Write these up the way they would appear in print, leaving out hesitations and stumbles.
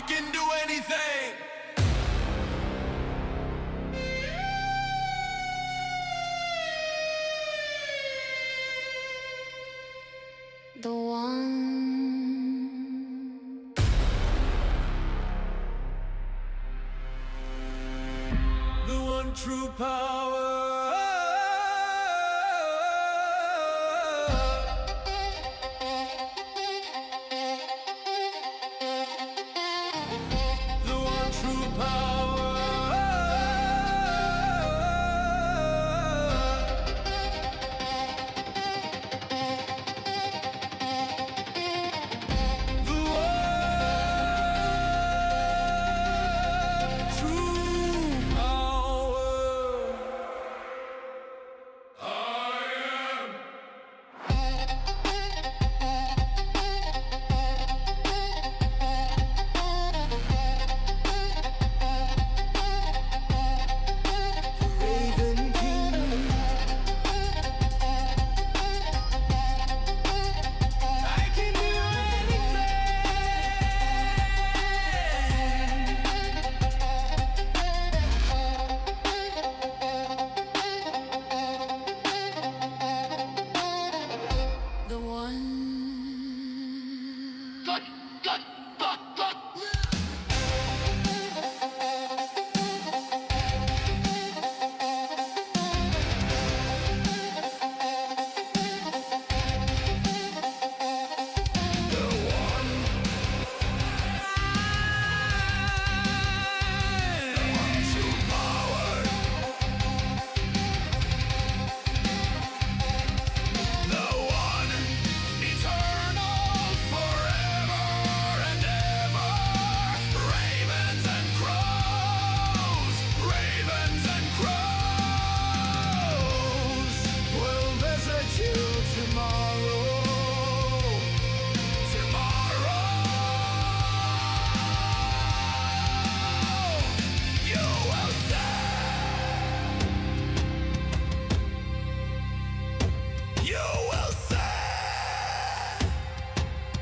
can do anything. The one, The one true power. The one true power. The one true power. I am. Raven King. I can do anything. the one.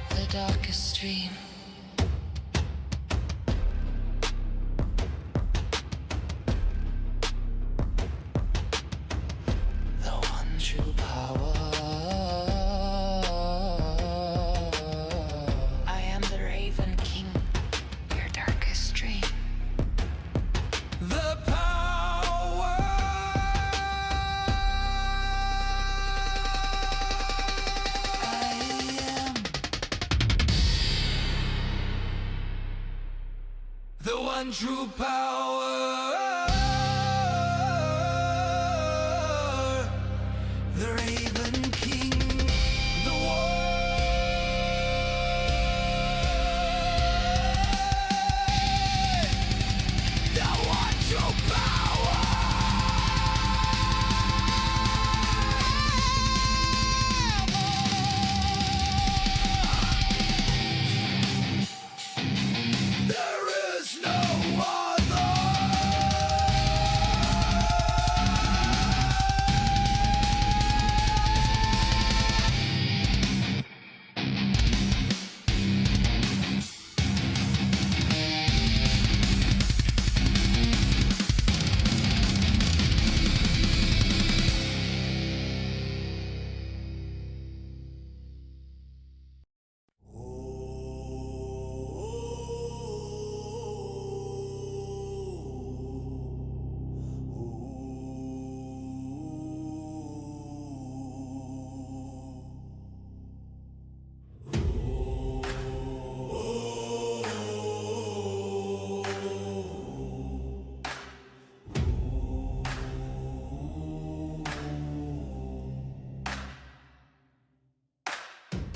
The darkest dream. The one true power. I am the Raven King, your darkest dream. The power. I am The one true power. The Raven King. The one. The one true power. There is no other.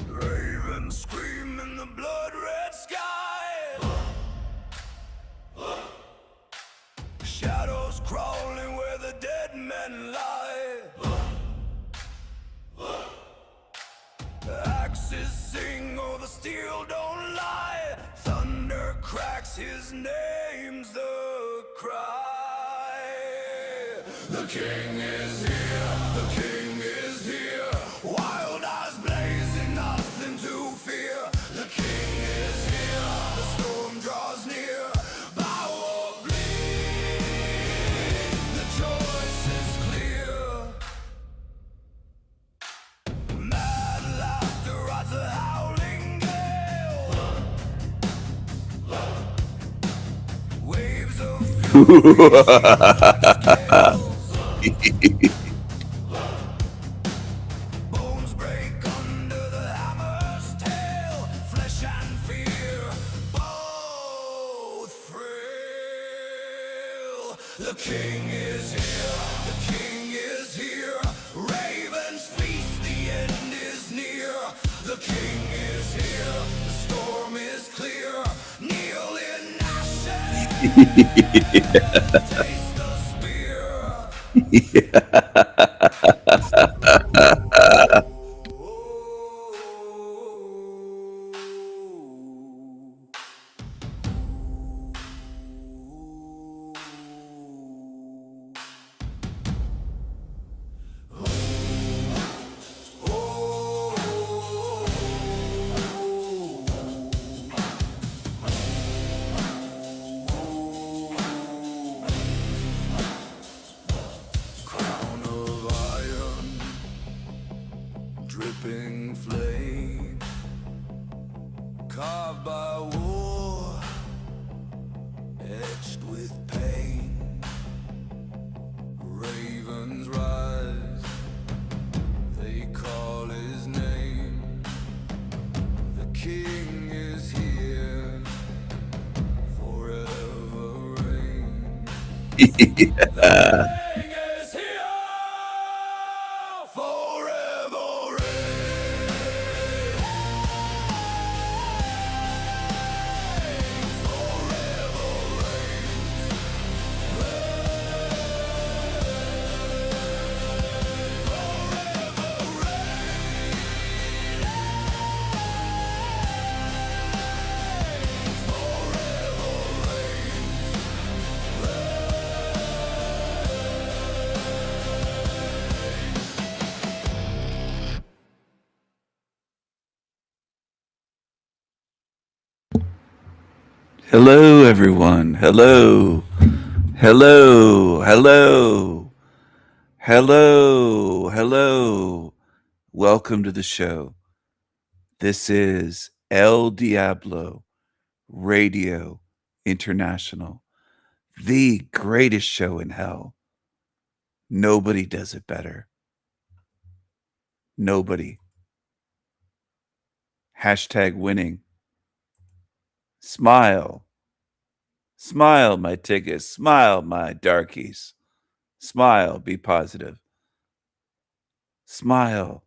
Ravens scream in the blood-red sky. Shadows crawling where the dead men lie. Axes sing, oh the steel don't lie. Thunder cracks, his name's the cry. The king is here, the king is here. Wild eyes blazing, nothing to fear. The king is here, the storm draws Bones break under the hammer's tail. Flesh and fear both frail. The king is here. The king is here. Ravens feast. The end is near. The king is here. The storm is clear. Kneel in ashes. Taste the spear. Crown of iron, dripping flame, carved by war, etched with pain. Ravens rise, they call his name. The king is here, forever reign. King is here, forever reign. Hello, everyone. Hello. Hello. Hello. Hello. Hello. Welcome to the show. This is El Diablo Radio International, the greatest show in hell. Nobody does it better. Nobody. Hashtag winning. Smile. Smile, my tickets. Smile, my darkies. Smile, be positive. Smile,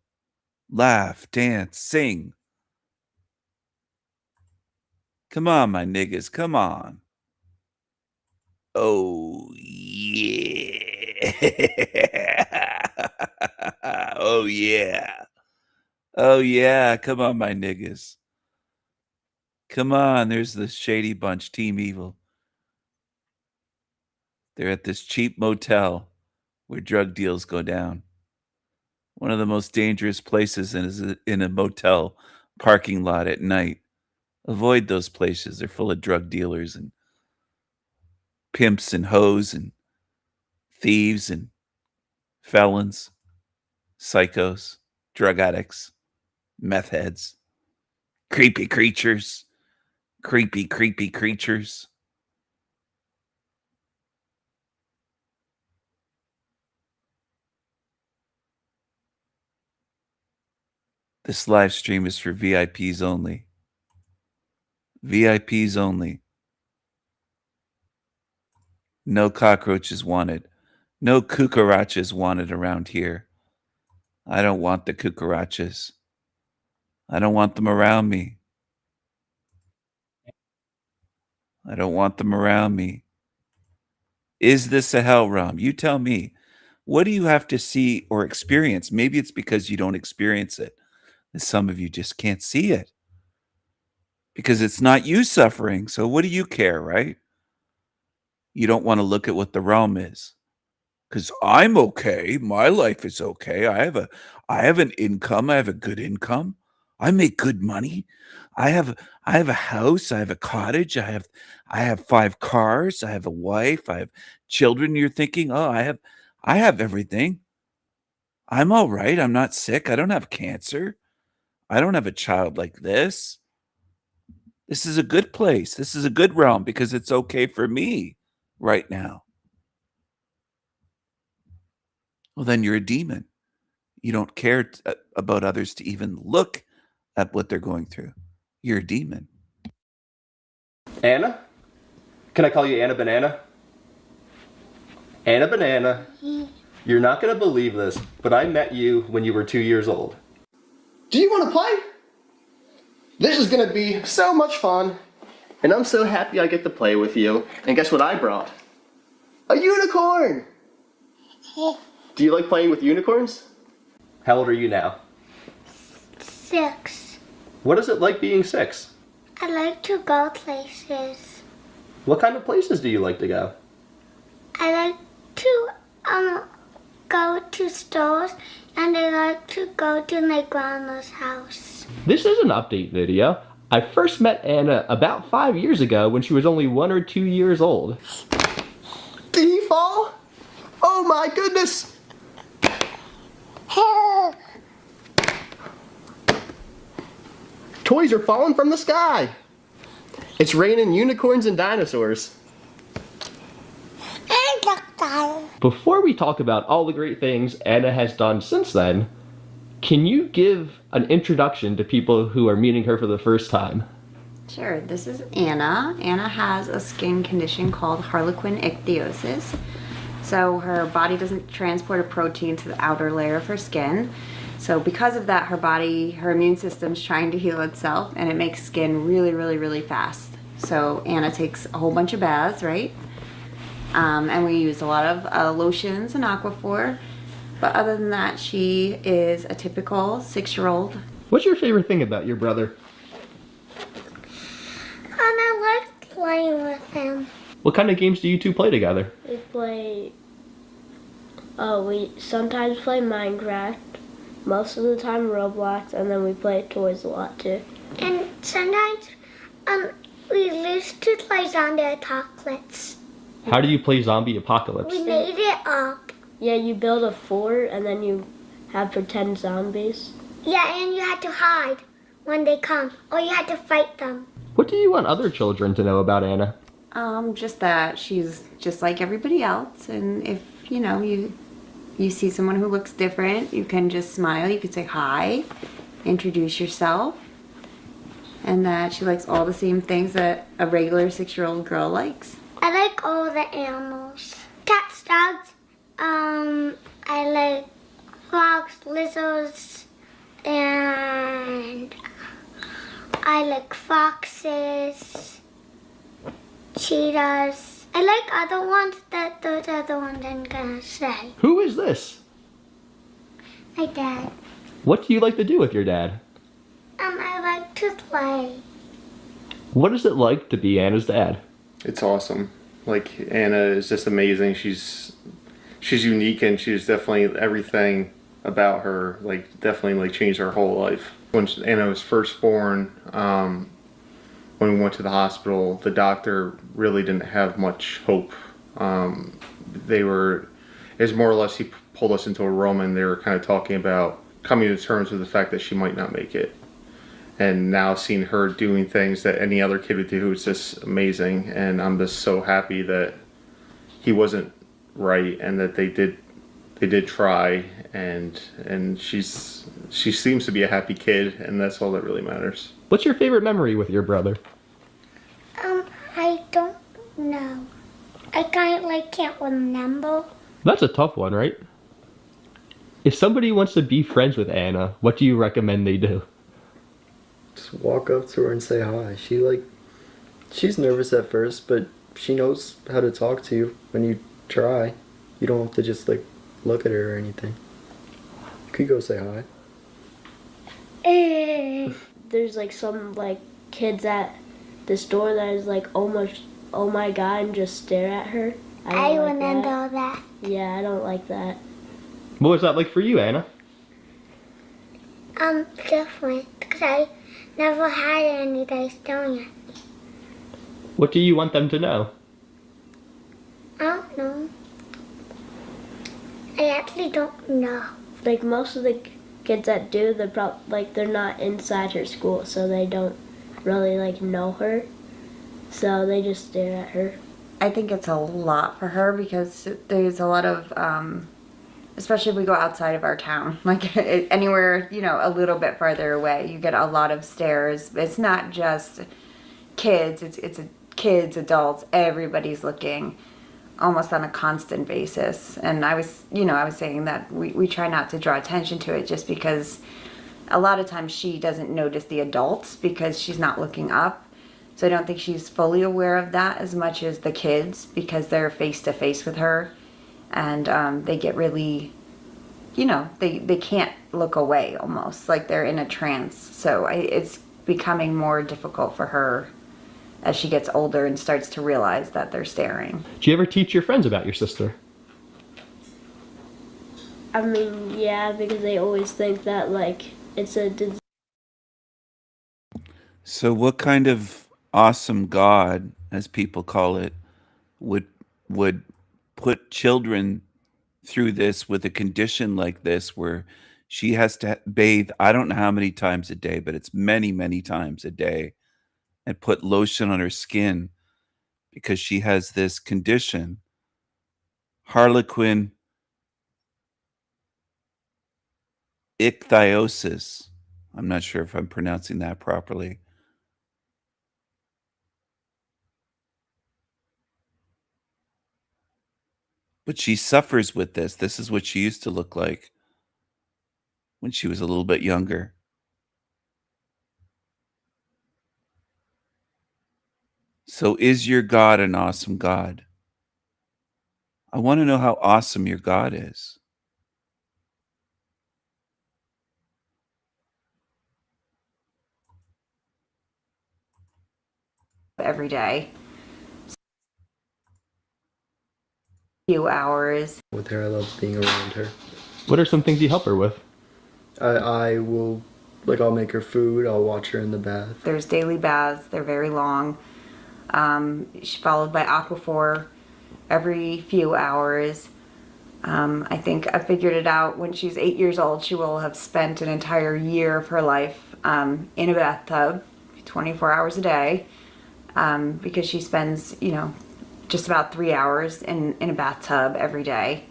laugh, dance, sing. Come on, my niggas, come on. Oh, yeah. Oh, yeah. Oh, yeah. Come on, my niggas. Come on, there's the Shady Bunch, Team Evil. They're at this cheap motel where drug deals go down. One of the most dangerous places is in a motel parking lot at night. Avoid those places. They're full of drug dealers and pimps and hoes and thieves and felons, psychos, drug addicts, meth heads, creepy creatures, creepy creatures. This live stream is for VIPs only. VIPs only. No cockroaches wanted. No cucarachas wanted around here. I don't want the cucarachas. I don't want them around me. I don't want them around me. Is this a hell realm? You tell me. What do you have to see or experience? Maybe it's because you don't experience it. And some of you just can't see it because it's not you suffering. So what do you care, right? You don't want to look at what the realm is. Because I'm okay. My life is okay. I have an income. I have a good income. I make good money. I have a house. I have a cottage. I have 5 cars. I have a wife. I have children. You're thinking, oh, I have everything. I'm all right. I'm not sick. I don't have cancer. I don't have a child like this. This is a good place. This is a good realm because it's okay for me. right now. Well, then you're a demon. You don't care about others to even look at what they're going through. You're a demon. Anna? Can I call you Anna Banana? Anna Banana, you're not going to believe this, but I met you when you were 2 years old. Do you want to play? This is going to be so much fun, and I'm so happy I get to play with you. And guess what I brought? A unicorn! Do you like playing with unicorns? How old are you now? 6. What is it like being 6? I like to go places. What kind of places do you like to go? I like to go to stores, and I like to go to my grandma's house. This is an update video. I first met Anna about 5 years ago when she was only 1 or 2 years old. Did he fall? Oh my goodness! Toys are falling from the sky. It's raining unicorns and dinosaurs. Before we talk about all the great things Anna has done since then, can you give an introduction to people who are meeting her for the first time? Sure, this is Anna. Anna has a skin condition called harlequin ichthyosis. So her body doesn't transport a protein to the outer layer of her skin. So because of that, her immune system's trying to heal itself, and it makes skin really, really, really fast. So Anna takes a whole bunch of baths, right? And we use a lot of lotions and Aquaphor. But other than that, she is a typical 6-year-old. What's your favorite thing about your brother? I like playing with him. What kind of games do you two play together? We sometimes play Minecraft, most of the time Roblox, and then we play toys a lot too. And sometimes we used to play Zombie Apocalypse. How do you play Zombie Apocalypse? We made it up. Yeah, you build a fort and then you have pretend zombies. Yeah, and you had to hide when they come, or you had to fight them. What do you want other children to know about Anna? Just that she's just like everybody else, and if you see someone who looks different, you can just smile, you could say hi, introduce yourself, and that she likes all the same things that a regular 6-year-old girl likes. I like all the animals. Cats, dogs, I like frogs, lizards, and I like foxes, cheetahs. I like other ones that those other ones I'm gonna say. Who is this? My dad. What do you like to do with your dad? I like to play. What is it like to be Anna's dad? It's awesome. Like, Anna is just amazing. She's unique, and she's definitely everything about her, like, definitely like changed her whole life. When Anna was first born, when we went to the hospital, the doctor really didn't have much hope. It was more or less, he pulled us into a room and they were kind of talking about coming to terms with the fact that she might not make it. And now seeing her doing things that any other kid would do, it's just amazing. And I'm just so happy that he wasn't right and that they did try, and she seems to be a happy kid, and that's all that really matters. What's your favorite memory with your brother? I don't know. I can't remember. That's a tough one, right? If somebody wants to be friends with Anna, what do you recommend they do? Just walk up to her and say hi. She's nervous at first, but she knows how to talk to you when you try. You don't have to just look at her or anything. You could go say hi. There's some kids at the store that is almost, oh my god, and just stare at her. I don't like remember that. Yeah, I don't like that. What was that like for you, Anna? Different, because I never had any guys doing it. What do you want them to know? I don't know. I actually don't know. Most of the kids that do, they're not inside her school, so they don't really know her. So they just stare at her. I think it's a lot for her because there's a lot of, especially if we go outside of our town, like anywhere, you know, a little bit farther away, you get a lot of stares. It's not just kids, it's kids, adults, everybody's looking almost on a constant basis. And I was saying that we try not to draw attention to it just because a lot of times she doesn't notice the adults because she's not looking up. So I don't think she's fully aware of that as much as the kids because they're face to face with her and they get really, you know, they can't look away almost like they're in a trance. So it's becoming more difficult for her as she gets older and starts to realize that they're staring. Do you ever teach your friends about your sister? I mean, yeah, because they always think that, like, it's a disease. So what kind of awesome God, as people call it, would put children through this with a condition like this where she has to bathe, I don't know how many times a day, but it's many, many times a day, and put lotion on her skin because she has this condition, Harlequin ichthyosis. I'm not sure if I'm pronouncing that properly. But she suffers with this. This is what she used to look like when she was a little bit younger. So is your God an awesome God? I want to know how awesome your God is. Every day. Few hours. With her, I love being around her. What are some things you help her with? I will, like, I'll make her food, I'll watch her in the bath. There's daily baths, they're very long. She's followed by Aquaphor every few hours. I think I figured it out when she's 8 years old, she will have spent an entire year of her life in a bathtub, 24 hours a day, because she spends, you know, just about 3 hours in a bathtub every day.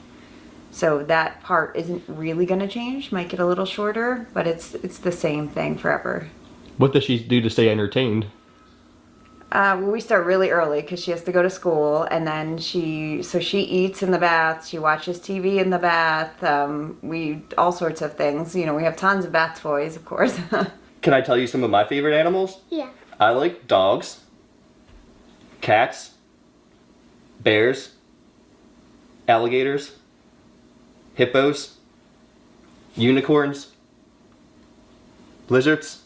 So that part isn't really going to change, might get a little shorter, but it's the same thing forever. What does she do to stay entertained? Well, we start really early because she has to go to school, and then she eats in the bath, she watches TV in the bath, all sorts of things. You know, we have tons of bath toys, of course. Can I tell you some of my favorite animals? Yeah. I like dogs, cats, bears, alligators, hippos, unicorns, lizards,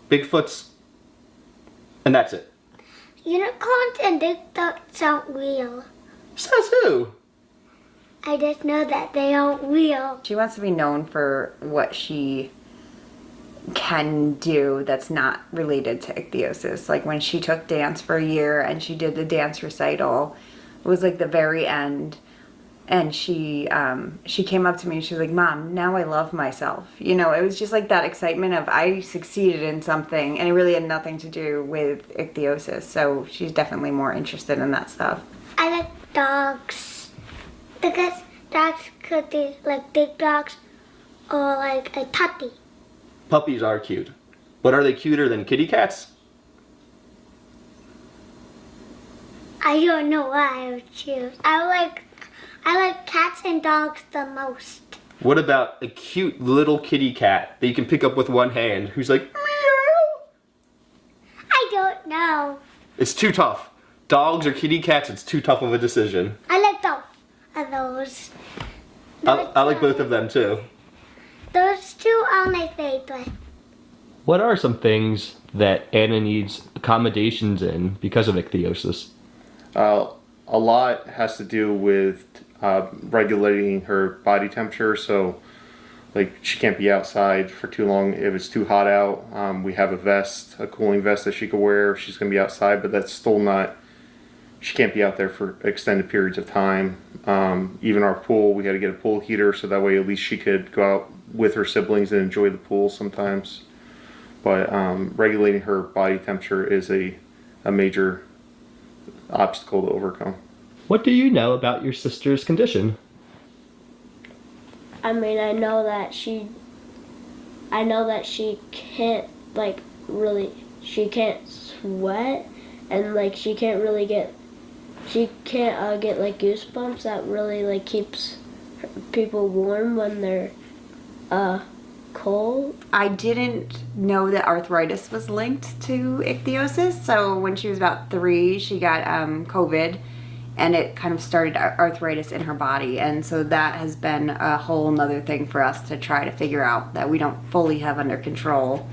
Bigfoots, and that's it. Unicorns and big ducks aren't real. Says who? I just know that they aren't real. She wants to be known for what she can do that's not related to ichthyosis. Like when she took dance for a year and she did the dance recital, it was like the very end, and she came up to me and she was like, "Mom, now I love myself." You know, it was just like that excitement of I succeeded in something, and it really had nothing to do with ichthyosis. So she's definitely more interested in that stuff. I like dogs because dogs could be like big dogs or like a puppy. Puppies are cute. But are they cuter than kitty cats? I don't know what I would choose. I like cats and dogs the most. What about a cute little kitty cat that you can pick up with one hand who's like, meow? I don't know. It's too tough. Dogs or kitty cats, it's too tough of a decision. I like both of those. I like both of them too. Those two are my favorite. What are some things that Anna needs accommodations in because of ichthyosis? A lot has to do with regulating her body temperature. So, like, she can't be outside for too long if it's too hot out. We have a vest, a cooling vest that she could wear if she's going to be outside, but that's still not, she can't be out there for extended periods of time. Even our pool, we had to get a pool heater so that way at least she could go out with her siblings and enjoy the pool sometimes. But regulating her body temperature is a major obstacle to overcome. What do you know about your sister's condition? I mean, I know that she can't like really, she can't sweat, and like she can't get like goosebumps that really like keeps people warm when they're cold. I didn't know that arthritis was linked to ichthyosis. So when she was about 3, she got COVID, and it kind of started arthritis in her body. And so that has been a whole nother thing for us to try to figure out that we don't fully have under control.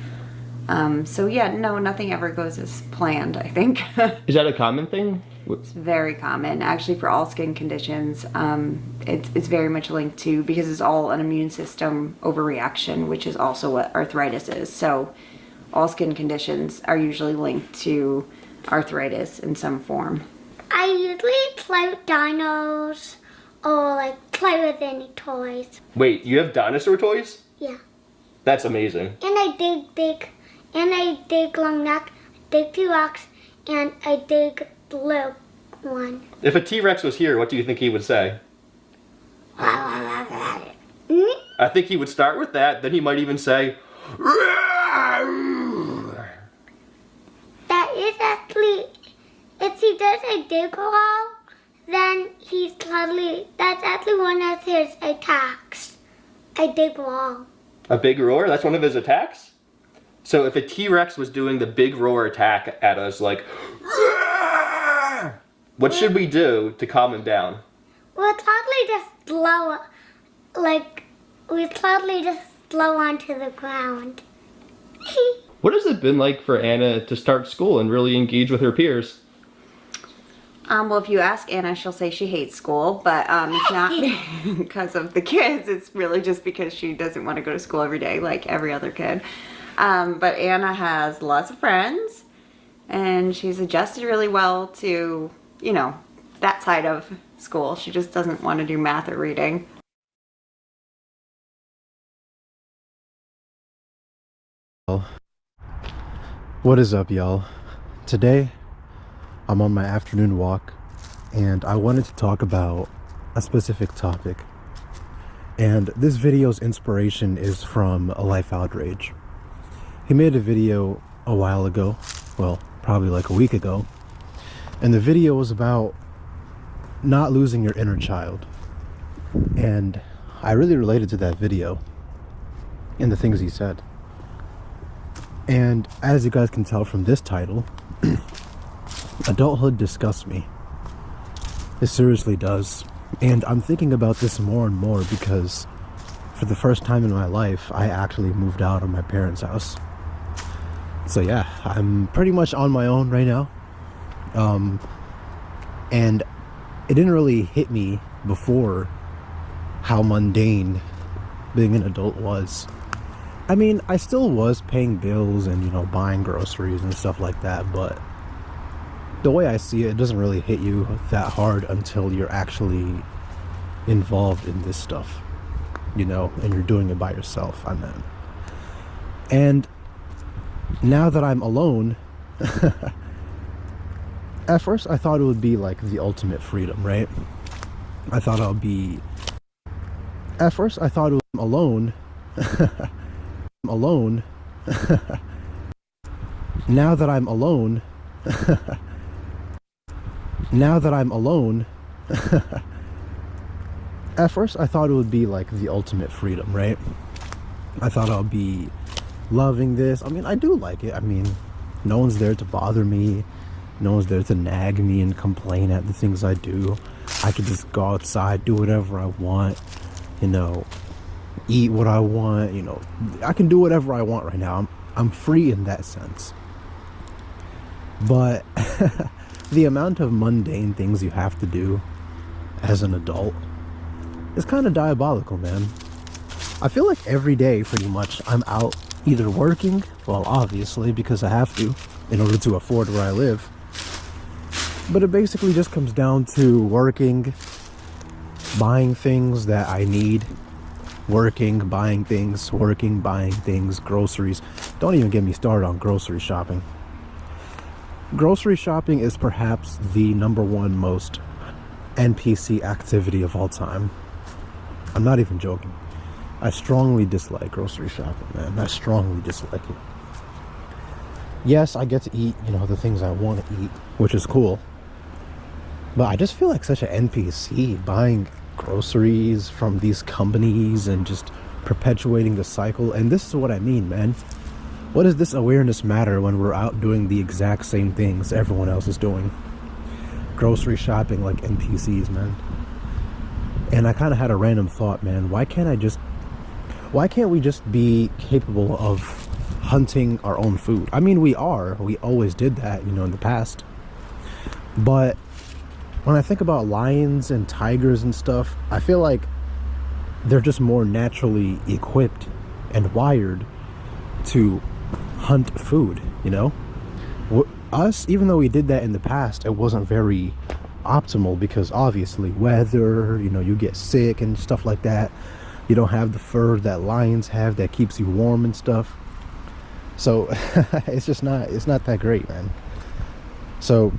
So yeah, no, nothing ever goes as planned, I think. Is that a common thing? It's very common, actually, for all skin conditions. It's very much linked to, because it's all an immune system overreaction, which is also what arthritis is. So all skin conditions are usually linked to arthritis in some form. I usually play with dinos or like play with any toys. Wait, you have dinosaur toys? Yeah. That's amazing. And I dig long neck, dig T-Rex, and I dig blue one. If a T-Rex was here, what do you think he would say? I think he would start with that, then he might even say, That is actually, if he does a dig roll, then that's actually one of his attacks. A dig roll. a big roar? That's one of his attacks? So if a T-Rex was doing the big roar attack at us, like, what should we do to calm him down? We'll totally just slow onto the ground. What has it been like for Anna to start school and really engage with her peers? Well, if you ask Anna, she'll say she hates school, but it's not because of the kids. It's really just because she doesn't want to go to school every day like every other kid. But Anna has lots of friends, and she's adjusted really well to, you know, that side of school. She just doesn't want to do math or reading. What is up, y'all? Today I'm on my afternoon walk, and I wanted to talk about a specific topic. And this video's inspiration is from A Life Outrage. He made a video a while ago, well, probably like a week ago, and the video was about not losing your inner child. And I really related to that video and the things he said. And as you guys can tell from this title, adulthood disgusts me. It seriously does. And I'm thinking about this more and more because for the first time in my life, I actually moved out of my parents' house. So yeah, I'm pretty much on my own right now. And it didn't really hit me before how mundane being an adult was. I mean, I still was paying bills and, you know, buying groceries and stuff like that, but the way I see it, it doesn't really hit you that hard until you're actually involved in this stuff, you know, and you're doing it by yourself, I mean. And now that I'm alone, at first I thought it would be like the ultimate freedom, right? I thought I'll be... At first I thought it was alone. Alone. Now that I'm alone, at first I thought it would be like the ultimate freedom, right? I thought I'll be loving this. I mean, I do like it. I mean, no one's there to bother me. No one's there to nag me and complain at the things I do. I could just go outside, do whatever I want, you know, eat what I want, you know. I can do whatever I want right now. I'm free in that sense. But the amount of mundane things you have to do as an adult is kind of diabolical, man. I feel like every day, pretty much, I'm out either working, well, obviously, because I have to, in order to afford where I live. But it basically just comes down to working, buying things that I need, working, buying things, groceries. Don't even get me started on grocery shopping. Grocery shopping is perhaps the #1 most NPC activity of all time. I'm not even joking. I strongly dislike grocery shopping, man. I strongly dislike it. Yes, I get to eat, the things I want to eat, which is cool. But I just feel like such an NPC buying groceries from these companies and just perpetuating the cycle. And this is what I mean, man. What does this awareness matter when we're out doing the exact same things everyone else is doing? Grocery shopping like NPCs, man. And I kind of had a random thought, man. Why can't we just be capable of hunting our own food? I mean, we always did that, in the past. But when I think about lions and tigers and stuff, I feel like they're just more naturally equipped and wired to hunt food, Us, even though we did that in the past, it wasn't very optimal because obviously weather, you get sick and stuff like that. You don't have the fur that lions have that keeps you warm and stuff. So it's not that great, man. So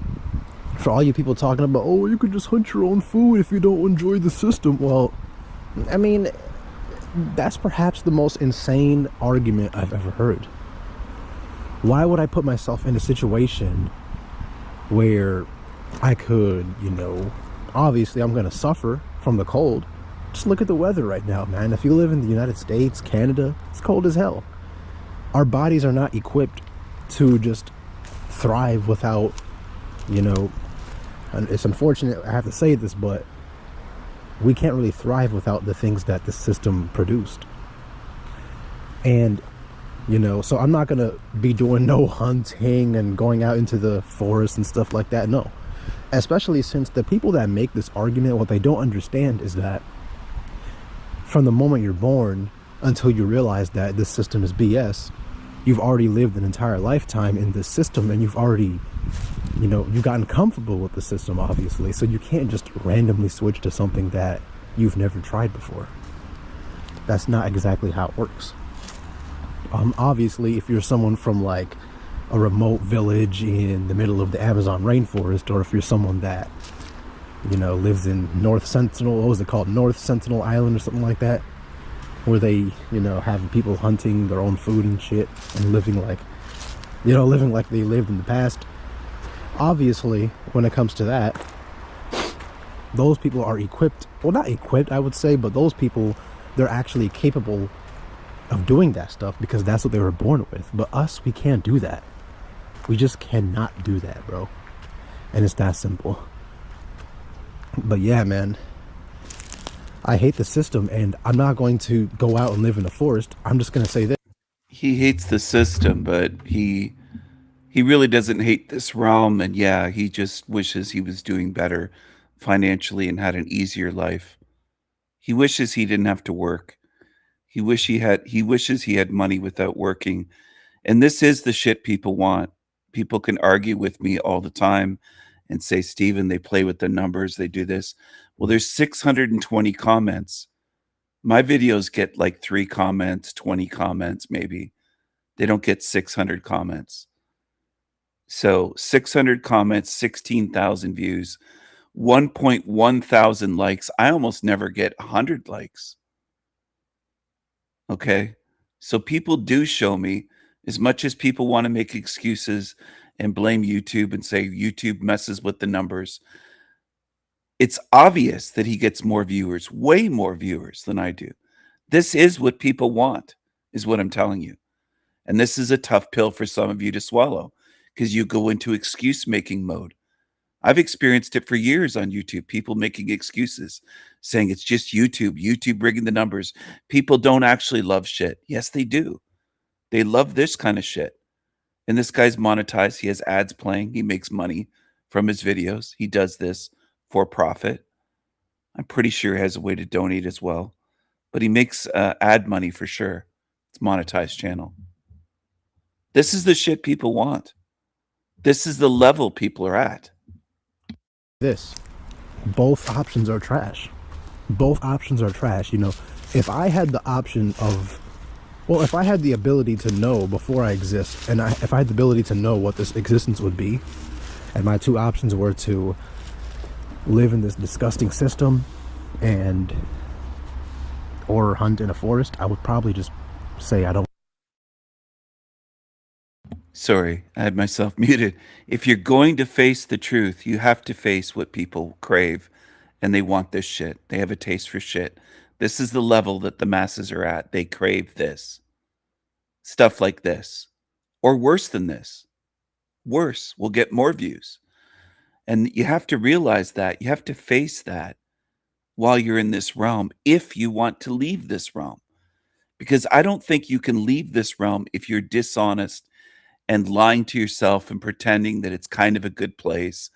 for all you people talking about, oh, you could just hunt your own food if you don't enjoy the system. Well, I mean, that's perhaps the most insane argument I've ever heard. Why would I put myself in a situation where I could, obviously I'm going to suffer from the cold. Just look at the weather right now, man. If you live in the United States, Canada, it's cold as hell. Our bodies are not equipped to just thrive without, and it's unfortunate I have to say this, but we can't really thrive without the things that the system produced. And so I'm not gonna be doing no hunting and going out into the forest and stuff like that. No, especially since the people that make this argument, what they don't understand is that from the moment you're born until you realize that this system is BS, you've already lived an entire lifetime in this system, and you've already you've gotten comfortable with the system, obviously. So you can't just randomly switch to something that you've never tried before. That's not exactly how it works. Obviously, if you're someone from like a remote village in the middle of the Amazon rainforest, or if you're someone that lives in North Sentinel, what was it called, North Sentinel Island or something like that, where they have people hunting their own food and shit and living like they lived in the past. Obviously, when it comes to that, those people are equipped, well, not equipped I would say, but those people, they're actually capable of doing that stuff because that's what they were born with. But us, we can't do that. We just cannot do that, bro. And it's that simple. But yeah, man, I hate the system, and I'm not going to go out and live in the forest. I'm just going to say this. He hates the system, but he really doesn't hate this realm. And yeah, he just wishes he was doing better financially and had an easier life. He wishes he didn't have to work. He wishes he had money without working. And this is the shit people want. People can argue with me all the time and say, Steven, they play with the numbers, they do this. Well, there's 620 comments. My videos get like 3 comments, 20 comments maybe. They don't get 600 comments. So 600 comments, 16,000 views, 1.1 thousand likes. I almost never get 100 likes. Okay? So people do show me, as much as people want to make excuses and blame YouTube and say YouTube messes with the numbers, it's obvious that he gets more viewers, way more viewers than I do. This is what people want, is what I'm telling you. And this is a tough pill for some of you to swallow because you go into excuse-making mode. I've experienced it for years on YouTube, people making excuses, saying it's just YouTube rigging the numbers. People don't actually love shit. Yes, they do. They love this kind of shit. And this guy's monetized. He has ads playing. He makes money from his videos. He does this for profit. I'm pretty sure he has a way to donate as well. But he makes ad money for sure. It's monetized channel. This is the shit people want. This is the level people are at. Both options are trash. Both options are trash. If I had the option of, Well, if I had the ability to know before I exist, and if I had the ability to know what this existence would be, and my two options were to live in this disgusting system or hunt in a forest, I would probably just say I don't. Sorry, I had myself muted. If you're going to face the truth, you have to face what people crave, and they want this shit. They have a taste for shit. This is the level that the masses are at. They crave this. Stuff like this. Or worse than this. Worse. We'll get more views. And you have to realize that. You have to face that while you're in this realm, if you want to leave this realm. Because I don't think you can leave this realm if you're dishonest and lying to yourself and pretending that it's kind of a good place.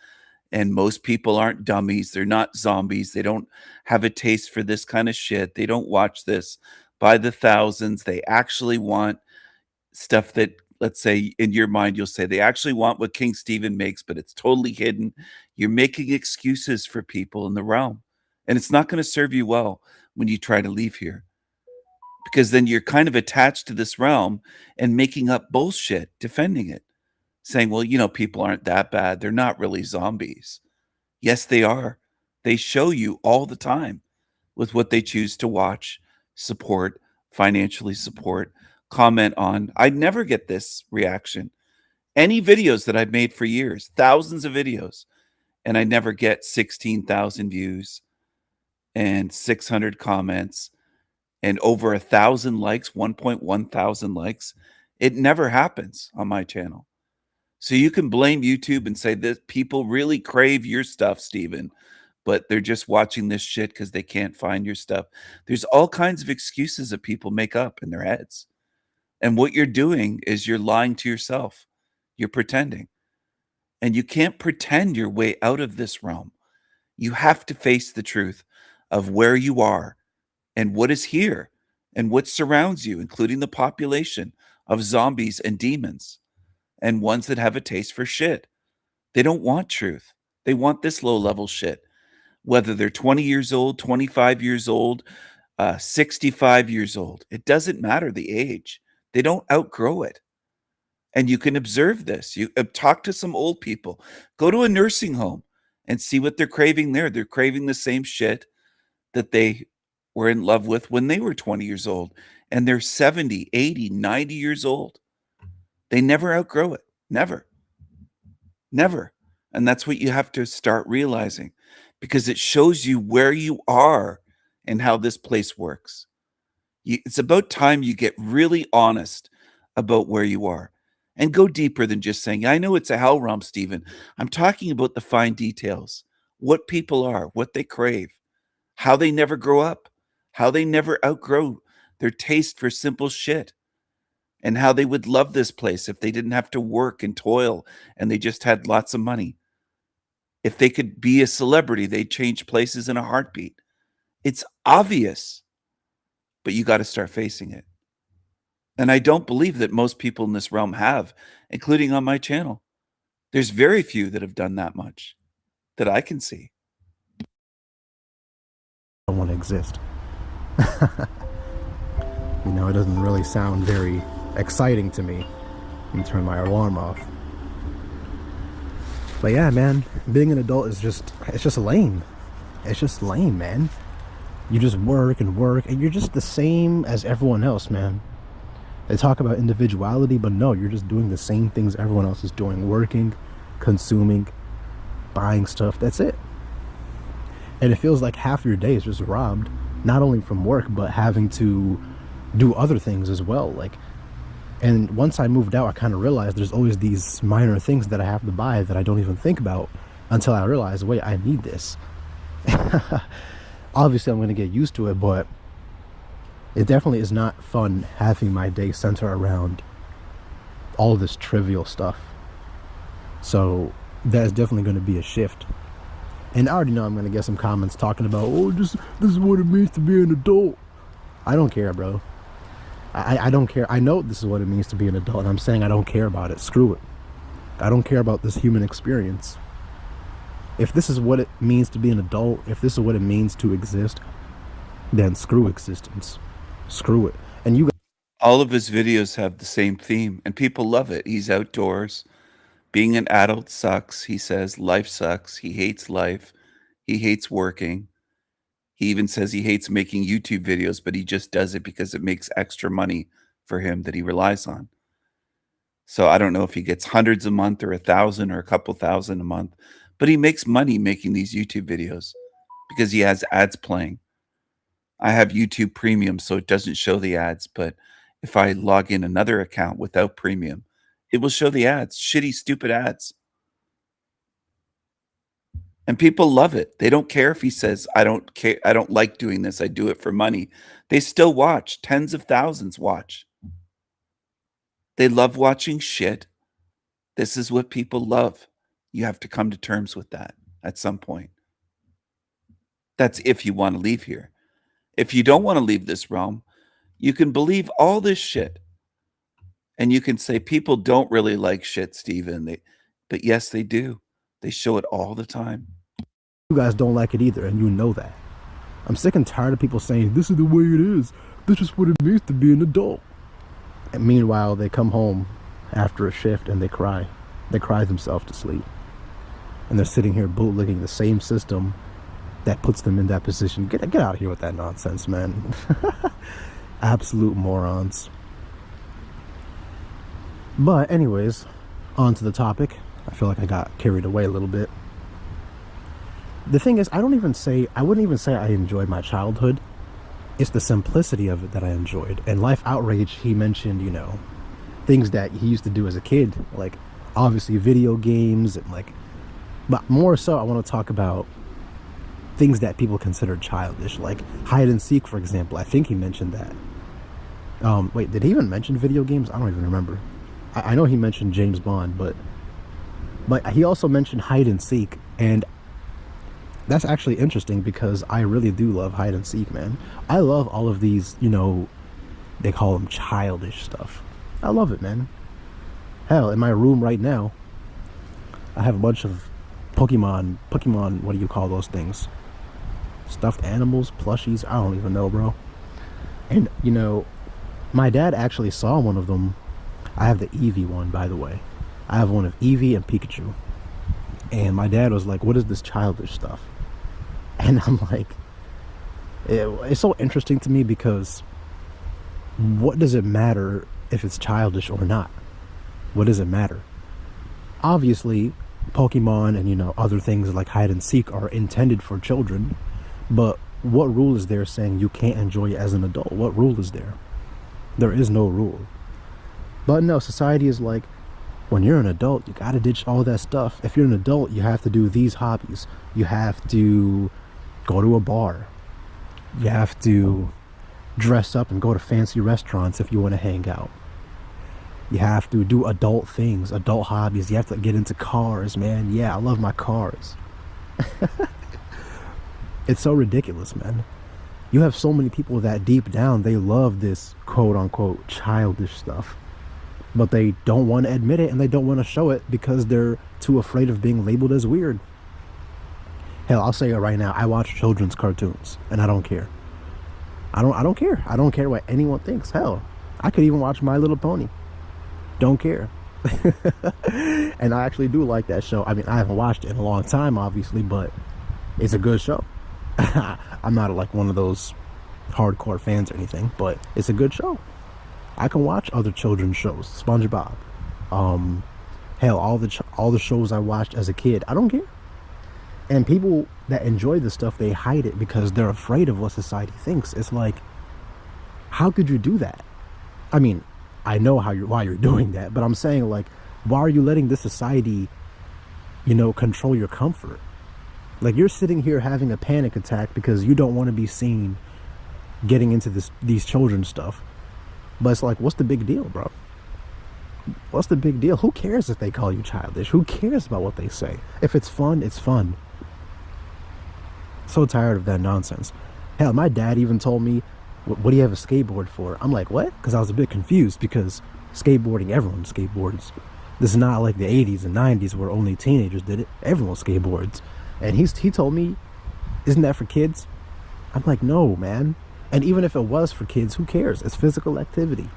And most people aren't dummies. They're not zombies. They don't have a taste for this kind of shit. They don't watch this by the thousands. They actually want stuff that, let's say, in your mind, you'll say they actually want what King Stephen makes, but it's totally hidden. You're making excuses for people in the realm. And it's not going to serve you well when you try to leave here. Because then you're kind of attached to this realm and making up bullshit, defending it. Saying, well, you know, people aren't that bad. They're not really zombies. Yes, they are. They show you all the time with what they choose to watch, support, financially support, comment on. I never get this reaction. Any videos that I've made for years, thousands of videos, and I never get 16,000 views and 600 comments and over 1,000 likes, 1.1 thousand likes. It never happens on my channel. So you can blame YouTube and say that people really crave your stuff, Stephen, but they're just watching this shit because they can't find your stuff. There's all kinds of excuses that people make up in their heads. And what you're doing is you're lying to yourself. You're pretending. And you can't pretend your way out of this realm. You have to face the truth of where you are and what is here and what surrounds you, including the population of zombies and demons. And ones that have a taste for shit. They don't want truth. They want this low-level shit. Whether they're 20 years old, 25 years old, 65 years old. It doesn't matter the age. They don't outgrow it. And you can observe this. You talk to some old people. Go to a nursing home and see what they're craving there. They're craving the same shit that they were in love with when they were 20 years old. And they're 70, 80, 90 years old. They never outgrow it. Never. Never. And that's what you have to start realizing, because it shows you where you are and how this place works. It's about time you get really honest about where you are and go deeper than just saying, I know it's a hell realm, Stephen. I'm talking about the fine details, what people are, what they crave, how they never grow up, how they never outgrow their taste for simple shit. And how they would love this place if they didn't have to work and toil and they just had lots of money. If they could be a celebrity, they'd change places in a heartbeat. It's obvious, but you got to start facing it. And I don't believe that most people in this realm have, including on my channel. There's very few that have done that much that I can see. I don't want to exist. You know, it doesn't really sound very exciting to me. Let me turn my alarm off. But yeah, man, being an adult is it's just lame. It's just lame, man. You just work and work and you're just the same as everyone else, man. They talk about individuality, but no, you're just doing the same things everyone else is doing. Working, consuming, buying stuff, that's it. And it feels like half your day is just robbed, not only from work, but having to do other things as well. And once I moved out, I kind of realized there's always these minor things that I have to buy that I don't even think about until I realize, wait, I need this. Obviously, I'm going to get used to it, but it definitely is not fun having my day center around all this trivial stuff. So that's definitely going to be a shift. And I already know I'm going to get some comments talking about, oh, this is what it means to be an adult. I don't care, bro. I don't care. I know this is what it means to be an adult, and I'm saying I don't care about it. Screw it. I don't care about this human experience. If this is what it means to be an adult, if this is what it means to exist, then screw existence. Screw it. And you All of his videos have the same theme, and people love it. He's outdoors. Being an adult sucks, he says. Life sucks. He hates life. He hates working. He even says he hates making YouTube videos, but he just does it because it makes extra money for him that he relies on. So I don't know if he gets hundreds a month or 1,000 or a couple thousand a month, but he makes money making these YouTube videos because he has ads playing. I have YouTube Premium, so it doesn't show the ads, but if I log in another account without Premium, it will show the ads, shitty, stupid ads. And people love it. They don't care if he says, I don't care, I don't like doing this, I do it for money. They still watch. Tens of thousands watch. They love watching shit. This is what people love. You have to come to terms with that at some point. That's if you want to leave here. If you don't want to leave this realm, you can believe all this shit. And you can say, people don't really like shit, Steven. But yes, they do. They show it all the time. You guys don't like it either, and you know that. I'm sick and tired of people saying, this is the way it is. This is what it means to be an adult. And meanwhile, they come home after a shift and they cry. They cry themselves to sleep. And they're sitting here bootlegging the same system that puts them in that position. Get out of here with that nonsense, man. Absolute morons. But anyways, on to the topic. I feel like I got carried away a little bit. The thing is, I wouldn't even say I enjoyed my childhood. It's the simplicity of it that I enjoyed. And Life Outrage, he mentioned, you know, things that he used to do as a kid, like obviously video games and like, but more so I want to talk about things that people consider childish, like hide and seek, for example. I think he mentioned that. Wait, did he even mention video games? I don't even remember. I know he mentioned James Bond, but he also mentioned hide and seek, and that's actually interesting because I really do love hide and seek, man. I love all of these, you know, they call them childish stuff. I love it, man. Hell, in my room right now, I have a bunch of Pokemon, what do you call those things? Stuffed animals, plushies, I don't even know, bro. And, you know, my dad actually saw one of them. I have the Eevee one, by the way. I have one of Eevee and Pikachu. And my dad was like, what is this childish stuff? And I'm like, it's so interesting to me because what does it matter if it's childish or not? What does it matter? Obviously, Pokemon and, you know, other things like hide and seek are intended for children, but what rule is there saying you can't enjoy it as an adult? What rule is there? There is no rule. But no, society is like, when you're an adult, you gotta ditch all that stuff. If you're an adult, you have to do these hobbies. You have to go to a bar. You have to dress up and go to fancy restaurants if you want to hang out. You have to do adult things, adult hobbies. You have to get into cars, man. Yeah, I love my cars. It's so ridiculous, man. You have so many people that deep down, they love this quote-unquote childish stuff. But they don't want to admit it and they don't want to show it because they're too afraid of being labeled as weird. Hell, I'll say it right now. I watch children's cartoons and I don't care. I don't care. I don't care what anyone thinks. Hell, I could even watch My Little Pony. Don't care. And I actually do like that show. I mean, I haven't watched it in a long time, obviously, but it's a good show. I'm not like one of those hardcore fans or anything, but it's a good show. I can watch other children's shows, SpongeBob, hell, all the shows I watched as a kid. I don't care. And people that enjoy this stuff, they hide it because they're afraid of what society thinks. It's like, how could you do that? I mean, I know why you're doing that, but I'm saying, like, why are you letting this society, you know, control your comfort? Like, you're sitting here having a panic attack because you don't want to be seen getting into these children's stuff. But it's like, what's the big deal, bro? What's the big deal? Who cares if they call you childish? Who cares about what they say? If it's fun, it's fun. So tired of that nonsense. Hell, my dad even told me, what do you have a skateboard for? I'm like, what? Because I was a bit confused because skateboarding, everyone skateboards. This is not like the 80s and 90s where only teenagers did it. Everyone skateboards. And he told me, isn't that for kids? I'm like, no, man. And even if it was for kids, who cares? It's physical activity.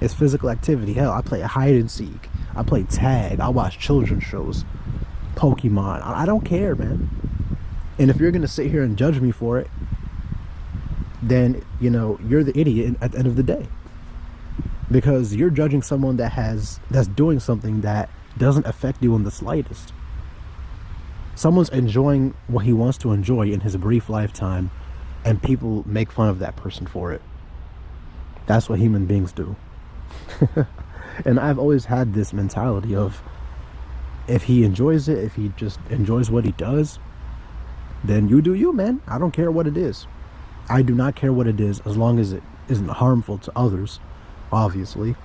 It's physical activity. Hell, I play hide and seek. I play tag. I watch children's shows. Pokemon. I don't care, man. And if you're gonna sit here and judge me for it, then, you know, you're the idiot at the end of the day. Because you're judging someone that's doing something that doesn't affect you in the slightest. Someone's enjoying what he wants to enjoy in his brief lifetime, and people make fun of that person for it. That's what human beings do. And I've always had this mentality of, if he enjoys it, if he just enjoys what he does, then you do you, man. I don't care what it is. I do not care what it is, as long as it isn't harmful to others, obviously.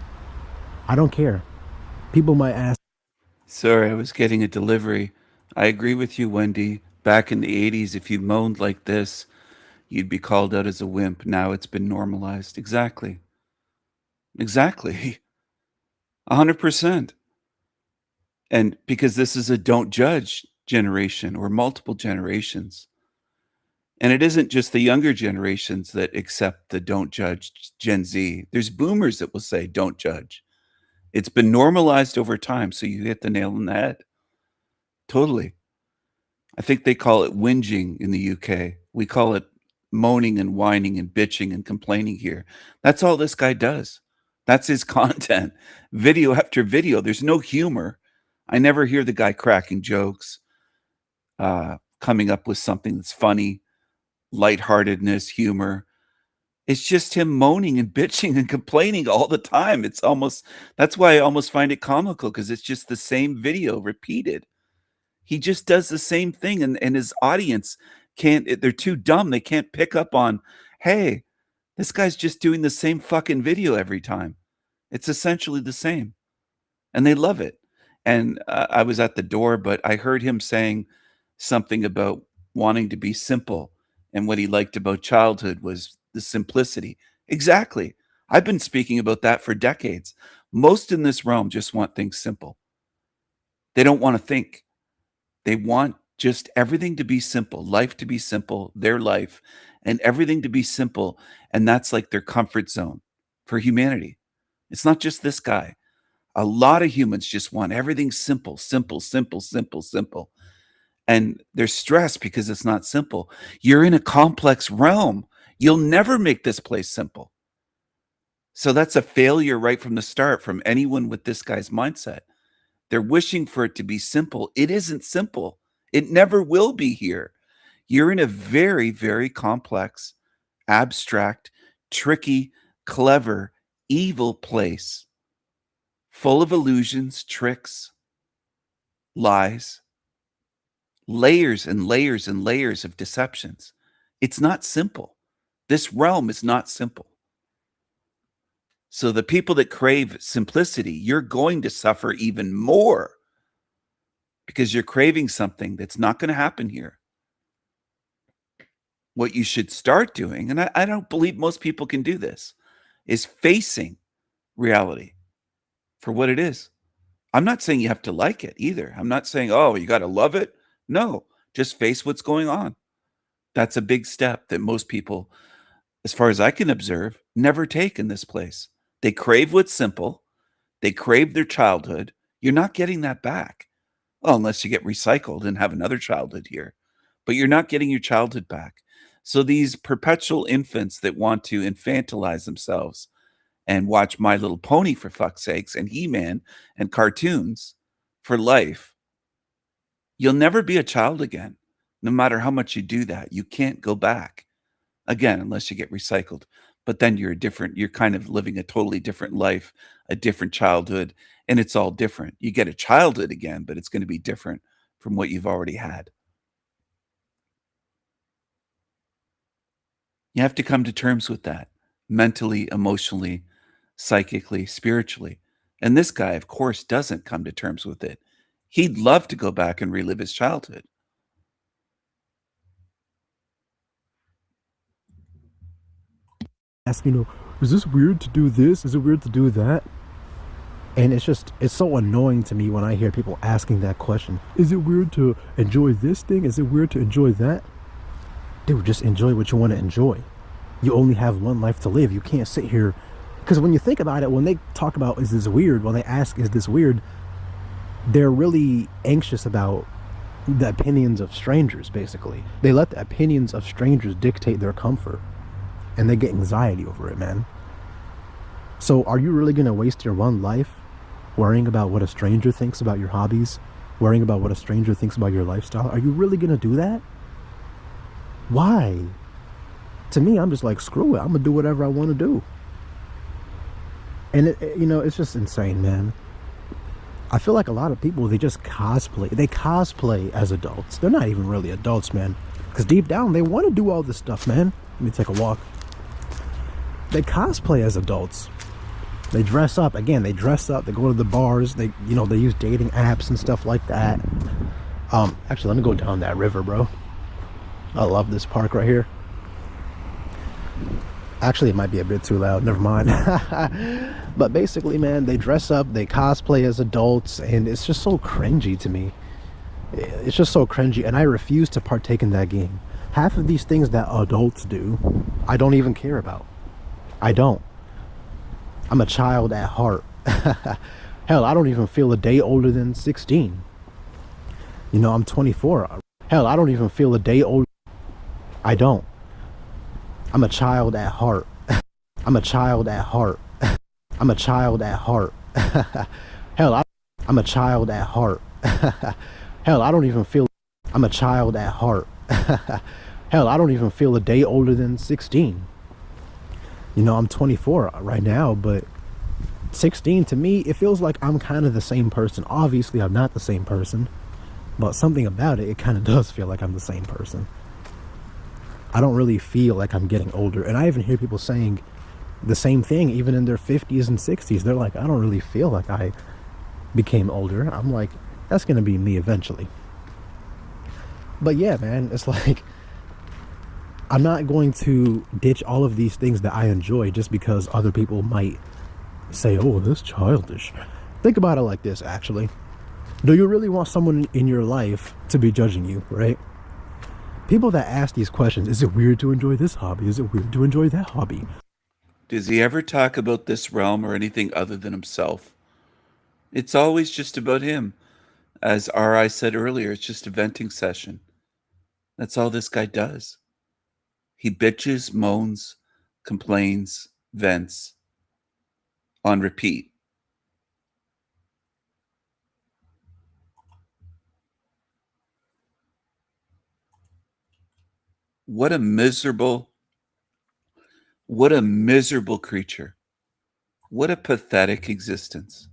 I don't care. People might ask. Sorry, I was getting a delivery. I agree with you, Wendy. Back in the 80s, if you moaned like this, you'd be called out as a wimp. Now it's been normalized. Exactly. Exactly. 100%. And because this is a don't judge generation, or multiple generations. And it isn't just the younger generations that accept the don't judge Gen Z. There's boomers that will say don't judge. It's been normalized over time, so you hit the nail on the head. Totally. I think they call it whinging in the UK. We call it moaning and whining and bitching and complaining here. That's all this guy does. That's his content. Video after video. There's no humor. I never hear the guy cracking jokes, coming up with something that's funny, lightheartedness, humor. It's just him moaning and bitching and complaining all the time. It's almost, that's why I almost find it comical, because it's just the same video repeated. He just does the same thing, and his audience can't, they're too dumb. They can't pick up on, hey, this guy's just doing the same fucking video every time. It's essentially the same. And they love it. And I was at the door, but I heard him saying something about wanting to be simple. And what he liked about childhood was the simplicity. Exactly. I've been speaking about that for decades. Most in this realm just want things simple. They don't want to think. They want just everything to be simple, life to be simple, their life, and everything to be simple. And that's like their comfort zone for humanity. It's not just this guy. A lot of humans just want everything simple, simple, simple, simple, simple. And they're stressed because it's not simple. You're in a complex realm. You'll never make this place simple. So that's a failure right from the start from anyone with this guy's mindset. They're wishing for it to be simple. It isn't simple. It never will be here. You're in a very, very complex, abstract, tricky, clever, evil place, full of illusions, tricks, lies, layers and layers and layers of deceptions. It's not simple. This realm is not simple. So the people that crave simplicity, you're going to suffer even more, because you're craving something that's not going to happen here. What you should start doing, and I don't believe most people can do this, is facing reality for what it is. I'm not saying you have to like it either. I'm not saying, oh, you got to love it. No, just face what's going on. That's a big step that most people, as far as I can observe, never take in this place. They crave what's simple. They crave their childhood. You're not getting that back. Well, unless you get recycled and have another childhood here. But you're not getting your childhood back. So these perpetual infants that want to infantilize themselves and watch My Little Pony, for fuck's sakes, and He-Man and cartoons for life, you'll never be a child again. No matter how much you do that, you can't go back again unless you get recycled. But then you're kind of living a totally different life, a different childhood, and it's all different. You get a childhood again, but it's going to be different from what you've already had. You have to come to terms with that mentally, emotionally, psychically, spiritually. And this guy, of course, doesn't come to terms with it. He'd love to go back and relive his childhood. Ask, is this weird to do this? Is it weird to do that? And it's so annoying to me when I hear people asking that question. Is it weird to enjoy this thing? Is it weird to enjoy that? Dude, just enjoy what you want to enjoy. You only have one life to live. You can't sit here Because when you think about it, when they talk about is this weird, when they ask is this weird, they're really anxious about the opinions of strangers. Basically, they let the opinions of strangers dictate their comfort, and they get anxiety over it, man. So are you really gonna waste your one life worrying about what a stranger thinks about your hobbies, worrying about what a stranger thinks about your lifestyle? Are you really gonna do that? Why? To me, I'm just like, screw it, I'm gonna do whatever I want to do. And it's just insane, man. I feel like a lot of people, they just cosplay. They cosplay as adults. They're not even really adults, man. Because deep down, they want to do all this stuff, man. Let me take a walk. They cosplay as adults. They dress up. Again, they dress up. They go to the bars. They use dating apps and stuff like that. Actually, let me go down that river, bro. I love this park right here. Actually, it might be a bit too loud. Never mind. But basically, man, they dress up, they cosplay as adults, and it's just so cringy to me. It's just so cringy, and I refuse to partake in that game. Half of these things that adults do, I don't even care about. I don't. I'm a child at heart. Hell, I don't even feel a day older than 16. I'm 24. Hell, I don't even feel a day older. I don't. I'm a child at heart. I'm a child at heart. I'm a child at heart. Hell, I'm a child at heart. Hell, I don't even feel. I'm a child at heart. Hell, I don't even feel a day older than 16. I'm 24 right now, but 16 to me, it feels like I'm kind of the same person. Obviously, I'm not the same person, but something about it kind of does feel like I'm the same person. I don't really feel like I'm getting older. And I even hear people saying the same thing, even in their 50s and 60s. They're like, I don't really feel like I became older. I'm like, that's going to be me eventually. But yeah, man, it's like, I'm not going to ditch all of these things that I enjoy just because other people might say, oh, this childish. Think about it like this, actually. Do you really want someone in your life to be judging you, right? People that ask these questions, is it weird to enjoy this hobby? Is it weird to enjoy that hobby? Does he ever talk about this realm or anything other than himself? It's always just about him. As R.I. said earlier, it's just a venting session. That's all this guy does. He bitches, moans, complains, vents on repeat. What a miserable creature. What a pathetic existence.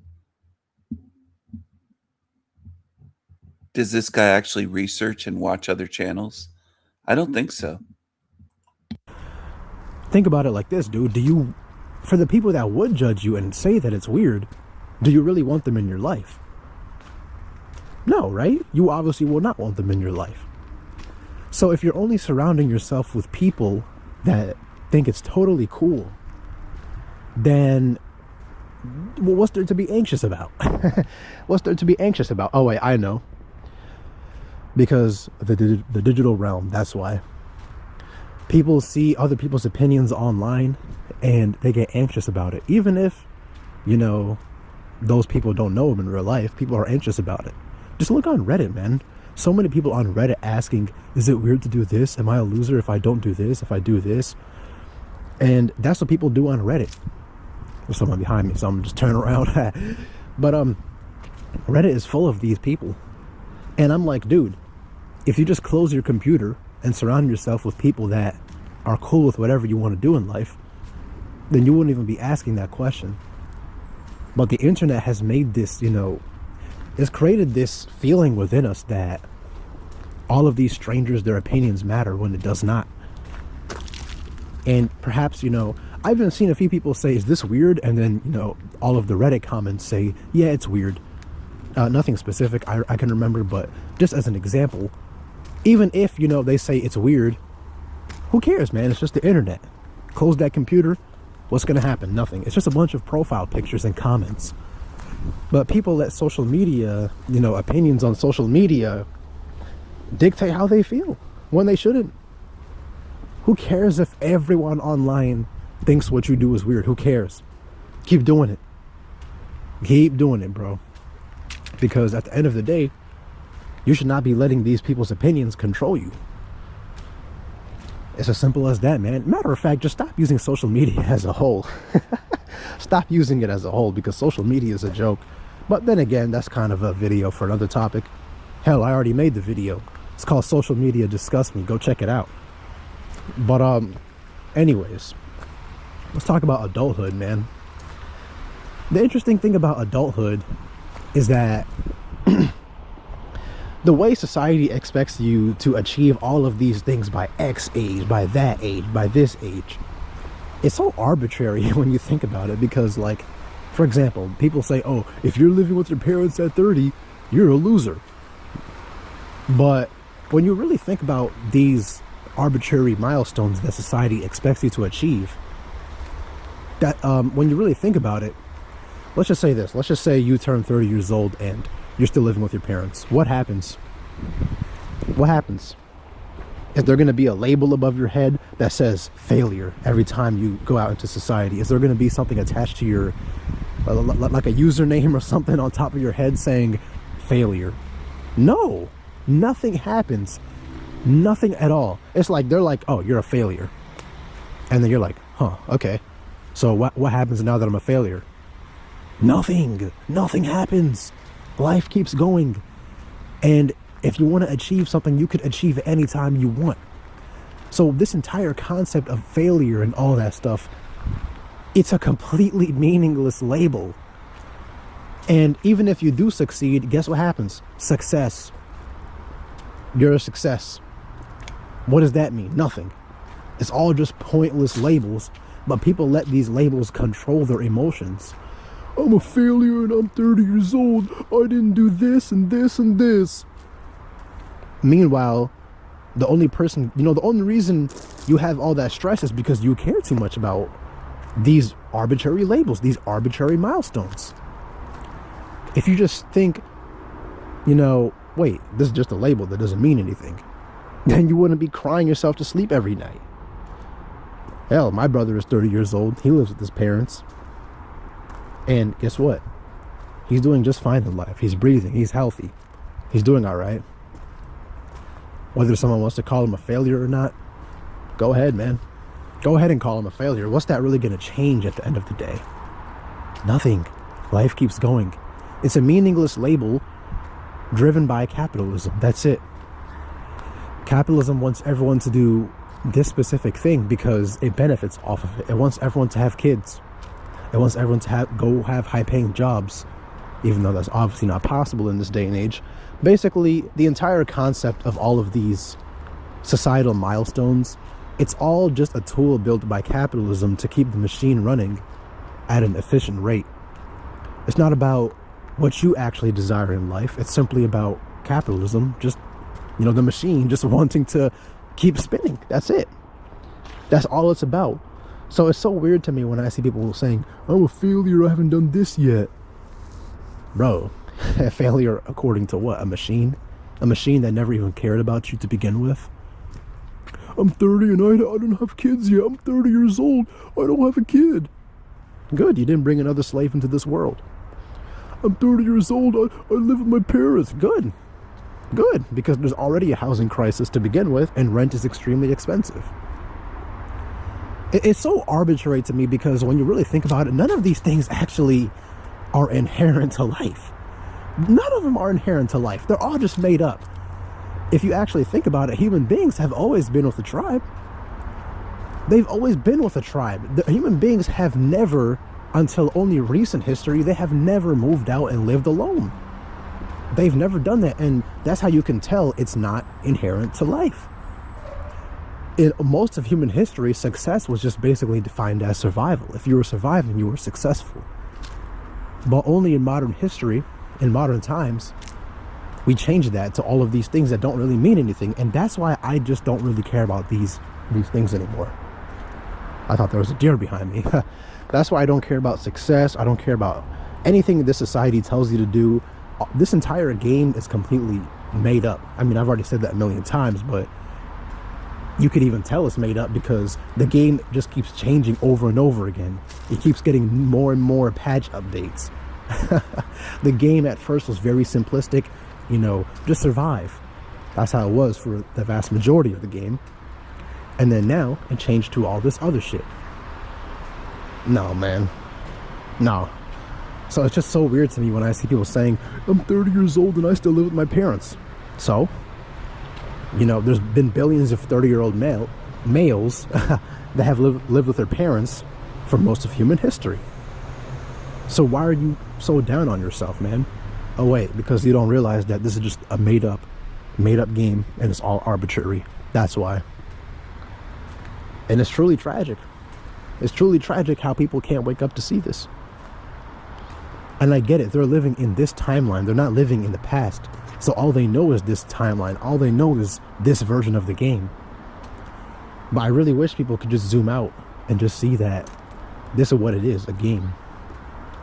Does this guy actually research and watch other channels? I don't think so. Think about it like this, dude. For the people that would judge you and say that it's weird, do you really want them in your life? No, right? You obviously will not want them in your life. So if you're only surrounding yourself with people that think it's totally cool, then what's there to be anxious about? What's there to be anxious about? Oh wait, I know. Because the digital realm, that's why. People see other people's opinions online and they get anxious about it. Even if, those people don't know them in real life, people are anxious about it. Just look on Reddit, man. So many people on Reddit asking, is it weird to do this? Am I a loser if I don't do this, if I do this? And that's what people do on Reddit. There's someone behind me, so I'm just turning around. But Reddit is full of these people. And I'm like, dude, if you just close your computer and surround yourself with people that are cool with whatever you want to do in life, then you wouldn't even be asking that question. But the internet has made this, it's created this feeling within us that all of these strangers, their opinions matter when it does not. And perhaps, I've even seen a few people say, is this weird? And then, all of the Reddit comments say, yeah, it's weird. Nothing specific I can remember, but just as an example, even if, they say it's weird, who cares, man? It's just the internet. Close that computer. What's going to happen? Nothing. It's just a bunch of profile pictures and comments. But people let social media, opinions on social media dictate how they feel when they shouldn't. Who cares if everyone online thinks what you do is weird? Who cares? Keep doing it. Keep doing it, bro. Because at the end of the day, you should not be letting these people's opinions control you. It's as simple as that, man. Matter of fact, just stop using social media as a whole. Stop using it as a whole, because social media is a joke. But then again, that's kind of a video for another topic. Hell, I already made the video. It's called Social Media Disgust Me. Go check it out. But anyways, let's talk about adulthood, man. The interesting thing about adulthood is that the way society expects you to achieve all of these things by X age, by that age, by this age, it's so arbitrary when you think about it. Because, like, for example, people say, oh, if you're living with your parents at 30, you're a loser. But when you really think about these arbitrary milestones that society expects you to achieve, that when you really think about it, let's just say this. Let's just say you turn 30 years old and you're still living with your parents. What happens? What happens? Is there going to be a label above your head that says failure every time you go out into society? Is there going to be something attached to your, like a username or something on top of your head saying failure? No, nothing happens. Nothing at all. It's like they're like, oh, you're a failure. And then you're like, huh, okay. So what happens now that I'm a failure? Nothing happens. Life keeps going. And if you want to achieve something, you could achieve it anytime you want. So this entire concept of failure and all that stuff, it's a completely meaningless label. And even if you do succeed, guess what happens? Success. You're a success. What does that mean? Nothing. It's all just pointless labels, but people let these labels control their emotions. I'm a failure and I'm 30 years old. I didn't do this and this and this. Meanwhile, the only reason you have all that stress is because you care too much about these arbitrary labels, these arbitrary milestones. If you just think, wait, this is just a label that doesn't mean anything, then you wouldn't be crying yourself to sleep every night. Hell, my brother is 30 years old. He lives with his parents. And guess what? He's doing just fine in life. He's breathing. He's healthy. He's doing all right. Whether someone wants to call him a failure or not, go ahead, man. Go ahead and call him a failure. What's that really going to change at the end of the day? Nothing. Life keeps going. It's a meaningless label driven by capitalism. That's it. Capitalism wants everyone to do this specific thing because it benefits off of it. It wants everyone to have kids. It wants everyone to go have high-paying jobs, even though that's obviously not possible in this day and age. Basically, the entire concept of all of these societal milestones, it's all just a tool built by capitalism to keep the machine running at an efficient rate. It's not about what you actually desire in life. It's simply about capitalism, just, the machine just wanting to keep spinning. That's it. That's all it's about. So it's so weird to me when I see people saying, I'm a failure, I haven't done this yet. Bro, a failure according to what? A machine? A machine that never even cared about you to begin with? I'm 30 and I don't have kids yet. I'm 30 years old. I don't have a kid. Good, you didn't bring another slave into this world. I'm 30 years old. I live with my parents. Good. Good, because there's already a housing crisis to begin with and rent is extremely expensive. It's so arbitrary to me because when you really think about it, none of these things actually are inherent to life. None of them are inherent to life. They're all just made up. If you actually think about it, human beings have always been with a tribe. They've always been with a tribe. The human beings have never, until only recent history, they have never moved out and lived alone. They've never done that, and that's how you can tell it's not inherent to life. In most of human history, success was just basically defined as survival. If you were surviving, you were successful. But only in modern history, in modern times, we changed that to all of these things that don't really mean anything. And that's why I just don't really care about these things anymore. I thought there was a deer behind me. That's why I don't care about success. I don't care about anything this society tells you to do. This entire game is completely made up. I mean, I've already said that a million times, but You could even tell it's made up because the game just keeps changing over and over again. It keeps getting more and more patch updates. The game at first was very simplistic, you know, just survive. That's how it was for the vast majority of the game. And then now it changed to all this other shit. No, man. No. So it's just so weird to me when I see people saying, I'm 30 years old and I still live with my parents. So, you know, there's been billions of 30-year-old males that have lived with their parents for most of human history. So why are you so down on yourself, man? Oh wait, because you don't realize that this is just a made up game and it's all arbitrary. That's why. And it's truly tragic. It's truly tragic how people can't wake up to see this. And I get it, they're living in this timeline. They're not living in the past. So all they know is this timeline. All they know is this version of the game. But I really wish people could just zoom out and just see that this is what it is, a game.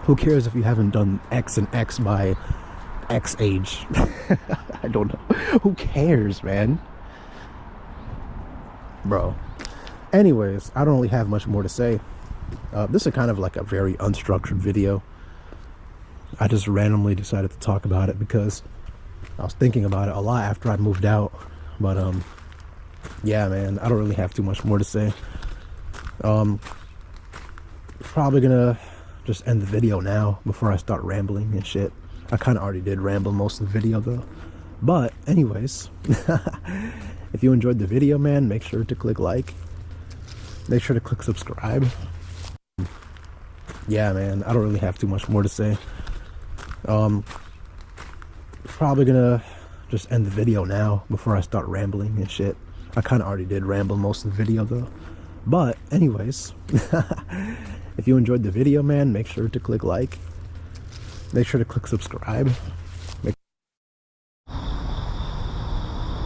Who cares if you haven't done X and X by X age? I don't know. Who cares, man? Bro. Anyways, I don't really have much more to say. This is kind of like a very unstructured video. I just randomly decided to talk about it because I was thinking about it a lot after I moved out. But yeah, man, I don't really have too much more to say. Probably gonna just end the video now before I start rambling and shit. I kind of already did ramble most of the video though. But anyways, if you enjoyed the video, man, make sure to click like. Make sure to click subscribe. Yeah, man, I don't really have too much more to say. Probably gonna just end the video now before I start rambling and shit. I kind of already did ramble most of the video though. But anyways, if you enjoyed the video, man, make sure to click like. Make sure to click subscribe.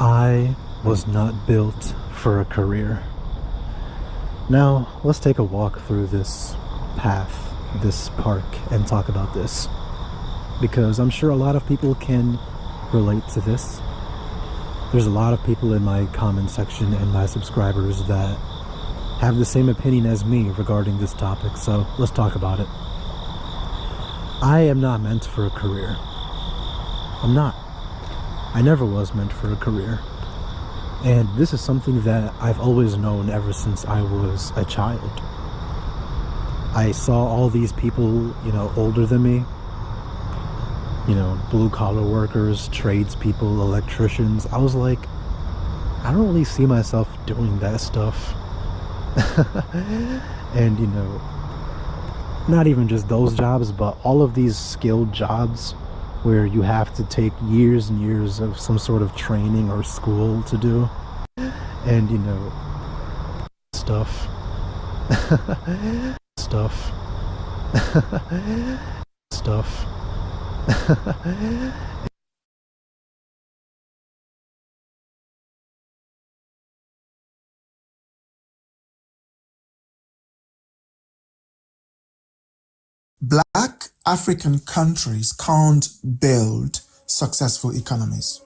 I was not built for a career. Now, let's take a walk through this path, this park, and talk about this. Because I'm sure a lot of people can relate to this. There's a lot of people in my comment section and my subscribers that have the same opinion as me regarding this topic, so let's talk about it. I am not meant for a career. I'm not. I never was meant for a career. And this is something that I've always known ever since I was a child. I saw all these people, you know, older than me. You know, blue-collar workers, tradespeople, electricians. I was like, I don't really see myself doing that stuff. And, you know, not even just those jobs, but all of these skilled jobs where you have to take years and years of some sort of training or school to do. And, you know, stuff. Stuff. Stuff. Black African countries can't build successful economies.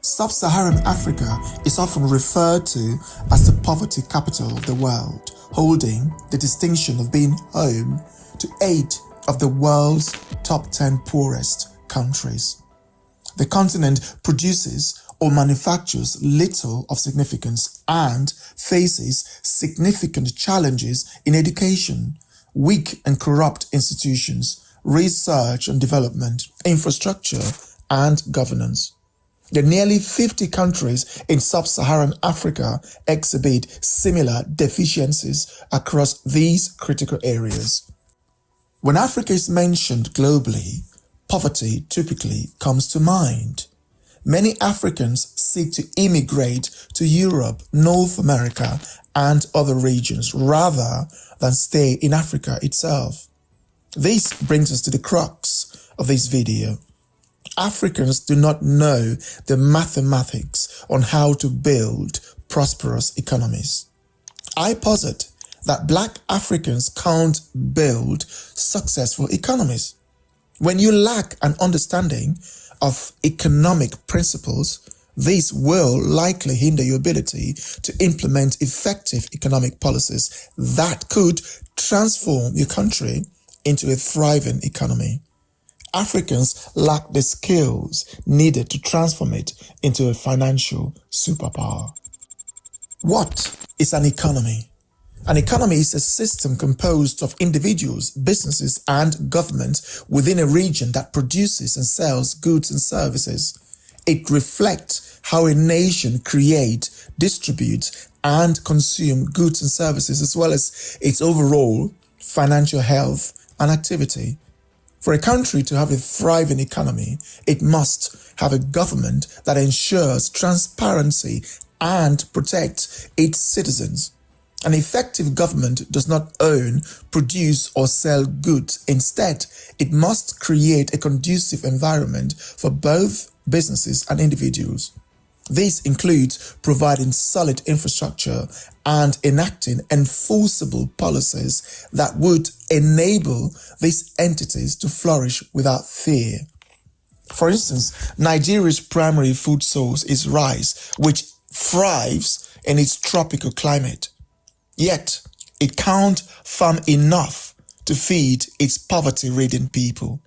Sub-Saharan Africa is often referred to as the poverty capital of the world, holding the distinction of being home to 8 of the world's top 10 poorest countries. The continent produces or manufactures little of significance and faces significant challenges in education, weak and corrupt institutions, research and development, infrastructure, and governance. The nearly 50 countries in sub-Saharan Africa exhibit similar deficiencies across these critical areas. When Africa is mentioned globally, poverty typically comes to mind. Many Africans seek to immigrate to Europe, North America, and other regions rather than stay in Africa itself. This brings us to the crux of this video. Africans do not know the mathematics on how to build prosperous economies. I posit that Black Africans can't build successful economies. When you lack an understanding of economic principles, This will likely hinder your ability to implement effective economic policies that could transform your country into a thriving economy. Africans lack the skills needed to transform it into a financial superpower. What is an economy? An economy is a system composed of individuals, businesses, and governments within a region that produces and sells goods and services. It reflects how a nation creates, distributes, and consumes goods and services, as well as its overall financial health and activity. For a country to have a thriving economy, it must have a government that ensures transparency and protects its citizens. An effective government does not own, produce, or sell goods. Instead, it must create a conducive environment for both businesses and individuals. This includes providing solid infrastructure and enacting enforceable policies that would enable these entities to flourish without fear. For instance, Nigeria's primary food source is rice, which thrives in its tropical climate. Yet, it can't farm enough to feed its poverty-ridden people.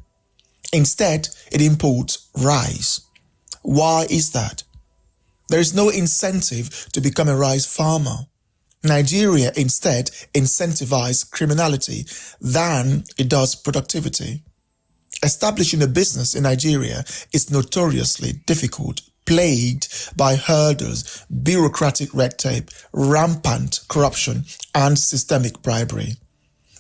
Instead, it imports rice. Why is that? There is no incentive to become a rice farmer. Nigeria instead incentivizes criminality than it does productivity. Establishing a business in Nigeria is notoriously difficult, plagued by hurdles, bureaucratic red tape, rampant corruption, and systemic bribery.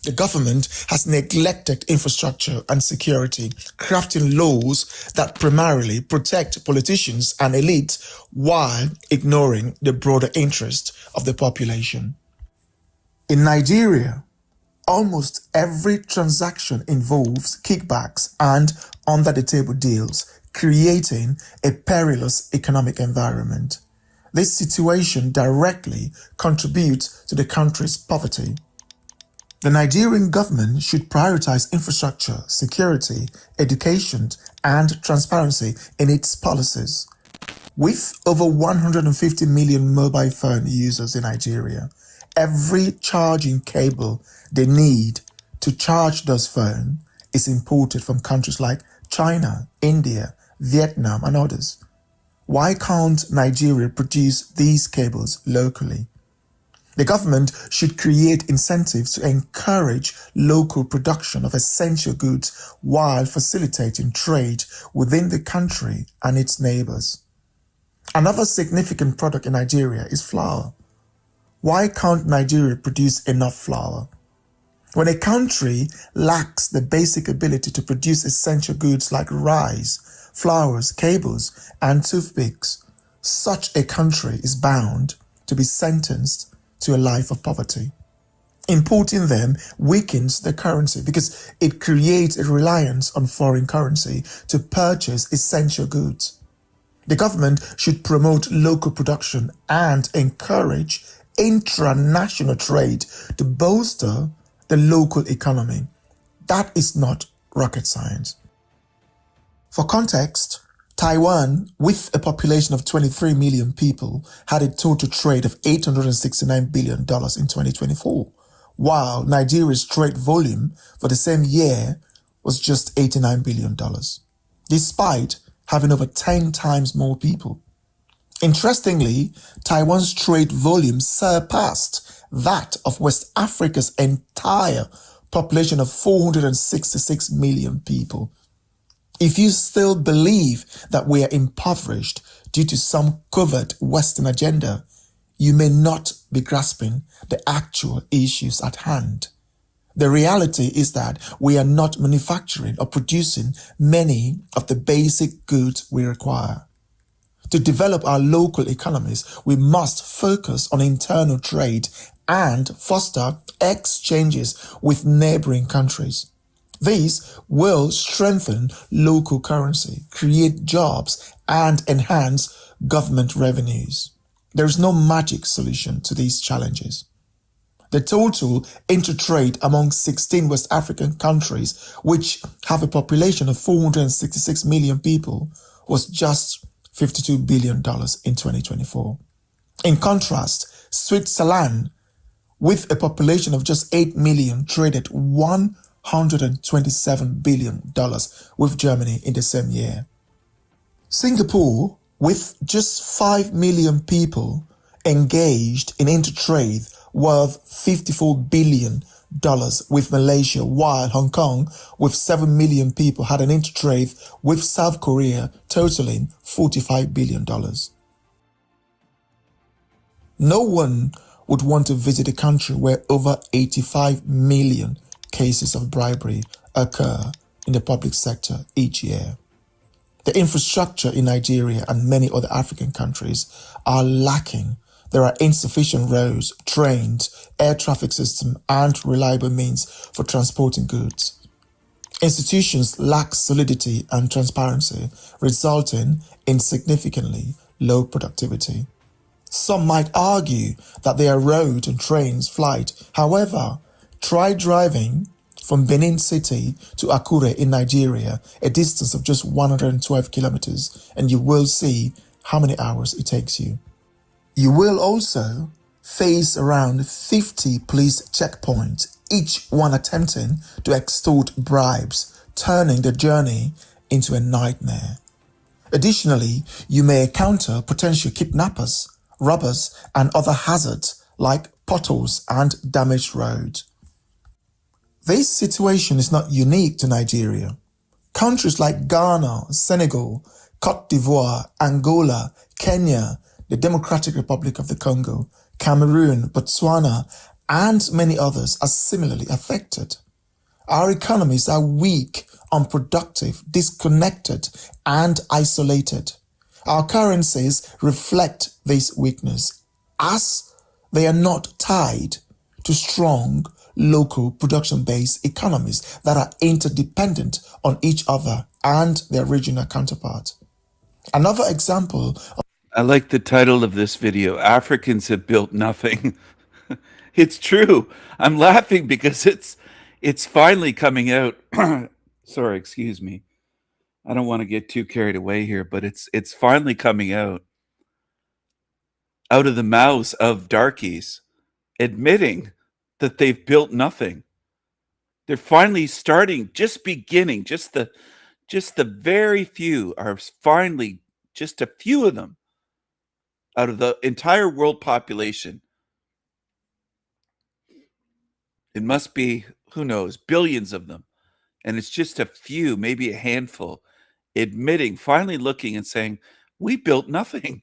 The government has neglected infrastructure and security, crafting laws that primarily protect politicians and elites while ignoring the broader interest of the population. In Nigeria, almost every transaction involves kickbacks and under-the-table deals, creating a perilous economic environment. This situation directly contributes to the country's poverty. The Nigerian government should prioritize infrastructure, security, education, and transparency in its policies. With over 150 million mobile phone users in Nigeria, every charging cable they need to charge those phones is imported from countries like China, India, Vietnam, and others. Why can't Nigeria produce these cables locally? The government should create incentives to encourage local production of essential goods while facilitating trade within the country and its neighbors. Another significant product in Nigeria is flour. Why can't Nigeria produce enough flour? When a country lacks the basic ability to produce essential goods like rice, flours, cables, and toothpicks, such a country is bound to be sentenced to a life of poverty. Importing them weakens the currency because it creates a reliance on foreign currency to purchase essential goods. The government should promote local production and encourage intranational trade to bolster the local economy. That is not rocket science. For context, Taiwan, with a population of 23 million people, had a total trade of $869 billion in 2024, while Nigeria's trade volume for the same year was just $89 billion, despite having over 10 times more people. Interestingly, Taiwan's trade volume surpassed that of West Africa's entire population of 466 million people. If you still believe that we are impoverished due to some covert Western agenda, you may not be grasping the actual issues at hand. The reality is that we are not manufacturing or producing many of the basic goods we require. To develop our local economies, we must focus on internal trade and foster exchanges with neighboring countries. These will strengthen local currency, create jobs, and enhance government revenues. There is no magic solution to these challenges. The total intertrade among 16 West African countries, which have a population of 466 million people, was just $52 billion in 2024. In contrast, Switzerland, with a population of just 8 million, traded $127 billion with Germany in the same year. Singapore, with just 5 million people, engaged in intertrade worth $54 billion with Malaysia, while Hong Kong, with 7 million people, had an intertrade with South Korea totaling $45 billion. No one would want to visit a country where over 85 million cases of bribery occur in the public sector each year. The infrastructure in Nigeria and many other African countries are lacking. There are insufficient roads, trains, air traffic system, and reliable means for transporting goods. Institutions lack solidity and transparency, resulting in significantly low productivity. Some might argue that their road and trains flight. However, try driving from Benin City to Akure in Nigeria, a distance of just 112 kilometers, and you will see how many hours it takes you. You will also face around 50 police checkpoints, each one attempting to extort bribes, turning the journey into a nightmare. Additionally, you may encounter potential kidnappers, robbers, and other hazards like potholes and damaged roads. This situation is not unique to Nigeria. Countries like Ghana, Senegal, Cote d'Ivoire, Angola, Kenya, the Democratic Republic of the Congo, Cameroon, Botswana, and many others are similarly affected. Our economies are weak, unproductive, disconnected, and isolated. Our currencies reflect this weakness, as they are not tied to strong local production-based economies that are interdependent on each other and their regional counterparts. Another example. I like the title of this video, Africans Have Built Nothing. It's true. I'm laughing because it's finally coming out. Sorry, excuse me. I don't want to get too carried away here, but it's finally coming out of the mouths of darkies, admitting that they've built nothing. They're finally starting, just beginning, just the very few are finally, just a few of them out of the entire world population. It must be, who knows, billions of them. And it's just a few, maybe a handful, admitting, finally looking and saying, we built nothing.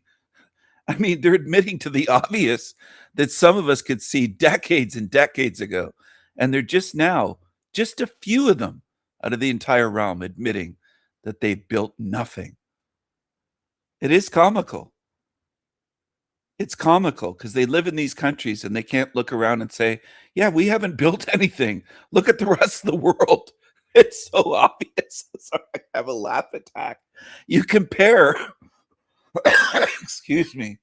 I mean, they're admitting to the obvious that some of us could see decades and decades ago. And they're just now, just a few of them out of the entire realm admitting that they've built nothing. It is comical. It's comical because they live in these countries and they can't look around and say, yeah, we haven't built anything. Look at the rest of the world. It's so obvious. Sorry, I have a laugh attack. You compare, excuse me,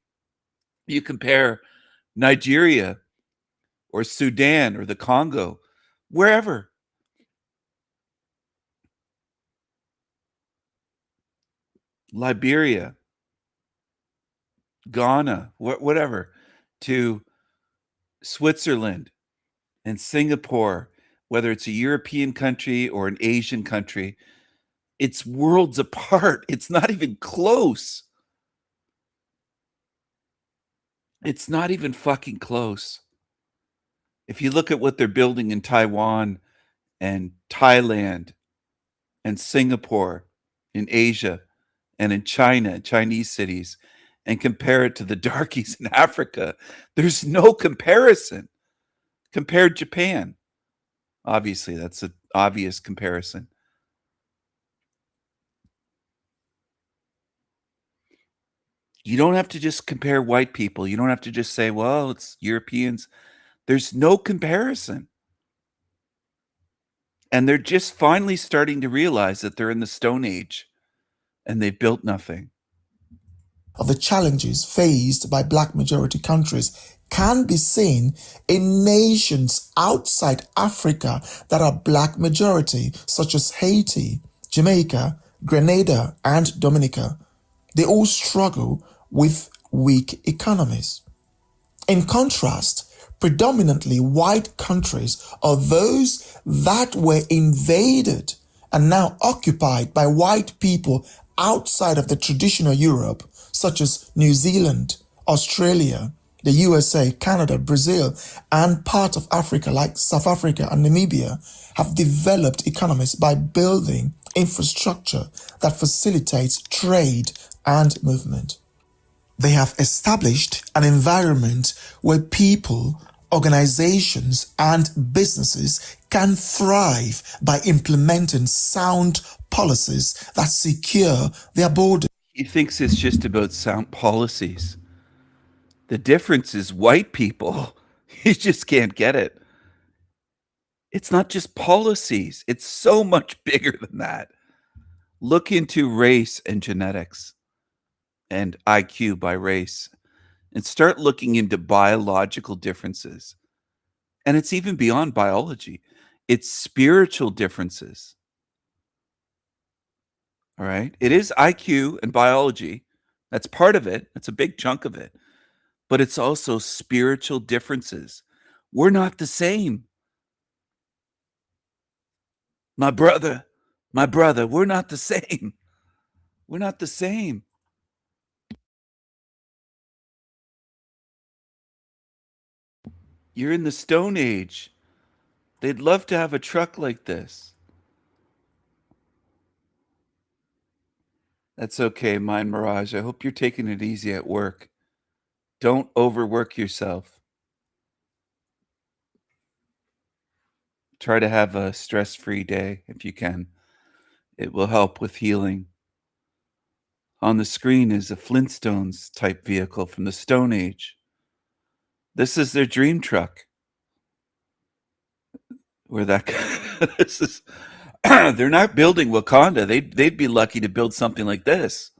you compare Nigeria or Sudan or the Congo, wherever. Liberia, Ghana, whatever, to Switzerland and Singapore, whether it's a European country or an Asian country, it's worlds apart. It's not even close. It's not even fucking close. If you look at what they're building in Taiwan and Thailand and Singapore, in Asia and in China, Chinese cities, and compare it to the darkies in Africa, there's no comparison. Compare Japan. Obviously, that's an obvious comparison. You don't have to just compare white people. You don't have to just say, well, it's Europeans. There's no comparison. And they're just finally starting to realize that they're in the Stone Age and they've built nothing. Of the challenges faced by black majority countries can be seen in nations outside Africa that are black majority, such as Haiti, Jamaica, Grenada, and Dominica. they all struggle with weak economies. In contrast, predominantly white countries are those that were invaded and now occupied by white people outside of the traditional Europe, such as New Zealand, Australia, the USA, Canada, Brazil, and part of Africa like South Africa and Namibia, have developed economies by building infrastructure that facilitates trade and movement. They have established an environment where people, organizations, and businesses can thrive by implementing sound policies that secure their borders. He thinks it's just about sound policies. The difference is white people. You just can't get it. It's not just policies. It's so much bigger than that. Look into race and genetics and IQ by race and start looking into biological differences. And it's even beyond biology. It's spiritual differences. All right? It is IQ and biology. That's part of it. That's a big chunk of it. But it's also spiritual differences. We're not the same. My brother, we're not the same. We're not the same. You're in the Stone Age. They'd love to have a truck like this. That's okay, Mind Mirage. I hope you're taking it easy at work. Don't overwork yourself. Try to have a stress-free day if you can. It will help with healing. On the screen is a Flintstones type vehicle from the Stone Age. This is their dream truck. Where that this is they're not building Wakanda. They'd be lucky to build something like this.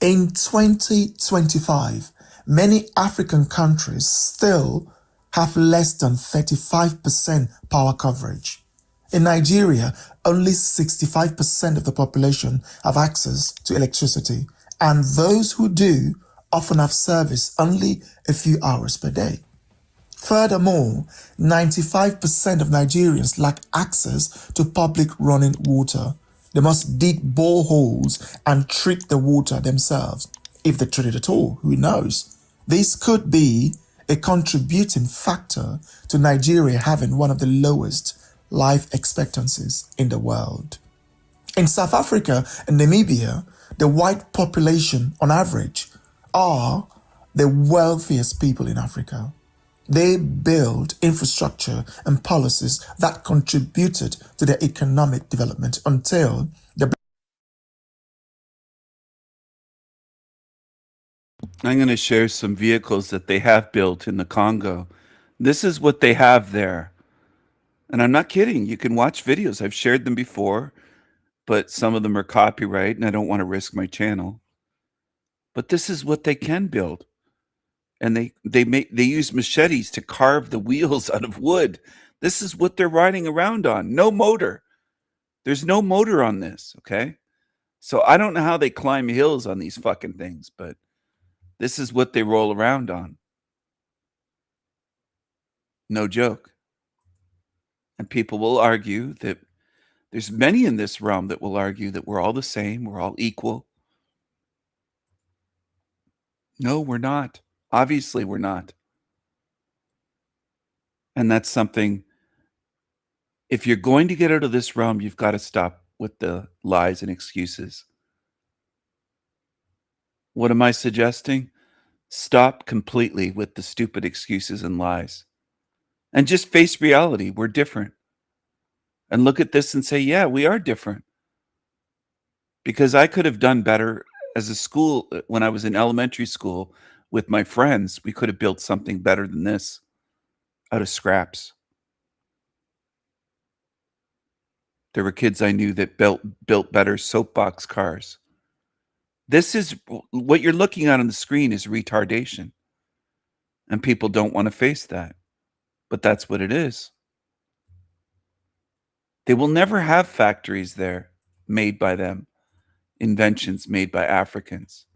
In 2025, many African countries still have less than 35% power coverage. In Nigeria, only 65% of the population have access to electricity, and those who do often have service only a few hours per day. Furthermore, 95% of Nigerians lack access to public running water. They must dig boreholes and treat the water themselves. If they treat it at all, who knows? This could be a contributing factor to Nigeria having one of the lowest life expectancies in the world. In South Africa and Namibia, the white population on average are the wealthiest people in Africa. They build infrastructure and policies that contributed to their economic development until the... I'm going to share some vehicles that they have built in the Congo. This is what they have there. And I'm not kidding. You can watch videos. I've shared them before, but some of them are copyright and I don't want to risk my channel. But this is what they can build. And they use machetes to carve the wheels out of wood. This is what they're riding around on. No motor. There's no motor on this, okay? So I don't know how they climb hills on these fucking things, but this is what they roll around on. No joke. And people will argue that there's many in this realm that will argue that we're all the same, we're all equal. No, we're not. Obviously, we're not. And that's something, if you're going to get out of this realm, you've got to stop with the lies and excuses. What am I suggesting? Stop completely with the stupid excuses and lies. And just face reality. We're different. And look at this and say, yeah, we are different. Because I could have done better as a school when I was in elementary school with my friends. We could have built something better than this out of scraps. There were kids I knew that built better soapbox cars. This is what you're looking at on the screen is retardation. And people don't want to face that. But that's what it is. They will never have factories there made by them, inventions made by Africans.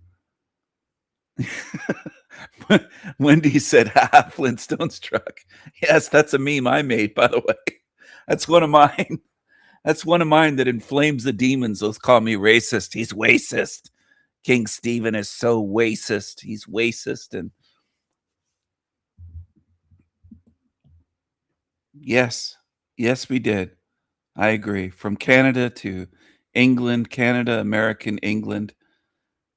Wendy said, "Ha, Flintstones truck." Yes, that's a meme I made, by the way. That's one of mine. That's one of mine that inflames the demons. Those call me racist. He's racist. King Stephen is so racist. He's racist. And yes, we did. I agree. From Canada to England, Canada, American, England,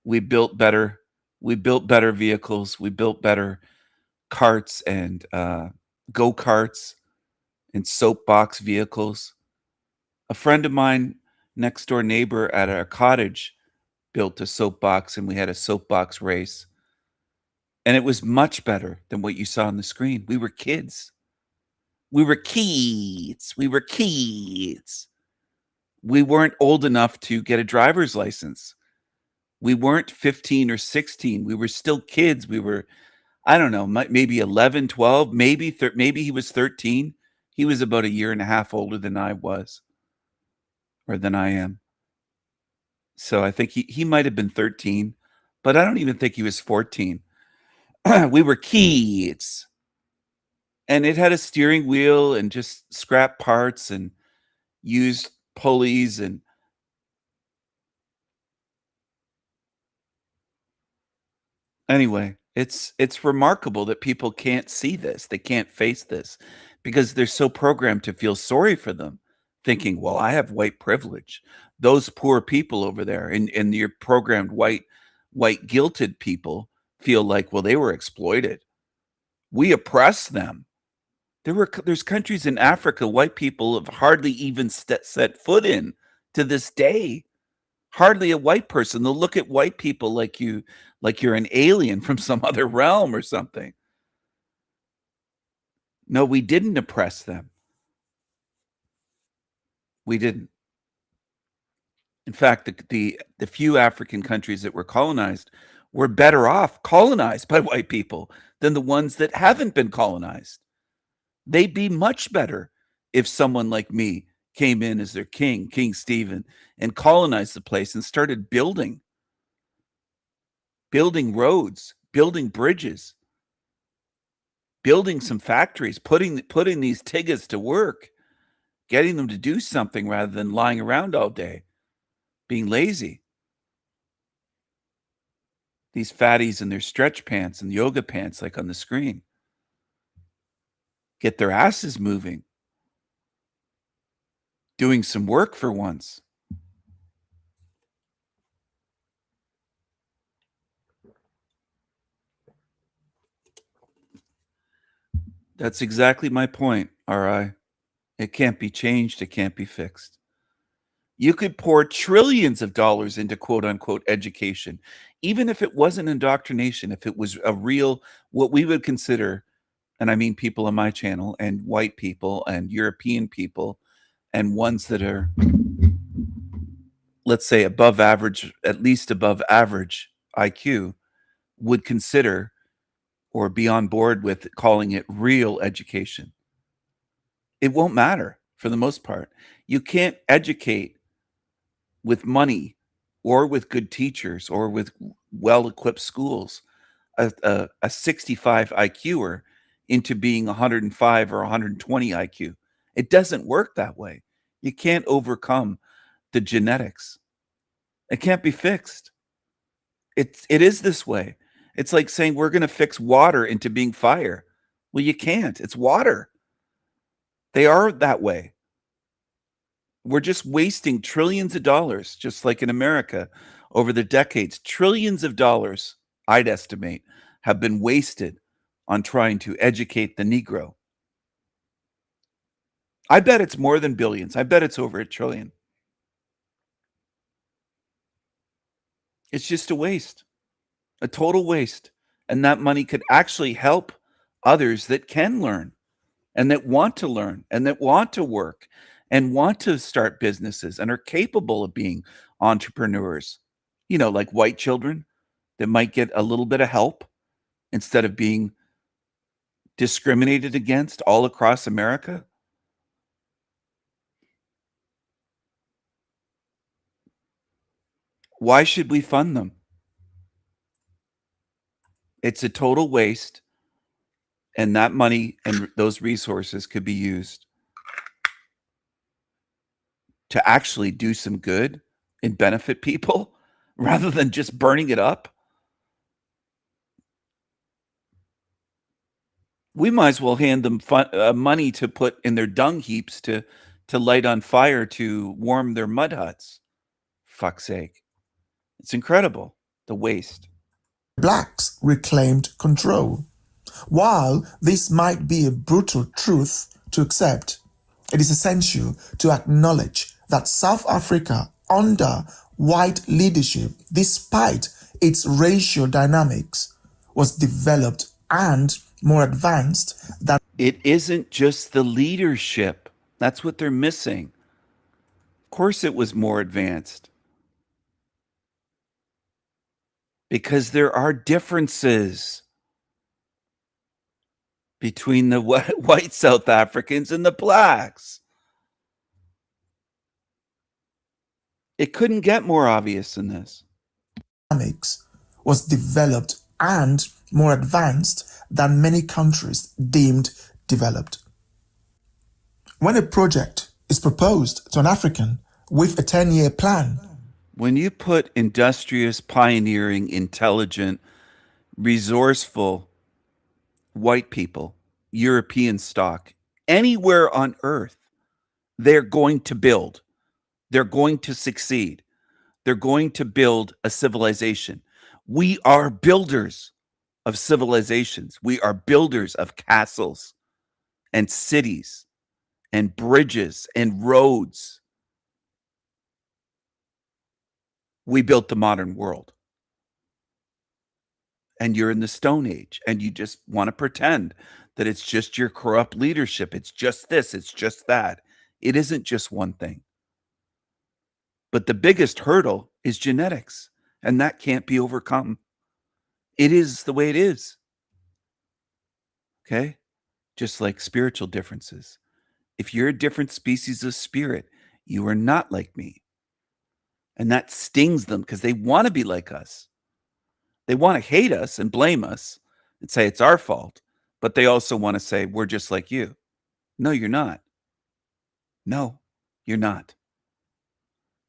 we built better. We built better vehicles. We built better carts and go-karts and soapbox vehicles. A friend of mine, next door neighbor at our cottage, built a soapbox, and we had a soapbox race. And it was much better than what you saw on the screen. We were kids. We were kids. We were kids. We weren't old enough to get a driver's license. We weren't 15 or 16. We were still kids. We were, I don't know, maybe 11, 12, maybe he was 13. He was about a year and a half older than I was, or than I am. So I think he might have been 13, but I don't even think he was 14. We were kids. And it had a steering wheel and just scrap parts and used pulleys. And anyway, it's remarkable that people can't see this. They can't face this because they're so programmed to feel sorry for them, thinking, well, I have white privilege. Those poor people over there, and your programmed white guilted people feel like, well, they were exploited. We oppress them. There's countries in Africa white people have hardly even set foot in to this day. Hardly a white person. They'll look at white people like you're an alien from some other realm or something. No, we didn't oppress them. We didn't. In fact, the few African countries that were colonized were better off colonized by white people than the ones that haven't been colonized. They'd be much better if someone like me came in as their king, King Stephen, and colonized the place and started building roads, building bridges, building some factories, putting these Tiggas to work, getting them to do something rather than lying around all day, being lazy. These fatties in their stretch pants and yoga pants like on the screen. Get their asses moving. Doing some work for once. That's exactly my point, R.I. It can't be changed. It can't be fixed. You could pour trillions of dollars into quote-unquote education, even if it wasn't indoctrination, if it was a real, what we would consider, and I mean people on my channel, and white people, and European people, and ones that are, let's say, above average, at least above average IQ, would consider or be on board with calling it real education. It won't matter for the most part. You can't educate with money or with good teachers or with well-equipped schools a 65 IQer into being 105 or 120 IQ. It doesn't work that way. You can't overcome the genetics. It can't be fixed. It is this way. It's like saying we're going to fix water into being fire. Well, you can't. It's water. They are that way. We're just wasting trillions of dollars, just like in America, over the decades. Trillions of dollars, I'd estimate, have been wasted on trying to educate the Negro. I bet it's more than billions. I bet it's over $1 trillion. It's just a waste, a total waste. And that money could actually help others that can learn and that want to learn and that want to work and want to start businesses and are capable of being entrepreneurs. Like white children that might get a little bit of help instead of being discriminated against all across America? Why should we fund them? It's a total waste, and that money and those resources could be used to actually do some good and benefit people rather than just burning it up. We might as well hand them money to put in their dung heaps to light on fire to warm their mud huts. Fuck's sake. It's incredible, the waste. Blacks reclaimed control. While this might be a brutal truth to accept, it is essential to acknowledge that South Africa, under white leadership, despite its racial dynamics, was developed and more advanced than... It isn't just the leadership. That's what they're missing. Of course it was more advanced. Because there are differences between the white South Africans and the blacks. It couldn't get more obvious than this. Dynamics was developed and more advanced than many countries deemed developed. When a project is proposed to an African with a 10-year plan, when you put industrious, pioneering, intelligent, resourceful white people, European stock, anywhere on earth, they're going to build. They're going to succeed. They're going to build a civilization. We are builders of civilizations. We are builders of castles and cities and bridges and roads. We built the modern world. And you're in the Stone Age, and you just want to pretend that it's just your corrupt leadership. It's just this, it's just that. It isn't just one thing. But the biggest hurdle is genetics, and that can't be overcome. It is the way it is. Okay? Just like spiritual differences. If you're a different species of spirit, you are not like me. And that stings them because they want to be like us. They want to hate us and blame us and say it's our fault. But they also want to say, we're just like you. No, you're not. No, you're not.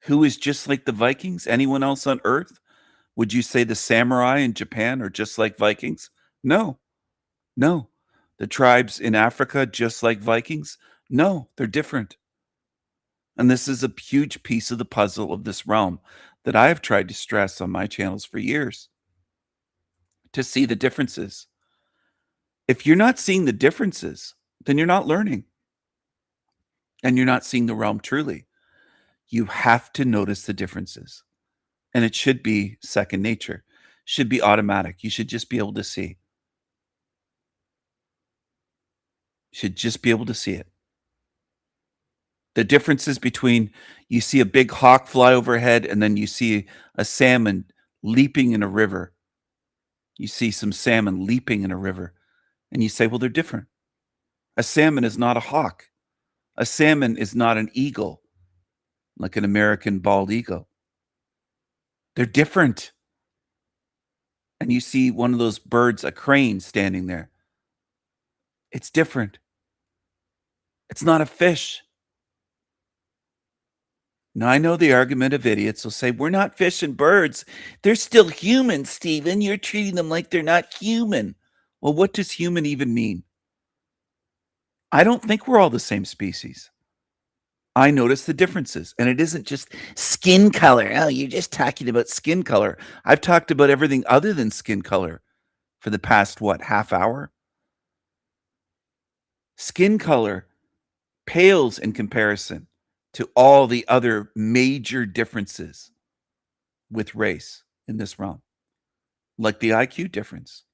Who is just like the Vikings? Anyone else on earth? Would you say the samurai in Japan are just like Vikings? No. No. The tribes in Africa just like Vikings? No, they're different. And this is a huge piece of the puzzle of this realm that I have tried to stress on my channels for years. To see the differences. If you're not seeing the differences, then you're not learning. And you're not seeing the realm truly. You have to notice the differences. And it should be second nature. Should be automatic. You should just be able to see. Should just be able to see it. The differences between you see a big hawk fly overhead and then you see a salmon leaping in a river. You see some salmon leaping in a river. And you say, well, they're different. A salmon is not a hawk. A salmon is not an eagle, like an American bald eagle. They're different. And you see one of those birds, a crane, standing there. It's different. It's not a fish. Now, I know the argument of idiots will say, we're not fish and birds. They're still human, Stephen. You're treating them like they're not human. Well, what does human even mean? I don't think we're all the same species. I notice the differences. And it isn't just skin color. Oh, you're just talking about skin color. I've talked about everything other than skin color for the past, half hour? Skin color pales in comparison to all the other major differences with race in this realm, like the IQ difference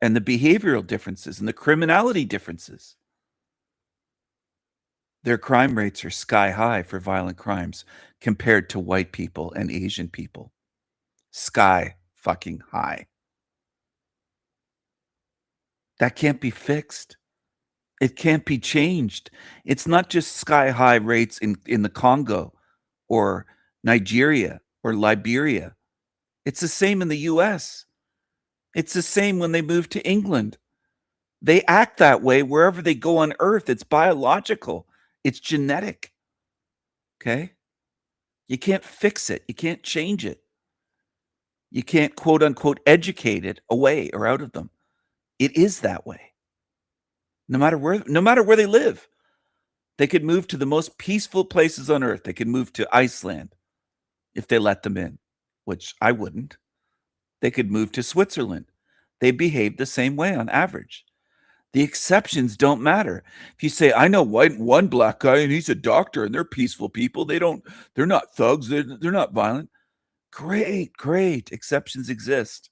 and the behavioral differences and the criminality differences. Their crime rates are sky high for violent crimes compared to white people and Asian people. Sky fucking high. That can't be fixed. It can't be changed. It's not just sky high rates in the Congo or Nigeria or Liberia. It's the same in the US. It's the same when they move to England. They act that way wherever they go on earth. It's biological. It's genetic. Okay? You can't fix it. You can't change it. You can't quote unquote educate it away or out of them. It is that way. No matter where they live. They could move to the most peaceful places on earth. They could move to Iceland if they let them in, which I wouldn't. They could move to Switzerland. They behave the same way on average. The exceptions don't matter. If you say, I know one black guy and he's a doctor and they're peaceful people. They're not thugs. They're not violent. Great. Exceptions exist.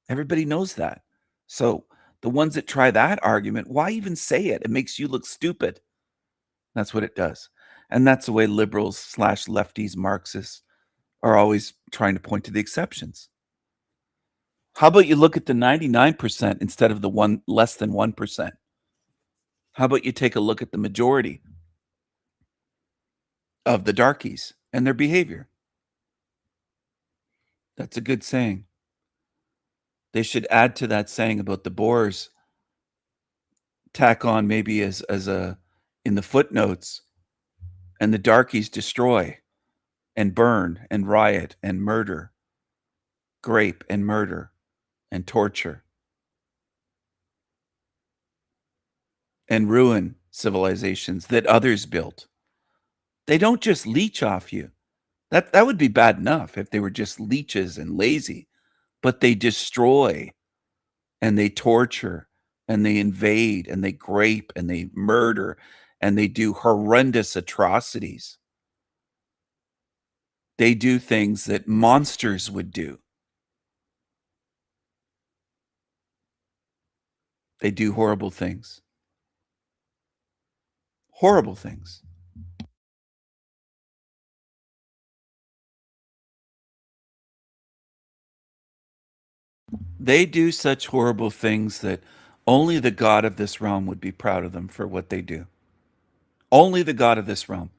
Everybody knows that. So the ones that try that argument, why even say it? It makes you look stupid. That's what it does. And that's the way liberals / lefties, Marxists are always trying to point to the exceptions. How about you look at the 99% instead of the less than 1%? How about you take a look at the majority of the darkies and their behavior? That's a good saying. They should add to that saying about the Boers, tack on maybe as a in the footnotes, and the darkies destroy and burn and riot and murder, grape and murder and torture and ruin civilizations that others built. They don't just leech off you. That would be bad enough if they were just leeches and lazy, but they destroy and they torture and they invade and they grape and they murder and they do horrendous atrocities. They do things that monsters would do. They do horrible things. Horrible things. They do such horrible things that only the God of this realm would be proud of them for what they do. Only the God of this realm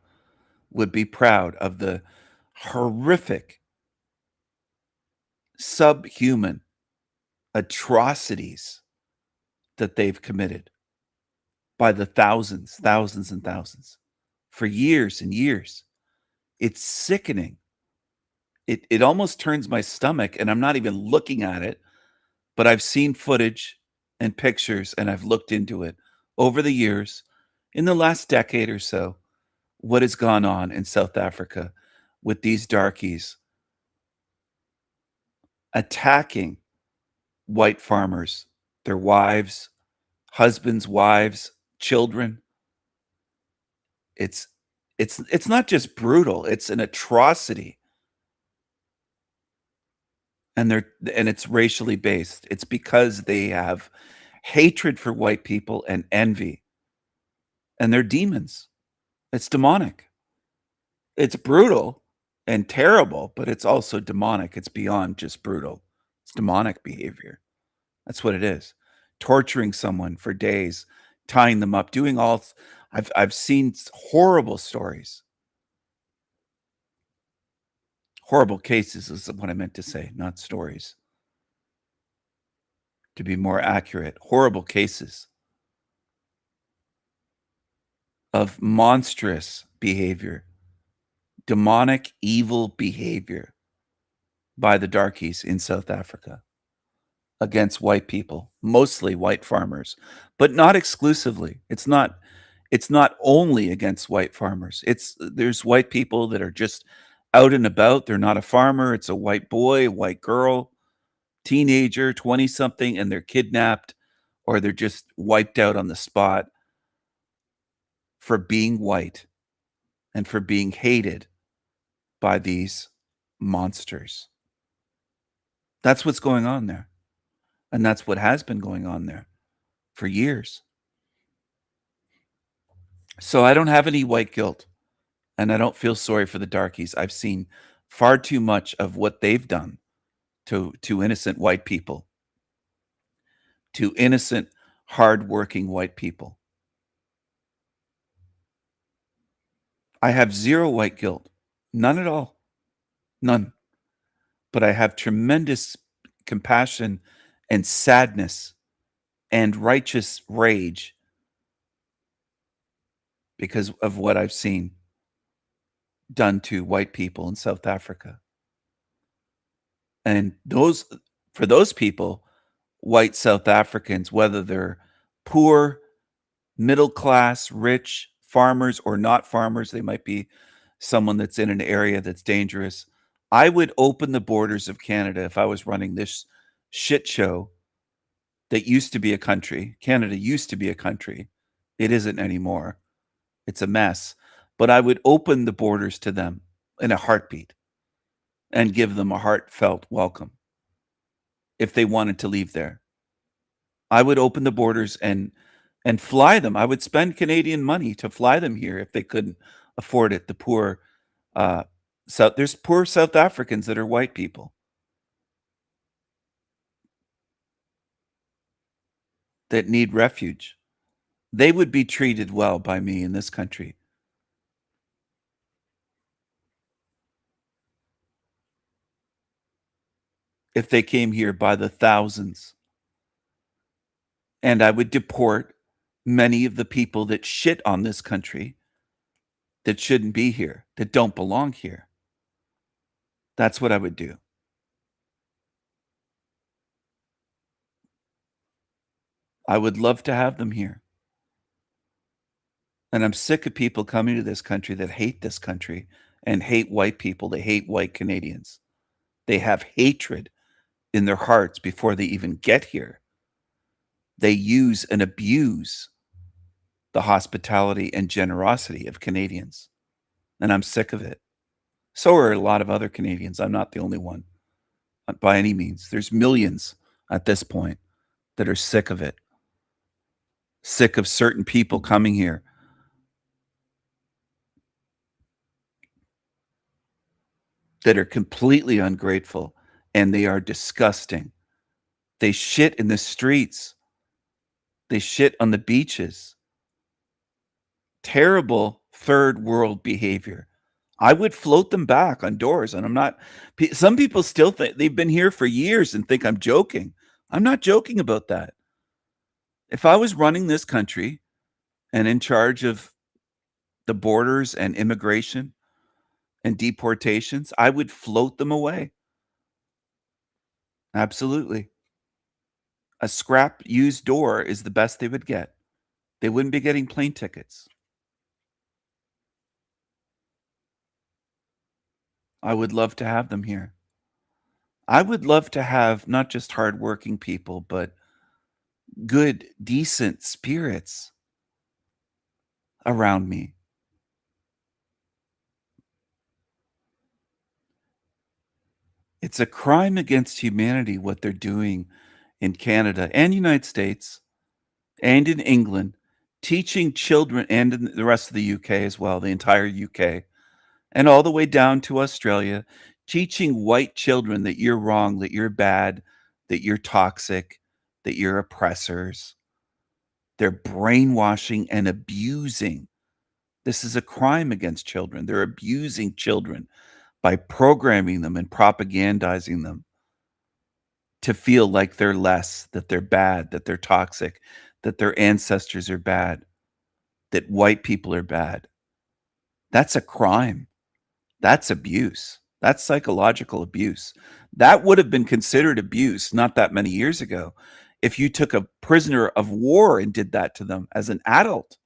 would be proud of the horrific, subhuman atrocities that they've committed by the thousands and thousands for years and years. It's sickening. It almost turns my stomach, and I'm not even looking at it, but I've seen footage and pictures, and I've looked into it over the years, in the last decade or so, what has gone on in South Africa with these darkies attacking white farmers, their wives, husbands, wives, children. It's not just brutal, it's an atrocity. And it's racially based. It's because they have hatred for white people and envy. And they're demons. It's demonic. It's brutal and terrible, but it's also demonic. It's beyond just brutal. It's demonic behavior. That's what it is. Torturing someone for days, tying them up, doing all. I've seen horrible stories. Horrible cases is what I meant to say, not stories. To be more accurate, horrible cases of monstrous behavior, demonic, evil behavior by the darkies in South Africa against white people, mostly white farmers, but not exclusively. It's not only against white farmers. There's white people that are just out and about. They're not a farmer. It's a white boy, white girl, teenager, 20-something, and they're kidnapped or they're just wiped out on the spot for being white and for being hated by these monsters. That's what's going on there. And that's what has been going on there for years. So I don't have any white guilt. And I don't feel sorry for the darkies. I've seen far too much of what they've done to innocent white people, to innocent hardworking white people. I have zero white guilt. None at all. None. But I have tremendous compassion and sadness and righteous rage because of what I've seen done to white people in South Africa. And for those people, white South Africans, whether they're poor, middle class, rich, farmers or not farmers, they might be someone that's in an area that's dangerous. I would open the borders of Canada if I was running this shit show that used to be a country. Canada used to be a country. It isn't anymore. It's a mess. But I would open the borders to them in a heartbeat and give them a heartfelt welcome if they wanted to leave there. I would open the borders and fly them. I would spend Canadian money to fly them here if they couldn't afford it. The poor there's poor South Africans that are white people that need refuge. They would be treated well by me in this country. If they came here by the thousands. And I would deport many of the people that shit on this country, that shouldn't be here, that don't belong here. That's what I would do. I would love to have them here. And I'm sick of people coming to this country that hate this country and hate white people. They hate white Canadians. They have hatred in their hearts before they even get here. They use and abuse the hospitality and generosity of Canadians. And I'm sick of it. So are a lot of other Canadians. I'm not the only one by any means. There's millions at this point that are sick of it. Sick of certain people coming here that are completely ungrateful, and they are disgusting. They shit in the streets. They shit on the beaches. Terrible third world behavior. I would float them back on doors, and I'm not. Some people still think they've been here for years and think I'm joking. I'm not joking about that. If I was running this country and in charge of the borders and immigration and deportations, I would float them away. Absolutely. A scrap used door is the best they would get. They wouldn't be getting plane tickets. I would love to have them here. I would love to have not just hardworking people, but good, decent spirits around me. It's a crime against humanity what they're doing in Canada and United States and in England, teaching children, and in the rest of the UK as well, the entire UK, and all the way down to Australia, teaching white children that you're wrong, that you're bad, that you're toxic, that you're oppressors. They're brainwashing and abusing. This is a crime against children. They're abusing children by programming them and propagandizing them to feel like they're less, that they're bad, that they're toxic, that their ancestors are bad, that white people are bad. That's a crime. That's abuse. That's psychological abuse. That would have been considered abuse not that many years ago if you took a prisoner of war and did that to them as an adult,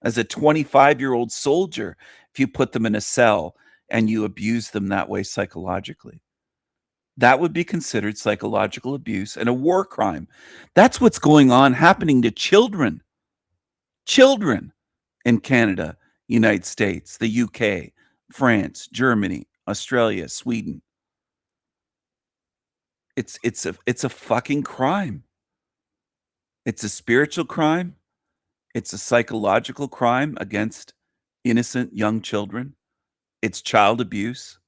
as a 25-year-old soldier, if you put them in a cell and you abuse them that way psychologically. That would be considered psychological abuse and a war crime. That's what's going on, happening to children. Children in Canada, United States, the UK, France, Germany, Australia, Sweden. It's a fucking crime. It's a spiritual crime. It's a psychological crime against innocent young children. It's child abuse.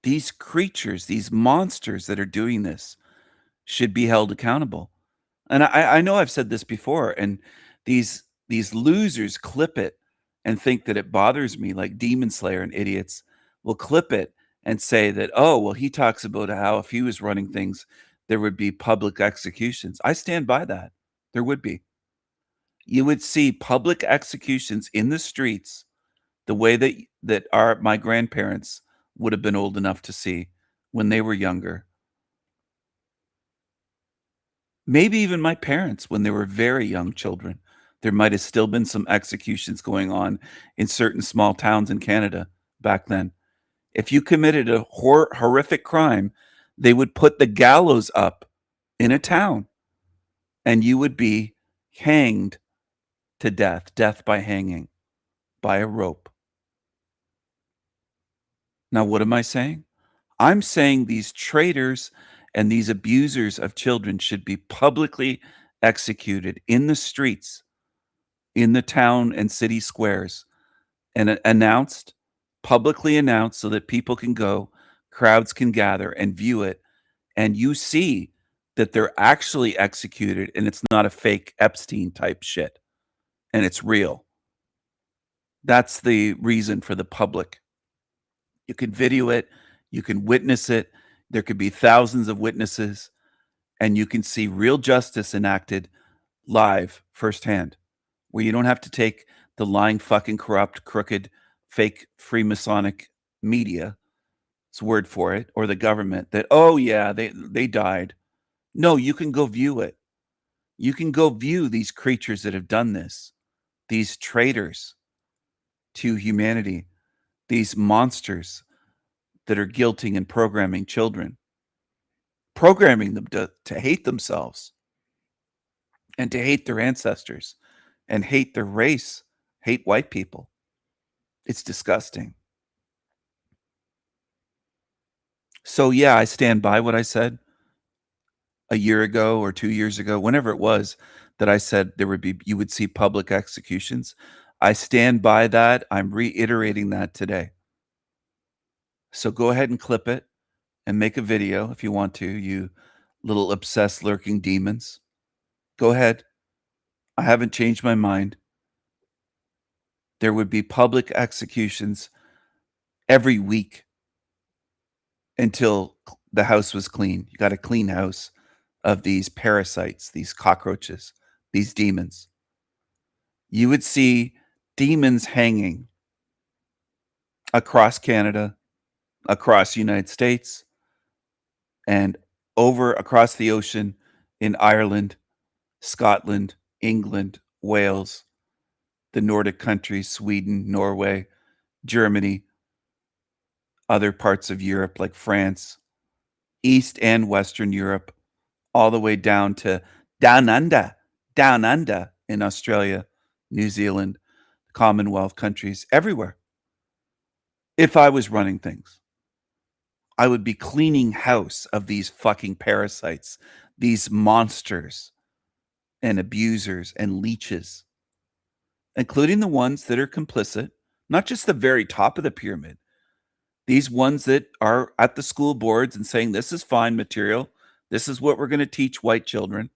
These creatures, these monsters that are doing this should be held accountable. And I know I've said this before, and these losers clip it and think that it bothers me, like Demon Slayer and idiots will clip it and say that, oh, well, he talks about how if he was running things, there would be public executions. I stand by that. There would be. You would see public executions in the streets the way that my grandparents would have been old enough to see when they were younger. Maybe even my parents when they were very young children. There might have still been some executions going on in certain small towns in Canada back then. If you committed a horrific crime, they would put the gallows up in a town and you would be hanged to death by hanging, by a rope. Now, what am I saying? I'm saying these traitors and these abusers of children should be publicly executed in the streets, in the town and city squares, and publicly announced so that people can go, crowds can gather and view it, and you see that they're actually executed and it's not a fake Epstein type shit, and it's real. That's the reason for the public. You can video it, you can witness it, there could be thousands of witnesses, and you can see real justice enacted live firsthand, where you don't have to take the lying, fucking, corrupt, crooked, fake Freemasonic media's word for it, or the government that, oh yeah, they died. No, you can go view it. You can go view these creatures that have done this, these traitors to humanity, these monsters that are guilting and programming children, programming them to hate themselves and to hate their ancestors and hate their race, hate white people. It's disgusting. So yeah, I stand by what I said a year ago or 2 years ago, whenever it was that I said you would see public executions. I stand by that. I'm reiterating that today. So go ahead and clip it and make a video if you want to, you little obsessed lurking demons. Go ahead. I haven't changed my mind. There would be public executions every week until the house was clean. You got a clean house of these parasites, these cockroaches, these demons. You would see demons hanging across Canada, across the United States, and over across the ocean in Ireland, Scotland, England, Wales, the Nordic countries, Sweden, Norway, Germany, other parts of Europe like France, East and Western Europe, all the way down to down under in Australia, New Zealand, Commonwealth countries, everywhere. If I was running things, I would be cleaning house of these fucking parasites, these monsters and abusers and leeches, including the ones that are complicit, not just the very top of the pyramid. These ones that are at the school boards and saying, this is fine material. This is what we're going to teach white children.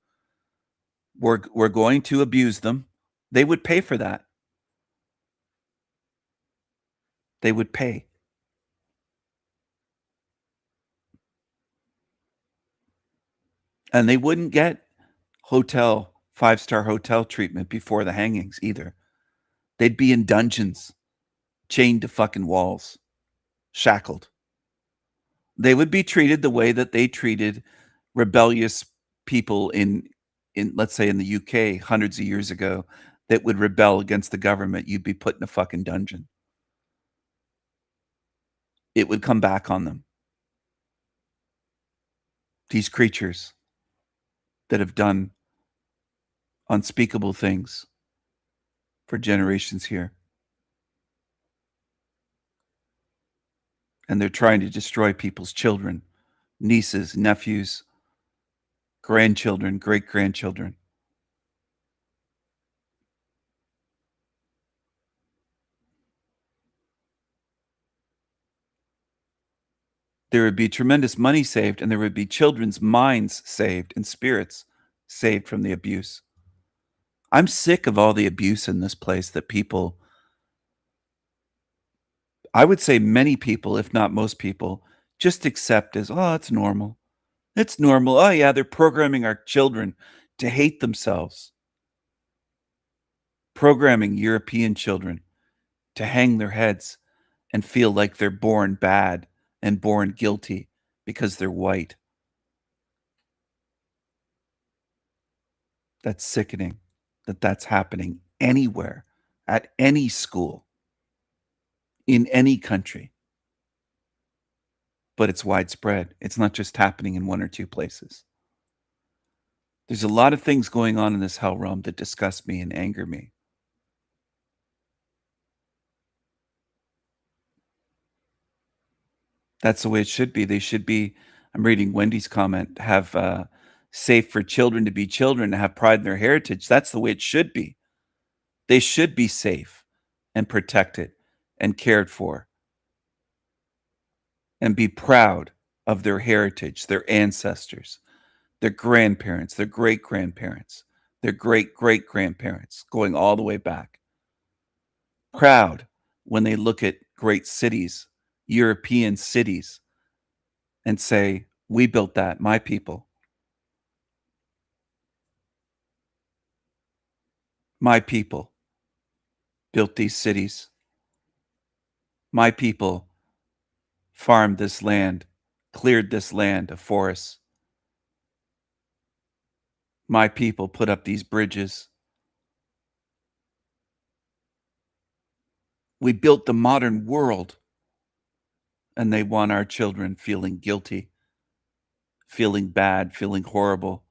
We're going to abuse them. They would pay for that. They would pay. And they wouldn't get five-star hotel treatment before the hangings either. They'd be in dungeons, chained to fucking walls, shackled. They would be treated the way that they treated rebellious people in let's say in the UK hundreds of years ago that would rebel against the government. You'd be put in a fucking dungeon. It would come back on them. These creatures that have done unspeakable things for generations here. And they're trying to destroy people's children, nieces, nephews, grandchildren, great-grandchildren. there would be tremendous money saved, and there would be children's minds saved and spirits saved from the abuse. I'm sick of all the abuse in this place that people, I would say many people, if not most people, just accept as, oh, it's normal. It's normal. Oh, yeah, they're programming our children to hate themselves. Programming European children to hang their heads and feel like they're born bad and born guilty because they're white. That's sickening that that's happening anywhere, at any school, in any country. But it's widespread. It's not just happening in one or two places. There's a lot of things going on in this hell realm that disgust me and anger me. That's the way it should be. They should be, I'm reading Wendy's comment, have safe for children to be children, to have pride in their heritage. That's the way it should be. They should be safe and protected and cared for and be proud of their heritage, their ancestors, their grandparents, their great-grandparents, their great-great-grandparents, going all the way back. Proud when they look at great cities, European cities, and say, we built that, my people. My people built these cities. My people farmed this land, cleared this land of forests. My people put up these bridges. We built the modern world, and they want our children feeling guilty, feeling bad, feeling horrible,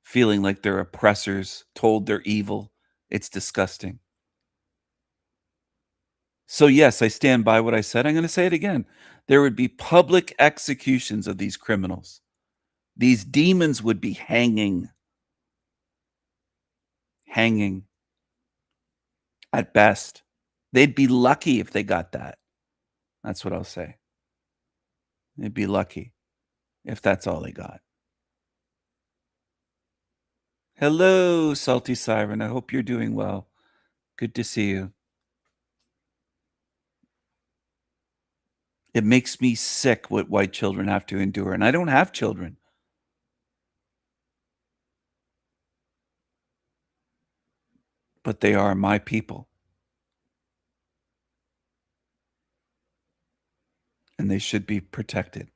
feeling like they're oppressors, told they're evil. It's disgusting. So yes, I stand by what I said. I'm going to say it again. There would be public executions of these criminals. These demons would be hanging at best. They'd be lucky if they got that. That's what I'll say. They'd be lucky if that's all they got. Hello, Salty Siren. I hope you're doing well. Good to see you. It makes me sick what white children have to endure, and I don't have children. But they are my people. And they should be protected.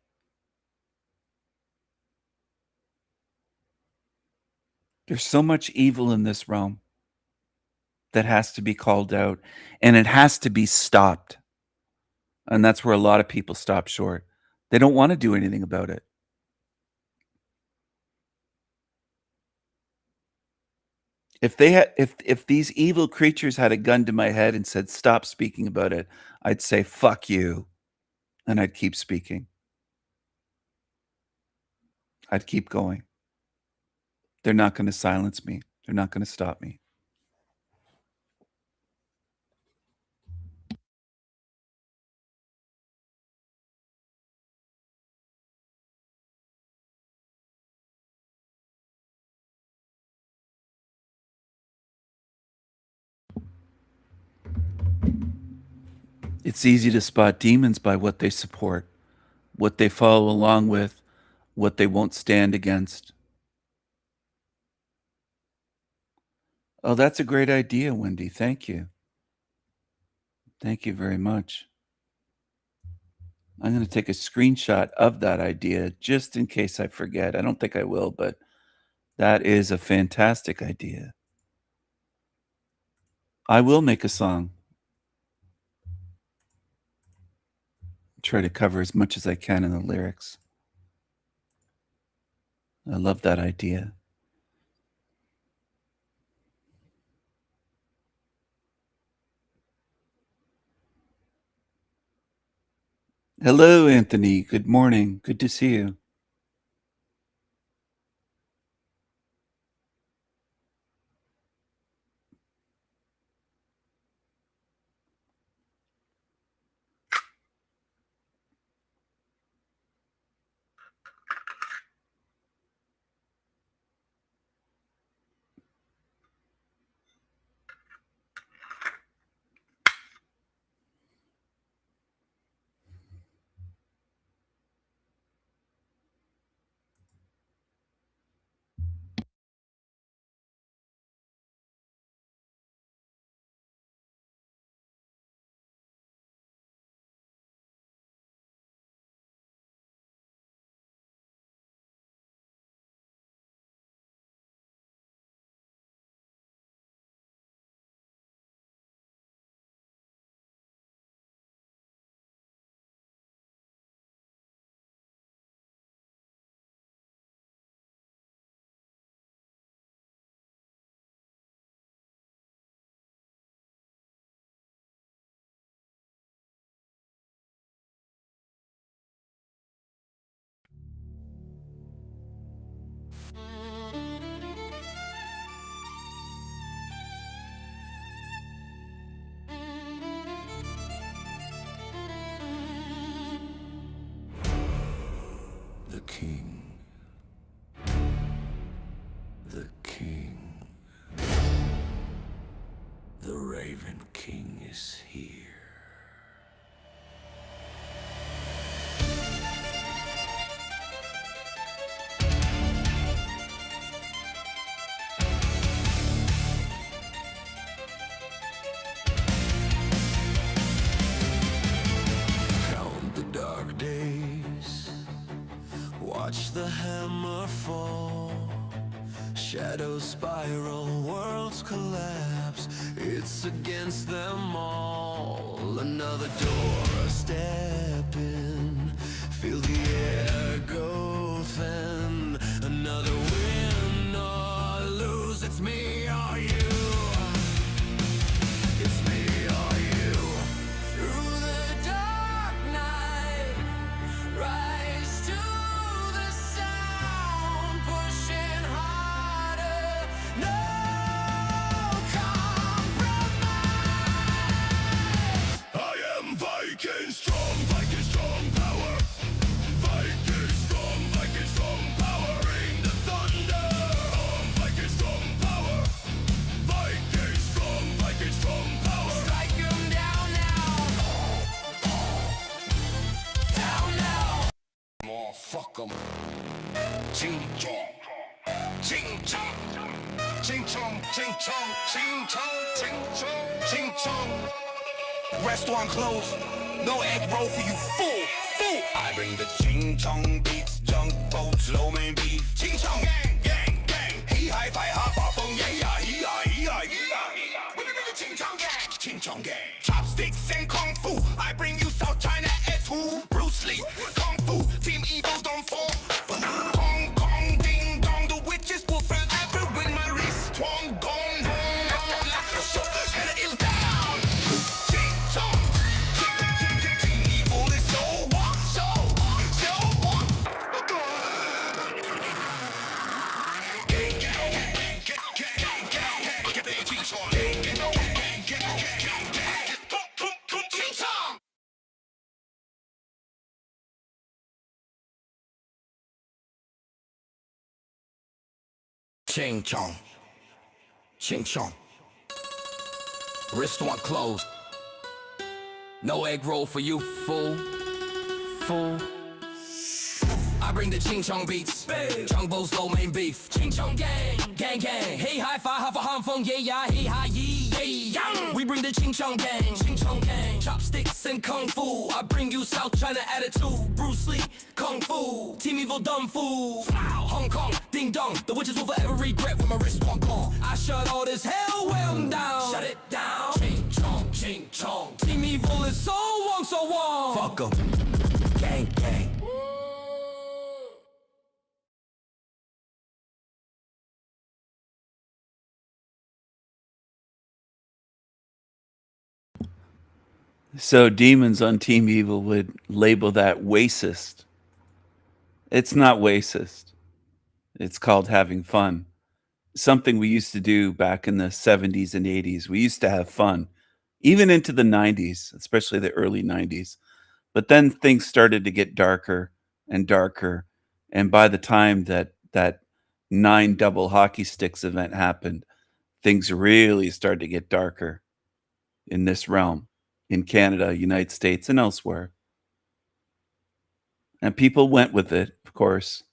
There's so much evil in this realm that has to be called out, and it has to be stopped. And that's where a lot of people stop short. They don't want to do anything about it. If they had, if these evil creatures had a gun to my head and said, stop speaking about it, I'd say, fuck you. And I'd keep speaking. I'd keep going. They're not going to silence me. They're not going to stop me. It's easy to spot demons by what they support, what they follow along with, what they won't stand against. Oh, that's a great idea, Wendy. Thank you. Thank you very much. I'm going to take a screenshot of that idea just in case I forget. I don't think I will, but that is a fantastic idea. I will make a song. Try to cover as much as I can in the lyrics. I love that idea. Hello, Anthony. Good morning. Good to see you. is here. Count the dark days, watch the hammer fall. Shadows spiral, worlds collapse. It's against them all. Another door, a step in. Feel the air go thin. Another win or lose. It's me or you. It's me or you. Through the dark night, rise to the sound, pushing harder. No compromise. I am Viking strong power. Viking strong power. Bring the thunder. Viking strong power. Viking strong power. Strike 'em down now. Down now. Oh, fuck 'em. Ching chong. Ching chong. Ching chong. Ching chong. Ching chong. Ching chong. Ching chong. Restaurant closed. No egg roll for you, fool. Fool. I bring the ching chong beats, junk boats, lo mein beef. Ching chong gang, gang, gang. He high five, hop off on yeah, yeah, yeah. We bring the ching chong gang, ching chong gang. Chopsticks and kung fu. I bring you South China at who? Bruce Lee, kung fu. Team Evil don't fall. Kong kong ding dong. The witches will forever win my wrist. Twang gong gong. Lock your shop. Head it down. Ching chong. Team Evil is so what? So what? Gang gang gang gang gang. Get the ching chong. Gang gang gang gang gang. Ching chong. Ching chong. Ching chong. Restaurant closed. No egg roll for you, fool. Fool. I bring the ching chong beats. Chung bo's low main beef. Ching chong gang, gang gang. Hey high five, half a ham fong, yeah yeah. Hey hi yee, yeah yang. We bring the ching chong gang, ching chong gang. Chopsticks and kung fu. I bring you South China attitude. Bruce Lee, kung fu. Team Evil dumb fool. Hong Kong, ding dong. The witches will forever regret when my wrist won't call. I shut all this hell well down. Shut it down. Ching chong, ching chong. Team Evil is so wrong, so wrong. Fuck 'em. Gang gang. So demons on Team Evil would label that racist. It's not racist. It's called having fun. Something we used to do back in the 70s and 80s. We used to have fun, even into the 90s, especially the early 90s. But then things started to get darker and darker. And by the time that 9 double hockey sticks event happened, things really started to get darker in this realm, in Canada, United States, and elsewhere. And people went with it, of course.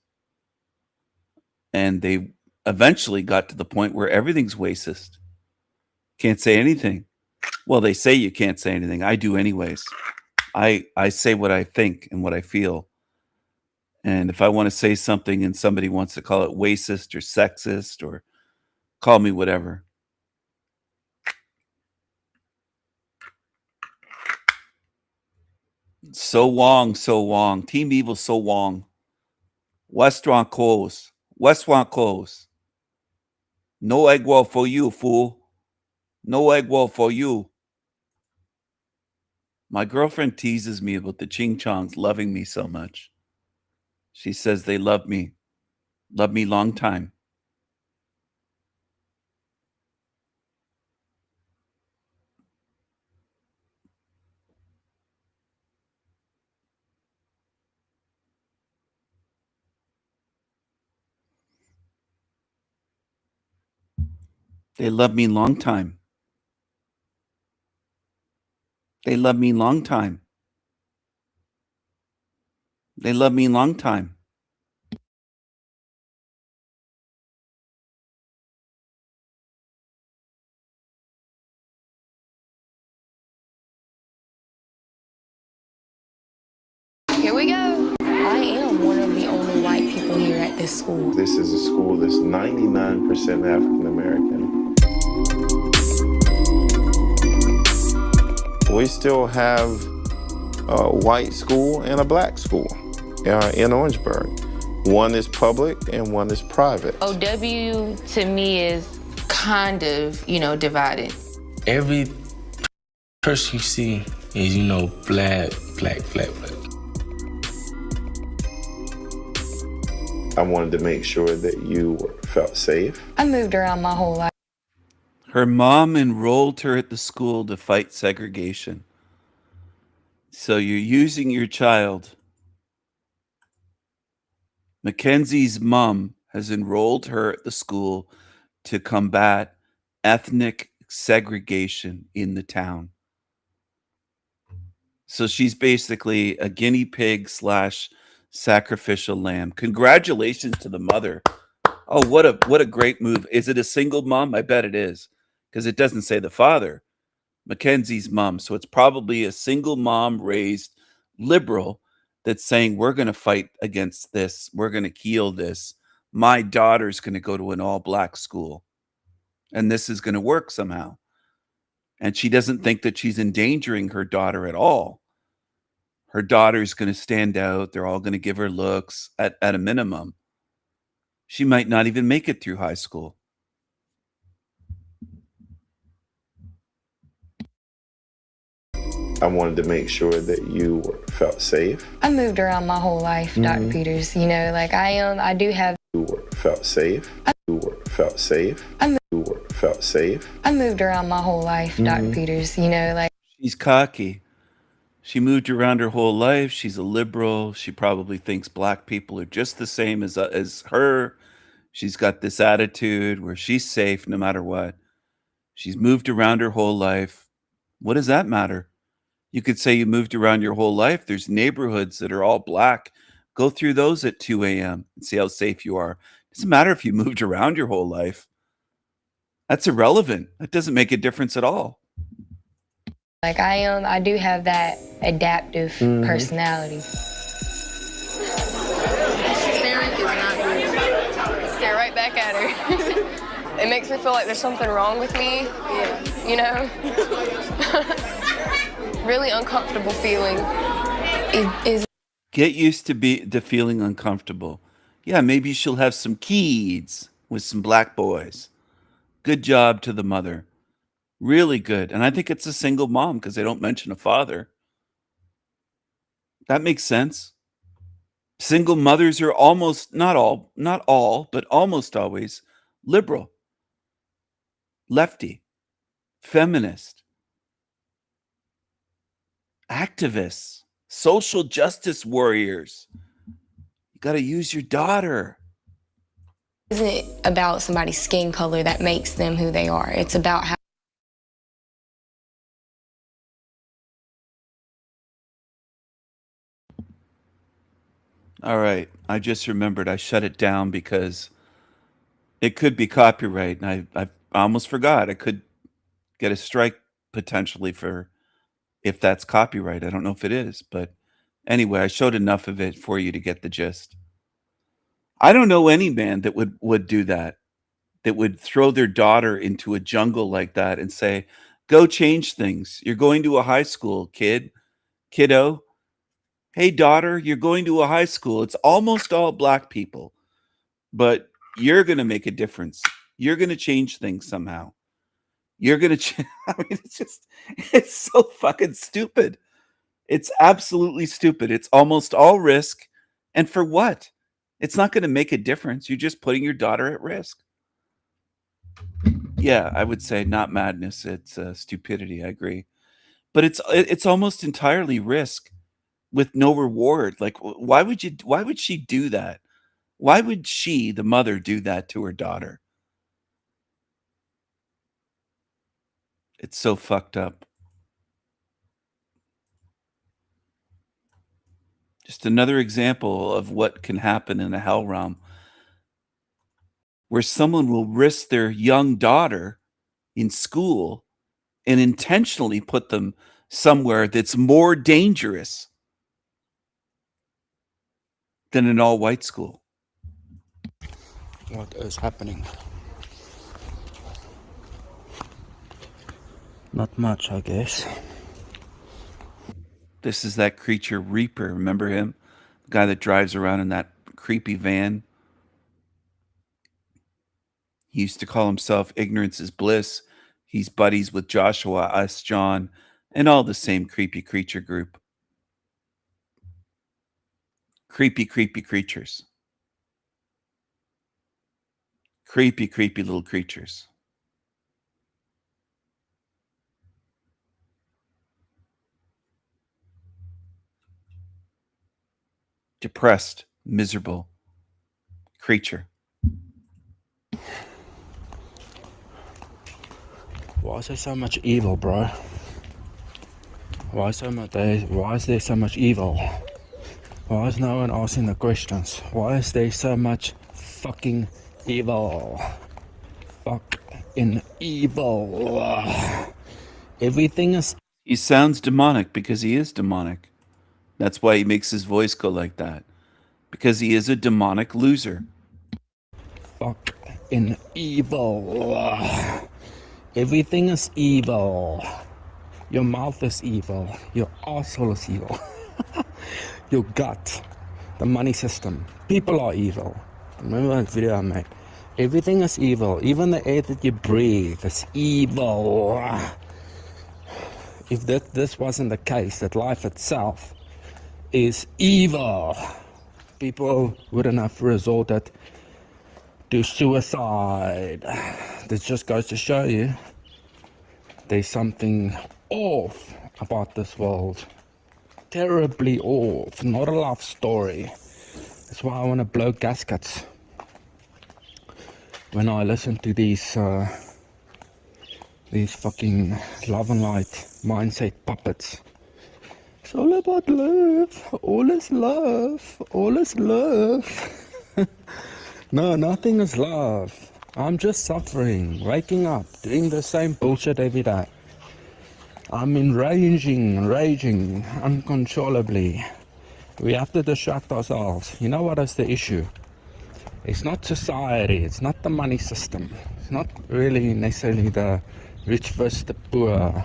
And they eventually got to the point where everything's racist. Can't say anything. Well, they say you can't say anything. I do anyways. I say what I think and what I feel. And if I want to say something and somebody wants to call it racist or sexist or call me whatever, so long. Team Evil, so long. Restaurant closed. Restaurant closed. No egg roll for you, fool. No egg roll for you. My girlfriend teases me about the Ching Chongs loving me so much. She says they love me long time. They love me long time. They love me long time. They love me long time. Here we go. I am one of the only white people here at this school. This is a school that's 99% African American. We still have a white school and a black school in Orangeburg. One is public and one is private. OW to me is kind of, divided. Every person you see is, black. I wanted to make sure that you felt safe. I moved around my whole life. Her mom enrolled her at the school to fight segregation. So you're using your child. Mackenzie's mom has enrolled her at the school to combat ethnic segregation in the town. So she's basically a guinea pig / sacrificial lamb. Congratulations to the mother. Oh, what a great move. Is it a single mom? I bet it is, because it doesn't say the father. Mackenzie's mom. So it's probably a single mom raised liberal that's saying, we're going to fight against this. We're going to heal this. My daughter's going to go to an all-black school, and this is going to work somehow. And she doesn't think that she's endangering her daughter at all. Her daughter's going to stand out. They're all going to give her looks at a minimum. She might not even make it through high school. I wanted to make sure that you felt safe. I moved around my whole life, Dr. Peters. I do have. You felt safe. You felt safe. You felt safe. I moved around my whole life, Dr. Peters. She's cocky. She moved around her whole life. She's a liberal. She probably thinks black people are just the same as her. She's got this attitude where she's safe no matter what. She's moved around her whole life. What does that matter? You could say you moved around your whole life. There's neighborhoods that are all black. Go through those at 2 a.m. and see how safe you are. It doesn't matter if you moved around your whole life. That's irrelevant. That doesn't make a difference at all. I do have that adaptive personality. Staring is not good. Stare right back at her. It makes me feel like there's something wrong with me. Yeah. Really uncomfortable feeling. Get used to feeling uncomfortable. Yeah, maybe she'll have some kids with some black boys. Good job to the mother. Really good. And I think it's a single mom because they don't mention a father. That makes sense. Single mothers are almost, not all, but almost always liberal, lefty, feminist, activists, social justice warriors. You got to use your daughter. It isn't about somebody's skin color that makes them who they are. It's about how. All right. I just remembered I shut it down because it could be copyright. And I almost forgot. I could get a strike potentially for if that's copyright. I don't know if it is, but anyway, I showed enough of it for you to get the gist. I don't know any man that would do that would throw their daughter into a jungle like that and say, go change things. You're going to a high school, kiddo. Hey, daughter, you're going to a high school. It's almost all black people, but you're going to make a difference. You're going to change things somehow. You're going to I mean, it's so fucking stupid. It's absolutely stupid. It's almost all risk. And for what? It's not going to make a difference. You're just putting your daughter at risk. Yeah, I would say not madness. It's stupidity. I agree. But it's almost entirely risk with no reward. Like, why would she do that? Why would she, the mother, do that to her daughter? It's so fucked up. Just another example of what can happen in a hell realm, where someone will risk their young daughter in school and intentionally put them somewhere that's more dangerous than an all-white school. What is happening? Not much, I guess. This is that creature Reaper. Remember him? The guy that drives around in that creepy van. He used to call himself Ignorance is Bliss. He's buddies with Joshua, us, John, and all the same creepy creature group. Creepy, creepy creatures. Creepy, creepy little creatures. Depressed, miserable creature. Why is there so much evil, bro? Why is there so much evil? Why is no one asking the questions? Why is there so much fucking evil? Fucking evil. Everything is... He sounds demonic because he is demonic. That's why he makes his voice go like that. Because he is a demonic loser. Fucking evil. Everything is evil. Your mouth is evil. Your asshole is evil. Your gut. The money system. People are evil. Remember that video I made? Everything is evil. Even the air that you breathe is evil. If this wasn't the case, that life itself is evil, people wouldn't have resorted to suicide. This just goes to show you there's something off about this world. Terribly off. Not a love story. That's why I want to blow gaskets when I listen to these fucking love and light mindset puppets. It's all about love. All is love. All is love. No, nothing is love. I'm just suffering, waking up, doing the same bullshit every day. I'm raging uncontrollably. We have to distract ourselves. You know what is the issue? It's not society. It's not the money system. It's not really necessarily the rich versus the poor.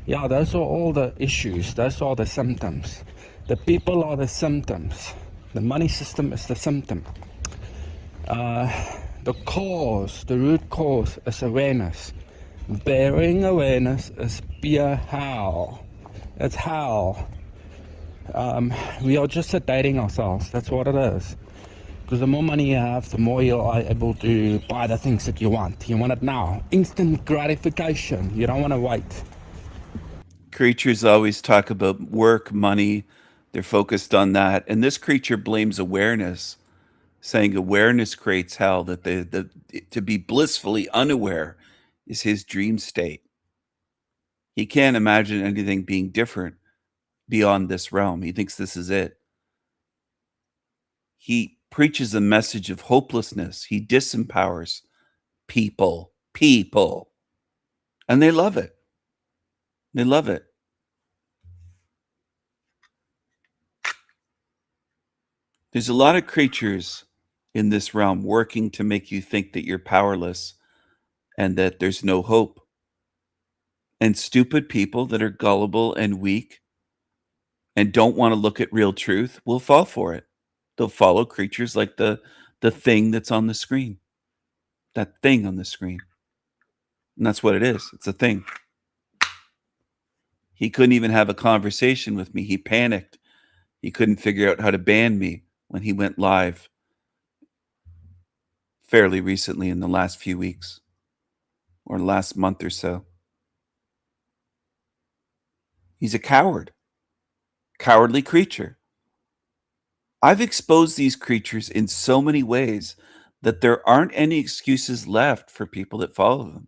Yeah, those are all the issues. Those are the symptoms. The people are the symptoms. The money system is the symptom. The cause, the root cause is awareness. Bearing awareness is pure hell. It's hell. We are just sedating ourselves. That's what it is. Because the more money you have, the more you are able to buy the things that you want. You want it now. Instant gratification. You don't want to wait. Creatures always talk about work, money. They're focused on that. And this creature blames awareness, saying awareness creates hell, that to be blissfully unaware is his dream state. He can't imagine anything being different beyond this realm. He thinks this is it. He preaches a message of hopelessness. He disempowers people. And they love it. They love it. There's a lot of creatures in this realm working to make you think that you're powerless and that there's no hope. And stupid people that are gullible and weak and don't want to look at real truth will fall for it. They'll follow creatures like the thing that's on the screen. That thing on the screen. And that's what it is. It's a thing. He couldn't even have a conversation with me. He panicked. He couldn't figure out how to ban me when he went live fairly recently in the last few weeks or last month or so. He's a coward. Cowardly creature. I've exposed these creatures in so many ways that there aren't any excuses left for people that follow them.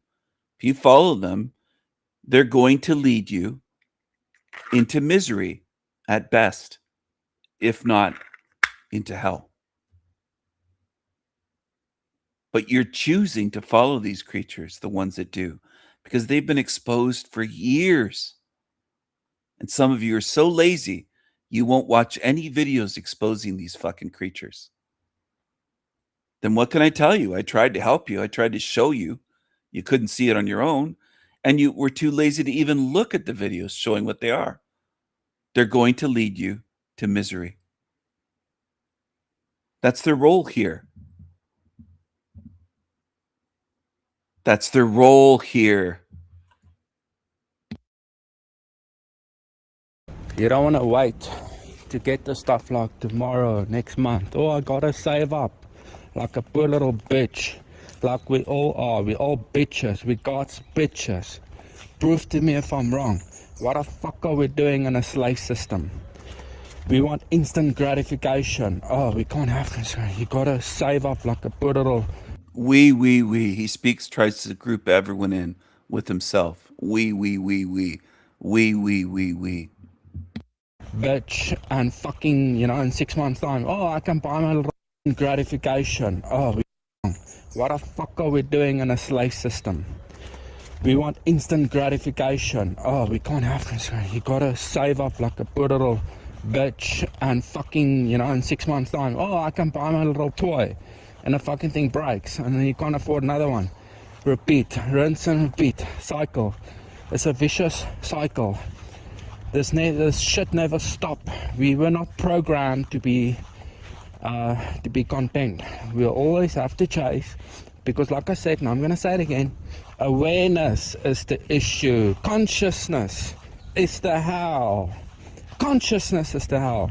If you follow them, they're going to lead you into misery at best. if not into hell. But you're choosing to follow these creatures, the ones that do, because they've been exposed for years. And some of you are so lazy, you won't watch any videos exposing these fucking creatures. Then what can I tell you? I tried to help you. I tried to show you. You couldn't see it on your own. And you were too lazy to even look at the videos showing what they are. They're going to lead you to misery. That's their role here. That's their role here. You don't want to wait to get the stuff like tomorrow, next month. Oh, I gotta save up like a poor little bitch. Like we all are. We all bitches. We God's bitches. Prove to me if I'm wrong. What the fuck are we doing in a slave system? We want instant gratification. Oh, we can't have this. You gotta save up like a poor little... We. He speaks, tries to group everyone in with himself. We. Bitch, and fucking, you know, in 6 months' time, oh, I can buy my little gratification. Oh, what the fuck are we doing in a slave system? We want instant gratification. Oh, we can't have this. You gotta save up like a poor little bitch, and fucking, you know, in 6 months' time, oh, I can buy my little toy, and the fucking thing breaks, and then you can't afford another one. Repeat, rinse and repeat, cycle. It's a vicious cycle. This shit never stop. We were not programmed to be content. We'll always have to chase, because like I said, and I'm gonna say it again, awareness is the issue. Consciousness is the how. Consciousness is the how.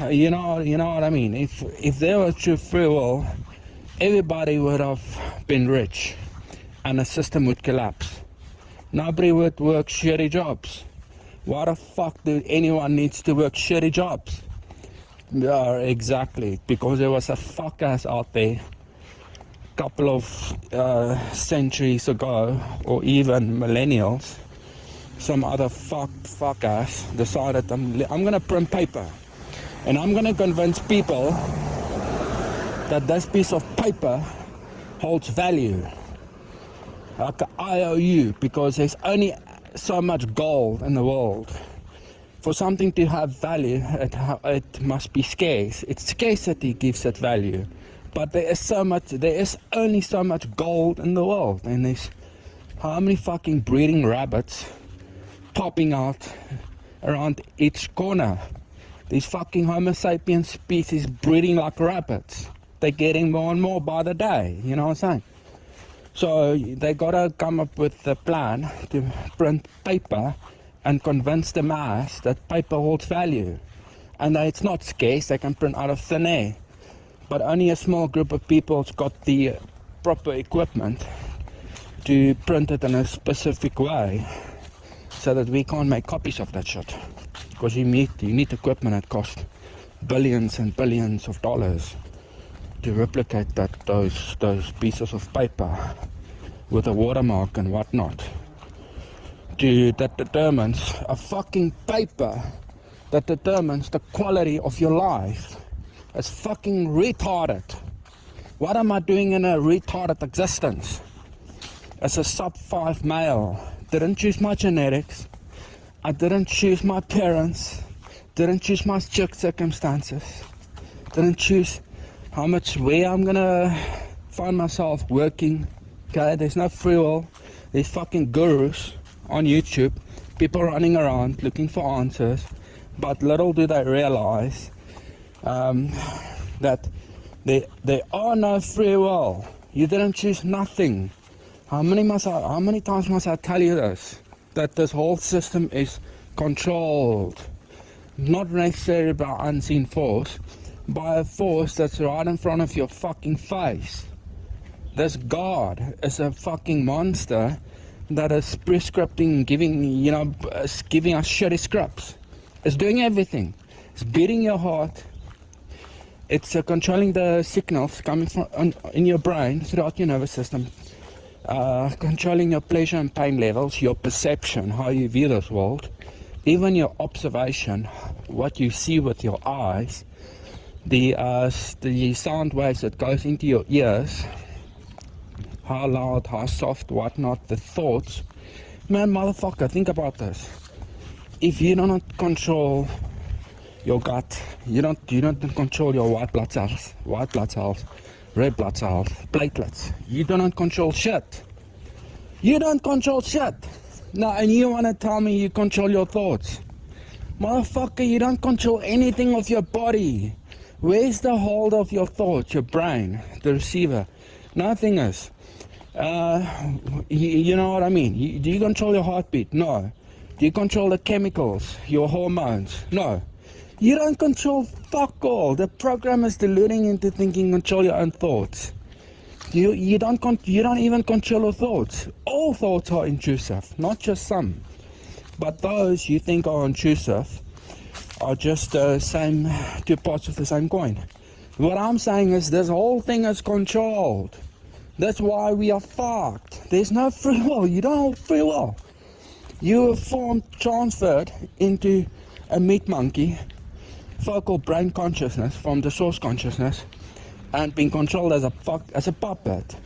You know what I mean? If there was true free will, everybody would have been rich, and the system would collapse. Nobody would work shitty jobs. Why the fuck do anyone needs to work shitty jobs? Yeah, exactly. Because there was a fuck ass out there a couple of centuries ago, or even millennials. Some other fuck ass decided I'm gonna print paper, and I'm gonna convince people that this piece of paper holds value, like an IOU, because there's only so much gold in the world. For something to have value, it must be scarce. It's scarcity gives it value. But there is only so much gold in the world, and there's how many fucking breeding rabbits popping out around each corner. These fucking Homo sapiens species breeding like rabbits. They're getting more and more by the day, you know what I'm saying? So they gotta come up with a plan to print paper and convince the mass that paper holds value, and that it's not scarce. They can print out of thin air, but only a small group of people's got the proper equipment to print it in a specific way, so that we can't make copies of that shit. Because you need equipment that costs billions and billions of dollars to replicate those pieces of paper with a watermark and whatnot. That determines a fucking paper that determines the quality of your life. It's fucking retarded. What am I doing in a retarded existence? As a sub-5 male, didn't choose my genetics, I didn't choose my parents, didn't choose my circumstances, didn't choose where I'm gonna find myself working. Okay, there's no free will. There's fucking gurus on YouTube, people running around looking for answers, but little do they realize that there are no free will. You didn't choose nothing. How many times must I tell you this? That this whole system is controlled, not necessarily by unseen force, by a force that's right in front of your fucking face. This God is a fucking monster that is prescripting, giving us shitty scripts. It's doing everything. It's beating your heart. It's controlling the signals coming from in your brain throughout your nervous system. Controlling your pleasure and pain levels, your perception, how you view this world. even your observation, what you see with your eyes, the sound waves that goes into your ears, how loud, how soft, whatnot, the thoughts. Man, motherfucker, think about this. If you don't control your gut, you don't control your white blood cells, red blood cells, platelets. You don't control shit. You don't control shit. No, and you want to tell me you control your thoughts? Motherfucker, you don't control anything of your body. Where's the hold of your thoughts, your brain, the receiver? Nothing is. You know what I mean? Do you control your heartbeat? No. Do you control the chemicals, your hormones? No. You don't control fuck all. The program is deluding into thinking control your own thoughts. You don't even control your thoughts. All thoughts are intrusive, not just some. But those you think are intrusive are just the same two parts of the same coin. What I'm saying is this whole thing is controlled. That's why we are fucked. There's no free will. You don't have free will. You are transferred into a meat monkey, focal brain consciousness from the source consciousness, and being controlled as a puppet.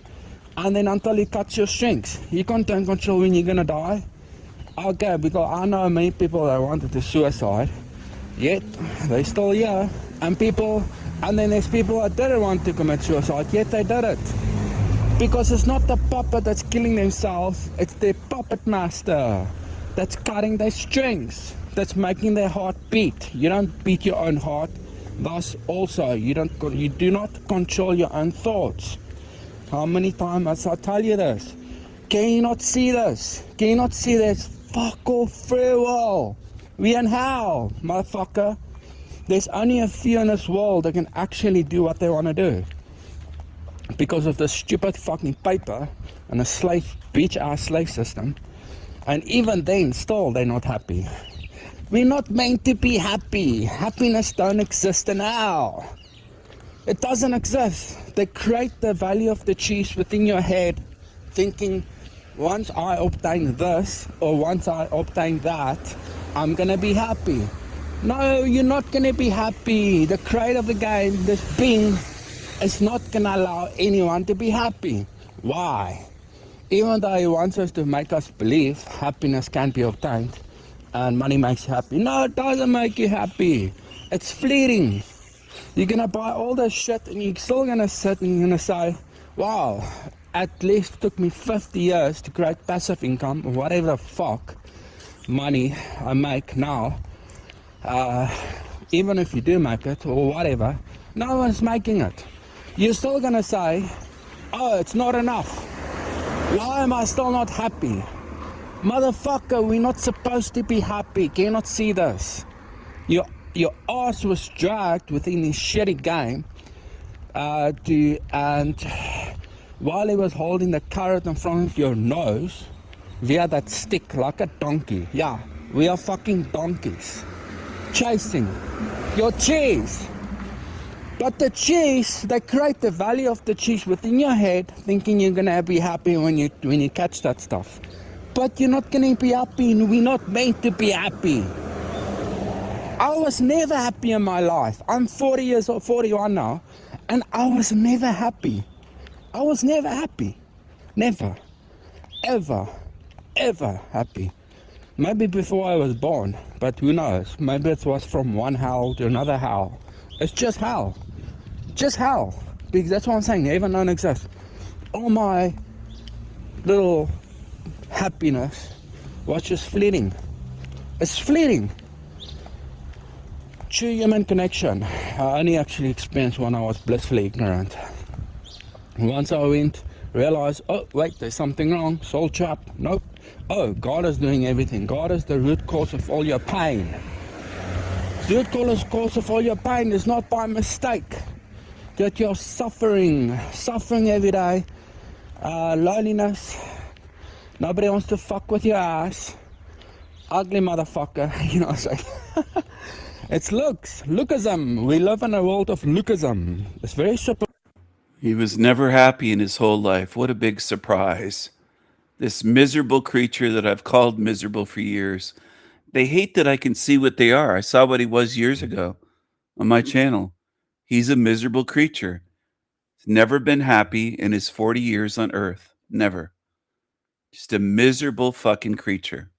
And then until you cut your strings, you can't control when you're gonna die. Okay, because I know many people that wanted to suicide, yet they still here. And then there's people that didn't want to commit suicide, yet they did it. Because it's not the puppet that's killing themselves, it's the puppet master that's cutting their strings, that's making their heart beat. You don't beat your own heart. Thus also, you do not control your own thoughts. How many times must I tell you this? Can you not see this? Can you not see this? Fuck off free will. We in hell, motherfucker. There's only a few in this world that can actually do what they want to do. Because of the stupid fucking paper and a bitch-ass slave system. And even then, still, they're not happy. We're not meant to be happy. Happiness don't exist in hell. It doesn't exist. They create the value of the cheese within your head, thinking, once I obtain this, or once I obtain that, I'm gonna be happy. No, you're not gonna be happy. The creator of the game, this being, is not gonna allow anyone to be happy. Why? Even though he wants us to make us believe happiness can be obtained, and money makes you happy. No, it doesn't make you happy. It's fleeting. You're gonna buy all this shit and you're still gonna sit and you're gonna say, wow, at least it took me 50 years to create passive income, or whatever the fuck money I make now. Even if you do make it, or whatever, no one's making it. You're still gonna say, oh, it's not enough. Why am I still not happy? Motherfucker, we're not supposed to be happy. Can you not see this? Your ass was dragged within this shitty game, and while he was holding the carrot in front of your nose, via that stick like a donkey. Yeah, we are fucking donkeys. Chasing your cheese. But the cheese, they create the value of the cheese within your head, thinking you're gonna be happy when you catch that stuff. But you're not gonna be happy, and we're not meant to be happy. I was never happy in my life. I'm 40 years old, 41 now, and I was never happy. I was never happy. Never. Ever. Ever happy. Maybe before I was born, but who knows? Maybe it was from one hell to another hell. It's just hell. Just hell. Because that's what I'm saying. Heaven don't exist. All my little happiness was just fleeting. It's fleeting. True human connection. I only actually experienced when I was blissfully ignorant. Once I realized, oh wait, there's something wrong. Soul trap. Nope. Oh, God is doing everything. God is the root cause of all your pain. The root cause of all your pain is not by mistake. That you're suffering every day. Loneliness. Nobody wants to fuck with your ass. Ugly motherfucker. You know what I'm saying? It's looks. Lookism. We live in a world of lookism. It's very simple. He was never happy in his whole life. What a big surprise. This miserable creature that I've called miserable for years They hate that I can see what they are. I saw what he was years ago on my channel. He's a miserable creature. He's never been happy in his 40 years on Earth. Never. Just a miserable fucking creature.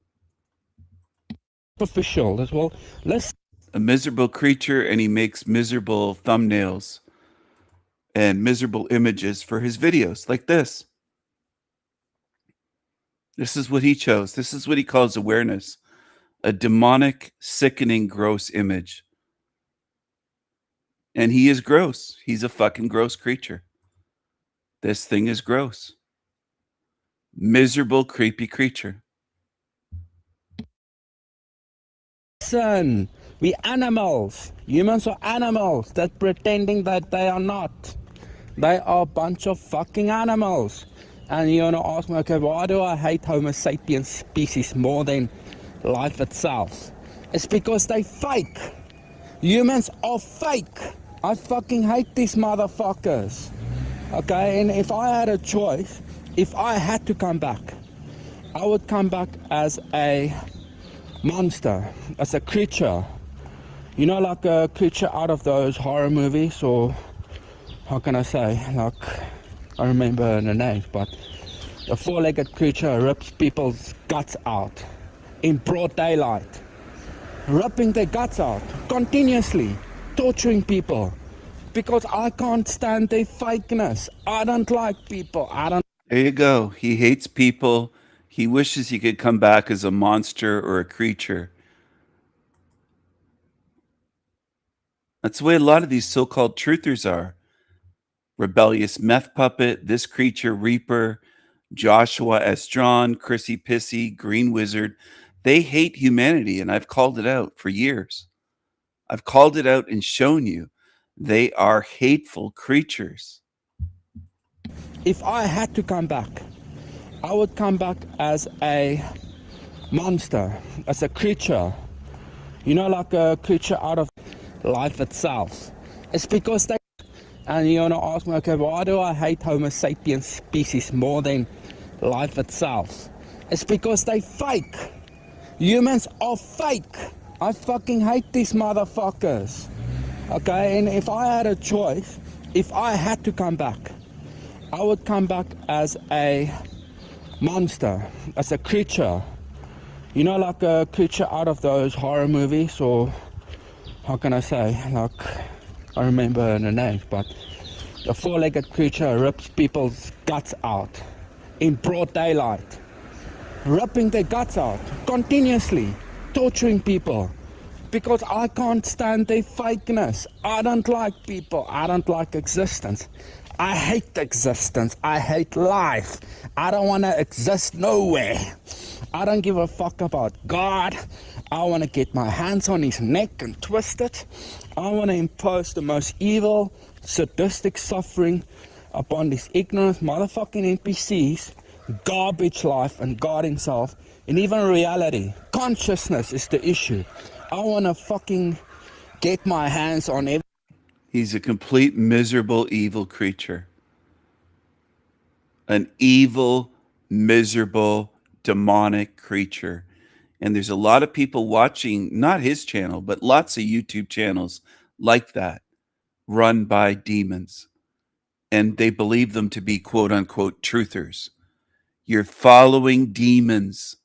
Superficial as well. Let's a miserable creature, and he makes miserable thumbnails and miserable images for his videos like this. This is what he chose. This is what he calls awareness. A demonic, sickening, gross image. And he is gross. He's a fucking gross creature. This thing is gross. Miserable, creepy creature. Listen, we animals. Humans are animals that pretending that they are not. They are a bunch of fucking animals. And you're gonna ask me, okay, why do I hate Homo sapiens species more than life itself? It's because they fake. Humans are fake. I fucking hate these motherfuckers. Okay, and if I had a choice, if I had to come back, I would come back as a monster, as a creature. You know, like a creature out of those horror movies, or how can I say, like, I remember the name, but a four-legged creature rips people's guts out in broad daylight, ripping their guts out continuously, torturing people, because I can't stand their fakeness. I don't like people. There you go. He hates people. He wishes he could come back as a monster or a creature. That's the way a lot of these so-called truthers are. Rebellious Meth Puppet, This Creature, Reaper, Joshua S. John, Chrissy Pissy, Green Wizard. They hate humanity, and I've called it out for years. I've called it out and shown you. They are hateful creatures. If I had to come back, I would come back as a monster, as a creature. You know, like a creature out of life itself. It's because they... And you're gonna ask me, okay, why do I hate Homo sapiens species more than life itself? It's because they fake. Humans are fake. I fucking hate these motherfuckers. Okay, and if I had a choice, if I had to come back, I would come back as a monster, as a creature. You know, like a creature out of those horror movies, or how can I say, like, I remember the name, but a four-legged creature rips people's guts out in broad daylight, ripping their guts out continuously, torturing people, because I can't stand their fakeness. I don't like people. I don't like existence. I hate existence. I hate life. I don't want to exist nowhere. I don't give a fuck about God. I want to get my hands on his neck and twist it. I want to impose the most evil, sadistic suffering upon these ignorant motherfucking NPCs, garbage life and God himself, and even reality. Consciousness is the issue. I want to fucking get my hands on everything. He's a complete, miserable, evil creature. An evil, miserable, demonic creature. And there's a lot of people watching, not his channel, but lots of YouTube channels like that, run by demons. And they believe them to be quote unquote truthers. You're following demons.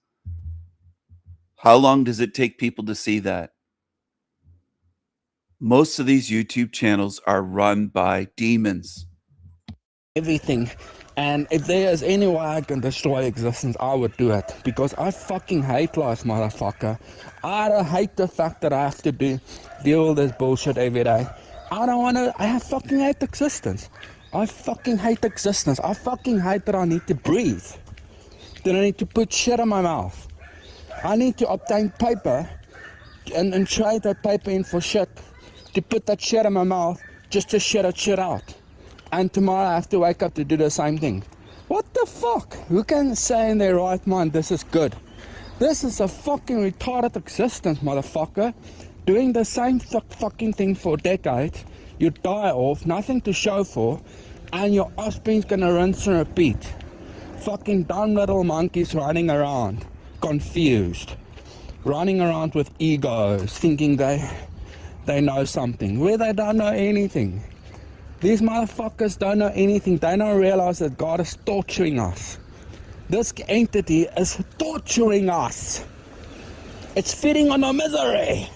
How long does it take people to see that? Most of these YouTube channels are run by demons. Everything. And if there is any way I can destroy existence, I would do it. Because I fucking hate life, motherfucker. I hate the fact that I have to deal with this bullshit every day. I don't want to... I fucking hate existence. I fucking hate existence. I fucking hate that I need to breathe. That I need to put shit in my mouth. I need to obtain paper and trade that paper in for shit. To put that shit in my mouth just to shit that shit out. And tomorrow I have to wake up to do the same thing. What the fuck? Who can say in their right mind this is good? This is a fucking retarded existence, motherfucker. Doing the same fucking thing for decades. You die off, nothing to show for, and your offspring's gonna rinse and repeat. Fucking dumb little monkeys running around, confused. running around with egos, thinking they know something, where they don't know anything. These motherfuckers don't know anything. They don't realize that God is torturing us. This entity is torturing us. It's feeding on our misery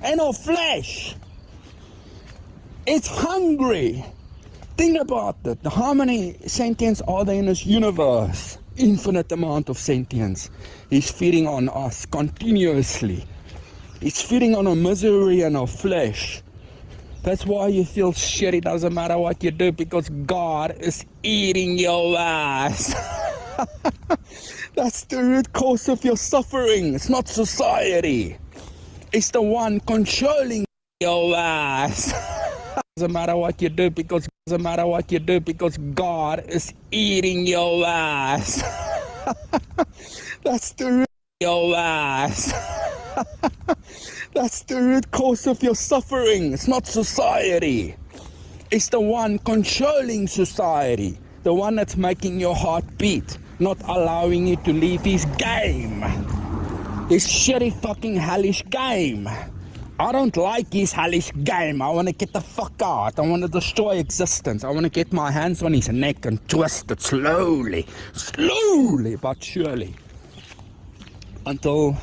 and our flesh. It's hungry. Think about it. How many sentients are there in this universe? Infinite amount of sentience. He's feeding on us continuously. He's feeding on our misery and our flesh. That's why you feel shit. It doesn't matter what you do, because God is eating your ass. That's the root cause of your suffering. It's not society. It's the one controlling your ass. Doesn't matter what you do, because God is eating your ass. That's the root your ass. That's the root cause of your suffering. It's not society. It's the one controlling society. The one that's making your heart beat, not allowing you to leave his game. His shitty fucking hellish game. I don't like his hellish game. I want to get the fuck out. I want to destroy existence. I want to get my hands on his neck and twist it slowly but surely, until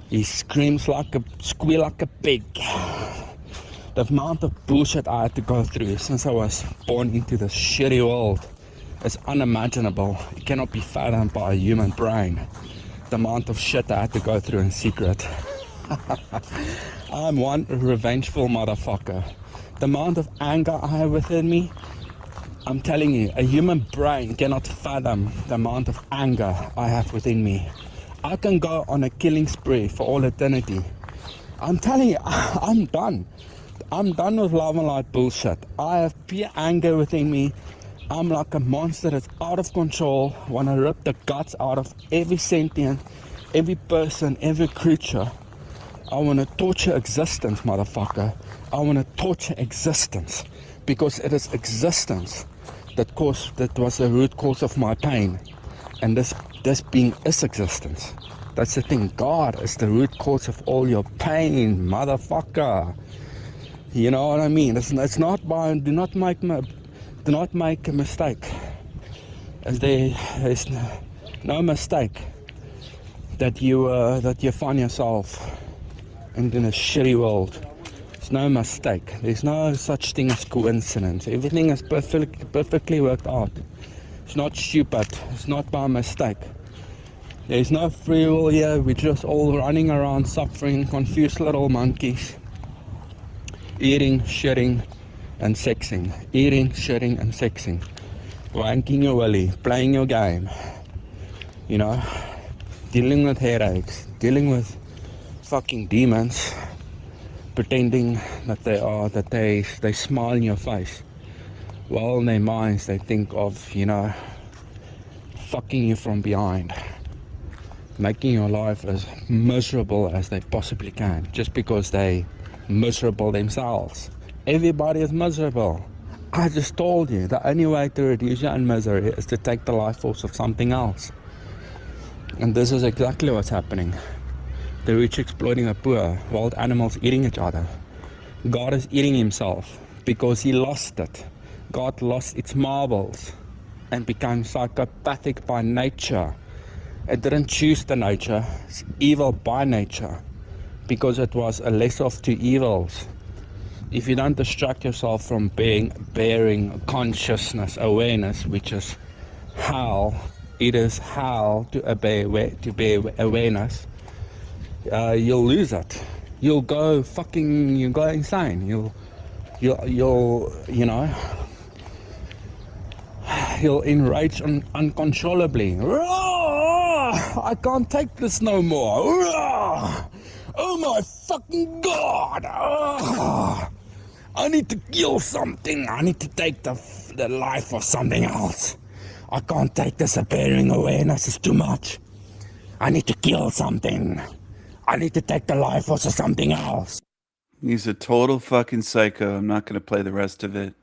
he screams squeal like a pig. The amount of bullshit I had to go through since I was born into this shitty world is unimaginable. It cannot be fathomed by a human brain. The amount of shit I had to go through in secret. I'm one revengeful motherfucker. The amount of anger I have within me, I'm telling you, a human brain cannot fathom the amount of anger I have within me. I can go on a killing spree for all eternity. I'm telling you, I'm done. I'm done with love and light bullshit. I have pure anger within me. I'm like a monster that's out of control. Want to rip the guts out of every sentient, every person, every creature. I want to torture existence, motherfucker. I want to torture existence, because it is existence that was the root cause of my pain. And this being is existence. That's the thing. God is the root cause of all your pain, motherfucker. You know what I mean? It's not by. Do not make a mistake. There's no mistake that you find yourself in a shitty world. There's no mistake. There's no such thing as coincidence. Everything is perfectly worked out. It's not stupid. It's not by mistake. There's no free will here. We're just all running around suffering, confused little monkeys. Eating, shitting, and sexing. Eating, shitting, and sexing. Wanking your willy, playing your game. You know, dealing with headaches, dealing with fucking demons, pretending that they smile in your face. While in their minds they think of, you know, fucking you from behind. Making your life as miserable as they possibly can, just because they miserable themselves. Everybody is miserable. I just told you, the only way to reduce your own misery is to take the life force of something else. And this is exactly what's happening. The rich exploiting the poor, wild animals eating each other. God is eating himself because he lost it. God lost its marbles and became psychopathic by nature. It didn't choose the nature, it's evil by nature, because it was a lesser of two evils. If you don't distract yourself from bearing consciousness, awareness, which is hell, it is hell to bear awareness, you'll lose it. You'll go insane. You'll enrage uncontrollably. I can't take this no more. Oh my fucking God! I need to kill something. I need to take the life of something else. I can't take this appearing awareness. It's too much. I need to kill something. I need to take the life of something else. He's a total fucking psycho. I'm not going to play the rest of it.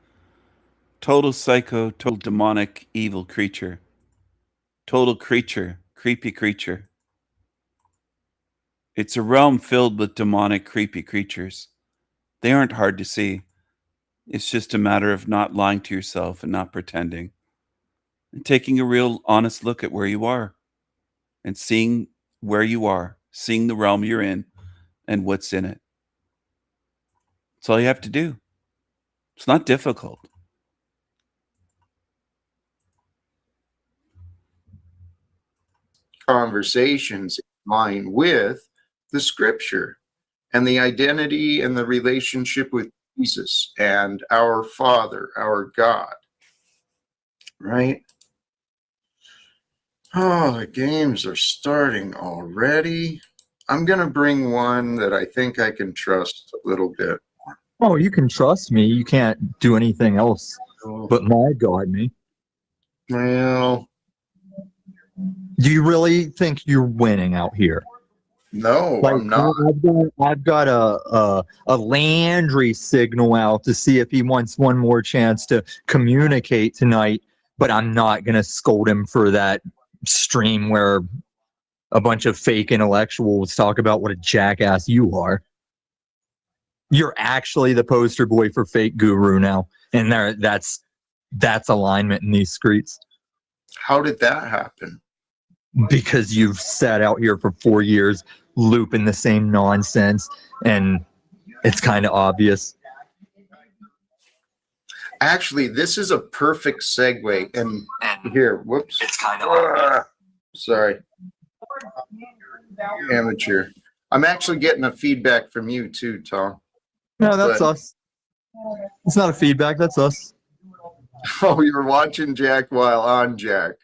Total psycho, total demonic, evil creature. Total creature. Creepy creature. It's a realm filled with demonic, creepy creatures. They aren't hard to see. It's just a matter of not lying to yourself and not pretending, and taking a real honest look at where you are and seeing where you are, seeing the realm you're in and what's in it. That's all you have to do. It's not difficult. Conversations in line with the scripture and the identity and the relationship with Jesus and our Father, our God. Right? Oh, the games are starting already. I'm going to bring one that I think I can trust a little bit. Oh, you can trust me. You can't do anything else but my God me. Well, do you really think you're winning out here? No, like, I'm not. I've got a Landry signal out to see if he wants one more chance to communicate tonight, but I'm not gonna scold him for that stream where a bunch of fake intellectuals talk about what a jackass you are. You're actually the poster boy for fake guru now, and that's alignment in these streets. How did that happen? Because you've sat out here for 4 years looping the same nonsense, and it's kind of obvious. Actually, this is a perfect segue. And here, whoops. It's kind of sorry. Amateur. I'm actually getting a feedback from you too, Tom. No, that's us. It's not a feedback, that's us. Oh, you're watching Jack while on Jack.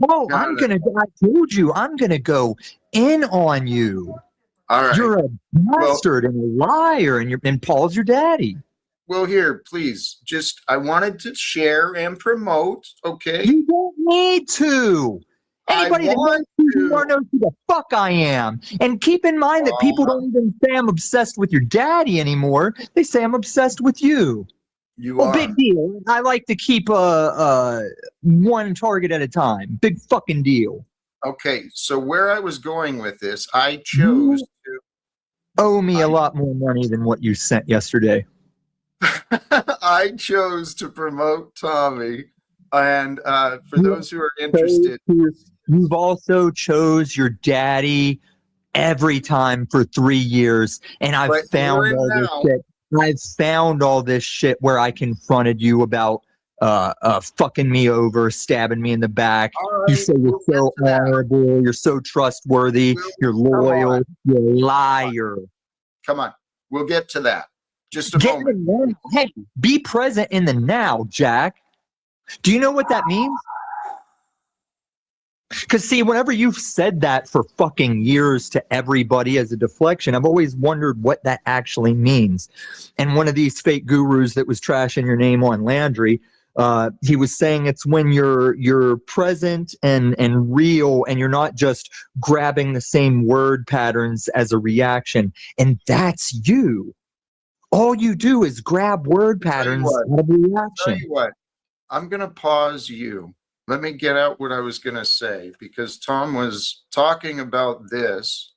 Oh, I told you, I'm gonna go in on you. All right. You're a bastard and a liar, and Paul's your daddy. Well, here, please, I wanted to share and promote, okay? You don't need to. Anybody that knows who you are knows who the fuck I am. And keep in mind that people don't even say I'm obsessed with your daddy anymore. They say I'm obsessed with you. You are. Big deal. I like to keep one target at a time. Big fucking deal. Okay, so where I was going with this, I chose to owe me a lot more money than what you sent yesterday. I chose to promote Tommy, and for those who are interested, you've also chose your daddy every time for 3 years, and I've found all this shit. I've found all this shit where I confronted you about fucking me over, stabbing me in the back. Right, you say you're so honorable, you're so trustworthy, you're loyal, you're a liar. Come on, we'll get to that. Just a moment. Hey, be present in the now, Jack. Do you know what that means? Because see, whenever you've said that for fucking years to everybody as a deflection, I've always wondered what that actually means. And one of these fake gurus that was trashing your name on Landry, he was saying it's when you're present and real, and you're not just grabbing the same word patterns as a reaction. And that's you. All you do is grab word patterns out of reaction. Tell you what, I'm gonna pause you. Let me get out what I was going to say, because Tom was talking about this.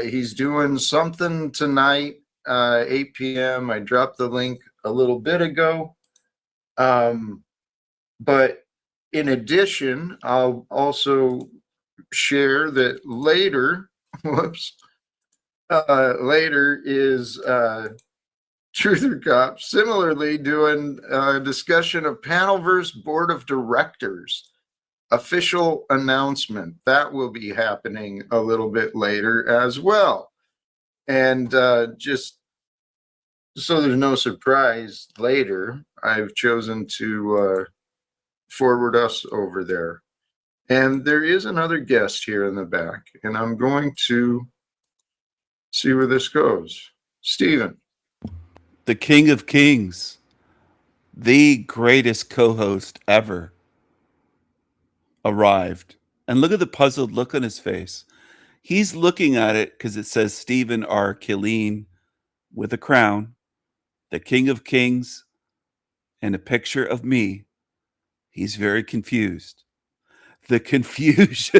He's doing something tonight, 8 p.m. I dropped the link a little bit ago. But in addition, I'll also share that later, later is Truther Cop similarly doing a discussion of Panelverse Board of Directors official announcement. That will be happening a little bit later as well. And just so there's no surprise later, I've chosen to forward us over there. And there is another guest here in the back, and I'm going to see where this goes. Stephen. The King of Kings, the greatest co-host ever, arrived. And look at the puzzled look on his face. He's looking at it because it says Stephen R. Killeen with a crown, the King of Kings, and a picture of me. He's very confused. The confusion.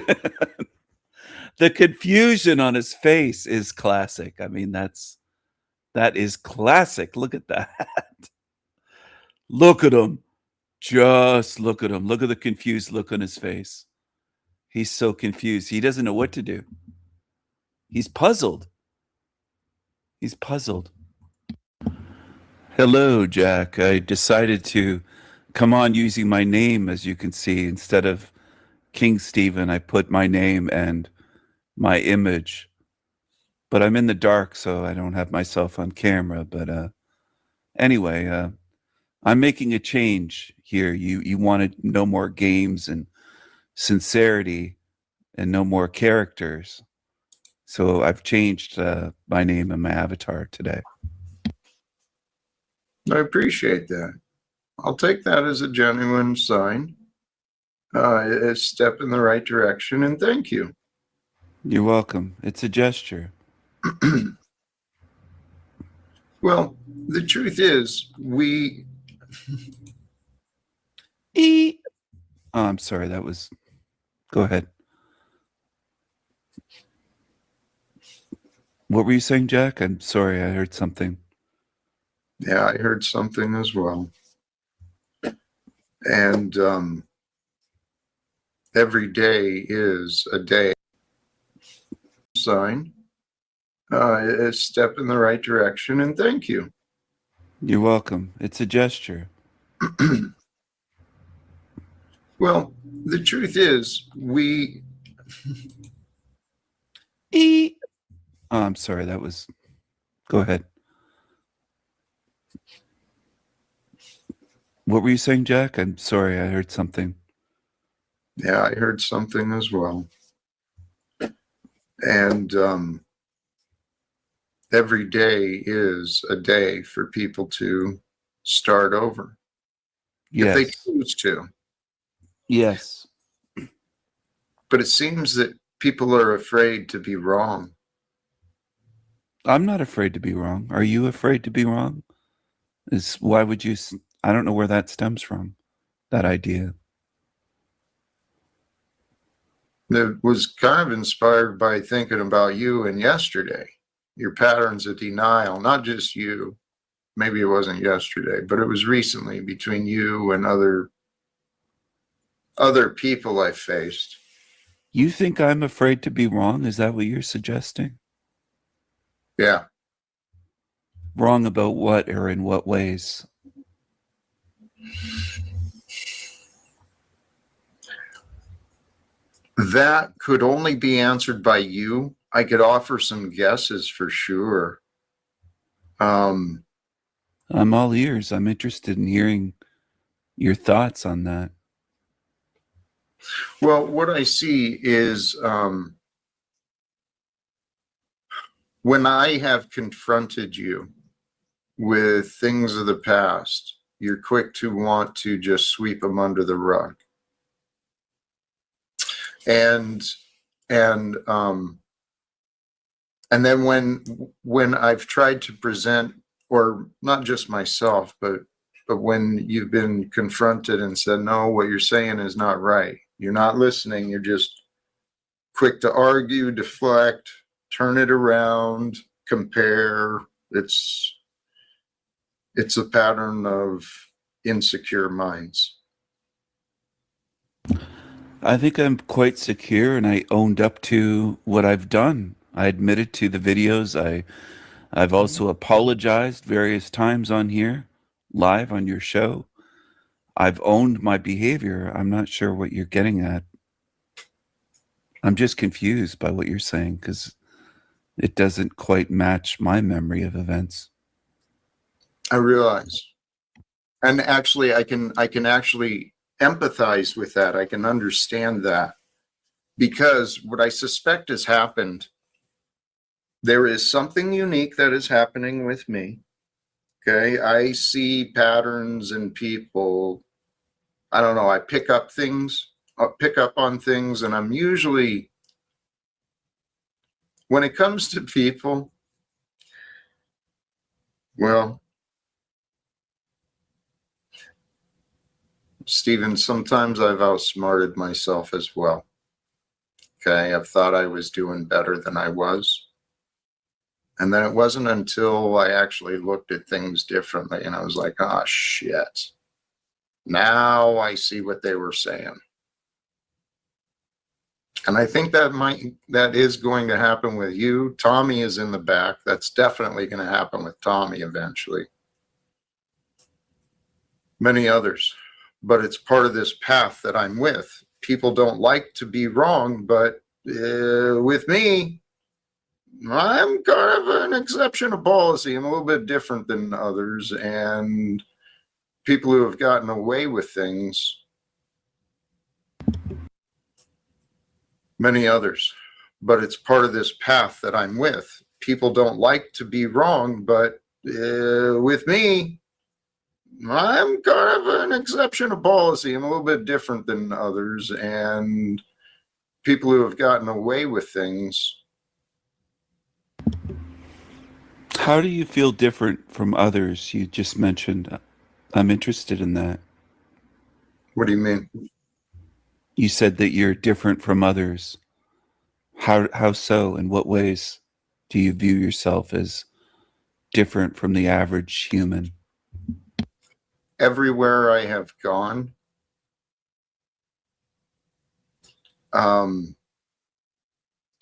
The confusion on his face is classic. I mean, that is classic. Look at that. Look at him. Just look at him. Look at the confused look on his face. He's so confused. He doesn't know what to do. He's puzzled. He's puzzled. Hello, Jack. I decided to come on using my name, as you can see. Instead of King Stephen, I put my name and my image. But I'm in the dark, so I don't have myself on camera. But anyway, I'm making a change here. You wanted no more games and sincerity and no more characters. So I've changed my name and my avatar today. I appreciate that. I'll take that as a genuine sign, a step in the right direction, and thank you. You're welcome. It's a gesture. Well, the truth is, we... Oh, I'm sorry. That was... Go ahead. What were you saying, Jack? I'm sorry. I heard something. Yeah, I heard something as well. And every day is a day. Sign, a step in the right direction, and thank you. You're welcome. It's a gesture. Well, the truth is, we... Oh, I'm sorry. That was... Go ahead. What were you saying, Jack? I'm sorry. I heard something. Yeah, I heard something as well. And every day is a day for people to start over. Yes. If they choose to. Yes. But it seems that people are afraid to be wrong. I'm not afraid to be wrong. Are you afraid to be wrong? Why would you... I don't know where that stems from, that idea. It was kind of inspired by thinking about you and yesterday, your patterns of denial, not just you. Maybe it wasn't yesterday, but it was recently between you and other people I faced. You think I'm afraid to be wrong? Is that what you're suggesting? Yeah. Wrong about what or in what ways? That could only be answered by you. I could offer some guesses for sure. I'm all ears. I'm interested in hearing your thoughts on that. Well, what I see is when I have confronted you with things of the past, you're quick to want to just sweep them under the rug. And then when I've tried to present, or not just myself, but when you've been confronted and said, no, what you're saying is not right. You're not listening. You're just quick to argue, deflect, turn it around, compare. It's a pattern of insecure minds. I think I'm quite secure, and I owned up to what I've done. I admitted to the videos. I've also apologized various times on here, live on your show. I've owned my behavior. I'm not sure what you're getting at. I'm just confused by what you're saying because it doesn't quite match my memory of events. I realize. And actually, I can actually empathize with that. I can understand that, because what I suspect has happened, there is something unique that is happening with me. Okay. I see patterns in people. I don't know. I pick up on things, and I'm usually, when it comes to people, well, Stephen, sometimes I've outsmarted myself as well. Okay, I've thought I was doing better than I was. And then it wasn't until I actually looked at things differently and I was like, oh, shit. Now I see what they were saying. And I think that is going to happen with you. Tommy is in the back. That's definitely going to happen with Tommy eventually. Many others. But it's part of this path that I'm with. People don't like to be wrong, but with me, I'm kind of an exception to policy. I'm a little bit different than others, and people who have gotten away with things, many others, but it's part of this path that I'm with. People don't like to be wrong, but with me, I'm kind of an exception to policy. I'm a little bit different than others, and people who have gotten away with things. How do you feel different from others? You just mentioned. I'm interested in that. What do you mean? You said that you're different from others. How so? In what ways do you view yourself as different from the average human? Everywhere I have gone,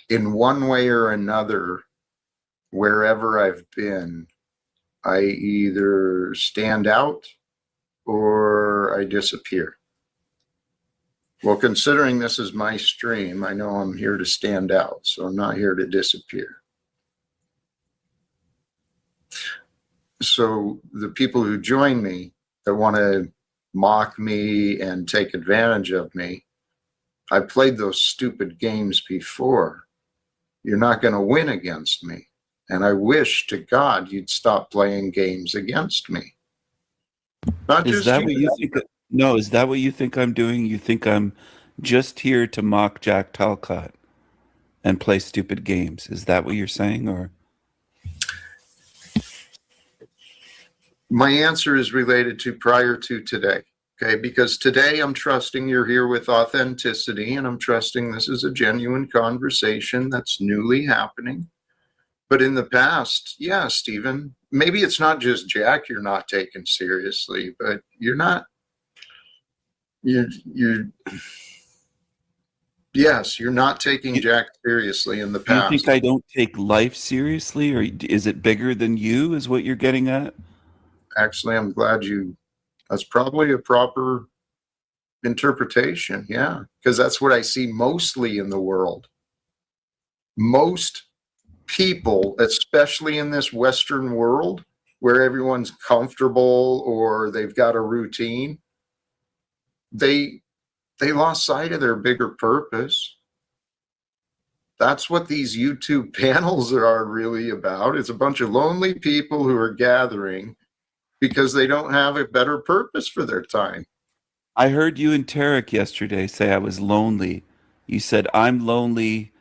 in one way or another, wherever I've been, I either stand out or I disappear. Well, considering this is my stream, I know I'm here to stand out, so I'm not here to disappear. So the people who join me that want to mock me and take advantage of me, I played those stupid games before. You're not going to win against me. And I wish to God you'd stop playing games against me. Not Is just that you. what you think? No, is that what you think I'm doing? You think I'm just here to mock Jack Talcott and play stupid games? Is that what you're saying, or? My answer is related to prior to today. Okay, because today I'm trusting you're here with authenticity, and I'm trusting this is a genuine conversation that's newly happening. But in the past, yeah, Stephen, maybe it's not just Jack you're not taken seriously, but you're not, yes, you're not taking Jack seriously in the Do you past. think I don't take life seriously, or is it bigger than you, is what you're getting at? Actually, I'm glad that's probably a proper interpretation, yeah, because that's what I see mostly in the world. Most people, especially in this Western world where everyone's comfortable or they've got a routine, they lost sight of their bigger purpose. That's what these YouTube panels are really about. It's a bunch of lonely people who are gathering because they don't have a better purpose for their time. I heard you and Tarek yesterday say I was lonely. You said I'm lonely,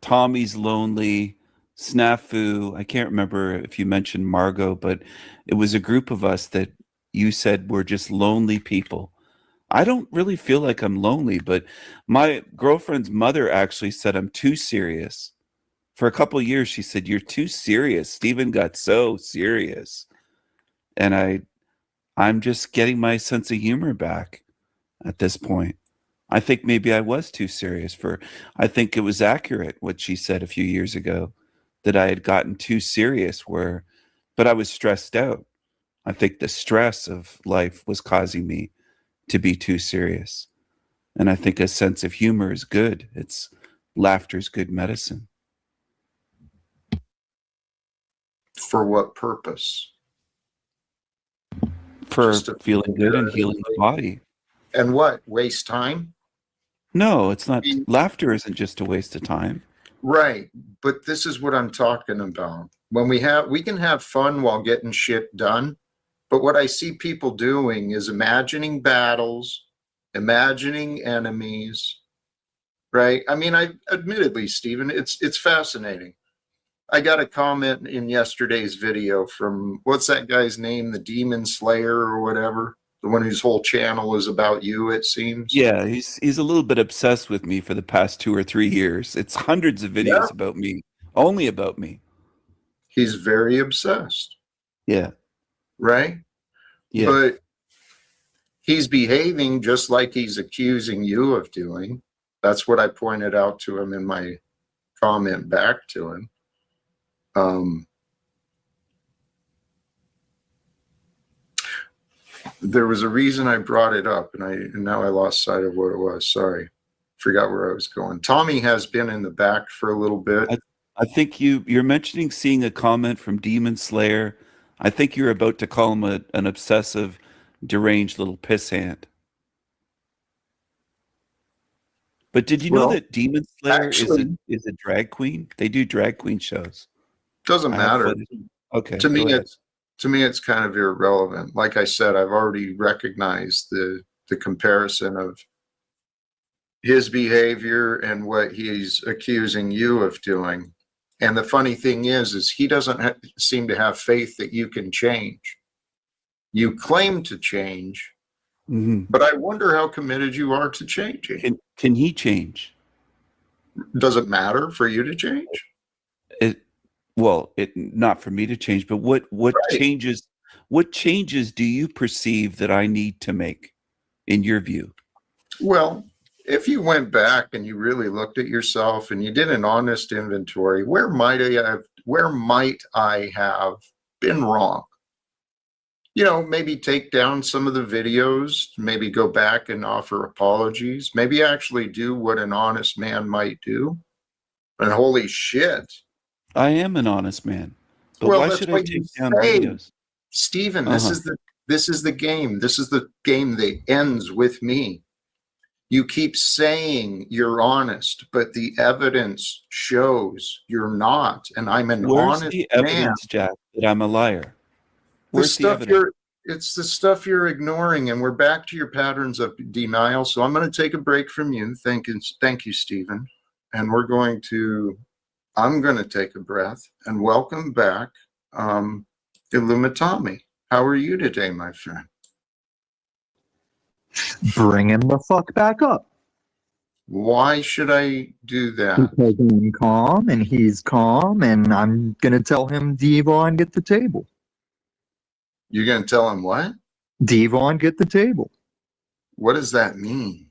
Tommy's lonely, Snafu. I can't remember if you mentioned Margot, but it was a group of us that you said were just lonely people. I don't really feel like I'm lonely, but my girlfriend's mother actually said I'm too serious. For a couple of years, she said, "You're too serious. Stephen got so serious." And I'm just getting my sense of humor back at this point. I think maybe I was too serious I think it was accurate what she said a few years ago, that I had gotten too serious but I was stressed out. I think the stress of life was causing me to be too serious. And I think a sense of humor is good. Laughter's good medicine. For what purpose? For feeling good and healing the body. And what? Waste time? No, it's not. Laughter isn't just a waste of time. Right. But this is what I'm talking about. When we can have fun while getting shit done. But what I see people doing is imagining battles, imagining enemies, right? I mean, admittedly, Stephen, it's fascinating. I got a comment in yesterday's video from, what's that guy's name? The Demon Slayer or whatever. The one whose whole channel is about you, it seems. Yeah, he's a little bit obsessed with me for the past 2 or 3 years. It's hundreds of videos about me, only about me. He's very obsessed. Yeah. Right? Yeah. But he's behaving just like he's accusing you of doing. That's what I pointed out to him in my comment back to him. There was a reason I brought it up, and now I lost sight of what it was. Sorry. Forgot where I was going. Tommy has been in the back for a little bit. I think you're mentioning seeing a comment from Demon Slayer. I think you're about to call him an obsessive, deranged little pissant. But did you know that Demon Slayer is a drag queen? They do drag queen shows. Doesn't matter. Okay. To me, it's kind of irrelevant. Like I said, I've already recognized the comparison of his behavior and what he's accusing you of doing. And the funny thing is he doesn't seem to have faith that you can change. You claim to change, but I wonder how committed you are to changing. Can he change? Does it matter for you to change? Not for me to change, but what changes? What changes do you perceive that I need to make, in your view? Well, if you went back and you really looked at yourself and you did an honest inventory, where might I have been wrong? You know, maybe take down some of the videos, maybe go back and offer apologies, maybe actually do what an honest man might do. And holy shit. I am an honest man. But Well, why that's should I what take you down say. videos? Stephen, this is the game. This is the game that ends with me. You keep saying you're honest, but the evidence shows you're not, and I'm an Where's honest the man. evidence, Jack, that I'm a liar? Where's the evidence? It's the stuff you're ignoring, and we're back to your patterns of denial. So I'm going to take a break from you. Thank you, Stephen. And I'm going to take a breath and welcome back Illumitami. How are you today, my friend? Bring him the fuck back up. Why should I do that? Because I'm calm and he's calm, and I'm going to tell him, Devon, get the table. You're going to tell him what? Devon, get the table. What does that mean?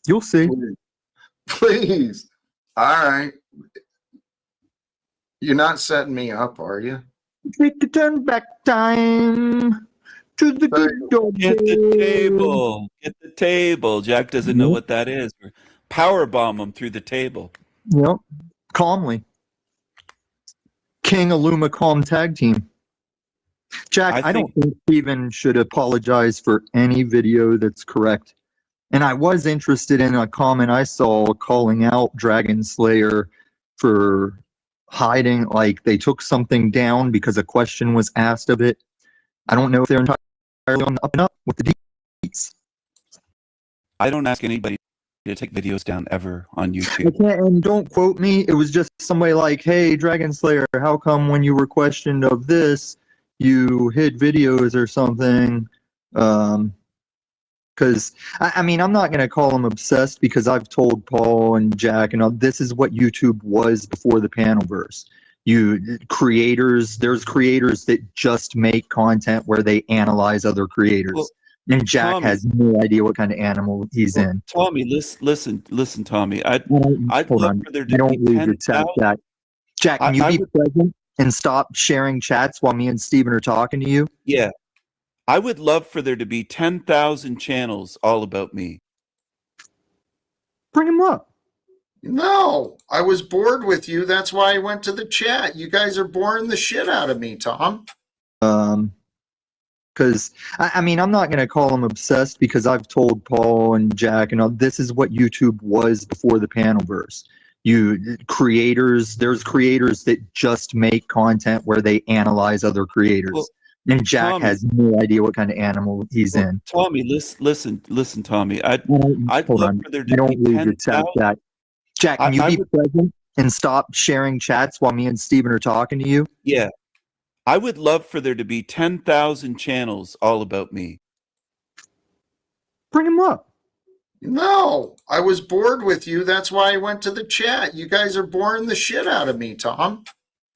You'll see. Please. All right. You're not setting me up, are you? Take the turn back time to the good door. Get the table. Get the table. Jack doesn't know what that is. Power bomb him through the table. Yep. Calmly. King Illuma Calm Tag Team. Jack, I don't think Steven should apologize for any video that's correct. And I was interested in a comment I saw calling out Dragon Slayer for hiding, like they took something down because a question was asked of it. I don't know if they're entirely on the up and up with the deets. I don't ask anybody to take videos down ever on I YouTube. can't, and don't quote me. It was just somebody like, hey, Dragon Slayer, how come when you were questioned of this, you hid videos or something? Because, I mean, I'm not going to call them obsessed because I've told Paul and Jack, and this is what YouTube was before the Panelverse. There's creators that just make content where they analyze other creators. Well, and Jack Tommy, has no idea what kind of animal he's in. Tommy, listen, Tommy. I'd Hold love on. for there I to don't be leave the 10,000. chat, Jack. Jack, can you I be would- present and stop sharing chats while me and Steven are talking to you? Yeah. I would love for there to be 10,000 channels all about me. Bring him up. No, I was bored with you. That's why I went to the chat. You guys are boring the shit out of me, Tom. Because, I mean, I'm not going to call them obsessed because I've told Paul and Jack, and this is what YouTube was before the Panelverse. There's creators that just make content where they analyze other creators. Well, and Jack Tommy, has no idea what kind of animal he's in. Tommy, listen, Tommy. I'd Hold love on. for there I to don't be leave the chat, 10,000. Jack. Jack, can you I be would- present and stop sharing chats while me and Steven are talking to you? Yeah. I would love for there to be 10,000 channels all about me. Bring him up. No, I was bored with you. That's why I went to the chat. You guys are boring the shit out of me, Tom.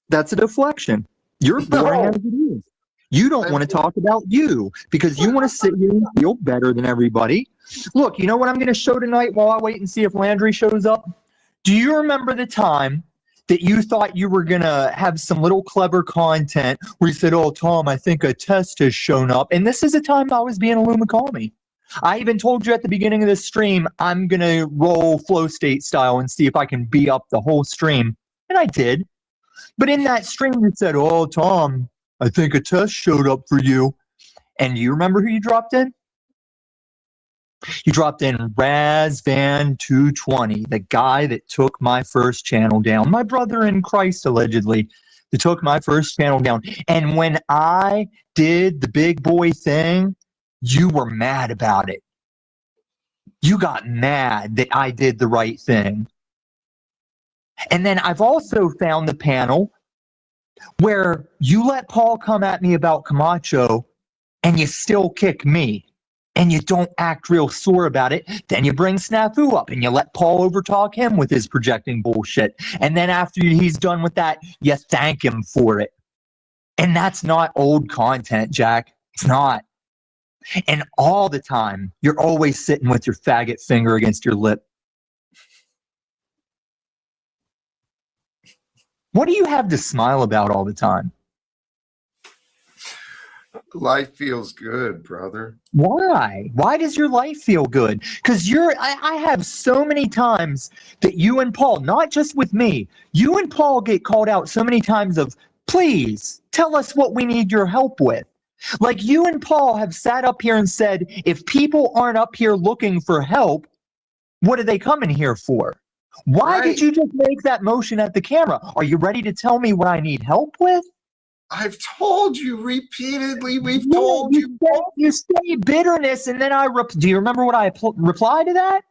That's a deflection. You're boring as it is. You don't want to talk about you because you want to sit here and feel better than everybody. Look, you know what I'm going to show tonight while I wait and see if Landry shows up? Do you remember the time that you thought you were going to have some little clever content where you said, oh, Tom, I think a test has shown up. And this is a time I was being a Lou McCalmy. I even told you at the beginning of this stream, I'm going to roll flow state style and see if I can be up the whole stream. And I did. But in that stream, you said, oh, Tom, I think a test showed up for you. And you remember who you dropped in? You dropped in Razvan220, the guy that took my first channel down. My brother in Christ, allegedly, that took my first channel down. And when I did the big boy thing, you were mad about it. You got mad that I did the right thing. And then I've also found the panel where you let Paul come at me about Camacho and you still kick me and you don't act real sore about it. Then you bring Snafu up and you let Paul overtalk him with his projecting bullshit. And then after he's done with that, you thank him for it. And that's not old content, Jack. It's not. And all the time, you're always sitting with your faggot finger against your lip. What do you have to smile about all the time? Life feels good, brother. Why? Why does your life feel good? Because I have so many times that you and Paul, not just with me, you and Paul get called out so many times of, please, tell us what we need your help with. Like you and Paul have sat up here and said, if people aren't up here looking for help, what are they coming here for? Why did you just make that motion at the camera? Are you ready to tell me what I need help with? I've told you repeatedly. We've told you. You say bitterness, and then do you remember what I reply to that?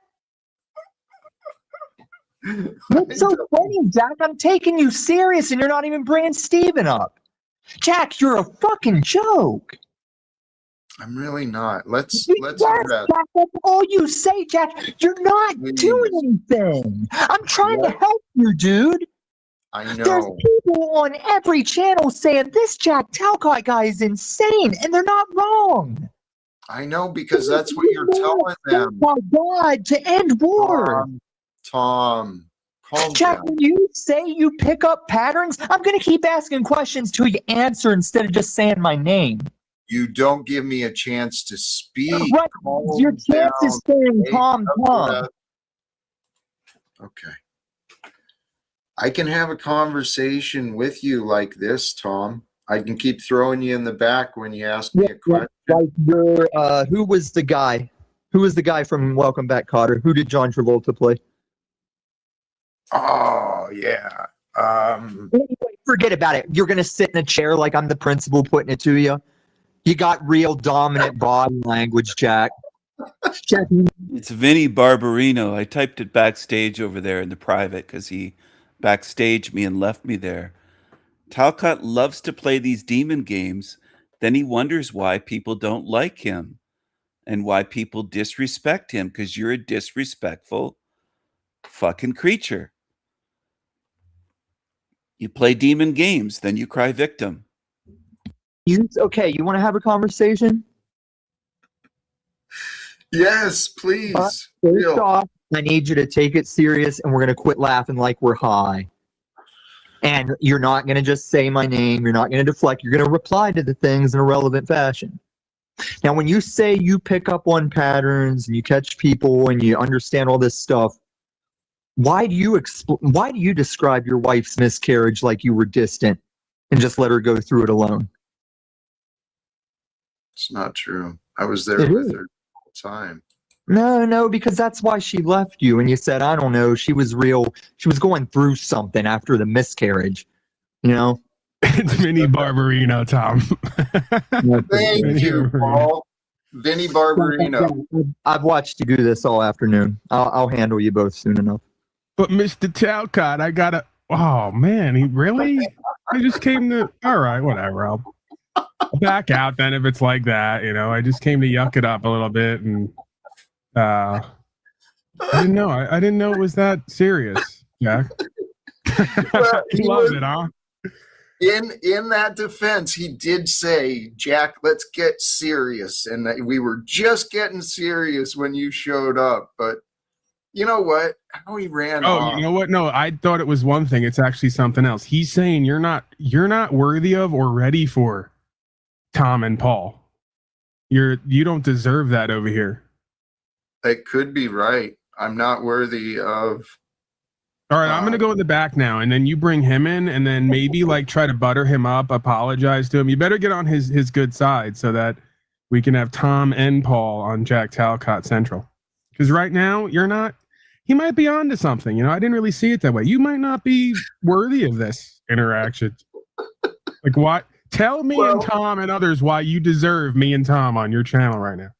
What's so funny, Jack? I'm taking you serious, and you're not even bringing Steven up. Jack, you're a fucking joke. I'm really not. Let's Jack, that's all you say, Jack. You're not doing anything. I'm trying to help you, dude. I know. There's people on every channel saying this Jack Talcott guy is insane, and they're not wrong. I know, because that's what you're telling them. Oh my God, to end war. Tom, calm Jack, down. when you say you pick up patterns, I'm going to keep asking questions till you answer instead of just saying my name. You don't give me a chance to speak. Right. Calm Your chance down. is saying Tom. Okay. I can have a conversation with you like this, Tom. I can keep throwing you in the back when you ask me a question. Like who was the guy? Who was the guy from Welcome Back, Kotter? Who did John Travolta play? Oh, yeah. Anyway, forget about it. You're going to sit in a chair like I'm the principal putting it to you. You got real dominant body language, Jack. Jack. It's Vinny Barbarino. I typed it backstage over there in the private because he backstaged me and left me there. Talcott loves to play these demon games. Then he wonders why people don't like him and why people disrespect him, because you're a disrespectful fucking creature. You play demon games, then you cry victim. Okay, you want to have a conversation? Yes, please. First off, I need you to take it serious, and we're going to quit laughing like we're high. And you're not going to just say my name. You're not going to deflect. You're going to reply to the things in a relevant fashion. Now, when you say you pick up on patterns and you catch people and you understand all this stuff, why do you describe your wife's miscarriage like you were distant and just let her go through it alone? It's not true. I was there with her all the time. No, because that's why she left you. And you said, I don't know, she was going through something after the miscarriage, you know? It's Vinny Barbarino, Tom. Thank you, Paul. Vinny Barbarino. I've watched you do this all afternoon. I'll handle you both soon enough. But Mr. Talcott, I gotta. Oh man, he really? I just came to. All right, whatever. I'll back out then if it's like that. You know, I just came to yuck it up a little bit and I didn't know. I didn't know it was that serious, Jack. Well, You love it, huh? In that defense, he did say, Jack, let's get serious. And we were just getting serious when you showed up. But you know what? How he ran off. Oh, you know what? No, I thought it was one thing. It's actually something else. He's saying you're not worthy of or ready for Tom and Paul. You don't deserve that over here. It could be right. I'm not worthy of. All right, I'm gonna go in the back now, and then you bring him in, and then maybe like try to butter him up, apologize to him. You better get on his good side so that we can have Tom and Paul on Jack Talcott Central. Because right now you're not. He might be onto something. You know, I didn't really see it that way. You might not be worthy of this interaction. Like what? Tell me and Tom and others why you deserve me and Tom on your channel right now.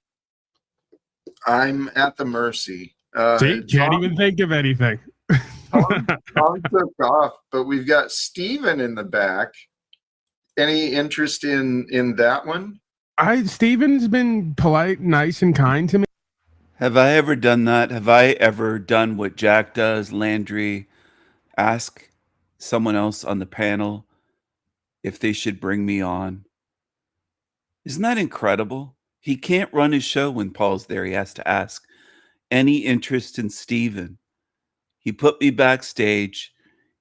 I'm at the mercy. See, can't even think of anything. Tom took off, but we've got Steven in the back. Any interest in that one? Steven's been polite, nice, and kind to me. Have I ever done that? Have I ever done what Jack does, Landry? Ask someone else on the panel if they should bring me on. Isn't that incredible? He can't run his show when Paul's there. He has to ask. Any interest in Steven? He put me backstage.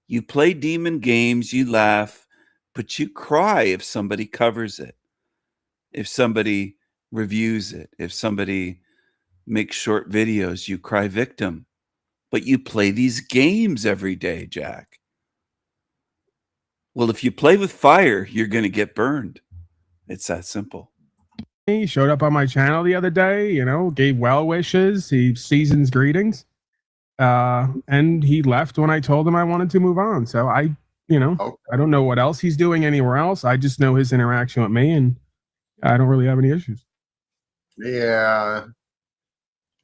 You play demon games, you laugh, but you cry if somebody covers it, if somebody reviews it, if somebody makes short videos, you cry victim. But you play these games every day, Jack. Well, if you play with fire, you're going to get burned. It's that simple. He showed up on my channel the other day, you know, gave well wishes, he season's greetings. And he left when I told him I wanted to move on. So I don't know what else he's doing anywhere else. I just know his interaction with me, and I don't really have any issues. Yeah.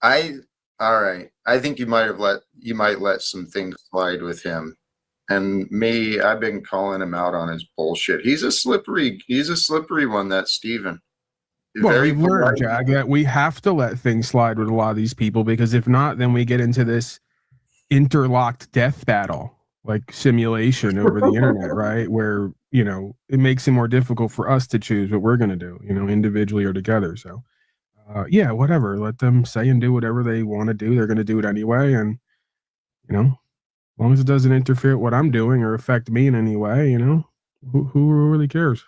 All right. I think you might let some things slide with him. And me, I've been calling him out on his bullshit. He's a slippery one, that Steven. Well, we've learned, Jack, that we have to let things slide with a lot of these people, because if not, then we get into this interlocked death battle, like simulation over the internet, right? Where, you know, it makes it more difficult for us to choose what we're going to do, you know, individually or together. So, yeah, whatever. Let them say and do whatever they want to do. They're going to do it anyway. And, you know, as long as it doesn't interfere with what I'm doing or affect me in any way, you know, who really cares?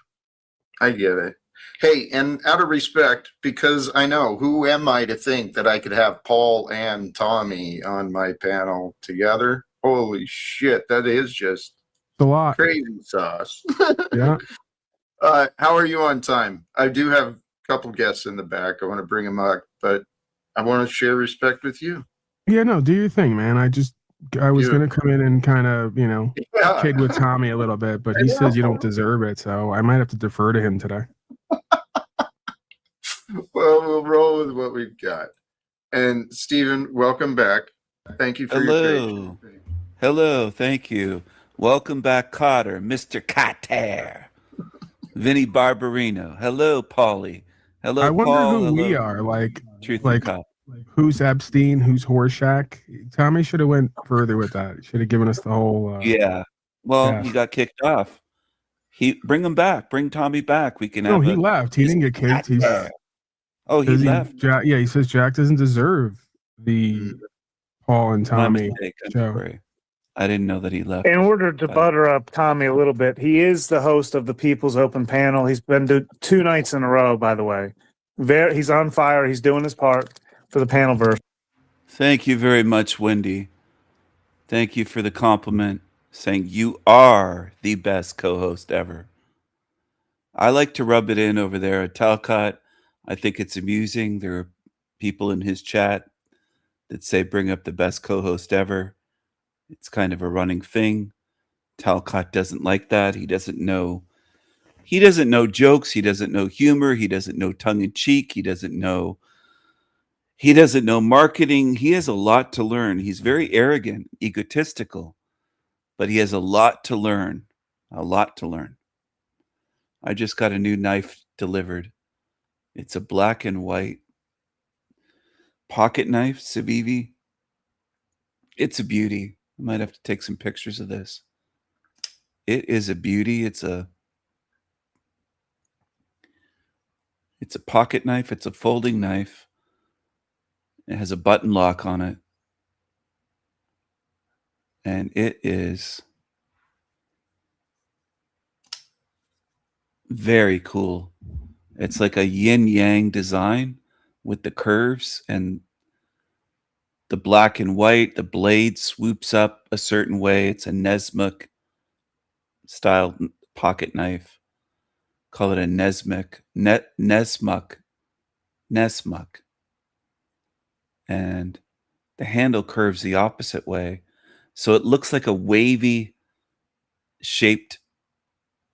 I get it. Hey, and out of respect, because I know, who am I to think that I could have Paul and Tommy on my panel together? Holy shit, that is just a lot. Crazy sauce. Yeah. How are you on time? I do have a couple guests in the back. I want to bring them up, but I want to share respect with you. Yeah, no, do your thing, man. I was going to come in and kind of, you know, kid with Tommy a little bit, but he says you don't deserve it. So I might have to defer to him today. Well, we'll roll with what we've got. And Steven, welcome back. Thank you for your patience. Hello, thank you. Welcome back, Cotter, Mr. Cotter. Vinny Barbarino. Hello, Paulie. Hello, I wonder Paul. who Hello. we are. Like Cop. Who's Epstein? Who's Horshack? Tommy should have went further with that. Should have given us the whole. Yeah. Well, yeah. he got kicked off. Bring him back. Bring Tommy back. We can. No, he left. He didn't get kicked. He left. Jack, yeah, he says Jack doesn't deserve the Paul and Tommy show. I didn't know that he left. In order to butter up Tommy a little bit, he is the host of the People's Open Panel. He's been to 2 nights in a row, by the way. He's on fire. He's doing his part for the panel verse. Thank you very much, Wendy. Thank you for the compliment, saying you are the best co-host ever. I like to rub it in over there at Talcott. I think it's amusing. There are people in his chat that say bring up the best co-host ever. It's kind of a running thing. Talcott doesn't like that. He doesn't know jokes. He doesn't know humor. He doesn't know tongue-in-cheek. He doesn't know marketing. He has a lot to learn. He's very arrogant, egotistical, but he has a lot to learn. A lot to learn. I just got a new knife delivered. It's a black and white pocket knife, Civivi. It's a beauty. I might have to take some pictures of this. It is a beauty. It's a pocket knife. It's a folding knife. It has a button lock on it. And it is very cool. It's like a yin-yang design with the curves and the black and white. The blade swoops up a certain way. It's a Nesmuk style pocket knife. Call it a Nesmuk. Nesmuk. And the handle curves the opposite way. So it looks like a wavy shaped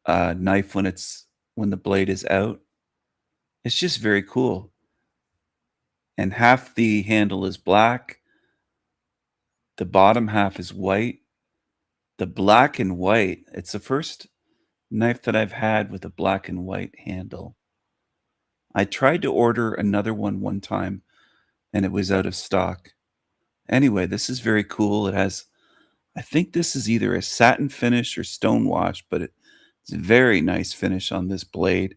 knife when the blade is out. It's just very cool. And half the handle is black. The bottom half is white. The black and white, it's the first knife that I've had with a black and white handle. I tried to order another one time and it was out of stock. Anyway, this is very cool. It has, I think this is either a satin finish or stone wash, but it's a very nice finish on this blade.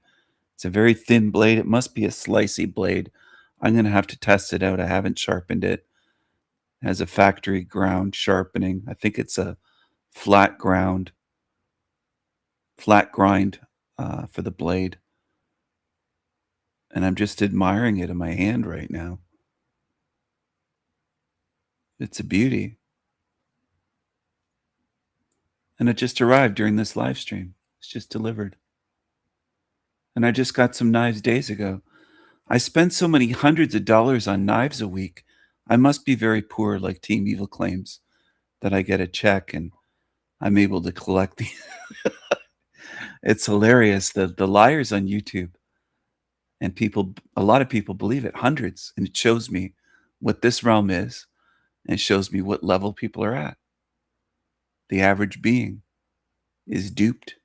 It's a very thin blade. It must be a slicey blade. I'm going to have to test it out. I haven't sharpened it. It has a factory ground sharpening. I think it's a flat grind for the blade. And I'm just admiring it in my hand right now. It's a beauty. And it just arrived during this live stream. It's just delivered. And I just got some knives days ago. I spend so many hundreds of dollars on knives a week. I must be very poor, like Team Evil claims, that I get a check and I'm able to collect the... It's hilarious. The liars on YouTube. And a lot of people believe it, hundreds. And it shows me what this realm is. And shows me what level people are at. The average being is duped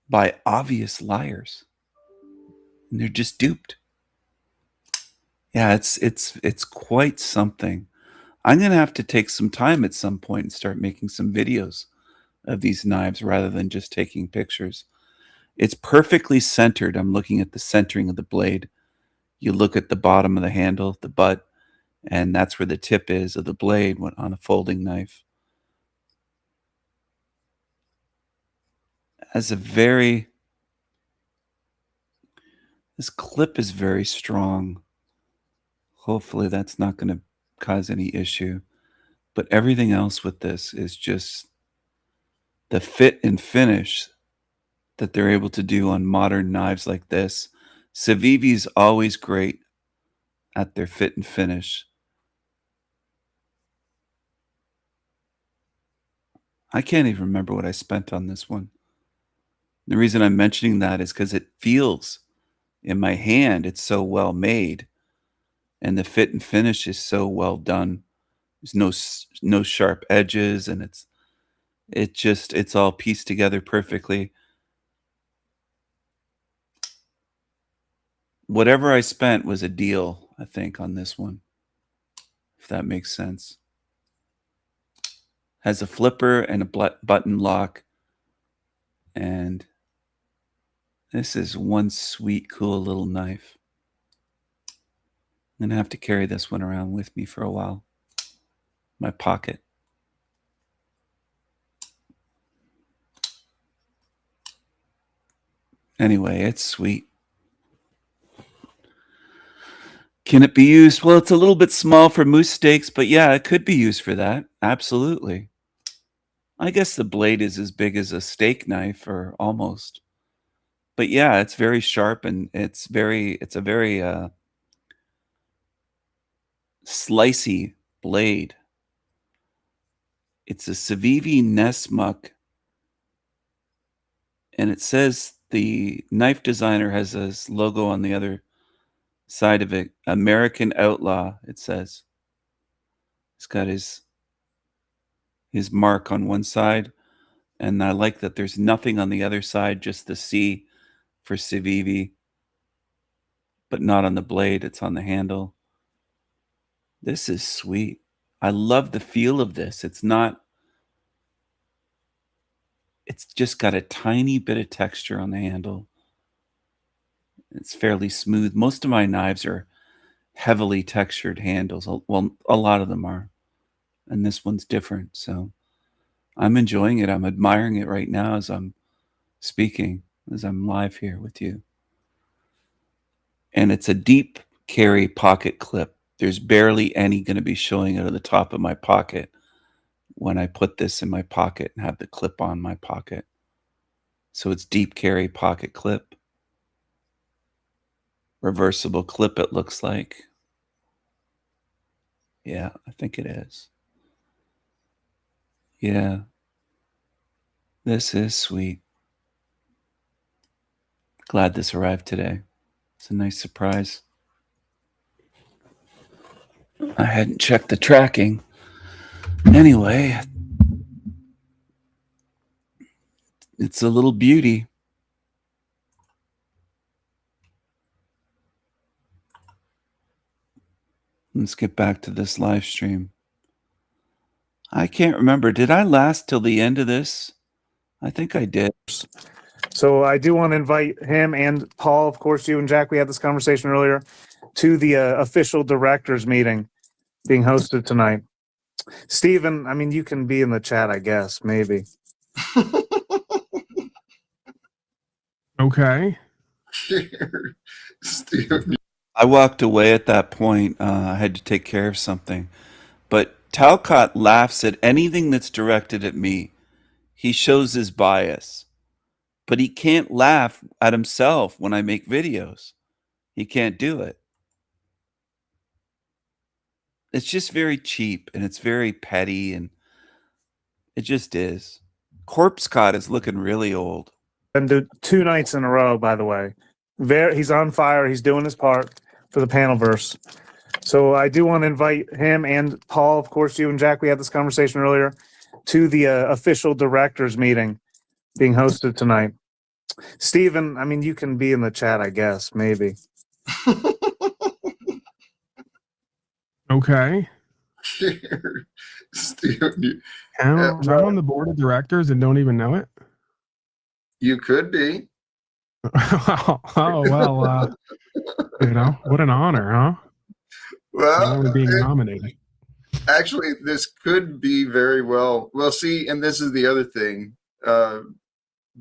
by obvious liars. And they're just duped. Yeah, it's quite something. I'm going to have to take some time at some point and start making some videos of these knives rather than just taking pictures. It's perfectly centered. I'm looking at the centering of the blade. You look at the bottom of the handle, the butt, and that's where the tip is of the blade on a folding knife. This clip is very strong. Hopefully that's not going to cause any issue. But everything else with this is just the fit and finish that they're able to do on modern knives like this. Civivi's always great at their fit and finish. I can't even remember what I spent on this one. The reason I'm mentioning that is because it feels in my hand, it's so well made. And the fit and finish is so well done. There's no sharp edges, and it's all pieced together perfectly. Whatever I spent was a deal, I think, on this one, if that makes sense. Has a flipper and a button lock. And this is one sweet, cool little knife. I'm going to have to carry this one around with me for a while. My pocket. Anyway, it's sweet. Can it be used? Well, it's a little bit small for moose steaks, but yeah, it could be used for that. Absolutely. I guess the blade is as big as a steak knife, or almost. But yeah, it's very sharp, and it's a very slicey blade. It's a Civivi Nesmuk, and it says the knife designer has his logo on the other side of it. American Outlaw, it says. It's got his mark on one side, and I like that there's nothing on the other side, just the C for Civivi, but not on the blade. It's on the handle. This is sweet. I love the feel of this. It's just got a tiny bit of texture on the handle. It's fairly smooth. Most of my knives are heavily textured handles. Well, a lot of them are. And this one's different. So I'm enjoying it. I'm admiring it right now as I'm speaking, as I'm live here with you. And it's a deep carry pocket clip. There's barely any going to be showing out of the top of my pocket when I put this in my pocket and have the clip on my pocket. So it's deep carry pocket clip. Reversible clip, it looks like. Yeah, I think it is. Yeah. This is sweet. Glad this arrived today. It's a nice surprise. I hadn't checked the tracking. Anyway, it's a little beauty. Let's get back to this live stream. I can't remember. Did I last till the end of this? I think I did. So I do want to invite him and Paul, of course, you and Jack, we had this conversation earlier, to the official directors meeting being hosted tonight. Steven, I mean, you can be in the chat, I guess, maybe. Okay. Steven. I walked away at that point. I had to take care of something. But Talcott laughs at anything that's directed at me. He shows his bias. But he can't laugh at himself when I make videos. He can't do it. It's just very cheap and it's very petty and it just is. Corpse Cod is looking really old. And do 2 nights in a row, by the way. He's on fire. He's doing his part for the Panelverse. So I do want to invite him and Paul, of course, you and Jack, we had this conversation earlier, to the official directors meeting being hosted tonight. Steven, I mean, you can be in the chat, I guess, maybe. Okay. Steven, I'm on the board of directors and don't even know it. you could be. Oh, well, you know, what an honor, huh? Well, Only being nominated. Actually, this could be very well. Well, see, and this is the other thing.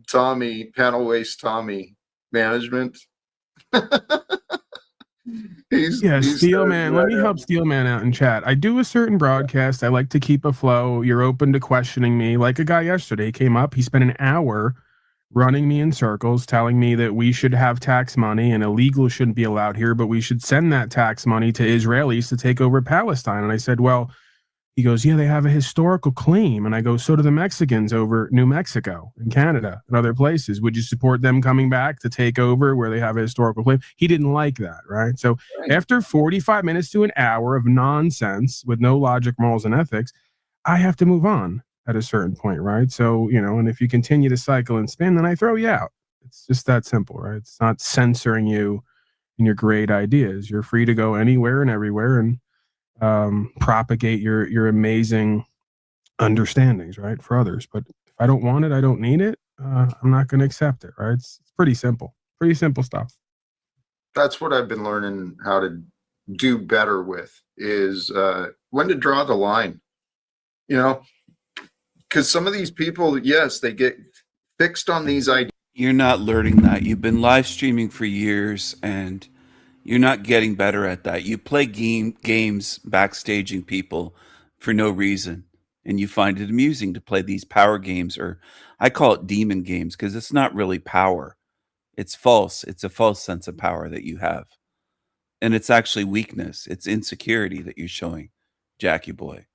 Tommy, Panel Waste Tommy Management. he's Steelman. Let me help Steelman out in chat. I do a certain broadcast. I like to keep a flow. You're open to questioning me. Like a guy yesterday he came up. He spent an hour running me in circles, telling me that we should have tax money and illegal shouldn't be allowed here, but we should send that tax money to Israelis to take over Palestine. And I said, well, he goes, yeah, they have a historical claim. And I go, so do the Mexicans over New Mexico and Canada and other places. Would you support them coming back to take over where they have a historical claim? He didn't like that, right? So after 45 minutes to an hour of nonsense with no logic, morals, and ethics, I have to move on at a certain point, right? So, you know, and if you continue to cycle and spin, then I throw you out. It's just that simple, right? It's not censoring you in your great ideas. You're free to go anywhere and everywhere and propagate your amazing understandings, right, for others. But if I don't want it, I don't need it. I'm not going to accept it, right? It's pretty simple stuff. That's what I've been learning how to do better with is when to draw the line, you know, because some of these people, yes, they get fixed on these ideas. You're not learning that. You've been live streaming for years and you're not getting better at that. You play games backstaging people for no reason. And you find it amusing to play these power games, or I call it demon games, because it's not really power. It's false. It's a false sense of power that you have. And it's actually weakness. It's insecurity that you're showing, Jackie boy.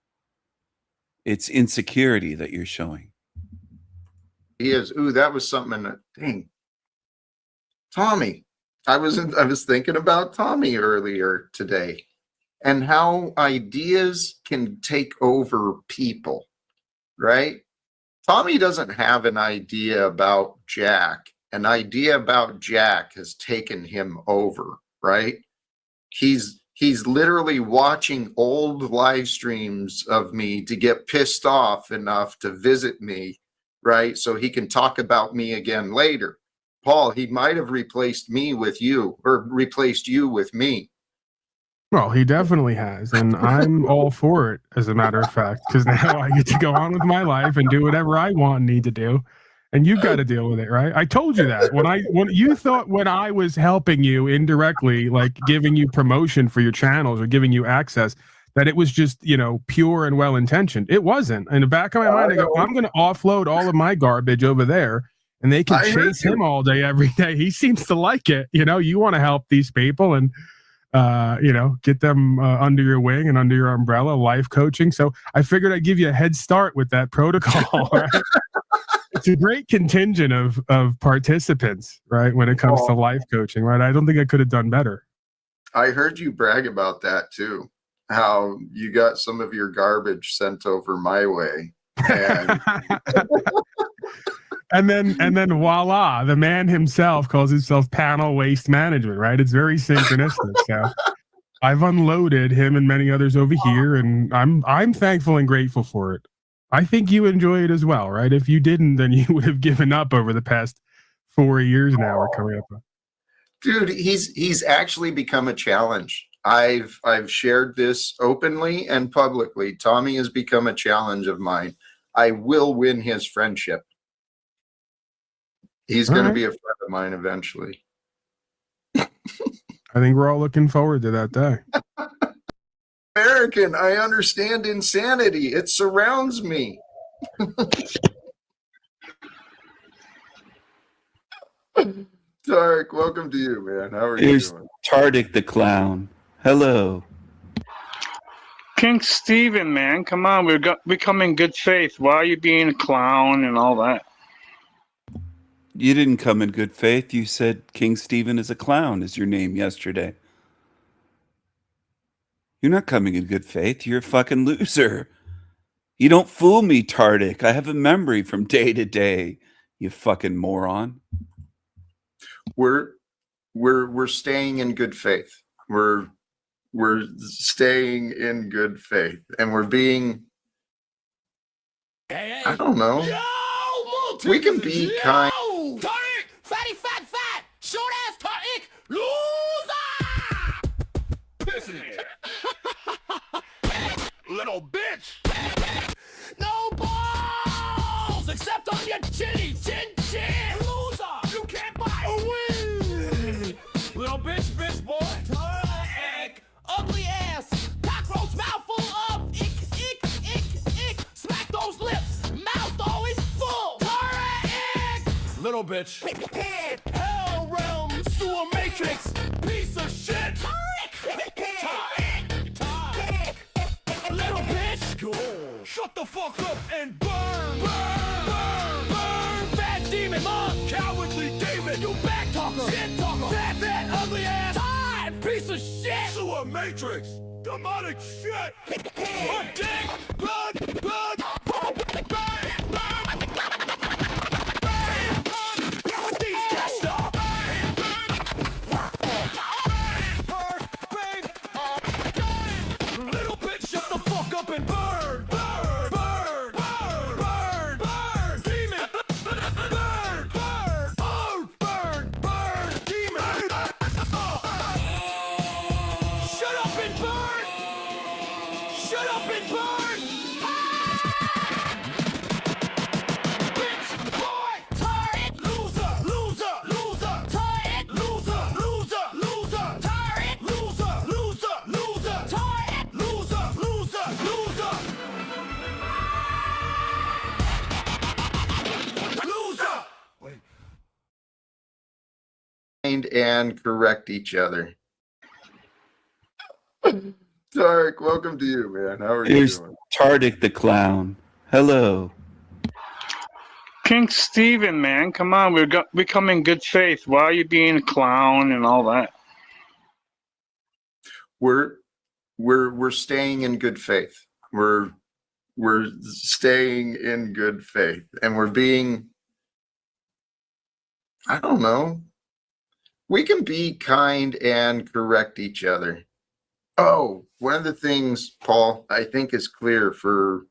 It's insecurity that you're showing. He is. Ooh, that was something. Dang, Tommy. I was thinking about Tommy earlier today, and how ideas can take over people. Right? Tommy doesn't have an idea about Jack. An idea about Jack has taken him over. Right? He's He's literally watching old live streams of me to get pissed off enough to visit me, right? So he can talk about me again later. Paul, he might have replaced me with you, or replaced you with me. Well, he definitely has, and I'm all for it, as a matter of fact, because now I get to go on with my life and do whatever I want and need to do, and you've got to deal with it, right? I told you that when you thought when I was helping you indirectly, like giving you promotion for your channels or giving you access, that it was just, you know, pure and well intentioned. It wasn't. In the back of my mind, I go, I'm going to offload all of my garbage over there, and they can chase him all day, every day. He seems to like it. You know, you want to help these people and, you know, get them under your wing and under your umbrella, life coaching. So I figured I'd give you a head start with that protocol. Right? It's a great contingent of participants, right? When it comes to life coaching, right? I don't think I could have done better. I heard you brag about that too. How you got some of your garbage sent over my way. And and then voila, the man himself calls himself Panel Waste Management, right? It's very synchronistic. So I've unloaded him and many others over here, and I'm thankful and grateful for it. I think you enjoy it as well, right? If you didn't, then you would have given up over the past 4 years now or coming up. Dude, he's actually become a challenge. I've shared this openly and publicly. Tommy has become a challenge of mine. I will win his friendship. He's going to be a friend of mine eventually. I think we're all looking forward to that day. American, I understand insanity. It surrounds me. Tarek, welcome to you, man. How are Here's you doing? Tardik the clown. Hello. King Steven, man, come on. We come in good faith. Why are you being a clown and all that? You didn't come in good faith. You said King Stephen is a clown is your name yesterday. You're not coming in good faith. You're a fucking loser. You don't fool me, Tardik. I have a memory from day to day, you fucking moron. We're staying in good faith. We're staying in good faith, and we're being, I don't know. We can be kind. Tarek, fatty, fat, short ass Tarek, loser! Little bitch! No balls except on your chili, chin. Loser! You can't buy a win! Little bitch boy. Tarek, ugly ass, cockroach mouthful of ick. Smack those lips, mouth always full. Tarek! Little bitch. Hell realm, sewer matrix, piece of shit. Tarek! Little bitch. Shut the fuck up and burn. Fat demon, monk, cowardly demon, you back talker, shit talker, fat, ugly ass, tired piece of shit. Sewer matrix, demonic shit. A dick, blood, little bitch, shut the fuck up and burn. Demon. Burn. Demon. Shut up and burn. Bitch, boy, Tarek, loser. Tarek, loser. Tarek, loser. Tarek, loser. And correct each other. Tarek, welcome to you, man. How are you Here's doing? Tardik the clown. Hello. King Steven, man, come on. We come in good faith. Why are you being a clown and all that? We're staying in good faith. We're staying in good faith, and we're being, I don't know. We can be kind and correct each other. Oh, one of the things, Paul, I think is clear for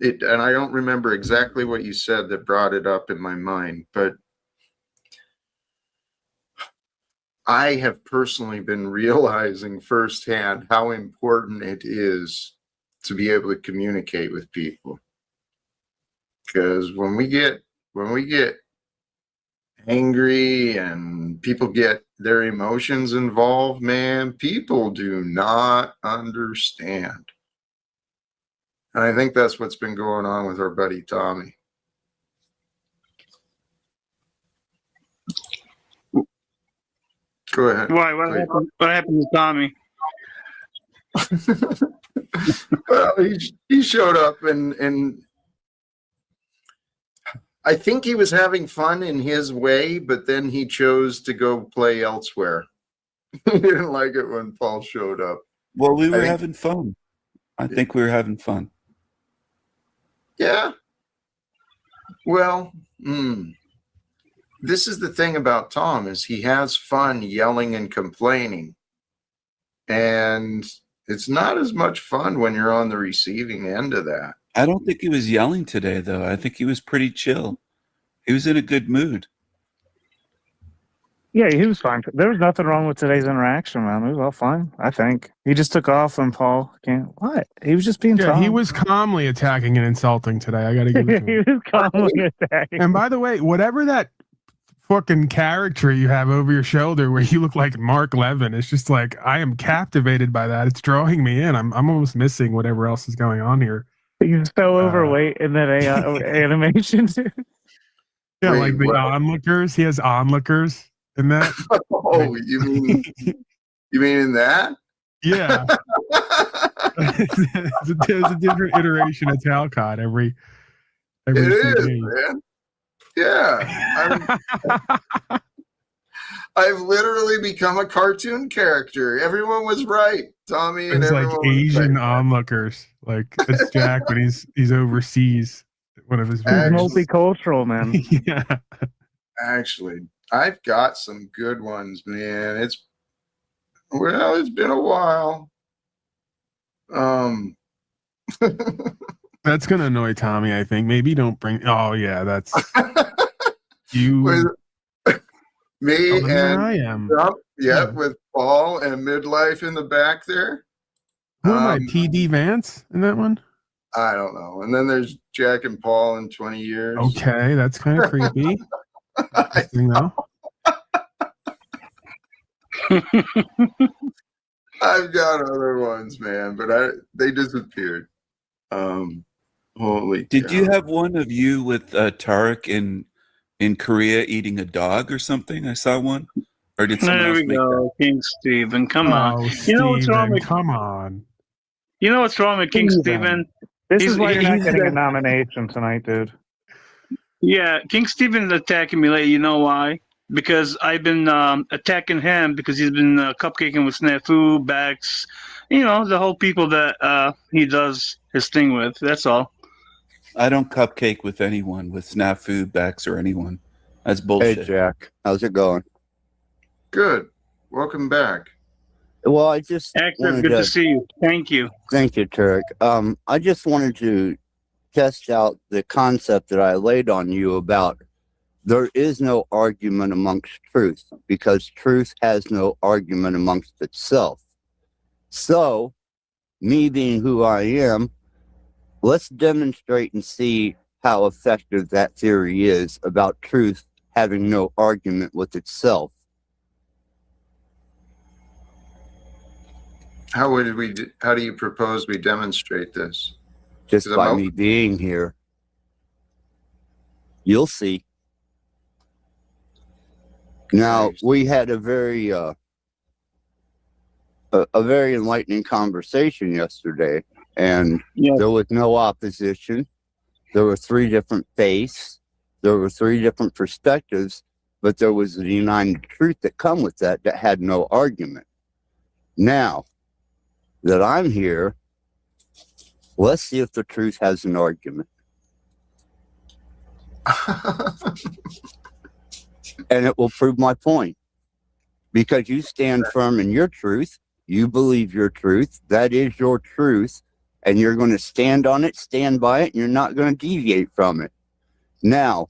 it, and I don't remember exactly what you said that brought it up in my mind, but I have personally been realizing firsthand how important it is to be able to communicate with people. Because when we get angry and people get their emotions involved, man, people do not understand. And I think that's what's been going on with our buddy Tommy. Go ahead. Why? What happened to Tommy? Well, he showed up and I think he was having fun in his way, but then he chose to go play elsewhere. He didn't like it when Paul showed up. Well, we were having fun. I think we were having fun. Yeah. Well, this is the thing about Tom is he has fun yelling and complaining. And it's not as much fun when you're on the receiving end of that. I don't think he was yelling today, though. I think he was pretty chill. He was in a good mood. Yeah, he was fine. There was nothing wrong with today's interaction, man. It was all fine, I think. He just took off and Paul can't. What? He was just being Tom. He was calmly attacking and insulting today. I got to give it to him. He was calmly attacking. And by the way, whatever that fucking character you have over your shoulder where you look like Mark Levin, it's just like, I am captivated by that. It's drawing me in. I'm almost missing whatever else is going on here. He's so overweight in that animation. Yeah, Wait, like the what? onlookers. He has onlookers in that. Oh, you mean in that? Yeah. There's a different iteration of Talcott every It few is, days. man. Yeah. I've literally become a cartoon character. Everyone was right. Tommy and It's like everyone was Asian right. onlookers. Like it's Jack when he's overseas. One of his videos. Multicultural, man. Yeah. Actually, I've got some good ones, man. It's been a while. That's gonna annoy Tommy, I think. Maybe don't bring. Oh yeah, that's you. Me Oh, there and I am. Trump, Yeah. with Paul and Midlife in the back there. Who am I? PD Vance in that one? I don't know. And then there's Jack and Paul in 20 years. Okay, that's kind of creepy. Interesting, though. I've got other ones, man, but they disappeared. Holy Did cow. you have one of you with Tarek in Korea eating a dog or something? I saw one. Or did someone There else we make that? go, King Stephen. Come on. Oh, You know what's wrong Steven, with come on. You know what's wrong with King Stephen? This is why you're not he's getting a the- nomination tonight, dude. Yeah, King Stephen's attacking me lately. You know why? Because I've been attacking him because he's been cupcaking with Snafu, Bax, the whole people that he does his thing with. That's all. I don't cupcake with anyone, with Snafu, Bex, or anyone. That's bullshit. Hey, Jack. How's it going? Good. Welcome back. Well, I just Hector, wanted good to see you. Thank you. Thank you, Tarek. I just wanted to test out the concept that I laid on you about there is no argument amongst truth because truth has no argument amongst itself. So, me being who I am, let's demonstrate and see how effective that theory is about truth having no argument with itself. How do you propose we demonstrate this? Just 'Cause by I'm me being here. You'll see. Now, we had a very enlightening conversation yesterday, and there was no opposition. There were three different faiths. There were three different perspectives, but there was a united truth that come with that had no argument. Now that I'm here, let's see if the truth has an argument. And it will prove my point. Because you stand firm in your truth, You believe your truth. That is your truth. And you're going to stand on it, stand by it, and you're not going to deviate from it. Now,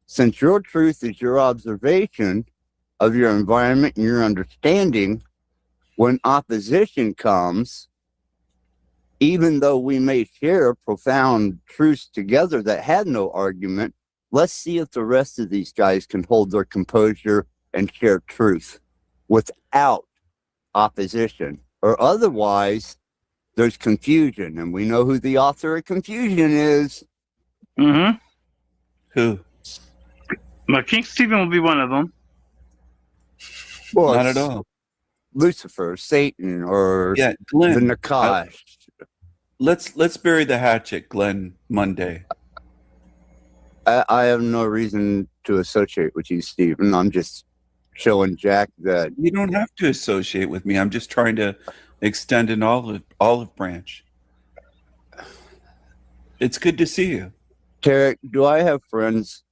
since your truth is your observation of your environment and your understanding, when opposition comes, even though we may share profound truths together that had no argument, let's see if the rest of these guys can hold their composure and share truth without opposition. Or otherwise, there's confusion. And we know who the author of confusion is. Mm-hmm. Who? But King Stephen will be one of them. Well, Not at all. Lucifer, Satan, or Yeah, Glenn. the Nakash. Let's bury the hatchet, Glenn Monday. I have no reason to associate with you, Stephen. I'm just showing Jack that You don't have to associate with me. I'm just trying to extend an olive branch. It's good to see you. Tarek, do I have friends?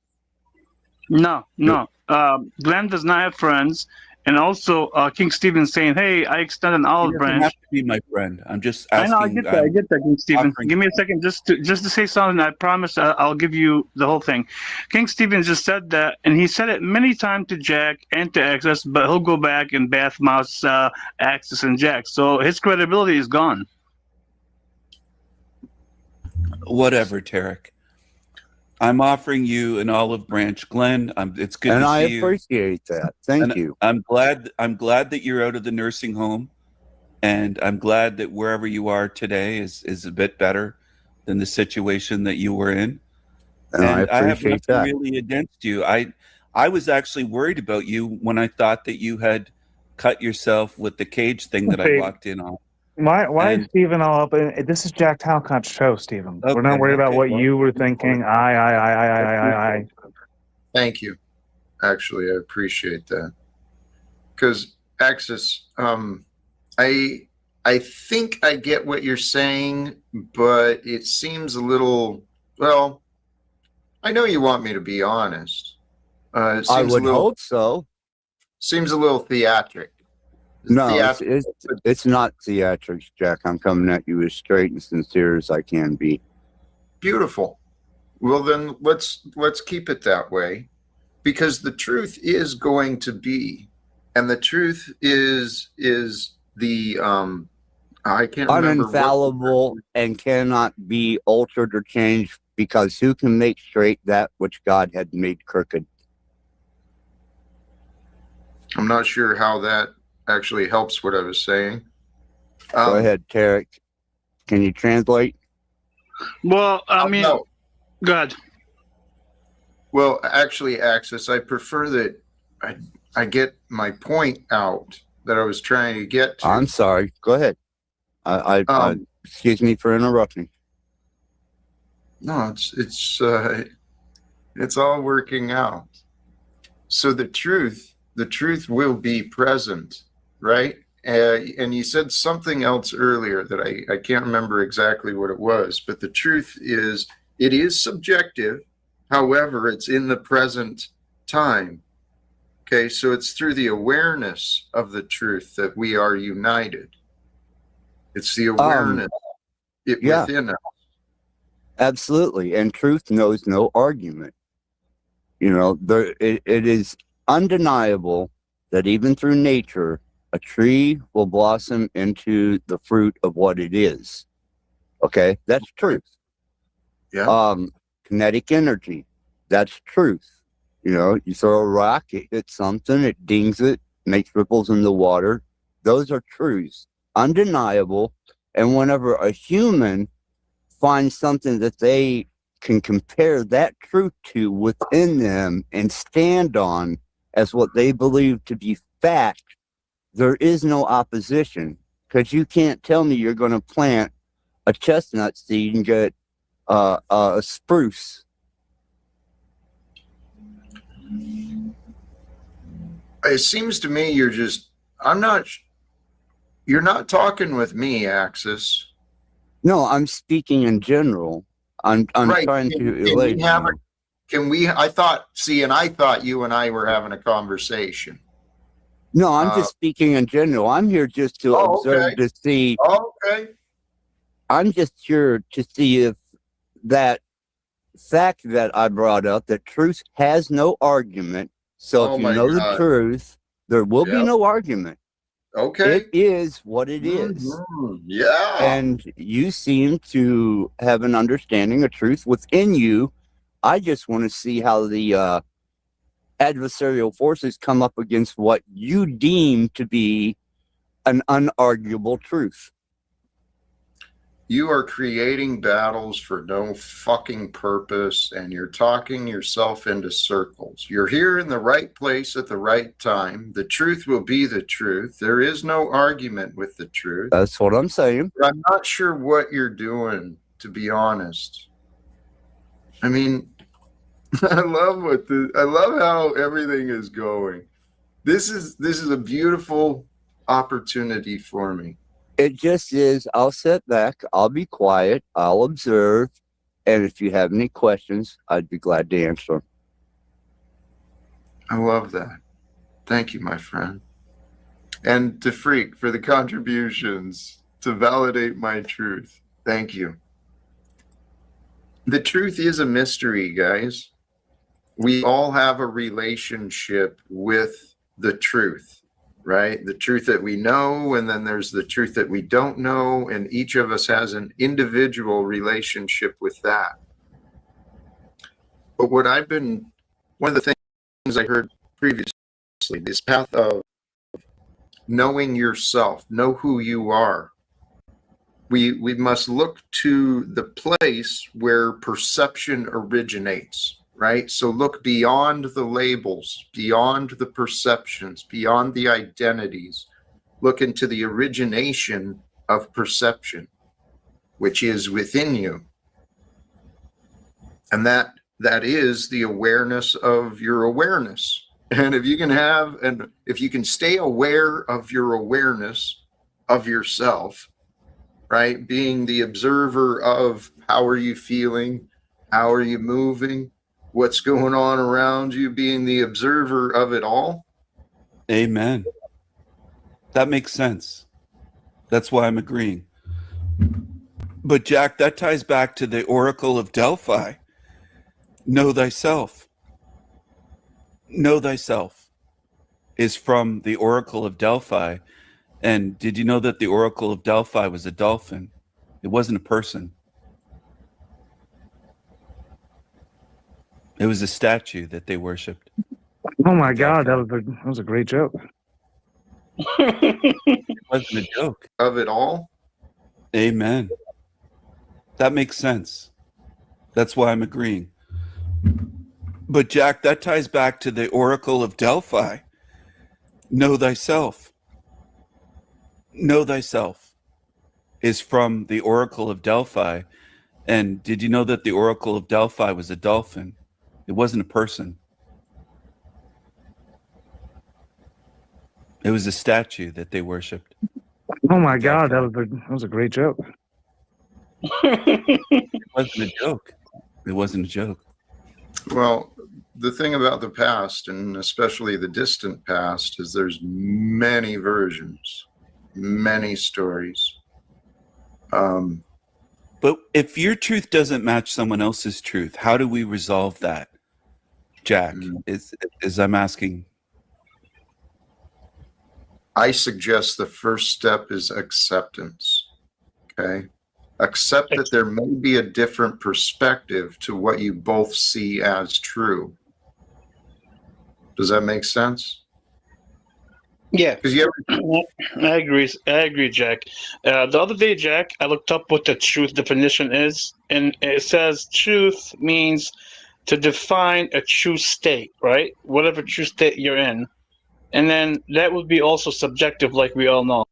No. Glenn does not have friends. And also, King Stephen saying, "Hey, I extend an olive You don't branch." have to be my friend. I'm just I asking. know, I get that, King Stephen. Give me a second, just to say something. I promise I'll give you the whole thing. King Stephen just said that, and he said it many times to Jack and to Access, but he'll go back and badmouth Access and Jack. So his credibility is gone. Whatever, Tarek. I'm offering you an olive branch, Glenn. It's good And to I see you. appreciate that. Thank you. I'm glad that you're out of the nursing home, and I'm glad that wherever you are today is a bit better than the situation that you were in. And I have appreciate nothing that. really against you. I was actually worried about you when I thought that you had cut yourself with the cage thing that I Okay. walked in on. Why And- is Stephen all up? This is Jack Talcott's show, Stephen. We're not Okay, worried about okay. what you were thinking. I. Thank you. Actually, I appreciate that. Because Axis, I think I get what you're saying, but it seems a little, well, I know you want me to be honest. It I seems would a little, hope so. seems a little theatric. No, Theatric. it's not theatrics, Jack. I'm coming at you as straight and sincere as I can be. Beautiful. Well, then let's keep it that way, because the truth is going to be, and the truth is the I can't remember. Uninfallible and cannot be altered or changed, because who can make straight that which God had made crooked? I'm not sure how that actually helps what I was saying. Go ahead, Tarek. Can you translate? Well, I mean, no. go ahead. Well, actually, Axis, I prefer that I get my point out that I was trying to get to. I'm sorry. Go ahead. Excuse me for interrupting. No, it's all working out. So the truth will be present, right? And you said something else earlier that I can't remember exactly what it was, but the truth is, it is subjective. However, it's in the present time. Okay, so it's through the awareness of the truth that we are united. It's the awareness within us. Absolutely. And truth knows no argument. You know, it is undeniable that even through nature, a tree will blossom into the fruit of what it is. Okay, that's truth. Yeah. Kinetic energy, that's truth. You know, you throw a rock, it hits something, it dings it, makes ripples in the water. Those are truths, undeniable. And whenever a human finds something that they can compare that truth to within them and stand on as what they believe to be fact, there is no opposition, because you can't tell me you're going to plant a chestnut seed and get a spruce. It seems to me you're not talking with me, Axis. No, I'm speaking in general. I'm Right. trying Can to we relate. have I thought you and I were having a conversation. No, I'm just speaking in general. I'm here just to observe to see. Okay. I'm just here to see if that fact that I brought up, that truth has no argument. So if you know the truth, there will be no argument. Okay. It is what it is. Yeah. And you seem to have an understanding of truth within you. I just want to see how the adversarial forces come up against what you deem to be an unarguable truth. You are creating battles for no fucking purpose, and you're talking yourself into circles. You're here in the right place at the right time. The truth will be the truth. There is no argument with the truth. That's what I'm saying. But I'm not sure what you're doing, to be honest. I mean, I love how everything is going. This is a beautiful opportunity for me. It just is. I'll sit back. I'll be quiet. I'll observe. And if you have any questions, I'd be glad to answer them. I love that. Thank you, my friend. And to Freak for the contributions to validate my truth. Thank you. The truth is a mystery, guys. We all have a relationship with the truth. Right? The truth that we know, and then there's the truth that we don't know, and each of us has an individual relationship with that. But one of the things I heard previously, this path of knowing yourself, know who you are. We must look to the place where perception originates. Right? So look beyond the labels, beyond the perceptions, beyond the identities. Look into the origination of perception, which is within you. And that is the awareness of your awareness. And if you can stay aware of your awareness of yourself, right? Being the observer of how are you feeling? How are you moving? What's going on around you, being the observer of it all. Amen. That makes sense. That's why I'm agreeing. But Jack, that ties back to the Oracle of Delphi. Know thyself. Know thyself is from the Oracle of Delphi. And did you know that the Oracle of Delphi was a dolphin? It wasn't a person. It was a statue that they worshipped. Oh my God, that was a great joke. It wasn't a joke. Of it all. Amen. That makes sense. That's why I'm agreeing. But Jack, that ties back to the Oracle of Delphi. Know thyself. Know thyself is from the Oracle of Delphi. And did you know that the Oracle of Delphi was a dolphin? It wasn't a person. It was a statue that they worshipped. Oh my God, that was a great joke. It wasn't a joke. It wasn't a joke. Well, the thing about the past, and especially the distant past, is there's many versions, many stories. But if your truth doesn't match someone else's truth, how do we resolve that, Jack? Is I'm asking. I suggest the first step is acceptance. Okay? Accept that there may be a different perspective to what you both see as true. Does that make sense? Yeah, I agree, Jack. The other day, Jack, I looked up what the truth definition is, and it says truth means to define a true state, right? Whatever true state you're in. And then that would be also subjective, like we all know.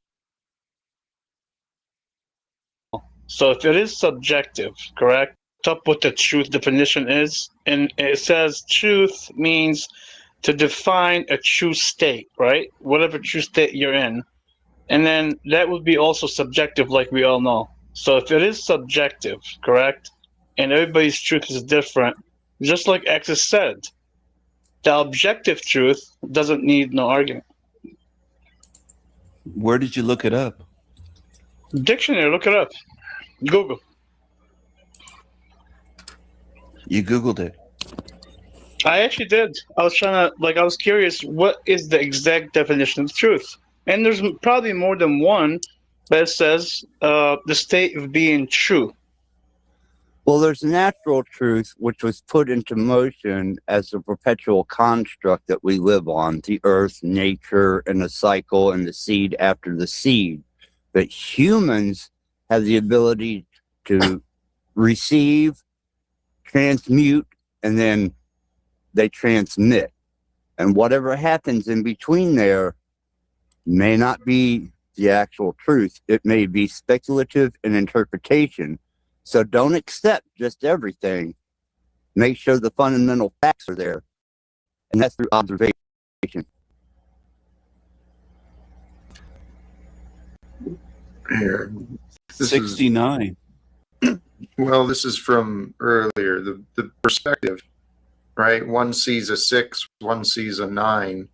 So if it is subjective, correct? Up what the truth definition is, and it says truth means to define a true state, right? Whatever true state you're in. And then that would be also subjective, like we all know. So if it is subjective, correct? And everybody's truth is different, just like X has said, the objective truth doesn't need no argument. Where did you look it up? Dictionary, look it up. Google. You Googled it. I actually did. I was trying to, I was curious, what is the exact definition of truth? And there's probably more than one, but it says the state of being true. Well, there's natural truth, which was put into motion as a perpetual construct that we live on, the earth, nature, and the cycle, and the seed after the seed. But humans have the ability to receive, transmute, and then they transmit. And whatever happens in between there may not be the actual truth. It may be speculative and interpretation. So don't accept just everything. Make sure the fundamental facts are there. And that's through observation. Here. 69. Well, this is from earlier. The perspective, right? One sees a 6, one sees a 9.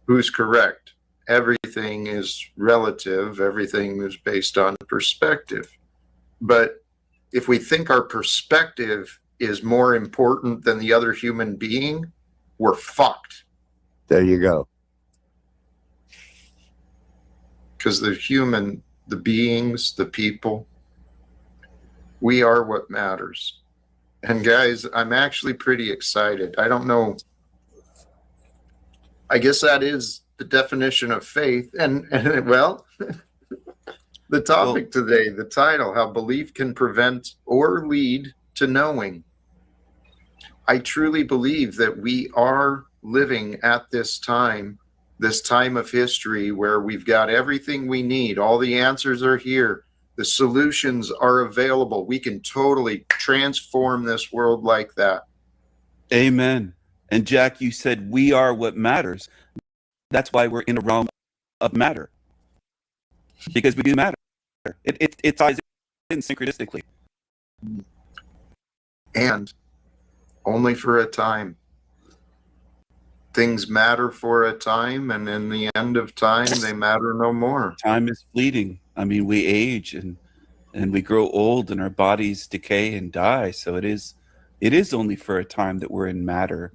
Who's correct? Everything is relative. Everything is based on perspective. But if we think our perspective is more important than the other human being, we're fucked. There you go. Because the beings, the people, we are what matters. And guys, I'm actually pretty excited. I don't know. I guess that is the definition of faith. And well, the topic today, the title, how belief can prevent or lead to knowing. I truly believe that we are living at this time of history where we've got everything we need. All the answers are here. The solutions are available. We can totally transform this world like that. Amen. And Jack, you said we are what matters. That's why we're in a realm of matter. Because we do matter. It ties in synchronistically. And only for a time. Things matter for a time, and in the end of time, they matter no more. Time is fleeting. I mean, we age and we grow old, and our bodies decay and die. So it is only for a time that we're in matter.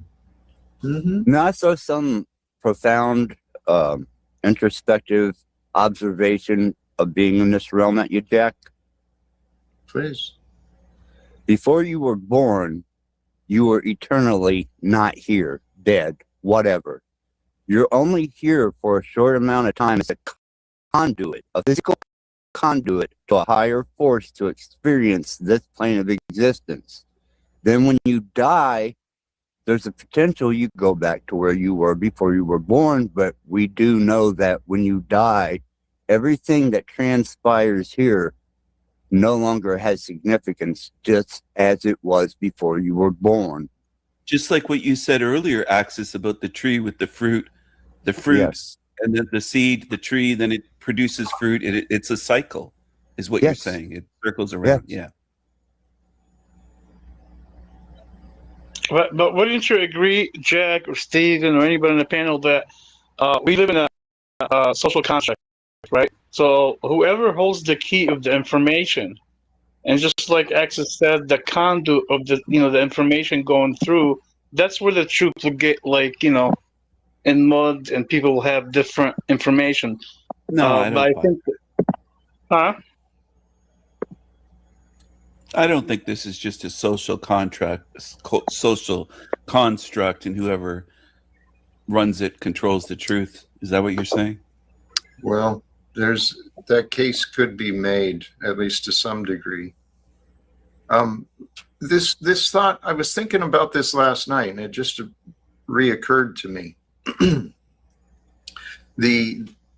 Mm-hmm. Now, I saw some profound introspective observation of being in this realm at you, Jack. Please. Before you were born, you were eternally not here, dead, whatever. You're only here for a short amount of time as a conduit, a physical conduit to a higher force to experience this plane of existence. Then when you die, there's a potential you go back to where you were before you were born, but we do know that when you die, everything that transpires here no longer has significance, just as it was before you were born. Just like what you said earlier, Axis, about the tree with the fruit, yes. And then the seed, the tree, then it produces fruit. It's a cycle, is what you're saying. It circles around. Yeah. But wouldn't you agree, Jack or Steven or anybody on the panel, that we live in a social construct, right? So whoever holds the key of the information, and just like Axis said, the conduit of the the information going through, that's where the truth will get in mud, and people will have different information. No, I don't think this is just a social construct, and whoever runs it controls the truth. Is that what you're saying? Well, that case could be made, at least to some degree. This thought, I was thinking about this last night, and it just reoccurred to me.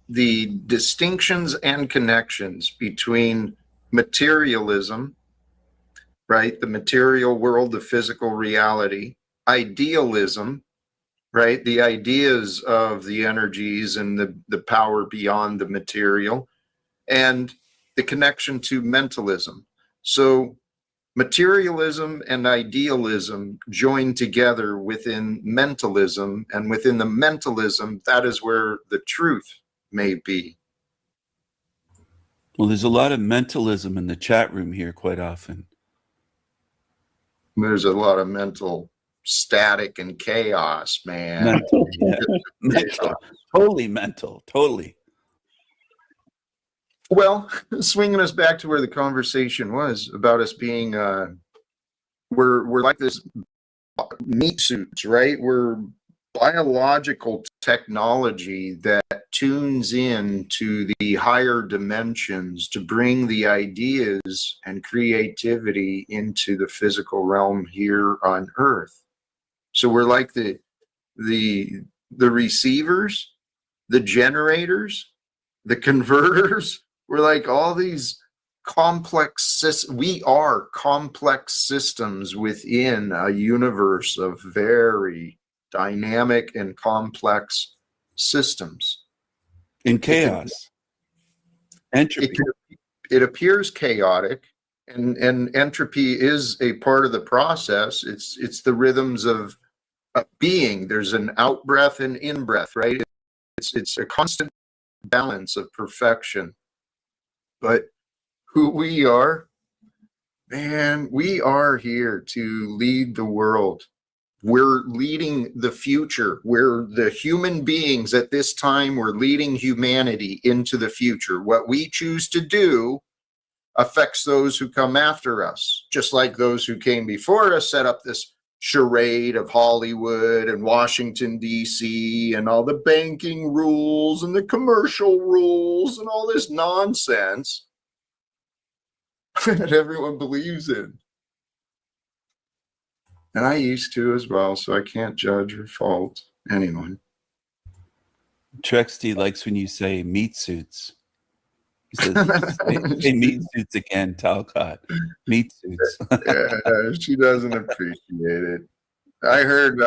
The distinctions and connections between materialism, right, the material world, the physical reality, idealism, right, the ideas of the energies and the power beyond the material, and the connection to mentalism. So materialism and idealism join together within mentalism, and within the mentalism, that is where the truth may be. Well, there's a lot of mentalism in the chat room here quite often. There's a lot of mental static and chaos, man. Mental, yeah. Mental. Totally mental. Totally. Well, swinging us back to where the conversation was about us being, we're like this meat suits, right? We're biological technology that tunes in to the higher dimensions to bring the ideas and creativity into the physical realm here on Earth. So we're like the receivers, the generators, the converters. We're like all these we are complex systems within a universe of very dynamic and complex systems. In chaos. Entropy. It appears chaotic, and entropy is a part of the process. It's the rhythms of being. There's an out breath and in breath, right? It's a constant balance of perfection. But who we are, man, we are here to lead the world. We're leading the future. We're the human beings at this time. We're leading humanity into the future. What we choose to do affects those who come after us, just like those who came before us set up this charade of Hollywood and Washington, D.C., and all the banking rules and the commercial rules and all this nonsense that everyone believes in. And I used to as well, so I can't judge or fault anyone. Trexty likes when you say meat suits. He says, say meat suits again, Talcott. Meat suits. Yeah, she doesn't appreciate it. I heard,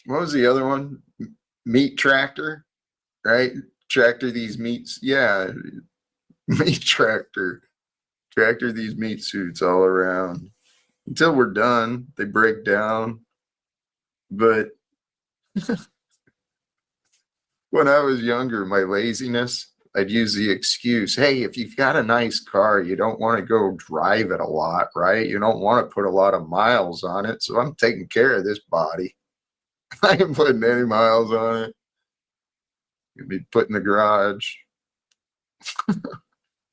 what was the other one? Meat tractor, right? Tractor these meats. Yeah, meat tractor. Tractor these meat suits all around. Until we're done, they break down. But when I was younger, my laziness, I'd use the excuse, hey, if you've got a nice car, you don't want to go drive it a lot, right? You don't want to put a lot of miles on it. So I'm taking care of this body. I ain't putting any miles on it. You'll be put in the garage.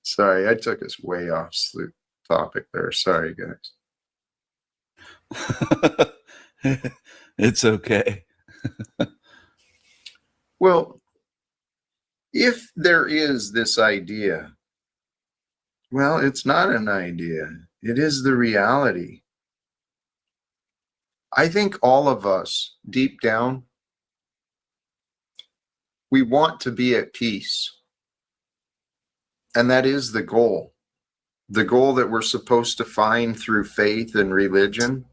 Sorry, I took us way off the topic there. Sorry, guys. It's okay. Well, if there is this idea, well, it's not an idea. It is the reality. I think all of us, deep down, we want to be at peace. And that is the goal. The goal that we're supposed to find through faith and religion.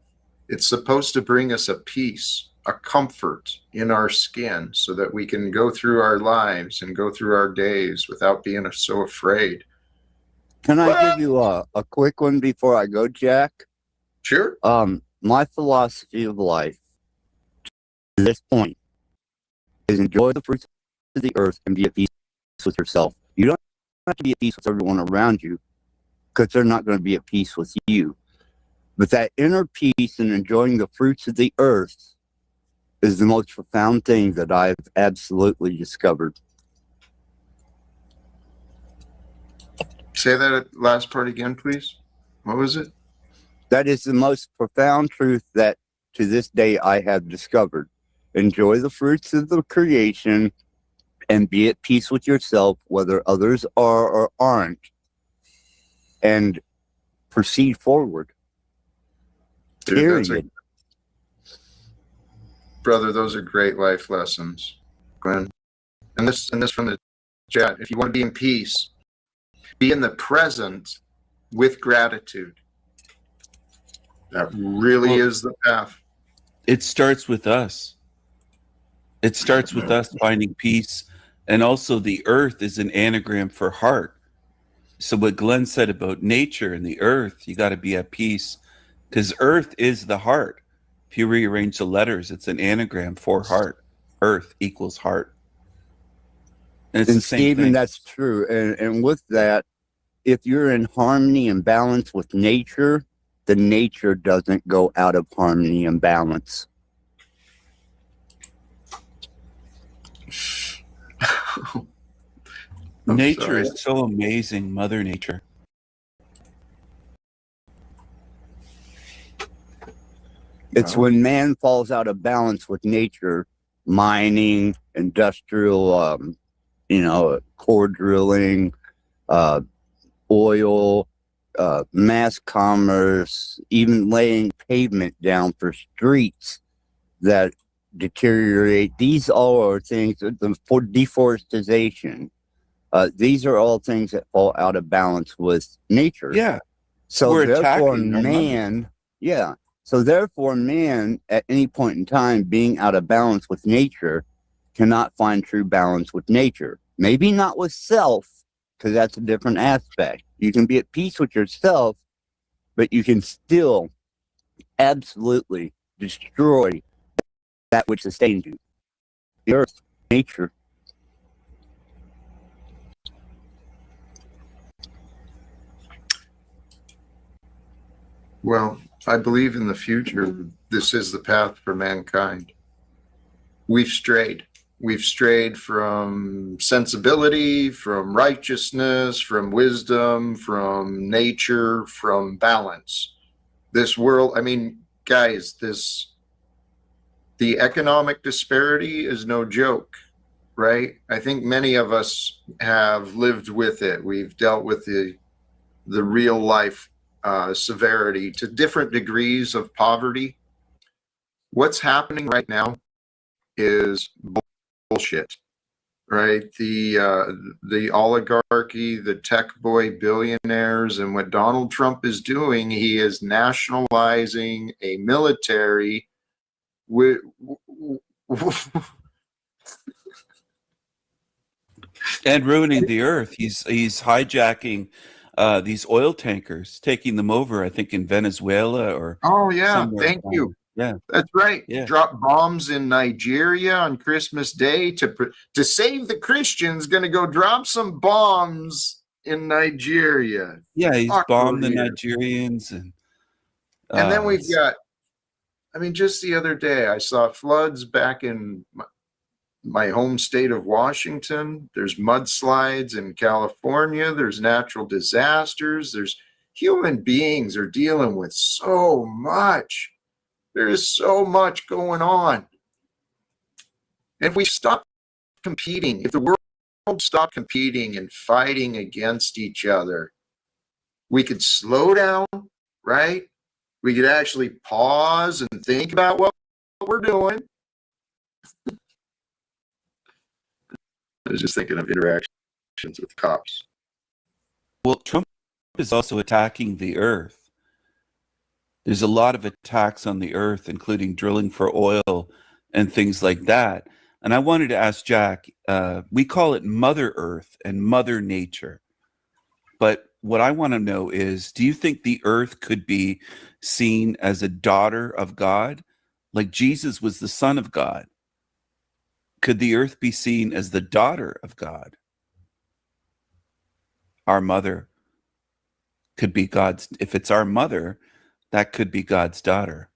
It's supposed to bring us a peace, a comfort in our skin so that we can go through our lives and go through our days without being so afraid. Can I give you a quick one before I go, Jack? Sure. My philosophy of life to this point is enjoy the fruits of the earth and be at peace with yourself. You don't have to be at peace with everyone around you because they're not going to be at peace with you. But that inner peace and enjoying the fruits of the earth is the most profound thing that I've absolutely discovered. Say that last part again, please. What was it? That is the most profound truth that to this day I have discovered. Enjoy the fruits of the creation and be at peace with yourself, whether others are or aren't, and proceed forward. Dude, brother, those are great life lessons, Glenn. And this from the chat. If you want to be in peace, be in the present with gratitude. That really is the path. It starts with us. It starts with us finding peace. And also the earth is an anagram for heart. So what Glenn said about nature and the earth, you got to be at peace because earth is the heart. If you rearrange the letters, it's an anagram for heart. Earth equals heart. And it's And the same Stephen, thing. that's true. And with that, if you're in harmony and balance with nature, the nature doesn't go out of harmony and balance. Nature sorry. is so amazing, Mother Nature. It's when man falls out of balance with nature, mining, industrial, core drilling, oil, mass commerce, even laying pavement down for streets that deteriorate. These all are things for deforestation. These are all things that fall out of balance with nature. Yeah. So We're therefore, attacking our man, yeah. So therefore, man, at any point in time, being out of balance with nature, cannot find true balance with nature. Maybe not with self, because that's a different aspect. You can be at peace with yourself, but you can still absolutely destroy that which sustains you. The earth, nature. Well, I believe in the future, this is the path for mankind. We've strayed. We've strayed from sensibility, from righteousness, from wisdom, from nature, from balance. This world, I mean, guys, the economic disparity is no joke, right? I think many of us have lived with it. We've dealt with the real life severity to different degrees of poverty. What's happening right now is bullshit, right? The oligarchy, the tech boy billionaires, and what Donald Trump is doing, he is nationalizing a military and ruining the earth. He's hijacking these oil tankers, taking them over, I think, in Venezuela or Oh yeah, somewhere. thank you. Yeah, That's right. yeah. Drop bombs in Nigeria on Christmas Day to save the Christians. Going to go drop some bombs in Nigeria. Yeah, he's Fuck bombed the here. Nigerians, and And then we've it's- got. I mean, just the other day, I saw floods back in my home state of Washington. There's mudslides in California. There's natural disasters. There's human beings are dealing with so much. There is so much going on. If we stop competing, if the world stopped competing and fighting against each other, we could slow down, right? We could actually pause and think about what we're doing. I was just thinking of interactions with cops. well, Trump is also attacking the earth. There's a lot of attacks on the earth, including drilling for oil and things like that. And I wanted to ask Jack, we call it Mother Earth and Mother Nature. But what I want to know is, do you think the earth could be seen as a daughter of God? Like Jesus was the son of God. Could the earth be seen as the daughter of God? Our mother could be God's, if it's our mother, that could be God's daughter.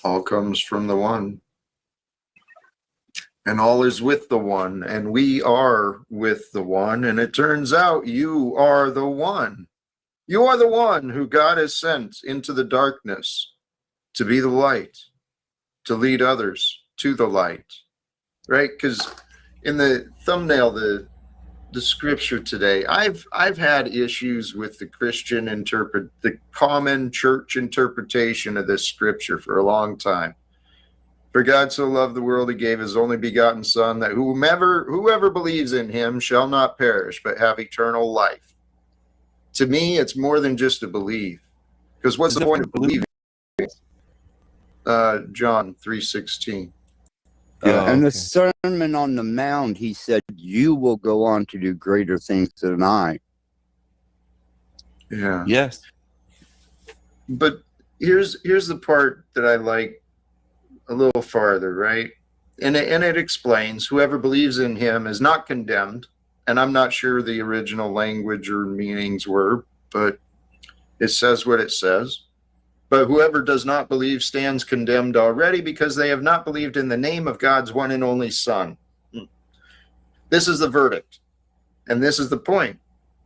All comes from the one. And all is with the one. And we are with the one. And it turns out you are the one. You are the one who God has sent into the darkness to be the light, to lead others to the light. Right? Because in the thumbnail, the scripture today, I've had issues with the common church interpretation of this scripture for a long time. For God so loved the world, he gave his only begotten son, that whoever believes in him shall not perish, but have eternal life. To me, it's more than just a belief. Because what's the point of believing? John 3:16. And the Sermon on the Mount, he said, you will go on to do greater things than I. Yeah. Yes. But here's the part that I like a little farther, right? and it explains whoever believes in him is not condemned. And I'm not sure the original language or meanings were, but it says what it says. But whoever does not believe stands condemned already, because they have not believed in the name of God's one and only Son. This is the verdict. And this is the point.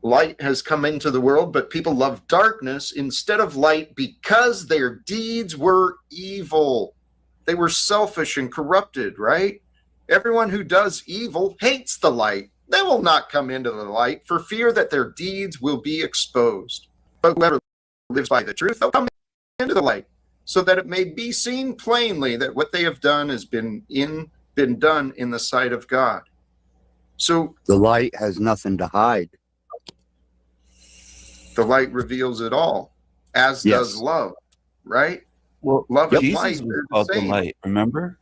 Light has come into the world, but people love darkness instead of light because their deeds were evil. They were selfish and corrupted, right? Everyone who does evil hates the light. They will not come into the light for fear that their deeds will be exposed. But whoever lives by the truth, they'll come into the light, so that it may be seen plainly that what they have done has been done in the sight of God. So the light has nothing to hide. The light reveals it all, as does love, right? Well, love and Jesus light was are called the the same. light. Remember,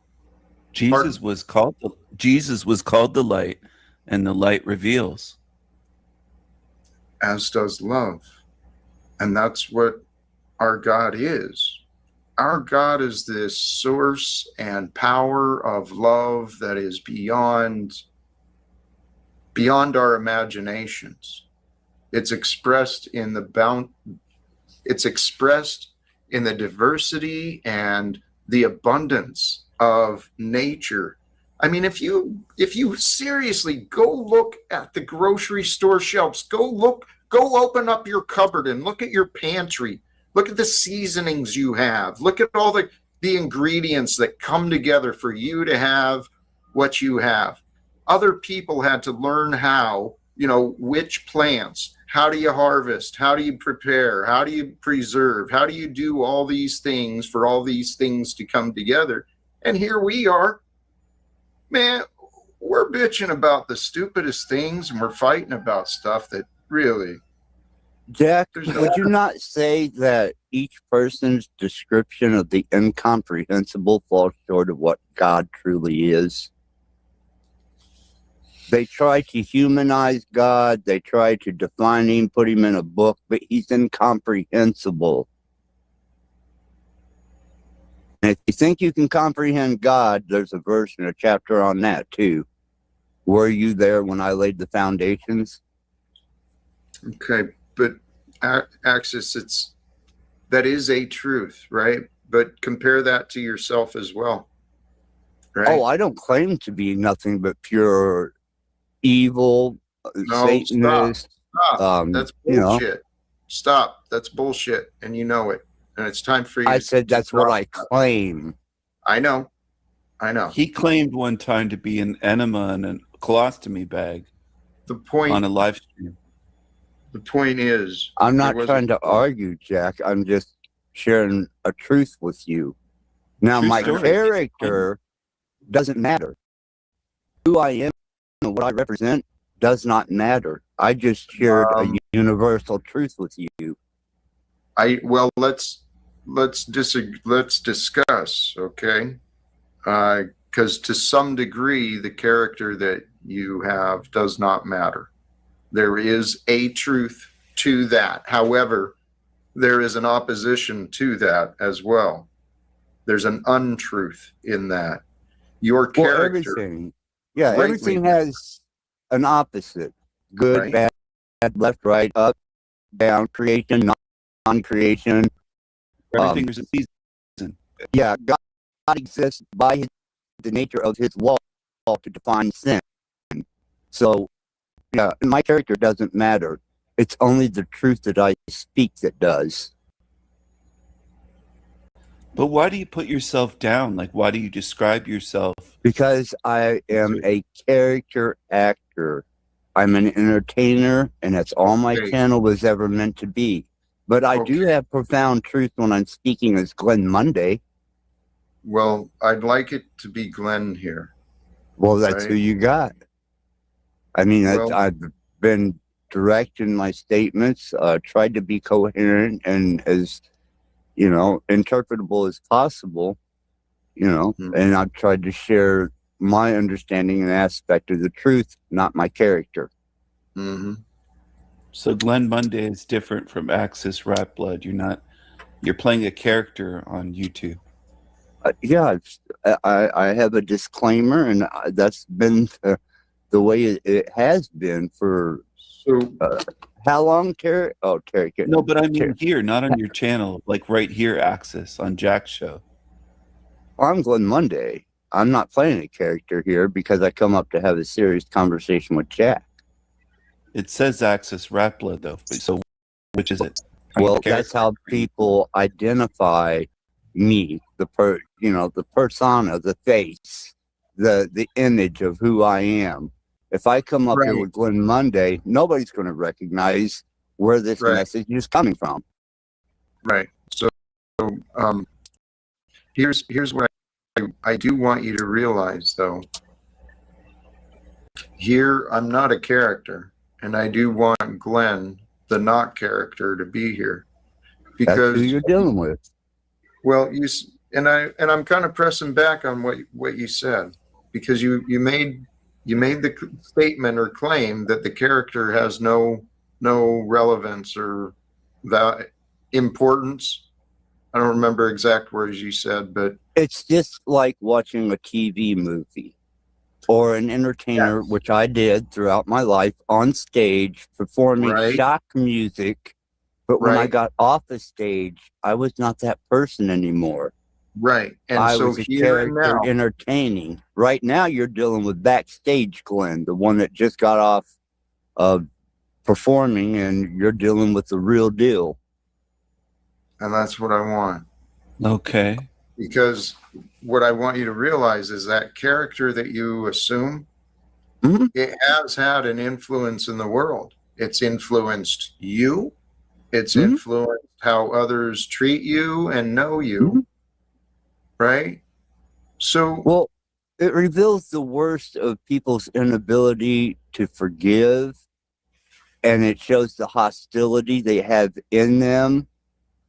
Jesus was called the light, and the light reveals. As does love, and that's what our God is. Our God is this source and power of love that is beyond our imaginations. It's expressed in the diversity and the abundance of nature. I mean, if you seriously go look at the grocery store shelves, go open up your cupboard and look at your pantry. Look at the seasonings you have. Look at all the ingredients that come together for you to have what you have. Other people had to learn how, which plants, how do you harvest, how do you prepare, how do you preserve, how do you do all these things for all these things to come together. And here we are, man, we're bitching about the stupidest things, and we're fighting about stuff that really... Jack, would you not say that each person's description of the incomprehensible falls short of what God truly is? They try to humanize God, they try to define him, put him in a book, but he's incomprehensible. And if you think you can comprehend God, there's a verse and a chapter on that too. Were you there when I laid the foundations? Okay, but Axis, that is a truth, right? But compare that to yourself as well, right? Oh, I don't claim to be nothing but pure evil, No, Satanist. stop. That's bullshit. Stop. That's bullshit, and you know it. And it's time for you. I said that's what I claim. I know. He claimed one time to be an enema in a colostomy bag. The point on a live stream. The point is, I'm not trying to argue, Jack. I'm just sharing a truth with you. Now, True my story. character doesn't matter. Who I am and what I represent does not matter. I just shared a universal truth with you. Let's discuss, okay? Because to some degree, the character that you have does not matter. There is a truth to that. However, there is an opposition to that as well. There's an untruth in that. Your character. Well, everything has an opposite. Good, bad, left, right, up, down, creation, non-creation. Everything is a season. Yeah, God exists by the nature of his law to define sin. So, yeah, my character doesn't matter. It's only the truth that I speak that does. But why do you put yourself down? Like, why do you describe yourself? Because I am a character actor. I'm an entertainer, and that's all my channel was ever meant to be. But I do have profound truth when I'm speaking as Glenn Monday. Well, I'd like it to be Glenn here. Well, that's who you got. I mean, Well- I've been direct in my statements, tried to be coherent and as, interpretable as possible, and I've tried to share my understanding and aspect of the truth, not my character. Mm-hmm. So Glenn Monday is different from Axis Rat Blood. You're playing a character on YouTube. Yeah, I have a disclaimer, and that's been the way it has been for how long, Terry? Oh, Terry. No, but I mean Terry. here, not on your channel, like right here, Axis on Jack's show. I'm Glenn Monday. I'm not playing a character here because I come up to have a serious conversation with Jack. It says Axis Rapla though. So which is it? Are you Well, a character? that's how people identify me, the persona, the face, the image of who I am. If I come up here with Glenn Monday, nobody's going to recognize where this message is coming from. Right. So, here's what I do want you to realize, though. Here, I'm not a character, and I do want Glenn, the not character, to be here because that's who you're dealing with. Well, I'm kind of pressing back on what you said, because you made the statement or claim that the character has no relevance or importance. I don't remember exact words you said, but it's just like watching a TV movie or an entertainer, which I did throughout my life on stage, performing shock music. But when I got off the stage, I was not that person anymore. Right. And I so was a here and character now, entertaining. Right now, you're dealing with backstage Glenn, the one that just got off of performing, and you're dealing with the real deal. and that's what I want. Okay. Because what I want you to realize is that character that you assume, it has had an influence in the world. It's influenced you. It's influenced how others treat you and know you. Right? So, well, it reveals the worst of people's inability to forgive, and it shows the hostility they have in them,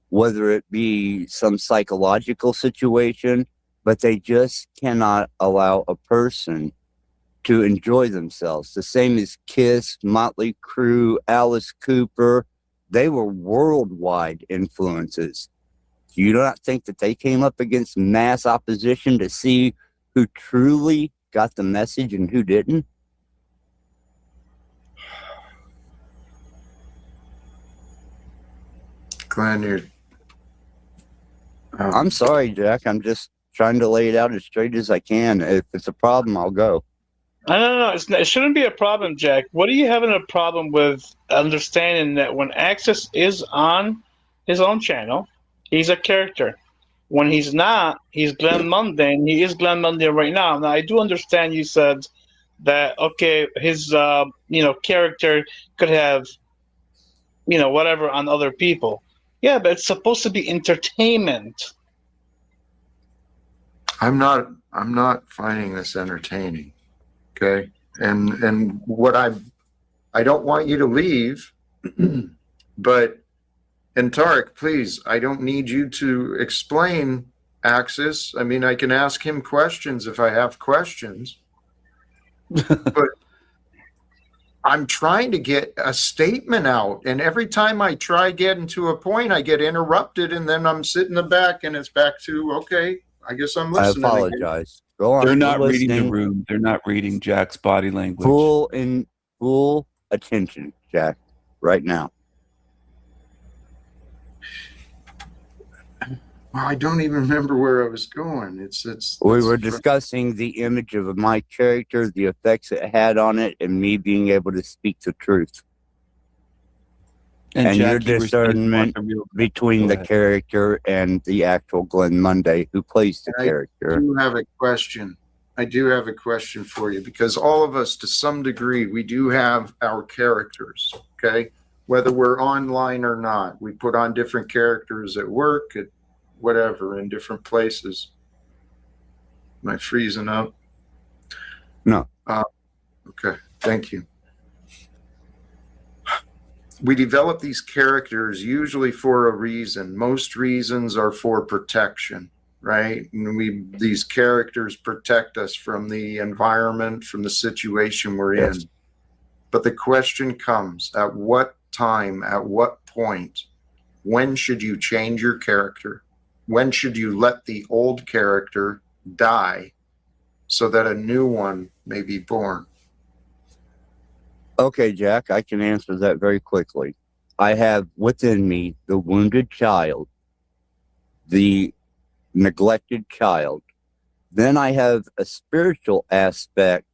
whether it be some psychological situation, but they just cannot allow a person to enjoy themselves. The same as Kiss, Motley Crue, Alice Cooper. They were worldwide influences. Do you not think that they came up against mass opposition to see who truly got the message and who didn't? Glenn, I'm sorry, Jack. I'm just trying to lay it out as straight as I can. If it's a problem, I'll go. No. It shouldn't be a problem, Jack. What are you having a problem with understanding that when Axis is on his own channel, he's a character. When he's not, he's Glenn Monday, and he is Glenn Monday right now. Now, I do understand you said that, okay, his, character could have, whatever on other people. Yeah, but it's supposed to be entertainment. I'm not finding this entertaining. Okay. And what I don't want you to leave, but, and Tarek, please, I don't need you to explain Axis. I mean, I can ask him questions if I have questions, but I'm trying to get a statement out. And every time I try getting to a point, I get interrupted, and then I'm sitting in the back and it's back to, okay, I guess I'm listening. I apologize. Go on. They're not reading the room. They're not reading Jack's body language. Full attention, Jack, right now. Well, I don't even remember where I was going. We were discussing the image of my character, the effects it had on it, and me being able to speak the truth. And your discernment between the character and the actual Glenn Monday who plays the character. I do have a question. I do have a question for you, because all of us, to some degree, we do have our characters, okay? Whether we're online or not, we put on different characters at work, at whatever, in different places. Am I freezing up? No. Okay, thank you. We develop these characters usually for a reason. Most reasons are for protection, right? And these characters protect us from the environment, from the situation we're in. But the question comes, at what time, at what point, when should you change your character when should you let the old character die so that a new one may be born? Okay, Jack, I can answer that very quickly. I have within me the wounded child, the neglected child. Then I have a spiritual aspect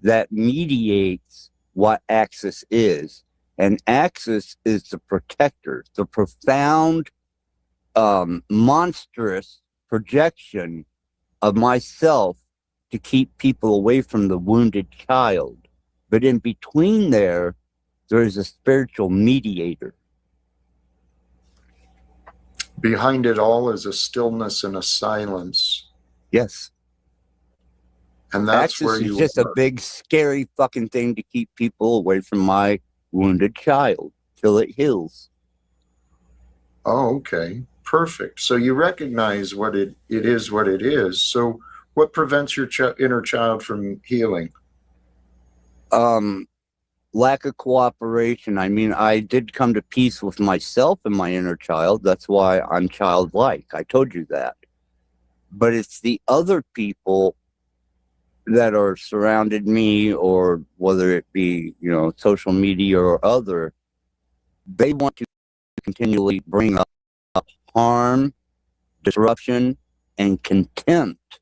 that mediates what Axis is. And Axis is the protector, the profound, monstrous projection of myself to keep people away from the wounded child. But in between there is a spiritual mediator. Behind it all is a stillness and a silence. Yes. And that's Axis where you is just a are. big, scary fucking thing to keep people away from my wounded child till it heals. Oh, okay. Perfect. So you recognize what it is what it is. So what prevents your inner child from healing? Lack of cooperation. I mean, I did come to peace with myself and my inner child. That's why I'm childlike. I told you that. But it's the other people that are surrounded me, or whether it be, social media or other, they want to continually bring up harm, disruption, and contempt.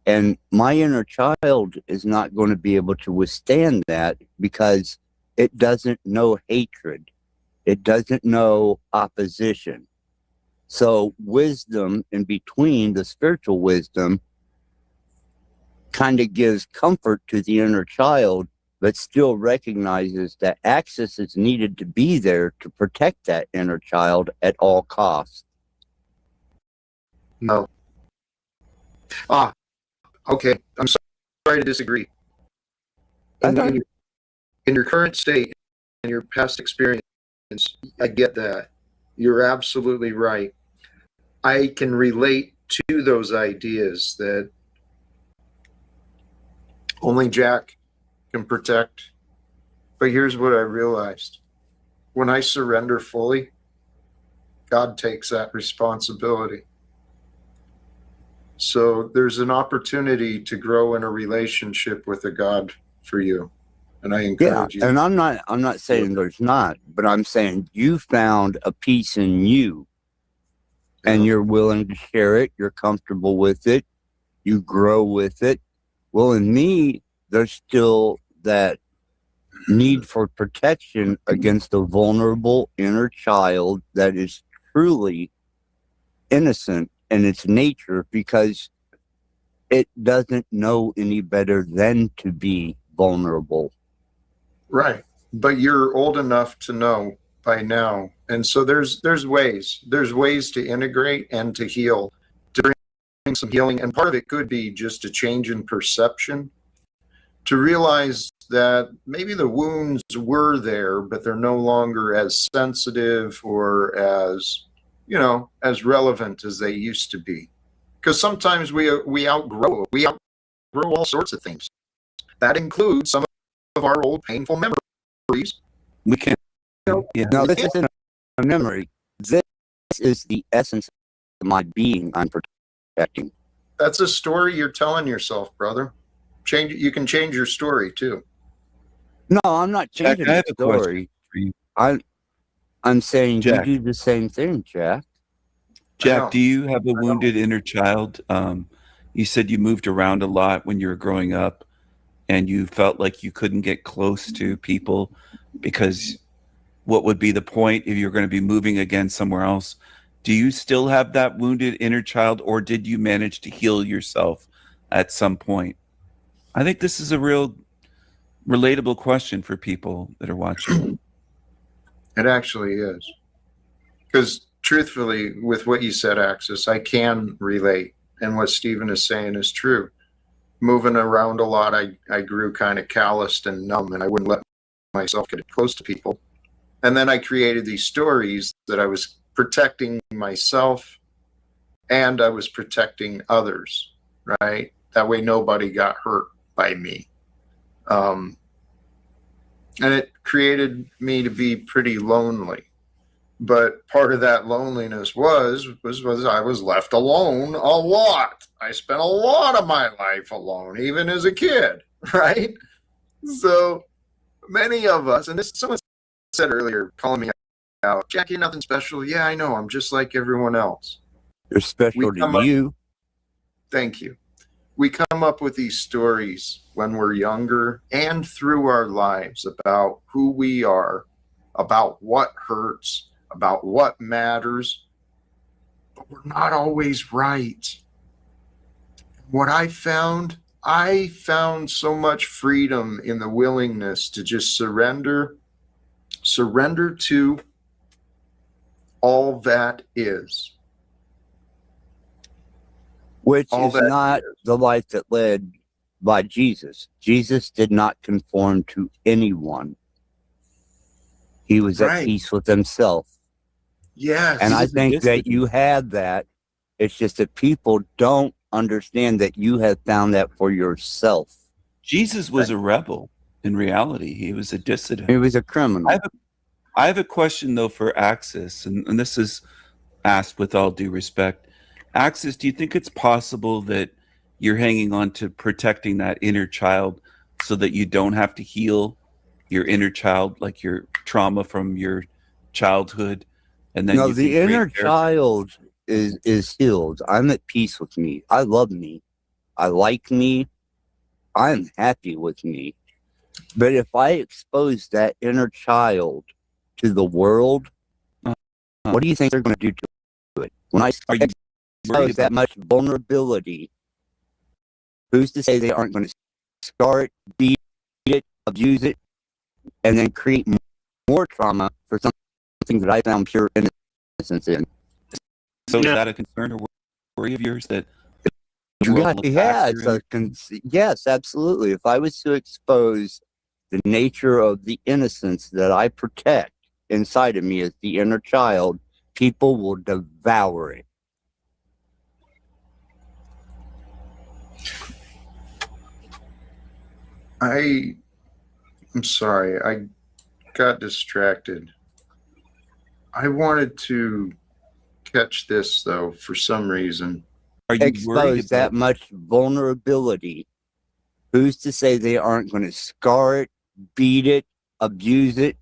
And my inner child is not going to be able to withstand that because it doesn't know hatred. It doesn't know opposition. So wisdom in between, the spiritual wisdom, kind of gives comfort to the inner child, but still recognizes that Axis is needed to be there to protect that inner child at all costs. No. Okay. I'm sorry to disagree. In your current state, in your past experience, I get that. You're absolutely right. I can relate to those ideas that only Jack can protect. But here's what I realized. When I surrender fully, God takes that responsibility. So there's an opportunity to grow in a relationship with a God for you. And I encourage you. And I'm not saying there's not, but I'm saying you found a peace in you and you're willing to share it. You're comfortable with it. You grow with it. Well, in me, there's still that need for protection against a vulnerable inner child that is truly innocent in its nature because it doesn't know any better than to be vulnerable. Right. But you're old enough to know by now. And so there's ways to integrate and to heal, to bring some healing. And part of it could be just a change in perception, to realize that maybe the wounds were there, but they're no longer as sensitive or as, as relevant as they used to be. Because sometimes we outgrow all sorts of things. That includes some of our old painful memories. We can. No, this isn't a memory. This is the essence of my being I'm protecting. That's a story you're telling yourself, brother. You can change your story too. No, I'm not changing Jack, I have the a question story. for you. I'm saying Jack. you do the same thing, Jack. Jack, do you have a wounded inner child? You said you moved around a lot when you were growing up and you felt like you couldn't get close to people because what would be the point if you're going to be moving again somewhere else? Do you still have that wounded inner child, or did you manage to heal yourself at some point? I think this is a real relatable question for people that are watching. It actually is. Because truthfully, with what you said, Axis, I can relate. And what Stephen is saying is true. Moving around a lot, I grew kind of calloused and numb, and I wouldn't let myself get close to people. And then I created these stories that I was protecting myself and I was protecting others, right? That way nobody got hurt by me. And it created me to be pretty lonely. But part of that loneliness was I was left alone a lot. I spent a lot of my life alone, even as a kid, right? So many of us, and this someone said earlier, calling me out, Jack, you're nothing special. Yeah, I know. I'm just like everyone else. You're special to you. Thank you. We come up with these stories when we're younger and through our lives about who we are, about what hurts, about what matters, but we're not always right. What I found so much freedom in the willingness to just surrender to all that is. Which is not the life that led by Jesus. Jesus did not conform to anyone. He was at peace with himself. Yes. And I think that you have that. It's just that people don't understand that you have found that for yourself. Jesus was a rebel. In reality, he was a dissident. He was a criminal. I have a question, though, for Axis, and this is asked with all due respect. Axis, do you think it's possible that you're hanging on to protecting that inner child so that you don't have to heal your inner child, like your trauma from your childhood? And then no, the inner child is healed. I'm at peace with me. I love me. I like me. I'm happy with me. But if I expose that inner child to the world, what do you think they're going to do to it? When I expose that much vulnerability, who's to say they aren't going to scar it, beat it, abuse it, and then create more trauma for something that I found pure innocence in? So is that a concern or worry of yours that yes, absolutely. If I was to expose the nature of the innocence that I protect inside of me as the inner child, people will devour it. I'm sorry, I got distracted. I wanted to catch this, though, for some reason. Are you expose that much vulnerability? Who's to say they aren't going to scar it, beat it, abuse it,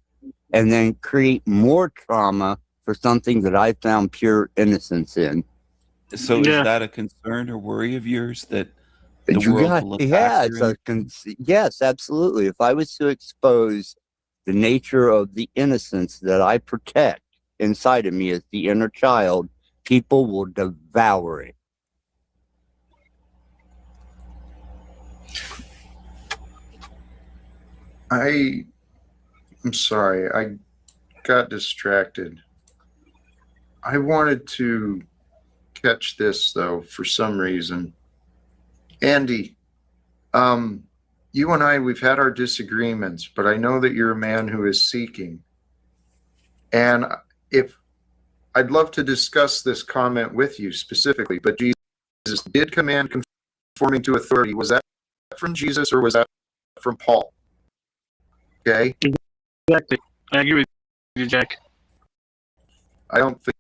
and then create more trauma for something that I found pure innocence in? So is that a concern or worry of yours that the world will look after yes, absolutely. If I was to expose the nature of the innocence that I protect inside of me as the inner child, people will devour it. I'm sorry, I got distracted. I wanted to catch this, though, for some reason. Andy, you and I, we've had our disagreements, but I know that you're a man who is seeking. And I'd love to discuss this comment with you specifically, but Jesus did command conforming to authority. Was that from Jesus or was that from Paul? Okay. Exactly. I agree with you, Jack. I don't think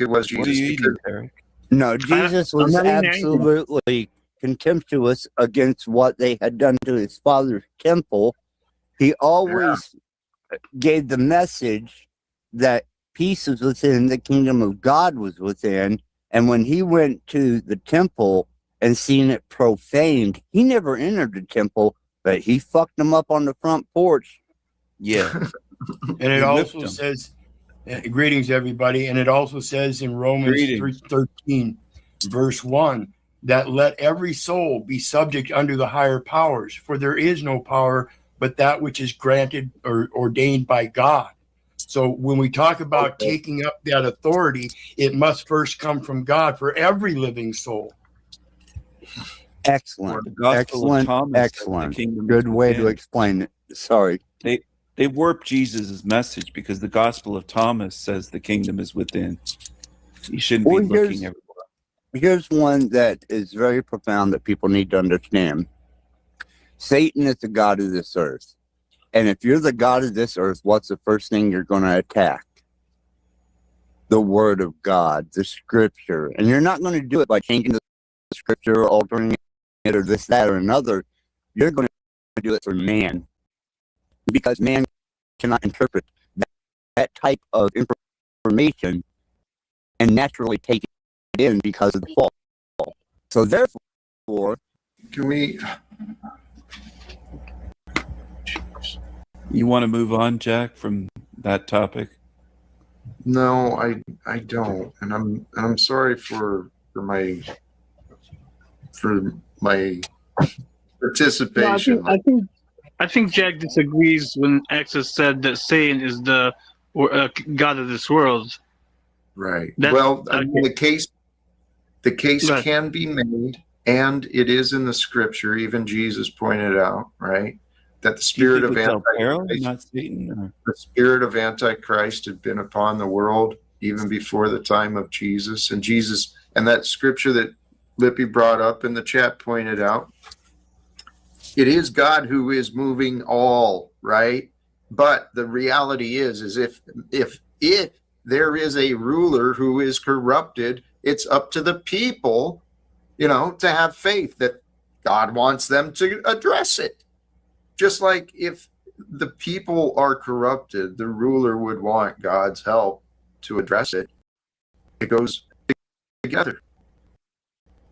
it was Jesus. What are you eating, Eric? No, Jesus was absolutely contemptuous against what they had done to his father's temple. He always gave the message that peace was within, the kingdom of God was within. And when he went to the temple and seen it profaned, he never entered the temple, but he fucked them up on the front porch. Yeah. And it also says, greetings, everybody. And it also says in Romans 3:13, verse 1, that let every soul be subject unto the higher powers, for there is no power but that which is granted or ordained by God. So when we talk about taking up that authority, it must first come from God for every living soul. Excellent. Excellent. Good way to explain it. Sorry. They warp Jesus' message because the Gospel of Thomas says the kingdom is within. You shouldn't be looking everywhere. Here's one that is very profound that people need to understand. Satan is the god of this earth. And if you're the god of this earth, what's the first thing you're going to attack? the word of God, the scripture. And you're not going to do it by changing the scripture or altering it or this, that, or another. You're going to do it for man, because man cannot interpret that type of information and naturally take it in because of the fall. So therefore, can we... You want to move on, Jack, from that topic? No, I don't, and I'm sorry for my participation. No, I think Jack disagrees when Exodus said that Satan is the god of this world. Right. Well, I mean, the case can be made, and it is in the scripture. Even Jesus pointed out, right, that the spirit of Antichrist, not Satan, or? The spirit of Antichrist had been upon the world even before the time of Jesus. And Jesus, and that scripture that Lippy brought up in the chat pointed out, it is God who is moving all, right? But the reality is if there is a ruler who is corrupted, it's up to the people, to have faith that God wants them to address it. Just like if the people are corrupted, the ruler would want God's help to address it. It goes together.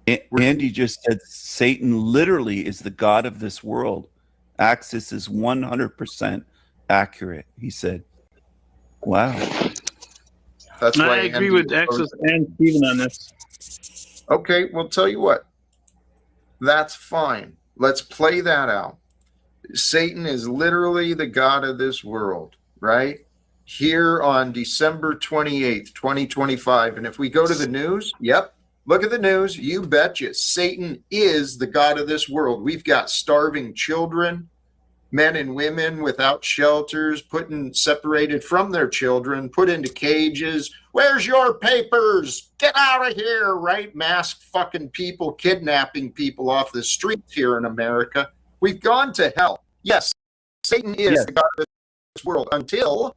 Andy just said Satan literally is the god of this world. Axis is 100% accurate, he said. Wow. That's why I agree with Exodus and Stephen on this. Okay, well, tell you what. That's fine. Let's play that out. Satan is literally the god of this world, right? Here on December 28th, 2025. And if we go to the news, yep, look at the news. You betcha. Satan is the god of this world. We've got starving children, men and women without shelters, separated from their children, put into cages. Where's your papers? Get out of here, right? Masked fucking people kidnapping people off the streets here in America. We've gone to hell. Yes, Satan is the god of this world until...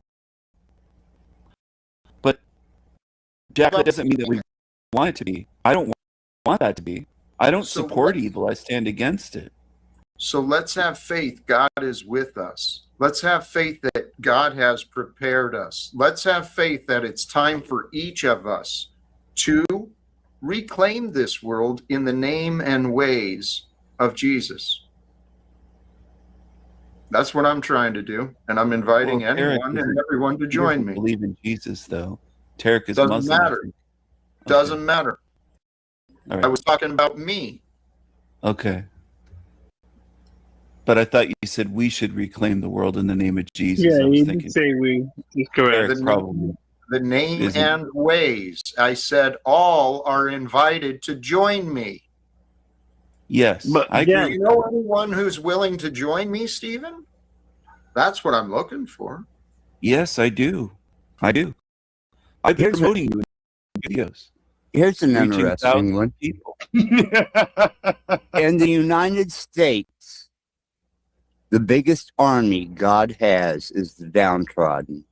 But, Jack, that doesn't mean that we want it to be. I don't want that to be. I don't support evil. I stand against it. So let's have faith God is with us. Let's have faith that God has prepared us. Let's have faith that it's time for each of us to reclaim this world in the name and ways of Jesus. That's what I'm trying to do, and I'm inviting anyone and everyone to join me. Believe in Jesus, though. Tarek is Doesn't Muslim. matter. Okay. Doesn't matter. All right. I was talking about me. Okay. But I thought you said we should reclaim the world in the name of Jesus. Yeah, I was you thinking, did say we. That's correct. The name and ways. I said all are invited to join me. Yes, But I do agree. you know anyone who's willing to join me, Stephen? That's what I'm looking for. Yes, I do. I do. I've been promoting you in videos. Here's an Reaching interesting thousands one. of people. In the United States, the biggest army God has is the downtrodden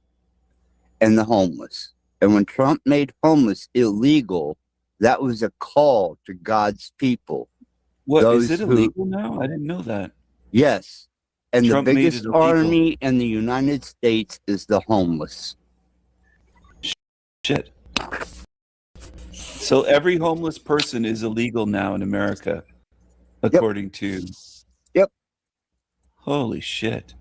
and the homeless. And when Trump made homeless illegal, that was a call to God's people. What, Those is it who- illegal now? I didn't know that. Yes. And Trump the made biggest it illegal. army in the United States is the homeless. Shit. So every homeless person is illegal now in America, according to... Yep. Holy shit.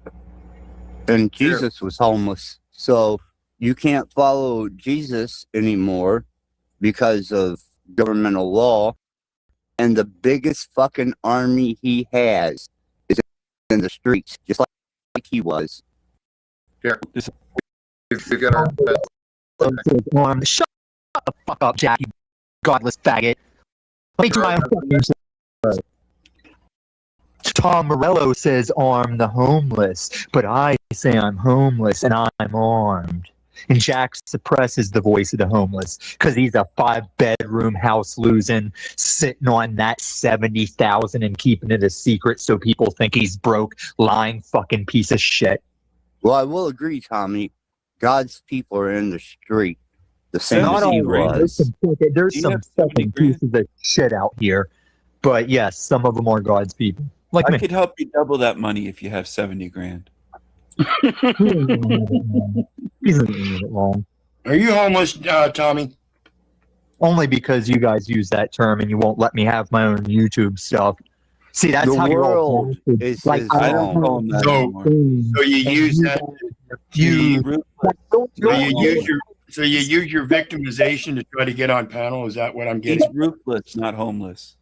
And Jesus was homeless. So you can't follow Jesus anymore because of governmental law. And the biggest fucking army he has is in the streets, just like he was. Here. We got our... Shut the fuck up, Jack, you godless faggot. Let me do my own fucking show. Tom Morello says arm the homeless, but I say I'm homeless and I'm armed. And Jack suppresses the voice of the homeless because he's a 5-bedroom house losing, sitting on that 70,000 and keeping it a secret so people think he's broke, lying fucking piece of shit. Well, I will agree, Tommy. God's people are in the street. The same as he was. There's some fucking pieces of shit out here, but yes, some of them are God's people. Like I me. could help you double that money if you have 70 grand. He's wrong. Are you homeless, Tommy? Only because you guys use that term and you won't let me have my own YouTube stuff. See, that's The how you're all world bastard. is Like, his I home. don't know. So you use that. So you use your victimization to try to get on panel. Is that what I'm He's getting? ruthless, not homeless.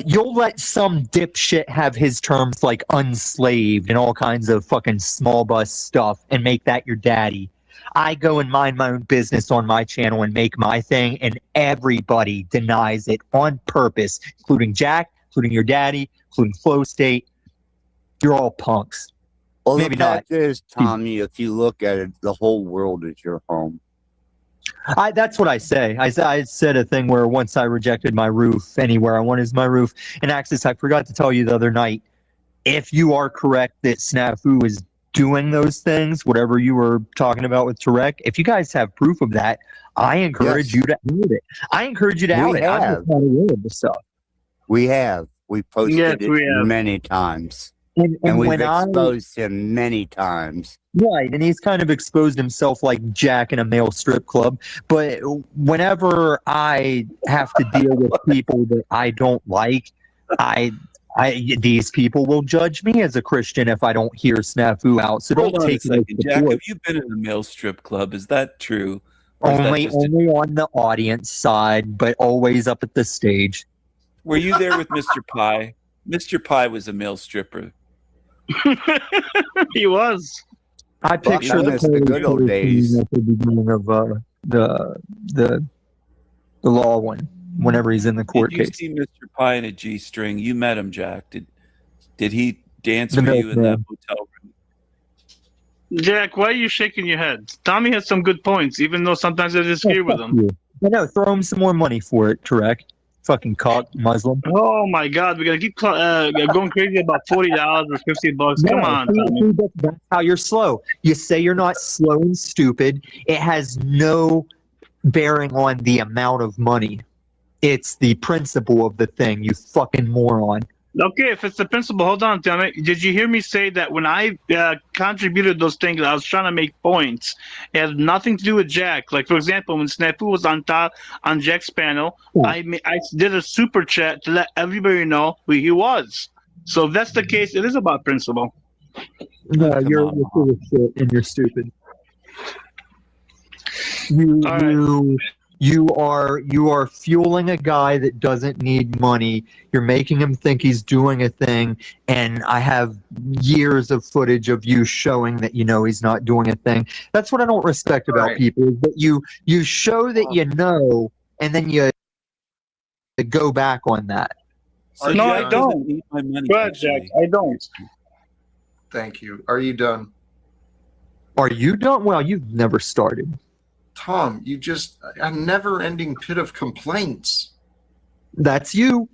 You'll let some dipshit have his terms like unslaved and all kinds of fucking small bus stuff and make that your daddy. I go and mind my own business on my channel and make my thing, and everybody denies it on purpose, including Jack, including your daddy, including Flow State. You're all punks. Well, Maybe the not. fact is, Tommy, if you look at it, the whole world is your home. That's what I say. I said a thing where once I rejected my roof, anywhere I want is my roof. And Axis, I forgot to tell you the other night, if you are correct that Snafu is doing those things, whatever you were talking about with Tarek, if you guys have proof of that, I encourage you to out it. I encourage you to out it. I'm just not aware of the stuff. We have. We posted Yes, it we have. many times. And we've when exposed him many times. Right, and he's kind of exposed himself like Jack in a male strip club. But whenever I have to deal with people that I don't like, these people will judge me as a Christian if I don't hear Snafu out. So Hold don't on a take it as second, Jack. support. Have you been in a male strip club? Is that true? Or is that Only just on the audience side, but always up at the stage. Were you there with Mr. Pie? Mr. Pie was a male stripper. He was. I picture that was the good old days. at the beginning of the law one. Whenever he's in the court Did you case. see Mr. Pie in a G-string? You met him, Jack. Did he dance The for you in that milkman. hotel room? Jack, why are you shaking your head? Tommy has some good points, even though sometimes I disagree with him. You. I know. Throw him some more money for it, Tarek. Fucking cock Muslim. Oh my God, we're gonna keep going crazy about $40 or $50. Come on, Tommy. That's how you're slow. You say you're not slow and stupid. It has no bearing on the amount of money. It's the principle of the thing, you fucking moron. Okay, if it's the principle, hold on, Tommy. Did you hear me say that when I contributed those things, I was trying to make points? It had nothing to do with Jack. Like, for example, when Snafu was on Jack's panel, I did a super chat to let everybody know who he was. So if that's the case, it is about principle. No, you're full of shit and you're stupid. You are fueling a guy that doesn't need money. You're making him think he's doing a thing, and I have years of footage of you showing that you know he's not doing a thing. That's what I don't respect about people, is that you show that you know, and then you go back on that. No, I don't. Go ahead, Jack. I don't. Thank you. Are you done? Are you done? Well, you've never started. Tom, you just a never-ending pit of complaints. That's you.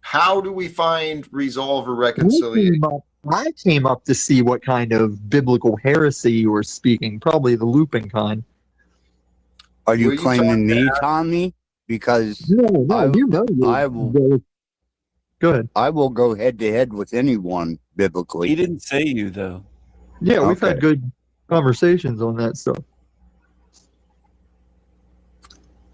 How do we find resolve or reconciliation? I came up to see what kind of biblical heresy you were speaking, probably the looping kind. Are you claiming me, Tommy? Because I will. Go ahead. I will go head to head with anyone biblically. He didn't say you though. Yeah, we've had good conversations on that stuff.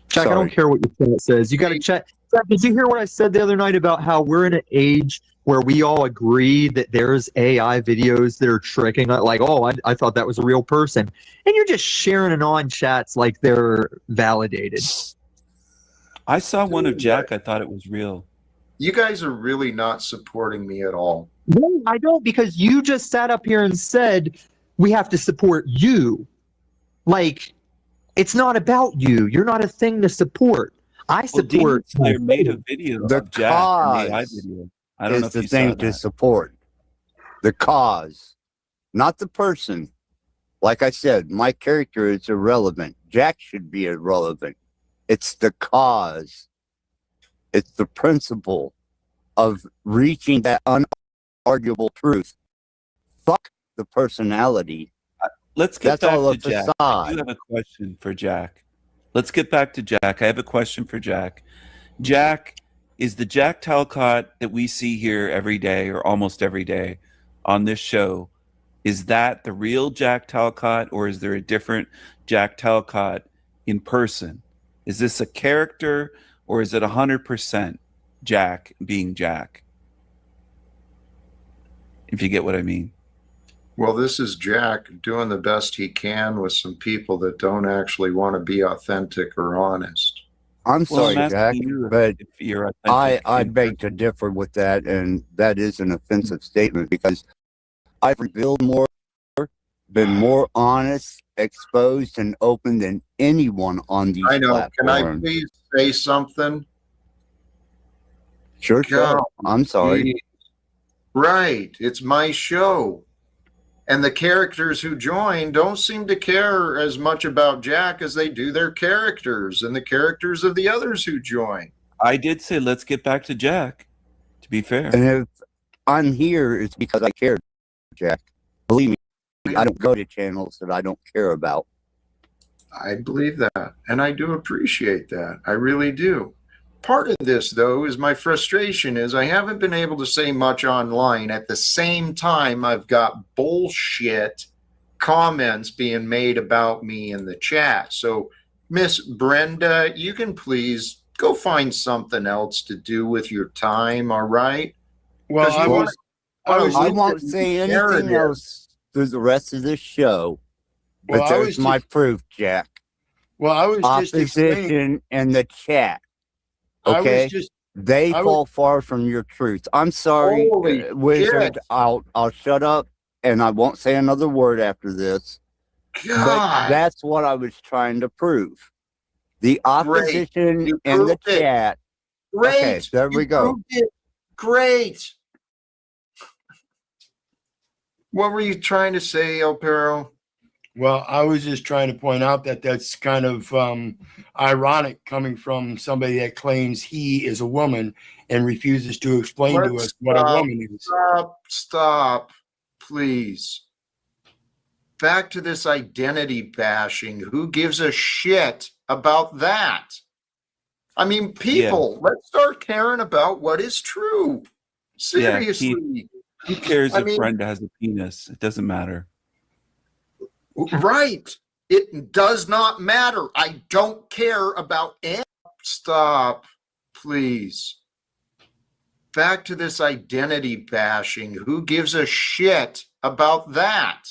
Jack, I don't care what your chat says. You got to check. Jack, did you hear what I said the other night about how we're in an age where we all agree that there's AI videos that are tricking? Like, oh, I thought that was a real person. And you're just sharing it on chats like they're validated. I saw one of Jack. I thought it was real. You guys are really not supporting me at all. No, I don't, because you just sat up here and said we have to support you. Like, it's not about you. You're not a thing to support. I support. I made a video The of Jack, an AI cause video. I don't know is if the you saw thing to that. support. The cause, not the person. Like I said, my character is irrelevant. Jack should be irrelevant. It's the cause. It's the principle of reaching that unarguable truth. Fuck the personality. let's get That's back all to a Jack. facade. I do have a question for Jack. Let's get back to Jack. I have a question for Jack. Jack, is the Jack Talcott that we see here every day or almost every day on this show, is that the real Jack Talcott, or is there a different Jack Talcott in person? Is this a character, or is it 100% Jack being Jack? If you get what I mean. Well, this is Jack doing the best he can with some people that don't actually want to be authentic or honest. I'm sorry, Jack, but if you're I beg to differ with that, and that is an offensive statement because I've revealed more, been more honest, exposed, and open than anyone on these I know. platforms. Can I please say something? Sure. God, I'm sorry. geez. Right. It's my show. And the characters who join don't seem to care as much about Jack as they do their characters and the characters of the others who join. I did say let's get back to Jack, to be fair. And if I'm here, it's because I care, Jack. Believe me, I don't go to channels that I don't care about. I believe that, and I do appreciate that. I really do. Part of this, though, is my frustration is I haven't been able to say much online. At the same time, I've got bullshit comments being made about me in the chat. So, Miss Brenda, you can please go find something else to do with your time, all right? Well, I won't say anything else through the rest of this show. But Well, there's my proof, Jack. Well, I was just explaining. Opposition in the chat. I was Okay, just- they I fall far from your truth. I'm sorry, Holy Wizard. shit. I'll shut up and I won't say another word after this. But God. that's what I was trying to prove. The opposition You in the proved it. chat. Great. Okay, there we You go. proved it. Great. What were you trying to say, El Perro? Well, I was just trying to point out that that's kind of ironic coming from somebody that claims he is a woman and refuses to explain to us what a woman is. Stop, please. Back to this identity bashing. Who gives a shit about that? I mean, people, let's start caring about what is true. Seriously. Who cares I if mean- Brenda has a penis? It doesn't matter. Right. It does not matter. I don't care about any. Stop, please. Back to this identity bashing. Who gives a shit about that?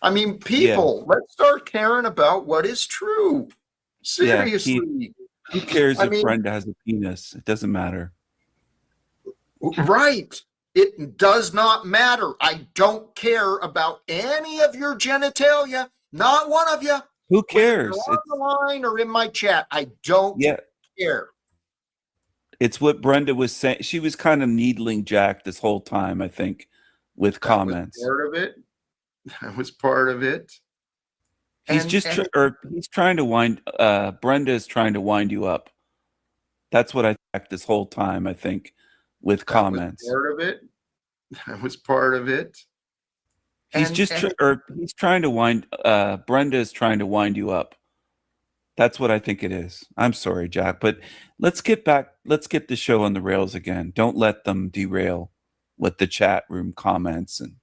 I mean, people, let's start caring about what is true. Seriously. Who cares I if mean- Brenda has a penis? It doesn't matter. Right. It does not matter. I don't care about any of your genitalia. Not one of you. Who cares? Whether you're on the line or in my chat. I don't care. It's what Brenda was saying. She was kind of needling Jack this whole time, I think, with comments. Part of it. That was part of it. He's he's trying to wind. Brenda is trying to wind you up. That's what I think this whole time, I think, with comments. Part of it. That was part of it. He's he's trying to wind. Brenda is trying to wind you up. That's what I think it is. I'm sorry, Jack, but let's get back. Let's get the show on the rails again. Don't let them derail with the chat room comments and.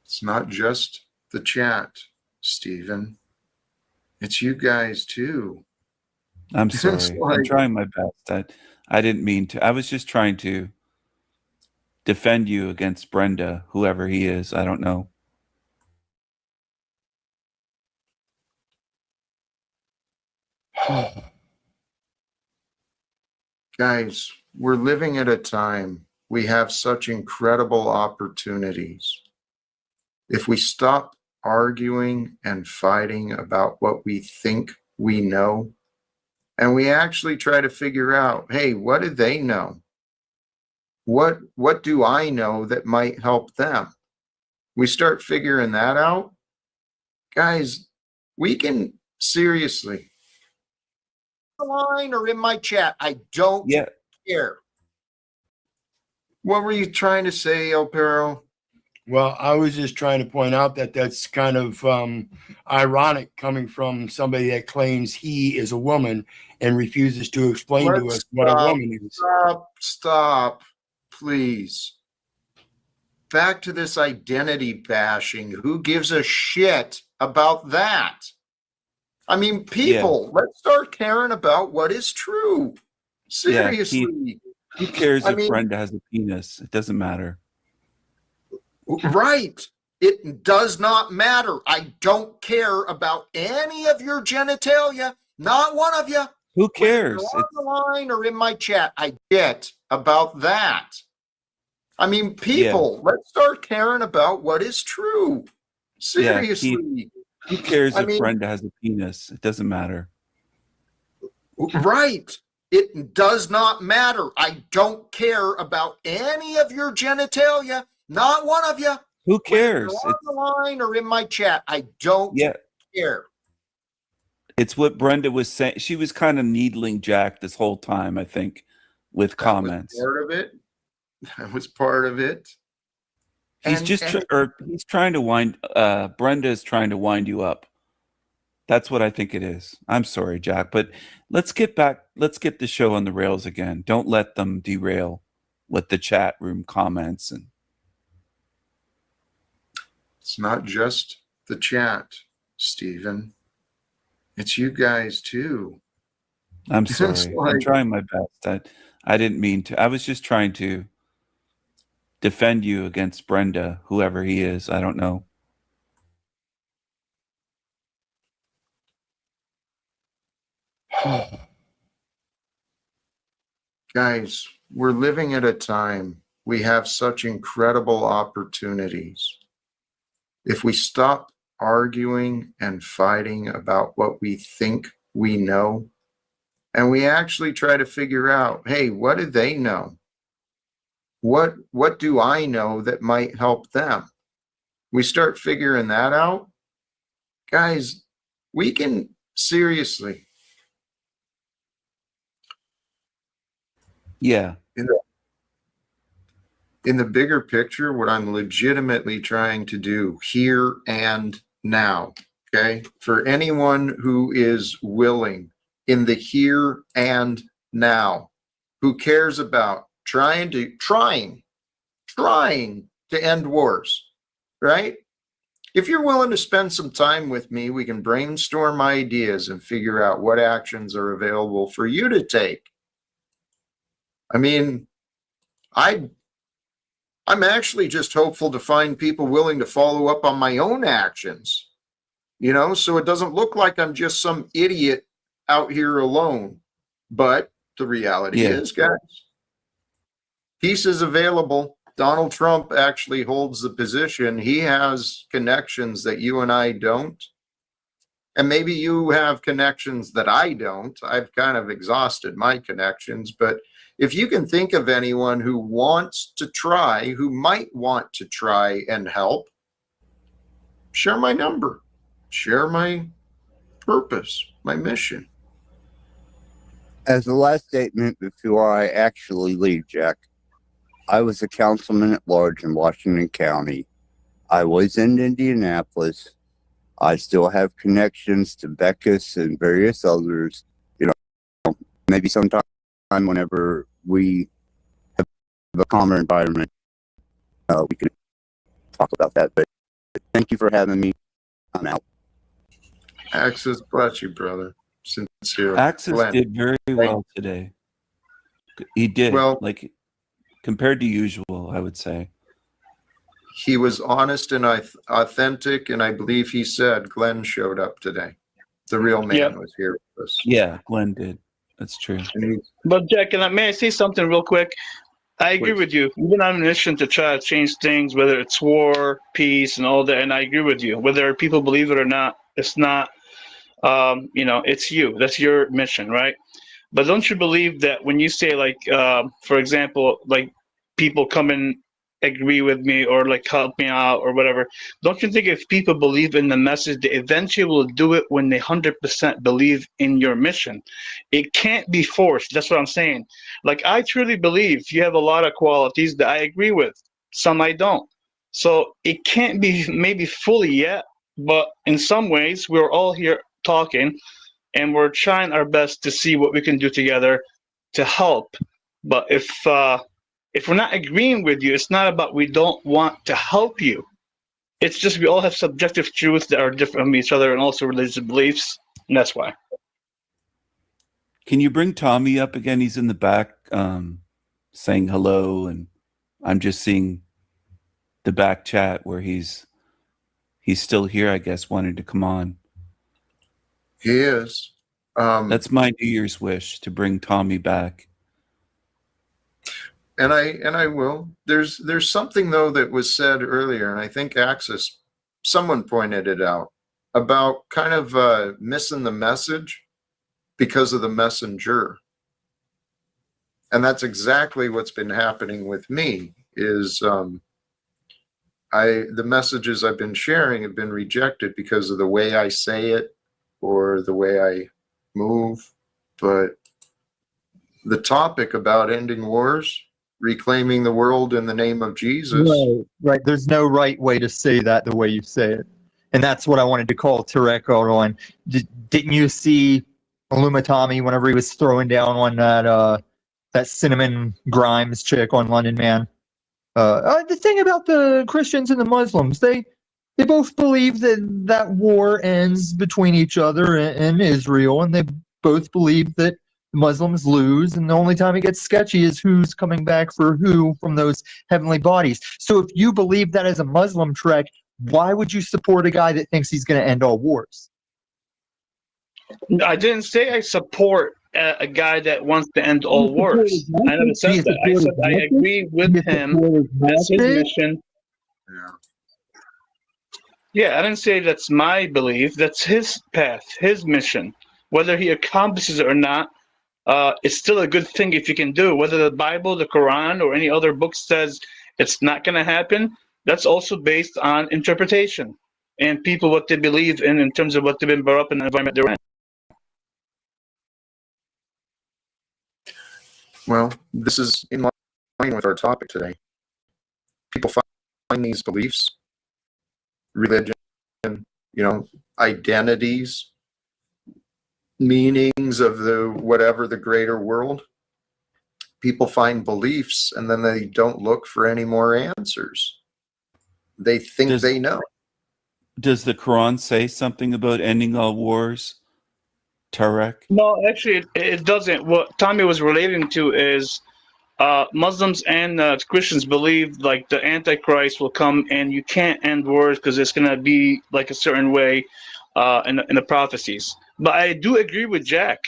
It's not just the chat, Stephen. It's you guys too. I'm It's sorry. I'm like- trying my best. I didn't mean to. I was just trying to defend you against Brenda, whoever he is. I don't know. Guys, we're living at a time we have such incredible opportunities. If we stop arguing and fighting about what we think we know, and we actually try to figure out, hey, what do they know? What do I know that might help them? We start figuring that out. Guys, we can seriously. Line or in my chat, I don't care. What were you trying to say, El Perro? Well, I was just trying to point out that that's kind of ironic coming from somebody that claims he is a woman and refuses to explain to us what a woman is. Stop, please. Back to this identity bashing. Who gives a shit about that? I mean, people, let's start caring about what is true. Seriously. Who cares if Brenda has a penis? It doesn't matter. Right. It does not matter. I don't care about any of your genitalia. Not one of you. Who cares? On the line or in my chat, I get about that. I mean, people, let's start caring about what is true. Seriously. Who cares if Brenda has a penis? It doesn't matter. Right. It does not matter. I don't care about any of your genitalia. Not one of you. Who cares? On the line or in my chat, I don't care. It's what Brenda was saying. She was kind of needling Jack this whole time, I think, with comments. Part of it. That was part of it. He's he's trying to wind. Brenda is trying to wind you up. That's what I think it is. I'm sorry, Jack, but let's get back. Let's get the show on the rails again. Don't let them derail with the chat room comments and. It's not just the chat, Stephen. It's you guys too. I'm sorry. I'm trying my best. I didn't mean to. I was just trying to defend you against Brenda, whoever he is. I don't know. Guys, we're living at a time we have such incredible opportunities. If we stop arguing and fighting about what we think we know, and we actually try to figure out, hey, what do they know? What do I know that might help them? We start figuring that out. Guys, we can seriously. Yeah. In the bigger picture, what I'm legitimately trying to do here and now, okay, for anyone who is willing in the here and now, who cares about trying to end wars, right? If you're willing to spend some time with me, we can brainstorm ideas and figure out what actions are available for you to take. I mean, I'm actually just hopeful to find people willing to follow up on my own actions, you know, so it doesn't look like I'm just some idiot out here alone. But the reality is, guys, peace is available. Donald Trump actually holds the position. He has connections that you and I don't. And maybe you have connections that I don't. I've kind of exhausted my connections, but if you can think of anyone who wants to try, who might want to try and help, share my number, share my purpose, my mission. As the last statement before I actually leave, Jack, I was a councilman at large in Washington County. I was in Indianapolis. I still have connections to Beckus and various others. You know, maybe sometime whenever we have a calmer environment, we can talk about that. But thank you for having me. I'm out. Axis, bless you, brother. Sincere. Axis Glenn. did very well today. He did, well, like compared to usual, I would say. He was honest and authentic, and I believe he said Glenn showed up today. The real man was here with us. Yeah, Glenn did. That's true. But Jack, may I say something real quick? I agree with you. We've been on a mission to try to change things, whether it's war, peace, and all that. And I agree with you. Whether people believe it or not, it's not. You know, it's you. That's your mission, right? But don't you believe that when you say, like, for example, like people come and agree with me or like help me out or whatever, don't you think if people believe in the message, they eventually will do it when they 100% believe in your mission? It can't be forced. That's what I'm saying. Like, I truly believe you have a lot of qualities that I agree with. Some I don't. So it can't be maybe fully yet, but in some ways we're all here talking, and we're trying our best to see what we can do together to help. But if we're not agreeing with you, it's not about we don't want to help you. It's just we all have subjective truths that are different from each other, and also religious beliefs, and that's why. Can you bring Tommy up again? He's in the back saying hello, and I'm just seeing the back chat where he's still here, I guess, wanting to come on. He is. That's my New Year's wish, to bring Tommy back. And I will. There's something though that was said earlier, and I think Axis, someone pointed it out, about kind of missing the message because of the messenger. And that's exactly what's been happening with me, is the messages I've been sharing have been rejected because of the way I say it or the way I move. But the topic about ending wars, reclaiming the world in the name of Jesus. Right. There's no right way to say that the way you say it. And that's what I wanted to call Tarek out on. Didn't you see Tommy whenever he was throwing down on that Cinnamon Grimes chick on London Man? The thing about the Christians and the Muslims, they both believe that war ends between each other and Israel, and they both believe that Muslims lose, and the only time it gets sketchy is who's coming back for who from those heavenly bodies. So if you believe that as a Muslim, Trek, why would you support a guy that thinks he's going to end all wars? I didn't say I support a guy that wants to end all wars. I never said that. I said I agree with him. That's his mission. Yeah, I didn't say that's my belief. That's his path, his mission. Whether he accomplishes it or not, it's still a good thing if you can do. Whether the Bible, the Quran, or any other book says it's not going to happen, that's also based on interpretation and people what they believe in terms of what they've been brought up in the environment they're in. Well, this is in line with our topic today. People find these beliefs, religion, identities, meanings of the greater world. People find beliefs and then they don't look for any more answers. They think they know. Does the Quran say something about ending all wars, Tarek? No, actually, it doesn't. What Tommy was relating to is Muslims and Christians believe like the Antichrist will come and you can't end wars because it's going to be like a certain way in the prophecies. But I do agree with Jack.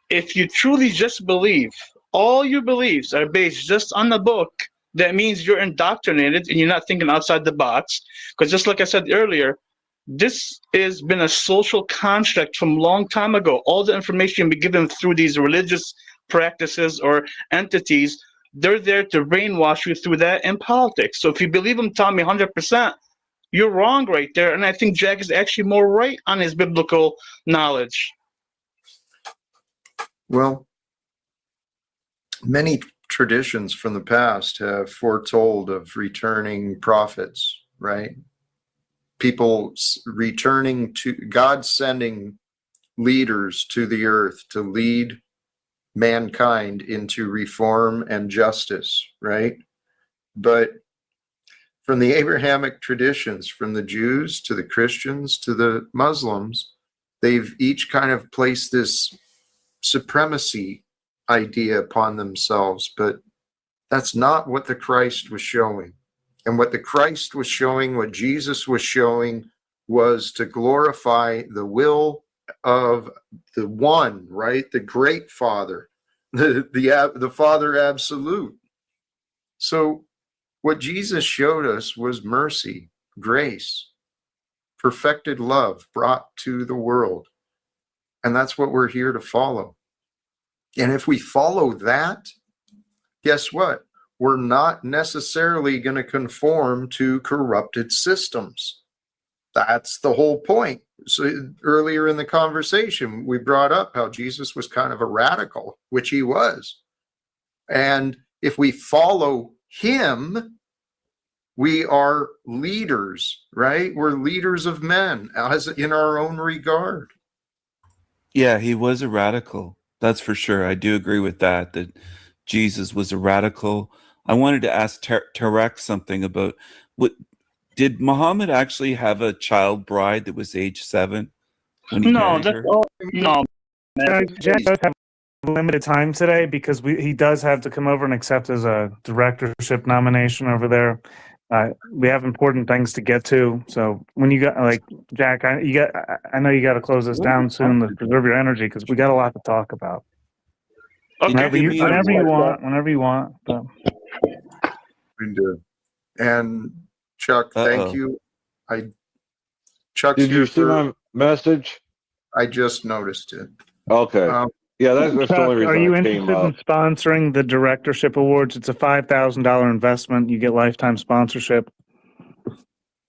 If you truly just believe, all your beliefs are based just on the book, that means you're indoctrinated and you're not thinking outside the box. Because just like I said earlier, this has been a social construct from a long time ago. All the information we given through these religious practices or entities, they're there to brainwash you through that in politics. So if you believe them, Tommy, 100%, you're wrong right there. And I think Jack is actually more right on his biblical knowledge. Well, many traditions from the past have foretold of returning prophets, right? People returning to God, sending leaders to the earth to lead mankind into reform and justice, right? But from the Abrahamic traditions, from the Jews to the Christians to the Muslims, they've each kind of placed this supremacy idea upon themselves, but that's not what the Christ was showing. And what the Christ was showing, what Jesus was showing, was to glorify the will of the one, right? The great Father, the Father absolute. So what Jesus showed us was mercy, grace, perfected love brought to the world. And that's what we're here to follow. And if we follow that, guess what? We're not necessarily going to conform to corrupted systems. That's the whole point. So earlier in the conversation, we brought up how Jesus was kind of a radical, which he was. And if we follow him, we are leaders, right? We're leaders of men as in our own regard. Yeah, he was a radical. That's for sure. I do agree with that, that Jesus was a radical. I wanted to ask Tarek something about what did Muhammad actually have a child bride that was age 7 when he No, married that's her? all. No, man. Jack does have limited time today because he does have to come over and accept his directorship nomination over there. We have important things to get to, so when you got like Jack, I know you got to close this down soon to preserve your energy because we got a lot to talk about. Whenever you want. But. We do. And Chuck, thank you. Chuck's Did you here see for- my message? I just noticed it. Okay. Yeah, that's the Chuck, only reason are you I came interested in up. sponsoring the directorship awards? It's a $5,000 investment. You get lifetime sponsorship.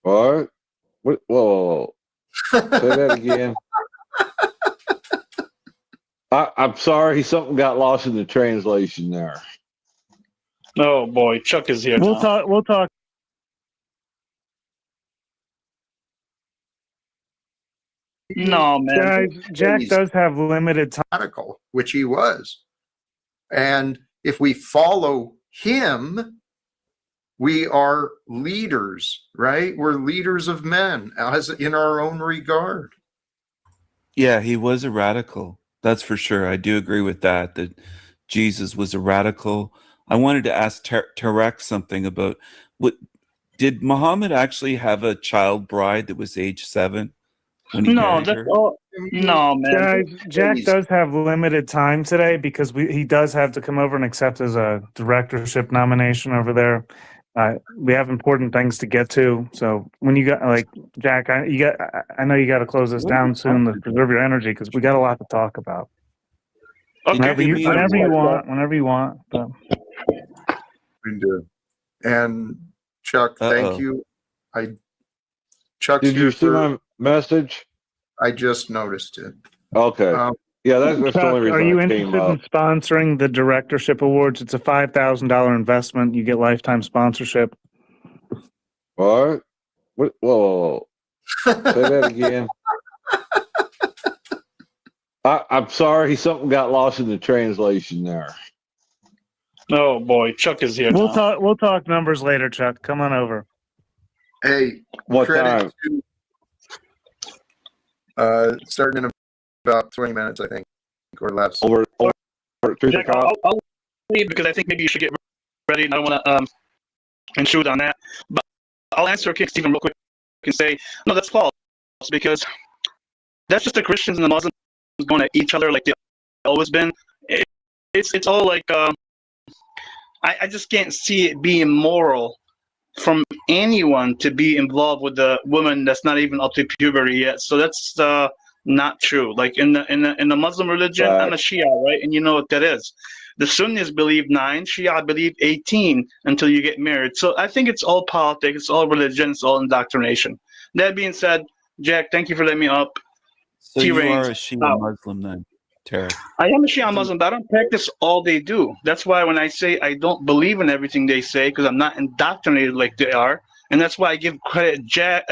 What? Whoa. Say that again. I'm sorry, something got lost in the translation there. Oh boy, Chuck is here. We'll now. talk. No, man. Jack does have limited time. Radical, which he was. And if we follow him, we are leaders, right? We're leaders of men as in our own regard. Yeah, he was a radical. That's for sure. I do agree with that, that Jesus was a radical. I wanted to ask Tarek something about what did Muhammad actually have a child bride that was age 7 when he No, married that's her? all. No, man. Jack does have limited time today because he does have to come over and accept his directorship nomination over there. We have important things to get to, so when you got like Jack, I know you got to close this down soon to preserve your energy because we got a lot to talk about. Whenever you want. But. We do. And Chuck, thank you. Chuck's Did you here see for- my message? I just noticed it. Okay. Yeah, that's the Chuck, only reason are you I came interested up. in sponsoring the directorship awards? It's a $5,000 investment. You get lifetime sponsorship. What? Whoa. Say that again. I'm sorry, something got lost in the translation there. Oh boy, Chuck is here. We'll now. talk numbers later, Chuck. Come on over. Hey, What credit time? to starting in about 20 minutes, I think, or less. Over 3 Jack, o'clock? I'll leave because I think maybe you should get ready. And I don't want to intrude on that, but I'll answer King Stephen real quick and say no, that's false because that's just the Christians and the Muslims going at each other like they've always been. It's all like I just can't see it being moral from anyone to be involved with a woman that's not even up to puberty yet. So that's not true. Like in the Muslim religion, I'm a Shia, right? And you know what that is. The Sunnis believe 9, Shia believe 18 until you get married. So I think it's all politics, it's all religion, it's all indoctrination. That being said, Jack, thank you for letting me up. So you T-Reigns are a Shia Muslim then, Tarek. I am a Shia Muslim, but I don't practice all they do. That's why when I say I don't believe in everything they say, because I'm not indoctrinated like they are, and that's why I give Jack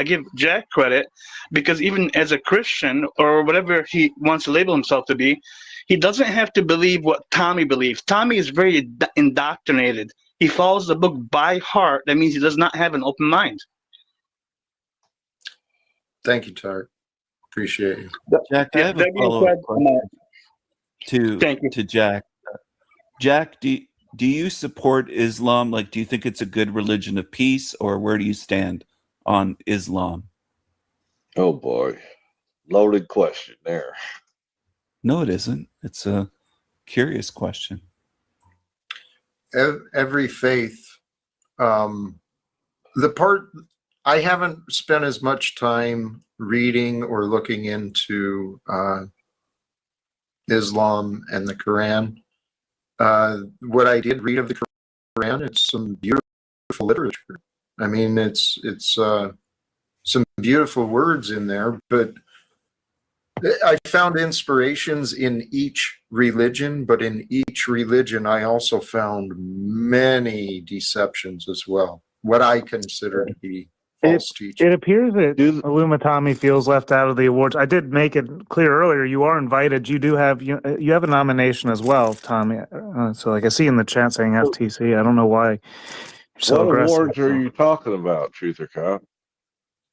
credit, because even as a Christian or whatever he wants to label himself to be, he doesn't have to believe what Tommy believes. Tommy is very indoctrinated. He follows the book by heart. That means he does not have an open mind. Thank you, Tarek. Appreciate you. Jack, I have a follow-up question to Jack. Jack, do you support Islam? Like, do you think it's a good religion of peace, or where do you stand on Islam? Oh boy, loaded question there. No, it isn't. It's a curious question. Every faith, the part I haven't spent as much time reading or looking into Islam and the Quran. What I did read of the Quran, it's some beautiful literature. I mean, it's some beautiful words in there, but I found inspirations in each religion, but in each religion, I also found many deceptions as well. what I consider to be false teaching. It appears that Illumitami feels left out of the awards. I did make it clear earlier. You are invited. You do have you have a nomination as well, Tommy. So like I see in the chat saying FTC. I don't know why you're so What aggressive. awards are you talking about, Truther Cop?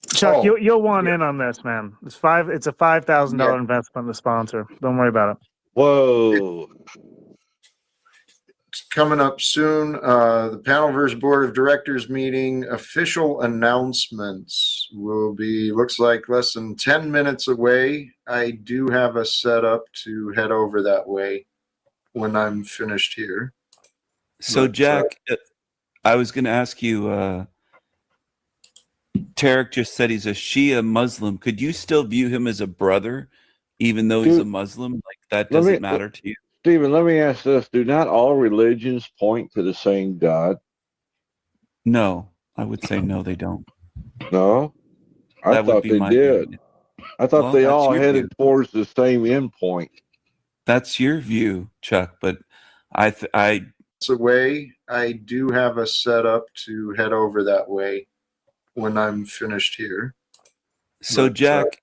Chuck, you'll want in on this, man. It's a $5,000 investment to sponsor. Don't worry about it. Whoa. It's coming up soon. The Panelverse Board of Directors meeting official announcements will be, looks like, less than 10 minutes away. I do have a setup to head over that way when I'm finished here. So, Jack, I was going to ask you, Tarek just said he's a Shia Muslim. Could you still view him as a brother, even though he's a Muslim? Like, that doesn't matter to you? Stephen, let me ask this. Do not all religions point to the same God? No, I would say no, they don't. No? I That would thought be they my did. view. I thought Well, they that's all your headed view. towards the same endpoint. That's your view, Chuck, but It's a way. I do have a setup to head over that way when I'm finished here. So, Jack,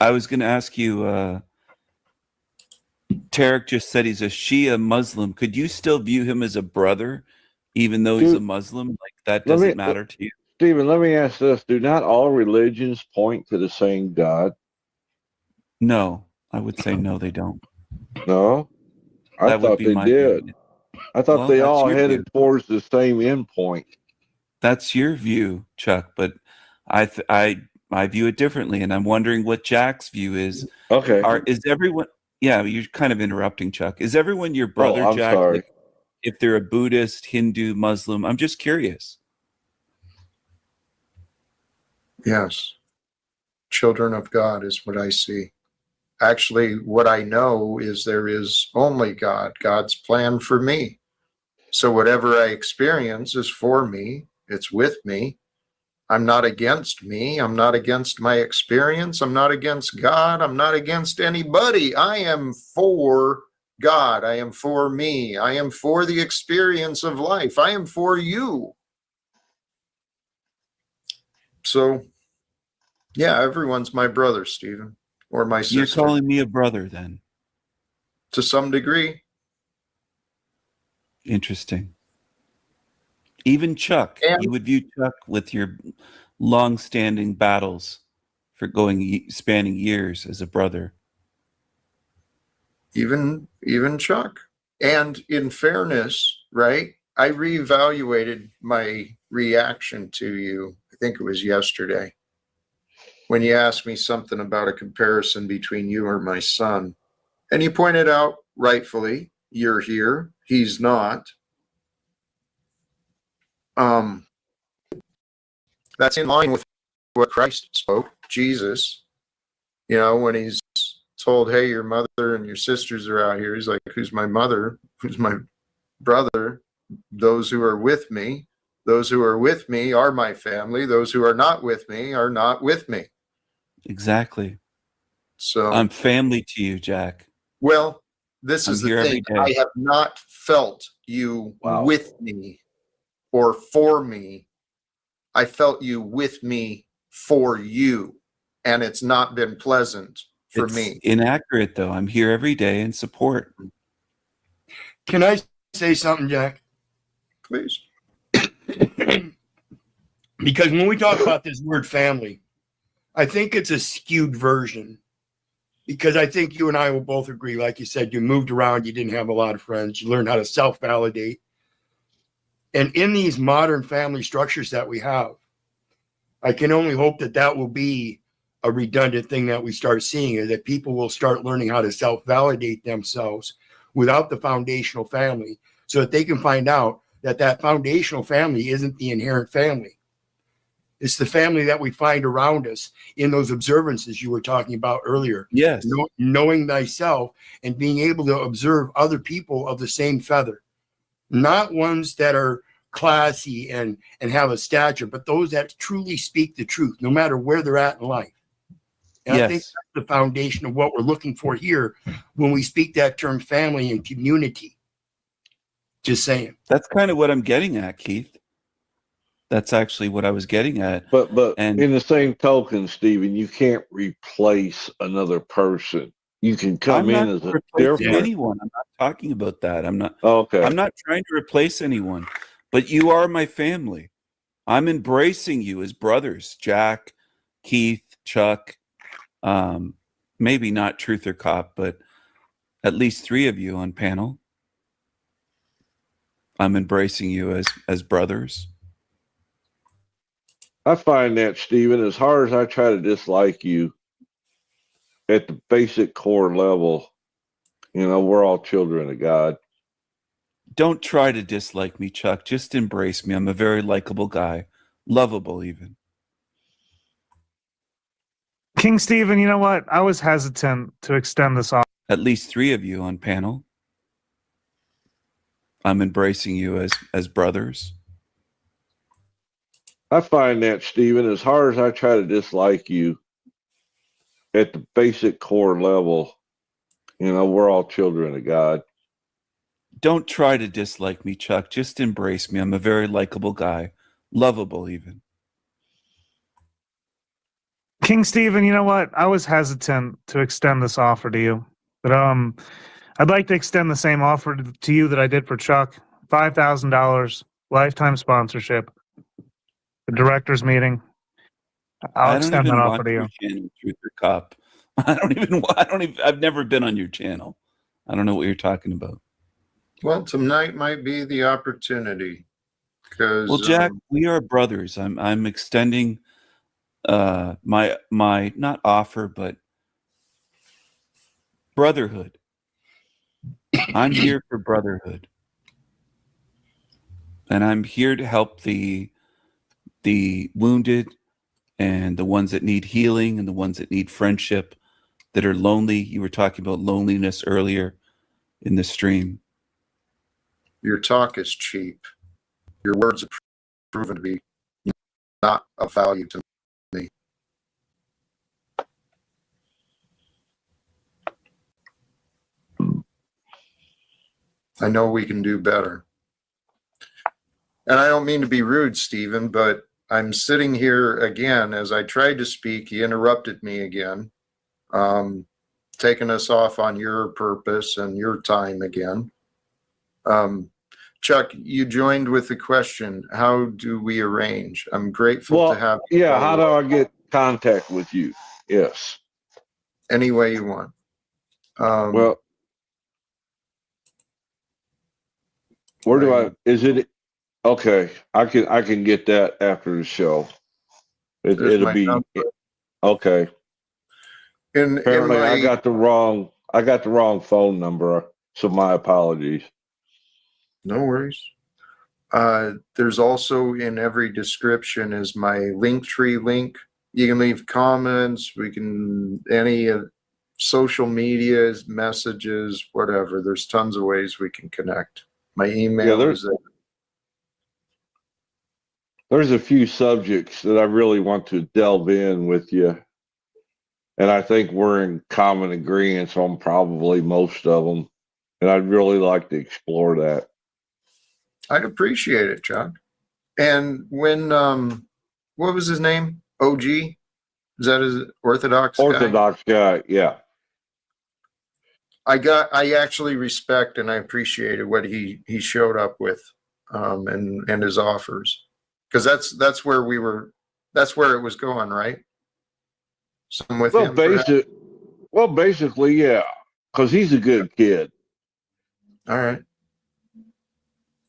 I was going to ask you, Tarek just said he's a Shia Muslim. Could you still view him as a brother, even though he's a Muslim? Like, that doesn't matter to you? Stephen, let me ask this. Do not all religions point to the same God? No, I would say no, they don't. No? I That would thought be they my did. view. I thought Well, they that's all your headed view. towards the same endpoint. That's your view, Chuck, but I view it differently, and I'm wondering what Jack's view is. Okay. Is everyone? Yeah, you're kind of interrupting, Chuck. Is everyone your brother, I'm Jack? sorry. Like, if they're a Buddhist, Hindu, Muslim, I'm just curious. Yes. Children of God is what I see. Actually, what I know is there is only God, God's plan for me. So whatever I experience is for me. It's with me. I'm not against me. I'm not against my experience. I'm not against God. I'm not against anybody. I am for God. I am for me. I am for the experience of life. I am for you. So, yeah, everyone's my brother, Stephen, or my sister. You're calling me a brother, then? To some degree. Interesting. Even Chuck, you would view Chuck with your long-standing battles for spanning years as a brother. Even Chuck. And in fairness, right, I reevaluated my reaction to you, I think it was yesterday, when you asked me something about a comparison between you or my son. And you pointed out, rightfully, you're here, he's not. That's in line with what Christ spoke, Jesus. You know, when he's told, hey, your mother and your sisters are out here, he's like, who's my mother? Who's my brother? Those who are with me. Those who are with me are my family. Those who are not with me are not with me. Exactly. So I'm family to you, Jack. Well, this I'm is here the every thing. day. I have not felt you with me or for me. I felt you with me for you. And it's not been pleasant for It's me. inaccurate, though. I'm here every day in support. Can I say something, Jack? Please. Because when we talk about this word family, I think it's a skewed version. Because I think you and I will both agree, like you said, you moved around, you didn't have a lot of friends, you learned how to self-validate. And in these modern family structures that we have, I can only hope that that will be a redundant thing that we start seeing, is that people will start learning how to self-validate themselves without the foundational family, so that they can find out that that foundational family isn't the inherent family. It's the family that we find around us in those observances you were talking about earlier. Yes. Knowing thyself and being able to observe other people of the same feather, not ones that are classy and have a stature, but those that truly speak the truth, no matter where they're at in life. And I think that's the foundation of what we're looking for here when we speak that term family and community. Just saying. That's kind of what I'm getting at, Keith. That's actually what I was getting at. But And in the same token, Stephen, you can't replace another person. You can come I'm not in as a replacing different. anyone. I'm not talking about that. I'm not. Okay. I'm not trying to replace anyone. But you are my family. I'm embracing you as brothers, Jack, Keith, Chuck. Maybe not Truth or Cop, but at least 3 of you on panel. I'm embracing you as brothers. I find that, Stephen, as hard as I try to dislike you, at the basic core level, we're all children of God. Don't try to dislike me, Chuck. Just embrace me. I'm a very likable guy, lovable even. King Stephen, you know what? I was hesitant to extend this off. At least 3 of you on panel. I'm embracing you as brothers. I find that, Stephen, as hard as I try to dislike you, at the basic core level, we're all children of God. Don't try to dislike me, Chuck. Just embrace me. I'm a very likable guy, lovable even. King Stephen, you know what? I was hesitant to extend this offer to you. But I'd like to extend the same offer to you that I did for Chuck. $5,000, lifetime sponsorship, the director's meeting. I'll extend that offer to you. Channel, Truth or Cop. I've never been on your channel. I don't know what you're talking about. Well, tonight might be the opportunity. Well, Jack, we are brothers. I'm extending my not offer, but brotherhood. I'm here for brotherhood. And I'm here to help the wounded and the ones that need healing and the ones that need friendship, that are lonely. You were talking about loneliness earlier in the stream. Your talk is cheap. Your words have proven to be not of value to me. I know we can do better. And I don't mean to be rude, Stephen, but I'm sitting here again. As I tried to speak, he interrupted me again, taking us off on your purpose and your time again. Chuck, you joined with the question, how do we arrange? I'm grateful to have you. Yeah, how do I get contact with you? Yes. Any way you want. Well, where do I, is it, okay, I can get that after the show. It'll be, okay. Apparently I got the wrong phone number, so my apologies. No worries. There's also in every description is my Linktree link. You can leave comments. We can, any social medias, messages, whatever. There's tons of ways we can connect. My email is there. There's a few subjects that I really want to delve in with you. And I think we're in common agreement on probably most of them. And I'd really like to explore that. I'd appreciate it, Chuck. And when, what was his name? OG? Is that his Orthodox guy? Orthodox guy, yeah. I actually respect and I appreciated what he showed up with, and his offers. Because that's where we were, that's where it was going, right? So I'm with him. Basically, yeah. Because he's a good kid. All right.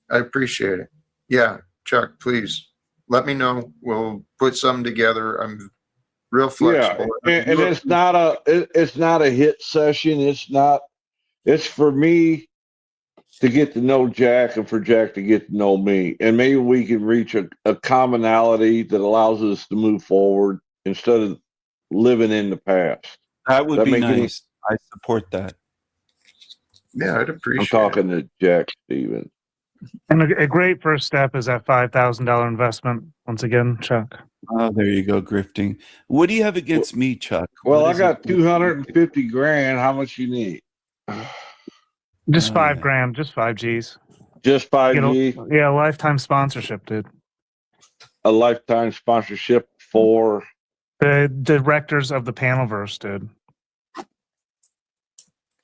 I appreciate it. Yeah, Chuck, please let me know. We'll put something together. I'm real flexible. Yeah, and it's not a hit session. It's for me to get to know Jack and for Jack to get to know me. And maybe we can reach a commonality that allows us to move forward instead of living in the past. That would be nice. I support that. Yeah, I'd appreciate I'm talking to Jack Stevens. And a great first step is that $5,000 investment. Once again, Chuck. Oh, there you go, grifting. What do you have against me, Chuck? Well, I got 250 grand. How much you need? Just $5 grand, just 5 G's. Just 5 G's? Yeah, lifetime sponsorship, dude. a lifetime sponsorship for the directors of the Panelverse, dude. It's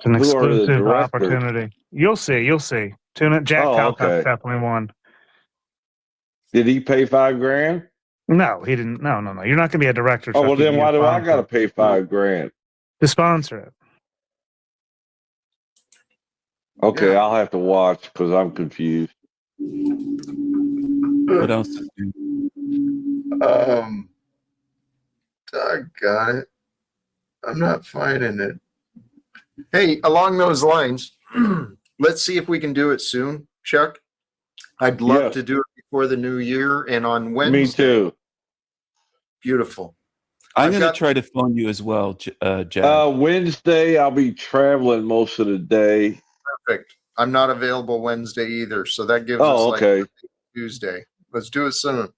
an Who are the exclusive directors? opportunity. You'll see. You'll see. Tune in. Jack Talcott's okay. definitely one. Did he pay $5,000? No, he didn't. No. You're not going to be a director. Oh, well, Chuck. You then can why be a do I sponsor. got to pay $5,000? To sponsor it? Okay, I'll have to watch because I'm confused. What else? Doggone it. I'm not finding it. Hey, along those lines, let's see if we can do it soon, Chuck. I'd love Yes. to do it before the new year and on Wednesday. Me too. Beautiful. I'm I've going to got- try to phone you as well, Jack. Wednesday, I'll be traveling most of the day. Perfect. I'm not available Wednesday either, so that gives Oh, us okay. like Tuesday. Let's do it soon.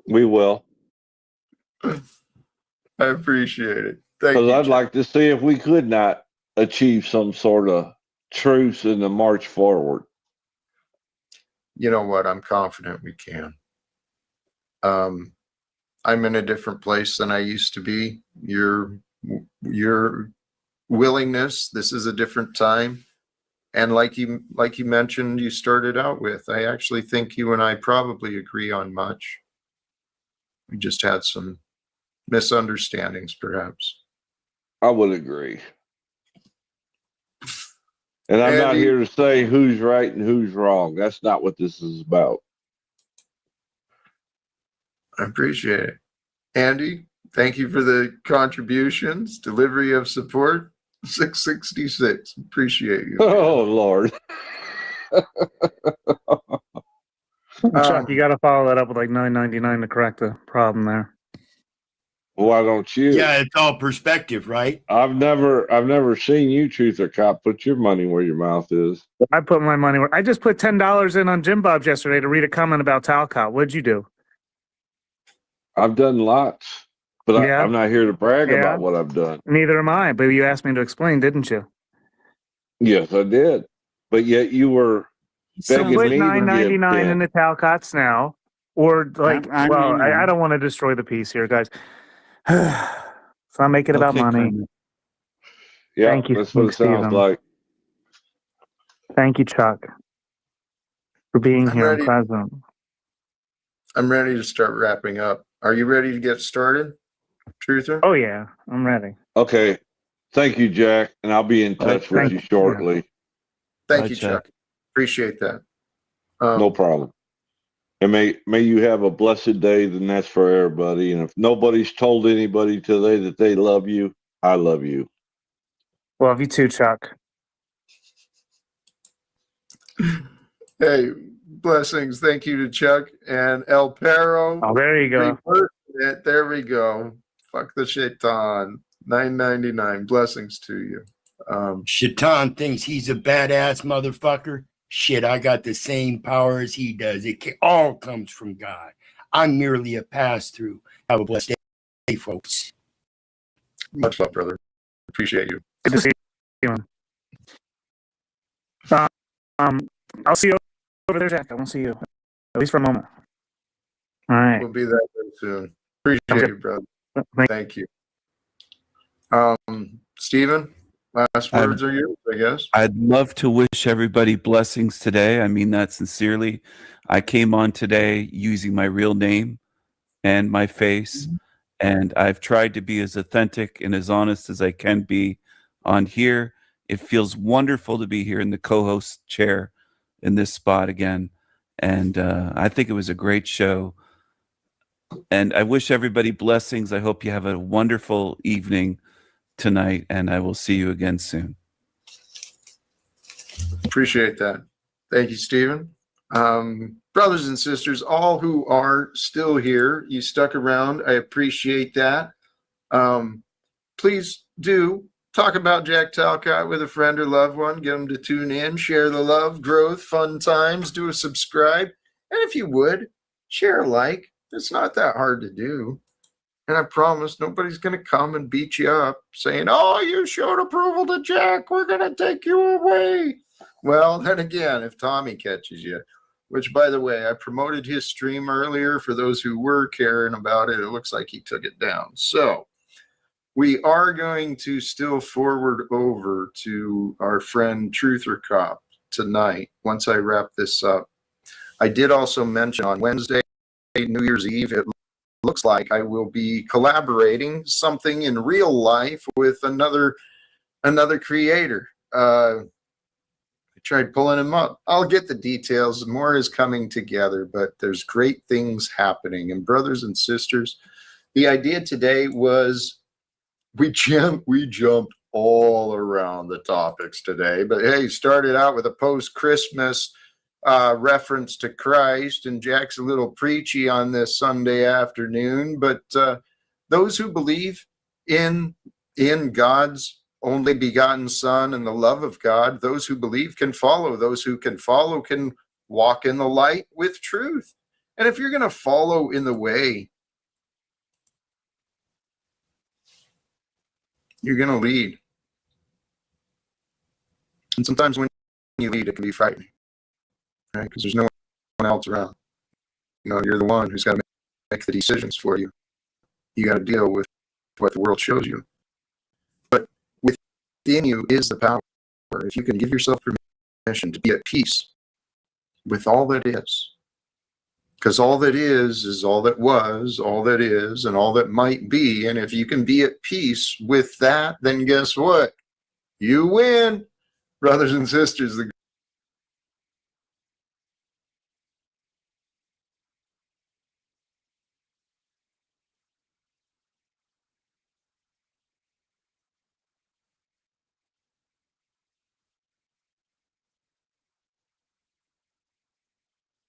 We will. I appreciate it. Thank Because you. I'd like to see if we could not achieve some sort of truce in the march forward. You know what? I'm confident we can. I'm in a different place than I used to be. Your willingness, this is a different time. And like you mentioned, you started out with, I actually think you and I probably agree on much. We just had some misunderstandings, perhaps. I would agree. And I'm not Andy- here to say who's right and who's wrong. That's not what this is about. I appreciate it. Andy, thank you for the contributions, delivery of support. 666. Appreciate you. Oh, Lord. Chuck, you got to follow that up with like $9.99 to correct the problem there. Why don't you? Yeah, it's all perspective, right? I've never seen you, Truth or Cop, put your money where your mouth is. I put my money where I just put $10 in on Jim Bob's yesterday to read a comment about Talcott. What'd you do? I've done lots, but Yeah. I'm not here to brag Yeah. about what I've done. Neither am I, but you asked me to explain, didn't you? Yes, I did. But yet you were begging Put me to $9.99 give in the Talcotts now, or like, I well, mean, I don't want to destroy the peace here, guys. Let's not make it about Okay, money. Kramer. Yeah, Thank you, that's what it sounds Steven. like. Thank you, Chuck, for being I'm here and ready. present. I'm ready to start wrapping up. Are you ready to get started, Truther? Oh yeah, I'm ready. Okay. Thank you, Jack, and I'll be in touch with thank you you. shortly. Thank Bye, you, Chuck. Chuck. Appreciate that. No problem. And may you have a blessed day, then that's for everybody. And if nobody's told anybody today that they love you, I love you. Love you too, Chuck. Hey, blessings. Thank you to Chuck and El Perro. Oh, there you go. Reversing it. There we go. Fuck the shaitan. $9.99. Blessings to you. Shaitan thinks he's a badass motherfucker. Shit, I got the same power as he does. It all comes from God. I'm merely a pass-through. Have a blessed day, folks. Much love, brother. Appreciate you. Good to see you. I'll see you over there, Jack. I won't see you, at least for a moment. All right. We'll be there very soon. Appreciate Okay. you, brother. Thank- Thank you. Stephen, last words are yours, I guess. I'd love to wish everybody blessings today. I mean that sincerely. I came on today using my real name and my face, and I've tried to be as authentic and as honest as I can be on here. It feels wonderful to be here in the co-host chair in this spot again, and I think it was a great show. And I wish everybody blessings. I hope you have a wonderful evening tonight, and I will see you again soon. Appreciate that. Thank you, Stephen. Brothers and sisters, all who are still here, you stuck around. I appreciate that. Please do talk about Jack Talcott with a friend or loved one. Get them to tune in, share the love, growth, fun times, do a subscribe. And if you would, share a like. It's not that hard to do. And I promise nobody's going to come and beat you up saying, oh, you showed approval to Jack. We're going to take you away. Well, then again, if Tommy catches you, which, by the way, I promoted his stream earlier for those who were caring about it. It looks like he took it down. So we are going to still forward over to our friend Truther Cop tonight once I wrap this up. I did also mention on Wednesday, New Year's Eve, it looks like I will be collaborating something in real life with another creator. I tried pulling him up. I'll get the details. More is coming together, but there's great things happening. And brothers and sisters, the idea today was we jumped all around the topics today. But hey, started out with a post-Christmas reference to Christ, and Jack's a little preachy on this Sunday afternoon. But those who believe in God's only begotten Son and the love of God, those who believe can follow. Those who can follow can walk in the light with truth. And if you're going to follow in the way, you're going to lead. And sometimes when you lead, it can be frightening, right? Because there's no one else around. You know, you're the one who's got to make the decisions for you. You got to deal with what the world shows you. But within you is the power. If you can give yourself permission to be at peace with all that is, because all that is all that was, all that is, and all that might be. And if you can be at peace with that, then guess what? You win, brothers and sisters.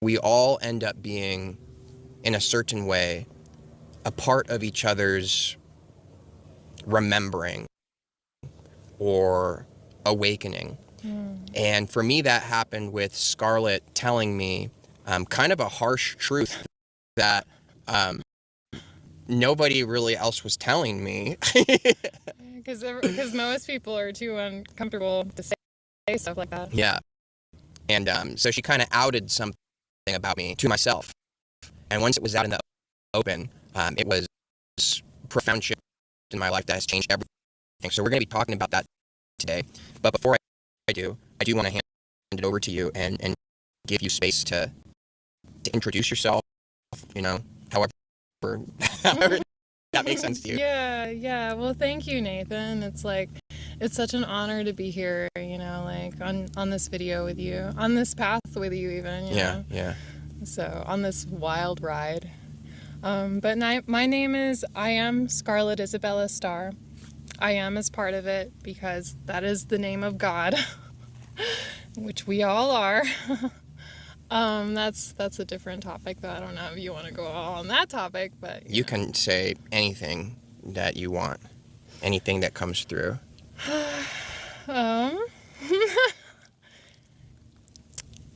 We all end up being, in a certain way, a part of each other's remembering or awakening. And for me, that happened with Scarlett telling me kind of a harsh truth that nobody really else was telling me. Because most people are too uncomfortable to say stuff like that. Yeah. And so she kind of outed something about me to myself. And once it was out in the open, it was profound shift in my life that has changed everything. So we're going to be talking about that today. But before I do want to hand it over to you and give you space to introduce yourself, you know, however that makes sense to you. Yeah. Well, thank you, Nathan. It's such an honor to be here, you know, like on this video with you, on this path with you even, you know? Yeah. So on this wild ride. But my name is, I am Scarlett Isabella Starr. I am as part of it because that is the name of God, which we all are. That's a different topic, though. I don't know if you want to go all on that topic, but you can say anything that you want, anything that comes through.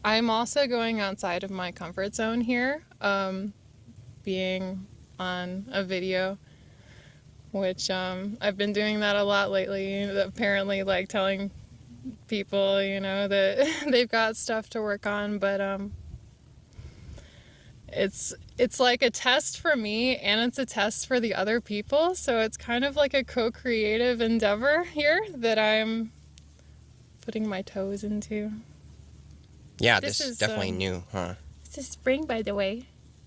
I'm also going outside of my comfort zone here, being on a video, which I've been doing that a lot lately, apparently, like telling people, you know, that they've got stuff to work on, but it's like a test for me and it's a test for the other people, so it's kind of like a co-creative endeavor here that I'm putting my toes into. Yeah, this is definitely new, huh? This is Spring, by the way.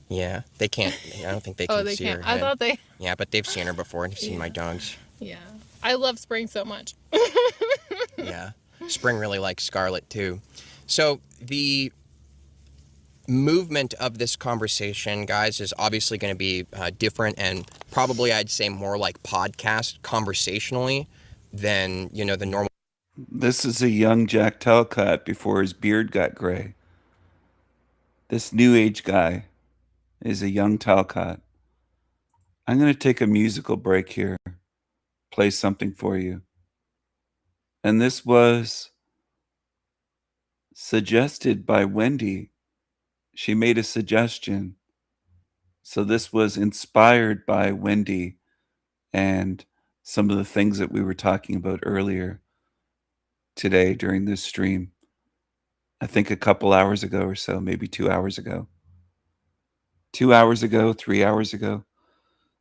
Yeah, they can't, I don't think they can they see can't. her head. I thought they... Yeah, but they've seen her before and seen my dogs. Yeah, I love Spring so much. Yeah, Spring really likes Scarlett too. So the movement of this conversation, guys, is obviously going to be different and probably I'd say more like podcast conversationally than, you know, the normal. This is a young Jack Talcott before his beard got gray. This new age guy is a young Talcott. I'm going to take a musical break here, play something for you. And this was suggested by Wendy. She made a suggestion. So this was inspired by Wendy and some of the things that we were talking about earlier today during this stream. I think a couple hours ago or so, maybe 2 hours ago. 2 hours ago, 3 hours ago,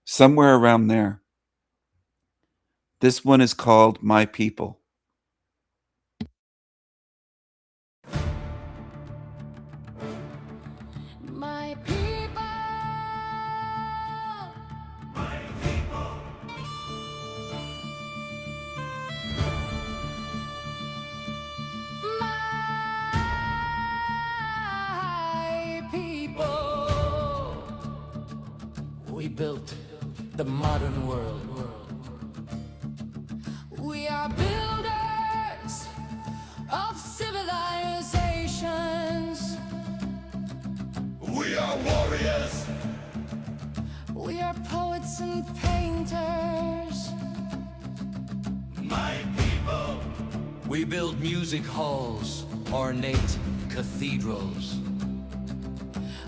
somewhere around there. This one is called My People. My people, my people, my people. We built the modern world. We are builders of civilizations. We are warriors. We are poets and painters. My people. We build music halls, ornate cathedrals.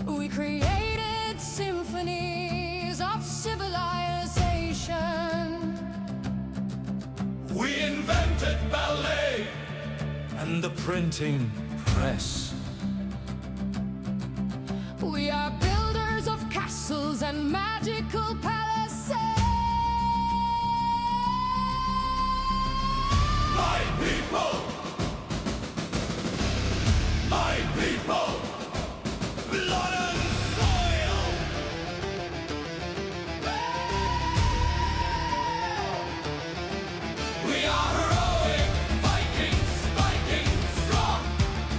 We created symphonies of civilization. We invented ballet and the printing press. We are builders of castles and magical palaces. My people, my people, blood and soil. We are heroic Vikings, Vikings strong,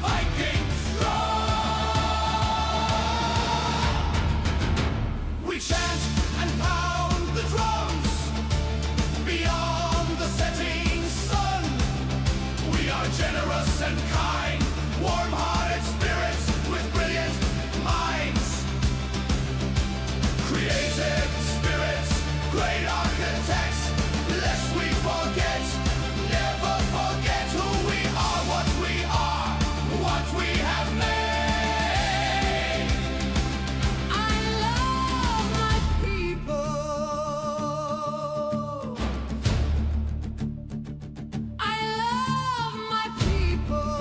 Vikings strong. We chant and pound the drums beyond the setting sun. We are generous and kind, warm-hearted spirits with brilliant minds. Creative spirits, great architects, lest we forget, never forget who we are, what we have made. I love my people. I love my people.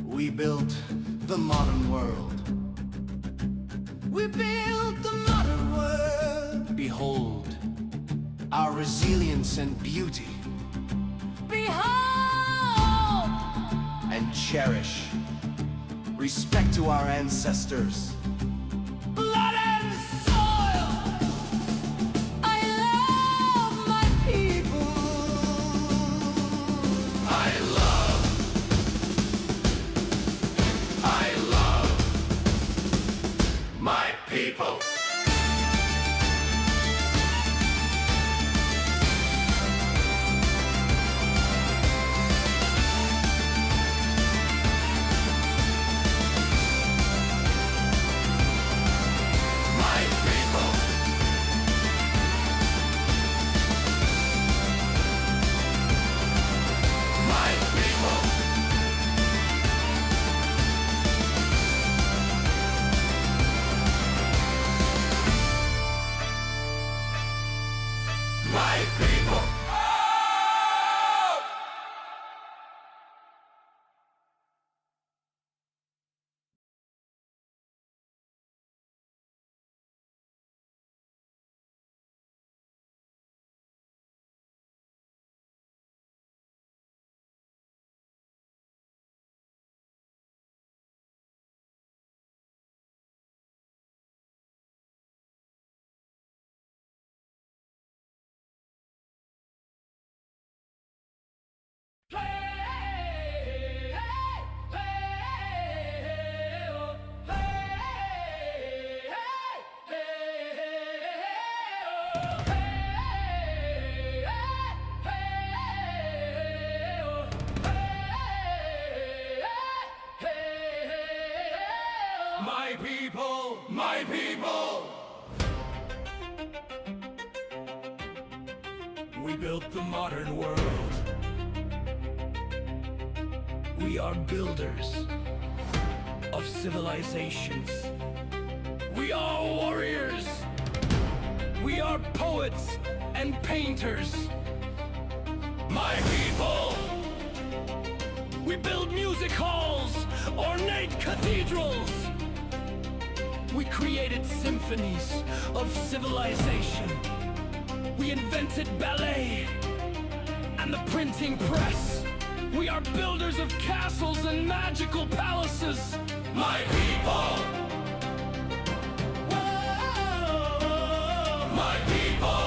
We built the modern world. We built the modern world. Behold our resilience and beauty. Behold and cherish. Respect to our ancestors. Blood and soil. I love my people. I love my people. My people. My people. My people. My people, my people. We built the modern world. We are builders of civilizations. We are warriors. We are poets and painters. my people. We build music halls, ornate cathedrals. We created symphonies of civilization. We invented ballet and the printing press. We are builders of castles and magical palaces. My people. My people.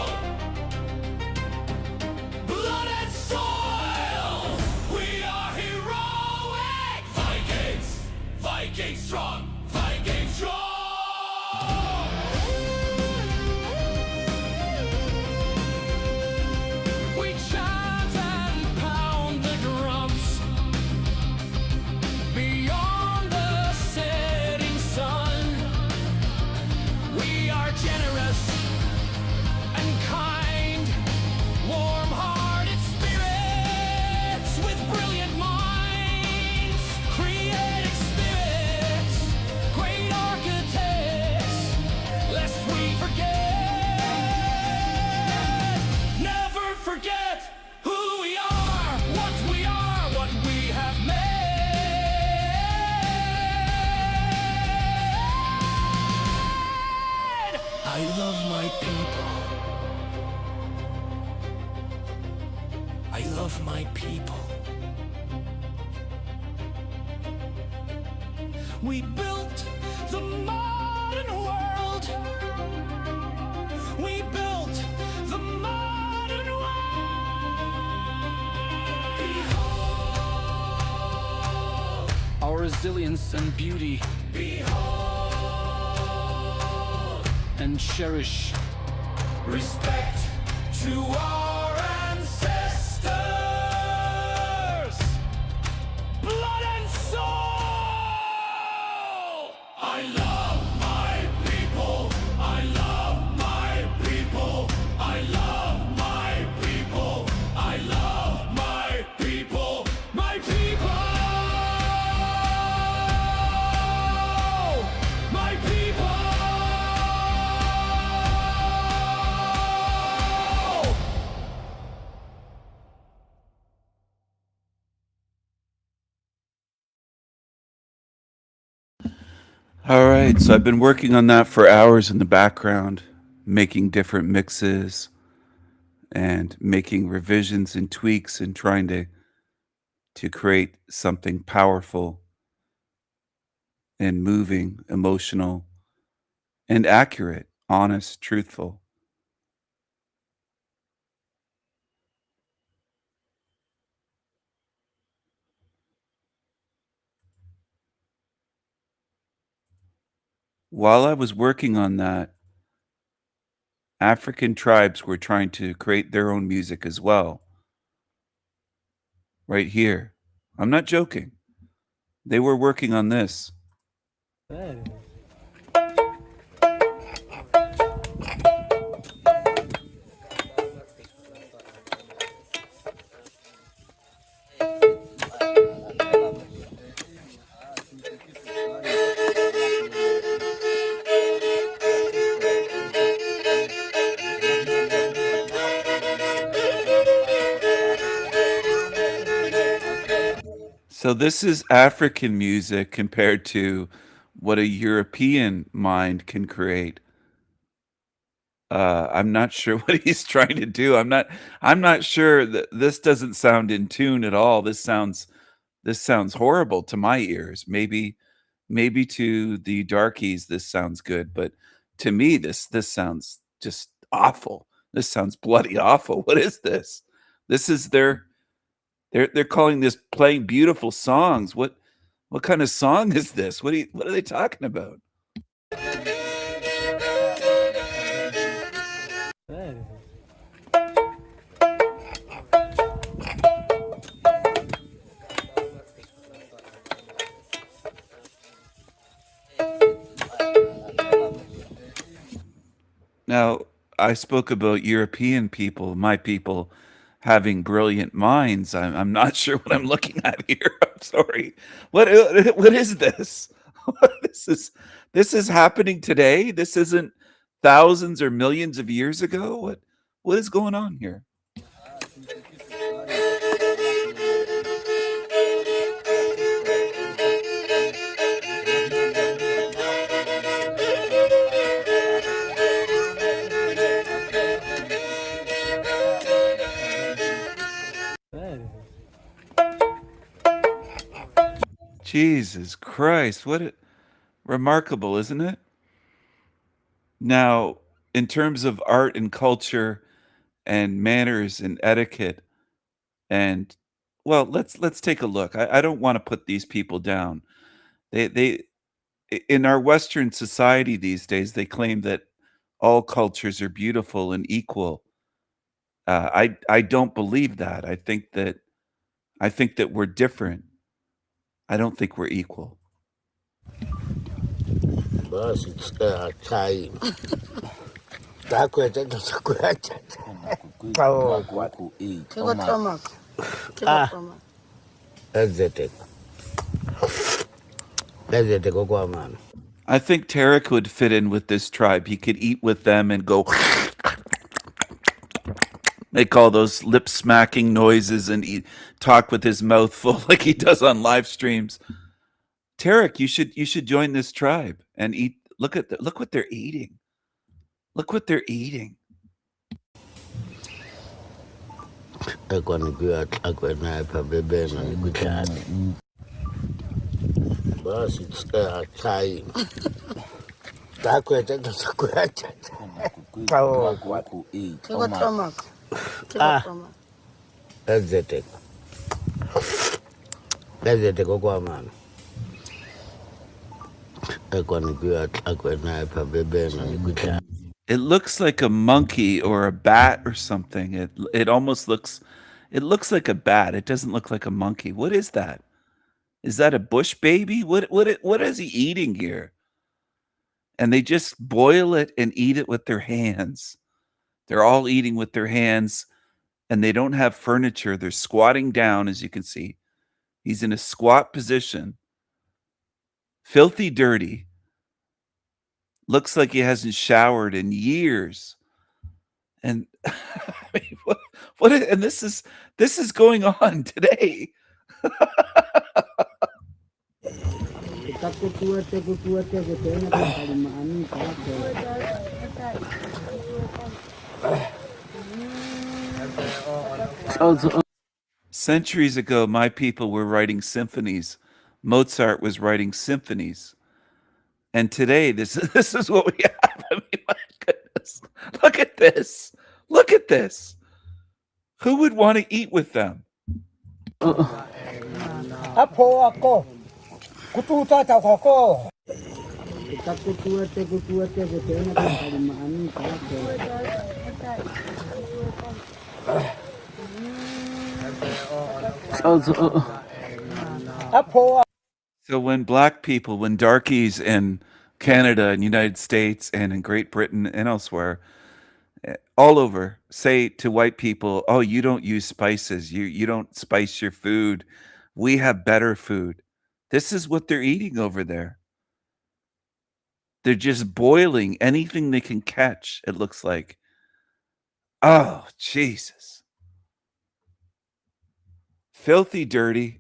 Blood and soil. We are heroic. Vikings. Vikings strong. Vikings strong. We chant and pound the drums beyond the setting sun. We are generous and kind, warm-hearted spirits with brilliant minds, creative spirits, great architects, lest we forget, never forget who we are, what we have made. I love my people. I love my people. We built the modern world. We built the modern world. Behold our resilience and beauty. Behold and cherish respect to our ancestors. Blood and soul. I love my people. I love my people. I love my people. I love my people. My people. My people. All right, so I've been working on that for hours in the background, making different mixes and making revisions and tweaks and trying to create something powerful and moving, emotional and accurate, honest, truthful. While I was working on that, African tribes were trying to create their own music as well. Right here. I'm not joking. They were working on this. So this is African music compared to what a European mind can create. I'm not sure what he's trying to do. I'm not sure that this doesn't sound in tune at all. This sounds horrible to my ears. Maybe to the darkies this sounds good, but to me this sounds just awful. This sounds bloody awful. What is this? This is they're calling this playing beautiful songs. What kind of song is this? What are they talking about? Now, I spoke about European people, my people, having brilliant minds. I'm not sure what I'm looking at here. I'm sorry. What is this? This is happening today? This isn't thousands or millions of years ago? What is going on here? Jesus Christ, remarkable, isn't it? Now, in terms of art and culture and manners and etiquette, and well, let's take a look. I don't want to put these people down. They in our Western society these days, they claim that all cultures are beautiful and equal. I don't believe that. I think that we're different. I don't think we're equal. I think Tarek would fit in with this tribe. He could eat with them and go make all those lip smacking noises and talk with his mouth full like he does on live streams. Tarek, you should join this tribe and eat. Look what they're eating. Look what they're eating. It looks like a monkey or a bat or something. It almost looks like a bat. It doesn't look like a monkey. What is that? Is that a bush baby? What is he eating here? And they just boil it and eat it with their hands. They're all eating with their hands, and they don't have furniture. They're squatting down, as you can see. He's in a squat position. Filthy dirty. Looks like he hasn't showered in years. And I mean, and this is going on today. Centuries ago, my people were writing symphonies. Mozart was writing symphonies. And today, this is what we have. I mean, my goodness. Look at this. Look at this. Who would want to eat with them? So when black people, when darkies in Canada and United States and in Great Britain and elsewhere, all over, say to white people, oh, you don't use spices, you don't spice your food, we have better food. This is what they're eating over there. They're just boiling anything they can catch, it looks like. Oh, Jesus. Filthy dirty.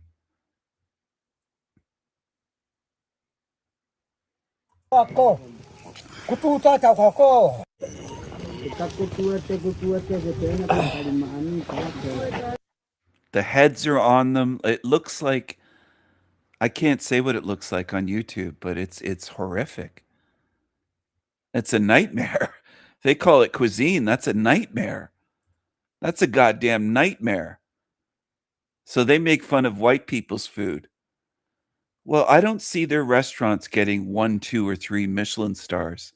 The heads are on them. It looks like, I can't say what it looks like on YouTube, but it's horrific. It's a nightmare. They call it cuisine. That's a nightmare. That's a goddamn nightmare. So they make fun of white people's food. Well, I don't see their restaurants getting 1, 2, or 3 Michelin stars.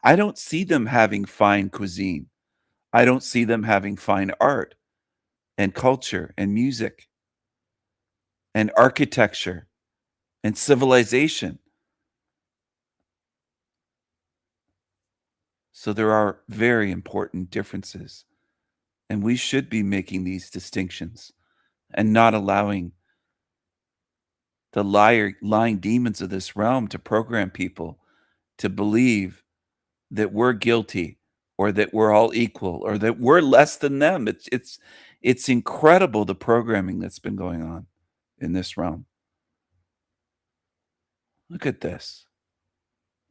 I don't see them having fine cuisine. I don't see them having fine art and culture and music and architecture and civilization. So there are very important differences. And we should be making these distinctions and not allowing the lying demons of this realm to program people to believe that we're guilty or that we're all equal or that we're less than them. It's incredible, the programming that's been going on in this realm. Look at this.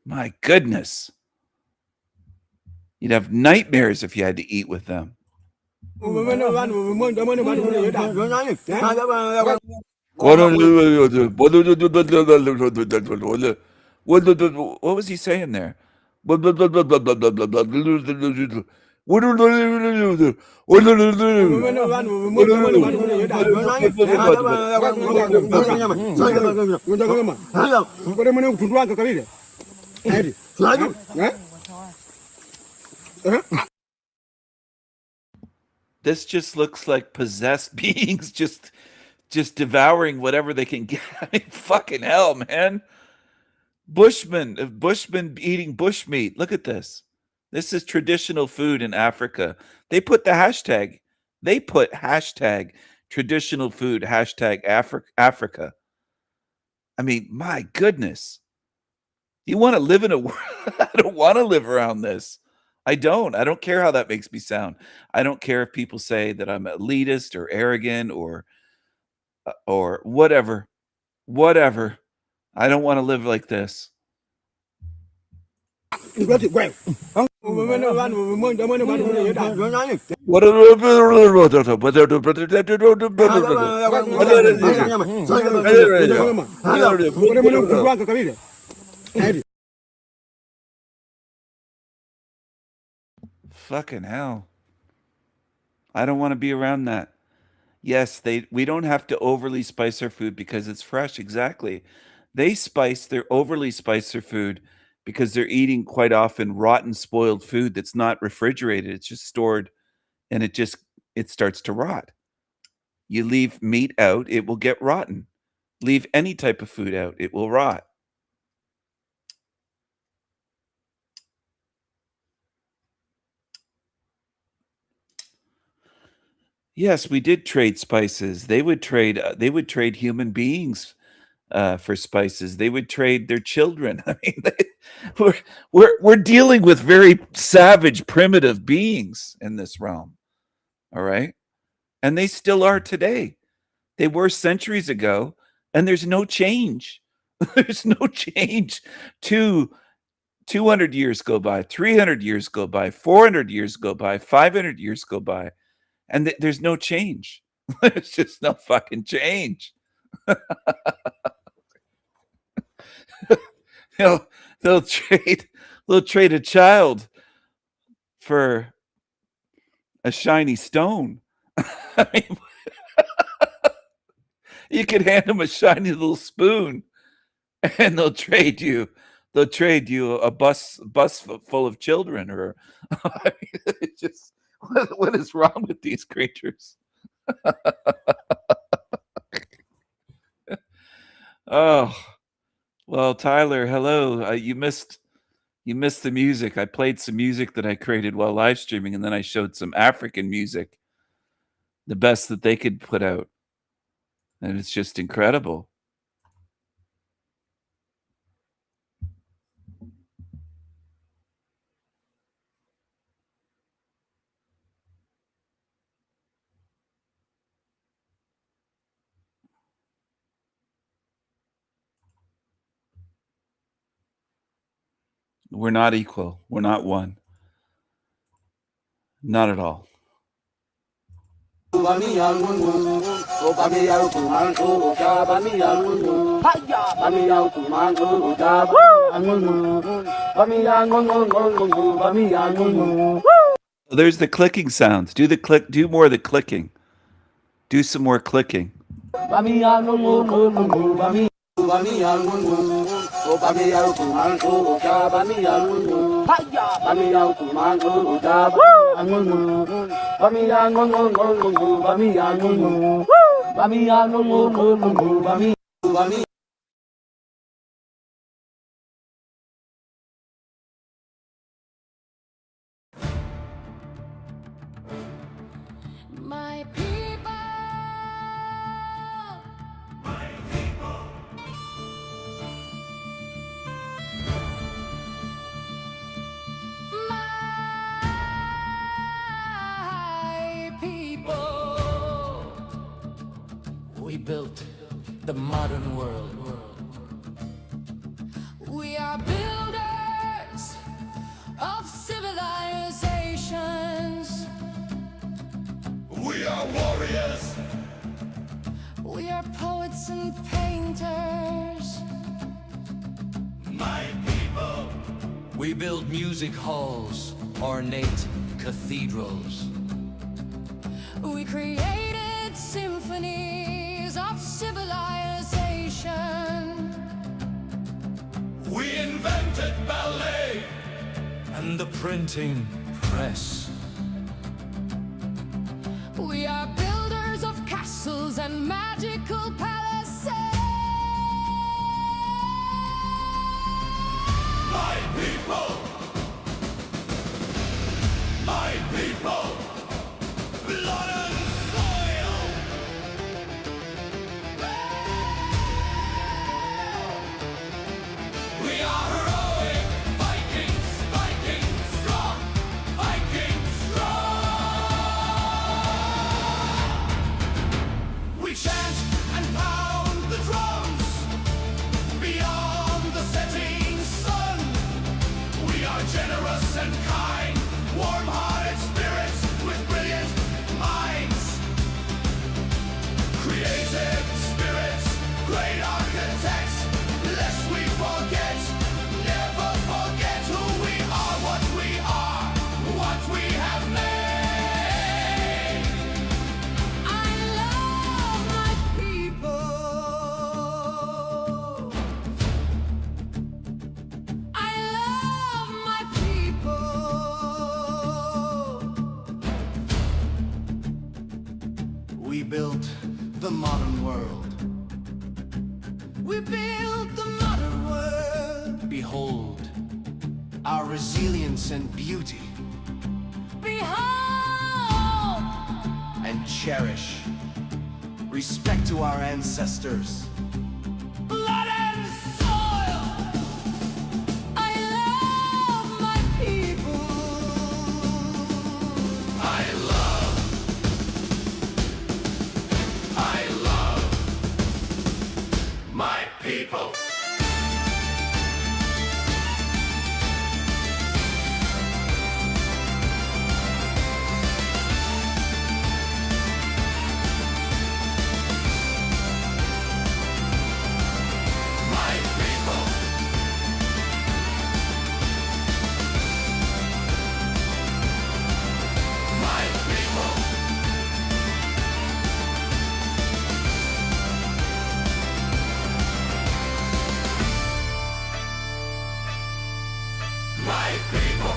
My goodness. You'd have nightmares if you had to eat with them. What was he saying there? This just looks like possessed beings just devouring whatever they can get. I mean, fucking hell, man. Bushmen eating bushmeat. Look at this. This is traditional food in Africa. They put the hashtag. They put hashtag traditional food, hashtag Africa. I mean, my goodness. You want to live in a world? I don't want to live around this. I don't care how that makes me sound. I don't care if people say that I'm elitist or arrogant or whatever. I don't want to live like this. Fucking hell. I don't want to be around that. Yes, we don't have to overly spice our food because it's fresh. Exactly. They're overly spice their food because they're eating quite often rotten, spoiled food that's not refrigerated. It's just stored and it starts to rot. You leave meat out, it will get rotten. Leave any type of food out, it will rot. Yes, we did trade spices. They would trade human beings for spices. They would trade their children. I mean, we're dealing with very savage, primitive beings in this realm. All right, and they still are today. They were centuries ago, and there's no change. There's no change. 200 years go by, 300 years go by, 400 years go by, 500 years go by. And there's no change. There's just no fucking change. They'll trade a child for a shiny stone. I mean, you could hand them a shiny little spoon, and they'll trade you a bus full of children. Or I mean, it's just. What is wrong with these creatures? Oh, well, Tyler, hello. You missed the music. I played some music that I created while live streaming, and then I showed some African music, the best that they could put out, and it's just incredible. We're not equal. We're not one. Not at all. There's the clicking sounds. Do more of the clicking. Do some more clicking. My people, We built the modern world. we are builders of civilizations. We are warriors. We are poets poets and painters. My people. We build music halls, ornate cathedrals. We created symphonies of civilization. We invented ballet and the printing press. We are builders of castles and magical palaces. My people! My people! Blood and soil! We are heroic Vikings, Vikings strong, Vikings strong. We chant and pound the drums beyond the setting sun. We are generous and kind, warm-hearted spirits with brilliant minds. Creative spirits, great architects, lest we forget, never forget who we are, what we have made. I love my people. I love my people. We built the modern world. We built the modern world. Behold our resilience and beauty, Behold, and cherish respect to our ancestors. blood and soil. I love my people. I love my people. My people. My people. My people.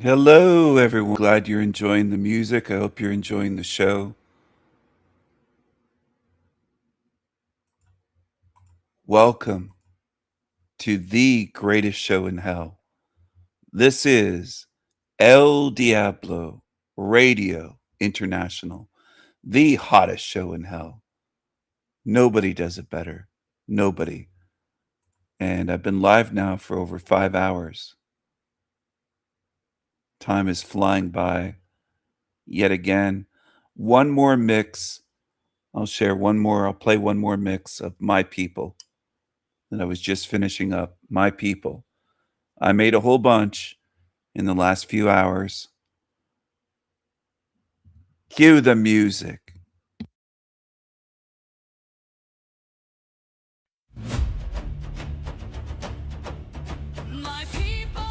Hello, everyone. Glad you're enjoying the music. I hope you're enjoying the show. Welcome to the greatest show in hell. This is El Diablo Radio International, the hottest show in hell. Nobody does it better. Nobody. And I've been live now for over 5 hours. Time is flying by yet again. One more mix. I'll play one more mix of My People that I was just finishing up. My People. I made a whole bunch in the last few hours. Cue the music. My people,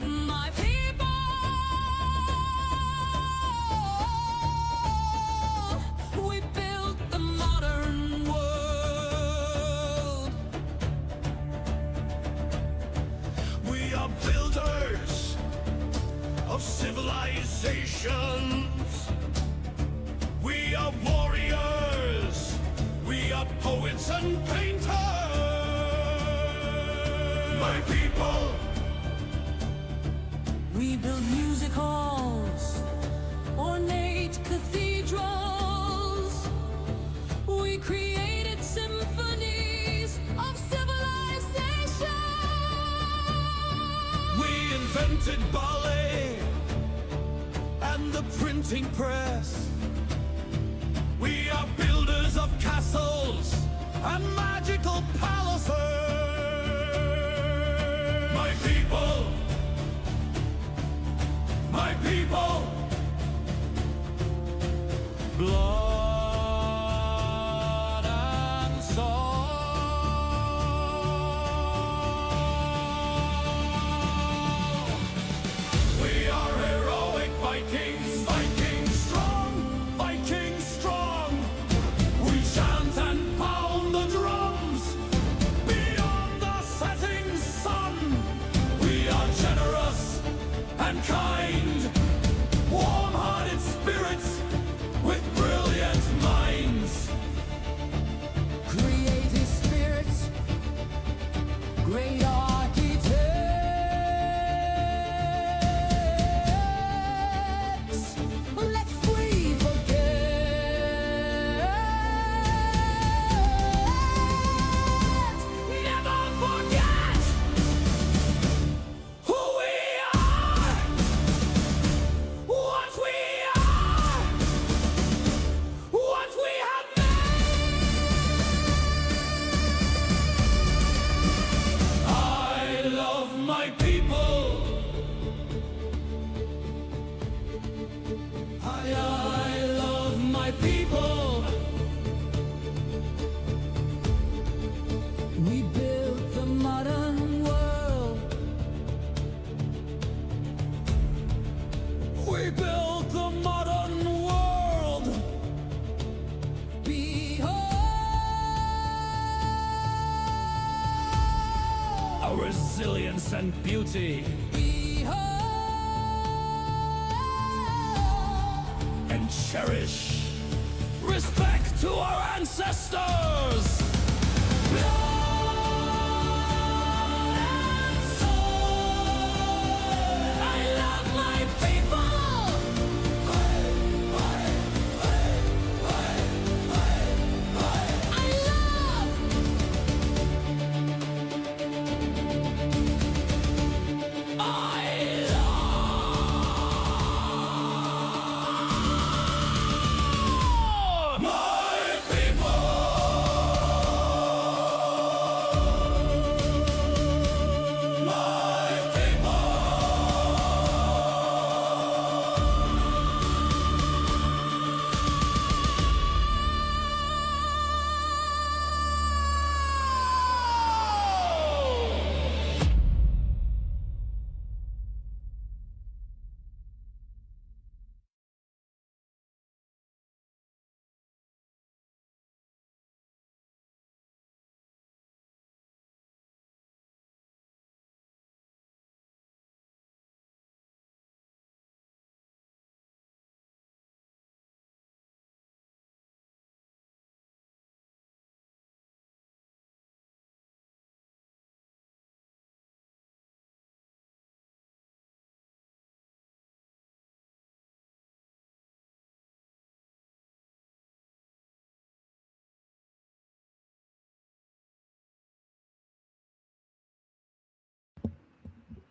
my people, we built the modern world. We are builders of civilizations. We are warriors. We are poets and painters. My people. We build music halls, ornate cathedrals. We created symphonies of civilization. We invented ballet and the printing press. We are builders of castles and magical palaces. My people, my people, blood and soul. We are heroic Vikings, Vikings strong, Vikings strong. We chant and pound the drums beyond the setting sun. We are generous and kind, warm-hearted spirits with brilliant minds. Creative spirits, great architects. Let's flee never forget who we are, what we are, what we have made. I love my people. I love my people. We built the modern world. We built the modern world. Behold our resilience and beauty. Behold and cherish respect to our ancestors. I love my people. I love. I love my people.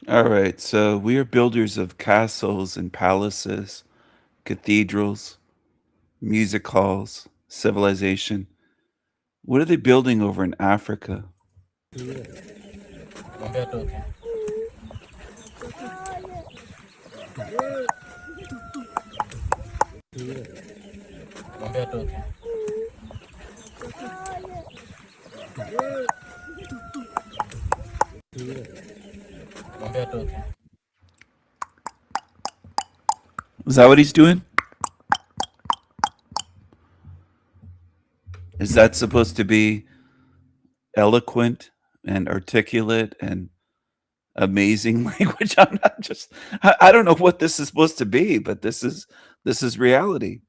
All right, so we are builders of castles and palaces, cathedrals, music halls, civilization. What are they building over in Africa? Is that what he's doing? Is that supposed to be eloquent and articulate and amazing language? I'm not just I don't know what this is supposed to be, but this is reality.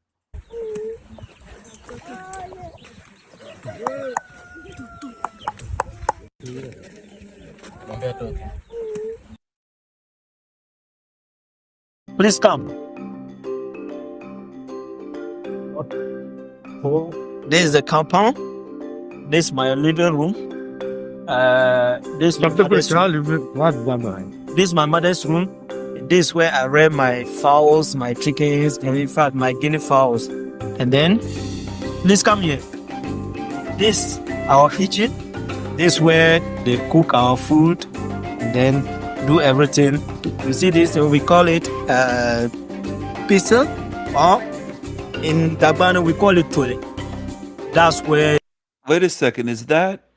Please come. This is the compound. This is my living room. This is my mother's room. This is my mother's room. This is where I rear my fowls, my chickens, and in fact my guinea fowls. And then, please come here. This our kitchen. This is where they cook our food and then do everything. You see this? We call it pistol, or in Gabana we call it tole. That's where. Wait a second. Is that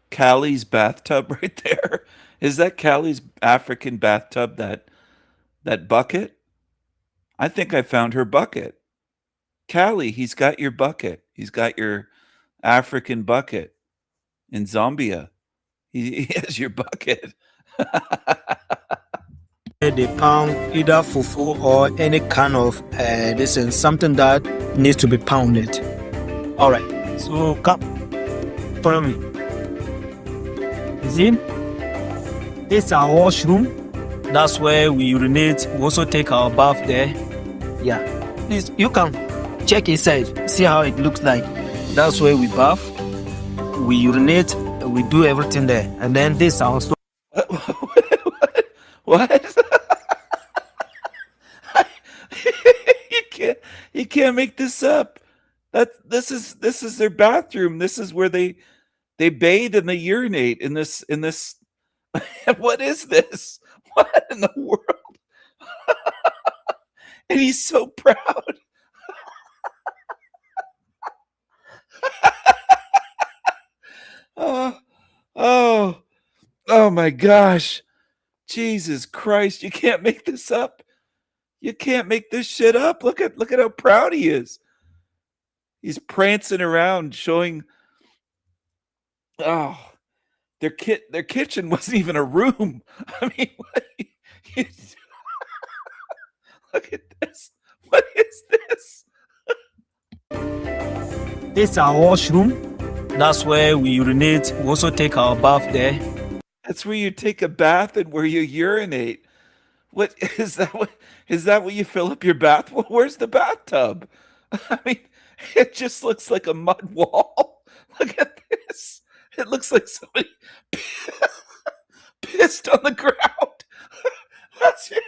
Callie's bathtub right there? Is that Callie's African bathtub? That bucket? I think I found her bucket. Callie, he's got your bucket. He's got your African bucket in Zambia. He has your bucket. They pound either fufu or any kind of this is something that needs to be pounded. All right, so come follow me. See, this is our washroom. That's where we urinate. We also take our bath there. Yeah, please you can check inside, see how it looks like. That's where we bath, we urinate, we do everything there, and then this is our store. What? You can't make this up. This is their bathroom. This is where they bathe and they urinate in this. What is this? What in the world? And he's so proud. Oh my gosh. Jesus Christ, you can't make this up. You can't make this shit up. Look at how proud he is. He's prancing around showing their kitchen wasn't even a room. I mean, look at this. What is this? This is our washroom. That's where we urinate. We also take our bath there. That's where you take a bath and where you urinate. What is that? Is that what you fill up your bath? Well, where's the bathtub? I mean, it just looks like a mud wall. Look at this. It looks like somebody pissed on the ground. That's it.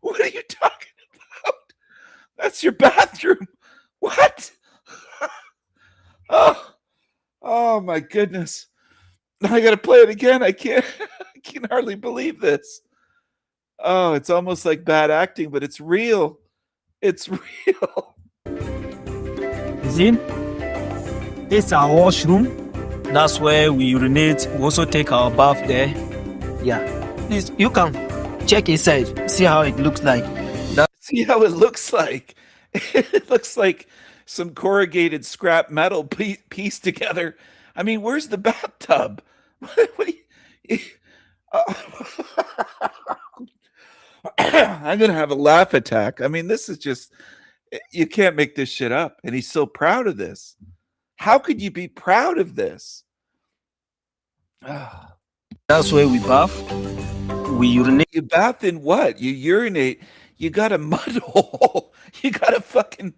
What are you talking about? That's your bathroom. What? Oh my goodness. Now I gotta play it again. I can hardly believe this. Oh, it's almost like bad acting, but it's real. It's real. See? This is our washroom. That's where we urinate. We also take our bath there. Yeah. Please, you can check inside. See how it looks like. See how it looks like. It looks like some corrugated scrap metal pieced together. I mean, where's the bathtub? I'm gonna have a laugh attack. I mean, this is just, you can't make this shit up. And he's so proud of this. How could you be proud of this? That's where we bath. We urinate. You bath in what? You urinate. You got a mud hole. You got a fucking...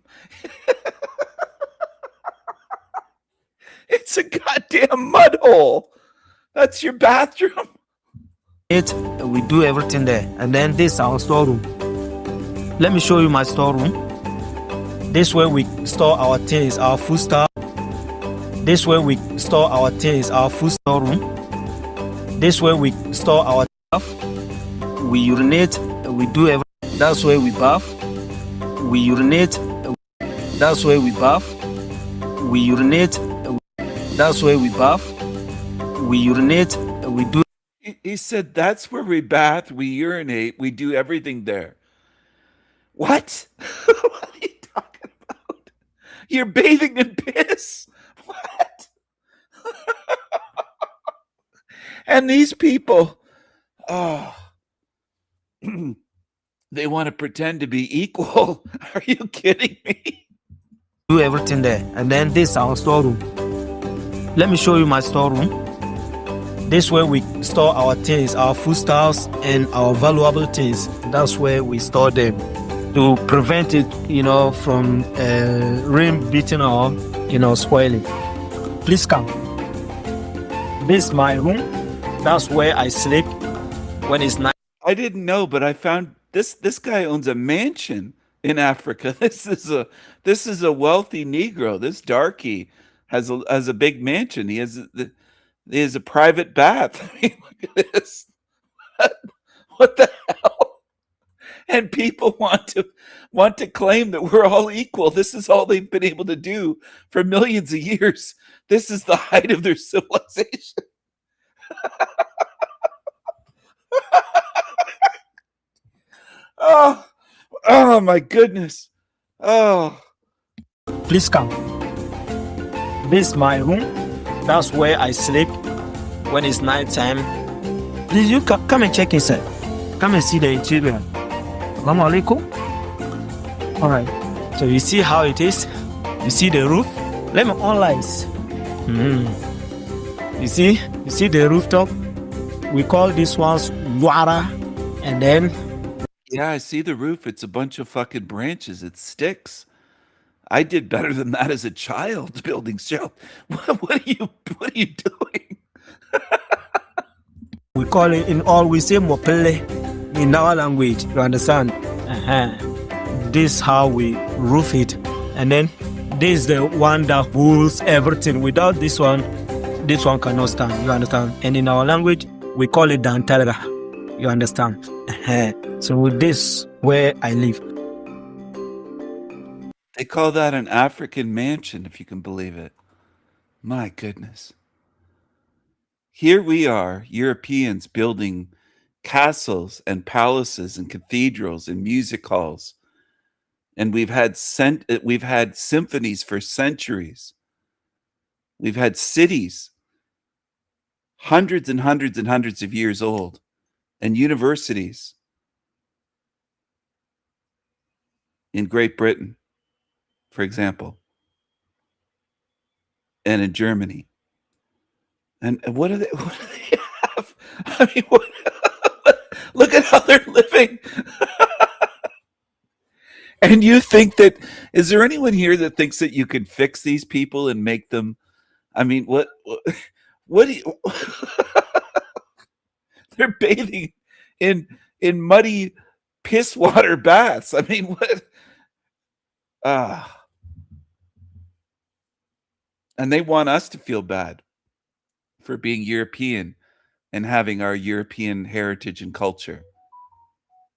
It's a goddamn mud hole. shithole. That's your bathroom. We do everything there. And then this is our storeroom. Let me show you my storeroom. This where we store our things, our food stuff. This where we store our things, our food storeroom. This where we store our stuff. We urinate, we do everything. That's where we bath. We urinate. That's where we bath. We urinate. That's where we bath. We urinate. We do. He said, that's where we bath, we urinate, we do everything there. What? What are you talking about? You're bathing in piss? What? And these people, oh, they want to pretend to be equal. Are you kidding me? Do everything there. And then this is our storeroom. Let me show you my storeroom. This where we store our things, our foodstuffs and our valuable things. That's where we store them to prevent it, from rain beating or, spoiling. Please come. This is my room. That's where I sleep when it's night. I didn't know, but I found this guy owns a mansion in Africa. This is a wealthy Negro. This darky has a big mansion. He has a private bath. I mean, look at this. What the hell? And people want to claim that we're all equal. This is all they've been able to do for millions of years. This is the height of their civilization. Oh my goodness. Oh. Please come. This is my room. That's where I sleep when it's night time. Please, you come and check inside. Come and see the interior. Assalamu alaikum. All right. So you see how it is? You see the roof? Let me on lights. You see the rooftop? We call this ones wara, and then. Yeah, I see the roof. It's a bunch of fucking branches. It's sticks. I did better than that as a child building shelf. What are you doing? We call it we say mopele in our language. You understand? This is how we roof it, and then this is the one that holds everything. Without this one cannot stand. You understand? And in our language, we call it dantara. You understand? So this where I live. They call that an African mansion, if you can believe it. My goodness. Here we are, Europeans, building castles and palaces and cathedrals and music halls. And we've had symphonies for centuries. We've had cities hundreds and hundreds and hundreds of years old, and universities in Great Britain, for example, and in Germany. And what do they have? I mean, look at how they're living. And you think that, is there anyone here that thinks that you could fix these people and make them, I mean, what do you, they're bathing in muddy piss water baths. I mean, what? And they want us to feel bad for being European and having our European heritage and culture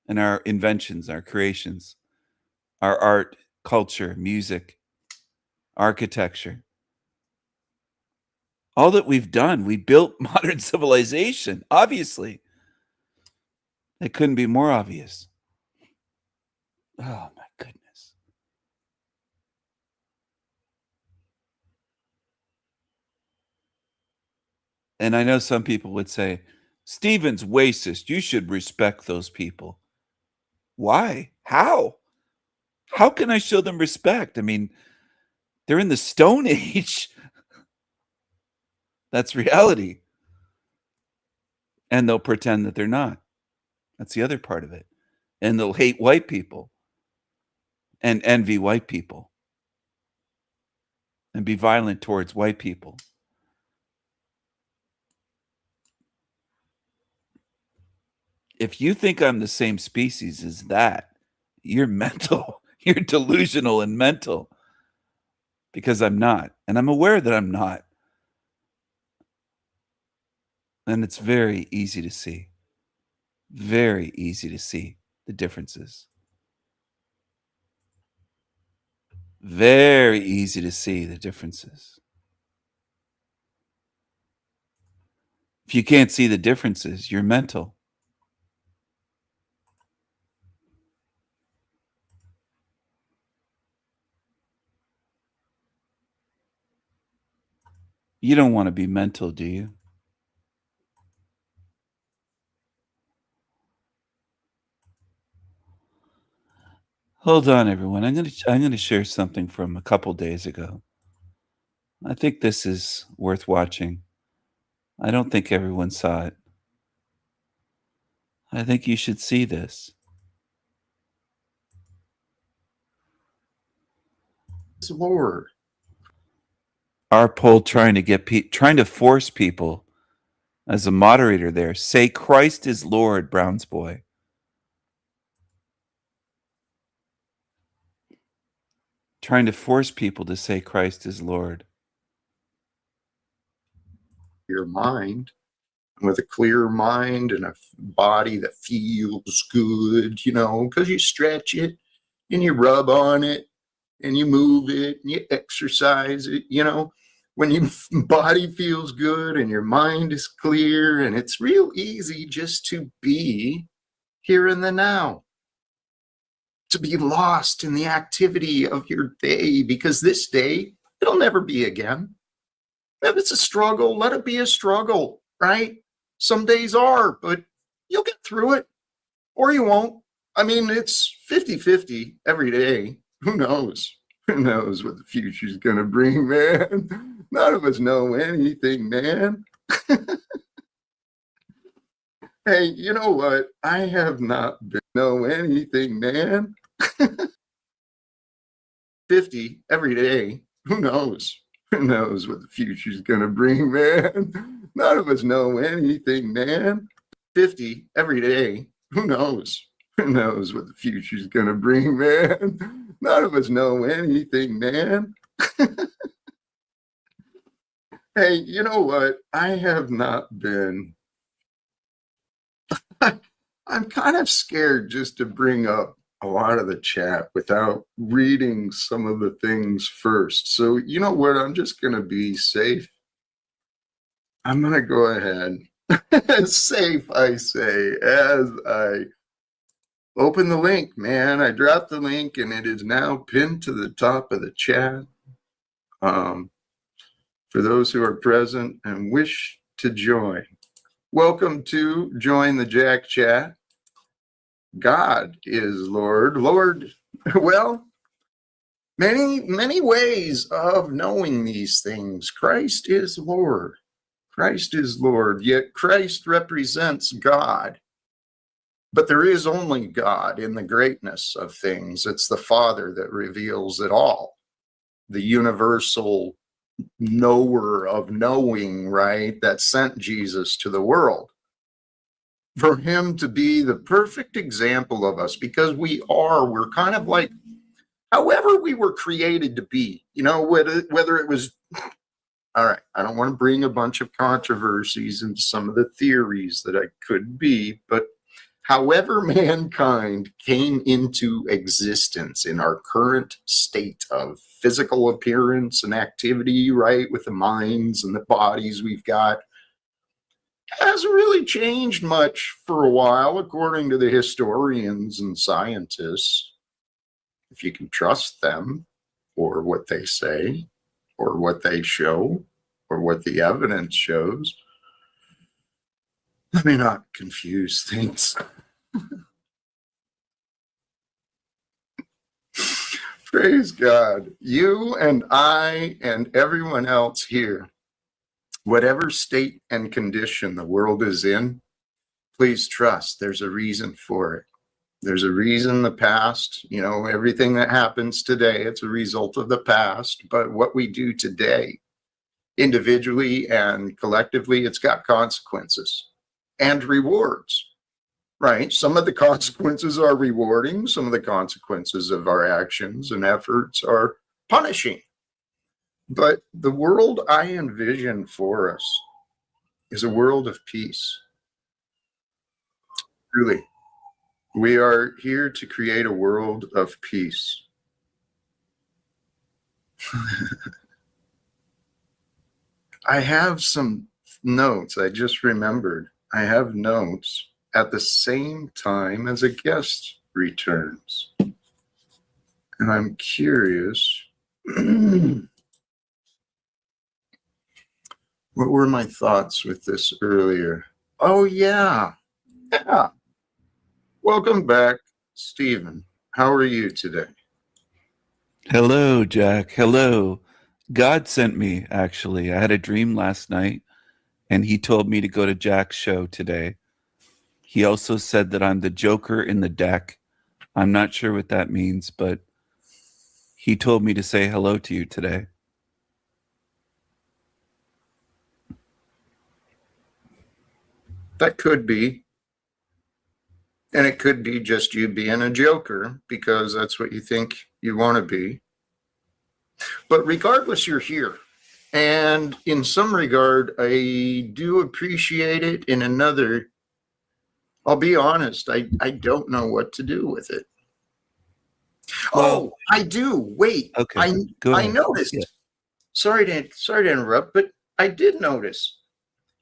and our inventions, our creations, our art, culture, music, architecture. All that we've done, we built modern civilization, obviously. It couldn't be more obvious. Oh, my goodness. And I know some people would say, Stephen's racist. You should respect those people. Why? How? How can I show them respect? I mean, they're in the Stone Age. That's reality. And they'll pretend that they're not. That's the other part of it. And they'll hate white people and envy white people and be violent towards white people. If you think I'm the same species as that, you're mental. You're delusional and mental. Because I'm not. And I'm aware that I'm not. And it's very easy to see. Very easy to see the differences. Very easy to see the differences. If you can't see the differences, you're mental. You don't want to be mental, do you? Hold on, everyone. I'm gonna share something from a couple days ago. I think this is worth watching. I don't think everyone saw it. I think you should see this. Lord. Our poll trying to force people, as a moderator there, say Christ is Lord, Browns boy. Trying to force people to say Christ is Lord. Your mind, with a clear mind and a body that feels good, you know, because you stretch it and you rub on it and you move it and you exercise it, you know, when your body feels good and your mind is clear, and it's real easy just to be here in the now, to be lost in the activity of your day, because this day, it'll never be again. If it's a struggle, let it be a struggle, right? Some days are, but you'll get through it, or you won't. I mean, it's 50-50 every day. Who knows? Who knows what the future's going to bring, man? None of us know anything, man. Hey, you know what? I have not been know anything, man. 50 every day. Who knows? Who knows what the future's going to bring, man? None of us know anything, man. 50 every day. Who knows? Who knows what the future's going to bring, man? None of us know anything, man. Hey, you know what? I have not been... I'm kind of scared just to bring up a lot of the chat without reading some of the things first. So you know what? I'm just going to be safe. I'm going to go ahead. Safe, I say, as I open the link, man. I dropped the link and it is now pinned to the top of the chat. For those who are present and wish to join. Welcome to Join the Jack Chat. God is Lord. Lord, well, many ways of knowing these things. Christ is Lord. Christ is Lord, yet Christ represents God. But there is only God in the greatness of things. It's the Father that reveals it all. The universal knower of knowing, right, that sent Jesus to the world. For him to be the perfect example of us, because we're kind of like, however we were created to be, you know, whether it was, all right, I don't want to bring a bunch of controversies into some of the theories that I could be, but however mankind came into existence in our current state of physical appearance and activity, right, with the minds and the bodies we've got, hasn't really changed much for a while, according to the historians and scientists, if you can trust them, or what they say, or what they show, or what the evidence shows. Let me not confuse things. Praise God. You and I and everyone else here, whatever state and condition the world is in, please trust there's a reason for it. There's a reason. The past, you know, everything that happens today, it's a result of the past. But what we do today, individually and collectively, it's got consequences and rewards. right? Some of the consequences are rewarding. Some of the consequences of our actions and efforts are punishing. But the world I envision for us is a world of peace. Truly, we are here to create a world of peace. I have some notes. I just remembered. I have notes at the same time as a guest returns. And I'm curious. What were my thoughts with this earlier? Oh, yeah. Yeah. Welcome back, Stephen. How are you today? Hello, Jack. Hello. God sent me, actually. I had a dream last night, and he told me to go to Jack's show today. He also said that I'm the Joker in the deck. I'm not sure what that means, but he told me to say hello to you today. That could be. And it could be just you being a joker because that's what you think you want to be. But regardless, you're here. And in some regard, I do appreciate it. In another, I'll be honest, I don't know what to do with it. Well, I do. Wait. Okay, go I ahead. noticed. Yeah. Sorry to interrupt, but I did notice.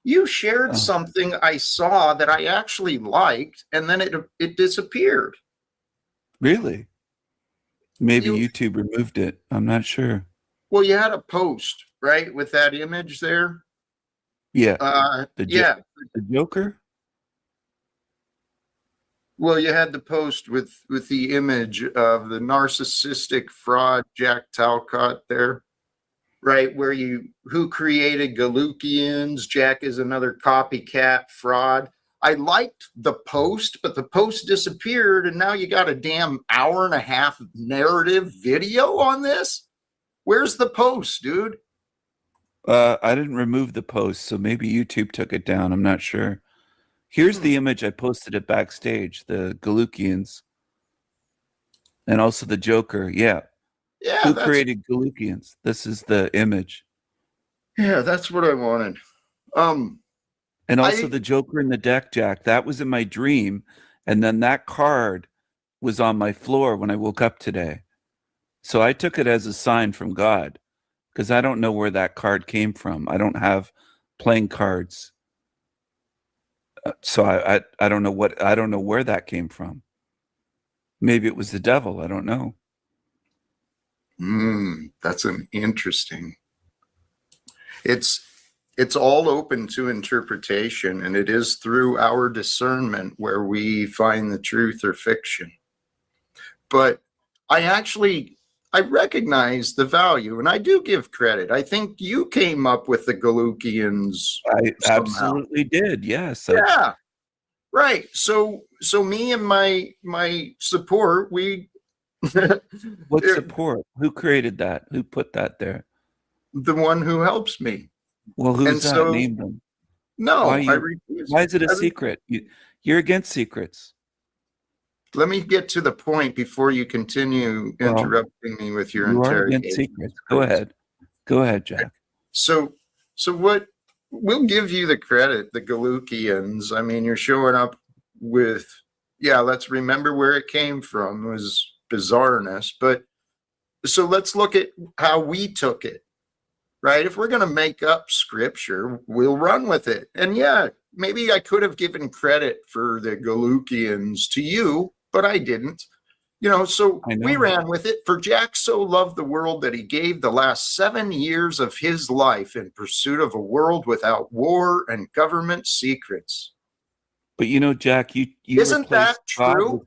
You shared something I saw that I actually liked, and then it disappeared. Really? Maybe YouTube removed it. I'm not sure. Well, you had a post, right, with that image there? Yeah. Yeah. The Joker? Well, you had the post with the image of the narcissistic fraud Jack Talcott there, right? Where who created Galukians? Jack is another copycat fraud. I liked the post, but the post disappeared, and now you got a damn hour-and-a-half narrative video on this? Where's the post, dude? I didn't remove the post, so maybe YouTube took it down. I'm not sure. Here's the image I posted at Backstage, the Galukians. And also the Joker. Yeah. Yeah. Who created Galukians? This is the image. Yeah, that's what I wanted. And also the Joker in the deck, Jack. That was in my dream. And then that card was on my floor when I woke up today. So I took it as a sign from God, because I don't know where that card came from. I don't have playing cards. So I don't know where that came from. Maybe it was the devil. I don't know. That's an interesting. It's all open to interpretation, and it is through our discernment where we find the truth or fiction. But I recognize the value, and I do give credit. I think you came up with the Galukians. I absolutely did. Yes. Yeah. Right. So me and my support, we. What support? Who created that? Who put that there? The one who helps me. Well, who's that? Name them. No, why is it a secret? You're against secrets. Let me get to the point before you continue interrupting me with your interrogation. Secrets. Go ahead. Go ahead, Jack. So what we'll give you the credit, the Galukians. I mean, you're showing up with, let's remember where it came from. It was bizarreness. But so let's look at how we took it, right? If we're going to make up scripture, we'll run with it. And maybe I could have given credit for the Galukians to you, but I didn't. So we ran with it. For Jack so loved the world that he gave the last 7 years of his life in pursuit of a world without war and government secrets. But Jack, you isn't that true?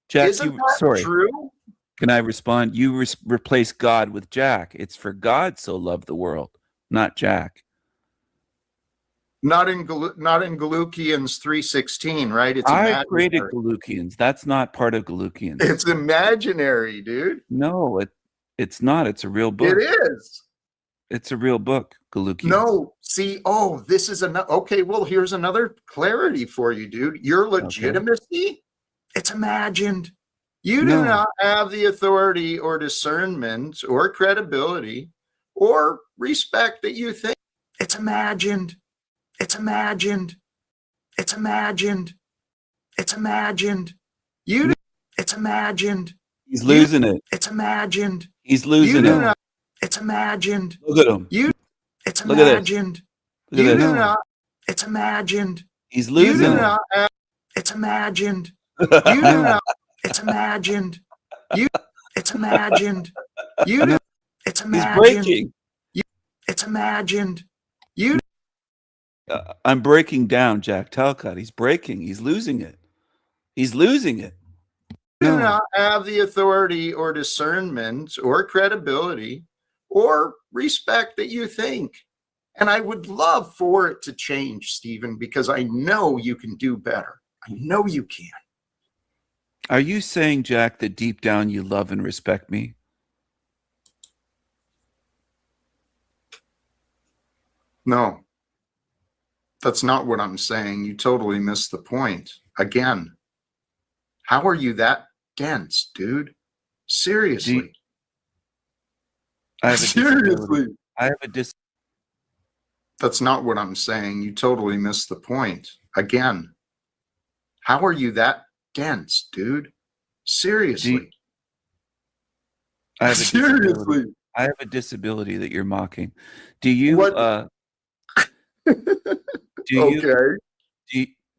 Jack, isn't that true? Can I respond? You replace God with Jack. It's for God so loved the world, not Jack. Not in Galukians 3:16, right? It's I created Galukians. That's not part of Galukians. It's imaginary, dude. No, it's not. It's a real book. It is. It's a real book, Galukians. No, See, oh, this is another. Okay, well, here's another clarity for you, dude. Your legitimacy, it's imagined. You do not have the authority or discernment or credibility or respect that you think. It's imagined. It's imagined. It's imagined. It's imagined. It's imagined. He's losing it. It's imagined. He's losing it. Not, it's imagined. Look at him. It's Look at imagined. this. Look at this. Not. It's imagined. He's losing it. Not have, it's imagined. You do not. It's imagined. It's imagined. It's imagined. He's breaking. It's imagined. I'm breaking down Jack Talcott. He's breaking. He's losing it. He's losing it. You do not have the authority or discernment or credibility or respect that you think. And I would love for it to change, Stephen, because I know you can do better. I know you can. Are you saying, Jack, that deep down you love and respect me? No, that's not what I'm saying. You totally missed the point. Again, how are you that dense, dude? Seriously. Seriously. I have a dis. That's not what I'm saying. You totally missed the point. Again, how are you that dense, dude? Seriously. I have a Seriously. I have a disability that you're mocking. Do you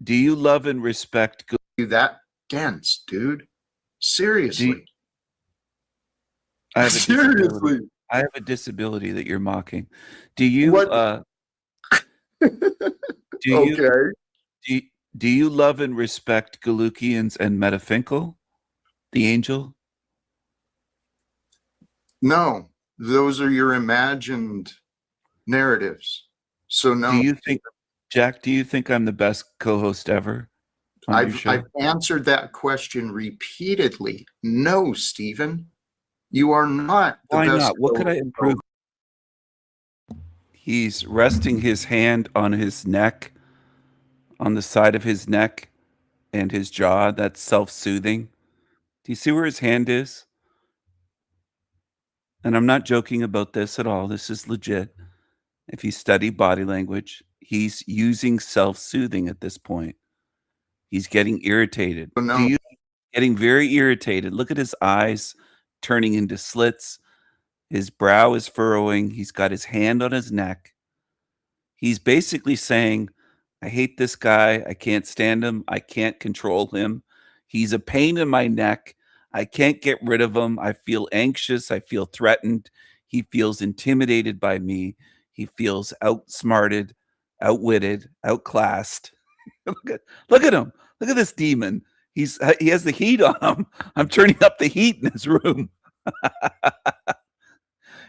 do you love and respect you that dense, dude? Seriously. I have a Seriously. I have a disability that you're mocking. Do you do you love and respect Galukians and Metafinkel, the angel? No, those are your imagined narratives. So no. Do you think, Jack, do you think I'm the best co-host ever? I've answered that question repeatedly. No, Stephen, you are not the Why best. not? What could I improve? He's resting his hand on his neck, on the side of his neck and his jaw. That's self-soothing. Do you see where his hand is? And I'm not joking about this at all. This is legit. If you study body language, he's using self-soothing at this point. He's getting irritated. Getting very irritated. Look at his eyes turning into slits. His brow is furrowing. He's got his hand on his neck. He's basically saying, I hate this guy. I can't stand him. I can't control him. He's a pain in my neck. I can't get rid of him. I feel anxious. I feel threatened. He feels intimidated by me. He feels outsmarted, outwitted, outclassed. Look at him. Look at this demon. He has the heat on him. I'm turning up the heat in his room.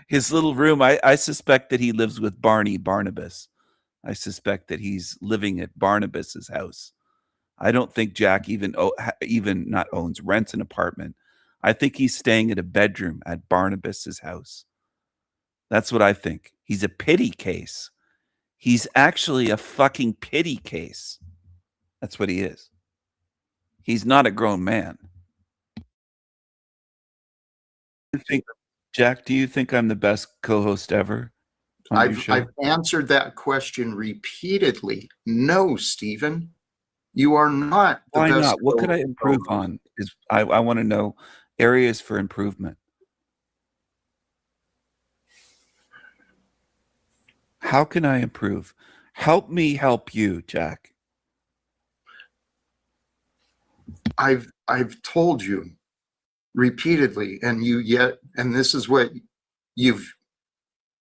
His little room. I suspect that he lives with Barnabas. I suspect that he's living at Barnabas's house. I don't think Jack even not owns, rents an apartment. I think he's staying at a bedroom at Barnabas's house. That's what I think. He's a pity case. He's actually a fucking pity case. That's what he is. He's not a grown man. Jack, do you think I'm the best co-host ever? I've answered that question repeatedly. No, Stephen, you are not the Why best. not? What could I improve on? I want to know areas for improvement. How can I improve? Help me help you, Jack. I've told you repeatedly, and this is what you've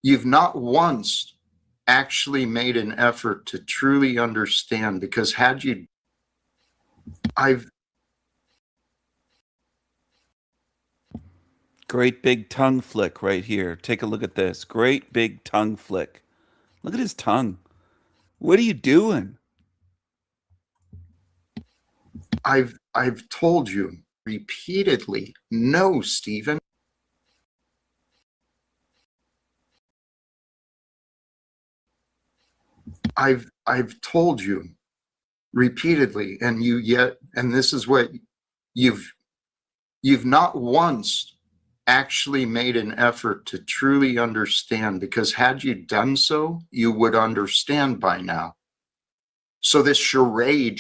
not once actually made an effort to truly understand, because had you, Great big tongue flick right here. Take a look at this. Great big tongue flick. Look at his tongue. What are you doing? I've told you repeatedly. No, Stephen. I've told you repeatedly, and this is what you've not once actually made an effort to truly understand, because had you done so, you would understand by now. So this charade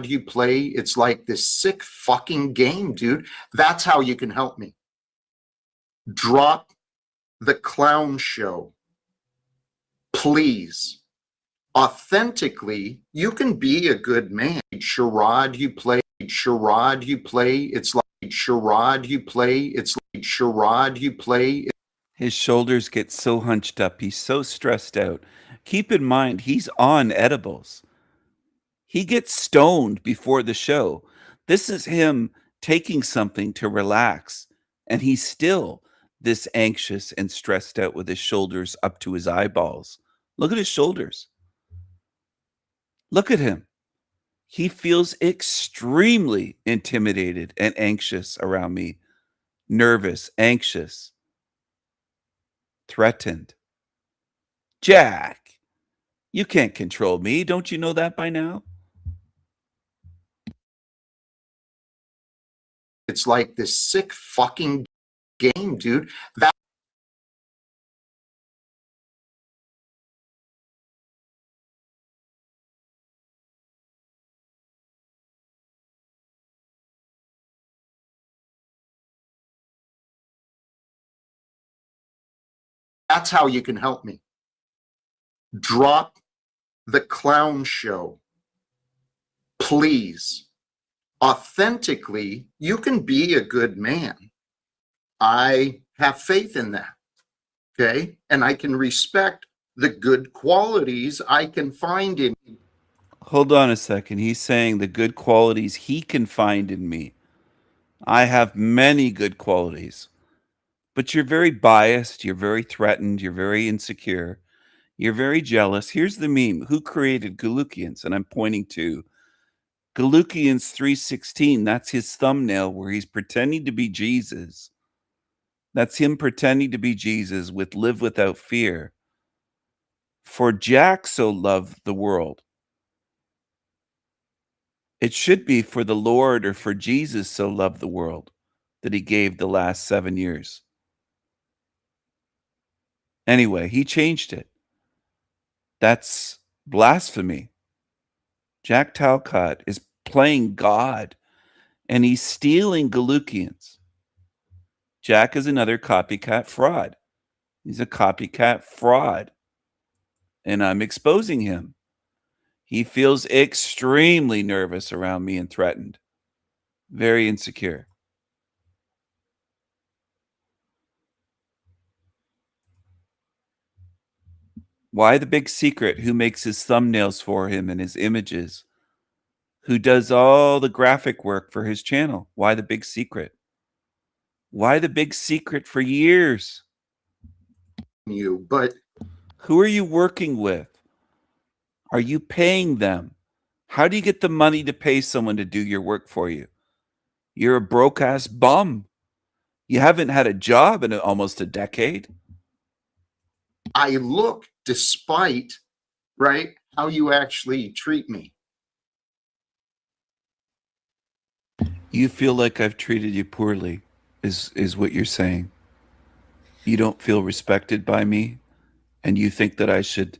you play, it's like this sick fucking game, dude. That's how you can help me. Drop the clown show, please. Authentically, you can be a good man. Charade you play, it's like charade you play, it's like charade you play. His shoulders get so hunched up. He's so stressed out. Keep in mind, he's on edibles. He gets stoned before the show. This is him taking something to relax, and he's still this anxious and stressed out with his shoulders up to his eyeballs. Look at his shoulders. Look at him. He feels extremely intimidated and anxious around me. Nervous, anxious, threatened. Jack, you can't control me. Don't you know that by now? It's like this sick fucking game, dude. That's how you can help me. Drop the clown show, please. Authentically, you can be a good man. I have faith in that. Okay. And I can respect the good qualities I can find in you. Hold on a second. He's saying the good qualities he can find in me. I have many good qualities, but you're very biased. You're very threatened. You're very insecure. You're very jealous. Here's the meme. Who created Galukians? And I'm pointing to Galukians 3:16. That's his thumbnail where he's pretending to be Jesus. That's him pretending to be Jesus with live without fear. For Jack so loved the world. It should be for the Lord or for Jesus so loved the world that he gave the last 7 years. Anyway, he changed it. That's blasphemy. Jack Talcott is playing God, and he's stealing Galukians. Jack is another copycat fraud. He's a copycat fraud, and I'm exposing him. He feels extremely nervous around me and threatened. Very insecure. Why the big secret? Who makes his thumbnails for him and his images? Who does all the graphic work for his channel? Why the big secret? Why the big secret for years? But who are you working with? Are you paying them? How do you get the money to pay someone to do your work for you? You're a broke-ass bum. You haven't had a job in almost a decade. I look despite, right, how you actually treat me. You feel like I've treated you poorly, is what you're saying. You don't feel respected by me, and you think that I should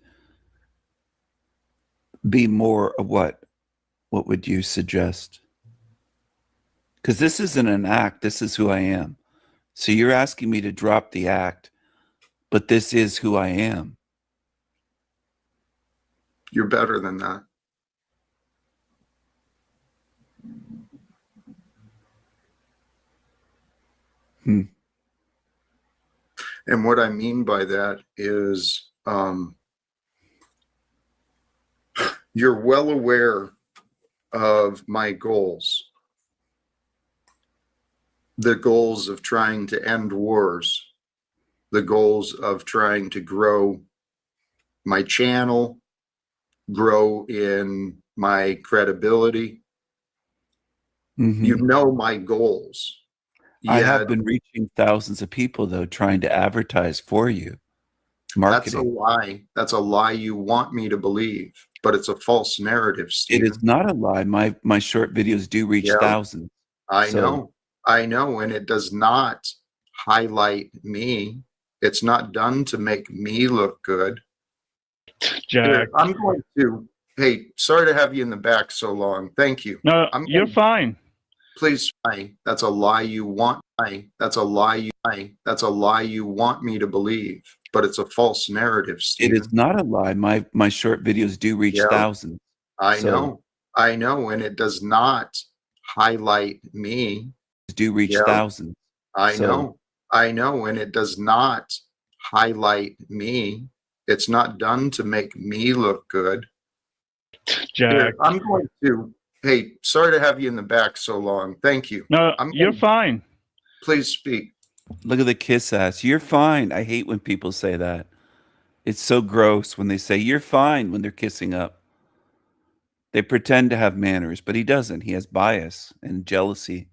be more of what? What would you suggest? Because this isn't an act. This is who I am. So you're asking me to drop the act, but this is who I am. You're better than that. And what I mean by that is you're well aware of my goals. The goals of trying to end wars, the goals of trying to grow my channel, grow in my credibility. You know my goals. I have been reaching thousands of people, though, trying to advertise for you. Marketing. That's a lie. That's a lie you want me to believe, but it's a false narrative, Stephen. It is not a lie. My short videos do reach thousands. I know, and it does not highlight me. It's not done to make me look good. Jack, Here, I'm going to. Hey, sorry to have you in the back so long. Thank you. No, you're fine. Please, that's a lie you want. That's a lie That's a lie you want me to believe, but it's a false narrative, Stephen. It is not a lie. My short videos do reach thousands. I know, and it does not highlight me. Do reach thousands. I know, and it does not highlight me. It's not done to make me look good. Jack, Here, I'm going to. Hey, sorry to have you in the back so long. Thank you. No, you're fine. Please speak. Look at the kiss ass. You're fine. I hate when people say that. It's so gross when they say you're fine when they're kissing up. They pretend to have manners, but he doesn't. He has bias and jealousy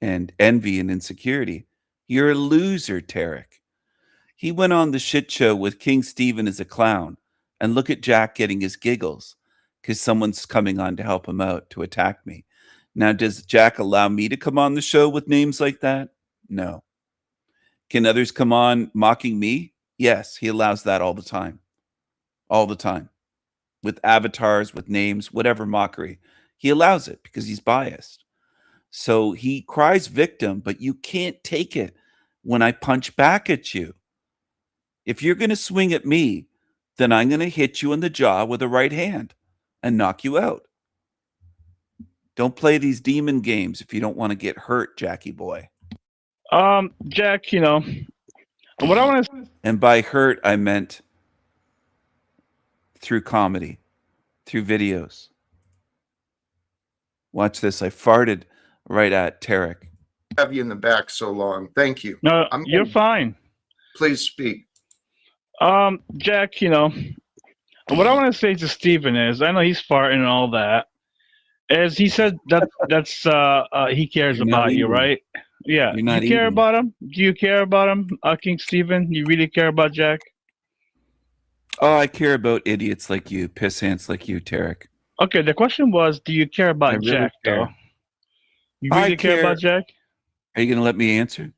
and envy and insecurity. You're a loser, Tarek. He went on the shit show with King Stephen as a clown, and look at Jack getting his giggles because someone's coming on to help him out, to attack me. Now, does Jack allow me to come on the show with names like that? No. Can others come on mocking me? Yes, he allows that all the time. All the time. With avatars, with names, whatever mockery. He allows it because he's biased. So he cries victim, but you can't take it when I punch back at you. If you're going to swing at me, then I'm going to hit you in the jaw with a right hand and knock you out. Don't play these demon games if you don't want to get hurt, Jackie boy. Jack, what I want to. And by hurt, I meant through comedy, through videos. Watch this. I farted right at Tarek. Have you in the back so long. Thank you. No, you're fine. Please speak. Jack, what I want to say to Stephen is, I know he's farting and all that. As he said, that's he cares about you, right? Yeah. Do you care about him? Do you care about him, King Stephen? You really care about Jack? Oh, I care about idiots like you, pissants like you, Tarek. Okay, the question was, do you care about Jack, though? You really care about Jack? Are you going to let me answer?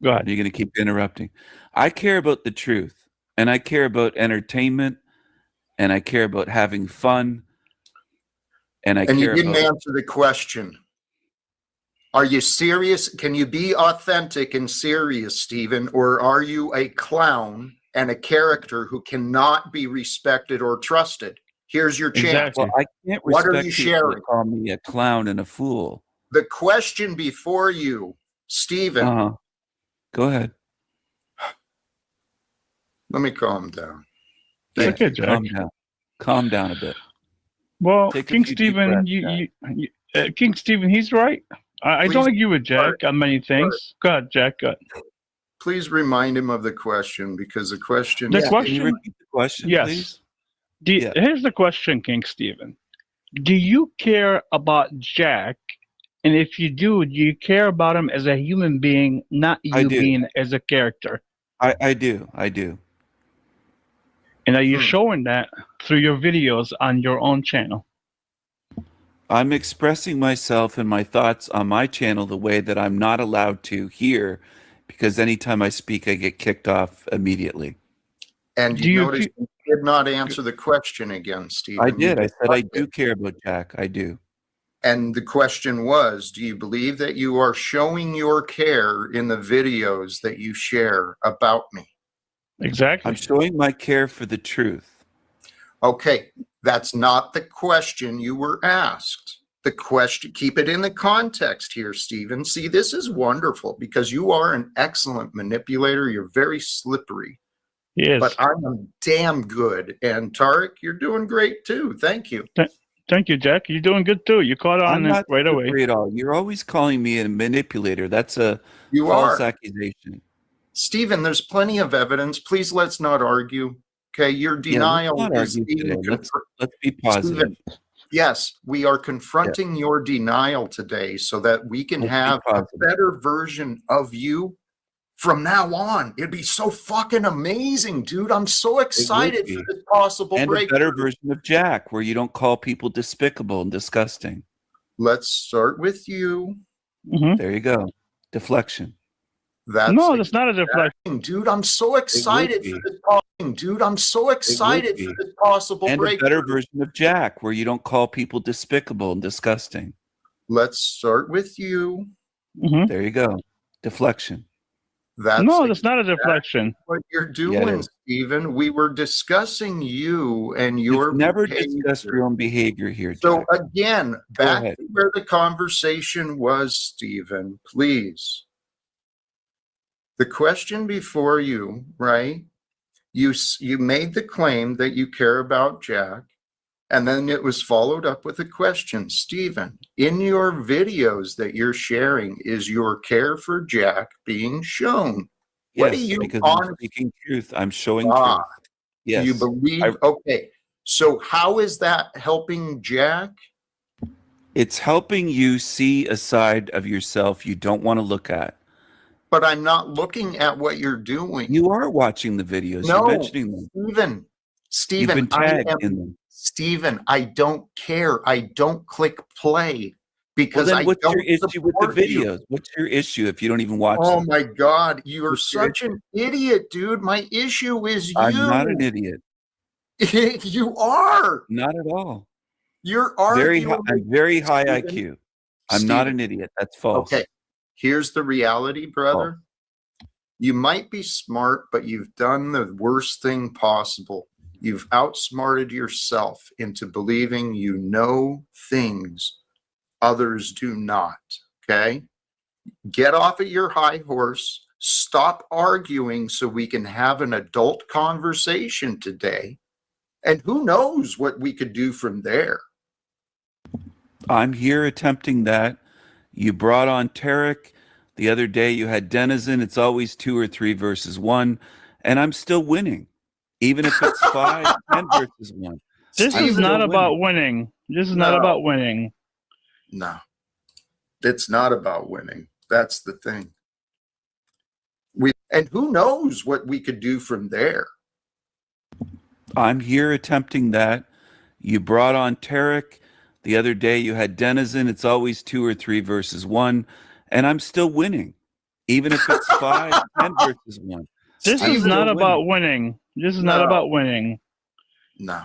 Go ahead. Are you going to keep interrupting? I care about the truth, and I care about entertainment, and I care about having fun, and you didn't answer the question. Are you serious? Can you be authentic and serious, Stephen, or are you a clown and a character who cannot be respected or trusted? Here's your chance. Well, I can't What are respect you people sharing? that call me a clown and a fool. The question before you, Stephen. Go ahead. Let me calm down. Yeah, Okay, Jack. calm down. Calm down a bit. Well, Take a King few deep Stephen, breaths, King Stephen, he's right. I don't agree with Jack on many things. Go ahead, Jack. Go ahead. Please remind him of the question, because the question. The question. Can you repeat the question, Yes. please? Here's the question, King Stephen. Do you care about Jack? And if you do you care about him as a human being, not you being as a character? I do. And are you showing that through your videos on your own channel? I'm expressing myself and my thoughts on my channel the way that I'm not allowed to here, because anytime I speak, I get kicked off immediately. And you notice you did not answer the question again, Stephen. I did. I said I do care about Jack. I do. And the question was, do you believe that you are showing your care in the videos that you share about me? Exactly. I'm showing my care for the truth. Okay, that's not the question you were asked. The question, keep it in the context here, Stephen. See, this is wonderful because you are an excellent manipulator. You're very slippery. Yes. But I'm damn good. And Tarek, you're doing great too. Thank you. Thank you, Jack. You're doing good too. You caught on it right away. At all. You're always calling me a manipulator. That's a false accusation. Stephen, there's plenty of evidence. Please, let's not argue. Okay, your denial is let's be positive. Stephen, yes, we are confronting your denial today so that we can have a better version of you from now on. It'd be so fucking amazing, dude. I'm so excited for this possible And a breakthrough. better version of Jack, where you don't call people despicable and disgusting. Let's start with you. There you go. Deflection. That's No, that's not a deflection. Dude, I'm so excited for this dude. I'm so excited for this possible And a breakthrough. better version of Jack, where you don't call people despicable and disgusting. Let's start with you. There you go. Deflection. No, that's not a deflection. What you're Yeah, it doing, is. Stephen. We were discussing you and your You've never behavior. discussed your own behavior here, So Jack. again, Go back ahead. to where the conversation was, Stephen, please. The question before you, right? You made the claim that you care about Jack, and then it was followed up with a question. Stephen, in your videos that you're sharing, is your care for Jack being shown? What do Yes, you because I'm honestly speaking truth. I'm showing truth. Yes. you believe? Okay, so how is that helping Jack? It's helping you see a side of yourself you don't want to look at. But I'm not looking at what you're doing. You are watching the videos. No, You're mentioning them. Stephen. You've been Stephen, tagged in them. Stephen, I don't care. I don't click play Well, because then I what's don't your issue with the support you. videos? What's your issue if you don't even watch Oh them? my God, you are What's your such an idiot, dude. My issue is I'm not an idiot. You are. Not at all. You're Very arguing. high, I'm very high Stephen, IQ. I'm not Stephen. an idiot. That's false. Okay, here's the reality, brother. You might be smart, but you've done the worst thing possible. You've outsmarted yourself into believing you know things others do not. Okay? Get off of your high horse. Stop arguing so we can have an adult conversation today. And who knows what we could do from there. I'm here attempting that. You brought on Tarek. The other day you had Denizen. It's always 2 or 3 versus 1. And I'm still winning. Even if it's 5, 10 versus 1. This I'm is still not about winning. winning. This is not No. about winning. No, it's not about winning. That's the thing. And who knows what we could do from there. I'm here attempting that. You brought on Tarek. The other day you had Denizen. It's always 2 or 3 versus 1. And I'm still winning. Even if it's 5, 10 versus 1. This I'm is still not winning. about winning. This is not No. about winning. No,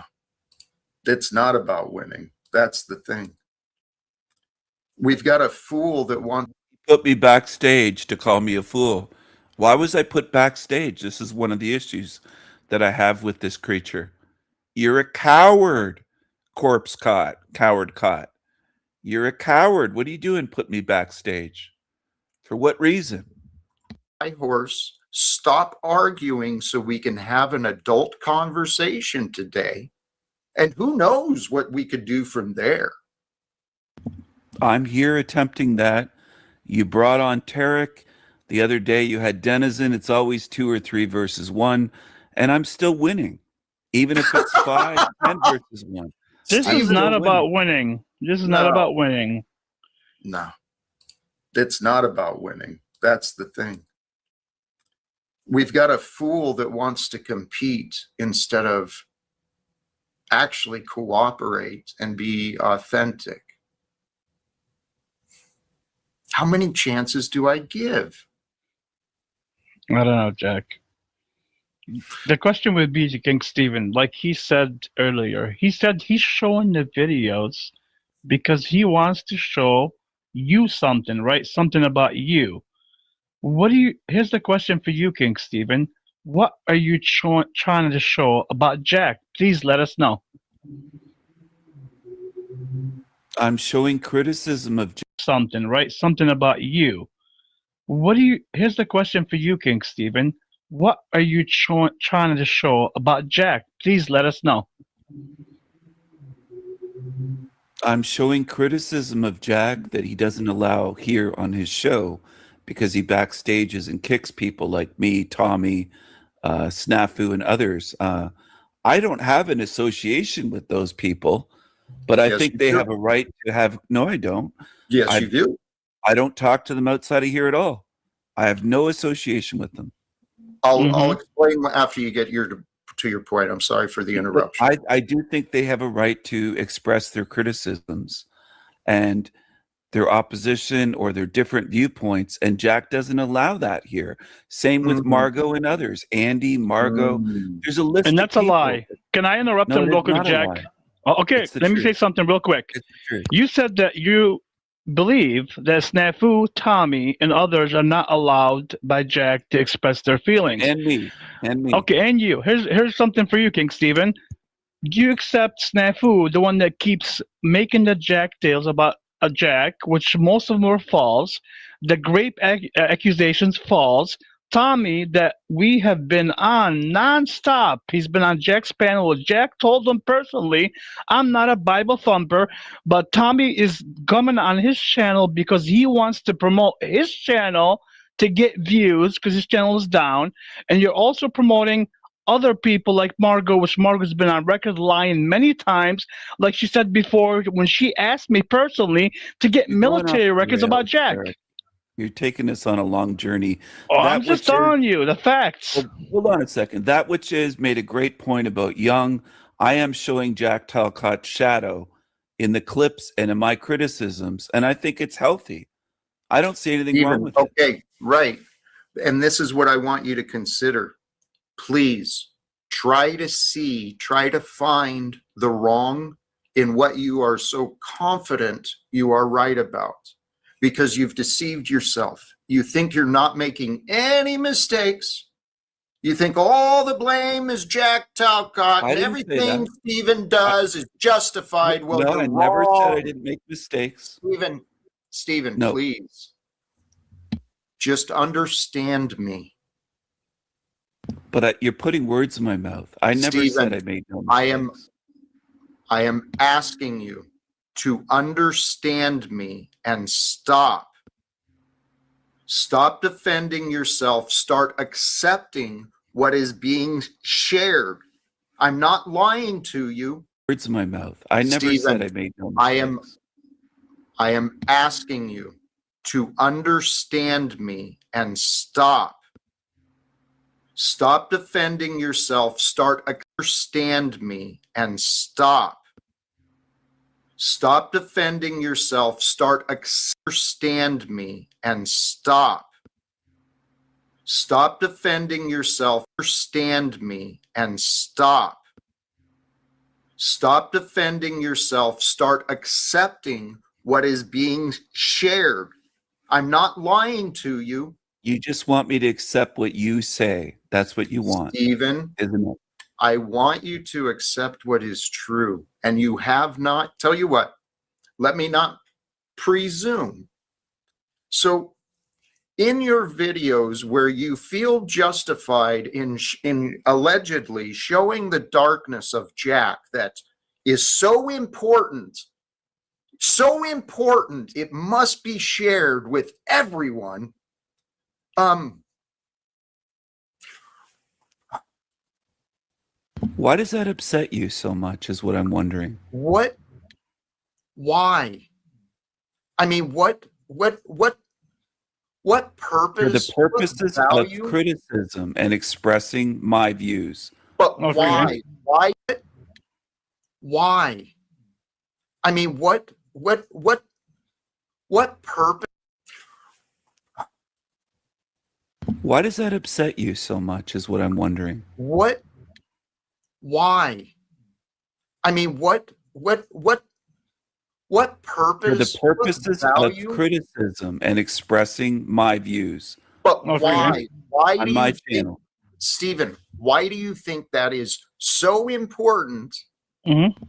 it's not about winning. That's the thing. We've got a fool that wants. Put me backstage to call me a fool. Why was I put backstage? This is one of the issues that I have with this creature. You're a coward, corpse caught, coward caught. You're a coward. What are you doing? Put me backstage. For what reason? High horse. Stop arguing so we can have an adult conversation today. And who knows what we could do from there. I'm here attempting that. You brought on Tarek. The other day you had Denizen. It's always 2 or 3 versus 1. And I'm still winning. Even if it's 5, 10 versus 1. This I'm is still not winning. about winning. This is not No. about winning. No, it's not about winning. That's the thing. We've got a fool that wants to compete instead of actually cooperate and be authentic. How many chances do I give? I don't know, Jack. The question would be to King Stephen, like he said earlier. He said he's showing the videos because he wants to show you something, right? Something about you. What do you? Here's the question for you, King Stephen. What are you trying to show about Jack? Please let us know. I'm showing criticism of Something, right? Something about you. What do you? Here's the question for you, King Stephen. What are you trying to show about Jack? Please let us know. I'm showing criticism of Jack that he doesn't allow here on his show because he backstages and kicks people like me, Tommy, Snafu, and others. I don't have an association with those people, but I Yes, think you they do. have a right to have. No, I don't. Yes, you do. I don't talk to them outside of here at all. I have no association with them. I'll explain after you get to your point. I'm sorry for the interruption. I do think they have a right to express their criticisms and their opposition or their different viewpoints, and Jack doesn't allow that here. Same with Margot and others. Andy, Margot. There's a list. And that's of a lie. Can I interrupt No, him it real is quick, not a Jack? lie. Okay, It's the let me say truth. something real quick. It's the truth. You said that you believe that Snafu, Tommy, and others are not allowed by Jack to express their feelings. And me. Okay, and you. Here's something for you, King Stephen. Do you accept Snafu, the one that keeps making the Jack tales about a Jack, which most of them were false, the grape accusations false, Tommy that we have been on nonstop. He's been on Jack's panel. Jack told him personally, I'm not a Bible thumper, but Tommy is coming on his channel because he wants to promote his channel to get views because his channel is down. And you're also promoting other people like Margot, which Margot's been on record lying many times. Like she said before, when she asked me personally to get military records about Jack. Eric. You're taking us on a long journey. Oh, I'm just telling you the facts. Hold on a second. That which is made a great point about Young. I am showing Jack Talcott's shadow in the clips and in my criticisms, and I think it's healthy. I don't see anything wrong with it. Okay, right. And this is what I want you to consider. Please try to find the wrong in what you are so confident you are right about, because you've deceived yourself. You think you're not making any mistakes. You think all the blame is Jack Talcott and everything Stephen does is justified. Well, no, you're I never wrong. said I didn't make mistakes. Stephen, No. please just understand me. But you're putting words in my mouth. I never said I made no mistakes. I am asking you to understand me and stop. Stop defending yourself. Start accepting what is being shared. I'm not lying to you. Words in my mouth. I never said I made no mistakes. I am asking you to understand me and stop. Stop defending yourself. Start understand me and stop. Stop defending yourself. Start understand me and stop. Stop defending yourself. Understand me and stop. Stop defending yourself. Start accepting what is being shared. I'm not lying to you. You just want me to accept what you say. That's what you want. Stephen, isn't it? I want you to accept what is true. And you have not. Tell you what, let me not presume. So in your videos where you feel justified in allegedly showing the darkness of Jack that is so important, it must be shared with everyone. Why does that upset you so much is what I'm wondering. Why? I mean, what purpose? For the purposes of criticism and expressing my views. But why? Why? I mean, what purpose? Why does that upset you so much is what I'm wondering. Why? I mean, what purpose? For the purposes of criticism and expressing my views. But why? Why on do my you channel? think, Stephen, why do you think that is so important?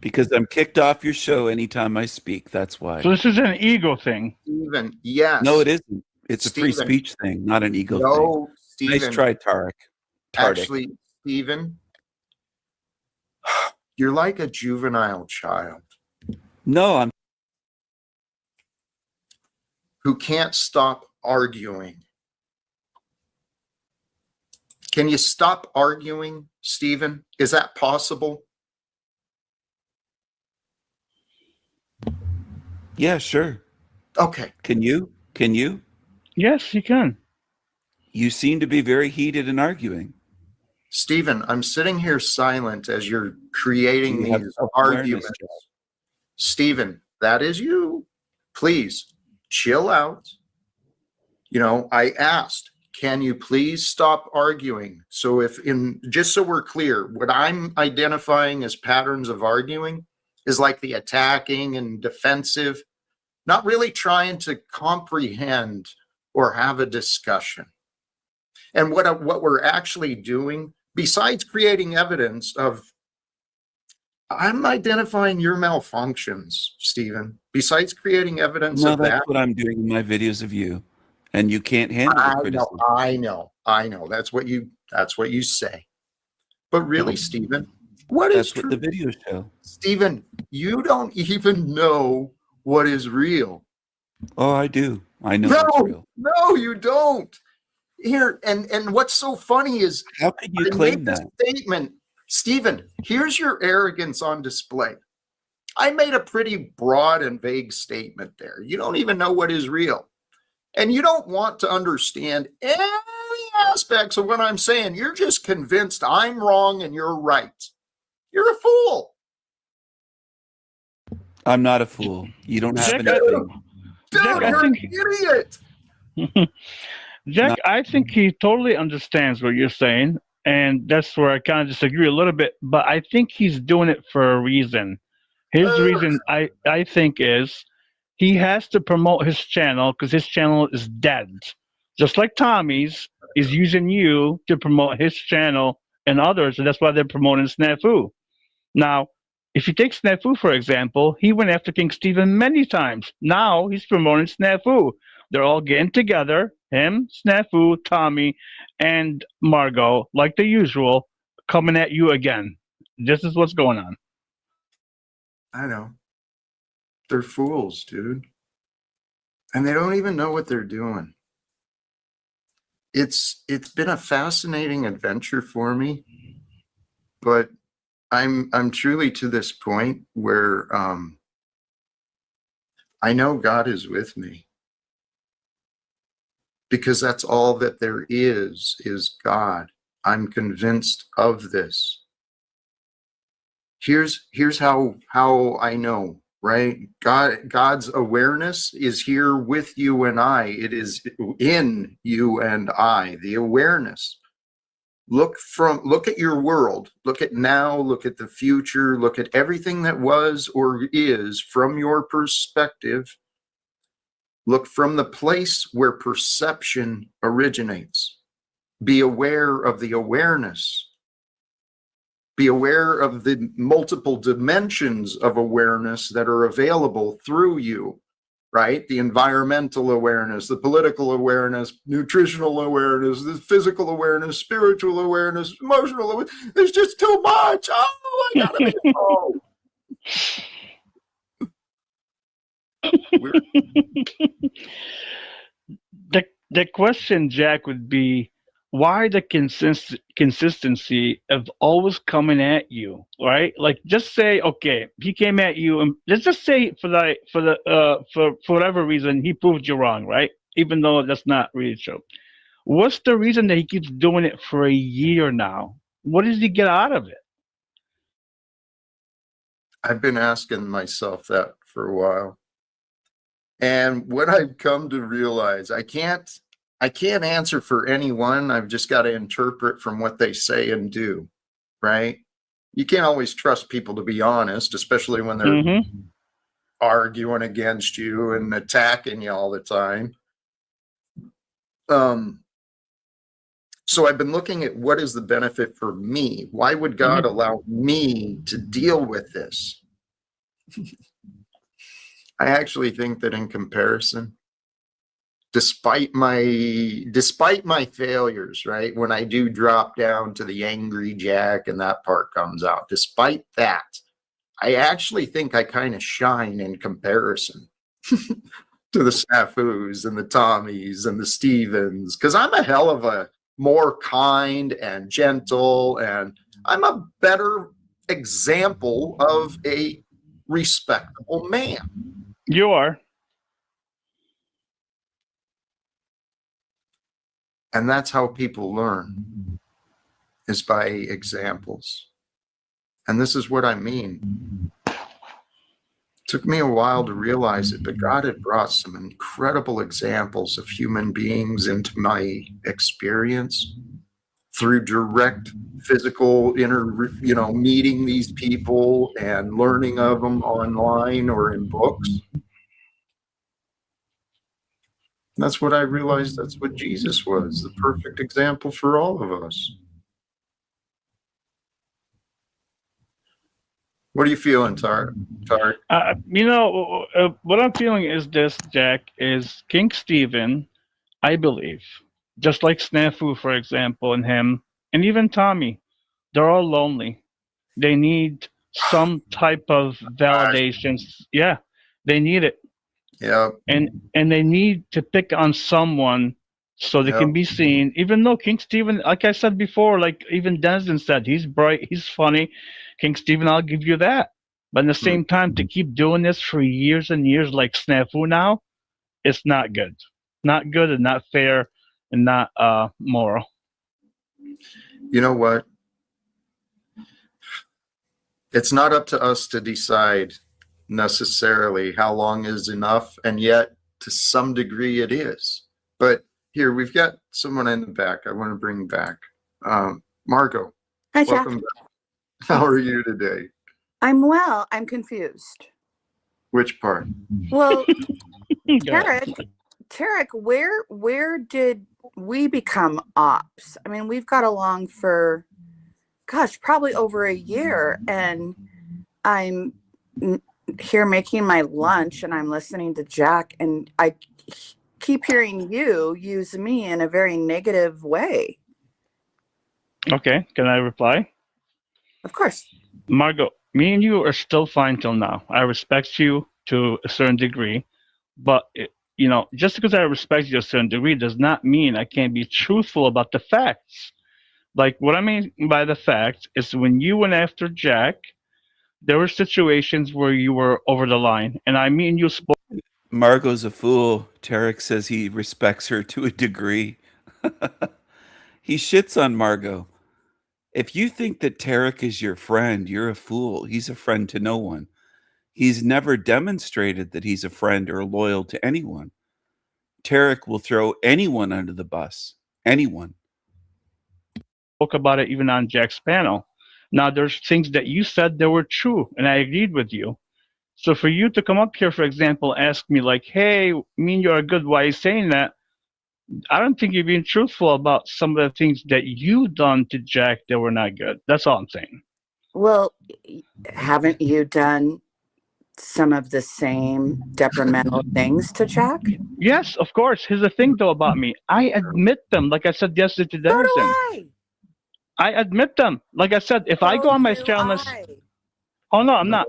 Because I'm kicked off your show anytime I speak. That's why. So this is an ego thing. Stephen, yes. No, it isn't. It's a free Stephen. speech thing, not an ego No, thing. Stephen. Nice try, Tarek. Actually, Stephen, you're like a juvenile child. No, I'm who can't stop arguing. Can you stop arguing, Stephen? Is that possible? Yeah, sure. Okay. Can you? Yes, you can. You seem to be very heated and arguing. Stephen, I'm sitting here silent as you're creating You have these self-awareness, arguments. Jack. Stephen, that is you. Please chill out. You know, I asked, can you please stop arguing? So just so we're clear, what I'm identifying as patterns of arguing is like the attacking and defensive, not really trying to comprehend or have a discussion. And what we're actually doing, besides creating evidence of, I'm identifying your malfunctions, Stephen. Besides creating evidence No, of that's that. what I'm doing in my videos of you. And you can't handle the criticism. I know. That's what you say. But really, Stephen, That's what the videos show. Stephen, you don't even know what is real. Oh, I do. I know what's real. No, you don't. Here, and what's so funny is, how can you I claim made this that? statement, Stephen? Here's your arrogance on display. I made a pretty broad and vague statement there. You don't even know what is real, and you don't want to understand any aspects of what I'm saying. You're just convinced I'm wrong and you're right. You're a fool. I'm not a fool. You don't have Jack, anything. Dude, Jack, you're an idiot. Jack, I think he totally understands what you're saying, and that's where I kind of disagree a little bit. But I think he's doing it for a reason. His reason, I think, is he has to promote his channel because his channel is dead. Just like Tommy's is using you to promote his channel and others, and that's why they're promoting Snafu. Now, if you take Snafu, for example, he went after King Stephen many times. Now he's promoting Snafu. They're all getting together, him, Snafu, Tommy, and Margot, like the usual, coming at you again. This is what's going on. I know. They're fools, dude. And they don't even know what they're doing. It's been a fascinating adventure for me, but I'm truly to this point where I know God is with me, because that's all that there is God. I'm convinced of this. Here's how I know, right? God's awareness is here with you and I. It is in you and I, the awareness. Look at your world. Look at now, look at the future, look at everything that was or is from your perspective. Look from the place where perception originates. Be aware of the awareness. Be aware of the multiple dimensions of awareness that are available through you, right? The environmental awareness, the political awareness, nutritional awareness, the physical awareness, spiritual awareness, emotional awareness. There's just too much. Oh, I gotta be home. The question, Jack, would be, why the consistency of always coming at you, right? Like, just say, okay, he came at you, and let's just say for whatever reason he proved you wrong, right? Even though that's not really true. What's the reason that he keeps doing it for a year now? What does he get out of it? I've been asking myself that for a while. And what I've come to realize, I can't answer for anyone. I've just got to interpret from what they say and do, right? You can't always trust people to be honest, especially when they're arguing against you and attacking you all the time. So I've been looking at what is the benefit for me? Why would God allow me to deal with this? I actually think that in comparison, despite my failures, right? When I do drop down to the angry Jack and that part comes out, despite that, I actually think I kind of shine in comparison to the Snafus and the Tommies and the Stevens, because I'm a hell of a more kind and gentle, and I'm a better example of a respectable man. You are. And that's how people learn, is by examples. And this is what I mean. It took me a while to realize it, but God had brought some incredible examples of human beings into my experience through direct physical meeting these people and learning of them online or in books. That's what I realized. That's what Jesus was, the perfect example for all of us. What are you feeling, Tarek? What I'm feeling is this, Jack, is King Stephen, I believe, just like Snafu, for example, and him, and even Tommy, they're all lonely. They need some type of validation. Yeah, they need it. Yeah. And they need to pick on someone so they can be seen. Even though King Stephen, like I said before, like even Denison said, he's bright, he's funny. King Stephen, I'll give you that. But at the same time, to keep doing this for years and years like Snafu now, it's not good. Not good and not fair and not moral. You know what? It's not up to us to decide necessarily how long is enough, and yet to some degree it is. But here, we've got someone in the back I want to bring back. Margot. Hi, Jack. Welcome back. How are you today? I'm well. I'm confused. Which part? Well, Tarek, where did we become ops? I mean, we've got along for, gosh, probably over a year, and I'm here making my lunch and I'm listening to Jack, and I keep hearing you use me in a very negative way. Okay, can I reply? Of course. Margot, me and you are still fine till now. I respect you to a certain degree, but just because I respect you to a certain degree does not mean I can't be truthful about the facts. Like, what I mean by the facts is when you went after Jack, there were situations where you were over the line, and I mean you spoke. Margot's a fool. Tarek says he respects her to a degree. He shits on Margot. If you think that Tarek is your friend, you're a fool. He's a friend to no one. He's never demonstrated that he's a friend or loyal to anyone. Tarek will throw anyone under the bus. Anyone. Spoke about it even on Jack's panel. Now, there's things that you said that were true, and I agreed with you. So for you to come up here, for example, ask me like, hey, mean you're good, why are you saying that? I don't think you're being truthful about some of the things that you done to Jack that were not good. That's all I'm saying. Well, haven't you done some of the same detrimental things to Jack? Yes, of course. Here's the thing, though, about me. I admit them, like I said yesterday to Denison. So do I admit them. Like I said, if I go on my channel and oh no, I'm not.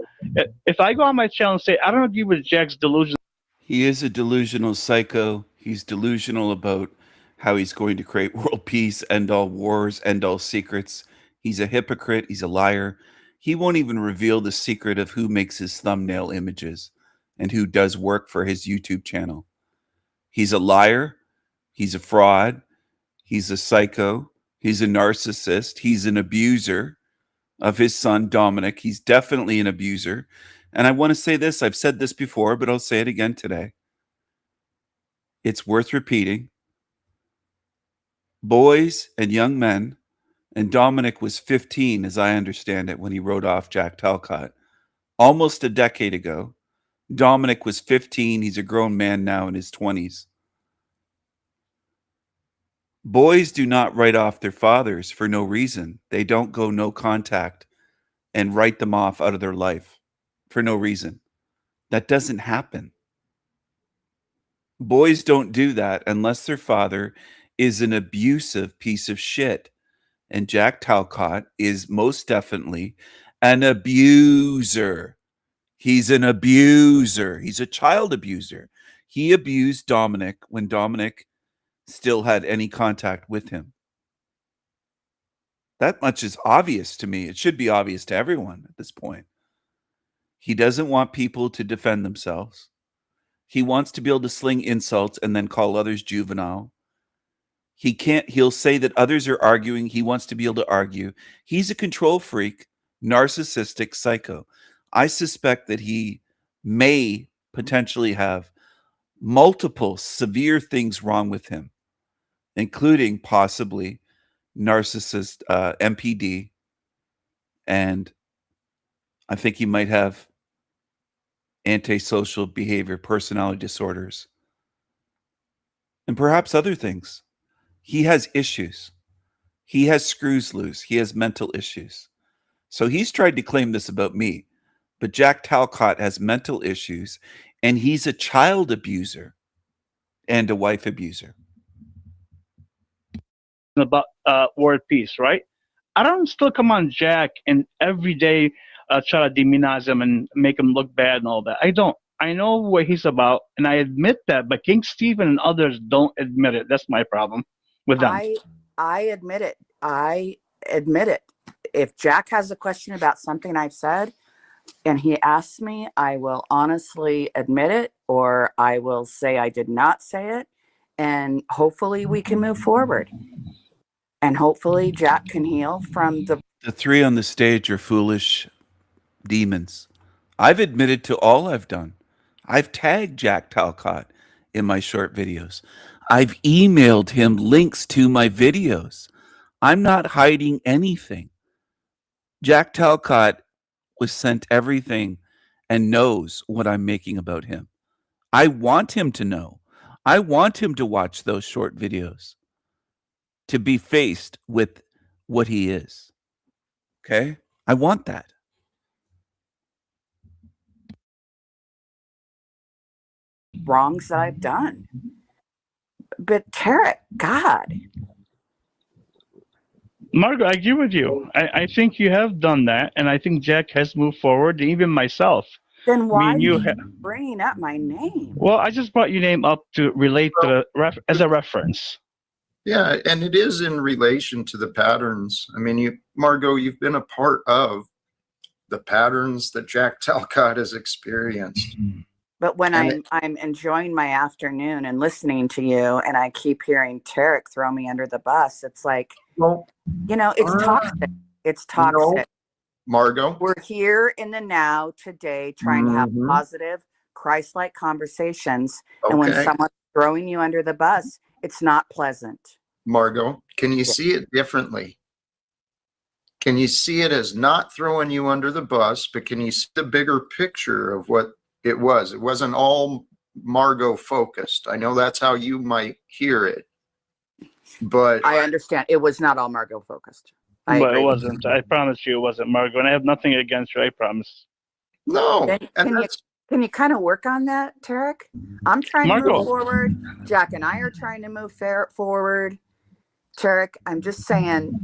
If I go on my channel and say I don't agree with Jack's delusion, he is a delusional psycho. He's delusional about how he's going to create world peace, end all wars, end all secrets. He's a hypocrite. He's a liar. He won't even reveal the secret of who makes his thumbnail images and who does work for his YouTube channel. He's a liar. He's a fraud. He's a psycho. He's a narcissist. He's an abuser of his son, Dominic. He's definitely an abuser. And I want to say this. I've said this before, but I'll say it again today. It's worth repeating. Boys and young men, and Dominic was 15, as I understand it, when he wrote off Jack Talcott. Almost a decade ago. Dominic was 15. He's a grown man now in his 20s. Boys do not write off their fathers for no reason. They don't go no contact and write them off out of their life for no reason. That doesn't happen. Boys don't do that unless their father is an abusive piece of shit. And Jack Talcott is most definitely an abuser. He's an abuser. He's a child abuser. He abused Dominic when Dominic still had any contact with him. That much is obvious to me. It should be obvious to everyone at this point. He doesn't want people to defend themselves. He wants to be able to sling insults and then call others juvenile. He can't, he'll say that others are arguing. He wants to be able to argue. He's a control freak, narcissistic psycho. I suspect that he may potentially have multiple severe things wrong with him, including possibly narcissist MPD, and I think he might have antisocial behavior, personality disorders, and perhaps other things. He has issues. He has screws loose. He has mental issues. So he's tried to claim this about me, but Jack Talcott has mental issues, and he's a child abuser and a wife abuser. About world peace, right? I don't still come on Jack and every day try to demonize him and make him look bad and all that. I don't. I know what he's about, and I admit that, but King Stephen and others don't admit it. That's my problem with them. I admit it. I admit it. If Jack has a question about something I've said and he asks me, I will honestly admit it, or I will say I did not say it, and hopefully we can move forward. And hopefully Jack can heal from the three on the stage are foolish demons. I've admitted to all I've done. I've tagged Jack Talcott in my short videos. I've emailed him links to my videos. I'm not hiding anything. Jack Talcott was sent everything and knows what I'm making about him. I want him to know. I want him to watch those short videos, to be faced with what he is. Okay? I want that. wrongs that I've done. But Tarek, God. Margot, I agree with you. I think you have done that, and I think Jack has moved forward, and even myself. Then why I mean, are you bringing up my name? Well, I just brought your name up to relate to as a reference. Yeah, and it is in relation to the patterns. I mean, Margot, you've been a part of the patterns that Jack Talcott has experienced. But when I'm enjoying my afternoon and listening to you, and I keep hearing Tarek throw me under the bus, it's like, well, it's toxic. It's toxic. Margot, we're here in the now today, trying to have positive, Christ-like conversations, and when someone's throwing you under the bus, it's not pleasant. Margot, can you see it differently? Can you see it as not throwing you under the bus, but can you see the bigger picture of what it was? It wasn't all Margot focused. I know that's how you might hear it, but I understand it was not all Margot focused. But it wasn't. I promise you it wasn't, Margot. And I have nothing against you, I promise. No. Can you kind of work on that, Tarek? I'm trying to move forward. Jack and I are trying to move forward. Tarek, I'm just saying,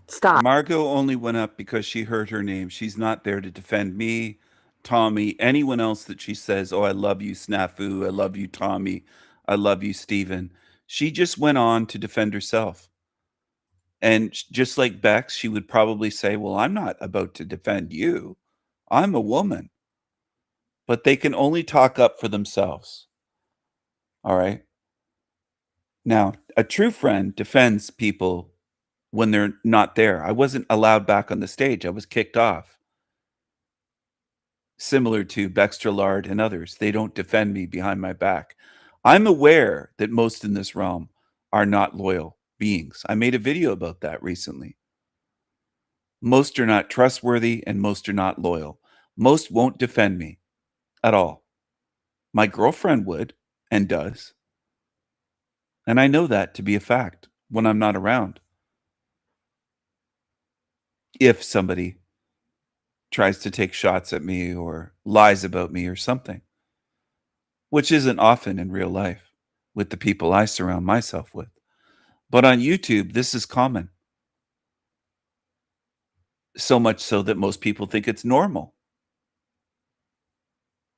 stop. Margot only went up because she heard her name. She's not there to defend me, Tommy, anyone else that she says, oh, I love you, Snafu. I love you, Tommy. I love you, Stephen. She just went on to defend herself. And just like Bex, she would probably say, well, I'm not about to defend you. I'm a woman. But they can only talk up for themselves. All right. Now, a true friend defends people when they're not there. I wasn't allowed back on the stage. I was kicked off. Similar to Bextra Lard and others. They don't defend me behind my back. I'm aware that most in this realm are not loyal beings. I made a video about that recently. Most are not trustworthy and most are not loyal. Most won't defend me at all. My girlfriend would and does. And I know that to be a fact when I'm not around. If somebody tries to take shots at me or lies about me or something, which isn't often in real life with the people I surround myself with. But on YouTube, this is common. So much so that most people think it's normal.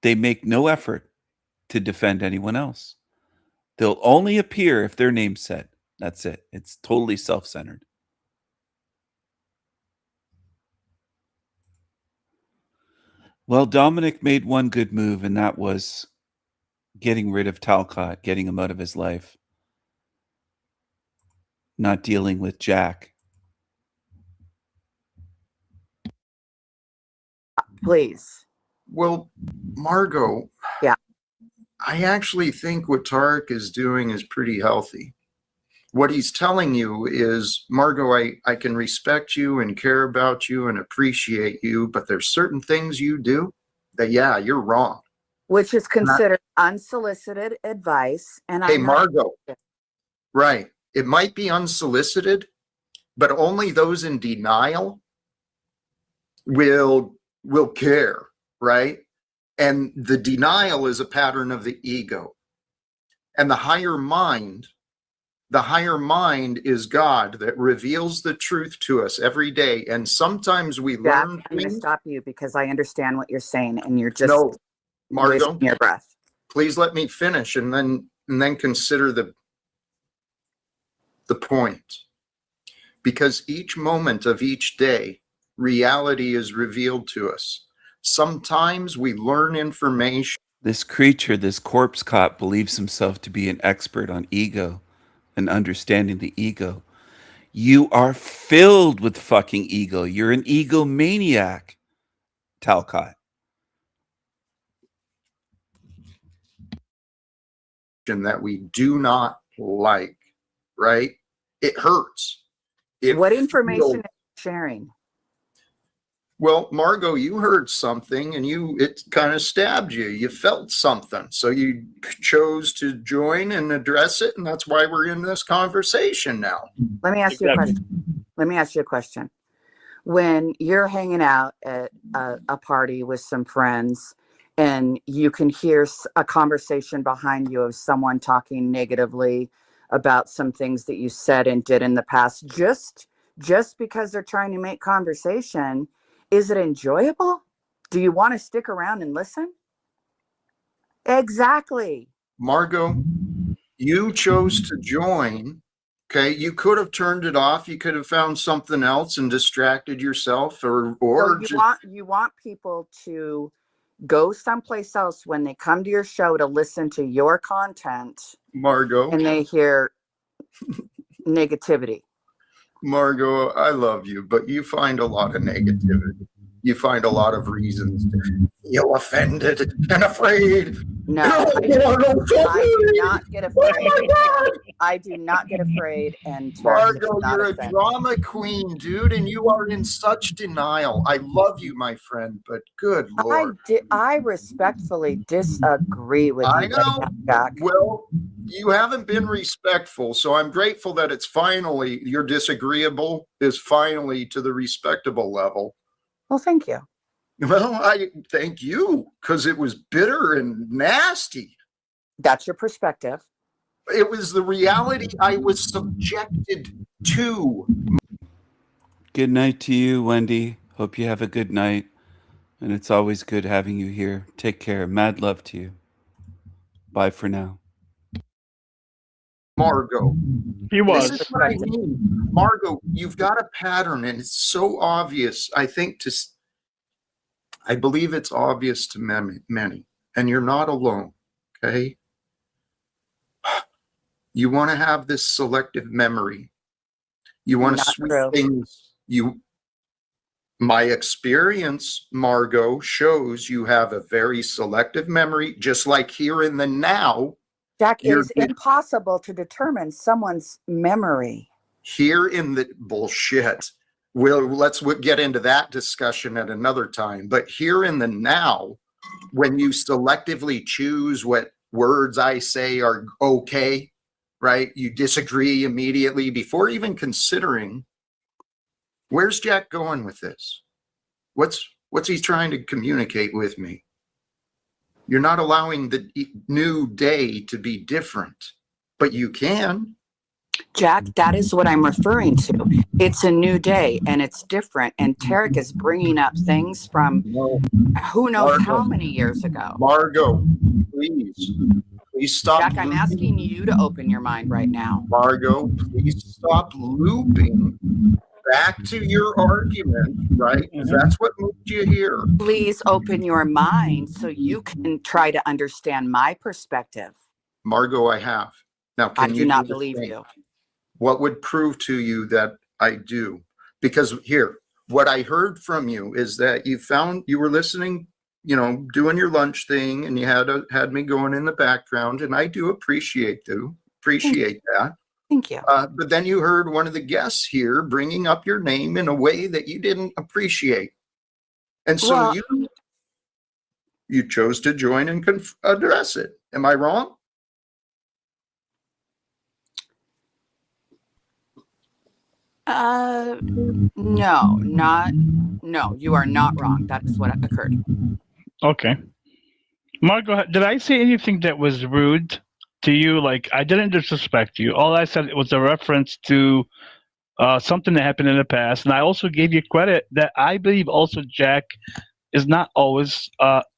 They make no effort to defend anyone else. They'll only appear if their name's said. That's it. It's totally self-centered. Well, Dominic made one good move, and that was getting rid of Talcott, getting him out of his life. not dealing with Jack. Please. Well, Margot. Yeah. I actually think what Tarek is doing is pretty healthy. What he's telling you is, Margot, I can respect you and care about you and appreciate you, but there's certain things you do that, yeah, you're wrong. Which is considered unsolicited advice. And Hey, I'm not- Margot. Right. It might be unsolicited, but only those in denial will care, right? And the denial is a pattern of the ego. And the higher mind is God that reveals the truth to us every day. And sometimes we Jack, learn I'm going to things. stop you because I understand what you're saying and you're just No, Margot, wasting your breath. please let me finish and then consider the point. Because each moment of each day, reality is revealed to us. Sometimes we learn information. This creature, this corpse cop, believes himself to be an expert on ego and understanding the ego. You are filled with fucking ego. You're an egomaniac, Talcott. That we do not like, right? It hurts. What information are you sharing? Well, Margot, you heard something and it kind of stabbed you. You felt something. So you chose to join and address it. And that's why we're in this conversation now. Let me ask you a question. When you're hanging out at a party with some friends and you can hear a conversation behind you of someone talking negatively about some things that you said and did in the past, just because they're trying to make conversation, is it enjoyable? Do you want to stick around and listen? Exactly. Margot, you chose to join. Okay, you could have turned it off. You could have found something else and distracted yourself, or So you want people to go someplace else when they come to your show to listen to your content, Margot, and they hear negativity. Margot, I love you, but you find a lot of negativity. You find a lot of reasons to feel offended and afraid. No, I do not get afraid. I do not get afraid. And Margot, you're a drama queen, dude, and you are in such denial. I love you, my friend, but good Lord. I respectfully disagree with you. I know. Jack. Well, you haven't been respectful, so I'm grateful that it's finally, your disagreeable is finally to the respectable level. Well, thank you. Well, I thank you, because it was bitter and nasty. That's your perspective. It was the reality I was subjected to. Good night to you, Wendy. Hope you have a good night. And it's always good having you here. Take care. Mad love to you. Bye for now. Margot. He was. This is what I mean. Margot, you've got a pattern, and it's so obvious, I think, I believe it's obvious to many, and you're not alone, okay? You want to have this selective memory. You want to sweep things. My experience, Margot, shows you have a very selective memory, just like here in the now. Jack, it is impossible to determine someone's memory. Here in the bullshit. Let's get into that discussion at another time. But here in the now, when you selectively choose what words I say are okay, right? You disagree immediately before even considering, where's Jack going with this? What's he trying to communicate with me? You're not allowing the new day to be different, but you can. Jack, that is what I'm referring to. It's a new day and it's different. And Tarek is bringing up things from who knows how many years ago. Margot, please stop. Jack, I'm asking you to open your mind right now. Margot, please stop looping back to your argument, right? That's what moved you here. Please open your mind so you can try to understand my perspective. Margot, I have. Now, I do not believe you. What would prove to you that I do? Because here, what I heard from you is that you were listening, doing your lunch thing, and you had me going in the background, and I do appreciate that. Thank you. But then you heard one of the guests here bringing up your name in a way that you didn't appreciate. And so Well- you chose to join and address it. Am I wrong? No, you are not wrong. That is what occurred. Okay. Mark, go ahead. Did I say anything that was rude to you? Like, I didn't disrespect you. All I said was a reference to something that happened in the past. And I also gave you credit that I believe also Jack is not always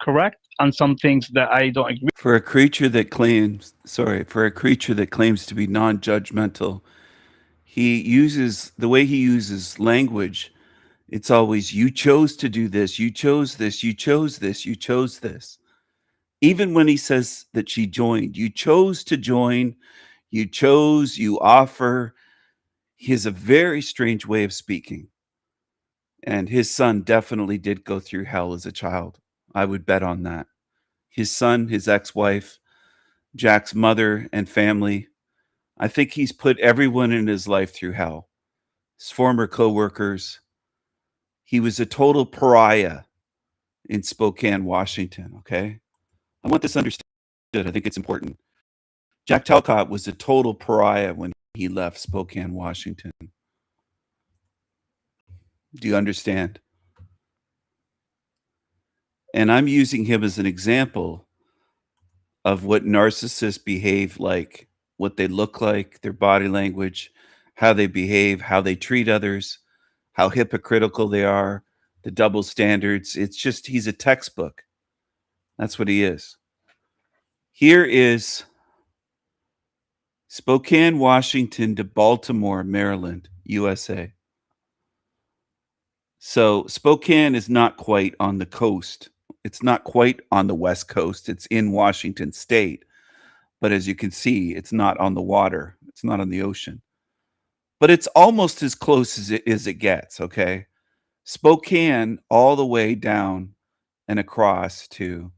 correct on some things that I don't agree. For a creature that claims to be non-judgmental, the way he uses language, it's always, you chose to do this, you chose this, you chose this, you chose this. Even when he says that she joined, you chose to join, you chose, you offer. He has a very strange way of speaking. And his son definitely did go through hell as a child. I would bet on that. His son, his ex-wife, Jack's mother and family, I think he's put everyone in his life through hell. His former co-workers. He was a total pariah in Spokane, Washington, okay? I want this understood. I think it's important. Jack Talcott was a total pariah when he left Spokane, Washington. Do you understand? And I'm using him as an example of what narcissists behave like, what they look like, their body language, how they behave, how they treat others, how hypocritical they are, the double standards. It's just, he's a textbook. That's what he is. Here is Spokane, Washington to Baltimore, Maryland, USA. So Spokane is not quite on the coast. It's not quite on the West Coast. It's in Washington State. But as you can see, it's not on the water. It's not on the ocean. But it's almost as close as it gets, okay? Spokane all the way down and across to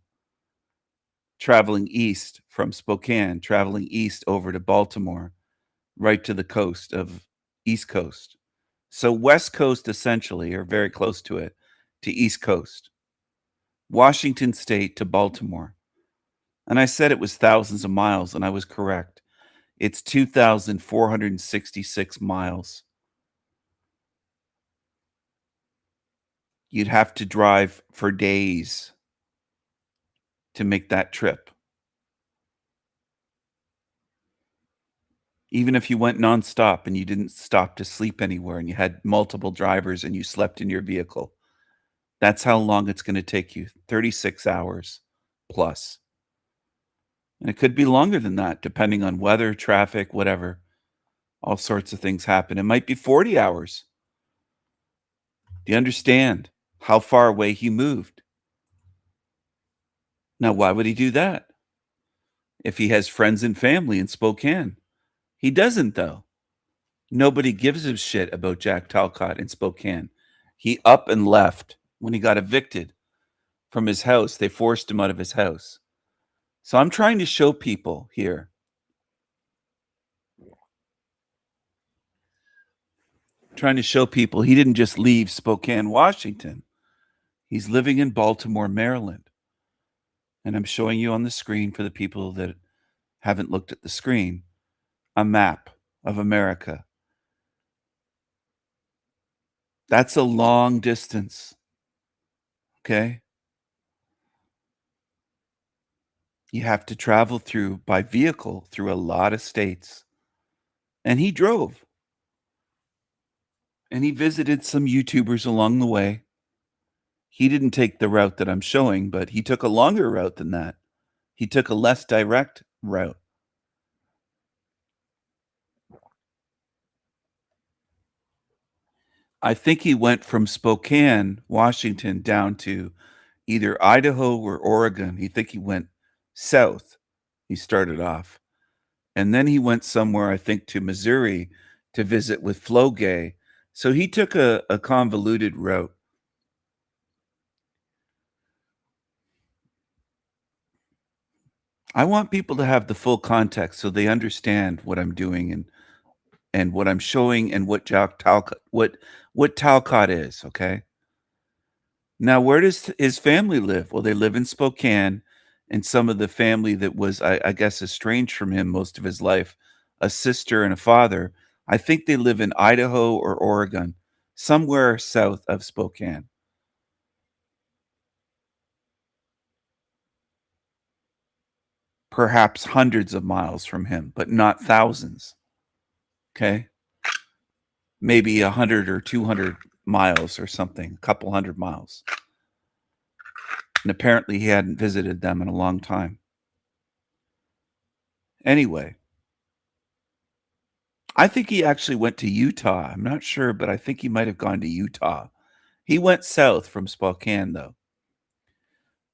traveling east from Spokane, traveling east over to Baltimore, right to the coast of East Coast. So West Coast essentially, or very close to it, to East Coast. Washington State to Baltimore. And I said it was thousands of miles, and I was correct. It's 2,466 miles. You'd have to drive for days to make that trip. Even if you went nonstop and you didn't stop to sleep anywhere and you had multiple drivers and you slept in your vehicle, that's how long it's going to take you, 36 hours plus. And it could be longer than that, depending on weather, traffic, whatever. All sorts of things happen. It might be 40 hours. Do you understand how far away he moved? Now, why would he do that? If he has friends and family in Spokane. He doesn't, though. Nobody gives a shit about Jack Talcott in Spokane. He up and left when he got evicted from his house. They forced him out of his house. So I'm trying to show people here. Trying to show people he didn't just leave Spokane, Washington. He's living in Baltimore, Maryland. And I'm showing you on the screen, for the people that haven't looked at the screen, a map of America. That's a long distance. Okay? You have to travel by vehicle through a lot of states. And he drove. And he visited some YouTubers along the way. He didn't take the route that I'm showing, but he took a longer route than that. He took a less direct route. I think he went from Spokane, Washington, down to either Idaho or Oregon. I think he went south. He started off. And then he went somewhere, I think, to Missouri to visit with Flo Gay. So he took a convoluted route. I want people to have the full context so they understand what I'm doing and what I'm showing and what what Talcott is, okay? Now, where does his family live? Well, they live in Spokane, and some of the family that was, I guess, estranged from him most of his life, a sister and a father, I think they live in Idaho or Oregon, somewhere south of Spokane. Perhaps hundreds of miles from him, but not thousands. Okay? Maybe 100 or 200 miles or something, a couple hundred miles. And apparently he hadn't visited them in a long time. Anyway, I think he actually went to Utah. I'm not sure, but I think he might have gone to Utah. He went south from Spokane, though,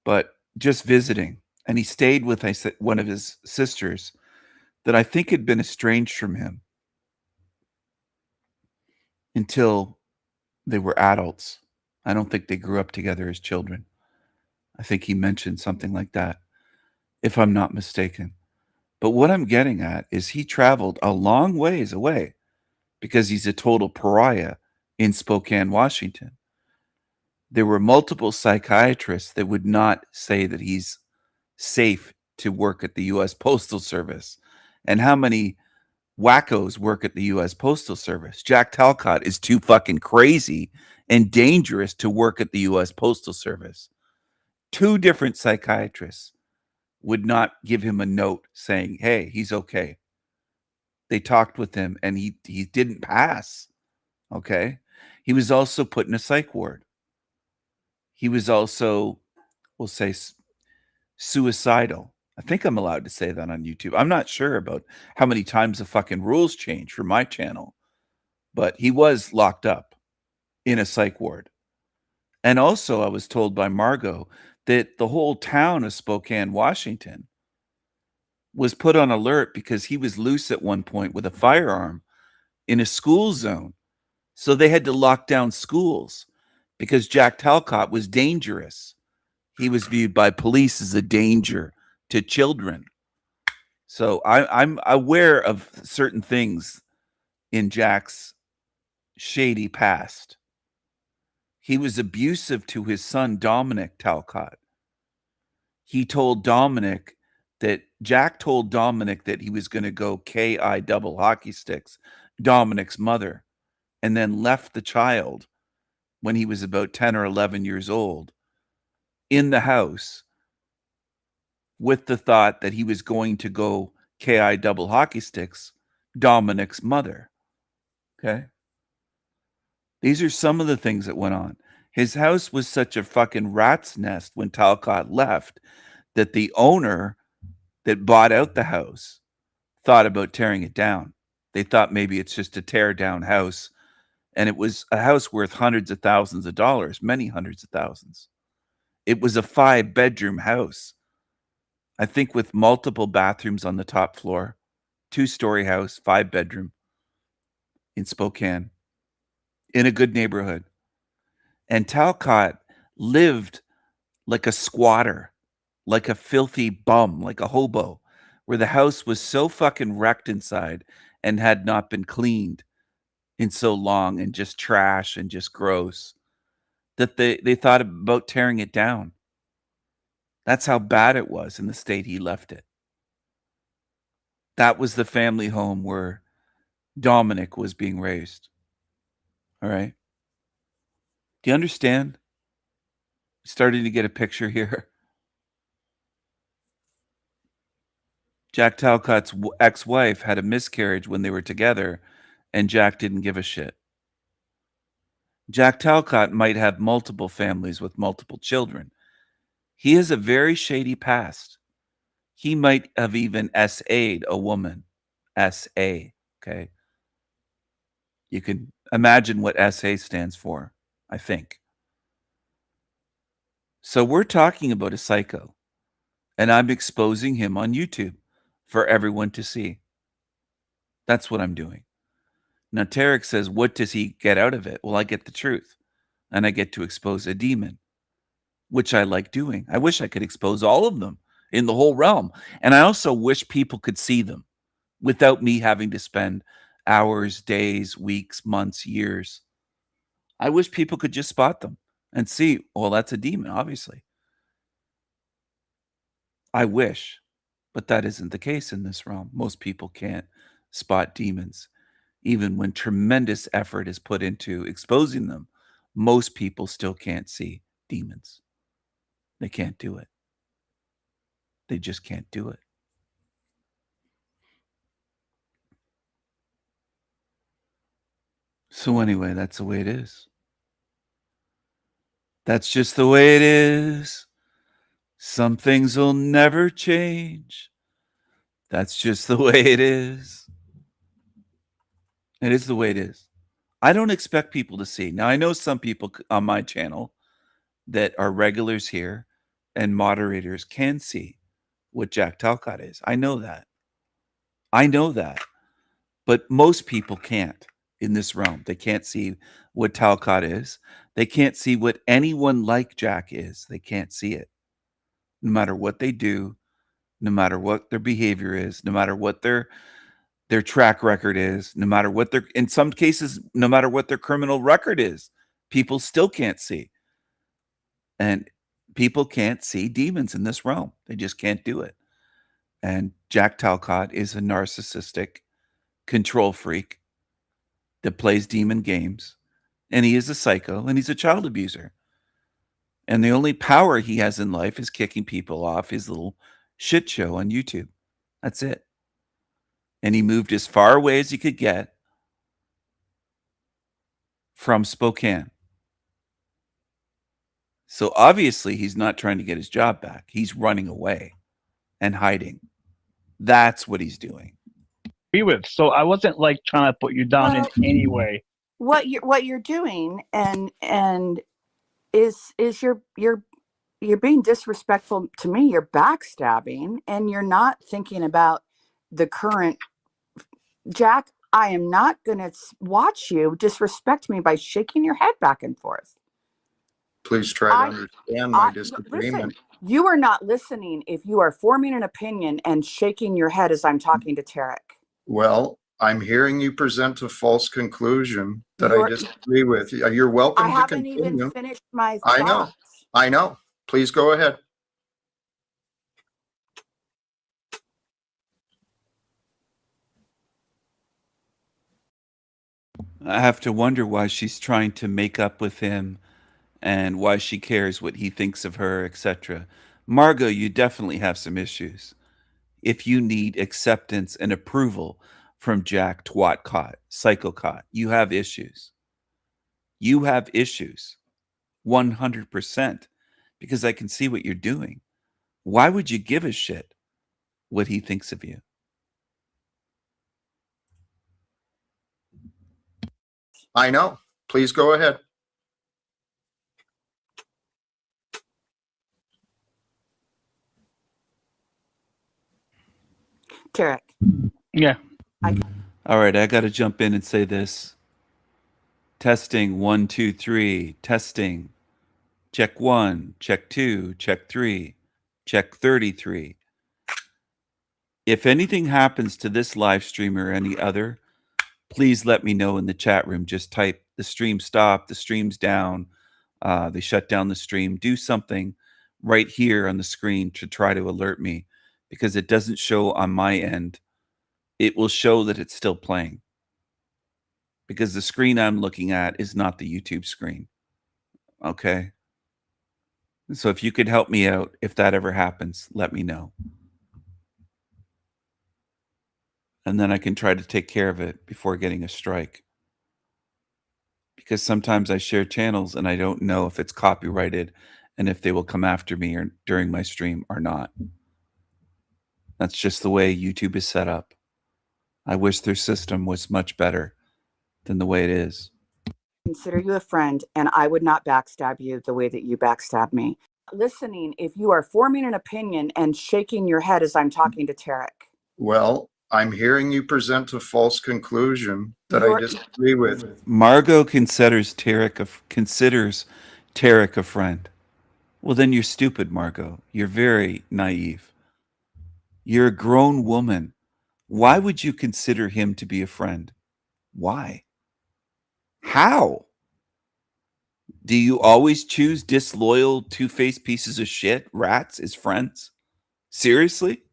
but just visiting. And he stayed with one of his sisters that I think had been estranged from him until they were adults. I don't think they grew up together as children. I think he mentioned something like that, if I'm not mistaken. But what I'm getting at is he traveled a long ways away because he's a total pariah in Spokane, Washington. There were multiple psychiatrists that would not say that he's safe to work at the U.S. Postal Service. And how many wackos work at the U.S. Postal Service? Jack Talcott is too fucking crazy and dangerous to work at the U.S. Postal Service. 2 different psychiatrists would not give him a note saying, hey, he's okay. They talked with him and he didn't pass. Okay. He was also put in a psych ward. He was also, we'll say, suicidal. I think I'm allowed to say that on YouTube. I'm not sure about how many times the fucking rules change for my channel, but he was locked up in a psych ward. And also I was told by Margot that the whole town of Spokane, Washington was put on alert because he was loose at one point with a firearm in a school zone. So they had to lock down schools because Jack Talcott was dangerous. He was viewed by police as a danger to children. So I'm aware of certain things in Jack's shady past. He was abusive to his son, Dominic Talcott. He told Dominic that Jack told Dominic that he was going to go KI double hockey sticks, Dominic's mother, and then left the child when he was about 10 or 11 years old in the house with the thought that he was going to go KI double hockey sticks, Dominic's mother. Okay. These are some of the things that went on. His house was such a fucking rat's nest when Talcott left that the owner that bought out the house thought about tearing it down. They thought maybe it's just a tear down house. And it was a house worth hundreds of thousands of dollars, many hundreds of thousands. It was a 5-bedroom house, I think, with multiple bathrooms on the top floor, 2-story house, 5-bedroom in Spokane, in a good neighborhood. And Talcott lived like a squatter, like a filthy bum, like a hobo, where the house was so fucking wrecked inside and had not been cleaned in so long and just trash and just gross that they thought about tearing it down. That's how bad it was in the state he left it. That was the family home where Dominic was being raised. All right. Do you understand? Starting to get a picture here. Jack Talcott's ex-wife had a miscarriage when they were together, and Jack didn't give a shit. Jack Talcott might have multiple families with multiple children. He has a very shady past. He might have even SA'd a woman. SA, okay? You can imagine what SA stands for, I think. So we're talking about a psycho, and I'm exposing him on YouTube for everyone to see. That's what I'm doing. Now, Tarek says, what does he get out of it? Well, I get the truth, and I get to expose a demon, which I like doing. I wish I could expose all of them in the whole realm. And I also wish people could see them without me having to spend hours, days, weeks, months, years. I wish people could just spot them and see, well, that's a demon, obviously. I wish, but that isn't the case in this realm. Most people can't spot demons. Even when tremendous effort is put into exposing them, most people still can't see demons. They can't do it. They just can't do it. So anyway, that's the way it is. That's just the way it is. Some things will never change. That's just the way it is. It is the way it is. I don't expect people to see. Now, I know some people on my channel that are regulars here and moderators can see what Jack Talcott is. I know that. I know that. But most people can't in this realm. They can't see what Talcott is. They can't see what anyone like Jack is. They can't see it. No matter what they do, no matter what their behavior is, no matter what their track record is, no matter what their, in some cases, no matter what their criminal record is, people still can't see. And people can't see demons in this realm. They just can't do it. And Jack Talcott is a narcissistic control freak that plays demon games. And he is a psycho, and he's a child abuser. And the only power he has in life is kicking people off his little shit show on YouTube. That's it. And he moved as far away as he could get from Spokane. So obviously he's not trying to get his job back. He's running away and hiding. That's what he's doing. Be with. So I wasn't like trying to put you down in any way. What you're doing and is you're being disrespectful to me. You're backstabbing and you're not thinking about the current. Jack, I am not going to watch you disrespect me by shaking your head back and forth. Please try to understand my disagreement. Listen, you are not listening if you are forming an opinion and shaking your head as I'm talking to Tarek. Well, I'm hearing you present a false conclusion that I disagree with. You're welcome to continue. I haven't even finished my thoughts. I know. Please go ahead. I have to wonder why she's trying to make up with him and why she cares what he thinks of her, etc. Margot, you definitely have some issues. If you need acceptance and approval from Jack Twatcott, Psychocott, you have issues. You have issues. 100%. Because I can see what you're doing. Why would you give a shit what he thinks of you? I know. Please go ahead. Tarek. Yeah. All right, I got to jump in and say this. Testing 1, 2, 3. Testing. Check 1, check 2, check 3, check 33. If anything happens to this live stream or any other, please let me know in the chat room. Just type the stream stopped, the stream's down, they shut down the stream. Do something right here on the screen to try to alert me, because it doesn't show on my end. It will show that it's still playing, because the screen I'm looking at is not the YouTube screen. Okay? So if you could help me out, if that ever happens, let me know. And then I can try to take care of it before getting a strike. Because sometimes I share channels and I don't know if it's copyrighted and if they will come after me or during my stream or not. That's just the way YouTube is set up. I wish their system was much better than the way it is. Consider you a friend, and I would not backstab you the way that you backstab me. Listening if you are forming an opinion and shaking your head as I'm talking to Tarek. Well, I'm hearing you present a false conclusion that I You're- disagree with. Margot considers Tarek a friend. Well, then you're stupid, Margot. You're very naive. You're a grown woman. Why would you consider him to be a friend? Why? How? Do you always choose disloyal, two-faced pieces of shit, rats, as friends? Seriously?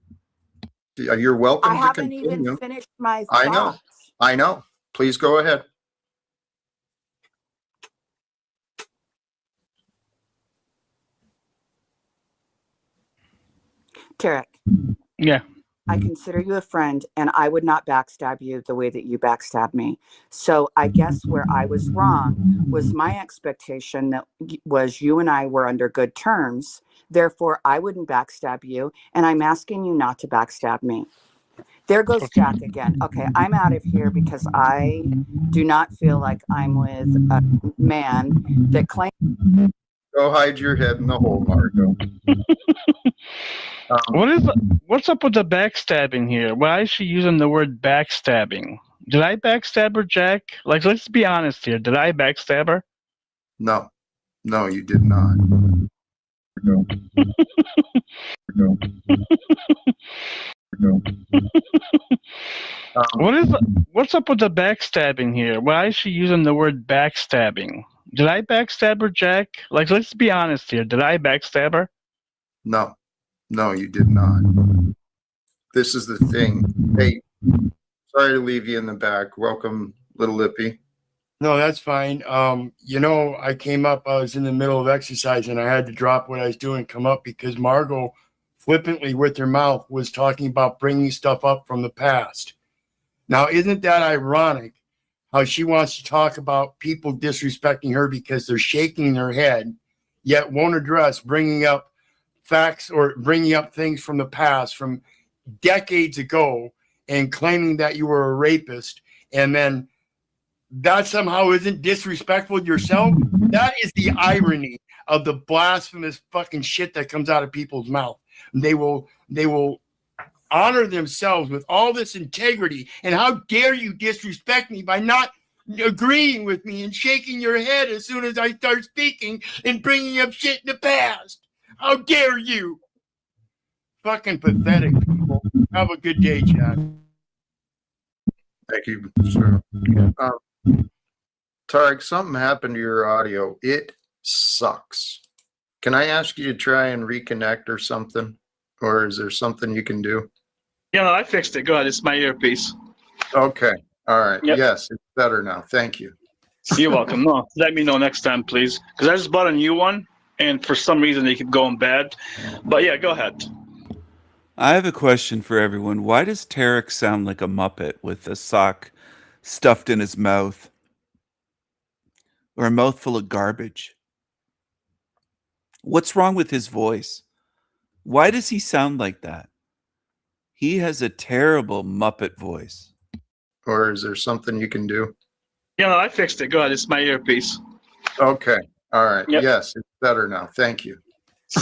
You're welcome I to haven't continue. even finished my I know. thoughts. I know. Please go ahead. Tarek, Yeah. I consider you a friend, and I would not backstab you the way that you backstab me. So I guess where I was wrong was my expectation that was you and I were under good terms. Therefore, I wouldn't backstab you, and I'm asking you not to backstab me. There goes Jack again. Okay, I'm out of here because I do not feel like I'm with a man that claims. Go hide your head in the hole, Margot. What's up with the backstabbing here? Why is she using the word backstabbing? Did I backstab her, Jack? Like, let's be honest here. Did I backstab her? No. No, you did not. No. No. No. What's up with the backstabbing here? Why is she using the word backstabbing? Did I backstab her, Jack? Like, let's be honest here. Did I backstab her? No. No, you did not. This is the thing. Hey, sorry to leave you in the back. Welcome, Little Lippy. No, that's fine. I came up, I was in the middle of exercise and I had to drop what I was doing, come up because Margot flippantly with her mouth was talking about bringing stuff up from the past. Now, isn't that ironic how she wants to talk about people disrespecting her because they're shaking their head, yet won't address bringing up facts or bringing up things from the past from decades ago and claiming that you were a rapist, and then that somehow isn't disrespectful to yourself? That is the irony of the blasphemous fucking shit that comes out of people's mouth. They will honor themselves with all this integrity, and how dare you disrespect me by not agreeing with me and shaking your head as soon as I start speaking and bringing up shit in the past. How dare you? Fucking pathetic people. Have a good day, Jack. Thank you, sir. Tarek, something happened to your audio. It sucks. Can I ask you to try and reconnect or something? Or is there something you can do? Yeah, no, I fixed it. Go ahead. It's my earpiece. Okay. All right. Yep. Yes, it's better now. Thank you. You're welcome. No, let me know next time, please. Because I just bought a new one, and for some reason they keep going bad. But yeah, go ahead. I have a question for everyone. Why does Tarek sound like a Muppet with a sock stuffed in his mouth? Or a mouthful of garbage? What's wrong with his voice? Why does he sound like that? He has a terrible Muppet voice. Or is there something you can do? Yeah, no, I fixed it. Go ahead. It's my earpiece. Okay. All right. Yep. Yes, it's better now. Thank you.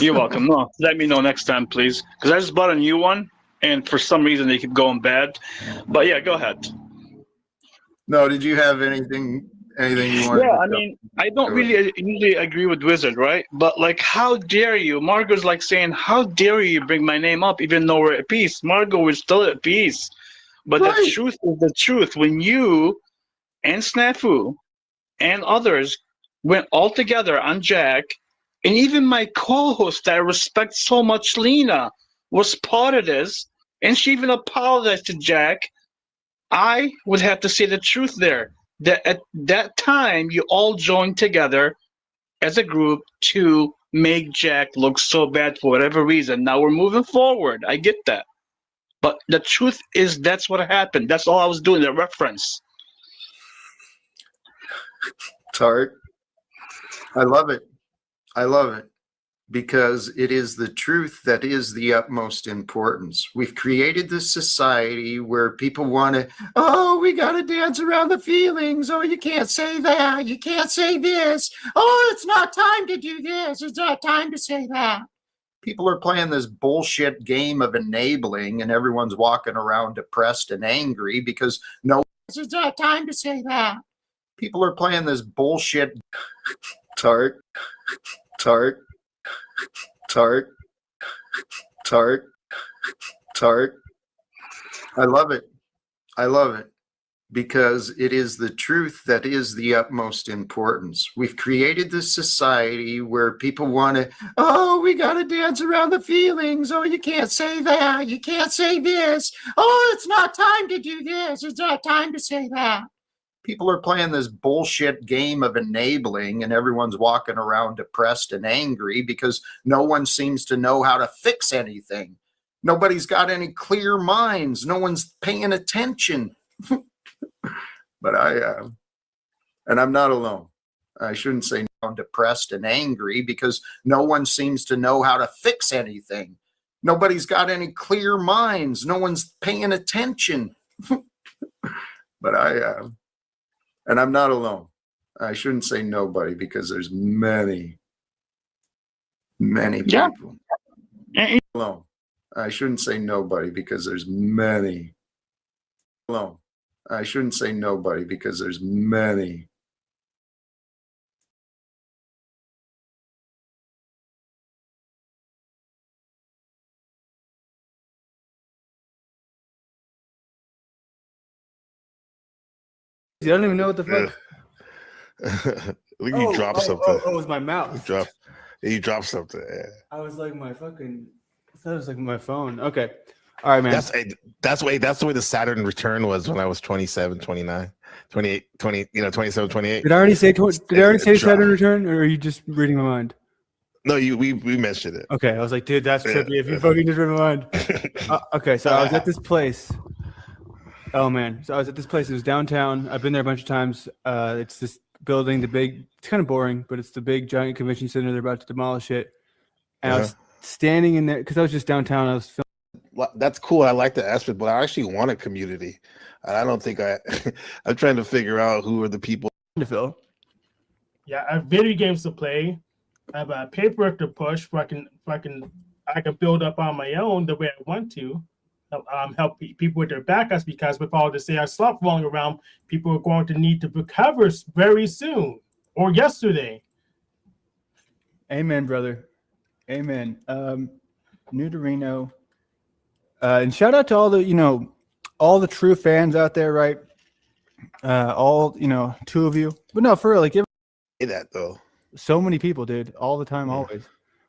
You're welcome. No, let me know next time, please. Because I just bought a new one, and for some reason they keep going bad. But yeah, go ahead. No, did you have anything you wanted? Yeah, I mean, I don't really usually agree with Wizard, right? But like, how dare you? Margot's like saying, how dare you bring my name up even though we're at peace? Margot, we're still at peace. But Right. the truth is the truth. When you and Snafu and others went all together on Jack, and even my co-host that I respect so much, Lena, was part of this, and she even apologized to Jack, I would have to say the truth there. That at that time, you all joined together as a group to make Jack look so bad for whatever reason. Now we're moving forward. I get that. But the truth is that's what happened. That's all I was doing, the reference. Tarek, I love it. I love it because it is the truth that is the utmost importance. We've created this society where people want to, oh, we got to dance around the feelings. Oh, you can't say that. You can't say this. Oh, it's not time to do this. It's not time to say that. People are playing this bullshit game of enabling, and everyone's walking around depressed and angry because no, it's not time to say that. People are playing this bullshit. Tart. Tart. Tart. Tart. Tart. I love it. I love it. Because it is the truth that is the utmost importance. We've created this society where people want to, oh, we got to dance around the feelings. Oh, you can't say that. You can't say this. Oh, it's not time to do this. It's not time to say that. People are playing this bullshit game of enabling, and everyone's walking around depressed and angry because no one seems to know how to fix anything. Nobody's got any clear minds. No one's paying attention. But I am. And I'm not alone. I shouldn't say I'm depressed and angry because no one seems to know how to fix anything. Nobody's got any clear minds. No one's paying attention. But I am. And I'm not alone. I shouldn't say nobody because there's many people. Alone. I shouldn't say nobody because there's many. Alone. I shouldn't say nobody because there's many. I don't even know what the fuck. Look, you dropped something. Oh, it was my mouse. You dropped something. Yeah. I was like, I thought it was like my phone. Okay. All right, man. That's the way the Saturn return was when I was 27, 29, 28, 20, 27, 28. Did I already say Saturn return, or are you just reading my mind? No, we mentioned it. Okay, I was like, dude, that's trippy. If you fucking just read my mind. Okay, so I was at this place. Oh man, so I was at this place. It was downtown. I've been there a bunch of times. It's this building, it's kind of boring, but it's the big giant convention center. They're about to demolish it, and I was standing in there because I was just downtown. I was filming. That's cool. I like the aspect, but I actually want a community. I don't think I'm trying to figure out who are the people to fill. Yeah, I have video games to play. I have a paperwork to push. I can build up on my own the way I want to. Help people with their backups, because with all this AI stuff rolling around, people are going to need to recover very soon or yesterday. Amen, brother. Amen. New to Reno. And shout out to all the true fans out there, right? Two of you. But no, for real, like, say that though. So many people, dude, all the time, always.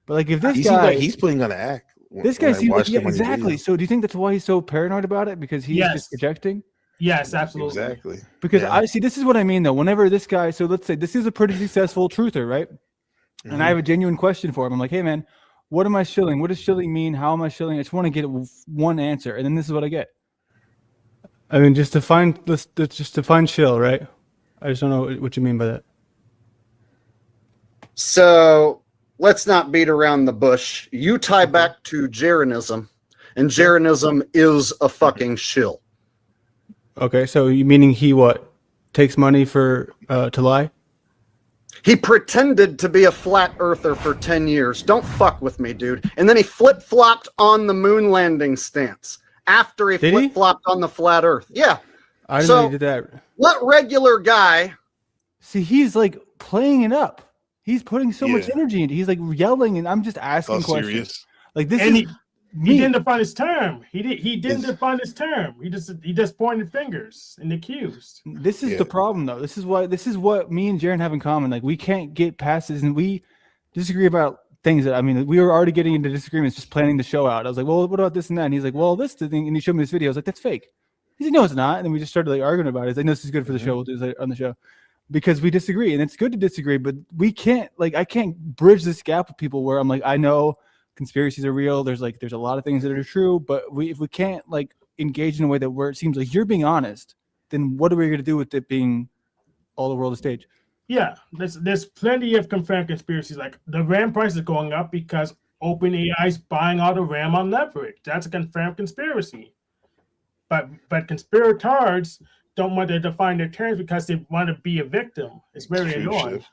But like, if this he guy, seems like he's putting on an act. This guy seems like, exactly. So do you think that's why he's so paranoid about it? Because he's just projecting? Yes, absolutely. Exactly. Because I see, this is what I mean though. Whenever this guy, so let's say this is a pretty successful truther, right? Mm-hmm. And I have a genuine question for him. I'm like, hey man, what am I shilling? What does shilling mean? How am I shilling? I just want to get one answer, and then this is what I get. I mean, just to find shill, right? I just don't know what you mean by that. So let's not beat around the bush. You tie back to Jeranism, and Jeranism is a fucking shill. Okay, so you meaning he what? Takes money for to lie? He pretended to be a flat earther for 10 years. Don't fuck with me, dude. And then he flip-flopped on the moon landing stance after he flip-flopped on the flat earth. Yeah. I didn't know he did that. What regular guy? See, he's like playing it up. He's putting so much energy into it. He's like yelling, and I'm just asking questions. Serious? Like this and is he didn't define his term. He didn't define his term. He just pointed fingers and accused. This is the problem, though. This is what me and Jaron have in common. Like, we can't get past this, and we disagree about things that, I mean, we were already getting into disagreements just planning the show out. I was like, well, what about this and that? And he's like, well, this thing, and he showed me this video. I was like, that's fake. He said, no, it's not. And then we just started like arguing about it. He's like, no, this is good for the show. We'll do this on the show. Because we disagree, and it's good to disagree, but we can't, like, I can't bridge this gap with people where I'm like, I know conspiracies are real. There's a lot of things that are true, but if we can't like engage in a way that where it seems like you're being honest, then what are we going to do with it being all the world a stage? Yeah, there's plenty of confirmed conspiracies. Like the RAM price is going up because OpenAI is buying all the RAM on leverage. That's a confirmed conspiracy. But conspirators don't want to define their terms because they want to be a victim. It's very annoying.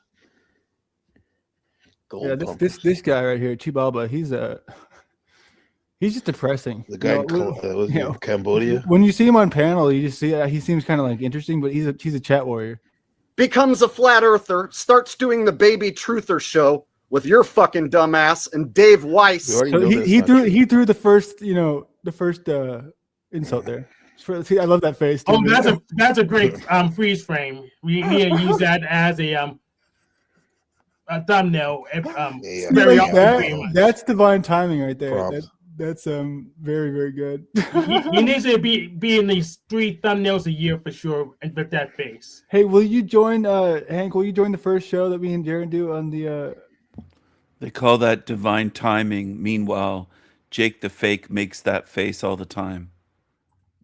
Gold Yeah, pumpers. this guy right here, Chibaba, he's just depressing. The guy in was he in Cambodia. When you see him on panel, you just see he seems kind of like interesting, but he's a chat warrior. Becomes a flat earther, starts doing the Baby Truther show with your fucking dumbass and Dave Weiss. So he threw the first insult there. See, I love that face. Oh, that's a great freeze frame. We use that as a thumbnail. That's divine timing right there. That's very, very good. He needs to be in these 3 thumbnails a year for sure, and with that face. Hey, will you join Hank? Will you join the first show that me and Jared do on the? They call that divine timing. Meanwhile, Jake the Fake makes that face all the time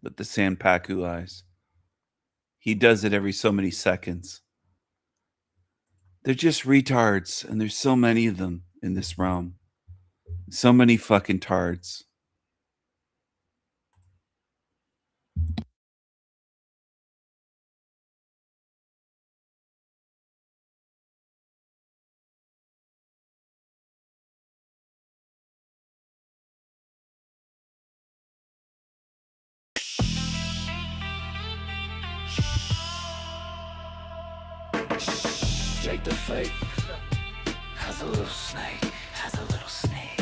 with the Sanpaku eyes. He does it every so many seconds. They're just retards, and there's so many of them in this realm. So many fucking tards. Jake the Fake has a little snake,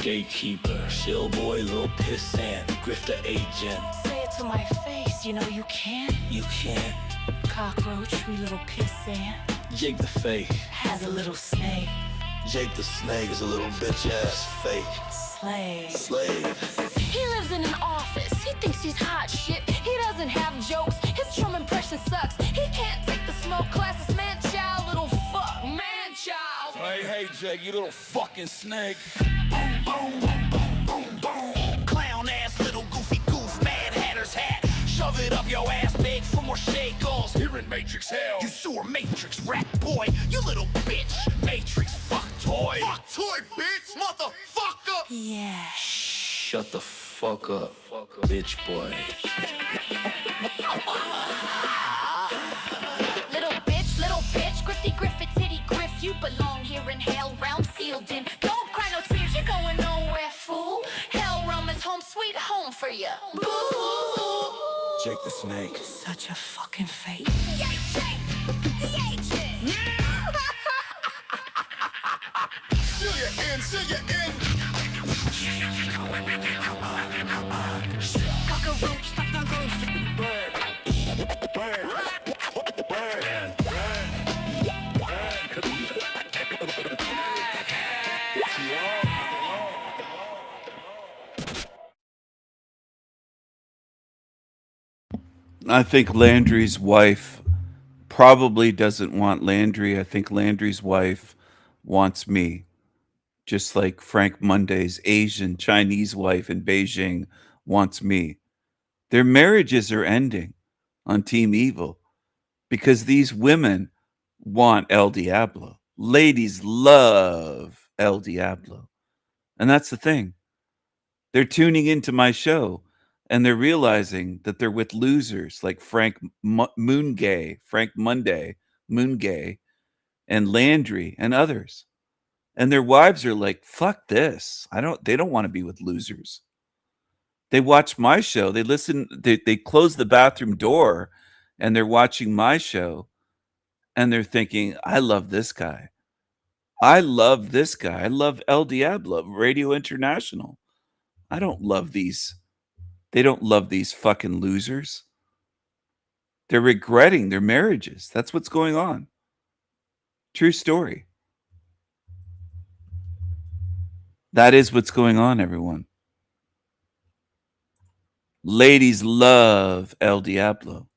Gatekeeper, shill boy, little pissant, grifter agent. Say it to my face, you know you can't. You can't. Cockroach, we little pissant. Jake the Fake Has a little snake. Jake the Snake is a little bitch ass fake. Slave. He lives in an office. He thinks he's hot shit. He doesn't have jokes. His drum impression sucks. He can't take the smoke classes. Man child, little fuck. Man child. Hey, Jake, you little fucking snake. Clown ass little goofy goof, Mad Hatter's hat. Shove it up your ass, big for more shakles. Here in Matrix Hell. You sewer Matrix rat boy, you little bitch. Matrix fuck toy. Fuck toy, bitch, motherfucker. Yeah. Shut the fuck up, bitch boy. Little bitch, grifty griffith, titty griff. You belong here in hell realm, sealed in. Don't cry no tears, you're going nowhere, fool. Hell realm is home, sweet home for you. Boo! Jake the Snake. Such a fucking fake. Yay, Jake, the agent. See you in. Cockroach, fuck the roof. Bird. I think Landry's wife probably doesn't want Landry. I think Landry's wife wants me. Just like Frank Monday's Asian Chinese wife in Beijing wants me. Their marriages are ending on Team Evil because these women want El Diablo. Ladies love El Diablo. And that's the thing. They're tuning into my show and they're realizing that they're with losers like Frank Monday, and Landry and others. And their wives are like, fuck this. They don't want to be with losers. They watch my show. They listen, they close the bathroom door and they're watching my show and they're thinking, I love this guy. I love this guy. I love El Diablo, Radio International. I don't love these. They don't love these fucking losers. They're regretting their marriages. That's what's going on. True story. That is what's going on, everyone. Ladies love El Diablo.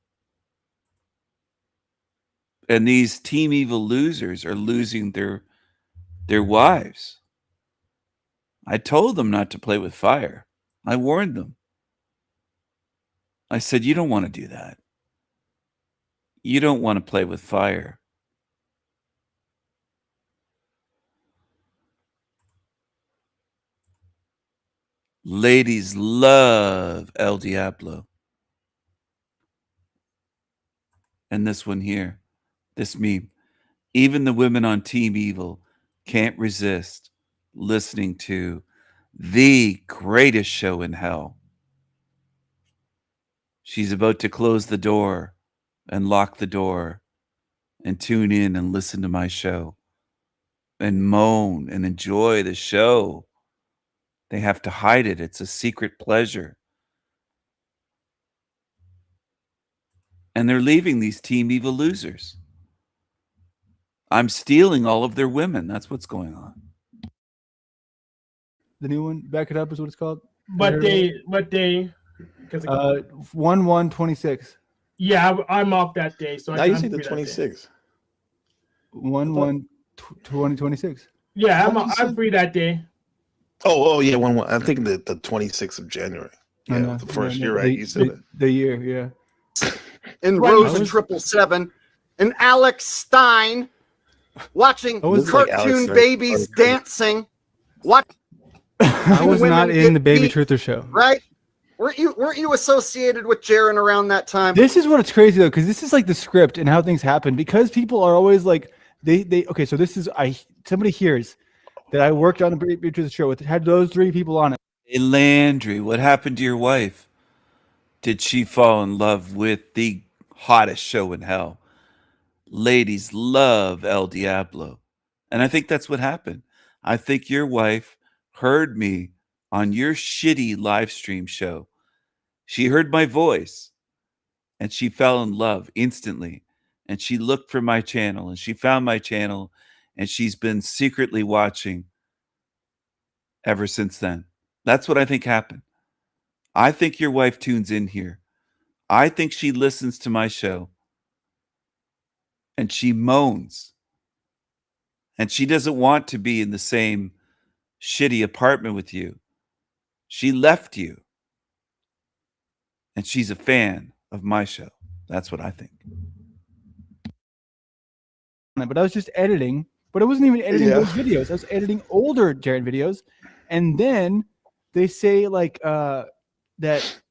And these Team Evil losers are losing their wives. I told them not to play with fire. I warned them. I said, you don't want to do that. You don't want to play with fire. Ladies love El Diablo. And this one here, this meme. Even the women on Team Evil can't resist listening to the greatest show in hell. She's about to close the door and lock the door and tune in and listen to my show and moan and enjoy the show. They have to hide it. It's a secret pleasure. And they're leaving these Team Evil losers. I'm stealing all of their women. That's what's going on. The new one, Back It Up is what it's called. But they, 1/1/26. yeah, I'm off that day. So Now I you I'm say the free that day. 26th. 1/1/2026. Yeah, What you I'm free that day. Oh, yeah, 1/1. I think the 26th of January. I Yeah, know, the first I year, know. right? You said it. The year, yeah. And Right. Rose I was- 777 and Alex Stein watching I was- cartoon Alex Stein. babies dancing. What? I was not women in the get Baby beat. Truther show. Right? Weren't you associated with Jaron around that time? This is what's crazy though, because this is like the script and how things happen. Because people are always like, they okay. So this is somebody hears that I worked on the Baby Truther show with had those 3 people on it. Hey, Landry, what happened to your wife? Did she fall in love with the hottest show in hell? Ladies love El Diablo. And I think that's what happened. I think your wife heard me on your shitty live stream show. She heard my voice and she fell in love instantly. And she looked for my channel and she found my channel and she's been secretly watching ever since then. That's what I think happened. I think your wife tunes in here. I think she listens to my show and she moans. And she doesn't want to be in the same shitty apartment with you. She left you. And she's a fan of my show. That's what I think. But I was just editing, but I wasn't even editing Yeah. those videos. I was editing older Jaron videos. And then they say like that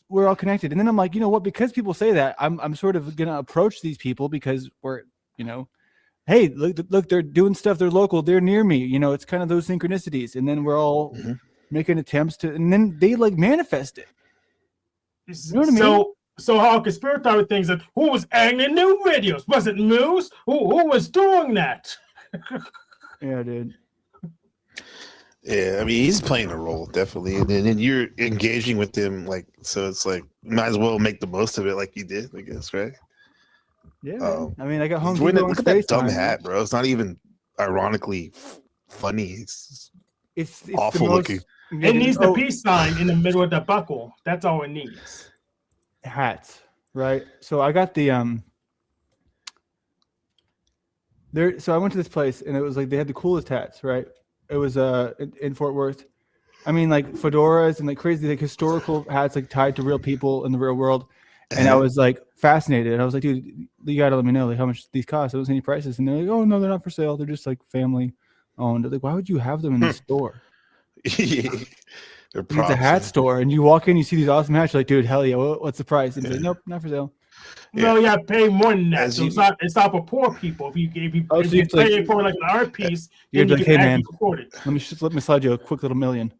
we're all connected. And then I'm like, you know what? Because people say that, I'm sort of gonna approach these people because we're, you know, hey, look, they're doing stuff, they're local, they're near me. You know, it's kind of those synchronicities. And then we're all making attempts to, and then they like manifest it. You know what I mean? So how conspiratorial things that who was adding new videos? Was it Moose? Who was doing that? Yeah, dude. Yeah, I mean, he's playing a role, definitely. And then you're engaging with him, like, so it's like, might as well make the most of it like you did, I guess, right? Yeah, man. I mean, I got home. He's wearing look at that dumb hat, bro. It's not even ironically funny. It's the awful most- looking. It needs the peace sign in the middle of the buckle. That's all it needs. Hats, right? So I got the there. So I went to this place and it was like they had the coolest hats, right? It was in Fort Worth. I mean, like fedoras and like crazy like historical hats like tied to real people in the real world. And I was like fascinated. And I was like, dude, you gotta let me know like how much these cost. I don't see any prices. And they're like, oh no, they're not for sale. They're just like family owned. Like, why would you have them in the store? They're It's a hat store, and you walk in, you see these awesome hats. You're like, dude, hell yeah! What's the price? And it's like, nope, not for sale. No, you have to pay more than that. As So you- it's not for poor people. If you Oh, if so you it's like- pay it for like an art piece, You have then to you be like, can hey man, actually afford it. let me slide you a quick little million.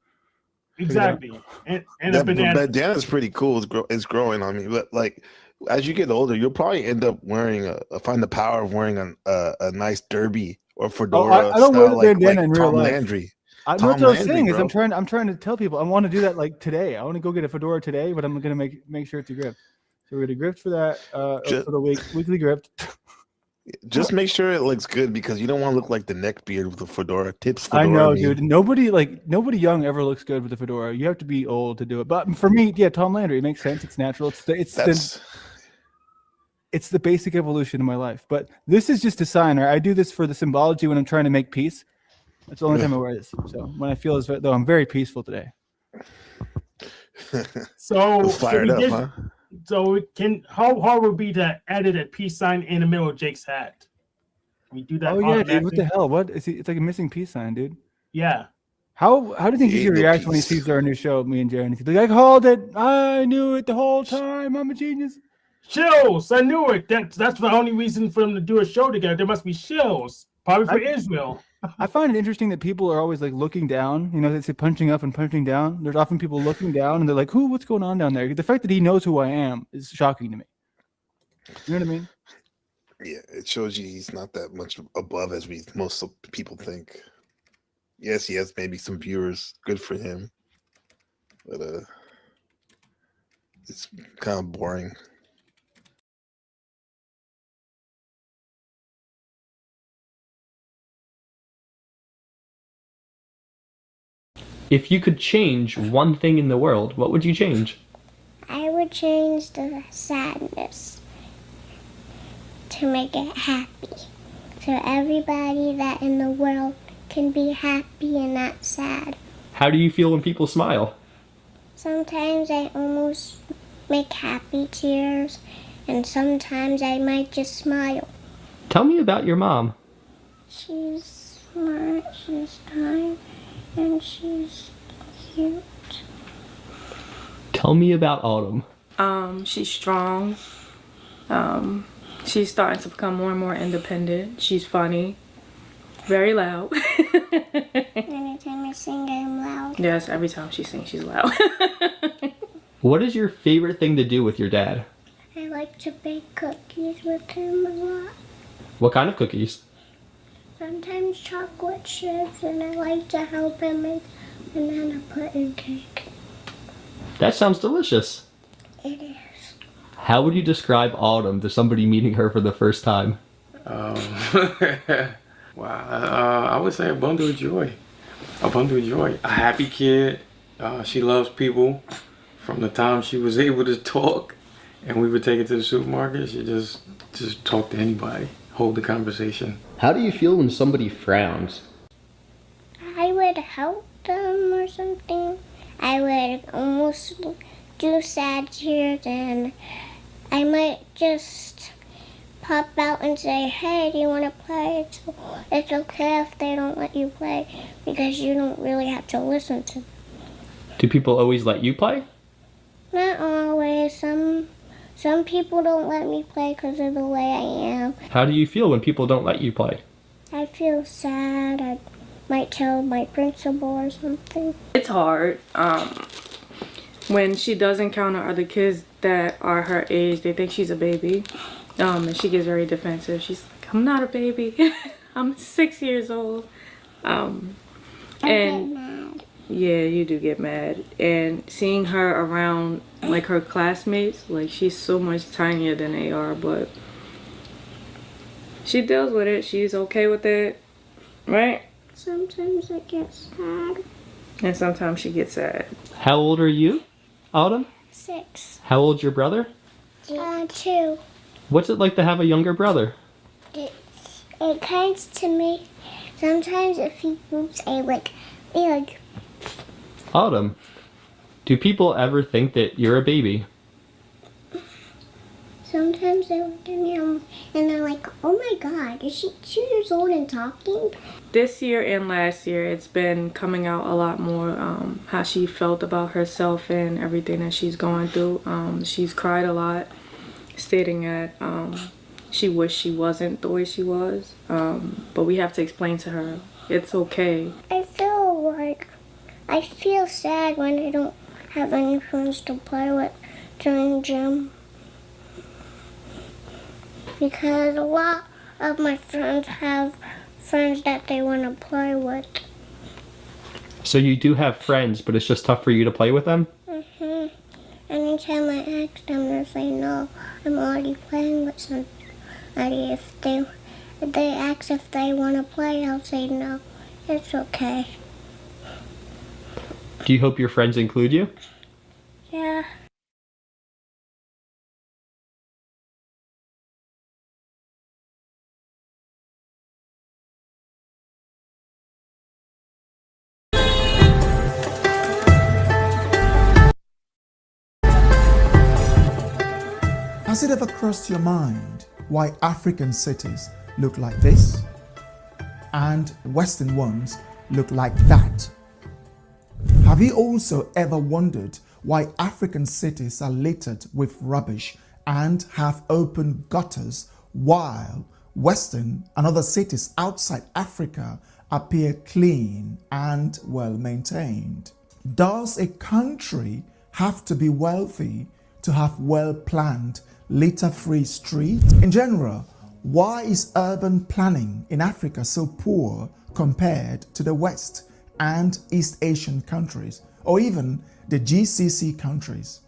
Exactly. And a That banana. bandana's pretty cool. It's growing on me, but like as you get older, you'll probably end up wearing find the power of wearing a nice derby or fedora. I don't wear style, the bandana in real Tom life. Landry. That's Tom what I was Landry, saying is bro. I'm trying to tell people I want to do that like today. I want to go get a fedora today, but I'm gonna make sure it's a grift. So we're gonna grift for that Just- for the weekly grift. Just make sure it looks good because you don't want to look like the neck beard with the fedora. Tips I fedora. know, meme. dude. Nobody young ever looks good with a fedora. You have to be old to do it. But for me, yeah, Tom Landry. It makes sense. It's natural. It's the basic evolution of my life. But this is just a sign. Right? I do this for the symbology when I'm trying to make peace. That's the only time I wear this. So when I feel as though I'm very peaceful today. So Fired up, huh? So how hard would it be to edit a peace sign in the middle of Jake's hat? We do that. Oh yeah, dude. What the automatically? hell? What is he? It's like a missing peace sign, dude. Yeah. How do you think he's Ain't gonna no react when he peace. sees our new show, me and Jaron? He's like, I called it. I knew it the whole time. I'm a genius. Shills. I knew it. That's the only reason for them to do a show together. There must be shills. Probably for Israel. I find it interesting that people are always like looking down. You know, they say punching up and punching down. There's often people looking down, and they're like, "Who? What's going on down there?" The fact that he knows who I am is shocking to me. You know what I mean? Yeah, it shows you he's not that much above as most people think. Yes, he has maybe some viewers. Good for him, but it's kind of boring. If you could change one thing in the world, what would you change? I would change the sadness to make it happy. So everybody that in the world can be happy and not sad. How do you feel when people smile? Sometimes I almost make happy tears, and sometimes I might just smile. Tell me about your mom. She's smart, she's kind, and she's cute. Tell me about Autumn. She's strong. She's starting to become more and more independent. She's funny. Very loud. Anytime I sing, I'm loud. Yes, every time she sings, she's loud. What is your favorite thing to do with your dad? I like to bake cookies with him a lot. What kind of cookies? Sometimes chocolate chips, and I like to help him make banana pudding cake. That sounds delicious. It is. How would you describe Autumn to somebody meeting her for the first time? Wow, I would say a bundle of joy. A bundle of joy. A happy kid. She loves people. From the time she was able to talk and we would take her to the supermarket, she just talk to anybody, hold the conversation. How do you feel when somebody frowns? I would help them or something. I would almost do sad tears, and I might just pop out and say, "Hey, do you want to play?" It's okay if they don't let you play, because you don't really have to listen to them. Do people always let you play? Not always. Some people don't let me play because of the way I am. How do you feel when people don't let you play? I feel sad. I might tell my principal or something. It's hard. When she does encounter other kids that are her age, they think she's a baby. And she gets very defensive. She's like, "I'm not a baby. I'm 6 years old." I get mad. Yeah, you do get mad. And seeing her around like her classmates, like she's so much tinier than they are, but she deals with it. She's okay with it, right? Sometimes I get sad. And sometimes she gets sad. How old are you, Autumn? 6. How old's your brother? 2. What's it like to have a younger brother? It kinds to me. Sometimes if he moves, I like. Autumn, do people ever think that you're a baby? Sometimes they look at me and they're like, "Oh my God, is she 2 years old and talking?" This year and last year, it's been coming out a lot more how she felt about herself and everything that she's going through. She's cried a lot, stating that she wished she wasn't the way she was. But we have to explain to her, it's okay. I feel sad when I don't have any friends to play with during gym. Because a lot of my friends have friends that they want to play with. So you do have friends, but it's just tough for you to play with them? Mhm. Anytime I ask them, they say no. I'm already playing with somebody. If they ask if they want to play, I'll say no. It's okay. Do you hope your friends include you? Yeah. Has it ever crossed your mind why African cities look like this and Western ones look like that? Have you also ever wondered why African cities are littered with rubbish and have open gutters while Western and other cities outside Africa appear clean and well maintained. Does a country have to be wealthy to have well-planned, litter-free streets? In general, why is urban planning in Africa so poor compared to the West and East Asian countries, or even the GCC countries?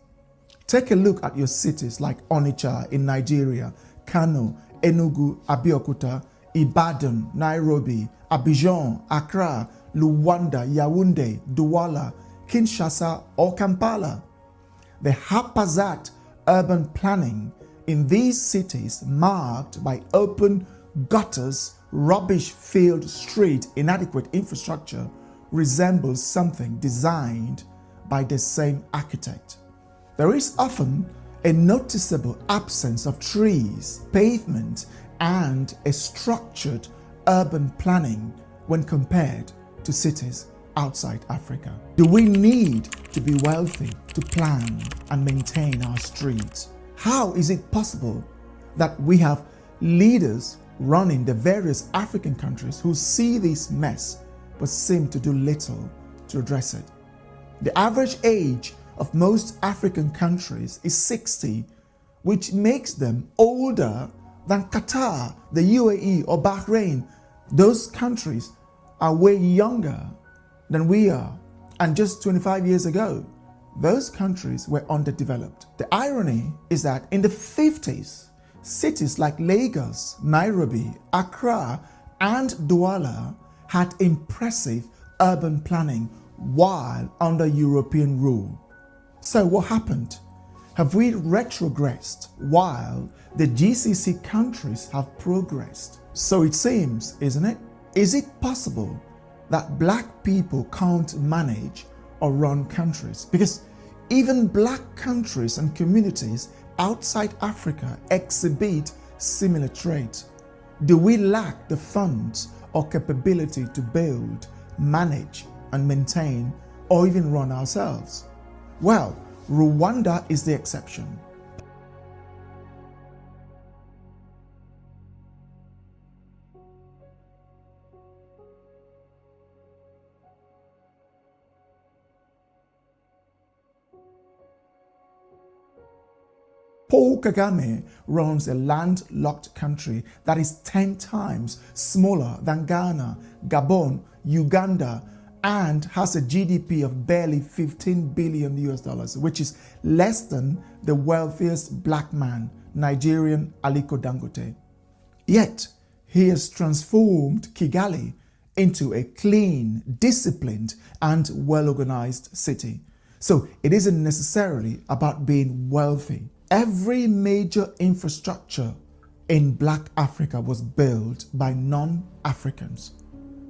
Take a look at your cities like Onitsha in Nigeria, Kano, Enugu, Abeokuta, Ibadan, Nairobi, Abidjan, Accra, Luanda, Yaoundé, Douala, Kinshasa, or Kampala. The haphazard urban planning in these cities, marked by open gutters, rubbish-filled streets, inadequate infrastructure, resembles something designed by the same architect. There is often a noticeable absence of trees, pavement, and a structured urban planning when compared to cities outside Africa. Do we need to be wealthy to plan and maintain our streets? How is it possible that we have leaders running the various African countries who see this mess but seem to do little to address it? The average age of most African countries is 60, which makes them older than Qatar, the UAE, or Bahrain. Those countries are way younger than we are, and just 25 years ago, those countries were underdeveloped. The irony is that in the 50s, cities like Lagos, Nairobi, Accra, and Douala had impressive urban planning while under European rule. So what happened? Have we retrogressed while the GCC countries have progressed? So it seems, isn't it? Is it possible that black people can't manage or run countries? Because even black countries and communities outside Africa exhibit similar traits. Do we lack the funds or capability to build, manage, and maintain, or even run ourselves? Well, Rwanda is the exception. Paul Kagame runs a landlocked country that is 10 times smaller than Ghana, Gabon, Uganda, and has a GDP of barely $15 billion, which is less than the wealthiest black man, Nigerian Aliko Dangote. Yet, he has transformed Kigali into a clean, disciplined, and well-organized city. So it isn't necessarily about being wealthy. Every major infrastructure in Black Africa was built by non-Africans.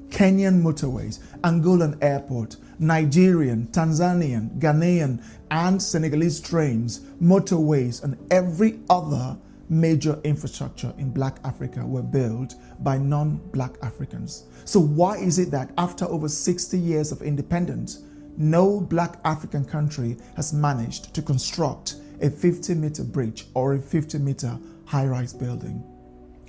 Kenyan motorways, Angolan airport, Nigerian, Tanzanian, Ghanaian, and Senegalese trains, motorways, and every other major infrastructure in Black Africa were built by non-Black Africans. So why is it that after over 60 years of independence, no Black African country has managed to construct a 50-meter bridge or a 50-meter high-rise building?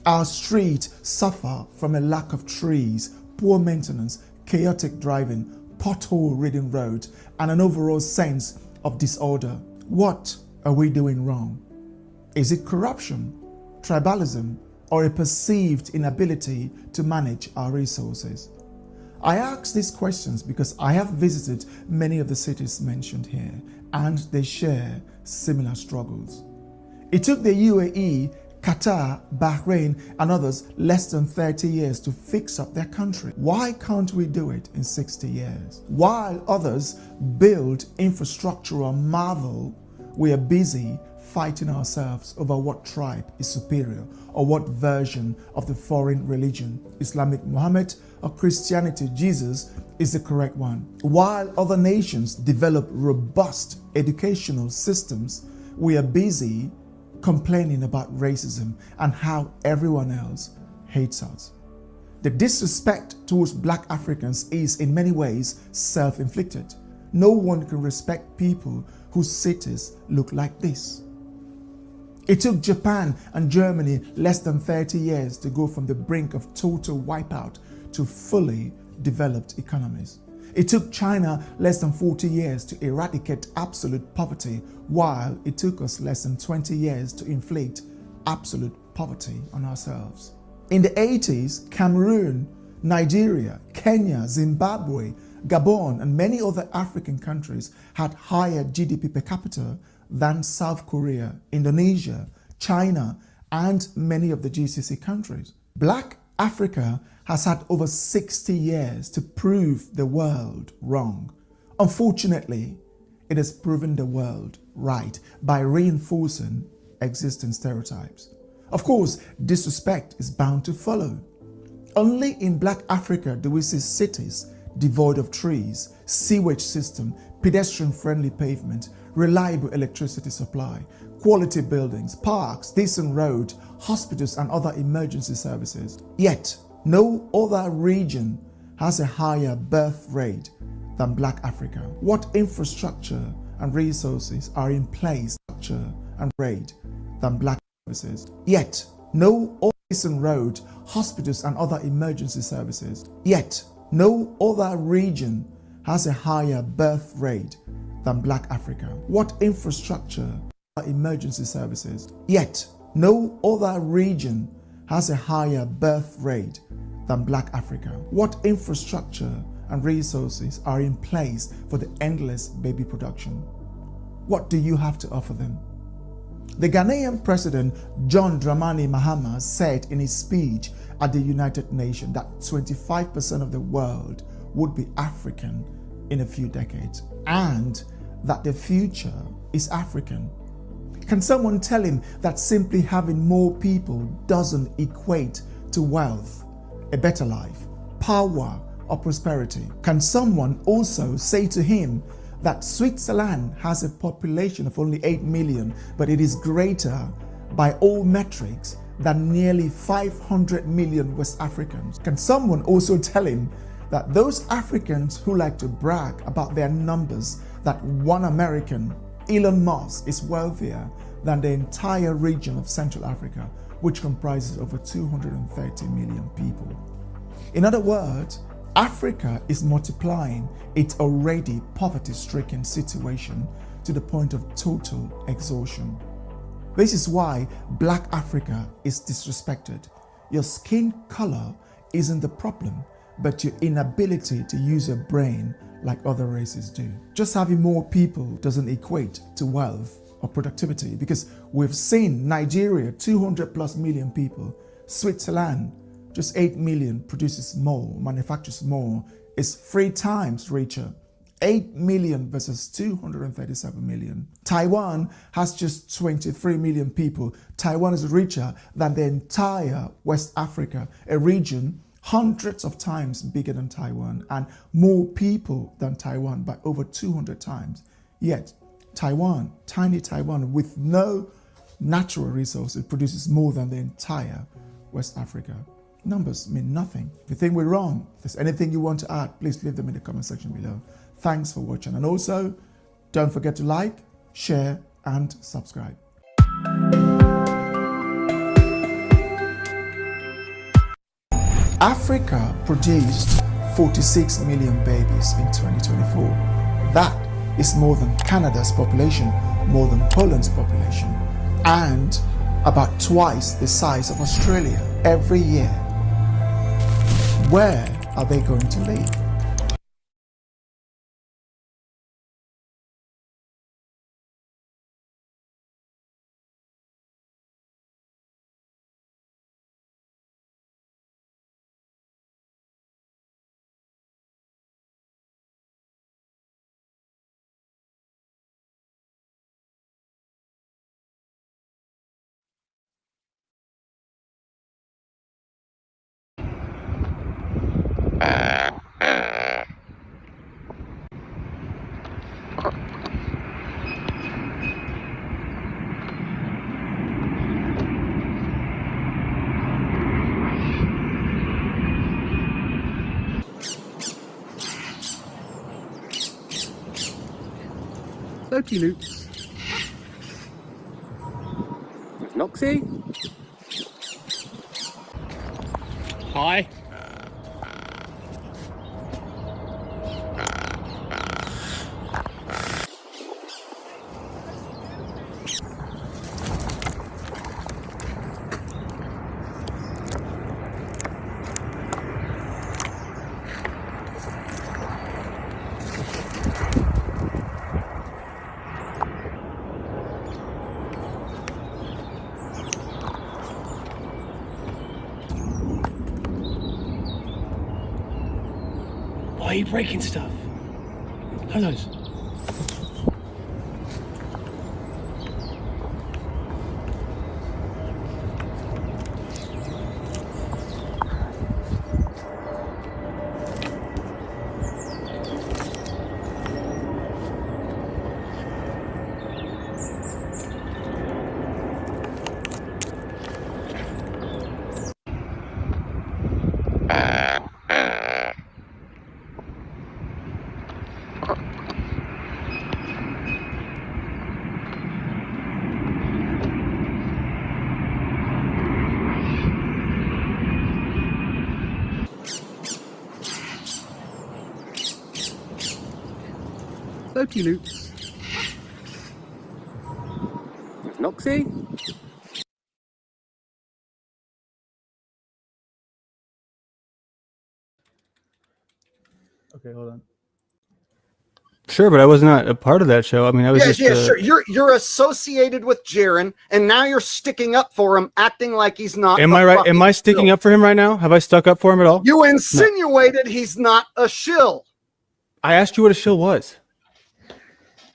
Our streets suffer from a lack of trees, poor maintenance, chaotic driving, pothole-ridden roads, and an overall sense of disorder. What are we doing wrong? Is it corruption, tribalism, or a perceived inability to manage our resources? I ask these questions because I have visited many of the cities mentioned here, and they share similar struggles. It took the UAE, Qatar, Bahrain, and others less than 30 years to fix up their country. Why can't we do it in 60 years? While others build infrastructural marvel, we are busy fighting ourselves over what tribe is superior or what version of the foreign religion, Islamic Muhammad or Christianity Jesus, is the correct one. While other nations develop robust educational systems, we are busy complaining about racism and how everyone else hates us. The disrespect towards Black Africans is in many ways self-inflicted. No one can respect people whose cities look like this. It took Japan and Germany less than 30 years to go from the brink of total wipeout to fully developed economies. It took China less than 40 years to eradicate absolute poverty, while it took us less than 20 years to inflict absolute poverty on ourselves. In the 80s, Cameroon, Nigeria, Kenya, Zimbabwe, Gabon, and many other African countries had higher GDP per capita than South Korea, Indonesia, China, and many of the GCC countries. Black Africa has had over 60 years to prove the world wrong. Unfortunately, it has proven the world right by reinforcing existing stereotypes. Of course, disrespect is bound to follow. Only in Black Africa do we see cities devoid of trees, sewage system, pedestrian-friendly pavement, reliable electricity supply, quality buildings, parks, decent roads, hospitals, and other emergency services. Yet, no other region has a higher birth rate than Black Africa. What infrastructure and resources are in place and rate than Black services? Yet, no decent road, hospitals, and other emergency services. Yet, no other region has a higher birth rate than Black Africa. What infrastructure, emergency services? Yet, no other region has a higher birth rate than Black Africa. What infrastructure and resources are in place for the endless baby production? What do you have to offer them? The Ghanaian President John Dramani Mahama said in his speech at the United Nations that 25% of the world would be African in a few decades, and that the future is African. Can someone tell him that simply having more people doesn't equate to wealth, a better life, power, or prosperity? Can someone also say to him that Switzerland has a population of only 8 million, but it is greater by all metrics than nearly 500 million West Africans? Can someone also tell him that those Africans who like to brag about their numbers, that one American, Elon Musk, is wealthier than the entire region of Central Africa, which comprises over 230 million people? In other words, Africa is multiplying its already poverty-stricken situation to the point of total exhaustion. This is why Black Africa is disrespected. Your skin color isn't the problem, but your inability to use your brain like other races do. Just having more people doesn't equate to wealth or productivity, because we've seen Nigeria, 200 plus million people, Switzerland, just 8 million, produces more, manufactures more, is 3 times richer. 8 million versus 237 million. Taiwan has just 23 million people. Taiwan is richer than the entire West Africa, a region hundreds of times bigger than Taiwan and more people than Taiwan by over 200 times. Yet Taiwan, tiny Taiwan with no natural resources, produces more than the entire West Africa. Numbers mean nothing. If you think we're wrong, if there's anything you want to add, please leave them in the comment section below. Thanks for watching, and also don't forget to like, share, and subscribe. Africa produced 46 million babies in 2024. That is more than Canada's population, more than Poland's population, and about twice the size of Australia every year. Where are they going to live? Loki Loops. Noxie? Hi. Why are you breaking stuff? How are those? Floaty loops. Noxie? Okay, hold on. Sure, but I was not a part of that show. I mean, I was just. Sure. You're associated with Jaren, and now you're sticking up for him, acting like he's not. Am I right? Am I sticking up for him right now? Have I stuck up for him at all? You insinuated he's not a shill. I asked you what a shill was.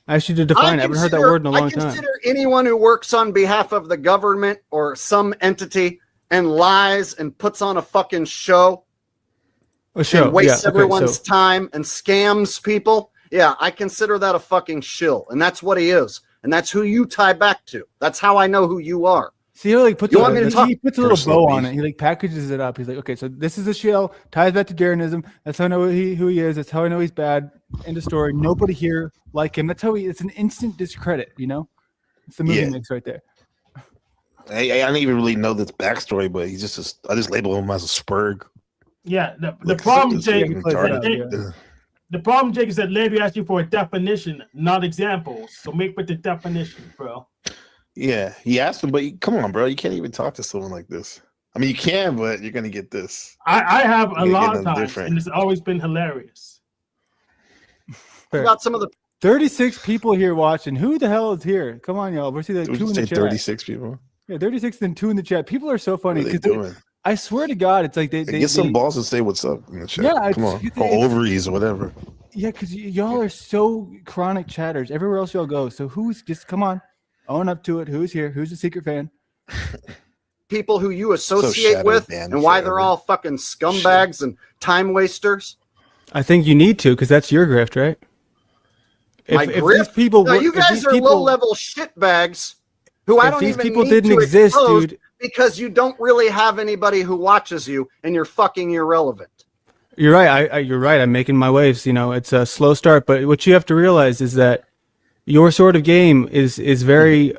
I asked you to define it. I haven't heard that word in a long time. I consider anyone who works on behalf of the government or some entity and lies and puts on a fucking show. A show. And wastes everyone's time and scams people. Yeah, I consider that a fucking shill. And that's what he is. And that's who you tie back to. That's how I know who you are. See, he like puts, he puts a little bow on it. He like packages it up. He's like, okay, so this is a shill, ties back to Jarenism. That's how I know who he is. That's how I know he's bad. End of story. Nobody here like him. That's how it's an instant discredit, you know? It's the movie mix right there. I don't even really know this backstory, but he's I just label him as a spurg. Yeah, the problem, Jake, the problem, Jake, is that Larry asked you for a definition, not examples. So make with the definition, bro. Yeah, he asked him, but come on, bro. You can't even talk to someone like this. I mean, you can, but you're going to get this. I have a lot of times, and it's always been hilarious. About some of the 36 people here watching. Who the hell is here? Come on, y'all. We're seeing like 2 in the chat. 36 people. Yeah, 36 and 2 in the chat. People are so funny. What are they doing? I swear to God, it's like they get some balls and say what's up in the chat. Yeah, come on, or ovaries or whatever. Yeah, because y'all are so chronic chatters. Everywhere else y'all go. So who's just come on, own up to it. Who's here? Who's a secret fan? People who you associate with, and why they're all fucking scumbags and time wasters. I think you need to, because that's your grift, right? My grift? These people, no, you guys are low-level shitbags who I don't even need didn't to exist, expose dude. Because you don't really have anybody who watches you, and you're fucking irrelevant. You're right. You're right. I'm making my waves. You know, it's a slow start, but what you have to realize is that your sort of game is very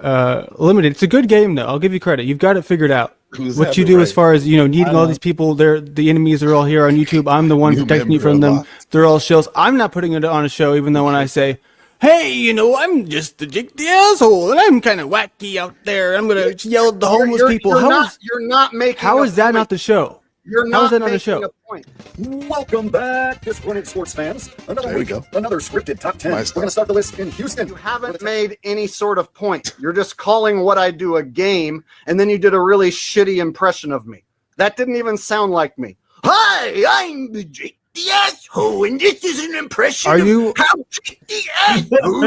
limited. It's a good game, though. I'll give you credit. You've got it figured out. What you do as far as, you know, needing all these people, the enemies are all here on YouTube. I'm the one protecting you from them. They're all shills. I'm not putting it on a show, even though when I say, hey, you know, I'm just the Jake the asshole, and I'm kind of wacky out there. I'm gonna yell at the homeless people. You're not making. How is that not the show? You're How is not that not a show? making a point. Welcome back, disappointed sports fans. Another week, another scripted top 10. We're going to start the list in Houston. You haven't made any sort of point. You're just calling what I do a game, and then you did a really shitty impression of me. That didn't even sound like me. Hi, I'm the Jake the asshole, and this is an impression of how Jake the asshole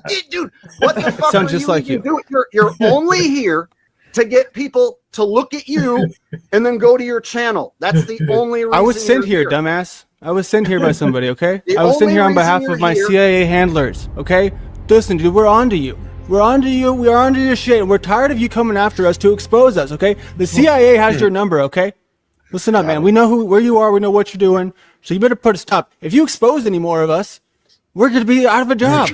did, dude. What the fuck sounds are just you like even you. doing? You're only here to get people to look at you and then go to your channel. That's the only reason. I was sent you're here, dumbass. I was sent here by somebody, okay? The I was sent only here on reason behalf you're of my here- CIA handlers, okay? Listen, dude, we're on to you. We're on to you. We are on to your shit. And we're tired of you coming after us to expose us, okay? The CIA has your number, okay? Listen up, man. We know where you are. We know what you're doing. So you better put a stop. If you expose any more of us, we're going to be out of a job.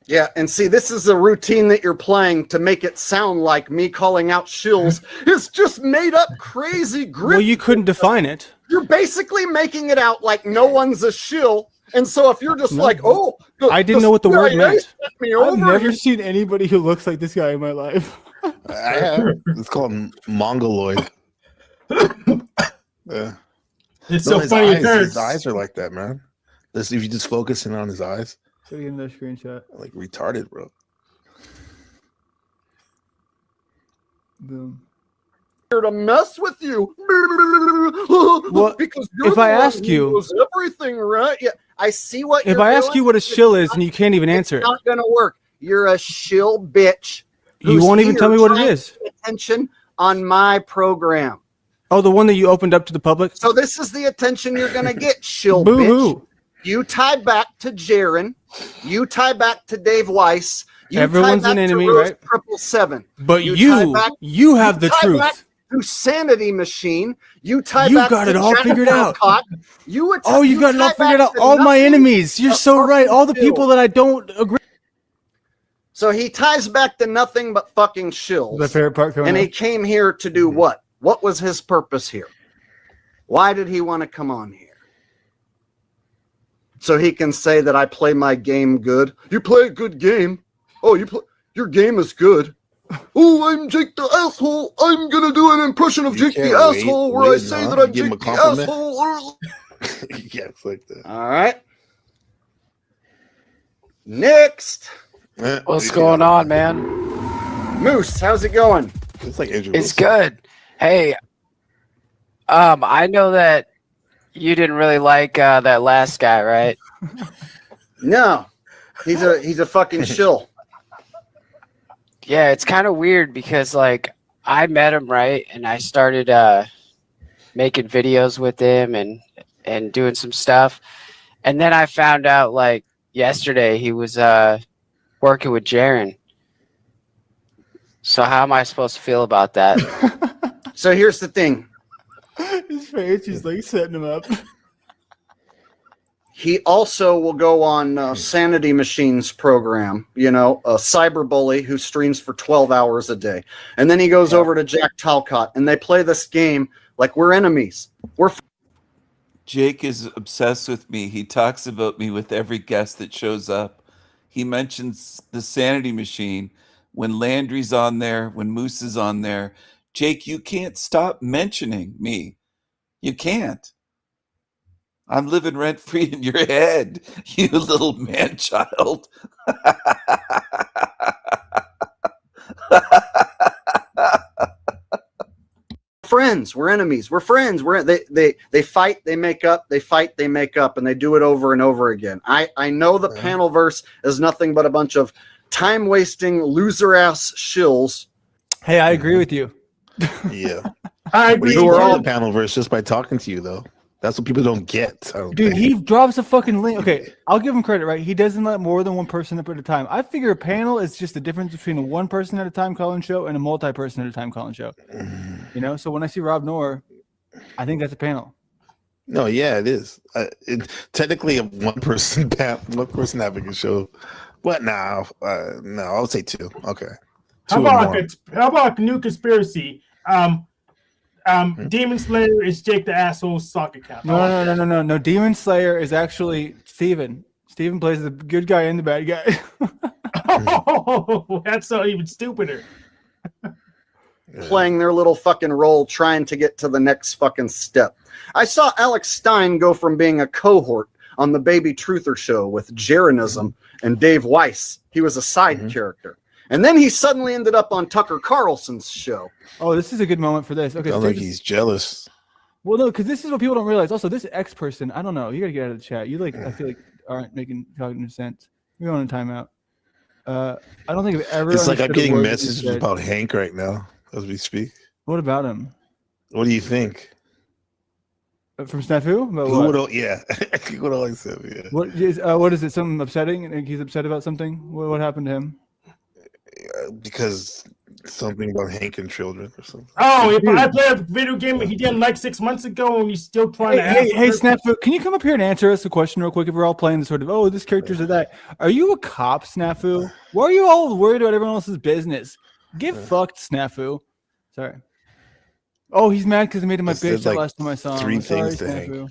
Yeah, and see, this is a routine that you're playing to make it sound like me calling out shills is just made up crazy grit. Well, you couldn't define it. You're basically making it out like no one's a shill. And so if you're just like, oh, I didn't know what the word CIA meant. sent me I've over never here. seen anybody who looks like this guy in my life. I have. It's called Mongoloid. Yeah. It's No, so his funny. It eyes, hurts. his eyes are like that, man. This, if you just focus in on his eyes, Show you another screenshot. like retarded, bro. Boom. Here to mess with you. Well, because you're if the I one ask who you- knows everything, right? Yeah, I see what If you're I ask doing. you what a shill is and you can't even answer It's it, not gonna work. You're a shill bitch. you who's won't even here tell me what it trying to is. pay attention on my program. Oh, the one that you opened up to the public? So this is the attention you're gonna get, shill bitch. Boo-hoo. You tie back to Jaren. You tie back to Dave Weiss. You Everyone's tie back an enemy, to Rose right? 777. But tie you back- have the tie truth. back to Sanity Machine. You tie You back got to it all Jack figured out. Alcott. You Oh, you got it all tie back figured out. to All my nothing enemies. You're but so right. All the fucking people shill. that I don't agree. So he ties back to nothing but fucking shills. The favorite part coming And he up. came here to do what? What was his purpose here? Why did he want to come on here? So he can say that I play my game good. You play a good game. Oh, your game is good. Oh, I'm Jake the asshole. I'm gonna do an impression of Jake the can't wait- asshole where I wait say enough that to I'm give him Jake a the compliment? asshole. Yeah, it's like that. All right. Next, What's going on, man? Moose. How's it going? It's like Andrew It's Wilson. good. Hey, I know that you didn't really like that last guy, right? No, he's a fucking shill. Yeah, it's kind of weird because like I met him, right, and I started making videos with him and doing some stuff, and then I found out like yesterday he was working with Jaren. So how am I supposed to feel about that? So here's the thing. His face, he's like setting him up. He also will go on Sanity Machine's program, a cyberbully who streams for 12 hours a day. And then he goes over to Jack Talcott, and they play this game like we're enemies. Jake is obsessed with me. He talks about me with every guest that shows up. He mentions the Sanity Machine when Landry's on there, when Moose is on there. Jake, you can't stop mentioning me. You can't. I'm living rent free in your head, you little man child. friends. We're enemies. We're friends. They fight, they make up, they fight, they make up, and they do it over and over again. I know the Panelverse is nothing but a bunch of time-wasting, loser-ass shills. Hey, I agree with you. Yeah. I But agree. you We're know all- the Panelverse just by talking to you, though. That's what people don't get. I don't Dude, think. he drops a fucking link. Okay, I'll give him credit, right? He doesn't let more than one person up at a time. I figure a panel is just the difference between a one person at a time calling show and a multi-person at a time calling show. So when I see Rob Noor, I think that's a panel. No, yeah, it is. Technically, a one person having a show. What now? No, I'll say two. Okay. How Two or about more. how about a new conspiracy? Demon Slayer is Jake the asshole's sock account. No. Demon Slayer is actually Steven. Steven plays the good guy and the bad guy. Oh, that's so even stupider. Playing their little fucking role, trying to get to the next fucking step. I saw Alex Stein go from being a cohort on the Baby Truther show with Jarenism and Dave Weiss. He was a side character. And then he suddenly ended up on Tucker Carlson's show. Oh, this is a good moment for this. Okay, Sounds so like he's jealous. Well, no, because this is what people don't realize. Also, this X person, I don't know. You gotta get out of the chat. I feel like aren't making cognitive sense. You're going in timeout. I don't think I've ever. It's like I'm understood a getting word that you messages said. about Hank right now as we speak. What about him? What do you think? From Snafu? About Who what? would? Yeah, what always said. Yeah. What is it? Something upsetting? He's upset about something. What happened to him? Because Something about Hank and children or something. Oh, if I play a video game he didn't like 6 months ago and he's still trying to ask. Hey, Snafu, can you come up here and answer us a question real quick? If we're all playing the sort of, oh, this character's or that. Are you a cop, Snafu? Why are you all worried about everyone else's business? Get fucked, Snafu. Sorry. Oh, he's mad because I made him my bitch that last time I saw him. Three Sorry, things to Hank. Snafu.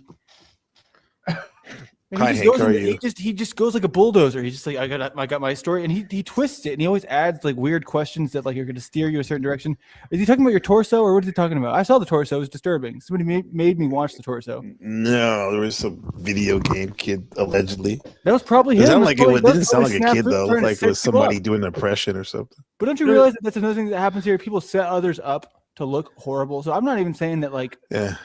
Hi, Hank, how are you? He just goes like a bulldozer. He's just like, I got my story, and he twists it, and he always adds like weird questions that like are going to steer you a certain direction. Is he talking about your torso, or what is he talking about? I saw the torso; it was disturbing. Somebody made me watch the torso. No, there was some video game kid allegedly. That was probably him. It didn't sound like a kid though. Like it was somebody doing an impression or something. But don't you realize that that's another thing that happens here? People set others up to look horrible. So I'm not even saying that like. Yeah.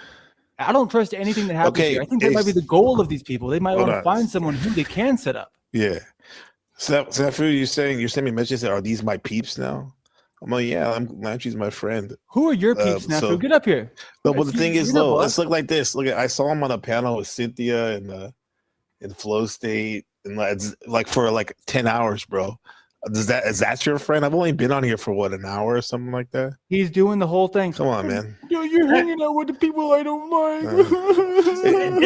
I don't trust anything that happens here. I think that might be the goal of these people. They might want to find someone who they can set up. Yeah. Snafu, you're saying me messages are these my peeps now? I'm like, yeah, Lanchi's my friend. Who are your peeps, Snafu? Get up here. No, but the thing is, though, let's look like this. Look, I saw him on a panel with Cynthia in Flow State, and like for like 10 hours, bro. Is that your friend? I've only been on here for what, an hour or something like that. He's doing the whole thing. Come on, man. Yo, you're hanging out with the people I don't like.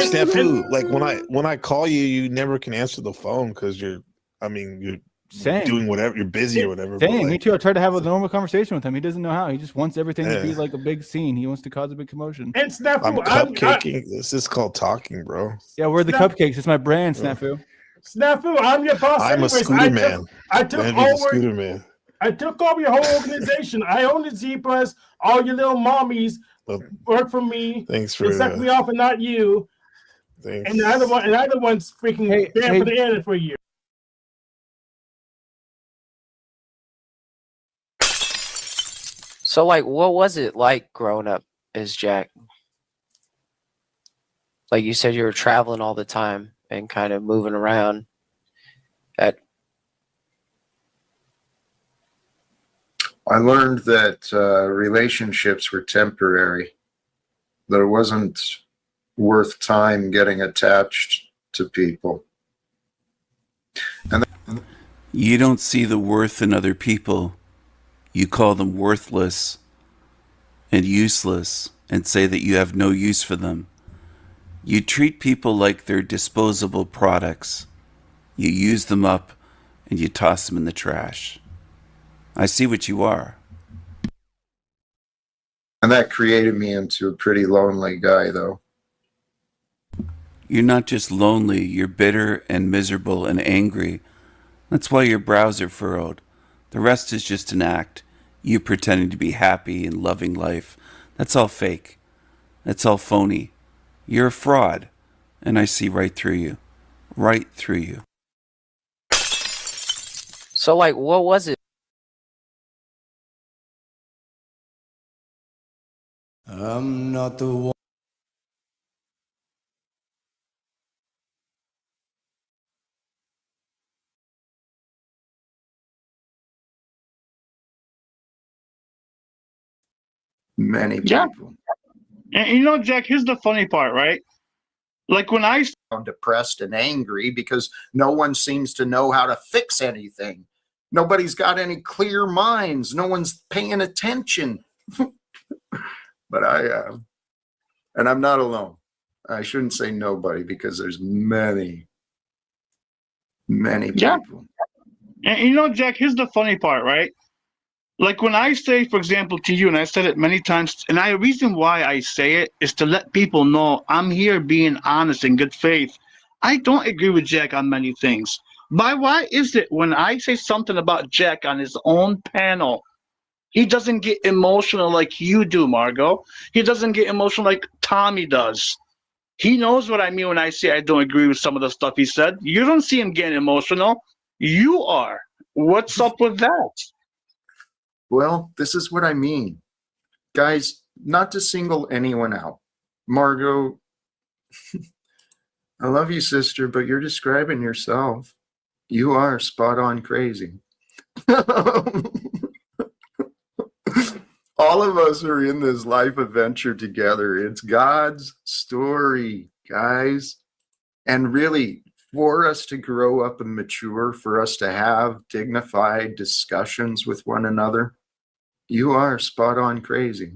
Snafu, like when I call you, you never can answer the phone because you're doing whatever, you're busy or whatever. Dang, me too. I tried to have a normal conversation with him. He doesn't know how. He just wants everything to be like a big scene. He wants to cause a big commotion. And Snafu, I'm cupcaking. This is called talking, bro. Yeah, we're the cupcakes. It's my brand, Snafu. Snafu, I'm your boss. I'm a scooter man. I took over your whole organization. I own the zebras. All your little mommies work for me. Thanks for they suck me off, and not you. Thanks. And the other one's freaking banned for the internet for a year. So, like, what was it like growing up as Jack? Like you said, you were traveling all the time and kind of moving around. I learned that relationships were temporary. That it wasn't worth time getting attached to people. You don't see the worth in other people. You call them worthless and useless and say that you have no use for them. You treat people like they're disposable products. You use them up and you toss them in the trash. I see what you are. And that created me into a pretty lonely guy, though. You're not just lonely, you're bitter and miserable and angry. That's why your brows are furrowed. The rest is just an act. You pretending to be happy and loving life. That's all fake. That's all phony. You're a fraud, and I see right through you. Right through you. So, like, what was it? I'm not the one. Many people. Yeah. And you know, Jack, here's the funny part, right? Like when I'm depressed and angry because no one seems to know how to fix anything. Nobody's got any clear minds. No one's paying attention. But I am. And I'm not alone. I shouldn't say nobody because there's many people. And you know, Jack, here's the funny part, right? Like when I say, for example, to you, and I said it many times, and the reason why I say it is to let people know I'm here being honest and good faith. I don't agree with Jack on many things. But why is it when I say something about Jack on his own panel, he doesn't get emotional like you do, Margot? He doesn't get emotional like Tommy does. He knows what I mean when I say I don't agree with some of the stuff he said. You don't see him getting emotional. You are. What's up with that? Well, this is what I mean. Guys, not to single anyone out. Margot, I love you, sister, but you're describing yourself. You are spot on crazy. All of us are in this life adventure together. It's God's story, guys. And really, for us to grow up and mature, for us to have dignified discussions with one another, You are spot on crazy.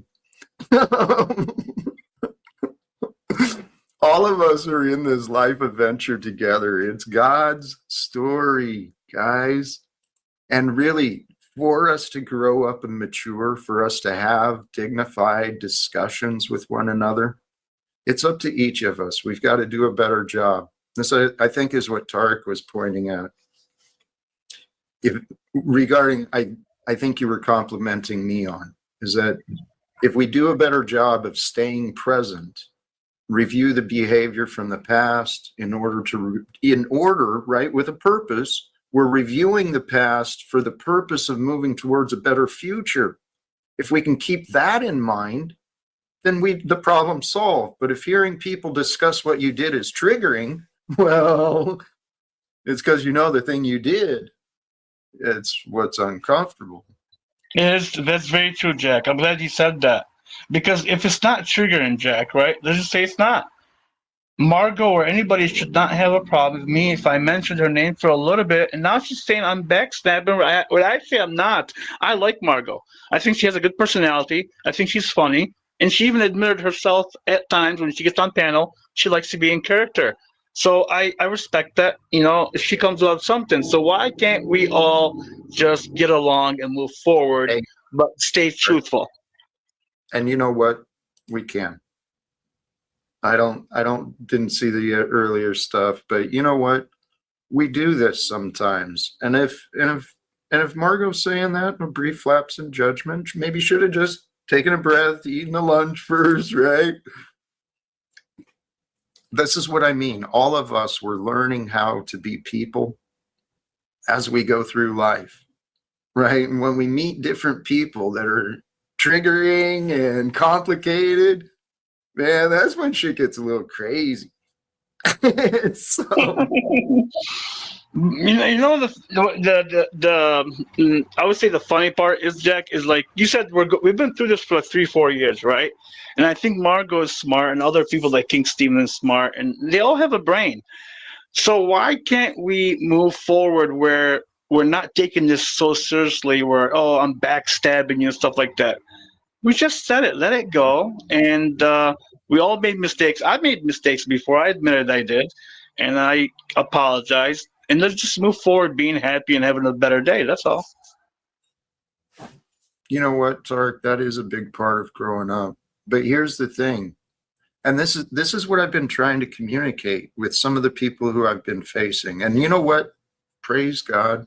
All of us are in this life adventure together. It's God's story, guys. And really, for us to grow up and mature, for us to have dignified discussions with one another, it's up to each of us. We've got to do a better job. This, I think, is what Tarek was pointing at. I think you were complimenting me on, is that if we do a better job of staying present, review the behavior from the past in order, right, with a purpose, we're reviewing the past for the purpose of moving towards a better future. If we can keep that in mind, then the problem's solved. But if hearing people discuss what you did is triggering, well, it's because you know the thing you did. It's what's uncomfortable. That's very true, Jack. I'm glad you said that. Because if it's not triggering, Jack, right? Let's just say it's not. Margot or anybody should not have a problem with me if I mentioned her name for a little bit, and now she's saying I'm backstabbing. What I say I'm not. I like Margot. I think she has a good personality. I think she's funny. And she even admitted herself at times when she gets on panel, she likes to be in character. So I respect that, you know, if she comes up with something. So why can't we all just get along and move forward, but stay truthful? And you know what? We can. I didn't see the earlier stuff, but you know what? We do this sometimes. And if Margot's saying that, a brief lapse in judgment, maybe should have just taken a breath, eaten the lunch first, right? This is what I mean. All of us, we're learning how to be people as we go through life, right? And when we meet different people that are triggering and complicated, man, that's when shit gets a little crazy. So, you know the I would say the funny part is, Jack, is like you said, we've been through this for like 3-4 years, right? And I think Margot is smart, and other people like King Steven is smart, and they all have a brain. So why can't we move forward where we're not taking this so seriously? Where I'm backstabbing you and stuff like that. We just said it, let it go, and we all made mistakes. I made mistakes before. I admitted I did, and I apologized. And let's just move forward, being happy and having a better day. That's all. You know what, Tarek? That is a big part of growing up. But here's the thing, and this is what I've been trying to communicate with some of the people who I've been facing. And you know what? Praise God.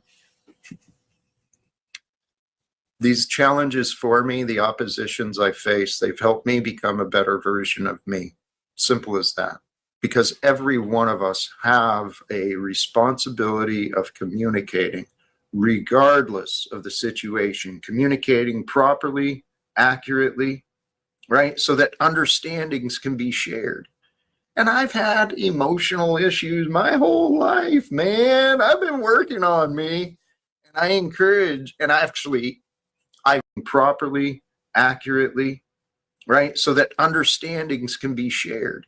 These challenges for me, the oppositions I face, they've helped me become a better version of me. Simple as that. Because every one of us have a responsibility of communicating, regardless of the situation, communicating properly, accurately, right? So that understandings can be shared. And I've had emotional issues my whole life, man. I've been working on me. And I encourage, and I properly, accurately, right? So that understandings can be shared.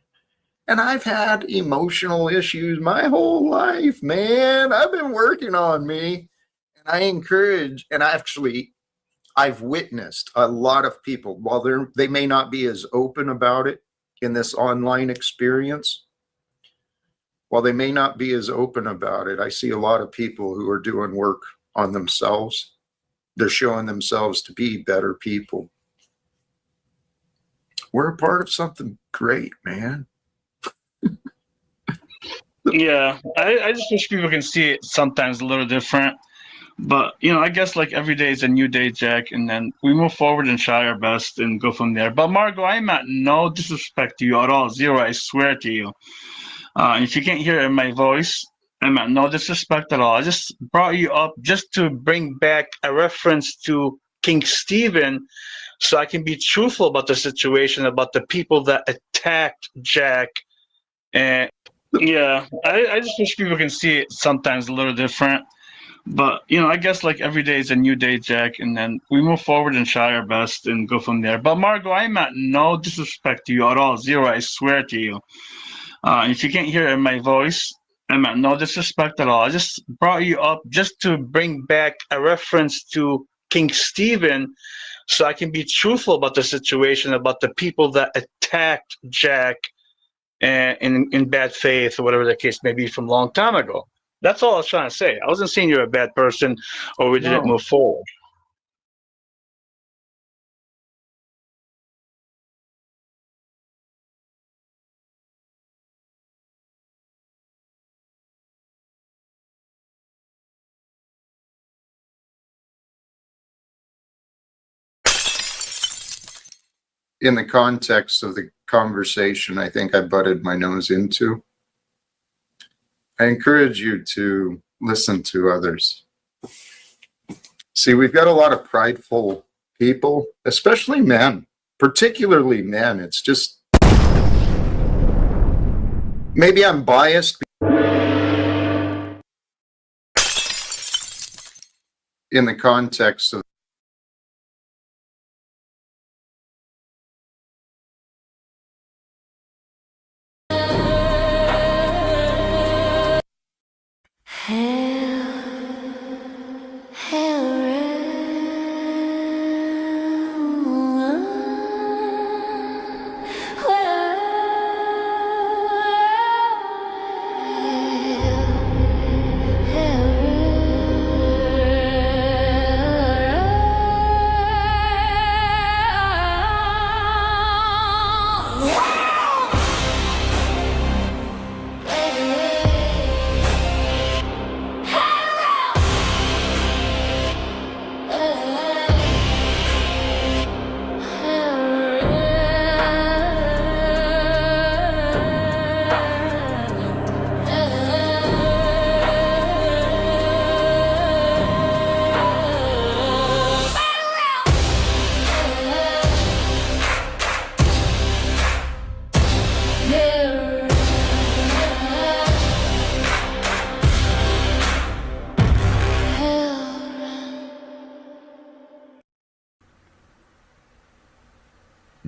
And I've had emotional issues my whole life, man. I've been working on me. And I encourage, and I've witnessed a lot of people, while they may not be as open about it in this online experience, while they may not be as open about it, I see a lot of people who are doing work on themselves. They're showing themselves to be better people. We're a part of something great, man. Yeah, I just wish people can see it sometimes a little different. But, you know, I guess like every day is a new day, Jack, and then we move forward and try our best and go from there. But Margot, I'm at no disrespect to you at all. Zero, I swear to you. If you can't hear it in my voice, I'm at no disrespect at all. I just brought you up just to bring back a reference to King Steven so I can be truthful about the situation, about the people that attacked Jack. And yeah, I just wish people can see it sometimes a little different. But, you know, I guess like every day is a new day, Jack, and then we move forward and try our best and go from there. But Margot, I'm at no disrespect to you at all. Zero, I swear to you. If you can't hear it in my voice, I'm at no disrespect at all. I just brought you up just to bring back a reference to King Stephen so I can be truthful about the situation, about the people that attacked Jack in bad faith or whatever the case may be from a long time ago. That's all I was trying to say. I wasn't saying you're a bad person or we didn't move forward. In the context of the conversation, I think I butted my nose into. I encourage you to listen to others. See, we've got a lot of prideful people, especially men, particularly men. It's just, maybe I'm biased. In the context of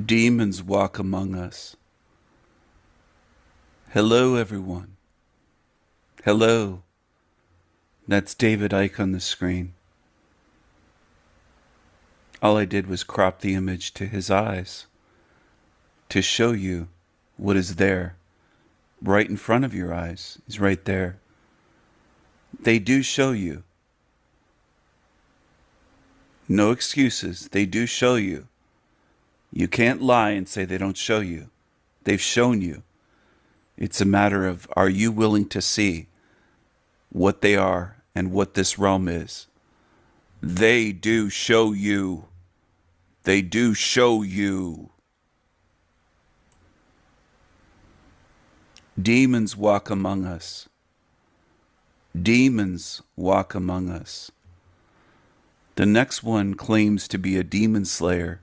Demons walk among us. Hello, everyone. Hello. That's David Icke on the screen. All I did was crop the image to his eyes to show you what is there, right in front of your eyes. He's right there. They do show you. No excuses. They do show you. You can't lie and say they don't show you. They've shown you. It's a matter of, are you willing to see what they are and what this realm is? They do show you. They do show you. Demons walk among us. Demons walk among us. The next one claims to be a demon slayer,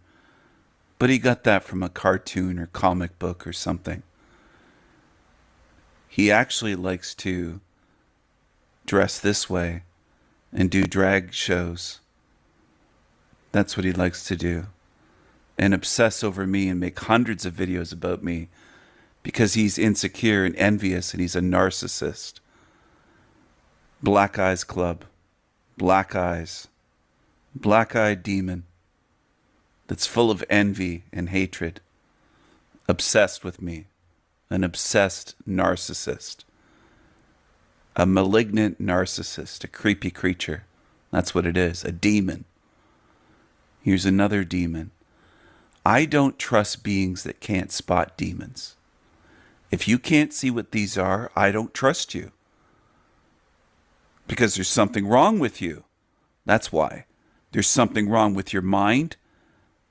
but he got that from a cartoon or comic book or something. He actually likes to dress this way and do drag shows. That's what he likes to do. And obsess over me and make hundreds of videos about me because he's insecure and envious and he's a narcissist. Black Eyes Club. Black Eyes. Black-eyed demon that's full of envy and hatred, obsessed with me, an obsessed narcissist, a malignant narcissist, a creepy creature. That's what it is, a demon. Here's another demon. I don't trust beings that can't spot demons. If you can't see what these are, I don't trust you. Because there's something wrong with you. That's why. There's something wrong with your mind,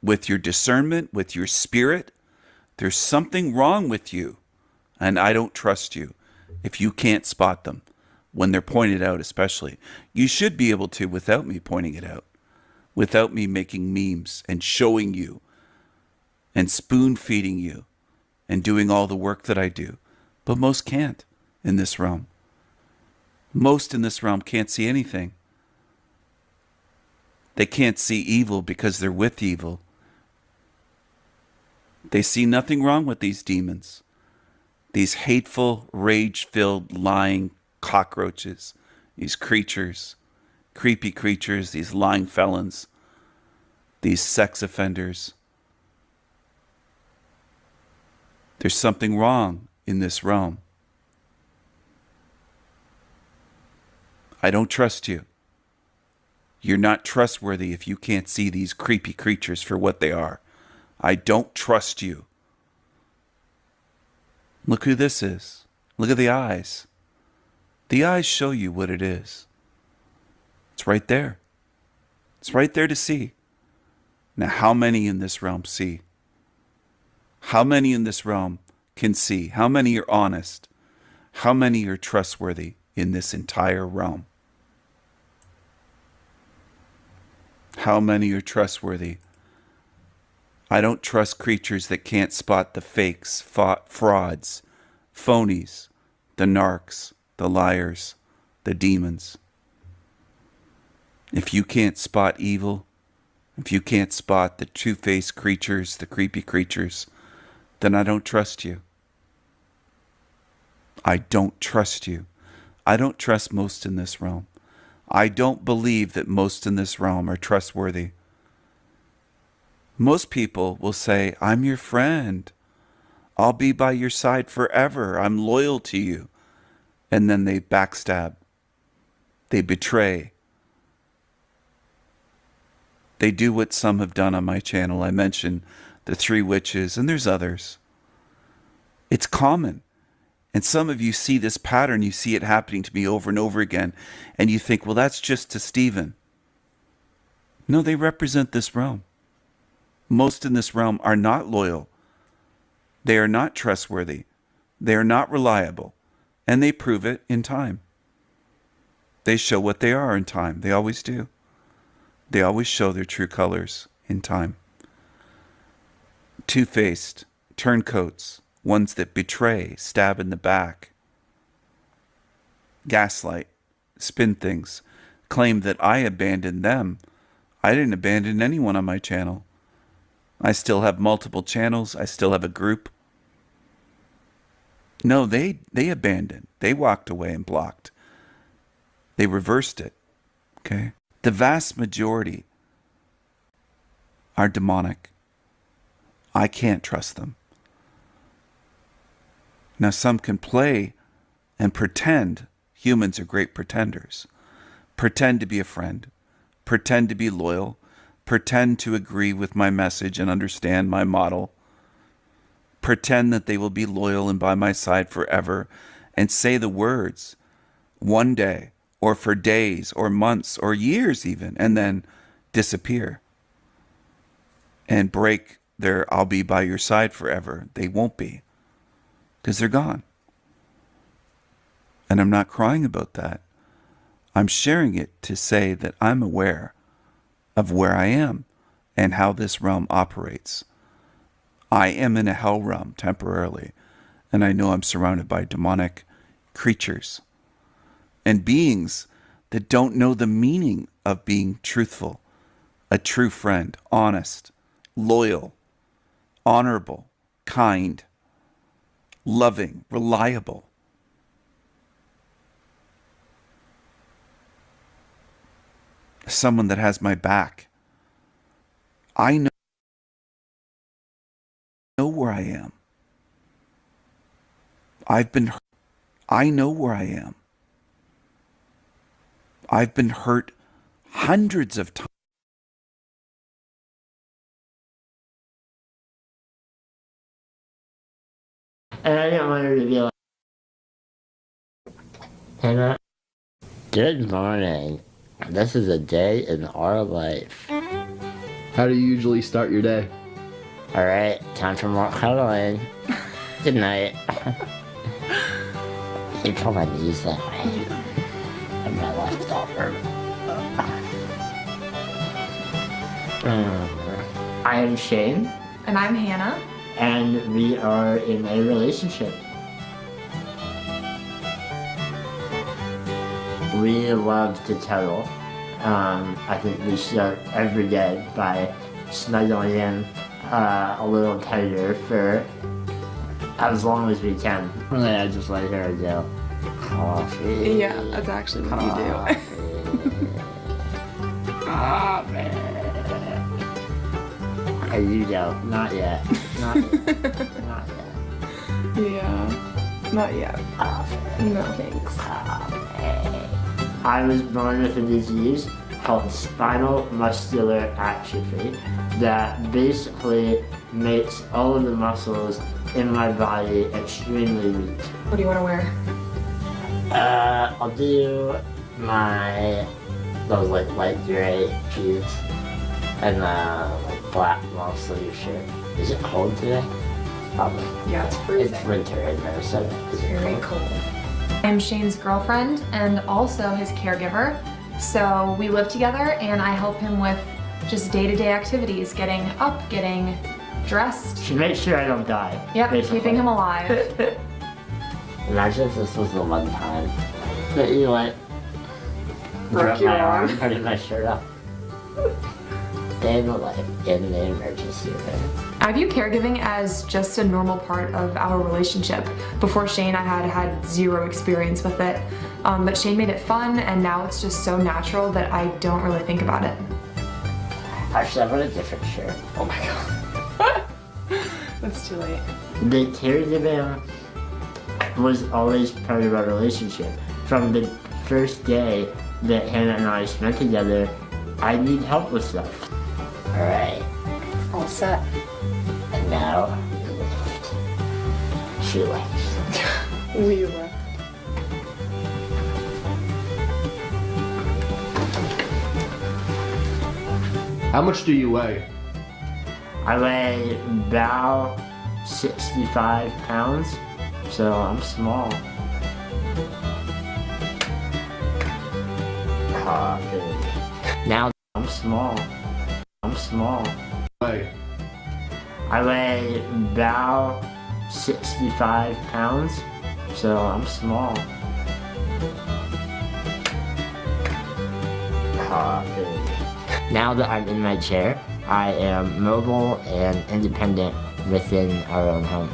with your discernment, with your spirit. There's something wrong with you, and I don't trust you if you can't spot them when they're pointed out, especially. You should be able to without me pointing it out, without me making memes and showing you and spoon feeding you and doing all the work that I do. But most can't in this realm. Most in this realm can't see anything. They can't see evil because they're with evil. They see nothing wrong with these demons. These hateful, rage-filled, lying cockroaches. These creatures, creepy creatures, these lying felons. these sex offenders. There's something wrong in this realm. I don't trust you. You're not trustworthy if you can't see these creepy creatures for what they are. I don't trust you. Look who this is. Look at the eyes. The eyes show you what it is. It's right there. It's right there to see. Now, how many in this realm see? How many in this realm can see? How many are honest? How many are trustworthy in this entire realm? How many are trustworthy? I don't trust creatures that can't spot the fakes, frauds, phonies, the narcs, the liars, the demons. If you can't spot evil, if you can't spot the two-faced creatures, the creepy creatures, then I don't trust you. I don't trust you. I don't trust most in this realm. I don't believe that most in this realm are trustworthy. Most people will say, I'm your friend. I'll be by your side forever. I'm loyal to you. And then they backstab. They betray. They do what some have done on my channel. I mentioned the 3 witches, and there's others. It's common. And some of you see this pattern. You see it happening to me over and over again. And you think, well, that's just to Stephen. No, they represent this realm. Most in this realm are not loyal. They are not trustworthy. They are not reliable. And they prove it in time. They show what they are in time. They always do. They always show their true colors in time. Two-faced, turncoats, ones that betray, stab in the back, gaslight, spin things, claim that I abandoned them. I didn't abandon anyone on my channel. I still have multiple channels. I still have a group. No, they abandoned. They walked away and blocked. They reversed it. Okay? The vast majority are demonic. I can't trust them. Now, some can play and pretend. Humans are great pretenders. Pretend to be a friend. Pretend to be loyal. Pretend to agree with my message and understand my model. Pretend that they will be loyal and by my side forever, and say the words one day, or for days, or months, or years even, and then disappear and break their I'll be by your side forever. They won't be, because they're gone. And I'm not crying about that. I'm sharing it to say that I'm aware of where I am and how this realm operates. I am in a hell realm temporarily, and I know I'm surrounded by demonic creatures and beings that don't know the meaning of being truthful, a true friend, honest, loyal, honorable, kind, loving, reliable. Someone that has my back. I know where I am. I've been hurt. I know where I am. I've been hurt hundreds of times. And I didn't want her to be like, Hannah, good morning. This is a day in our life. How do you usually start your day? Alright, time for more cuddling. Good night. You pull my knees that way. And my left arm. I am Shane. And I'm Hannah. And we are in a relationship. We love to cuddle. I think we start every day by snuggling in a little tighter for as long as we can. Really, I just let her go. Coffee. Yeah, that's actually what you do. Coffee. Hey, you go. Not yet. Not yet. Not yet. Yeah, not yet. No thanks. I was born with a disease called spinal muscular atrophy that basically makes all of the muscles in my body extremely weak. What do you want to wear? I'll do those like light gray jeans and like black long sleeve shirt. Is it cold today? Probably. Yeah, it's freezing. It's winter in Minnesota. Is it Very cold? I'm Shane's girlfriend and also his caregiver. So we live together and I help him with just day-to-day activities, getting up, getting dressed. She makes sure I don't die. Yep, basically. keeping him alive. Imagine if this was the one time that you like Broke your my arm. putting my shirt up. Day in the life in the emergency room. I view caregiving as just a normal part of our relationship. Before Shane, I had zero experience with it. But Shane made it fun, and now it's just so natural that I don't really think about it. Actually, I want a different shirt. Oh my god. That's too late. The caregiving was always part of our relationship. From the first day that Hannah and I spent together, I need help with stuff. Alright. All set. And now, she left. We left. How much do you weigh? I weigh about 65 pounds, so I'm small. Now I'm small. I'm small. Weigh. I weigh about 65 pounds, so I'm small. Now that I'm in my chair, I am mobile and independent within our own home.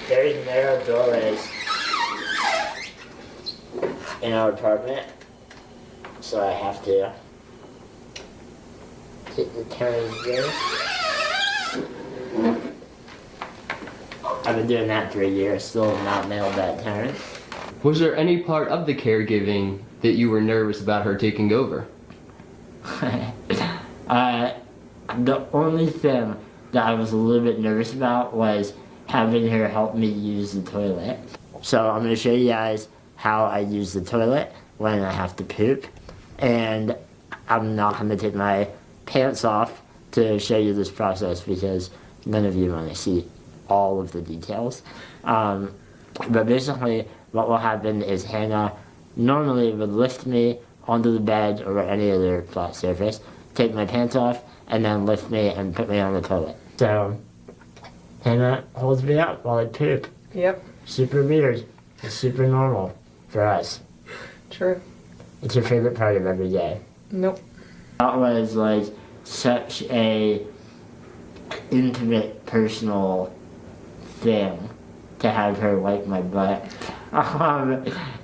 There's narrow doorways in our apartment, so I have to get the turns there. I've been doing that for a year, still have not nailed that turn. Was there any part of the caregiving that you were nervous about her taking over? The only thing that I was a little bit nervous about was having her help me use the toilet. So I'm gonna show you guys how I use the toilet when I have to poop. And I'm not gonna take my pants off to show you this process because none of you wanna see all of the details. But basically what will happen is Hannah normally would lift me onto the bed or any other flat surface, take my pants off, and then lift me and put me on the toilet. So Hannah holds me up while I poop. Yep. Super weird. It's super normal for us. True. It's your favorite part of every day. Nope. That was like such a intimate, personal thing to have her wipe my butt. And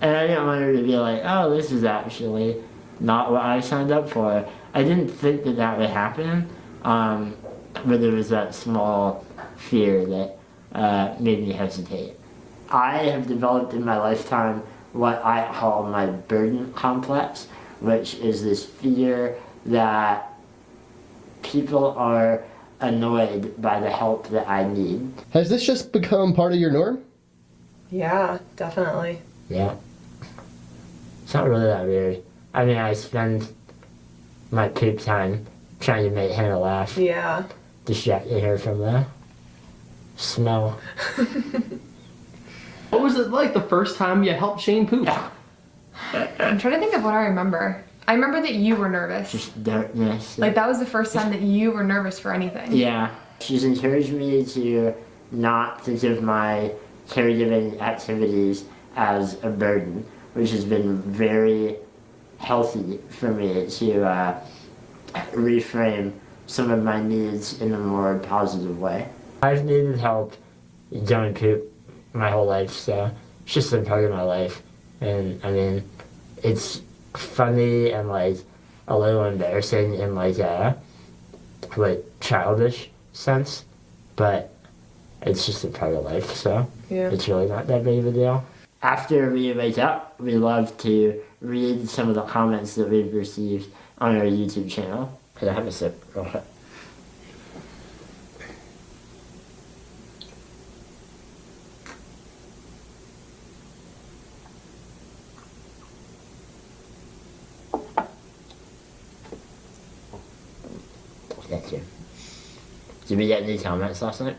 I didn't want her to be like, oh, this is actually not what I signed up for. I didn't think that that would happen, but there was that small fear that made me hesitate. I have developed in my lifetime what I call my burden complex, which is this fear that people are annoyed by the help that I need. Has this just become part of your norm? Yeah, definitely. Yeah. It's not really that weird. I mean, I spend my poop time trying to make Hannah laugh. Yeah. Distracting her from the smell. What was it like the first time you helped Shane poop? I'm trying to think of what I remember. I remember that you were nervous. Just darkness. Like that was the first time that you were nervous for anything. Yeah. She's encouraged me to not think of my caregiving activities as a burden, which has been very healthy for me to reframe some of my needs in a more positive way. I've needed help doing poop my whole life, so it's just been part of my life. And I mean, it's funny and like a little embarrassing in like a childish sense, but it's just a part of life, so it's really not that big of a deal. After we wake up, we love to read some of the comments that we've received on our YouTube channel. Can I have a sip real quick? Thank you. Did we get any comments last night?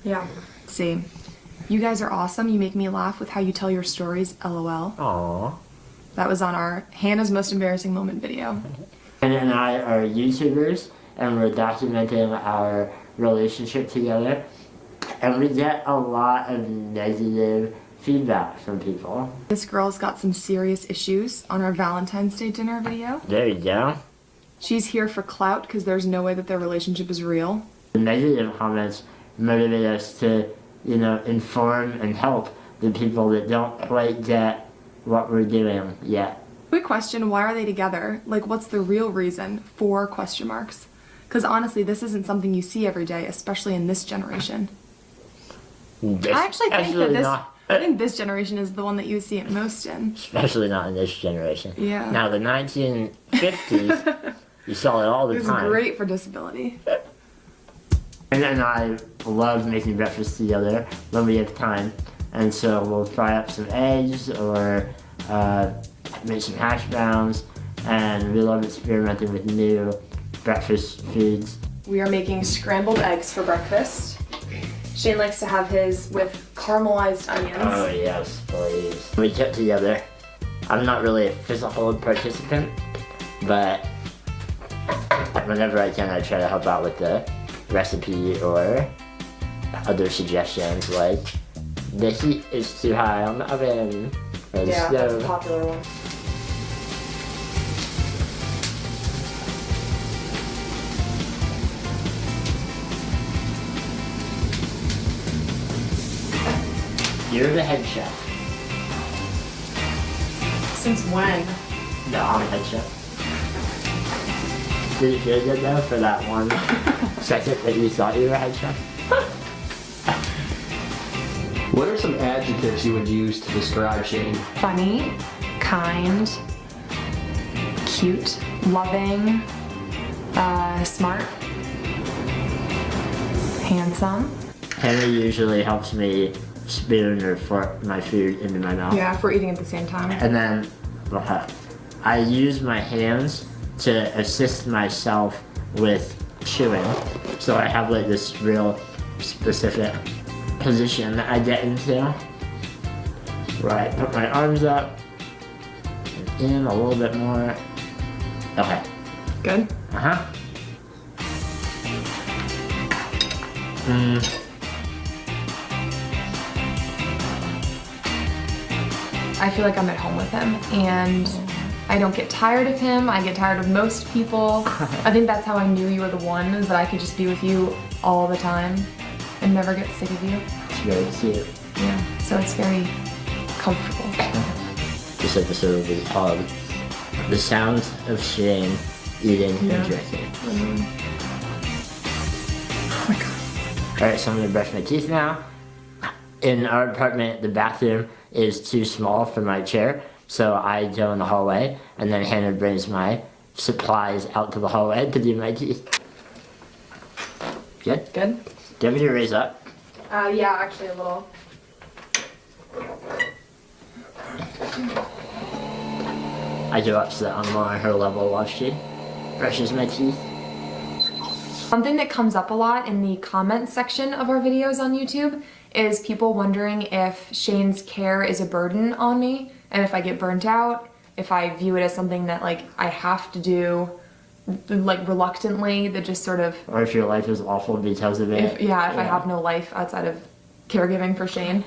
Yeah. Let's see. You guys are awesome. You make me laugh with how you tell your stories. LOL. Aww. That was on our Hannah's Most Embarrassing Moment video. Hannah and I are YouTubers, and we're documenting our relationship together. And we get a lot of negative feedback from people. This girl's got some serious issues on our Valentine's Day dinner video. There you go. She's here for clout because there's no way that their relationship is real. The negative comments motivate us to, inform and help the people that don't quite get what we're doing yet. Quick question, why are they together? Like, what's the real reason for question marks? Because honestly, this isn't something you see every day, especially in this generation. I actually think that I think this generation is the one that you see it most in. Especially not in this generation. Yeah. Now, the 1950s, you saw it all the It time. was great for disability. And I love making breakfast together when we have time. And so we'll fry up some eggs or make some hash browns. And we love experimenting with new breakfast foods. We are making scrambled eggs for breakfast. Shane likes to have his with caramelized onions. Oh yes, please. We get together. I'm not really a physical participant, but whenever I can, I try to help out with the recipe or other suggestions, like the heat is too high on the oven or the Yeah, stove. that's a popular one. You're the head chef. Since when? No, I'm the head chef. Did you feel good though for that one second that you thought you were a head chef? What are some adjectives you would use to describe Shane? Funny, kind, cute, loving, smart, handsome. Hannah usually helps me spoon or fork my food into my mouth. Yeah, if we're eating at the same time. And then I use my hands to assist myself with chewing. So I have like this real specific position that I get into where I put my arms up and in a little bit more. Okay. Good. Uh-huh. I feel like I'm at home with him and I don't get tired of him. I get tired of most people. I think that's how I knew you were the one, is that I could just be with you all the time and never get sick of you. It's very cute. Yeah, so it's very comfortable. This episode will be called The Sounds of Shane Eating and Drinking. Oh my god. Alright, so I'm gonna brush my teeth now. In our apartment, the bathroom is too small for my chair, so I go in the hallway, and then Hannah brings my supplies out to the hallway to do my teeth. Good? Good. Do you want me to raise up? Yeah, actually a little. I go up so that I'm more on her level while she brushes my teeth. Something that comes up a lot in the comments section of our videos on YouTube is people wondering if Shane's care is a burden on me, and if I get burnt out, if I view it as something that like I have to do like reluctantly, that just sort of... Or if your life is awful because of it. If I have no life outside of caregiving for Shane.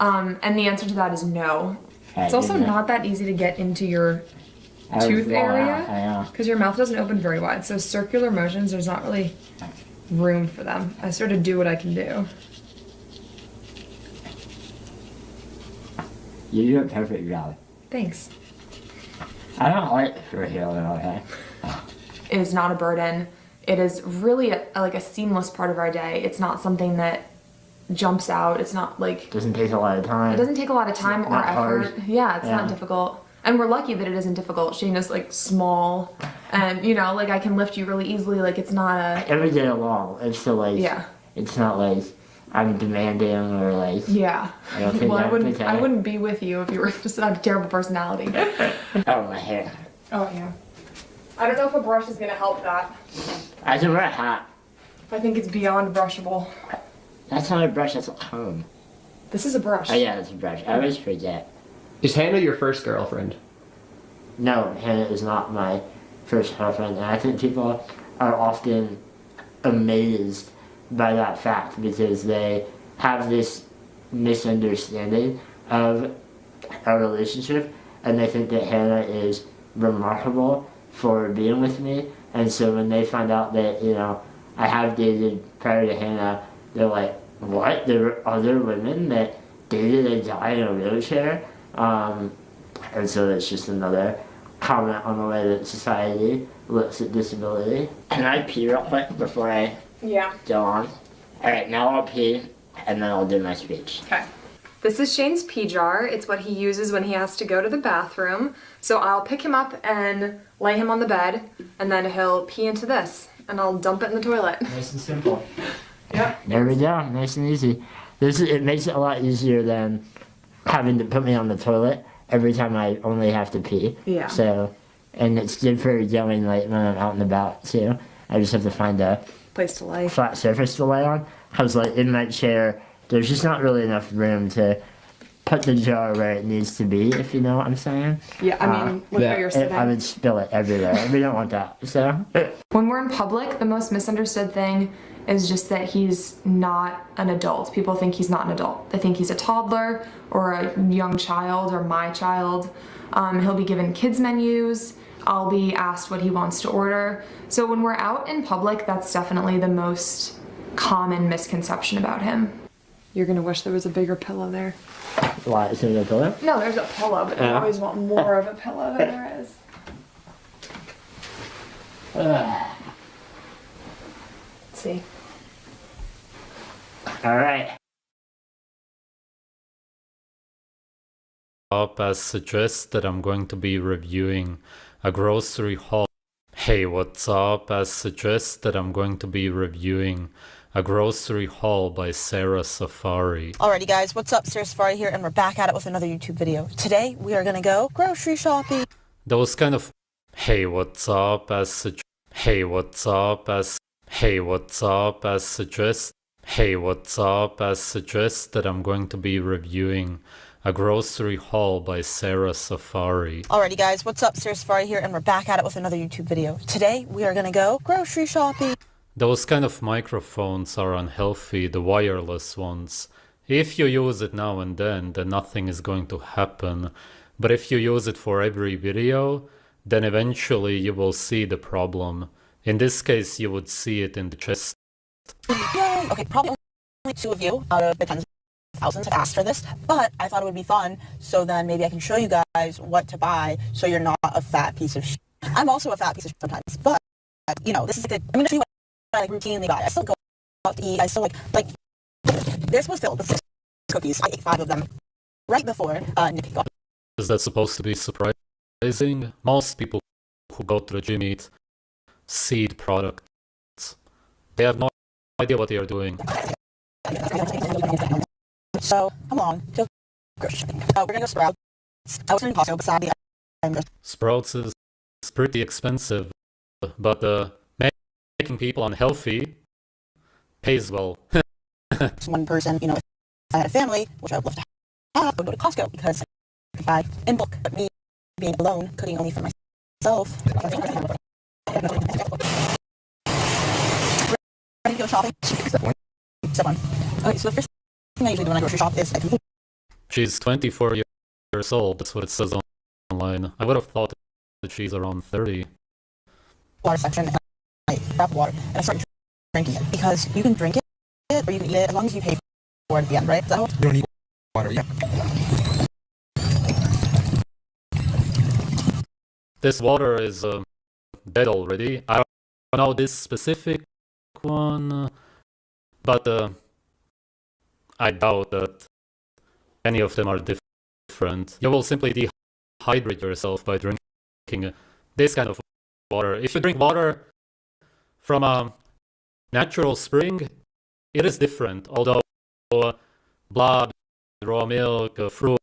And the answer to that is no. It's also not that easy to get into your tooth area because your mouth doesn't open very wide. So circular motions, there's not really room for them. I sort of do what I can do. You do a perfect job. Thanks. I don't like your hair, okay? is not a burden. It is really like a seamless part of our day. It's not something that jumps out. It's not like... Doesn't take a lot of time. It doesn't take a lot of time or not effort. hard. Yeah, it's not difficult. And we're lucky that it isn't difficult. Shane is like small and, you know, like I can lift you really easily. Like it's not a... Every day along, it's still like... Yeah. It's not like I'm demanding or like... Yeah. I don't think Well, that's I wouldn't be with you if you were just had a terrible personality. Oh, my hair. Oh, yeah. I don't know if a brush is going to help that. I can wear a hat. I think it's beyond brushable. That's not a brush, that's a comb. This is a brush. Oh, yeah, that's a brush. I always forget. Is Hannah your first girlfriend? No, Hannah is not my first girlfriend. And I think people are often amazed by that fact because they have this misunderstanding of our relationship and they think that Hannah is remarkable for being with me, and so when they find out that, you know, I have dated prior to Hannah, they're like, what? There were other women that dated a guy in a wheelchair? And so it's just another comment on the way that society looks at disability. Can I pee real quick before I go on? Alright, now I'll pee, and then I'll do my speech. Okay. This is Shane's pee jar. It's what he uses when he has to go to the bathroom. So I'll pick him up and lay him on the bed, and then he'll pee into this, and I'll dump it in the toilet. Nice and simple. Yep. There we go, nice and easy. It makes it a lot easier than having to put me on the toilet every time I only have to pee. Yeah. So, and it's good for going like when I'm out and about too. I just have to find a place to lay, flat surface to lay on. I was like in my chair, there's just not really enough room to put the jar where it needs to be, if you know what I'm saying. Yeah, I mean, look where you're sitting. I would spill it everywhere. We don't want that, so. When we're in public, the most misunderstood thing is just that he's not an adult. People think he's not an adult. They think he's a toddler or a young child or my child. He'll be given kids menus. I'll be asked what he wants to order. So when we're out in public, that's definitely the most common misconception about him. You're gonna wish there was a bigger pillow there. Why, is there a pillow? No, there's a pillow, but I always want more of a pillow than there is. Let's see. All right. Up as suggested, I'm going to be reviewing a grocery haul. Hey, what's up? As suggested, I'm going to be reviewing a grocery haul by Sarah Safari. Alrighty guys, what's up? Sarah Safari here, and we're back at it with another YouTube video. Today, we are gonna go grocery shopping. That was kind of, hey, what's up? As suggested, hey, what's up? As, hey, what's up? As suggested, hey, what's up? As suggested, I'm going to be reviewing a grocery haul by Sarah Safari. Alrighty guys, what's up? Sarah Safari here, and we're back at it with another YouTube video. Today, we are gonna go grocery shopping. Those kind of microphones are unhealthy, the wireless ones. If you use it now and then nothing is going to happen. But if you use it for every video, then eventually you will see the problem. In this case, you would see it in the chest. Yay! Okay, probably only 2 of you out of the tens of thousands have asked for this, but I thought it would be fun, so then maybe I can show you guys what to buy so you're not a fat piece of shit. I'm also a fat piece of shit sometimes, but, you know, this is good. I'm gonna show you what I like routinely buy. I still go out to eat. I still like they're supposed to fill with 6 cookies. I ate 5 of them right before Nick got. Is that supposed to be surprising? Most people who go to the gym eat seed products. They have no idea what they are doing. So, come on, go grocery shopping. We're gonna go Sprouts. I was in Costco, but sadly, Sprouts is pretty expensive, but making people unhealthy pays well. One person, you know, if I had a family, which I would love to have, I would go to Costco because I could buy in bulk. But me being alone, cooking only for myself. Ready to go shopping? Step 1. Okay, so the first thing I usually do when I grocery shop is I can. She's 24 years old, that's what it says online. I would have thought that she's around 30. Water section, and I grab water and I start drinking it because you can drink it or you can eat it as long as you pay for it at the end, right? Is that how? You don't need water, yeah. This water is dead already. I don't know this specific one, but I doubt that any of them are different. You will simply dehydrate yourself by drinking this kind of water. If you drink water from a natural spring, it is different. Although blood, raw milk, fruit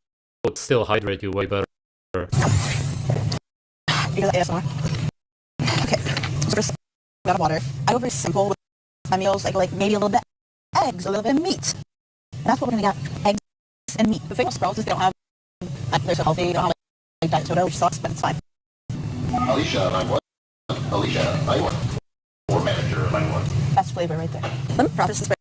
still hydrate you way better. Because ASMR. Okay, so first, got water. I go very simple with my meals, like maybe a little bit of eggs, a little bit of meat. And that's what we're gonna get, eggs and meat. The thing with sprouts is they don't have, like, they're so healthy, they don't have like diet soda, which sucks, but it's fine. Alicia, line one. Alicia, line one. Or manager, line one. Best flavor right there. Let me preface this by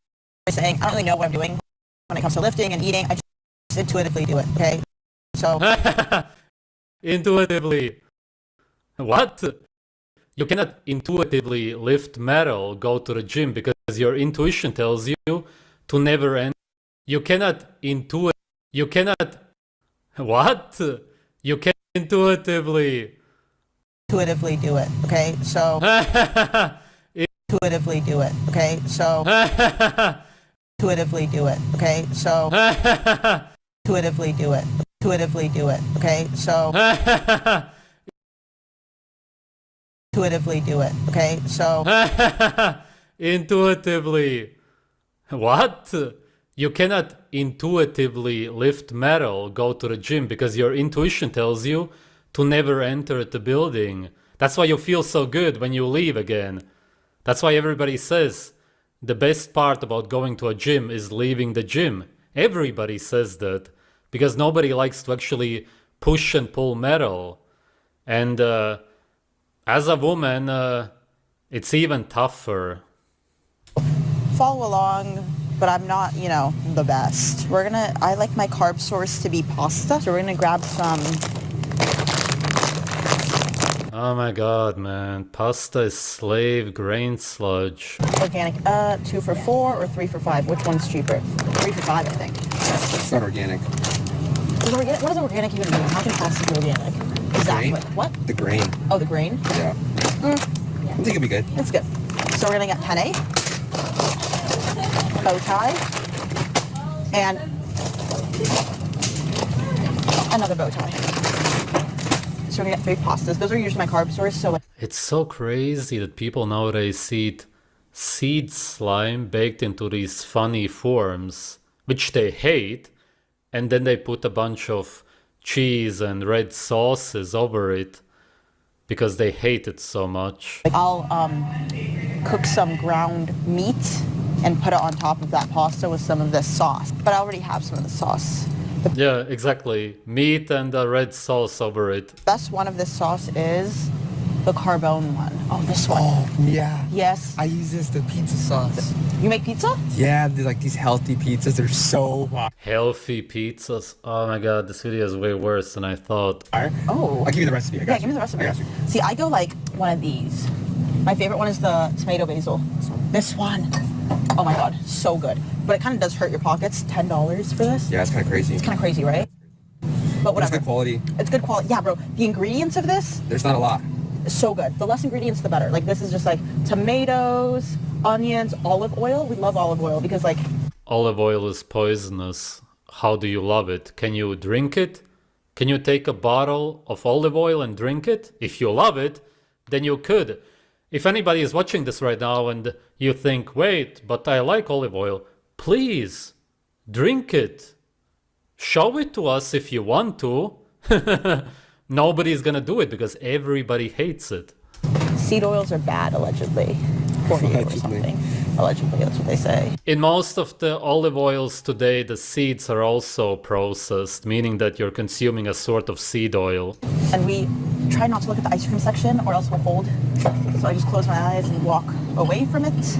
saying I don't really know what I'm doing when it comes to lifting and eating. I just intuitively do it, okay? So... Intuitively. What? You cannot intuitively lift metal, go to the gym, because your intuition tells you to never end. You cannot You cannot... What? You can intuitively do it, okay? So... intuitively do it, okay? So... intuitively do it, okay? So... intuitively do it. Intuitively do it, okay? So... intuitively do it, okay? So... Intuitively. What? You cannot intuitively lift metal, go to the gym, because your intuition tells you to never enter the building. That's why you feel so good when you leave again. That's why everybody says the best part about going to a gym is leaving the gym. Everybody says that, because nobody likes to actually push and pull metal. And as a woman, it's even tougher. Follow along, but I'm not, you know, the best. I like my carb source to be pasta, so we're gonna grab some... Oh my god, man. Pasta is slave grain sludge. Organic, 2 for $4 or 3 for $5? Which one's cheaper? 3 for $5, I think. It's not organic. What does organic even mean? How can pasta be organic? Exactly. What? The grain. Oh, the grain? Yeah. I think it'll be good. It's good. So we're gonna get penne, bow tie, and another bow tie. So we're gonna get 3 pastas. Those are usually my carb source, so... It's so crazy that people nowadays eat seed slime baked into these funny forms, which they hate, and then they put a bunch of cheese and red sauces over it because they hate it so much. I'll cook some ground meat and put it on top of that pasta with some of this sauce. But I already have some of the sauce. Yeah, exactly. Meat and a red sauce over it. The best one of this sauce is the carbone one. Oh, this one. Oh, yeah. Yes. I use this, the pizza sauce. You make pizza? Yeah, they're like these healthy pizzas. They're so hot. Healthy pizzas. Oh my god, this video is way worse than I thought. Oh. I'll give you the recipe. Yeah, give me the recipe. See, I go like one of these. My favorite one is the tomato basil. This one. Oh my god, so good. But it kind of does hurt your pockets. $10 for this. Yeah, it's kind of crazy. It's kind of crazy, right? But whatever. It's good quality. It's good quality. Yeah, bro. The ingredients of this, there's not a lot. So good. The less ingredients, the better. Like, this is just like tomatoes, onions, olive oil. We love olive oil because, like... Olive oil is poisonous. How do you love it? Can you drink it? Can you take a bottle of olive oil and drink it? If you love it, then you could. If anybody is watching this right now and you think, wait, but I like olive oil, please, drink it. Show it to us if you want to. Nobody's gonna do it because everybody hates it. Seed oils are bad, allegedly. Or something. Allegedly, that's what they say. In most of the olive oils today, the seeds are also processed, meaning that you're consuming a sort of seed oil. And we try not to look at the ice cream section or else we'll fold. So I just close my eyes and walk away from it.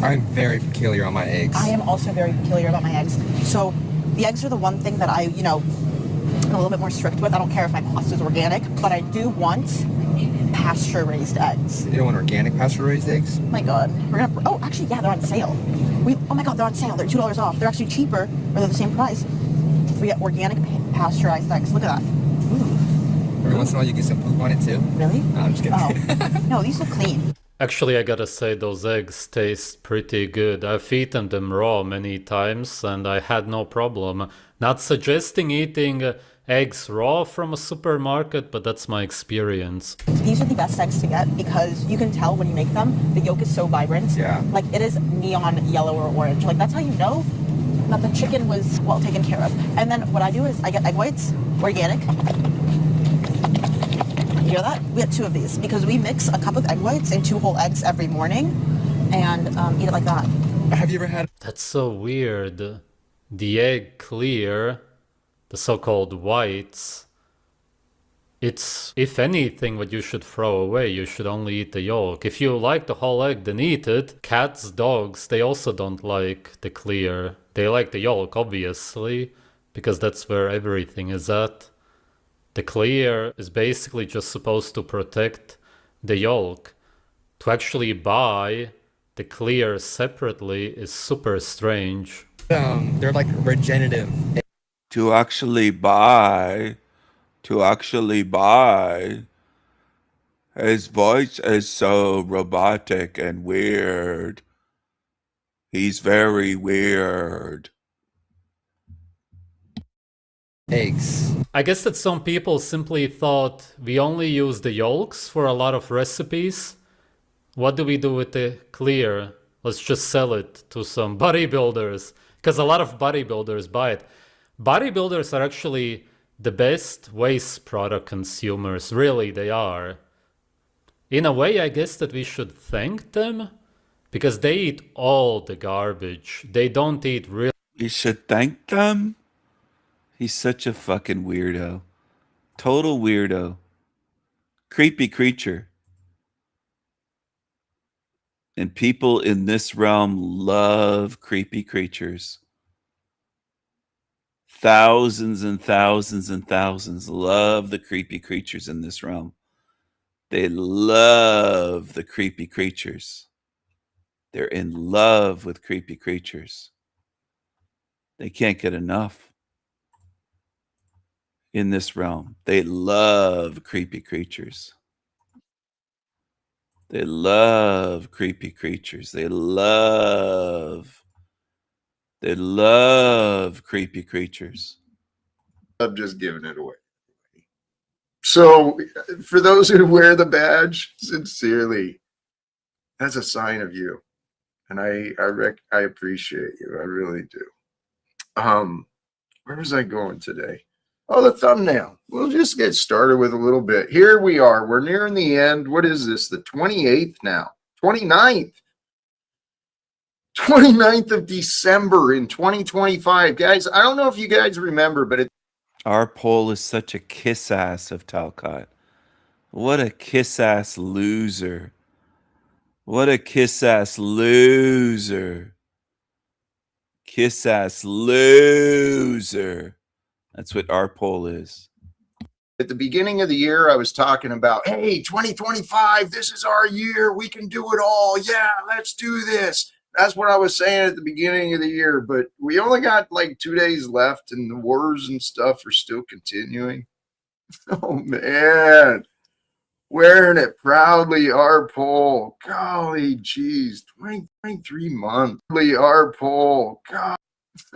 I'm very peculiar on my eggs. I am also very peculiar about my eggs. So the eggs are the one thing that I, I'm a little bit more strict with. I don't care if my pasta is organic, but I do want pasture-raised eggs. You don't want organic pasture-raised eggs? Oh my god. Oh, actually, yeah, they're on sale. Oh my god, they're on sale. They're $2 off. They're actually cheaper, or they're the same price. We get organic pasteurized eggs. Look at that. Ooh. every once in a while you get some poop on it too. Really? No, I'm just kidding. Oh. No, these look clean. Actually, I gotta say, those eggs taste pretty good. I've eaten them raw many times and I had no problem. Not suggesting eating eggs raw from a supermarket, but that's my experience. These are the best eggs to get because you can tell when you make them, the yolk is so vibrant. Yeah. Like it is neon yellow or orange. Like that's how you know that the chicken was well taken care of. And then what I do is I get egg whites, organic. You hear that? We get 2 of these because we mix a cup of egg whites and 2 whole eggs every morning and eat it like that. Have you ever had? That's so weird. The egg clear, the so-called whites, it's, if anything, what you should throw away. You should only eat the yolk. If you like the whole egg, then eat it. Cats, dogs, they also don't like the clear. They like the yolk, obviously, because that's where everything is at. The clear is basically just supposed to protect the yolk. To actually buy the clear separately is super strange. They're like regenerative. To actually buy. His voice is so robotic and weird. He's very weird. Eggs. I guess that some people simply thought we only use the yolks for a lot of recipes. What do we do with the clear? Let's just sell it to some bodybuilders. Because a lot of bodybuilders buy it. Bodybuilders are actually the best waste product consumers. Really, they are. In a way, I guess that we should thank them. Because they eat all the garbage. They don't eat real... We should thank them? He's such a fucking weirdo. Total weirdo. Creepy creature. And people in this realm love creepy creatures. Thousands and thousands and thousands love the creepy creatures in this realm. They love the creepy creatures. They're in love with creepy creatures. They can't get enough. In this realm, they love creepy creatures. They love creepy creatures. They love creepy creatures. I'm just giving it away. So, for those who wear the badge, sincerely, that's a sign of you, and I appreciate you. I really do. Where was I going today? Oh, the thumbnail. We'll just get started with a little bit. Here we are. We're nearing the end. What is this? The 28th now. 29th. 29th of December in 2025. Guys, I don't know if you guys remember, but Our poll is such a kiss ass of Talcott. What a kiss ass loser. What a kiss ass loser. Kiss ass loser. That's what our poll is. at the beginning of the year, I was talking about, hey, 2025, this is our year. We can do it all. Yeah, let's do this. That's what I was saying at the beginning of the year. But we only got like 2 days left, and the wars and stuff are still continuing. Oh, man. Wearing it proudly, our poll. Golly, geez, 23 months. Our poll. God.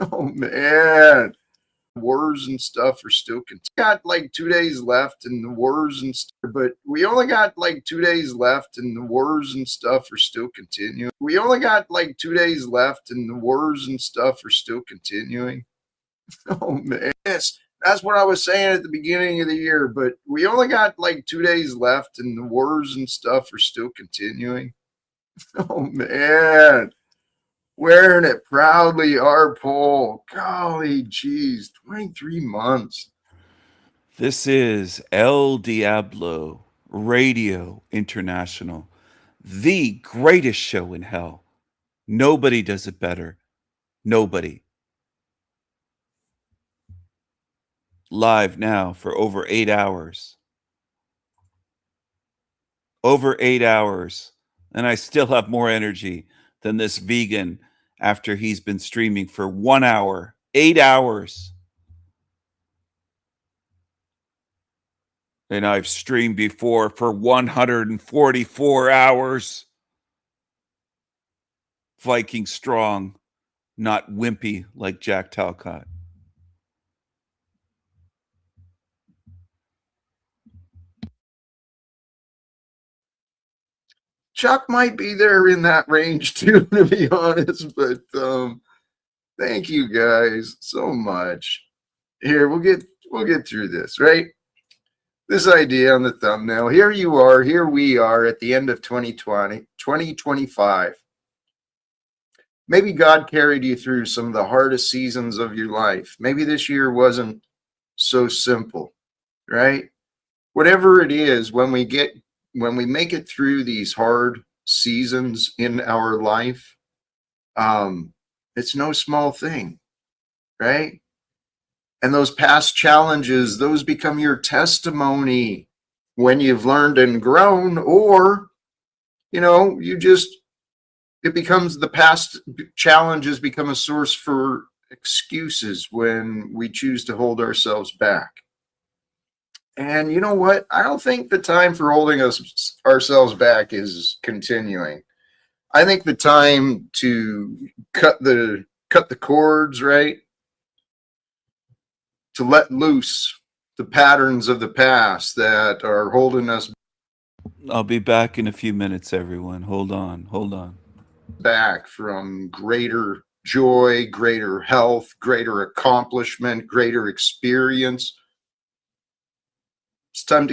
Oh, man. Wars and stuff are still continuing. Got like 2 days left, and the wars and stuff, but we only got like 2 days left, and the wars and stuff are still continuing. We only got like 2 days left, and the wars and stuff are still continuing. Oh, man. Yes. That's what I was saying at the beginning of the year, but we only got like 2 days left, and the wars and stuff are still continuing. Oh, man. Wearing it proudly, our poll. Golly, geez, 23 months. This is El Diablo Radio International, the greatest show in hell. Nobody does it better. Nobody. Live now for over 8 hours. Over 8 hours. And I still have more energy than this vegan after he's been streaming for 1 hour. 8 hours. And I've streamed before for 144 hours. Viking strong, not wimpy like Jack Talcott. Chuck might be there in that range too, to be honest. But thank you guys so much. Here, we'll get through this, right? This idea on the thumbnail. Here you are, here we are at the end of 2025. Maybe God carried you through some of the hardest seasons of your life. Maybe this year wasn't so simple, right? Whatever it is, when we make it through these hard seasons in our life, it's no small thing, right? And those past challenges, those become your testimony when you've learned and grown, or, it becomes the past challenges become a source for excuses when we choose to hold ourselves back. And you know what? I don't think the time for holding ourselves back is continuing. I think the time to cut the cords, right? To let loose the patterns of the past that are holding us. I'll be back in a few minutes, everyone. Hold on. Back from greater joy, greater health, greater accomplishment, greater experience. It's time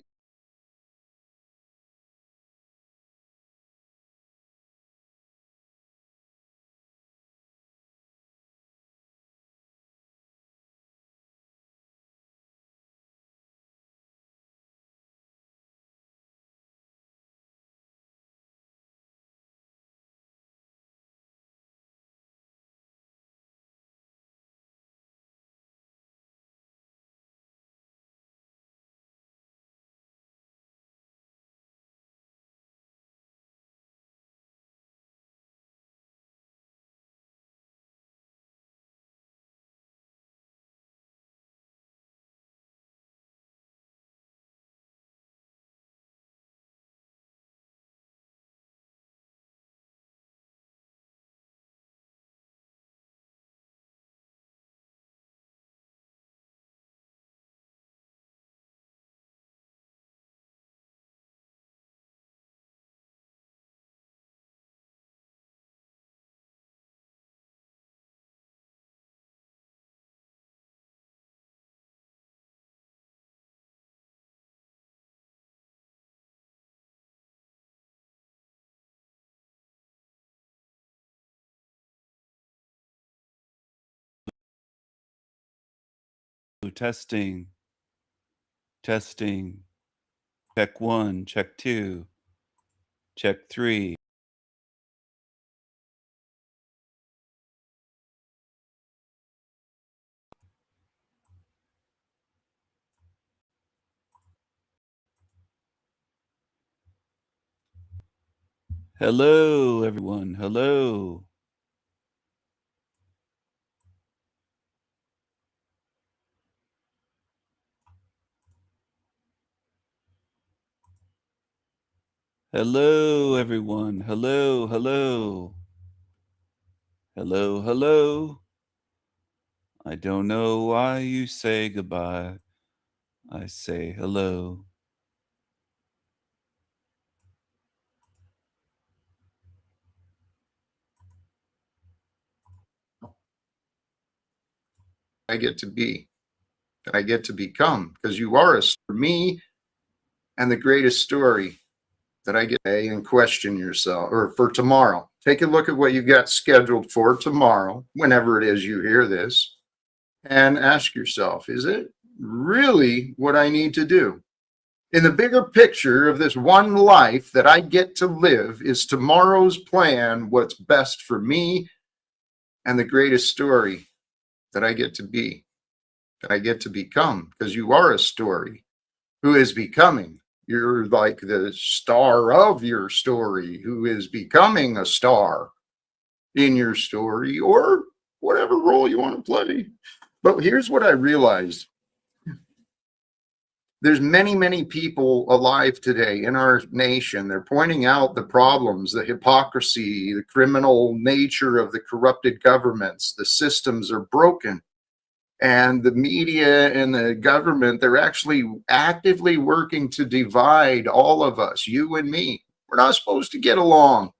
Testing. Check 1, check 2, check 3. Hello, everyone. Hello. Hello, everyone. Hello. I don't know why you say goodbye. I say hello. I get to be, that I get to become, because you are for me, and the greatest story that I get and question yourself, or for tomorrow. Take a look at what you've got scheduled for tomorrow, whenever it is you hear this, and ask yourself, is it really what I need to do? In the bigger picture of this one life that I get to live, is tomorrow's plan what's best for me and the greatest story that I get to be, that I get to become? Because you are a story who is becoming. You're like the star of your story who is becoming a star in your story, or whatever role you want to play. But here's what I realized. There's many people alive today in our nation. They're pointing out the problems, the hypocrisy, the criminal nature of the corrupted governments. The systems are broken. And the media and the government, they're actually actively working to divide all of us, you and me. We're not supposed to get along,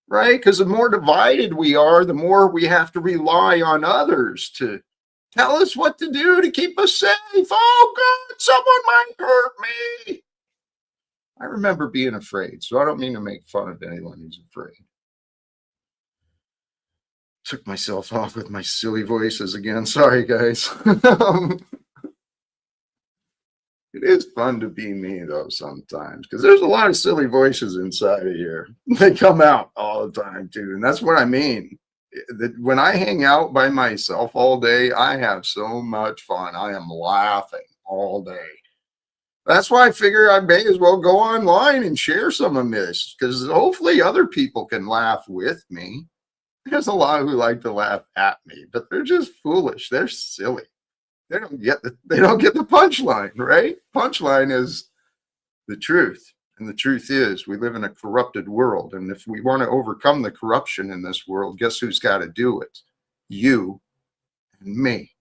right? Because the more divided we are, the more we have to rely on others to tell us what to do to keep us safe. Oh, God, someone might hurt me. I remember being afraid, so I don't mean to make fun of anyone who's afraid. Took myself off with my silly voices again. Sorry, guys. It is fun to be me, though, sometimes, because there's a lot of silly voices inside of here. They come out all the time, too, and that's what I mean. When I hang out by myself all day, I have so much fun. I am laughing all day. That's why I figure I may as well go online and share some of this, because hopefully other people can laugh with me. There's a lot who like to laugh at me, but they're just foolish. They're silly. They don't get the punchline, right? Punchline is the truth. And the truth is we live in a corrupted world. And if we want to overcome the corruption in this world, guess who's got to do it? You and me,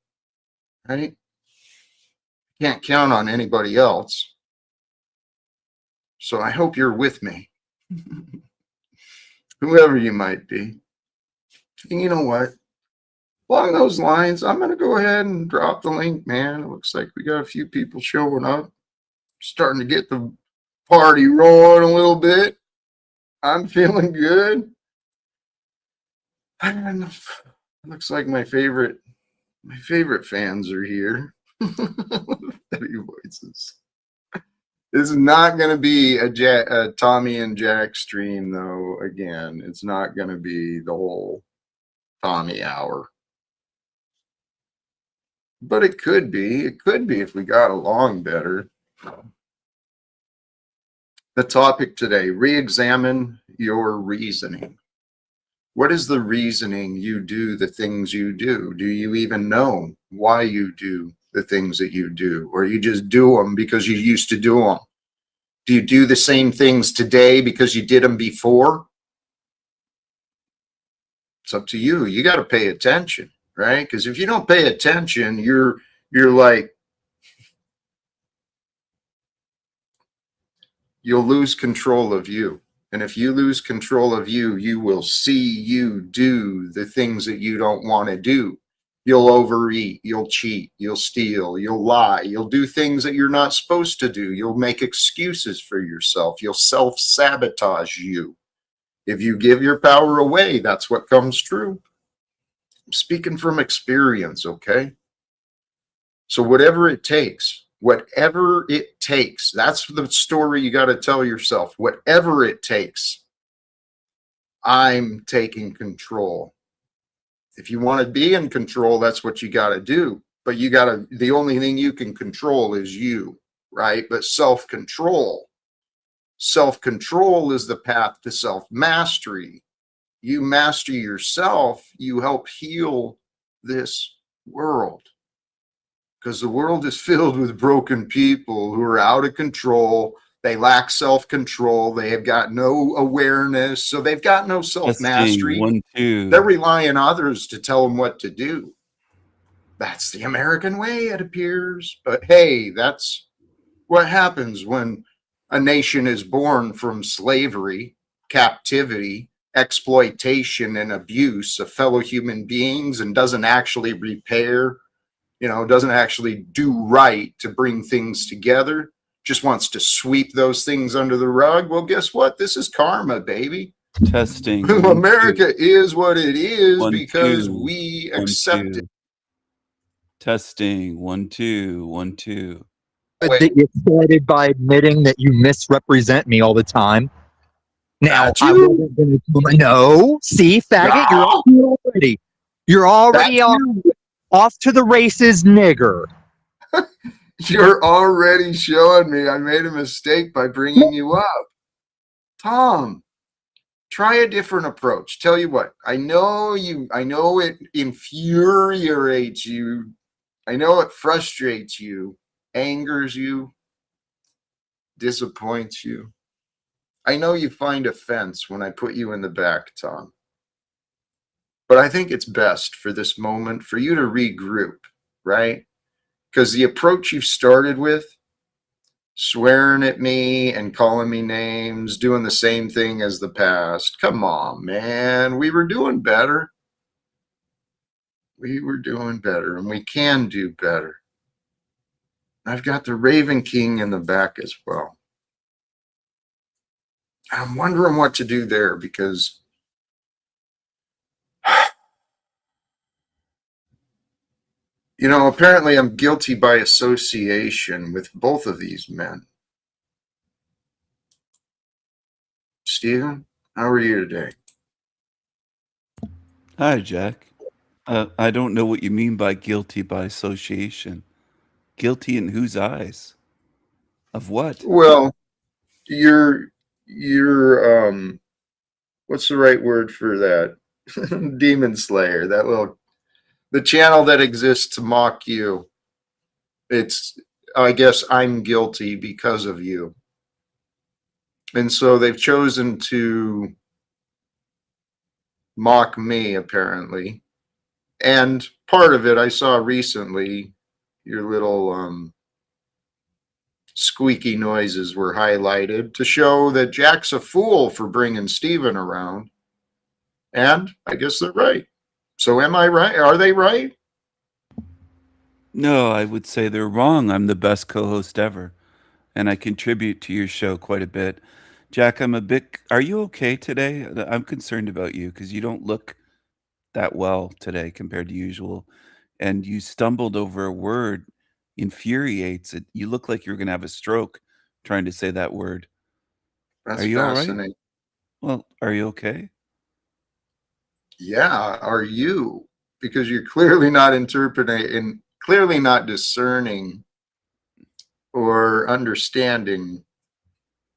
right? Can't count on anybody else. So I hope you're with me, whoever you might be. And you know what? Along those lines, I'm going to go ahead and drop the link, man. It looks like we got a few people showing up. Starting to get the party rolling a little bit. I'm feeling good. And it looks like my favorite fans are here. Heavy voices. This is not going to be a Tommy and Jack stream, though. Again, it's not going to be the whole Tommy hour. But it could be. It could be if we got along better. The topic today, re-examine your reasoning. What is the reasoning you do the things you do? Do you even know why you do the things that you do? Or you just do them because you used to do them? Do you do the same things today because you did them before? It's up to you. You got to pay attention, right? Because if you don't pay attention, you're like, you'll lose control of you. And if you lose control of you, you will see you do the things that you don't want to do. You'll overeat, you'll cheat, you'll steal, you'll lie, you'll do things that you're not supposed to do. You'll make excuses for yourself. You'll self-sabotage you. If you give your power away, that's what comes true. I'm speaking from experience, okay? So whatever it takes, that's the story you got to tell yourself. Whatever it takes, I'm taking control. If you want to be in control, that's what you got to do. But the only thing you can control is you, right? But self-control is the path to self-mastery. You master yourself, you help heal this world. Because the world is filled with broken people who are out of control. They lack self-control. They have got no awareness. So they've got no self-mastery. 1, 2. They're relying on others to tell them what to do. That's the American way, it appears. But hey, that's what happens when a nation is born from slavery, captivity, exploitation, and abuse of fellow human beings and doesn't actually repair, doesn't actually do right to bring things together, just wants to sweep those things under the rug. Well, guess what? This is karma, baby. Testing. America is what it is 1, because 2, we 1, accept 2. it. Testing. 1, 2, 1, 2. That you're started by admitting that you misrepresent me all the time. Now, I wasn't going to. No, see, faggot, you're off already. You're already off to the races, nigger. You're already showing me I made a mistake by bringing you up. Tom, try a different approach. Tell you what, I know it infuriates you. I know it frustrates you. angers you, disappoints you. I know you find offense when I put you in the back, Tom. But I think it's best for this moment for you to regroup, right? Because the approach you started with, swearing at me and calling me names, doing the same thing as the past. Come on, man. We were doing better. We were doing better, and we can do better. I've got the Raven King in the back as well. I'm wondering what to do there because you know, apparently I'm guilty by association with both of these men. Stephen, how are you today? Hi, Jack. I don't know what you mean by guilty by association. Guilty in whose eyes? Of what? Well, you're what's the right word for that? Demon Slayer, that little, the channel that exists to mock you. It's, I guess I'm guilty because of you. And so they've chosen to mock me, apparently. And part of it I saw recently, your little squeaky noises were highlighted to show that Jack's a fool for bringing Steven around. And I guess they're right. So am I right? Are they right? No, I would say they're wrong. I'm the best co-host ever, and I contribute to your show quite a bit. Jack, I'm a bit... Are you okay today? I'm concerned about you because you don't look that well today compared to usual, and you stumbled over a word. Infuriates it. You look like you're going to have a stroke trying to say that word. That's Are you all right? fascinating. Well, are you okay? Yeah, are you? Because you're clearly not interpreting, clearly not discerning or understanding.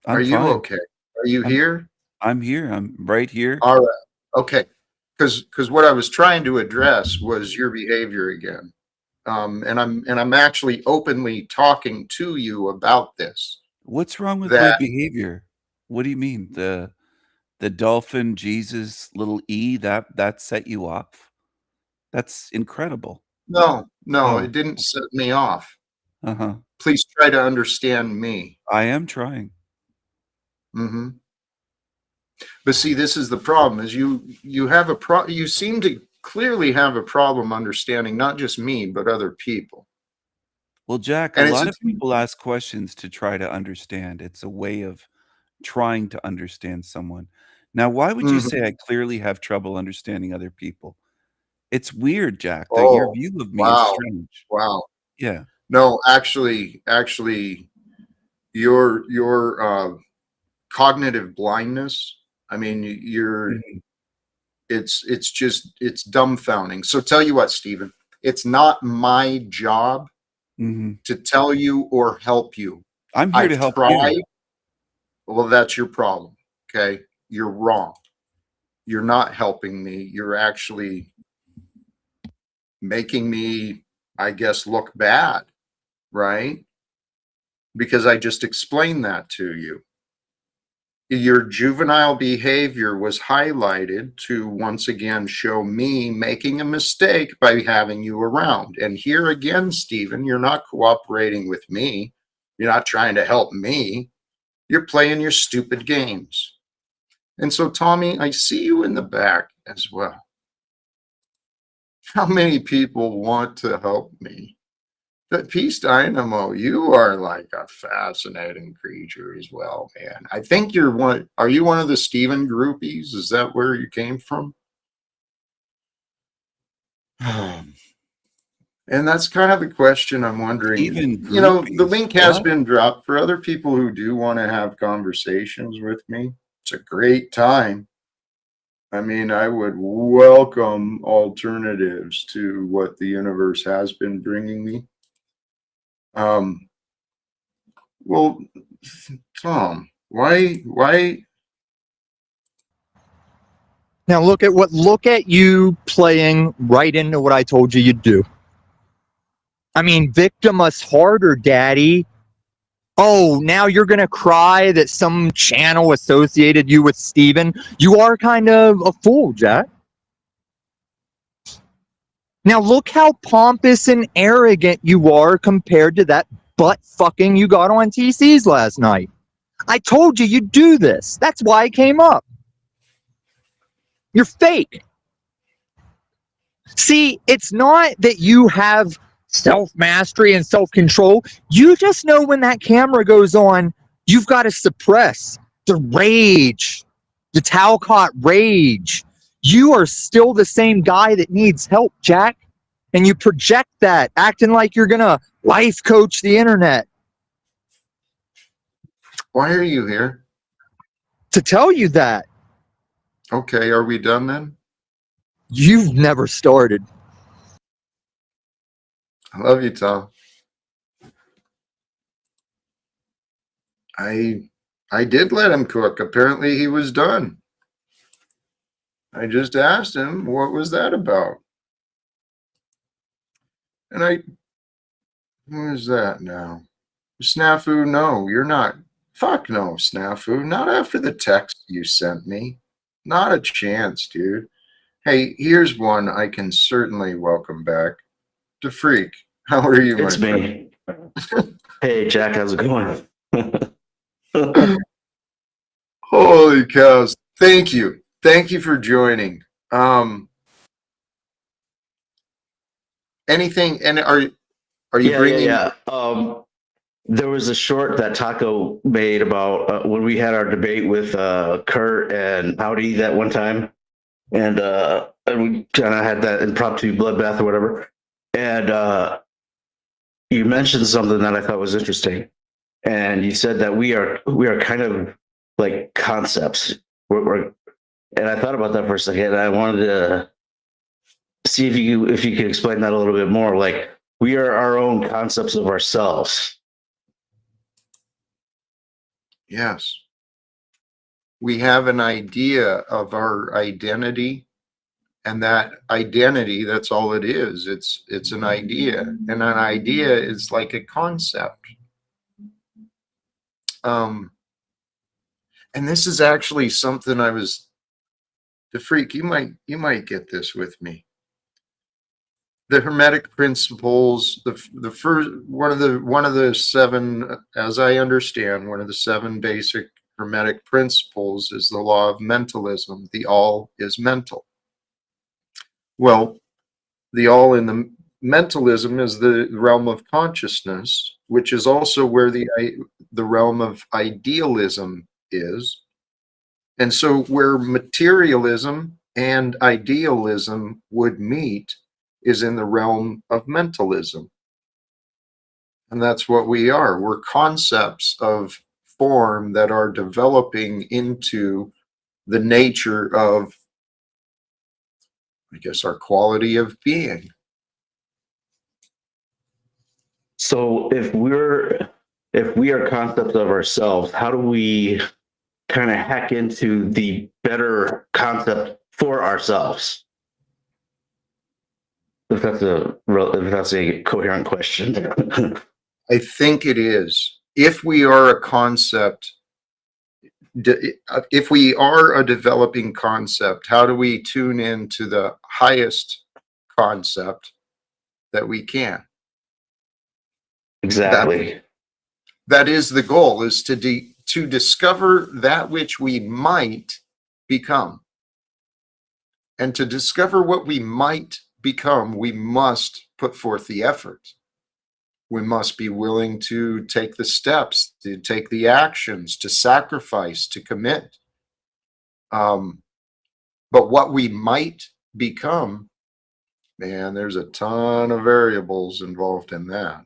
Are you fine. okay? Are you here? I'm here. I'm right here. All right. Okay. Because what I was trying to address was your behavior again. And I'm actually openly talking to you about this. What's wrong with my behavior? What do you mean? The dolphin Jesus little E that set you off? That's incredible. No, Oh. it didn't set me off. Uh-huh. Please try to understand me. I am trying. Mm-hmm. But see, this is the problem: is you have you seem to clearly have a problem understanding not just me but other people. Well, Jack, And a it's lot a- of people ask questions to try to understand. It's a way of trying to understand someone. Now, why would you Mhm. say I clearly have trouble understanding other people? It's weird, Jack, that your Oh, view of me is wow. strange. Wow. Yeah. No, actually, your cognitive blindness. I mean, you're. It's dumbfounding. So tell you what, Stephen, it's not my job to tell you or help you. I'm here to help you. Well, that's your problem. Okay, you're wrong. You're not helping me. You're actually making me, I guess, look bad, right? Because I just explained that to you. Your juvenile behavior was highlighted to once again show me making a mistake by having you around. And here again, Stephen, you're not cooperating with me. You're not trying to help me. You're playing your stupid games. And so, Tommy, I see you in the back as well. How many people want to help me? But Peace Dynamo, you are like a fascinating creature as well, man. I think you're one. Are you one of the Steven groupies? Is that where you came from? And that's kind of the question I'm wondering. Steven You know, the groupies, link has what? been dropped for other people who do want to have conversations with me. It's a great time. I mean, I would welcome alternatives to what the universe has been bringing me. Well, Tom, why? Now look at you playing right into what I told you you'd do. I mean, victim us harder, Daddy. Oh, now you're going to cry that some channel associated you with Steven? You are kind of a fool, Jack. Now look how pompous and arrogant you are compared to that butt fucking you got on TC's last night. I told you you'd do this. That's why I came up. You're fake. See, it's not that you have self-mastery and self-control. You just know when that camera goes on, you've got to suppress the rage, the Talcott rage. You are still the same guy that needs help, Jack. And you project that, acting like you're going to life coach the internet. Why are you here? To tell you that. Okay, are we done then? You've never started. I love you, Tom. I did let him cook. Apparently he was done. I just asked him, what was that about? And what is that now? Snafu, no, you're not. Fuck no, Snafu. Not after the text you sent me. Not a chance, dude. Hey, here's one I can certainly welcome back. DeFreak, how are you, It's my me. Hey, Jack, how's it going? Holy cows. Thank you. Thank you for joining. Anything, and are you bringing... Yeah. There was a short that Taco made about when we had our debate with Kurt and Howdy that one time. And we kind of had that impromptu bloodbath or whatever. And you mentioned something that I thought was interesting. And you said that we are kind of like concepts. And I thought about that for a second. And I wanted to see if you could explain that a little bit more. Like, we are our own concepts of ourselves. Yes. We have an idea of our identity, and that identity, that's all it is. It's an idea, and an idea is like a concept. And this is actually something DeFreak, you might get this with me. The Hermetic principles, the first one of the seven, as I understand, one of the seven basic Hermetic principles is the law of mentalism. The all is mental. Well, the all in the mentalism is the realm of consciousness, which is also where the realm of idealism is. And so where materialism and idealism would meet is in the realm of mentalism. And that's what we are. We're concepts of form that are developing into the nature of, I guess, our quality of being. So if we are concepts of ourselves, how do we kind of hack into the better concept for ourselves? If that's a coherent question. I think it is. If we are a concept, if we are a developing concept, how do we tune into the highest concept that we can? Exactly. That is the goal, is to discover that which we might become. And to discover what we might become, we must put forth the effort. We must be willing to take the steps, to take the actions, to sacrifice, to commit. But what we might become, man, there's a ton of variables involved in that.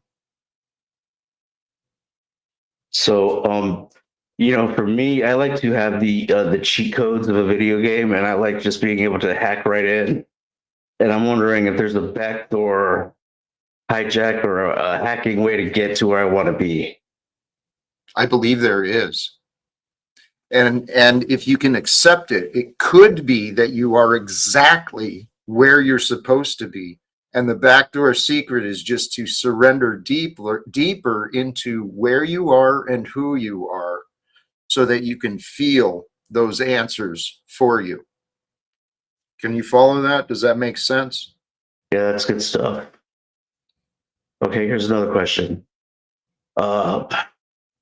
So, for me, I like to have the cheat codes of a video game, and I like just being able to hack right in. And I'm wondering if there's a backdoor hijack or a hacking way to get to where I want to be. I believe there is. And if you can accept it, it could be that you are exactly where you're supposed to be. And the backdoor secret is just to surrender deeper into where you are and who you are so that you can feel those answers for you. Can you follow that? Does that make sense? Yeah, that's good stuff. Okay, here's another question.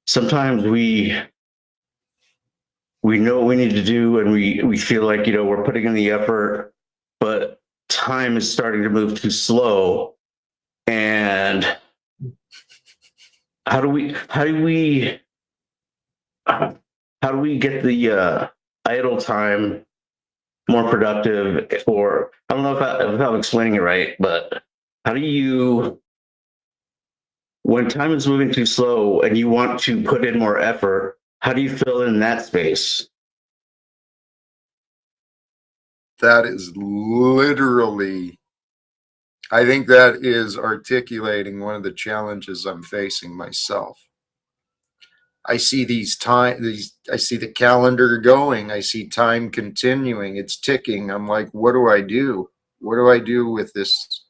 Sometimes we know what we need to do, and we feel like, you know, we're putting in the effort, but time is starting to move too slow. And how do we get the idle time more productive? Or I don't know if I'm explaining it right, but how do you, when time is moving too slow and you want to put in more effort, how do you fill in that space? That is literally, I think that is articulating one of the challenges I'm facing myself. I see I see the calendar going. I see time continuing. It's ticking. I'm like, what do I do? What do I do with this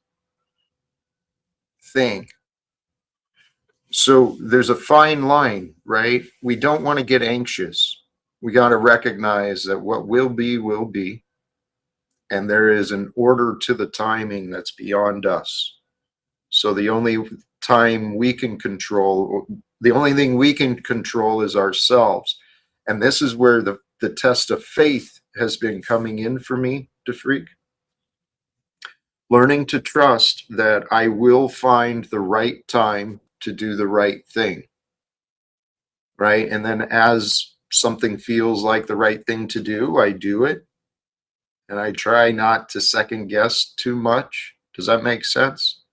thing? So there's a fine line, right? We don't want to get anxious. We got to recognize that what will be, will be. And there is an order to the timing that's beyond us. So the only time we can control, the only thing we can control is ourselves. And this is where the test of faith has been coming in for me, DeFreak. Learning to trust that I will find the right time to do the right thing. Right? And then as something feels like the right thing to do, I do it. And I try not to second guess too much. Does that make sense?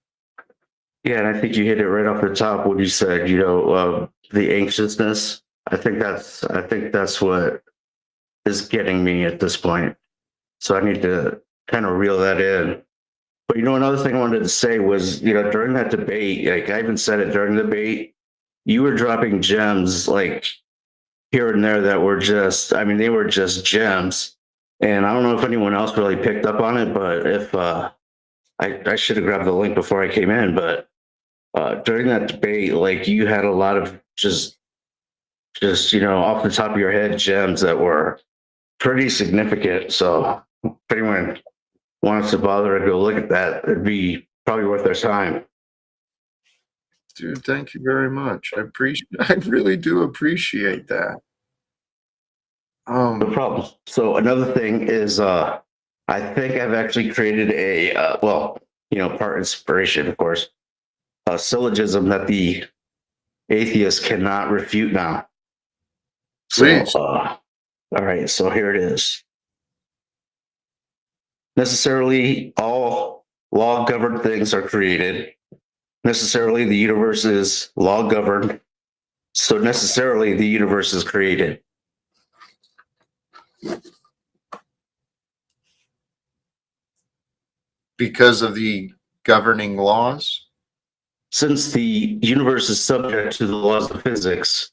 Yeah, and I think you hit it right off the top when you said, you know, the anxiousness. I think that's what is getting me at this point. So I need to kind of reel that in. But you know, another thing I wanted to say was, you know, during that debate, like I even said it during the debate, you were dropping gems like here and there that were just, I mean, they were just gems. And I don't know if anyone else really picked up on it, but if I should have grabbed the link before I came in, but during that debate, like you had a lot of just, you know, off the top of your head gems that were pretty significant. So if anyone wants to bother to go look at that, it'd be probably worth their time. Dude, thank you very much. I really do appreciate that. No problem. So another thing is, I think I've actually created a, well, you know, part inspiration, of course, a syllogism that the atheist cannot refute now. Please. So, all right, so here it is. Necessarily, all law-governed things are created. Necessarily, the universe is law-governed. So necessarily, the universe is created. Because of the governing laws? Since the universe is subject to the laws of physics,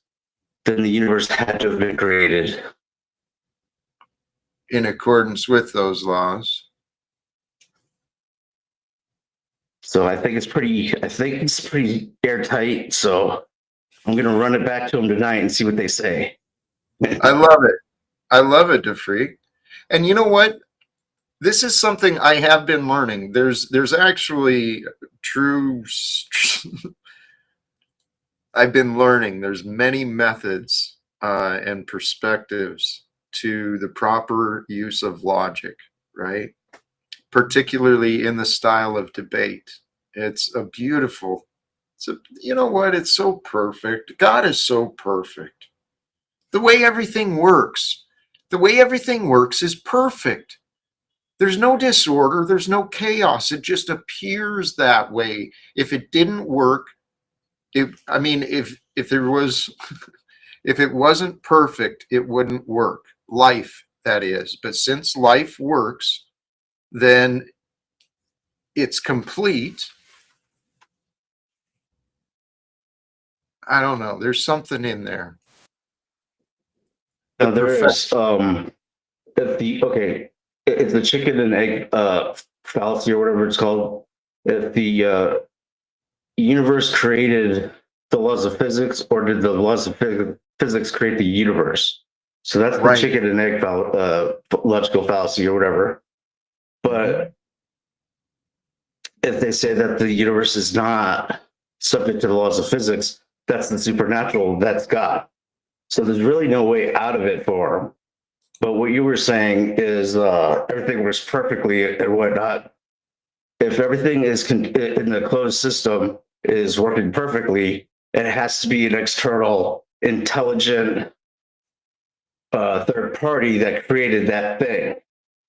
then the universe had to have been created. In accordance with those laws. So I think it's pretty airtight. So I'm going to run it back to them tonight and see what they say. I love it. I love it, DeFreak. And you know what? This is something I have been learning. There's actually true. I've been learning. There's many methods and perspectives to the proper use of logic, right? Particularly in the style of debate. It's a beautiful. You know what? It's so perfect. God is so perfect. The way everything works. The way everything works is perfect. There's no disorder. There's no chaos. It just appears that way. If it didn't work, if there was, if it wasn't perfect, it wouldn't work. Life, that is. But since life works, then it's complete. I don't know. There's something in there. Now there is it's the chicken and egg fallacy or whatever it's called. if the universe created the laws of physics, or did the laws of physics create the universe? So that's the Right. chicken and egg logical fallacy or whatever. But if they say that the universe is not subject to the laws of physics, that's the supernatural, that's God. So there's really no way out of it for them. But what you were saying is everything works perfectly and whatnot. If everything is in the closed system is working perfectly, it has to be an external, intelligent third party that created that thing,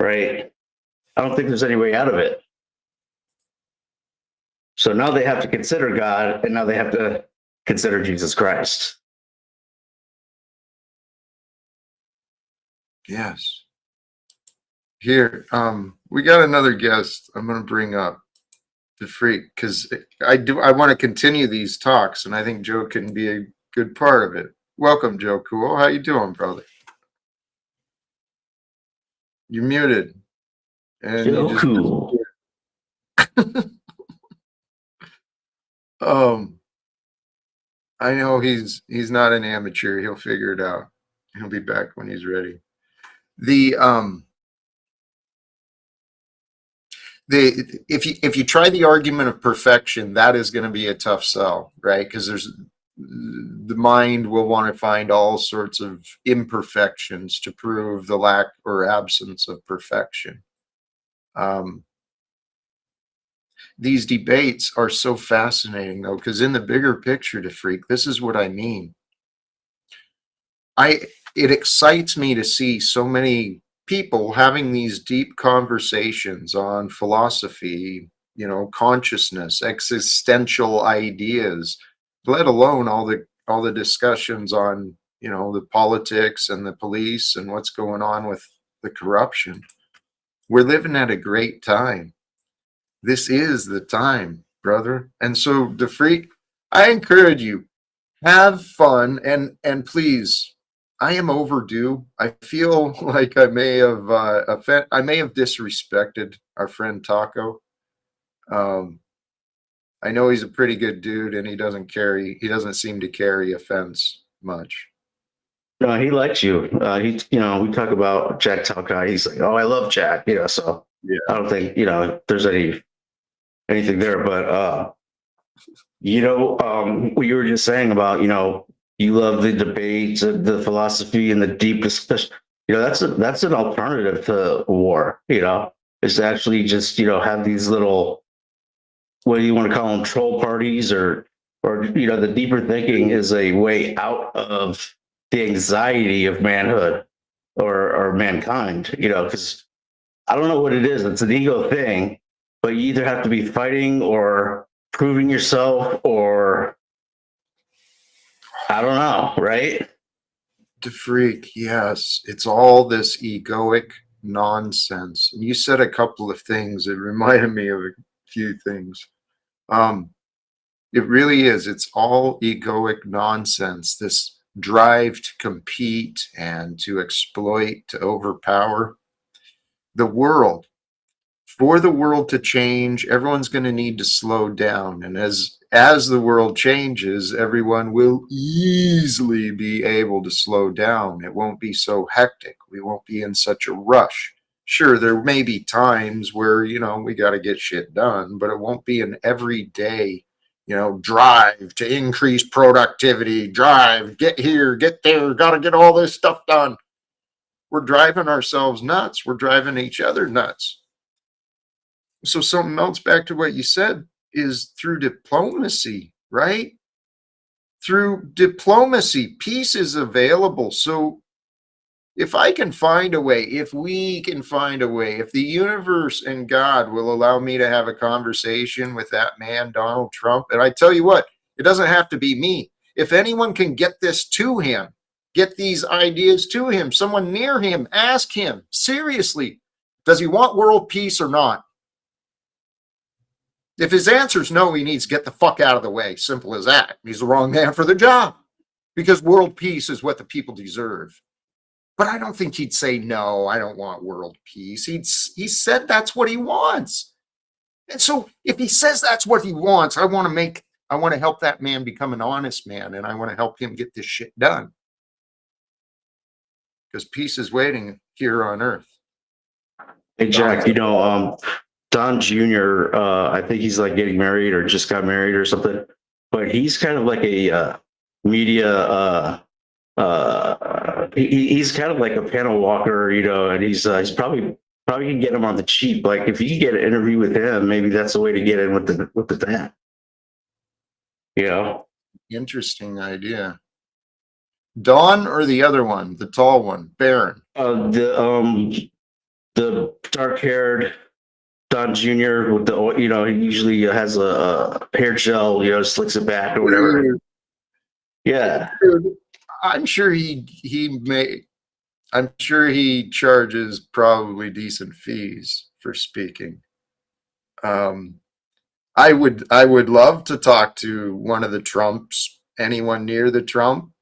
right? I don't think there's any way out of it. So now they have to consider God, and now they have to consider Jesus Christ. Yes. Here, we got another guest I'm going to bring up, the Freak, because I want to continue these talks, and I think Joe can be a good part of it. Welcome, Joe Cool. How you doing, brother? You're muted. And Joe you just Cool. I know he's not an amateur. He'll figure it out. He'll be back when he's ready. If you try the argument of perfection, that is going to be a tough sell, right? Because the mind will want to find all sorts of imperfections to prove the lack or absence of perfection. These debates are so fascinating, though, because in the bigger picture, to Freak, this is what I mean. It excites me to see so many people having these deep conversations on philosophy, consciousness, existential ideas, let alone all the discussions on, the politics and the police and what's going on with the corruption. We're living at a great time. This is the time, brother. And so, the Freak, I encourage you, have fun, and please, I am overdue. I feel like I may have disrespected our friend Taco. I know he's a pretty good dude, and he doesn't seem to carry offense much. No, he likes you. We talk about Jack Talcott. He's like, oh, I love Jack. So yeah. I don't think there's anything there. But what you were just saying about you love the debates, the philosophy, and the deep discussion. That's an alternative to war. Is to actually just have these little, what do you want to call them, troll parties, or the deeper thinking is a way out of the anxiety of manhood or mankind. Because I don't know what it is. It's an ego thing, but you either have to be fighting or proving yourself, or I don't know, right? The Freak, yes. It's all this egoic nonsense. And you said a couple of things that reminded me of a few things. It really is. It's all egoic nonsense. This drive to compete and to exploit, to overpower the world. For the world to change, everyone's going to need to slow down. And as the world changes, everyone will easily be able to slow down. It won't be so hectic. We won't be in such a rush. Sure, there may be times where, we got to get shit done, but it won't be an everyday, drive to increase productivity, drive, get here, get there, got to get all this stuff done. We're driving ourselves nuts. We're driving each other nuts. So something else, back to what you said, is through diplomacy, right? Through diplomacy, peace is available. So if I can find a way, if we can find a way, if the universe and God will allow me to have a conversation with that man, Donald Trump, and I tell you what, it doesn't have to be me. If anyone can get this to him, get these ideas to him, someone near him, ask him, seriously, does he want world peace or not? If his answer is no, he needs to get the fuck out of the way. Simple as that. He's the wrong man for the job, because world peace is what the people deserve. But I don't think he'd say, no, I don't want world peace. He said that's what he wants. And so if he says that's what he wants, I want to help that man become an honest man, and I want to help him get this shit done. Because peace is waiting here on earth. Hey Jack, Don Jr. I think he's like getting married or just got married or something, but he's kind of like a media. He's kind of like a panel walker, and he's probably can get him on the cheap. Like if you can get an interview with him, maybe that's the way to get in with the Dan. Interesting idea. Don or the other one, the tall one, Baron? The dark-haired Don Jr. with the he usually has a hair gel, slicks it back or whatever. Yeah, I'm sure I'm sure he charges probably decent fees for speaking. I would love to talk to one of the Trumps, anyone near the Trump.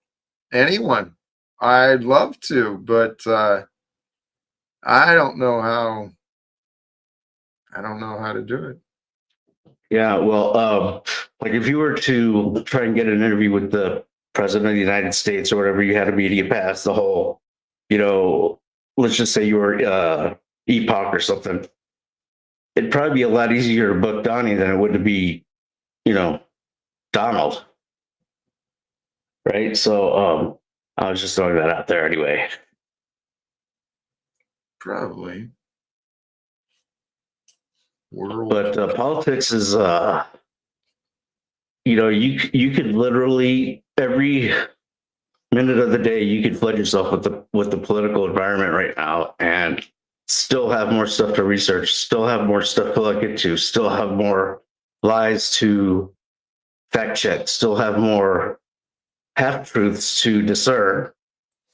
Anyone, I'd love to, but I don't know how to do it. Yeah, well, like if you were to try and get an interview with the president of the United States or whatever, you had a media pass, the whole, let's just say you were Epoch or something. It'd probably be a lot easier to book Donnie than it would to be, Donald. Right? So I was just throwing that out there anyway. Probably. But politics is, you could literally every minute of the day you could flood yourself with the political environment right now, and still have more stuff to research, still have more stuff to look into, still have more lies to fact check, still have more half truths to discern.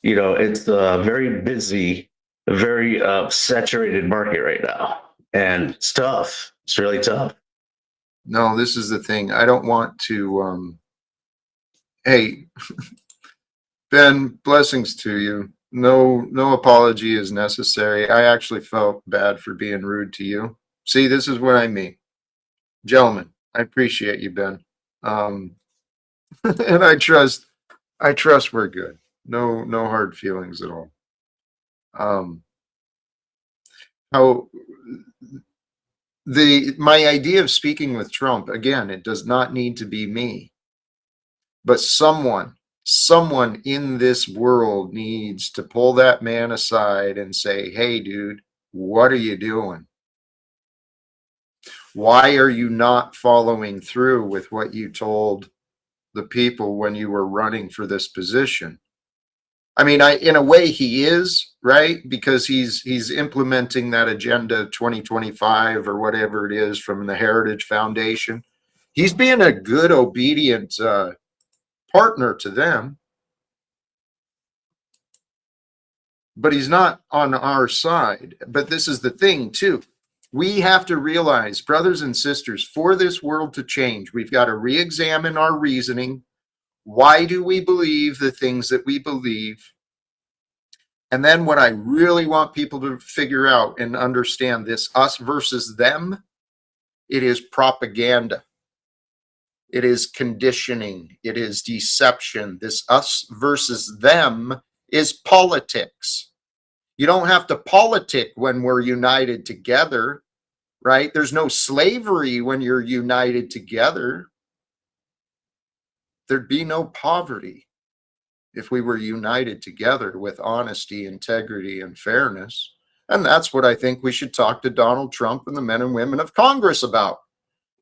It's a very busy, very saturated market right now, and it's tough. It's really tough. No, this is the thing. I don't want to. Hey, Ben, blessings to you. No apology is necessary. I actually felt bad for being rude to you. See, this is what I mean, gentlemen. I appreciate you, Ben, and I trust we're good. No hard feelings at all. My idea of speaking with Trump, again, it does not need to be me, but someone in this world needs to pull that man aside and say, hey, dude, what are you doing? Why are you not following through with what you told the people when you were running for this position? I mean, in a way he is, right? Because he's implementing that Agenda 2025 or whatever it is from the Heritage Foundation. He's being a good, obedient partner to them. But he's not on our side. But this is the thing, too. We have to realize, brothers and sisters, for this world to change, we've got to re-examine our reasoning. Why do we believe the things that we believe? And then what I really want people to figure out and understand, this us versus them, it is propaganda. It is conditioning. It is deception. This us versus them is politics. You don't have to politic when we're united together, right? There's no slavery when you're united together. There'd be no poverty if we were united together with honesty, integrity, and fairness. And that's what I think we should talk to Donald Trump and the men and women of Congress about,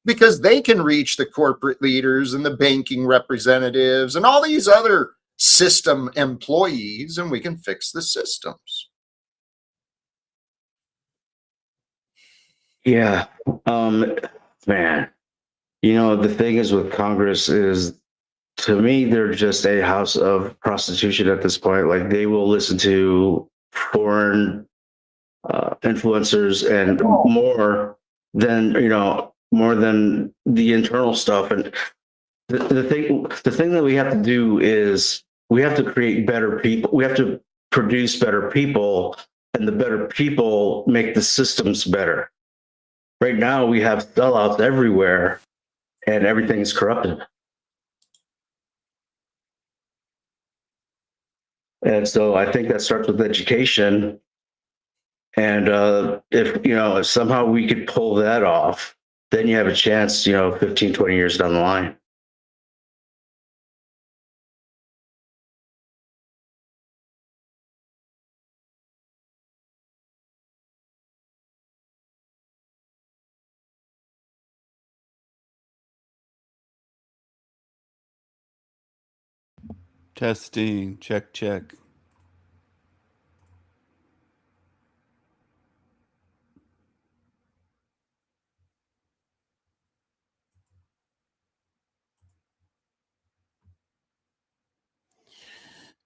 because they can reach the corporate leaders and the banking representatives and all these other system employees, and we can fix the systems. Yeah. Man, the thing is with Congress is, to me, they're just a house of prostitution at this point. Like, they will listen to foreign influencers and more than the internal stuff. And the thing that we have to do is we have to create better people. We have to produce better people, and the better people make the systems better. Right now, we have sellouts everywhere, and everything's corrupted. And so I think that starts with education. And if somehow we could pull that off, then you have a chance, 15, 20 years down the line. Testing, check, check.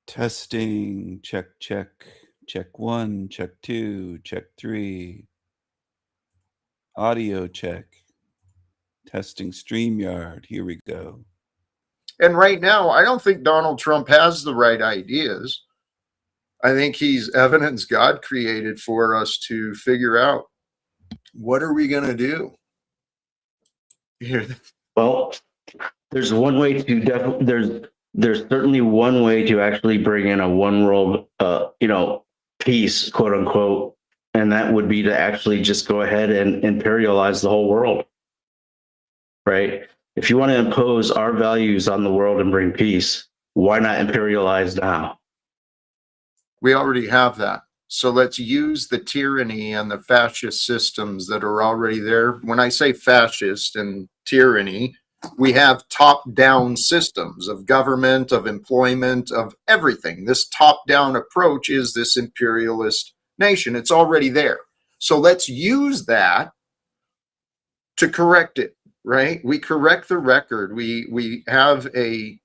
Testing, check, check. Check 1, check 2, check 3. Audio check. Testing StreamYard. Here we go. And right now, I don't think Donald Trump has the right ideas. I think he's evidence God created for us to figure out, what are we going to do? Here. Well, there's one way to there's certainly one way to actually bring in a one world, peace, quote unquote, and that would be to actually just go ahead and imperialize the whole world, right? If you want to impose our values on the world and bring peace, why not imperialize now? We already have that. So let's use the tyranny and the fascist systems that are already there. When I say fascist and tyranny, we have top-down systems of government, of employment, of everything. This top-down approach is this imperialist nation. It's already there. So let's use that to correct it, right? We correct the record. We have a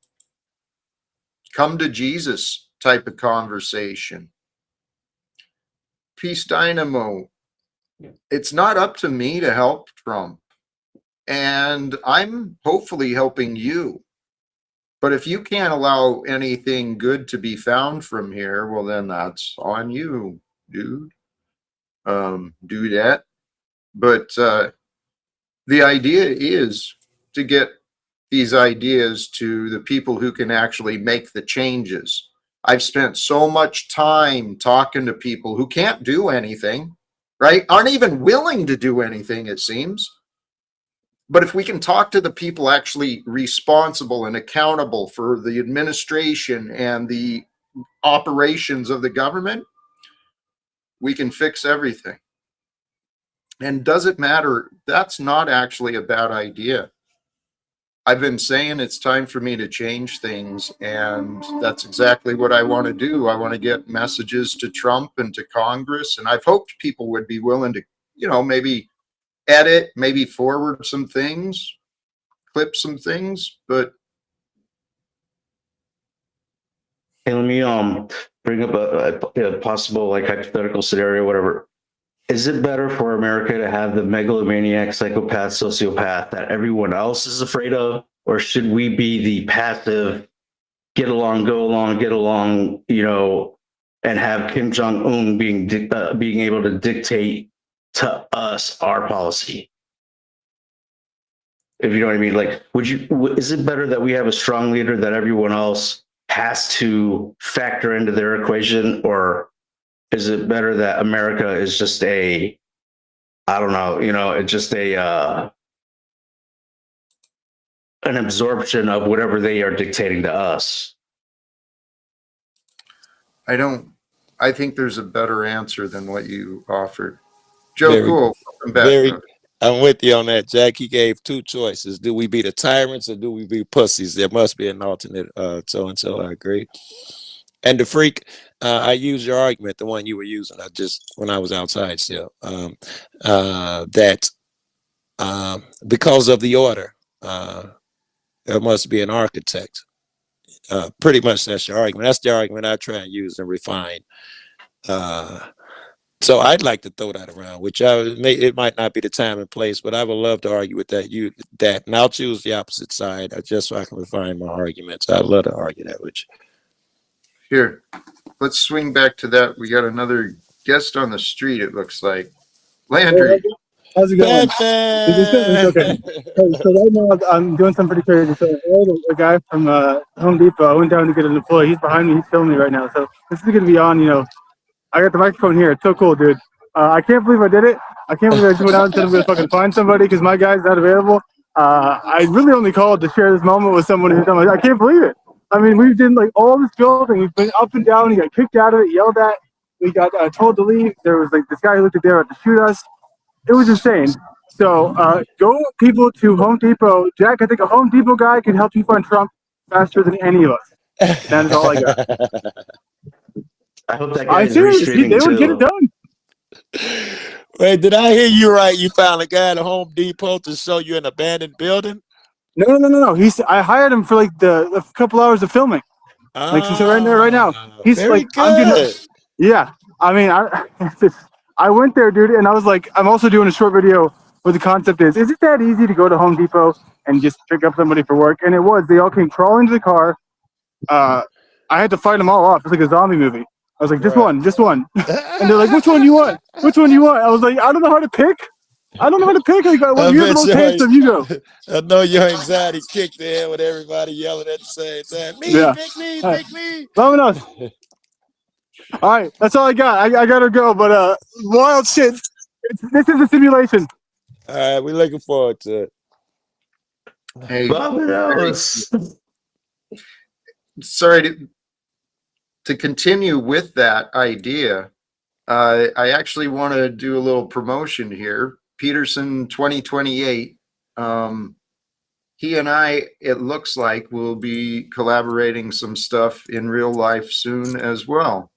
come to Jesus type of conversation. Peace Dynamo. It's not up to me to help Trump. And I'm hopefully helping you. But if you can't allow anything good to be found from here, well, then that's on you, dude. Do that. But the idea is to get these ideas to the people who can actually make the changes. I've spent so much time talking to people who can't do anything, right? Aren't even willing to do anything, it seems. But if we can talk to the people actually responsible and accountable for the administration and the operations of the government, we can fix everything. And does it matter? That's not actually a bad idea. I've been saying it's time for me to change things, and that's exactly what I want to do. I want to get messages to Trump and to Congress, and I've hoped people would be willing to, maybe edit, maybe forward some things, clip some things, but Hey, let me bring up a possible hypothetical scenario, whatever. Is it better for America to have the megalomaniac, psychopath, sociopath that everyone else is afraid of, or should we be the passive, get along, go along, get along, and have Kim Jong-un being able to dictate to us our policy? If you know what I mean, is it better that we have a strong leader that everyone else has to factor into their equation, or is it better that America is just it's just an absorption of whatever they are dictating to us? I think there's a better answer than what you offered. Joe Cool, welcome back. I'm with you on that, Jack. He gave two choices. Do we be the tyrants or do we be pussies? There must be an alternate so-and-so. I agree. And the freak, I used your argument, the one you were using, when I was outside still, that because of the order, there must be an architect. Pretty much that's your argument. That's the argument I try and use and refine. So I'd like to throw that around, which it might not be the time and place, but I would love to argue with that. And I'll choose the opposite side just so I can refine my arguments. I'd love to argue that with you. Here, let's swing back to that. We got another guest on the street, it looks like. Landry. How's it going? It's okay. So right now I'm doing something pretty crazy. So a guy from Home Depot, I went down to get an employee. He's behind me. He's filming me right now. So this is going to be on, I got the microphone here. It's so cool, dude. I can't believe I did it. I can't believe I just went out and said I'm going to fucking find somebody because my guy's not available. I really only called to share this moment with someone who's like, I can't believe it. I mean, we've done like all this building. We've been up and down. He got kicked out of it, yelled at. We got told to leave. There was like this guy who looked at there to shoot us. It was insane. So go people to Home Depot. Jack, I think a Home Depot guy can help you find Trump faster than any of us. That is all I got. I hope that guy is seriously, they would get it done. Wait, did I hear you right? You found a guy at Home Depot to show you an abandoned building? No. I hired him for like the couple hours of filming. Like so right now. He's very like, yeah. I mean, I went there, dude, and I was like, I'm also doing a short video where the concept is it that easy to go to Home Depot and just pick up somebody for work? And it was. They all came crawling to the car. I had to fight them all off. It's like a zombie movie. I was like, just one. And they're like, which one do you want? Which one do you want? I was like, I don't know how to pick. Like, well, you're the most handsome, you go. I know your anxiety kicked in with everybody yelling at the same time. Pick me. Vámonos. All right, that's all I got. I gotta go, but wild shit. This is a simulation. All right, we're looking forward to it. Hey, Vámonos. sorry to continue with that idea. I actually want to do a little promotion here. Peterson 2028. He and I, it looks like, will be collaborating some stuff in real life soon as well.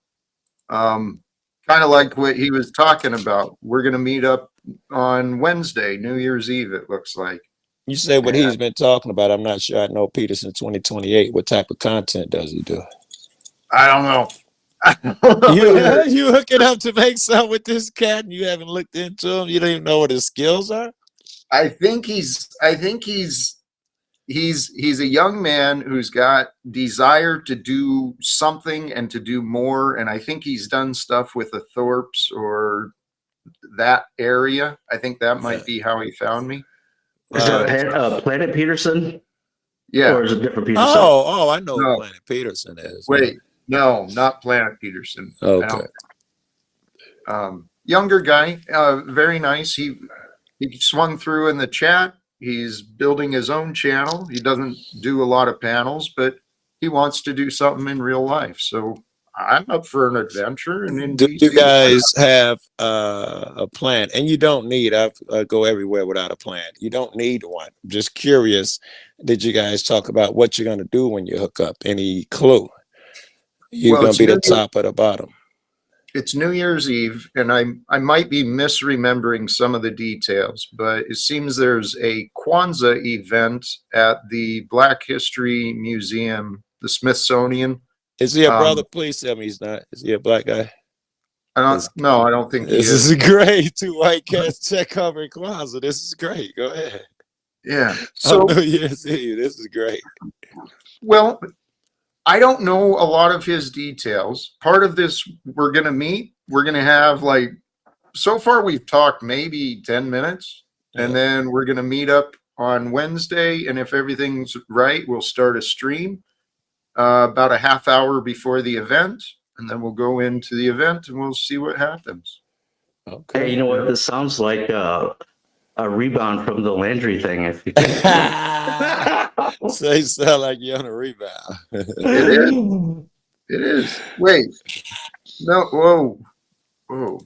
Kind of like what he was talking about. We're going to meet up on Wednesday, New Year's Eve, it looks like. You say what he's been talking about. I'm not sure I know Peterson 2028. What type of content does he do? I don't know. You hook it up to make something with this cat and you haven't looked into him? You don't even know what his skills are? I think he's a young man who's got desire to do something and to do more. And I think he's done stuff with the Thorpes or that area. I think that might be how he found me. Is that Planet Peterson? Yeah. Or is it different Peterson? Oh, I know who Planet Peterson is. Wait, no, not Planet Peterson. Okay. Younger guy, very nice. He swung through in the chat. He's building his own channel. He doesn't do a lot of panels, but he wants to do something in real life. So I'm up for an adventure. And do you guys have a plan? And you don't need, I go everywhere without a plan. You don't need one. I'm just curious, did you guys talk about what you're going to do when you hook up? Any clue? You're going to be the top or the bottom? It's New Year's Eve, and I might be misremembering some of the details, but it seems there's a Kwanzaa event at the Black History Museum, the Smithsonian. Is he a brother? Please tell me he's not. Is he a black guy? I don't think he is. This is great. Two white cats check covering Kwanzaa. This is great. Go ahead. Yeah. So New Year's Eve. This is great. Well, I don't know a lot of his details. Part of this, we're going to meet. We're going to have so far we've talked maybe 10 minutes, and then we're going to meet up on Wednesday. And if everything's right, we'll start a stream about a half hour before the event. And then we'll go into the event and we'll see what happens. Okay. Hey, you know what? This sounds like a rebound from the Landry thing. I think. So you sound like you're on a rebound. It is. Wait. No. Whoa.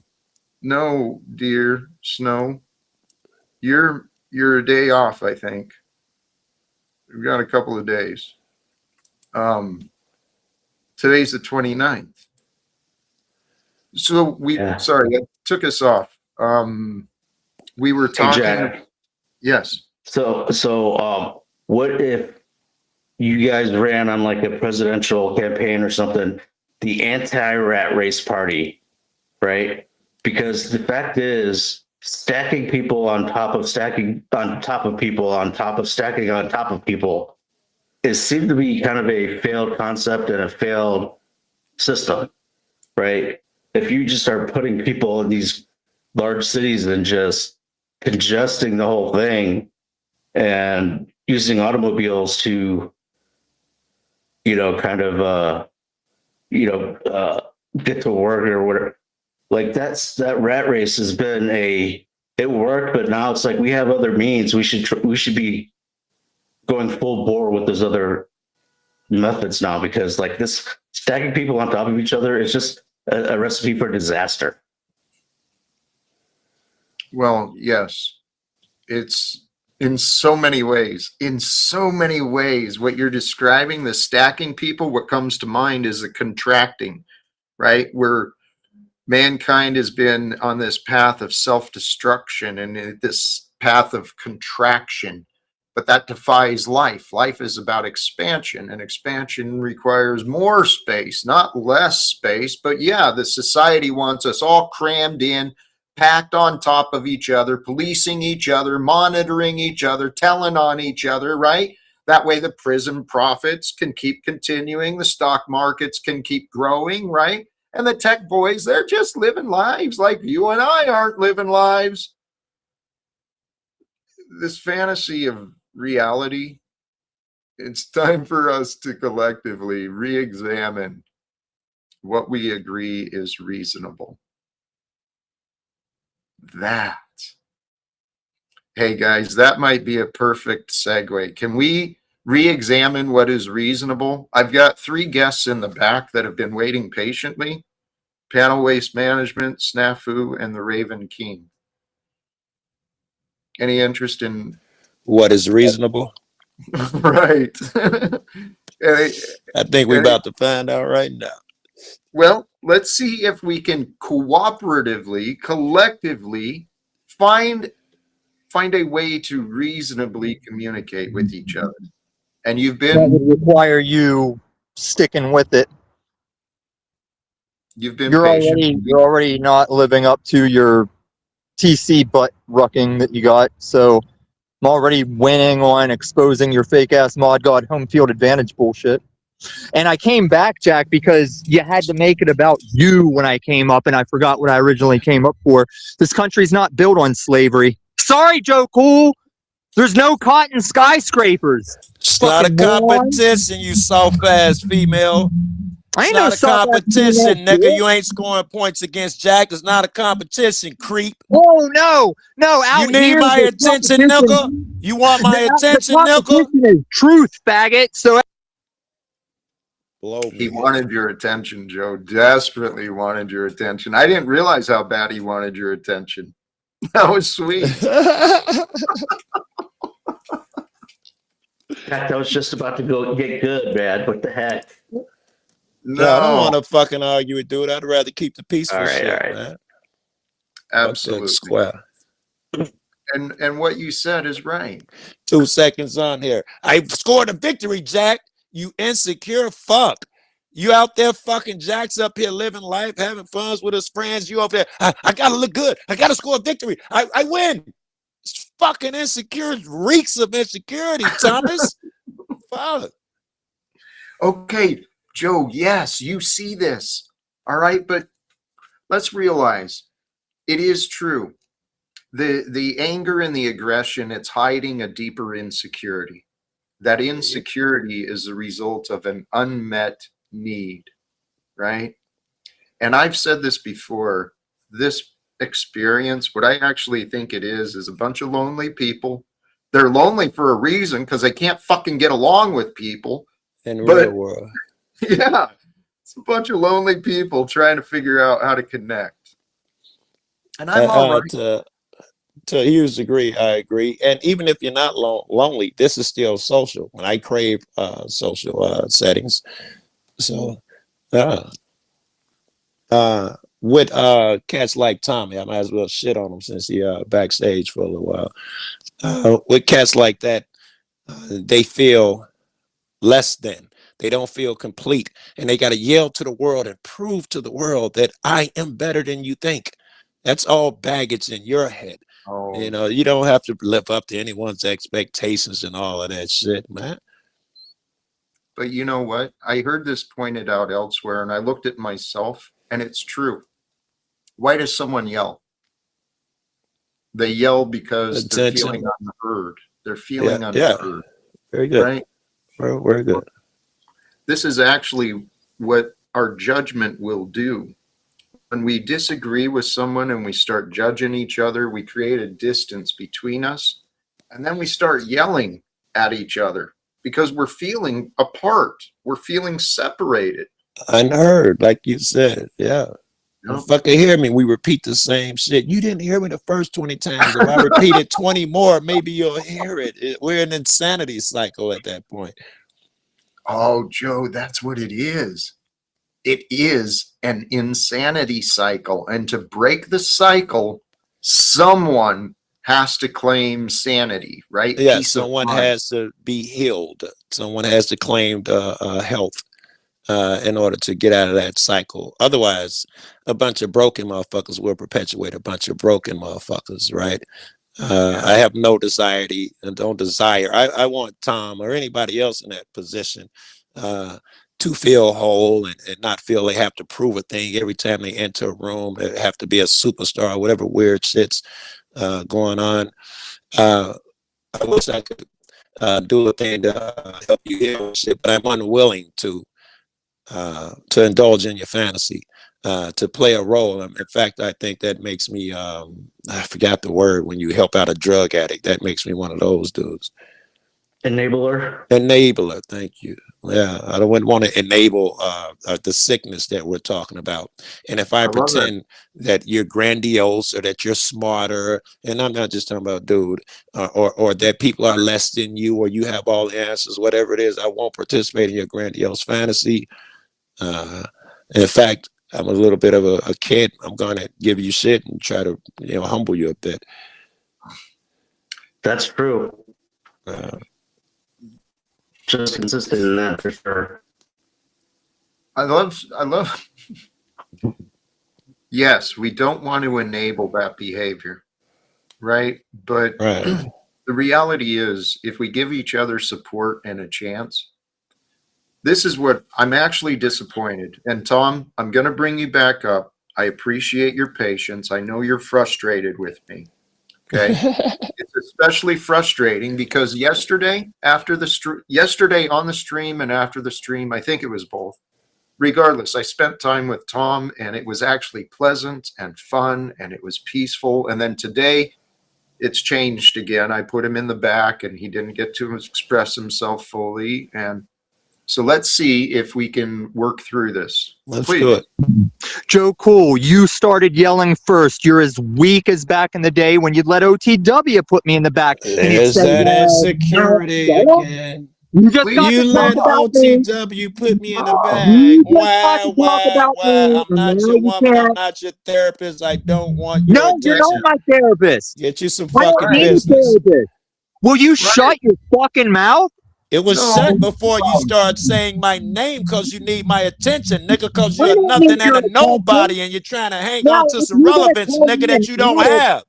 No, dear Snow. You're a day off, I think. We've got a couple of days. Today's the 29th. So sorry, that took us off. We were talking. Hey, Jack. Yes. So what if you guys ran on like a presidential campaign or something, the anti-rat race party, right? Because the fact is, stacking people on top of stacking on top of people on top of stacking on top of people seemed to be kind of a failed concept and a failed system, right? If you just start putting people in these large cities and just congesting the whole thing and using automobiles to, kind of, get to work or whatever. Like that rat race has been it worked, but now it's like we have other means. We should be going full bore with those other methods now, because like this stacking people on top of each other is just a recipe for disaster. Well, yes, it's in so many ways. In so many ways, what you're describing, the stacking people, what comes to mind is the contracting, right? Where mankind has been on this path of self-destruction and this path of contraction, but that defies life. Life is about expansion, and expansion requires more space, not less space. But yeah, the society wants us all crammed in, packed on top of each other, policing each other, monitoring each other, telling on each other, right? That way the prison profits can keep continuing, the stock markets can keep growing, right? And the tech boys, they're just living lives like you and I aren't living lives. This fantasy of reality, it's time for us to collectively re-examine what we agree is reasonable. That. Hey guys, that might be a perfect segue. Can we re-examine what is reasonable? I've got 3 guests in the back that have been waiting patiently. Panel Waste Management, Snafu, and the Raven King. Any interest in what is reasonable? Right. I think we're about to find out right now. Well, let's see if we can cooperatively, collectively find a way to reasonably communicate with each other. And you've That been would require you sticking with it. You're patient. You're already not living up to your TC butt rucking that you got. So I'm already winning on exposing your fake ass mod god home field advantage bullshit. And I came back, Jack, because you had to make it about you when I came up, and I forgot what I originally came up for. This country's not built on slavery. Sorry, Joe Cool. There's no cotton skyscrapers. It's not a competition, you soft ass female. It's not a competition, nigga. You ain't scoring points against Jack. It's not a competition, creep. Oh no. Out you need here, my the attention, nigga. You want my attention, nigga? competition is truth, faggot. So He wanted your attention, Joe. Desperately wanted your attention. I didn't realize how bad he wanted your attention. That was sweet. Heck, I was just about to go get good, man. What the heck? No, I don't want to fucking argue with dude. I'd rather keep the peaceful All right, shit, all right. man. Absolutely. Square. And what you said is right. 2 seconds on here. I scored a victory, Jack. You insecure fuck. You out there fucking Jack's up here living life, having fun with his friends. You up there. I gotta look good. I gotta score a victory. I win. It's fucking insecure, reeks of insecurity, Thomas. Fuck. Okay, Joe, yes, you see this. All right, but let's realize it is true. The anger and the aggression, it's hiding a deeper insecurity. That insecurity is the result of an unmet need, right? And I've said this before, this experience, what I actually think it is a bunch of lonely people. They're lonely for a reason because they can't fucking get along with people. In the real world. Yeah, it's a bunch of lonely people trying to figure out how to connect. And I'm all right. To a huge degree, I agree. And even if you're not lonely, this is still social. When I crave social settings, so with cats like Tommy, I might as well shit on him since he backstage for a little while. With cats like that, they feel less than. They don't feel complete, and they got to yell to the world and prove to the world that I am better than you think. That's all baggage in your head. Oh. You know, you don't have to live up to anyone's expectations and all of that shit, man. But you know what? I heard this pointed out elsewhere, and I looked at myself, and it's true. Why does someone yell? They yell because they're Attention. feeling unheard. They're feeling Yeah, unheard. very good. Right? Very good. This is actually what our judgment will do. When we disagree with someone and we start judging each other, we create a distance between us, and then we start yelling at each other because we're feeling apart. We're feeling separated. Unheard, like you said. Yeah. Yep. Fucking hear me. We repeat the same shit. You didn't hear me the first 20 times. If I repeat it 20 more, maybe you'll hear it. We're in an insanity cycle at that point. Oh, Joe, that's what it is. It is an insanity cycle. And to break the cycle, someone has to claim sanity, right? Yeah, Peace of someone mind. has to be healed. Someone has to claim health in order to get out of that cycle. Otherwise, a bunch of broken motherfuckers will perpetuate a bunch of broken motherfuckers, right? I have no desire and don't desire. I want Tom or anybody else in that position to feel whole and not feel they have to prove a thing every time they enter a room. They have to be a superstar, whatever weird shit's going on. I wish I could do a thing to help you heal shit, but I'm unwilling to indulge in your fantasy, to play a role. In fact, I think that makes me, I forgot the word, when you help out a drug addict, that makes me one of those dudes. Enabler. Enabler, thank you. Yeah, I wouldn't want to enable the sickness that we're talking about. And if I pretend that you're grandiose or that you're smarter, and I'm not just talking about dude, or that people are less than you, or you have all the answers, whatever it is, I won't participate in your grandiose fantasy. In fact, I'm a little bit of a kid. I'm going to give you shit and try to, humble you a bit. That's true. Just consistent in that for sure. I love. Yes, we don't want to enable that behavior, right? But the reality is, if we give each other support and a chance, this is what I'm actually disappointed. And Tom, I'm going to bring you back up. I appreciate your patience. I know you're frustrated with me. Okay. It's especially frustrating because yesterday on the stream and after the stream, I think it was both. Regardless, I spent time with Tom and it was actually pleasant and fun and it was peaceful. And then today it's changed again. I put him in the back and he didn't get to express himself fully. And so let's see if we can work through this. Let's do it. Joe Cool, you started yelling first. You're as weak as back in the day when you'd let OTW put me in the back. Is that insecurity again? You just You let OTW put me in the bag. Why? I'm not your woman. I'm not your therapist. I don't want your attention. You're not my therapist. Get you some I don't fucking need a business. therapist. Will you shut your fucking mouth? It was set before you start saying my name because you need my attention, nigga, because you're nothing and a nobody and you're trying to hang on to some relevance, nigga, that you don't have.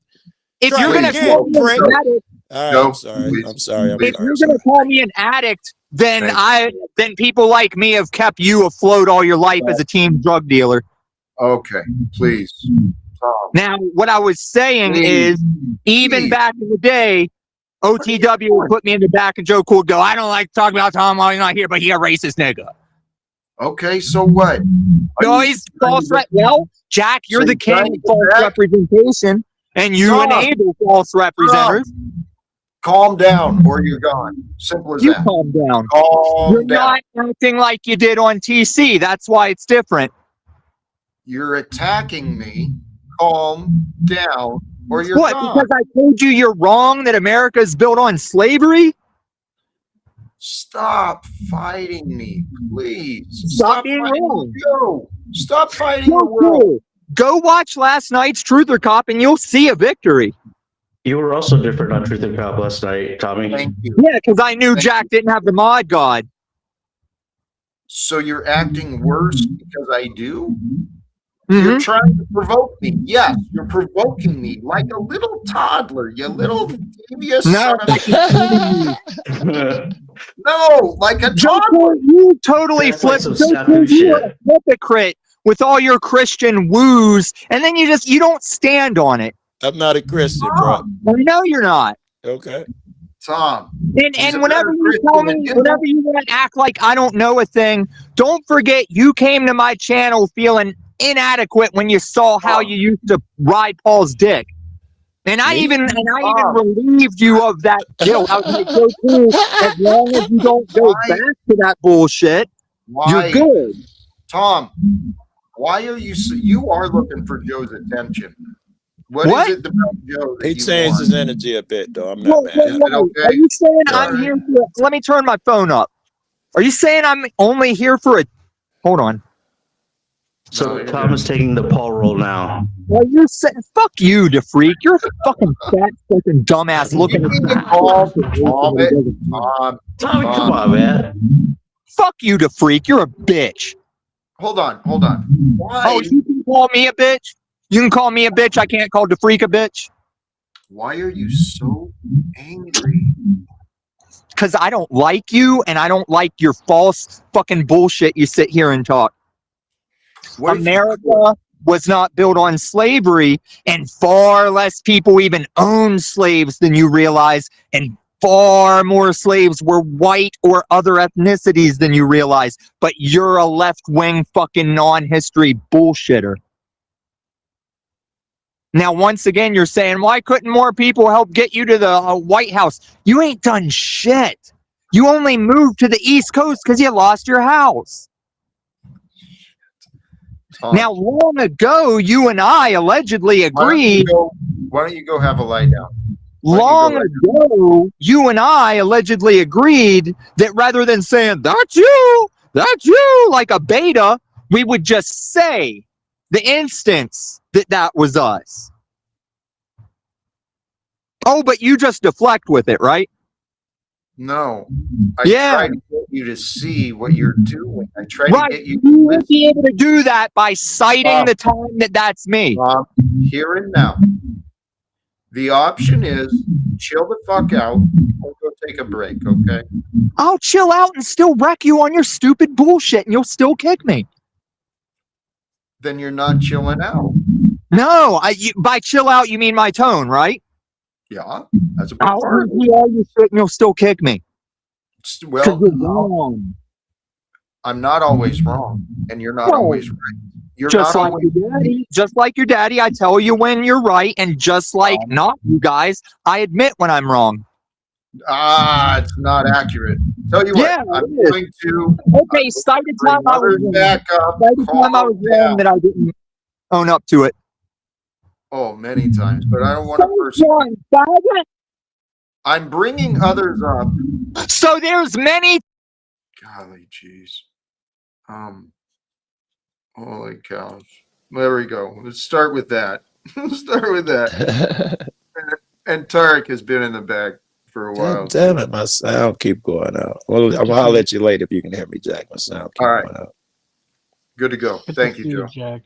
If Try you're it going again, to call me prick. an addict, All right, I'm sorry. if you're going to call me an addict, then then people like me have kept you afloat all your life as a teen drug dealer. Okay, please. Now, what I was saying is, even back in the day, OTW would put me in the back and Joe Cool would go, I don't like talking about Tom while he's not here, but he a racist nigga. Okay, so what? No, he's false. Well, Jack, you're the king of false representation, and you Tom. enable false representers. Calm down or you're gone. Simple as You that. calm down. Calm You're down. not acting like you did on TC. That's why it's different. You're attacking me. Calm down or you're What? gone. Because I told you you're wrong that America is built on slavery? Stop fighting me, please. Stop being fighting wrong. Joe. Stop fighting the Joe world. Cool, go watch last night's Truther Cop and you'll see a victory. You were also different on Truth and Cop last night, Tommy. Thank you. Yeah, because I knew Jack didn't have the mod god. So you're acting worse because I do? Mm-hmm. You're trying to provoke me. Yes, you're provoking me like a little toddler, you little devious son of a... No, like a Joe toddler. Cool, you totally That's like flipped. some Joe Cool, snafu you're shit. a hypocrite with all your Christian woos, and then you don't stand on it. I'm not a Christian, bro. I know you're not. Okay. Tom. And whenever you tell me, whenever you want to act like I don't know a thing, don't forget you came to my channel feeling inadequate when you saw how you used to ride Paul's dick. And I even relieved you of that guilt. I was like, so cool. As long as you don't go back to that bullshit, you're good. Tom, why are you are looking for Joe's attention? What is it about Joe that He you changed want? his energy a bit, though. I'm not mad. Is it okay? Are you saying I'm here for? Let me turn my phone up. Are you saying I'm only here for a? Hold on. So Tom is taking the Paul role now. Well, you're saying fuck you, DeFreak. You're a fucking fat fucking dumbass looking at Tommy, come on, man. Fuck you, DeFreak. You're a bitch. Hold on. Why? Oh, you can call me a bitch? You can call me a bitch. I can't call DeFreak a bitch. Why are you so angry? Because I don't like you, and I don't like your false fucking bullshit you sit here and talk. America was not built on slavery, and far less people even owned slaves than you realize, and far more slaves were white or other ethnicities than you realize. But you're a left-wing fucking non-history bullshitter. Now, once again, you're saying, why couldn't more people help get you to the White House? You ain't done shit. You only moved to the East Coast because you lost your house. Now, long ago, you and I allegedly agreed. Why don't you go have a lie down? Long ago, you and I allegedly agreed that rather than saying, that's you, like a beta, we would just say the instance that was us. Oh, but you just deflect with it, right? No. I try to get you to see what you're doing. I try to get you to You won't be able to do that by citing the time that's me. Here and now. The option is chill the fuck out or go take a break, okay? I'll chill out and still wreck you on your stupid bullshit, and you'll still kick me. Then you're not chilling out. No, by chill out, you mean my tone, right? Yeah, that's a big I'll part. do all your shit, and you'll still kick me. Well, you're wrong. I'm not always wrong, and you're not always right. You're Just not like always your daddy, just like your daddy, I tell you when you're right, and just like not you guys, I admit when I'm wrong. it's not accurate. Tell you what, I'm going to. Okay, cite a time I was wrong. Cite a time I was wrong that I didn't own up to it. Oh, many times, but I don't want to personally. I'm bringing others up. So there's many. Golly, jeez. Holy cows. There we go. Let's start with that. Start with that. And Tarek has been in the back for a while. Damn it, my sound keep going out. Well, I'm gonna holler at you later if you can hear me, Jack. My sound keep going out. Good to go. Thank you, Joe. Jack.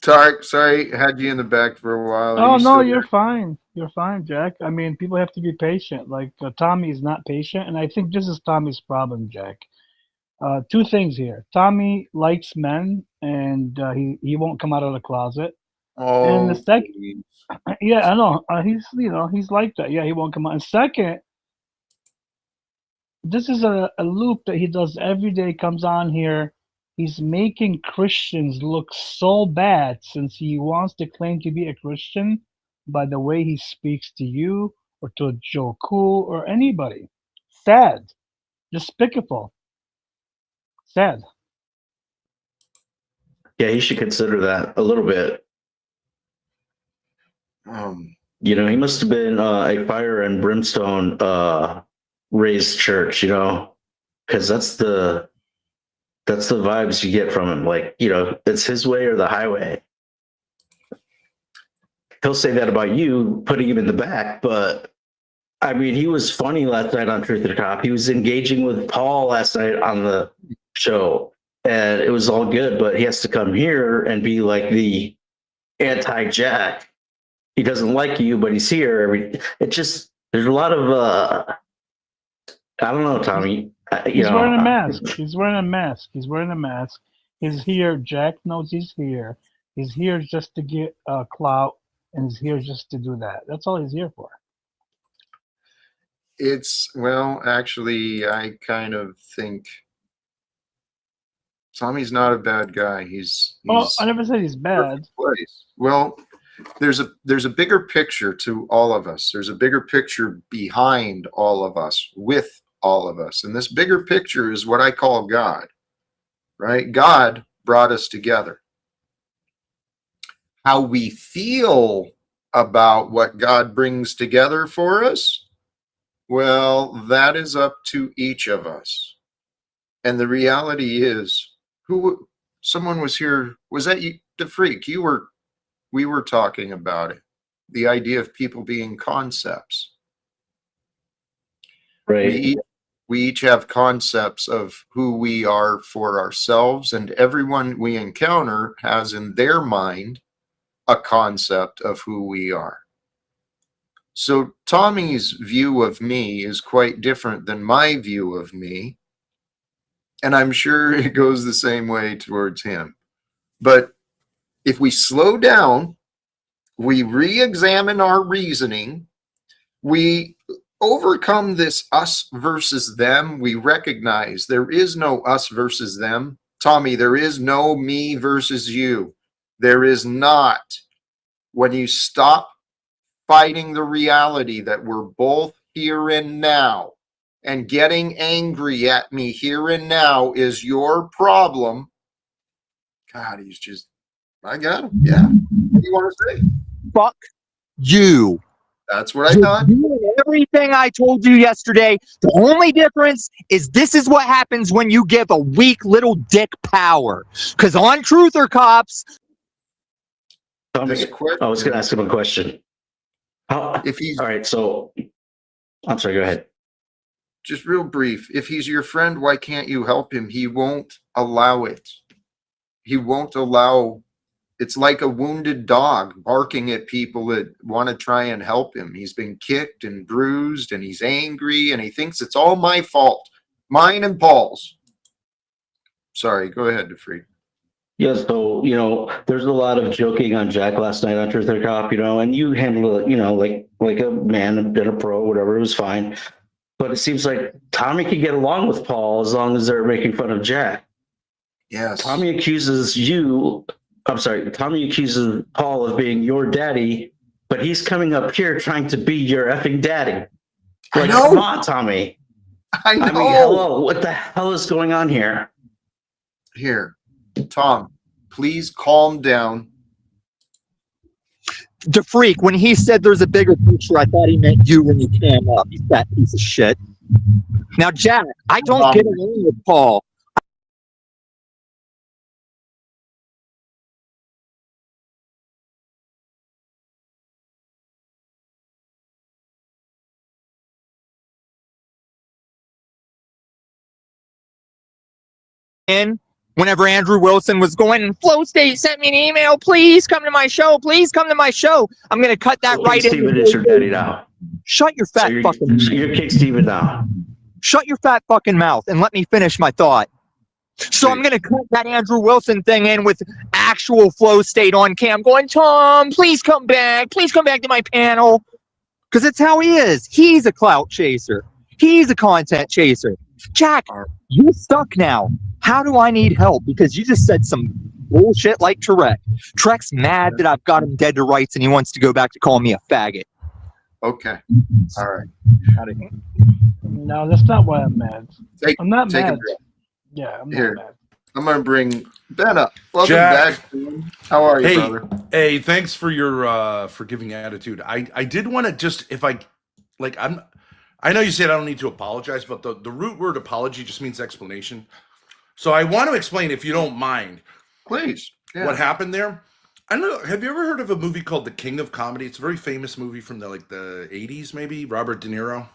Tarek, sorry, had you in the back for a while. Oh no, you're fine. You're fine, Jack. I mean, people have to be patient. Like Tommy is not patient, and I think this is Tommy's problem, Jack. Two things here. Tommy likes men, and he won't come out of the closet. Oh, and the second, yeah, I know. He's like that. Yeah, he won't come out. And second, this is a loop that he does every day. Comes on here. He's making Christians look so bad since he wants to claim to be a Christian by the way he speaks to you or to Joe Cool or anybody. Sad. Despicable. Sad. Yeah, he should consider that a little bit. He must have been a fire and brimstone raised church, because that's the vibes you get from him. Like, it's his way or the highway. He'll say that about you, putting him in the back, but I mean, he was funny last night on Truth or Cop. He was engaging with Paul last night on the show, and it was all good, but he has to come here and be like the anti-Jack. He doesn't like you, but he's here. There's a lot of, I don't know, Tommy. He's wearing a mask. He's wearing a mask. He's wearing a mask. He's here. Jack knows he's here. He's here just to get clout and is here just to do that. That's all he's here for. Well, actually, I kind of think Tommy's not a bad guy. Well, I never said he's bad. Place. Well, there's a bigger picture to all of us. There's a bigger picture behind all of us, with all of us. And this bigger picture is what I call God, right? God brought us together. How we feel about what God brings together for us, well, that is up to each of us. And the reality is, someone was here, was that you, the freak? We were talking about it. The idea of people being concepts. Right. We each have concepts of who we are for ourselves, and everyone we encounter has in their mind a concept of who we are. So Tommy's view of me is quite different than my view of me. And I'm sure it goes the same way towards him. But if we slow down, we re-examine our reasoning, we overcome this us versus them, we recognize there is no us versus them. Tommy, there is no me versus you. There is not. When you stop fighting the reality that we're both here and now, and getting angry at me here and now is your problem. God, he's just, I got him. Yeah. What do you want to say? Fuck you. That's what I thought. Everything I told you yesterday, the only difference is this is what happens when you give a weak little dick power. Because on Truth or Cops, I was going to ask him a question. All right, so I'm sorry, go ahead. Just real brief. If he's your friend, why can't you help him? He won't allow it. He won't allow. It's like a wounded dog barking at people that want to try and help him. He's been kicked and bruised and he's angry and he thinks it's all my fault. Mine and Paul's. Sorry, go ahead, DeFreak. Yeah, so, there's a lot of joking on Jack last night on Truth or Cop, and you handle it, like a man and a pro, whatever, it was fine. But it seems like Tommy could get along with Paul as long as they're making fun of Jack. Yes. Tommy accuses Paul of being your daddy, but he's coming up here trying to be your effing daddy. Like, come on, Tommy. I know. I mean, hello, what the hell is going on here? Here, Tom, please calm down. DeFreak, when he said there's a bigger picture, I thought he meant you when you came up, you fat piece of shit. Now, Jack, I don't get along with Paul. Whenever Andrew Wilson was going, and Flow State sent me an email, please come to my show, please come to my show. I'm going to cut that right in. Steven is your daddy now. Shut your fat fucking mouth. So you're King Steven now. Shut your fat fucking mouth and let me finish my thought. So I'm going to cut that Andrew Wilson thing in with actual Flow State on cam going, Tom, please come back. Please come back to my panel. Because it's how he is. He's a clout chaser. He's a content chaser. Jack, you're stuck now. How do I need help? Because you just said some bullshit like Trek. Trek's mad that I've got him dead to rights and he wants to go back to call me a faggot. Okay. All right. No, that's not why I'm mad. I'm not mad. Yeah, I'm Here. not mad. I'm going to bring Ben up. Welcome Jack. back. How are you, brother? Hey, thanks for your forgiving attitude. I did want to just, I know you said I don't need to apologize, but the root word apology just means explanation. So I want to explain, if you don't mind, please, what happened there. I don't know. Have you ever heard of a movie called The King of Comedy? It's a very famous movie from the 80s, maybe. Robert De Niro.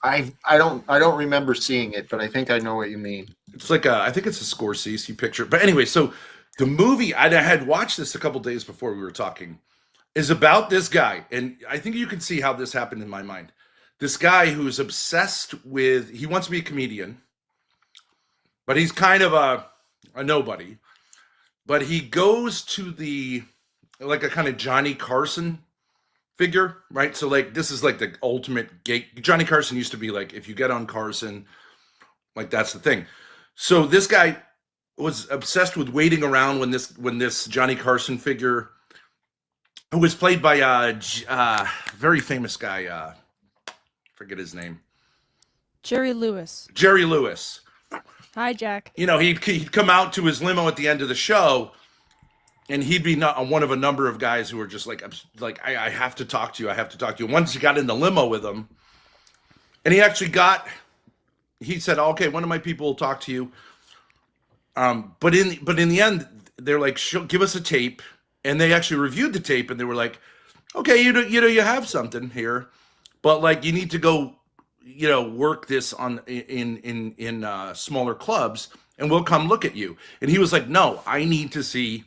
I don't remember seeing it, but I think I know what you mean. It's like I think it's a Scorsese picture. But anyway, so the movie, I had watched this a couple days before we were talking, is about this guy, and I think you can see how this happened in my mind. This guy who's obsessed with, he wants to be a comedian, but he's kind of a nobody. But he goes to the like a kind of Johnny Carson figure, right? So like this is like the ultimate gate. Johnny Carson used to be like, if you get on Carson, like that's the thing. So this guy was obsessed with waiting around when this Johnny Carson figure, who was played by very famous guy, forget his name, Jerry Lewis. Jerry Lewis. Hi, Jack. You know, he'd come out to his limo at the end of the show, and he'd be one of a number of guys who were just like I have to talk to you. I have to talk to you. Once he got in the limo with him, and he said, okay, one of my people will talk to you. But in the end, they're like, give us a tape. And they actually reviewed the tape, and they were like, okay, you have something here, but like, you need to go, work this in smaller clubs, and we'll come look at you. And he was like, no, I need to see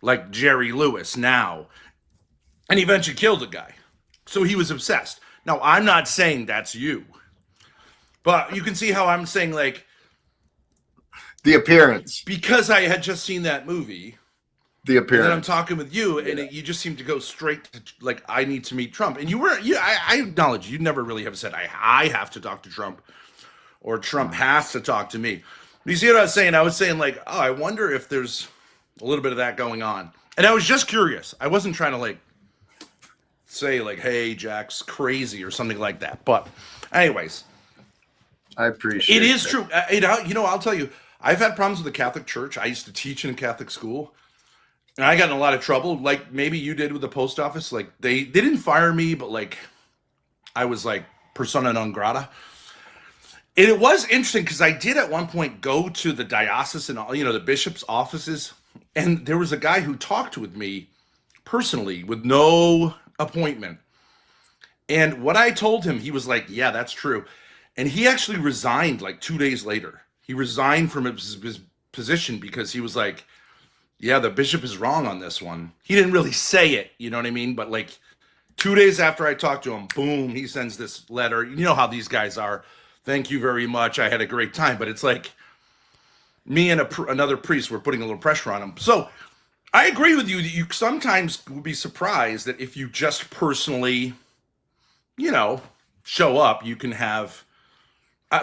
like Jerry Lewis now. And he eventually killed the guy. So he was obsessed. Now, I'm not saying that's you, but you can see how I'm saying like the appearance, because I had just seen that movie. The appearance. And then I'm talking with you, and you just seem to go straight to like, I need to meet Trump. And I acknowledge you never really have said I have to talk to Trump, or Trump has to talk to me. But you see what I was saying? I was saying like, oh, I wonder if there's a little bit of that going on. And I was just curious. I wasn't trying to like say like, hey, Jack's crazy or something like that. But anyways, I appreciate it. Is that. true. I'll tell you, I've had problems with the Catholic Church. I used to teach in a Catholic school, and I got in a lot of trouble, like maybe you did with the post office. Like they didn't fire me, but like I was like persona non grata. And it was interesting because I did at one point go to the diocese and the bishop's offices, and there was a guy who talked with me personally with no appointment. And what I told him, he was like, yeah, that's true. And he actually resigned like 2 days later. He resigned from his position because he was like, yeah, the bishop is wrong on this one. He didn't really say it, you know what I mean? But like 2 days after I talked to him, boom, he sends this letter. You know how these guys are. Thank you very much. I had a great time. But it's like me and another priest were putting a little pressure on him. So I agree with you that you sometimes would be surprised that if you just personally, show up, you can have.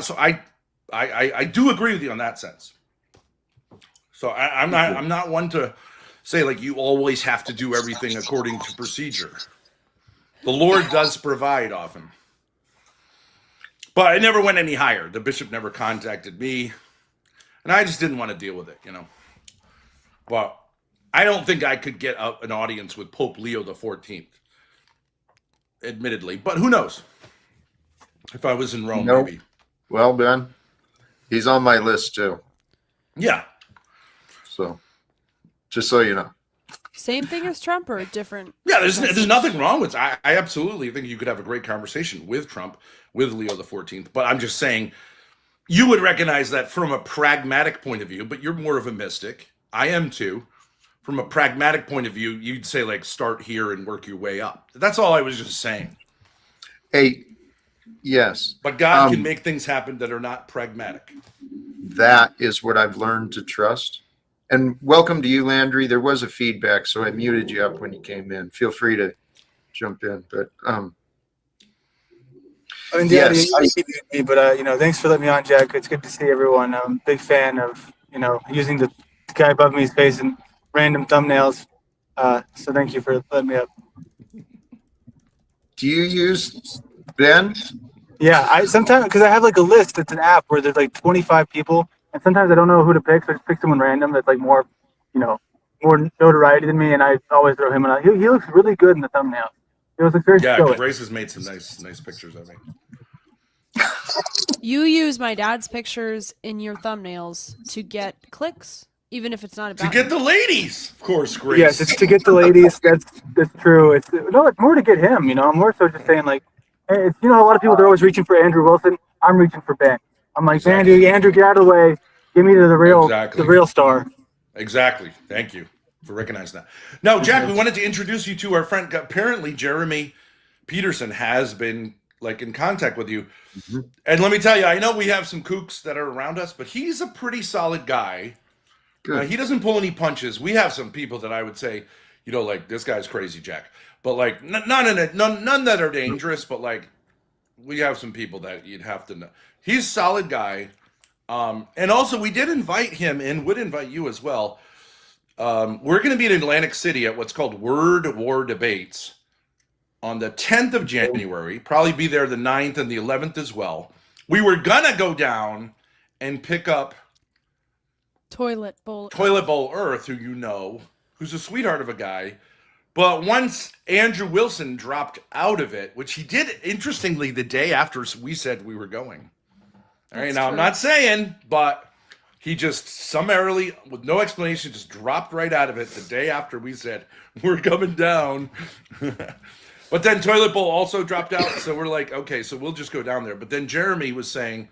So I do agree with you on that sense. So I'm not one to say like you always have to do everything according to procedure. The Lord does provide often. But it never went any higher. The bishop never contacted me, and I just didn't want to deal with it, But I don't think I could get an audience with Pope Leo XIV, admittedly. But who knows? If I was in Rome, maybe. Well, Ben, he's on my list too. Yeah. So, just so you know. Same thing as Trump or a different? Yeah, there's nothing wrong with it. I absolutely think you could have a great conversation with Trump, with Leo XIV. But I'm just saying, you would recognize that from a pragmatic point of view, but you're more of a mystic. I am too. From a pragmatic point of view, you'd say like start here and work your way up. That's all I was just saying. Hey, yes. But God can make things happen that are not pragmatic. That is what I've learned to trust. And welcome to you, Landry. There was a feedback, so I muted you up when you came in. Feel free to jump in. But yes, but thanks for letting me on, Jack. It's good to see everyone. I'm a big fan of using the guy above me's face in random thumbnails. So thank you for letting me up. Do you use Ben? Yeah, I sometimes because I have like a list. It's an app where there's like 25 people, and sometimes I don't know who to pick, so I just pick someone random that's like more notoriety than me, and I always throw him in. He looks really good in the thumbnail. It was like very stoic. Grace has made some nice pictures of me. You use my dad's pictures in your thumbnails to get clicks, even if it's not about to get the ladies, of course, Grace. Yes, it's to get the ladies. That's true. It's more to get him. I'm more so just saying like, hey, a lot of people they're always reaching for Andrew Wilson. I'm reaching for Ben. I'm like, exactly. Andrew, get out of the way. Give me the real star. Exactly. Thank you for recognizing that. No, Jack, we wanted to introduce you to our friend. Apparently, Jeremy Peterson has been like in contact with you. Mm-hmm. And let me tell you, I know we have some kooks that are around us, but he's a pretty solid guy. He doesn't pull any punches. We have some people that I would say, you know, like this guy's crazy, Jack. But like none that are dangerous, but like we have some people that you'd have to know. He's a solid guy. And also we did invite him and would invite you as well. We're going to be in Atlantic City at what's called Word War Debates on the 10th of January. Probably be there the 9th and the 11th as well. We were going to go down and pick up Toilet Bowl Earth, who you know, who's a sweetheart of a guy. But once Andrew Wilson dropped out of it, which he did, interestingly, the day after we said we were going. All right, now I'm not saying, but he just summarily, with no explanation, just dropped right out of it the day after we said we're coming down. But then Toilet Bowl also dropped out, so we're like, okay, so we'll just go down there. But then Jeremy was saying,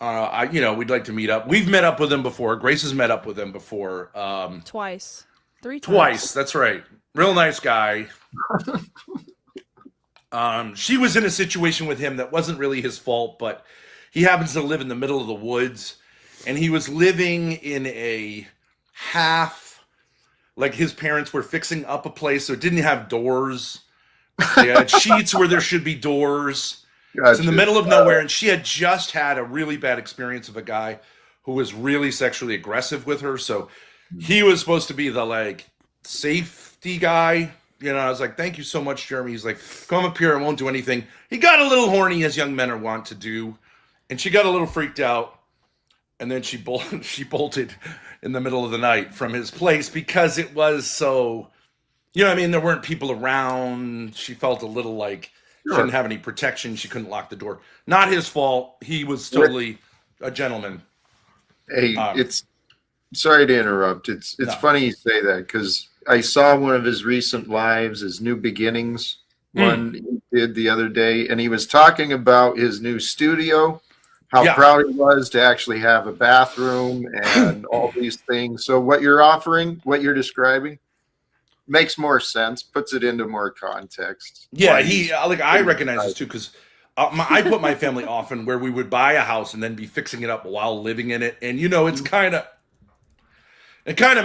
we'd like to meet up. We've met up with him before. Grace has met up with him before. Twice. 3 times. Twice, that's right. Real nice guy. She was in a situation with him that wasn't really his fault, but he happens to live in the middle of the woods, and he was living in a half, like his parents were fixing up a place, so it didn't have doors. They had sheets where there should be doors. It's in the middle of nowhere, and she had just had a really bad experience of a guy who was really sexually aggressive with her, so he was supposed to be the, like, safety guy. You know, I was like, thank you so much, Jeremy. He's like, come up here, I won't do anything. He got a little horny, as young men are wont to do. And she got a little freaked out, and then she bolted in the middle of the night from his place because it was so, you know what I mean? There weren't people around. She felt a little like she didn't have any protection. She couldn't lock the door. Not his fault. He was totally a gentleman. Hey, it's sorry to interrupt. It's funny you say that because I saw one of his recent lives, his New Beginnings one he did the other day, and he was talking about his new studio. How proud he was to actually have a bathroom and all these things. So what you're offering, what you're describing, makes more sense, puts it into more context. Yeah, I recognize this too because I put my family often where we would buy a house and then be fixing it up while living in it, and it's kind of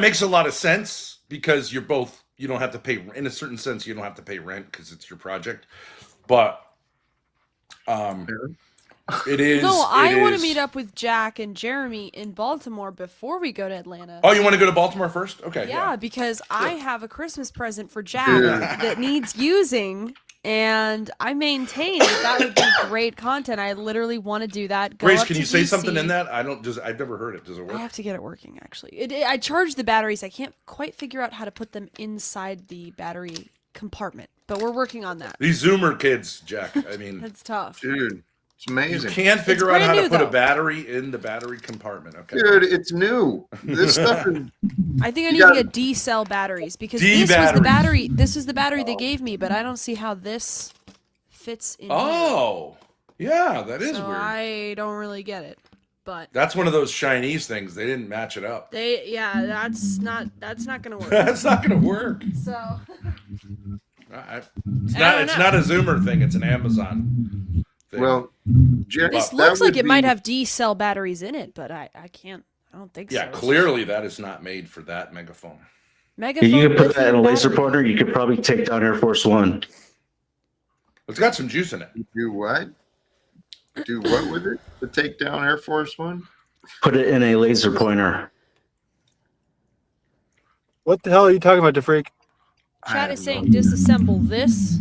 makes a lot of sense because you don't have to pay, in a certain sense, you don't have to pay rent because it's your project, but it is. No, I want to meet up with Jack and Jeremy in Baltimore before we go to Atlanta. Oh, you want to go to Baltimore first? Okay. Yeah, because I have a Christmas present for Jack that needs using, and I maintain that would be great content. I literally want to do that. Grace, can you say something in that? I've never heard it. Does it work? I have to get it working, actually. I charge the batteries. I can't quite figure out how to put them inside the battery compartment, but we're working on that. These Zoomer kids, Jack. I mean, that's tough. Dude. It's amazing. You can't figure out how to put a battery in the battery compartment. Okay. Dude, it's new. This stuff is... I think I need to get D-cell batteries because this was the battery. This is the battery they gave me, but I don't see how this fits in. Oh, yeah, that is so weird. I don't really get it, but that's one of those Chinese things. They didn't match it up. That's not gonna work. That's not gonna work. So it's not a Zoomer thing. It's an Amazon thing. Well, this looks like it might have D-cell batteries in it, but I can't. I don't think so. Yeah, clearly that is not made for that megaphone. You could put that in a laser pointer. You could probably take down Air Force One. It's got some juice in it. Do what? Do what with it to take down Air Force One? Put it in a laser pointer. What the hell are you talking about, DeFreak? Chat is saying disassemble this.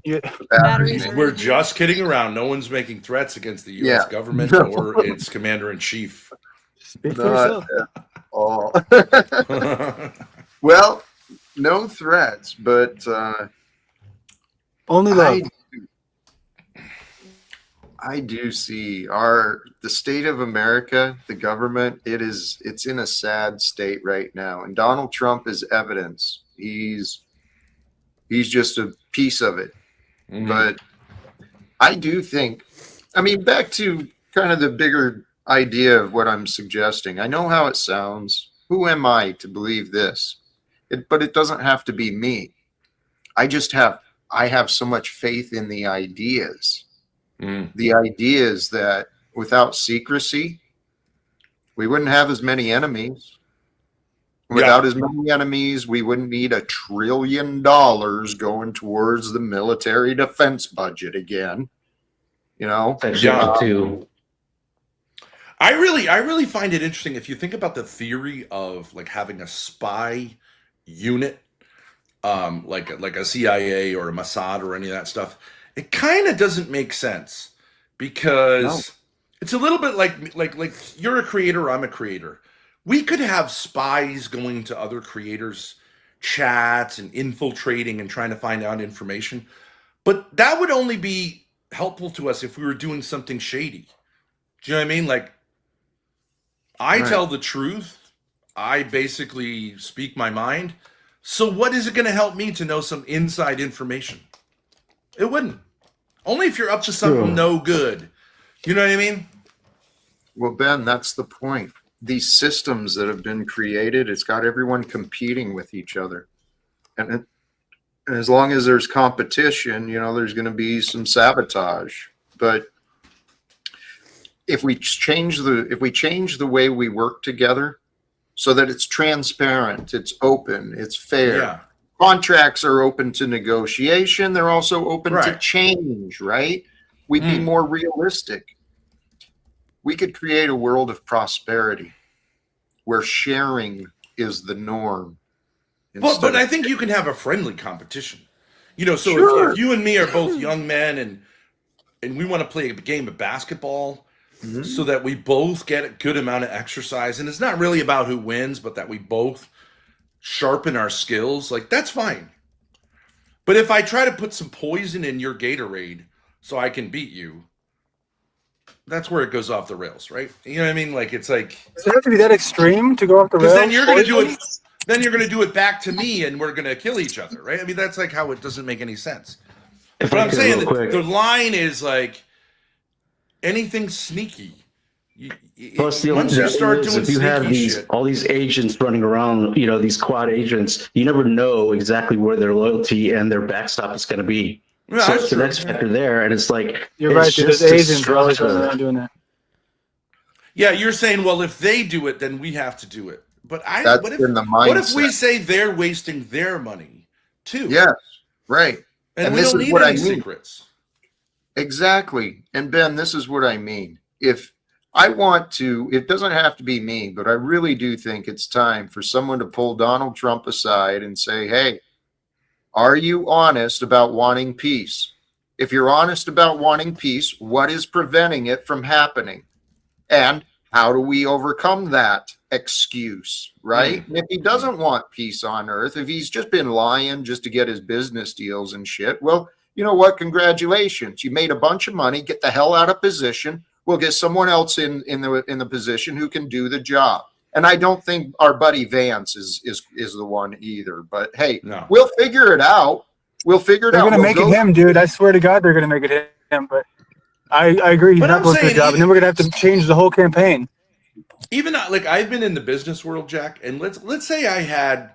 Yeah. Batteries We're just kidding around. No one's making threats against the U.S. government or its commander-in-chief. Speak for yourself. All. Well, no threats, but only love. I do see the state of America, the government, it's in a sad state right now. And Donald Trump is evidence. He's just a piece of it. Mm-hmm. But I do think, back to kind of the bigger idea of what I'm suggesting. I know how it sounds. Who am I to believe this? But it doesn't have to be me. I have so much faith in the ideas. The ideas that without secrecy, we wouldn't have as many enemies. Without as many enemies, we wouldn't need $1 trillion going towards the military defense budget again. You know, too. I really find it interesting if you think about the theory of like having a spy unit, like a CIA or a Mossad or any of that stuff. It kind of doesn't make sense because it's a little bit like you're a creator, I'm a creator. We could have spies going to other creators' chats and infiltrating and trying to find out information, but that would only be helpful to us if we were doing something shady. Do you know what I mean? Like, I tell the truth. I basically speak my mind. So what is it going to help me to know some inside information? It wouldn't. Only if you're up to something no good. You know what I mean? Well, Ben, that's the point. These systems that have been created, it's got everyone competing with each other. And as long as there's competition, you know, there's going to be some sabotage. But if we change the way we work together so that it's transparent, it's open, it's fair. Contracts are open to negotiation. They're also open to change, right? We'd be more realistic. We could create a world of prosperity where sharing is the norm. But I think you can have a friendly competition. You know, so if you and me are both young men and we want to play a game of basketball so that we both get a good amount of exercise, and it's not really about who wins, but that we both sharpen our skills, like that's fine. But if I try to put some poison in your Gatorade so I can beat you, that's where it goes off the rails, right? You know what I mean? Like, it's like, does it have to be that extreme to go off the rails? Because then you're going to do it. Then you're going to do it back to me, and we're going to kill each other, right? I mean, that's like how it doesn't make any sense. But I'm saying that the line is like anything sneaky. Plus, once you start doing if you have sneaky shit, all these agents running around, you know, these quad agents, you never know exactly where their loyalty and their backstop is going to be. Yeah, so that's it's the true. next factor there, and it's like You're it's right. There's just a agents are always structure. running around doing that. yeah, you're saying, well, if they do it, then we have to do it. But That's what if in the what if we mindset. say they're wasting their money too? Yes, right. And we this don't is need what I any mean. secrets. Exactly. And Ben, this is what I mean. If I want to, it doesn't have to be me, but I really do think it's time for someone to pull Donald Trump aside and say, hey, are you honest about wanting peace? If you're honest about wanting peace, what is preventing it from happening? And how do we overcome that excuse, right? And if he doesn't want peace on earth, if he's just been lying just to get his business deals and shit, well, you know what? Congratulations. You made a bunch of money. Get the hell out of position. We'll get someone else in the position who can do the job. And I don't think our buddy Vance is the one either. But hey, we'll figure it out. We'll figure it They're out. going to make it him, dude. I swear to God, they're going to make it him. But I agree. He's But not I'm going to the saying job. And then we're going to have to change the whole campaign. Even like I've been in the business world, Jack, and let's say I had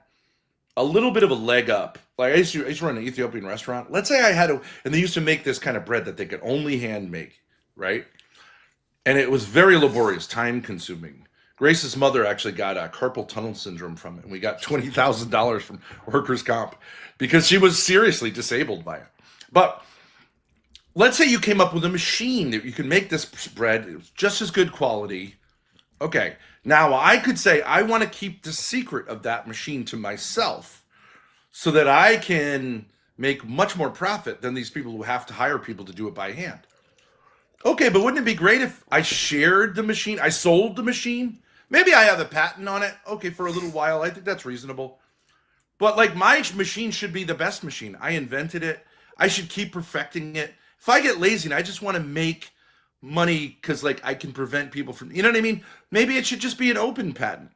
a little bit of a leg up. Like I used to run an Ethiopian restaurant. Let's say I had and they used to make this kind of bread that they could only hand make, right? And it was very laborious, time consuming. Grace's mother actually got carpal tunnel syndrome from it, and we got $20,000 from workers' comp because she was seriously disabled by it. But let's say you came up with a machine that you could make this bread. It was just as good quality. Okay, now I could say I want to keep the secret of that machine to myself so that I can make much more profit than these people who have to hire people to do it by hand. Okay, but wouldn't it be great if I shared the machine? I sold the machine. Maybe I have a patent on it. Okay, for a little while. I think that's reasonable. But like my machine should be the best machine. I invented it. I should keep perfecting it. If I get lazy and I just want to make money because like I can prevent people from, you know what I mean? Maybe it should just be an open patent.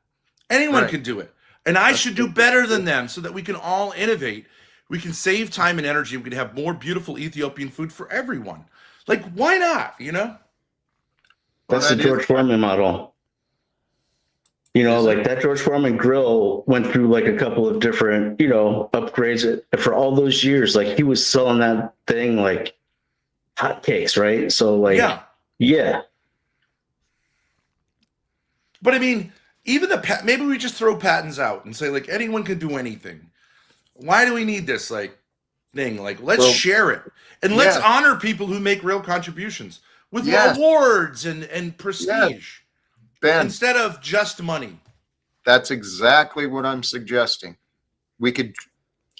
Anyone can do it. And I should do better than them so that we can all innovate. We can save time and energy. We can have more beautiful Ethiopian food for everyone. Like, why not, you know? That's the George Foreman model. You know, like that George Foreman grill went through like a couple of different, you know, upgrades for all those years. Like he was selling that thing like hotcakes, right? So like, yeah. But I mean, even maybe we just throw patents out and say like anyone can do anything. Why do we need this like thing? Like let's share it and let's honor people who make real contributions with awards and prestige Ben, instead of just money. That's exactly what I'm suggesting. We could,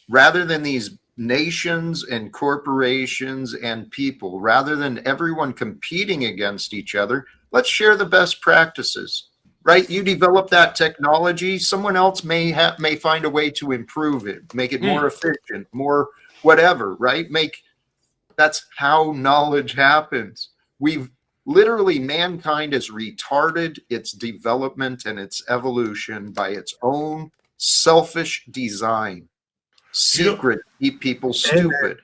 rather than these nations and corporations and people, rather than everyone competing against each other, let's share the best practices, right? You develop that technology, someone else may find a way to improve it, make it more efficient, more whatever, right? That's how knowledge happens. Literally, mankind has retarded its development and its evolution by its own selfish design. Secret, keep people stupid.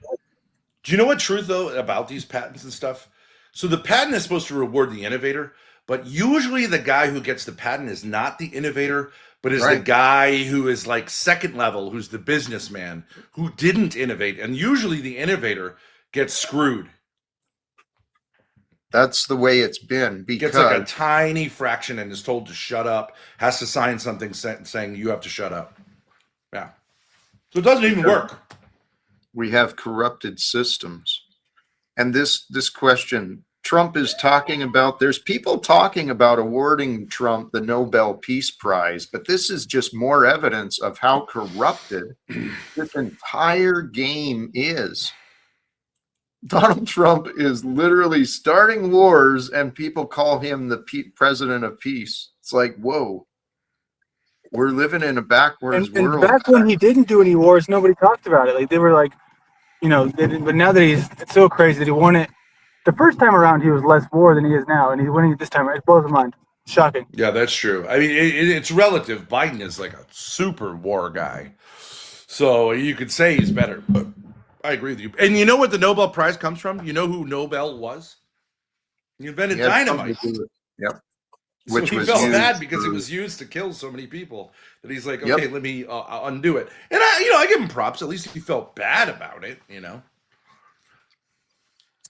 Do you know what truth though about these patents and stuff? So the patent is supposed to reward the innovator, but usually the guy who gets the patent is not the innovator, but is the guy who is like second level, who's the businessman who didn't innovate, and usually the innovator gets screwed. That's the way it's been, because gets like a tiny fraction and is told to shut up, has to sign something saying you have to shut up. Yeah. So it doesn't even work. We have corrupted systems. And this question, Trump is talking about, there's people talking about awarding Trump the Nobel Peace Prize, but this is just more evidence of how corrupted this entire game is. Donald Trump is literally starting wars and people call him the president of peace. It's like, whoa, we're living in a backwards world. And back when he didn't do any wars, nobody talked about it. Like they were like, you know, but now that it's so crazy that he won it. The first time around, he was less war than he is now, and he's winning it this time. It blows my mind. Shocking. Yeah, that's true. I mean, it's relative. Biden is like a super war guy. So you could say he's better, but I agree with you. And you know what the Nobel Prize comes from? You know who Nobel was? He invented dynamite. Yep. So he felt bad because it was used to kill so many people that he's like, okay, let me undo it. And I give him props. At least he felt bad about it, you know.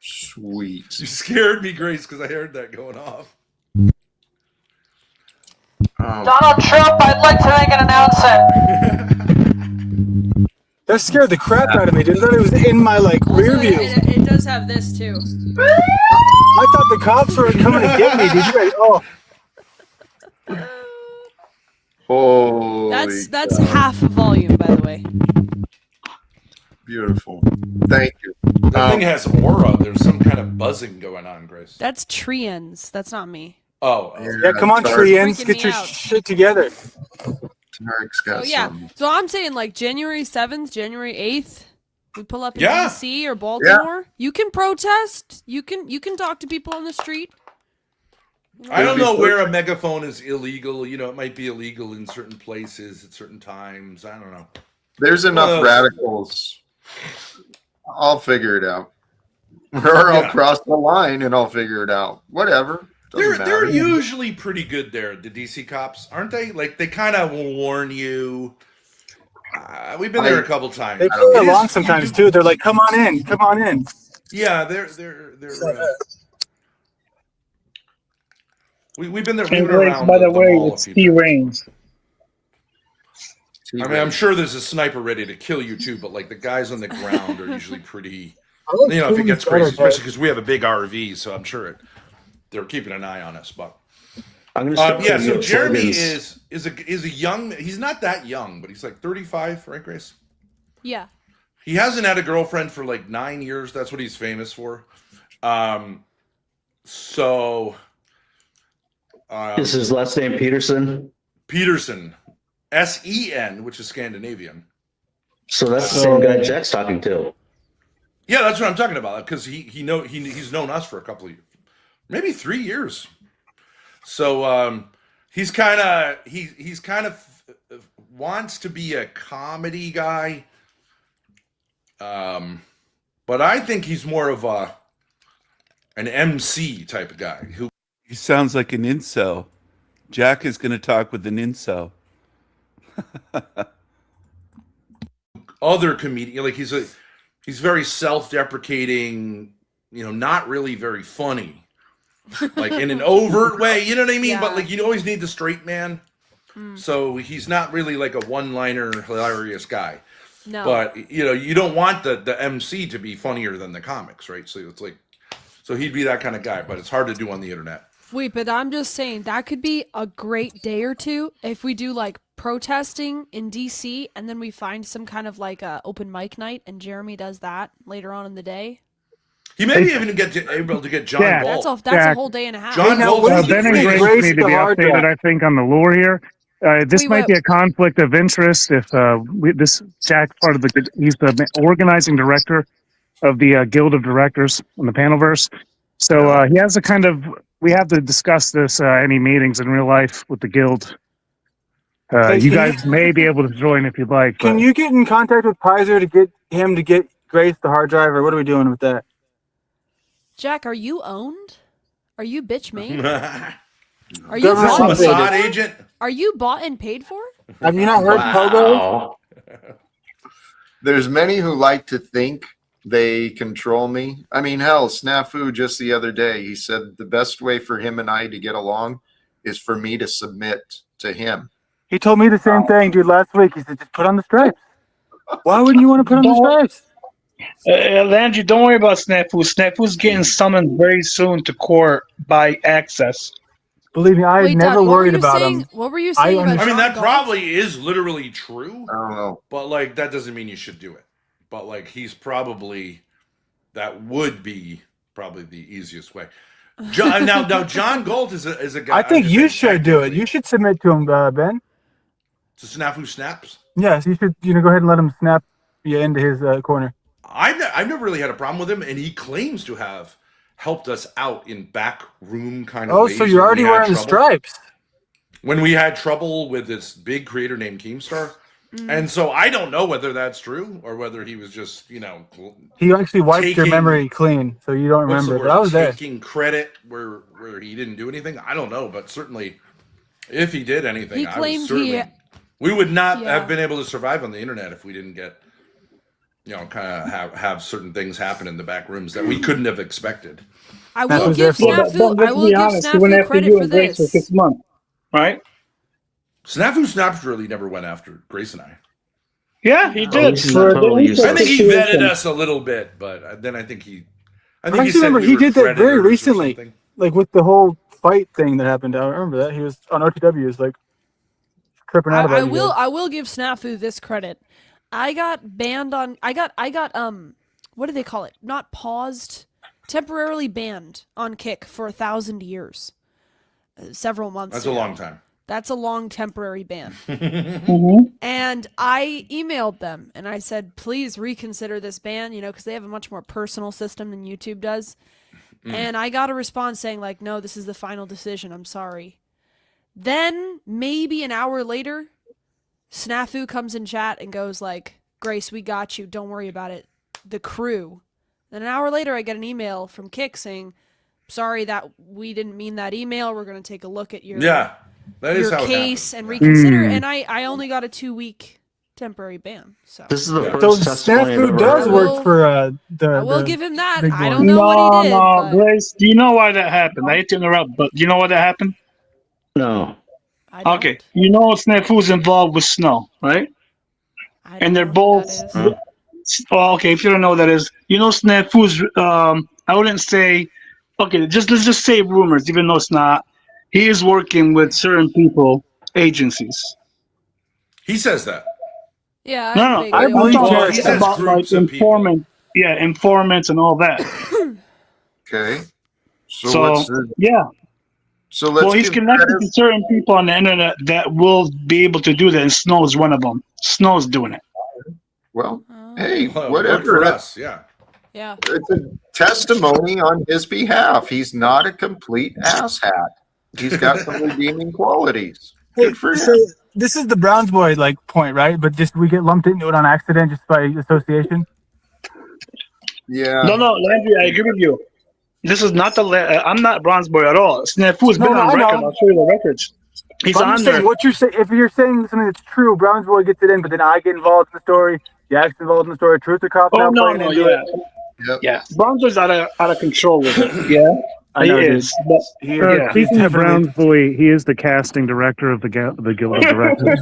Sweet. You scared me, Grace, because I heard that going off. Donald Trump, I'd like to make an announcement. That scared the crap out of me. Didn't it was in my rear view. It does have this too. I thought the cops were coming to get me. Did you? Oh. That's half volume, by the way. Beautiful. Thank you. That thing has aura. There's some kind of buzzing going on, Grace. That's Treans. That's not me. Oh. Yeah, come on, Treans. Get your shit together. Tarek's got some. So I'm saying like January 7th, January 8th, we pull up in DC or Baltimore. Yeah. You can protest. You can talk to people on the street. I don't know where a megaphone is illegal. You know, it might be illegal in certain places at certain times. I don't know. There's enough radicals. I'll figure it out. Or I'll cross the line and I'll figure it out. Whatever. They're usually pretty good there, the DC cops, aren't they? Like they kind of will warn you. We've been there a couple times. They play along sometimes too. They're like, "Come on in, come on in." Yeah, they're. We've been there. We've been around. By the way, it's T Reigns. I mean, I'm sure there's a sniper ready to kill you too, but like the guys on the ground are usually pretty. You know, if it gets crazy, especially because we have a big RV, so I'm sure they're keeping an eye on us. But so Jeremy is a young. He's not that young, but he's like 35, right, Grace? Yeah. He hasn't had a girlfriend for like 9 years. That's what he's famous for. Is his last name Peterson? Peterson, S-E-N, which is Scandinavian. So that's the same guy Jack's talking to. Yeah, that's what I'm talking about. Because he's known us for a couple of years, maybe 3 years. So he's kind of wants to be a comedy guy, but I think he's more of an MC type of guy who. He sounds like an incel. Jack is going to talk with an incel. Other comedian, like he's very self-deprecating, you know, not really very funny, like in an overt way. You know what I mean? Yeah. But like you always need the straight man. So he's not really like a one-liner hilarious guy. No. But you don't want the MC to be funnier than the comics, right? So it's like, so he'd be that kind of guy, but it's hard to do on the internet. Wait, but I'm just saying that could be a great day or two if we do like protesting in DC and then we find some kind of like a open mic night and Jeremy does that later on in the day. He may be even able to get John Galt. That's a whole day and a half. John Galt is Ben and Grace need to be updated, I think, on the lore here. This might be a conflict of interest if this Jack part of he's the organizing director of the Guild of Directors in the Panelverse. So he has a kind of, we have to discuss this any meetings in real life with the Guild. You guys may be able to join if you'd like. Can you get in contact with Pizer to get him to get Grace the hard drive, or what are we doing with that? Jack, are you owned? Are you bitch made? Are you you bought and paid Mossad for? agent? Are you bought and paid for? Have you not heard Pogo? There's many who like to think they control me. I mean, hell, Snafu just the other day, he said the best way for him and I to get along is for me to submit to him. He told me the same thing, dude, last week. He said, just put on the stripes. Why wouldn't you want to put on the stripes? Landry, don't worry about Snafu. Snafu's getting summoned very soon to court by Access. Believe me, I Wait, never Doug, worried about him. What were you saying about I mean, John that Galt? probably is literally true. I don't know. But like, that doesn't mean you should do it. But like, that would be probably the easiest way. John, now John Galt is a guy. I think you should do it. You should submit to him, Ben. To Snafu Snaps? Yes, you should. Go ahead and let him snap you into his corner. I've never really had a problem with him, and he claims to have helped us out in back room kind of ways. So you're when already we had wearing the trouble. stripes. When we had trouble with this big creator named Keemstar. And so I don't know whether that's true or whether he was just, He actually wiped your taking- memory clean, so you don't what's the remember. word? But I was there. Taking credit where he didn't do anything. I don't know, but certainly if he did anything, He I claimed was certainly, he- we would not Yeah. have been able to survive on the internet if we didn't get, kind of have certain things happen in the back rooms that we couldn't have expected. I will give Snafu. I will give Snafu credit for this. 6 months, right? Snafu Snaps really never went after Grace and I. Yeah, he did. he's not totally useless. I think he vetted us a little bit, but then I think he. I think I he actually said remember we he were did that very predators or recently, something. like with the whole fight thing that happened. I remember that he was on OTWs, like tripping out about I you will. guys. I will give Snafu this credit. I got banned on. I got. What do they call it? Not paused. Temporarily banned on Kick for 1,000 years. Several months. That's a ago. long time. That's a long temporary ban. Mm-hmm. And I emailed them and I said, please reconsider this ban, because they have a much more personal system than YouTube does. And I got a response saying like, no, this is the final decision. I'm sorry. Then maybe an hour later, Snafu comes in chat and goes like, Grace, we got you. Don't worry about it. The crew. Then an hour later, I get an email from Kick saying, sorry that we didn't mean that email. We're going to take a look at your that is your how it case happened. and reconsider. And I only got a 2-week temporary ban. So This is the So first testimony I've Snafu ever does heard. work for the. I will the give him that. big I one. don't know what he did. but Grace, do you know why that happened? I hate to interrupt, but do you know why that happened? No. I don't. Okay, you know Snafu's involved with Snow, right? I And don't they're know who both. that is. Oh, okay, if you don't know what that is, Snafu's. I wouldn't say. Okay, let's just say rumors, even though it's not. He is working with certain people, agencies. He says that. Yeah. No, vaguely- I believe I'm Jared talking says about like groups of people. informants and all that. Okay. So, So let's yeah, so let's well, he's give connected credit- to certain people on the internet that will be able to do that, and Snow's one of them. Snow's doing it. Well, hey, Well, it worked whatever. for us. Yeah. Yeah. It's a testimony on his behalf. He's not a complete asshat. He's got some redeeming qualities. Good for So him. this is the Browns boy point, right? But just we get lumped into it on accident just by association. Yeah. No, Landry, I agree with you. This is not I'm not Bronze Boy at all. Snafu's been No, on I record. know. I'll show you the records. He's But I'm on just there. saying, what you're saying, if you're saying something that's true, Browns boy gets it in, but then I get involved in the story. Jack's involved in the story. Truth or Cop Oh now no, playing no, into yeah, it. Yep. yeah. Bronze Boy's out of control with it. Yeah. I know, he dude. is. But, He yeah. Speaking of definitely- Brown's Boy, he is the casting director of the Guild of Directors.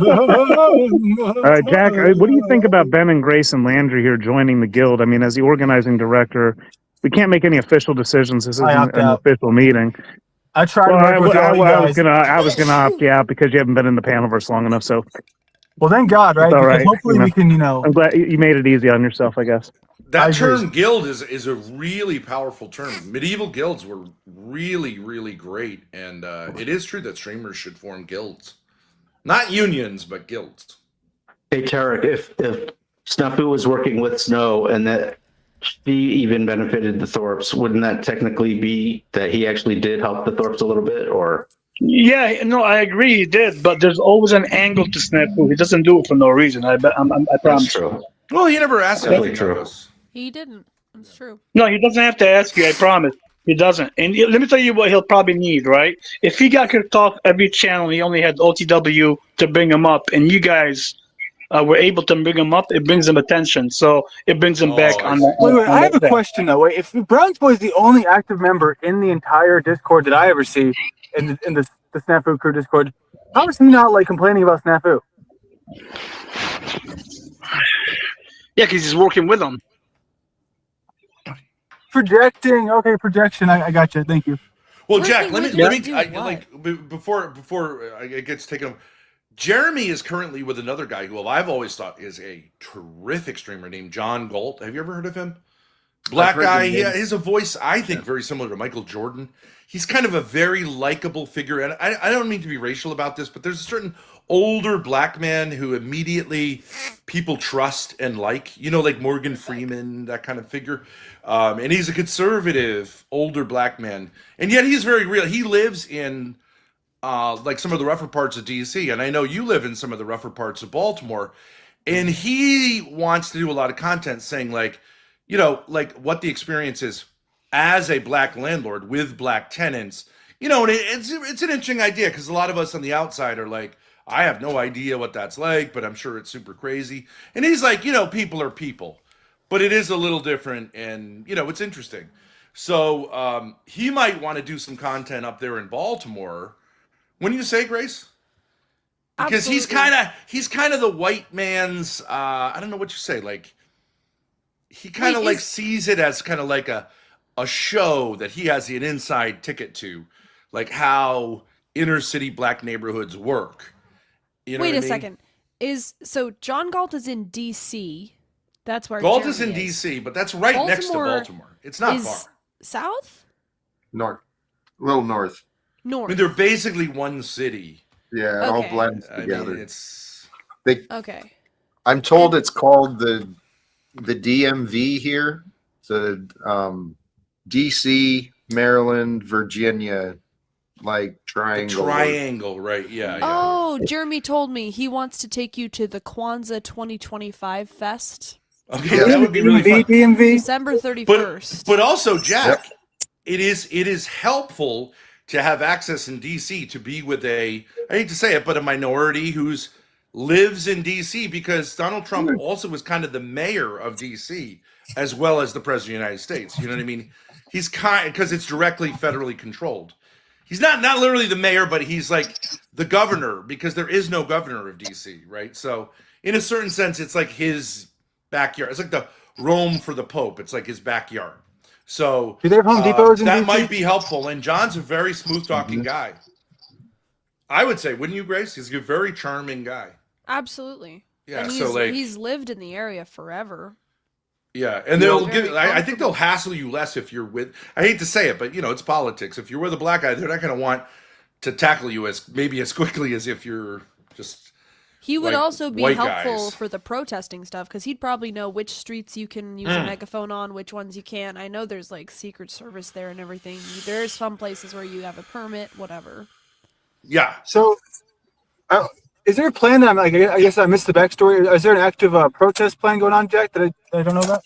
Jack, what do you think about Ben and Grace and Landry here joining the Guild? I mean, as the organizing director, we can't make any official decisions. This isn't opt an out. official meeting. I tried Well, to work with all you guys. I was gonna opt you out because you haven't been in the Panelverse long enough. So Well, thank God, right? it's all Because right. hopefully we can, I'm glad you made it easy on yourself, I guess. That I agree. term guild is a really powerful term. Medieval guilds were really, really great. And it is true that streamers should form guilds. Not unions, but guilds. Hey, Tarek, if Snafu was working with Snow and that she even benefited the Thorpes, wouldn't that technically be that he actually did help the Thorpes a little bit, or? Yeah, no, I agree he did, but there's always an angle to Snafu. He doesn't do it for no reason. I promise. That's true. Well, he never asked Definitely anything true. of us. He didn't. It's true. No, he doesn't have to ask you. I promise. He doesn't. And let me tell you what he'll probably need, right? If he got kicked off every channel, he only had OTW to bring him up, and you guys were able to bring him up. It brings him attention, so it brings him back on that. Wait, on I have that a question though. Wait, if Brown's Boy is the only active member in the entire Discord that I ever see, in the Snafu Crew Discord, how is he not like complaining about Snafu? Yeah, because he's working with them. Projecting. Okay, projection. I got you. Thank you. Well, Jack, let me do before it gets taken over. Jeremy is currently with another guy who I've always thought is a terrific streamer named John Galt. Have you ever heard of him? Black heard guy. the He name. has a voice I think very similar to Michael Jordan. He's kind of a very likable figure, and I don't mean to be racial about this, but there's a certain older black man who immediately people trust and like, you know, like Morgan Freeman, that kind of figure. And he's a conservative older black man, and yet he's very real. He lives in like some of the rougher parts of DC, and I know you live in some of the rougher parts of Baltimore, and he wants to do a lot of content saying like, you know, like what the experience is as a black landlord with black tenants, you know, and it's an interesting idea because a lot of us on the outside are like, I have no idea what that's like, but I'm sure it's super crazy. And he's like, you know, people are people, but it is a little different, and you know, it's interesting. So he might want to do some content up there in Baltimore. When you say, Grace? Because he's kind of the white man's I don't know what you say, like he kind of like sees it as kind of like a show that he has an inside ticket to, like how inner city black neighborhoods work. You know Wait what I a mean? second. So John Galt is in DC. That's where Galt is Jeremy in DC, but that's right next to Baltimore. It's not is far. South? North, a little north. I North. mean, they're basically one city. Yeah, it all Okay. blends I together. mean, it's Okay. I'm told it's called the DMV here, the DC, Maryland, Virginia, like the triangle. triangle, right? Yeah, yeah. Oh, Jeremy told me he wants to take you to the Kwanzaa 2025 Fest. Okay, that would be really fun. DMV. December 31st. But also, Jack, it is helpful to have access in DC to be with I hate to say it, but a minority who's lives in DC, because Donald Trump also was kind of the mayor of DC as well as the president of the United States. You know what I mean? He's because it's directly federally controlled. He's not literally the mayor, but he's like the governor, because there is no governor of DC, right? So in a certain sense, it's like his backyard. It's like the Rome for the Pope. It's like his backyard. So Do they have Home Depots in that DC? might be helpful. And John's a very smooth talking guy. I would say, wouldn't you, Grace? He's a very charming guy. Absolutely. Yeah, And so, like- he's lived in the area forever. Yeah, and You they'll know, give. very I think they'll hassle you less if you're with. I hate to say it, but you know it's politics. If you're with a black guy, they're not going to want to tackle you as quickly as if you're just. He would like, also be white helpful guys. for the protesting stuff because he'd probably know which streets you can use a Mm. megaphone on, which ones you can't. I know there's like Secret Service there and everything. There's some places where you have a permit, whatever. Yeah. So, is there a plan that I guess I missed the backstory? Is there an active protest plan going on, Jack, that I don't know about?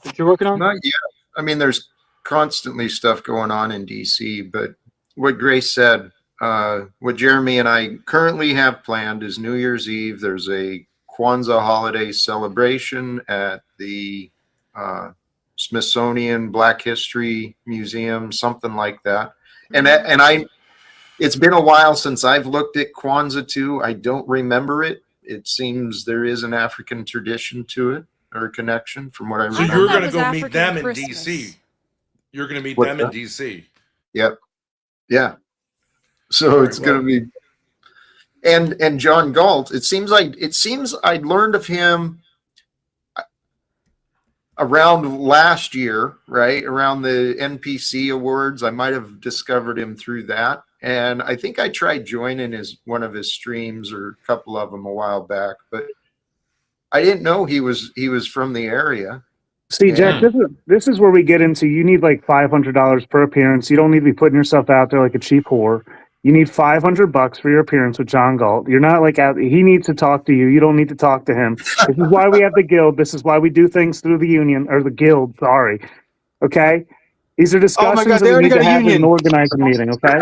That you're working on? Not yet. I mean, there's constantly stuff going on in DC, but what Grace said, what Jeremy and I currently have planned is New Year's Eve. There's a Kwanzaa holiday celebration at the Smithsonian Black History Museum, something like that. And it's been a while since I've looked at Kwanzaa too. I don't remember it. It seems there is an African tradition to it, or a connection from what I So remember. you're going to go meet them in DC. You're going to meet them in DC. Yep. Yeah. So it's going to be, and John Galt, it seems I learned of him around last year, right? Around the NPC awards. I might have discovered him through that. And I think I tried joining one of his streams, or a couple of them, a while back, but I didn't know he was from the area. See, Jack, this is where we get into, you need like $500 per appearance. You don't need to be putting yourself out there like a cheap whore. You need $500 for your appearance with John Galt. You're not like out. He needs to talk to you. You don't need to talk to him. This is why we have the guild. This is why we do things through the union, or the guild. Sorry. Okay. These are discussions that we need to have in an organizing meeting. Okay.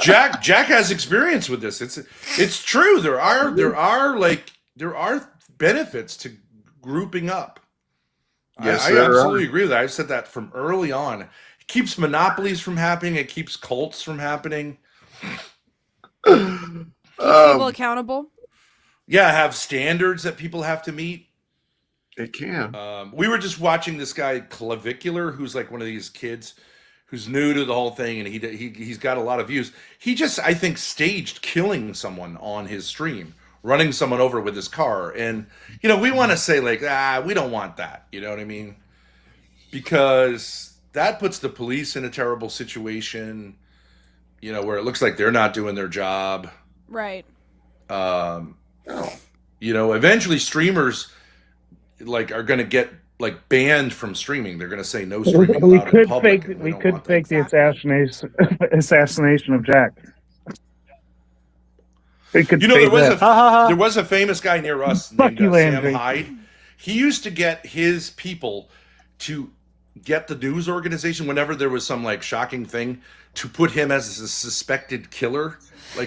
Jack has experience with this. It's true. There are benefits to grouping up. Yes, I absolutely agree with that. I've said that from early on. It keeps monopolies from happening. It keeps cults from happening. Keep people accountable. Yeah, have standards that people have to meet. It can. We were just watching this guy Clavicular, who's like one of these kids who's new to the whole thing, and he's got a lot of views. He just, I think, staged killing someone on his stream, running someone over with his car. And, we want to say like, we don't want that. You know what I mean? Because that puts the police in a terrible situation, where it looks like they're not doing their job. Right. Eventually streamers are going to get banned from streaming. They're going to say no streaming We allowed in could public. fake the assassination of Jack. We could there that. was a famous guy near us named Sam Hyde. He used to get his people to get the news organization whenever there was some shocking thing to put him as a suspected killer. They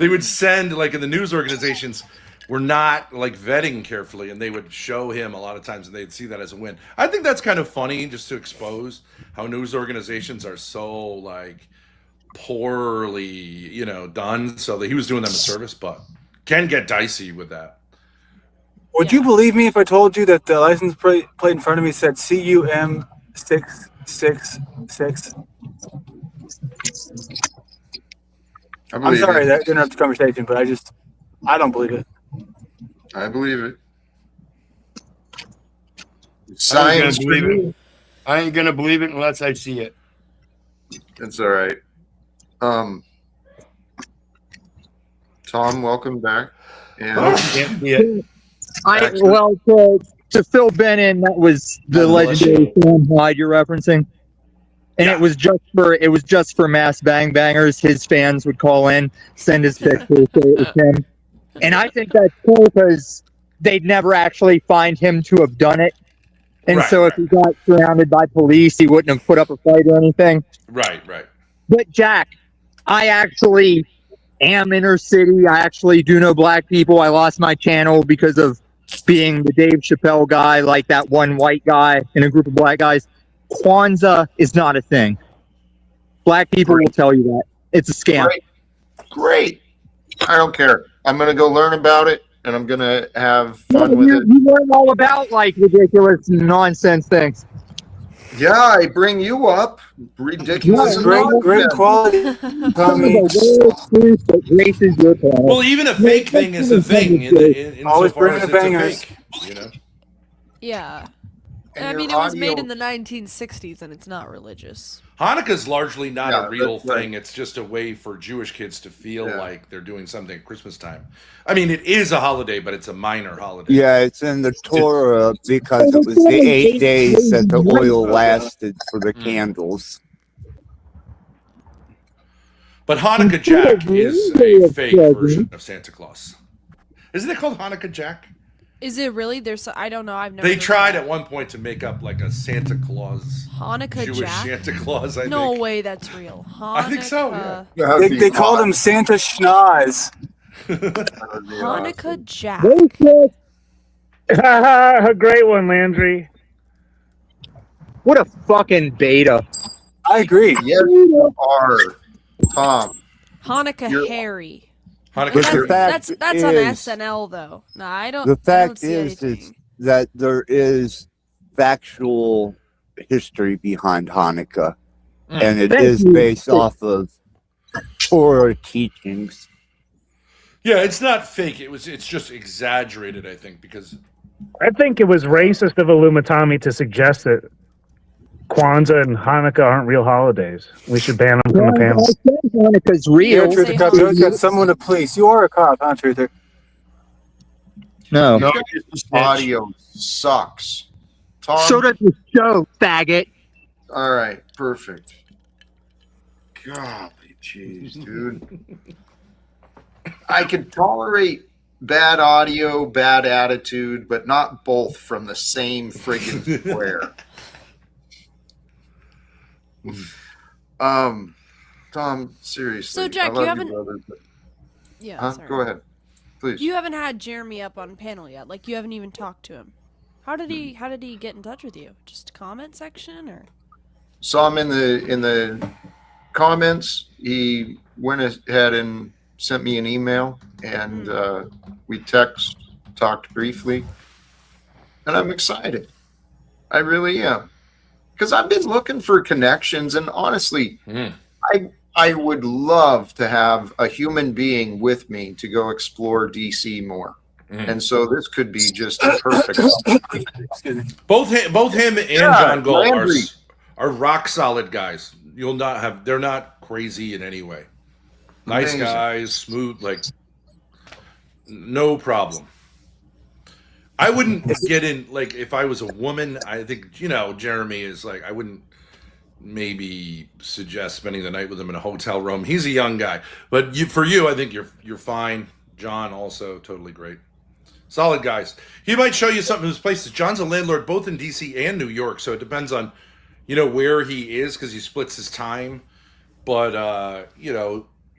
would send in the news organizations were not vetting carefully, and they would show him a lot of times, and they'd see that as a win. I think that's kind of funny, just to expose how news organizations are so poorly, done. So that he was doing them a service, but can get dicey with that. Would you believe me if I told you that the license plate in front of me said CUM 666? I'm sorry that didn't have the conversation, but I don't believe it. I believe it. Science. I ain't gonna believe it unless I see it. That's all right. Tom, welcome back. And to fill Ben in, that was the legendary Sam Hyde you're referencing. And it was just for mass bangers. His fans would call in, send his pictures, say it was him. And I think that's cool because they'd never actually find him to have done it. And if he got surrounded by police, he wouldn't have put up a fight or anything. Right. But Jack, I actually am inner city. I actually do know black people. I lost my channel because of being the Dave Chappelle guy, like that one white guy in a group of black guys. Kwanzaa is not a thing. Black people will tell you that. It's a scam. Great. I don't care. I'm going to go learn about it, and I'm going to have fun with it. You learn all about ridiculous nonsense things. Yeah, I bring you up. Ridiculous. Great quality. Well, even a fake thing is a thing. In Always so far bring as the it's a bangers. fake, Yeah. And I your mean, it was made audio- in the 1960s, and it's not religious. Hanukkah's largely not a real that's right. thing. It's just a way for Jewish kids to feel like they're doing something at Christmas time. I mean, it is a holiday, but it's a minor holiday. Yeah, it's in the Torah because it was the 8 days that the oil lasted for the candles. But Hanukkah Jack is a fake version of Santa Claus. Isn't it called Hanukkah Jack? Is it really? I don't know. I've never. They heard tried of at one point to make up a Santa Claus. Hanukkah Jewish Jack. Santa Claus, I no think. way, that's real. Hanukkah. I think so, yeah. They called him Santa Schnoz. Hanukkah Jack. A great one, Landry. What a fucking beta. I agree. Yes, you are, Tom. Hanukkah Harry. But That's, the fact that's on is- SNL though. No, I don't. The I don't fact see is anything. that there is factual history behind Hanukkah, and it Thank is you. based off of Torah teachings. Yeah, it's not fake. It's just exaggerated, I think, because I think it was racist of Illumitami to suggest that Kwanzaa and Hanukkah aren't real holidays. We should ban them from the panel. Hanukkah's Yeah, real. Truther Cup, you got someone to police. You are a cop, huh, Truther? No. No, this audio sucks. Tom. So does the show, faggot. All right, perfect. Golly jeez, dude. I can tolerate bad audio, bad attitude, but not both from the same friggin' square. Tom, seriously. So, Jack, I love you haven't- brother, but- Yeah. Huh? Sorry. Go ahead, please. You haven't had Jeremy up on panel yet. Like you haven't even talked to him. How did he get in touch with you? Just comment section or? Saw him in the comments. He went ahead and sent me an email, and we talked briefly, and I'm excited. I really am, because I've been looking for connections, and honestly, I would love to have a human being with me to go explore DC more. And so this could be just a perfect. both him and Yeah, John Gold Landry. are rock solid guys. They're not crazy in any way. Nice Amazing. guys, smooth, like no problem. I wouldn't get in, like, if I was a woman, I think, Jeremy is like, I wouldn't maybe suggest spending the night with him in a hotel room. He's a young guy, but for you, I think you're fine. John also totally great. Solid guys. He might show you something in his places. John's a landlord both in DC and New York, so it depends on, where he is, because he splits his time. But,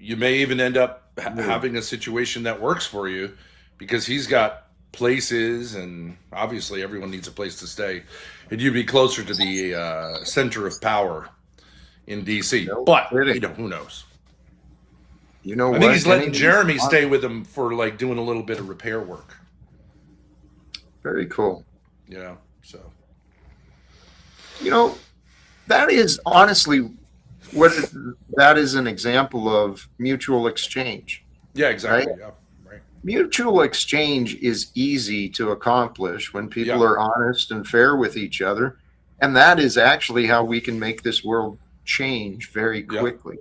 you may even end up having a situation that works for you, because he's got places, and obviously everyone needs a place to stay, and you'd be closer to the center of power in DC. But who knows? You know, I think what? he's letting Anything's Jeremy fun. stay with him for like doing a little bit of repair work. Very cool. So that is honestly that is an example of mutual exchange. Yeah, exactly. Right? Yeah, right. Mutual exchange is easy to accomplish when people Yeah. are honest and fair with each other, and that is actually how we can make this world change very quickly.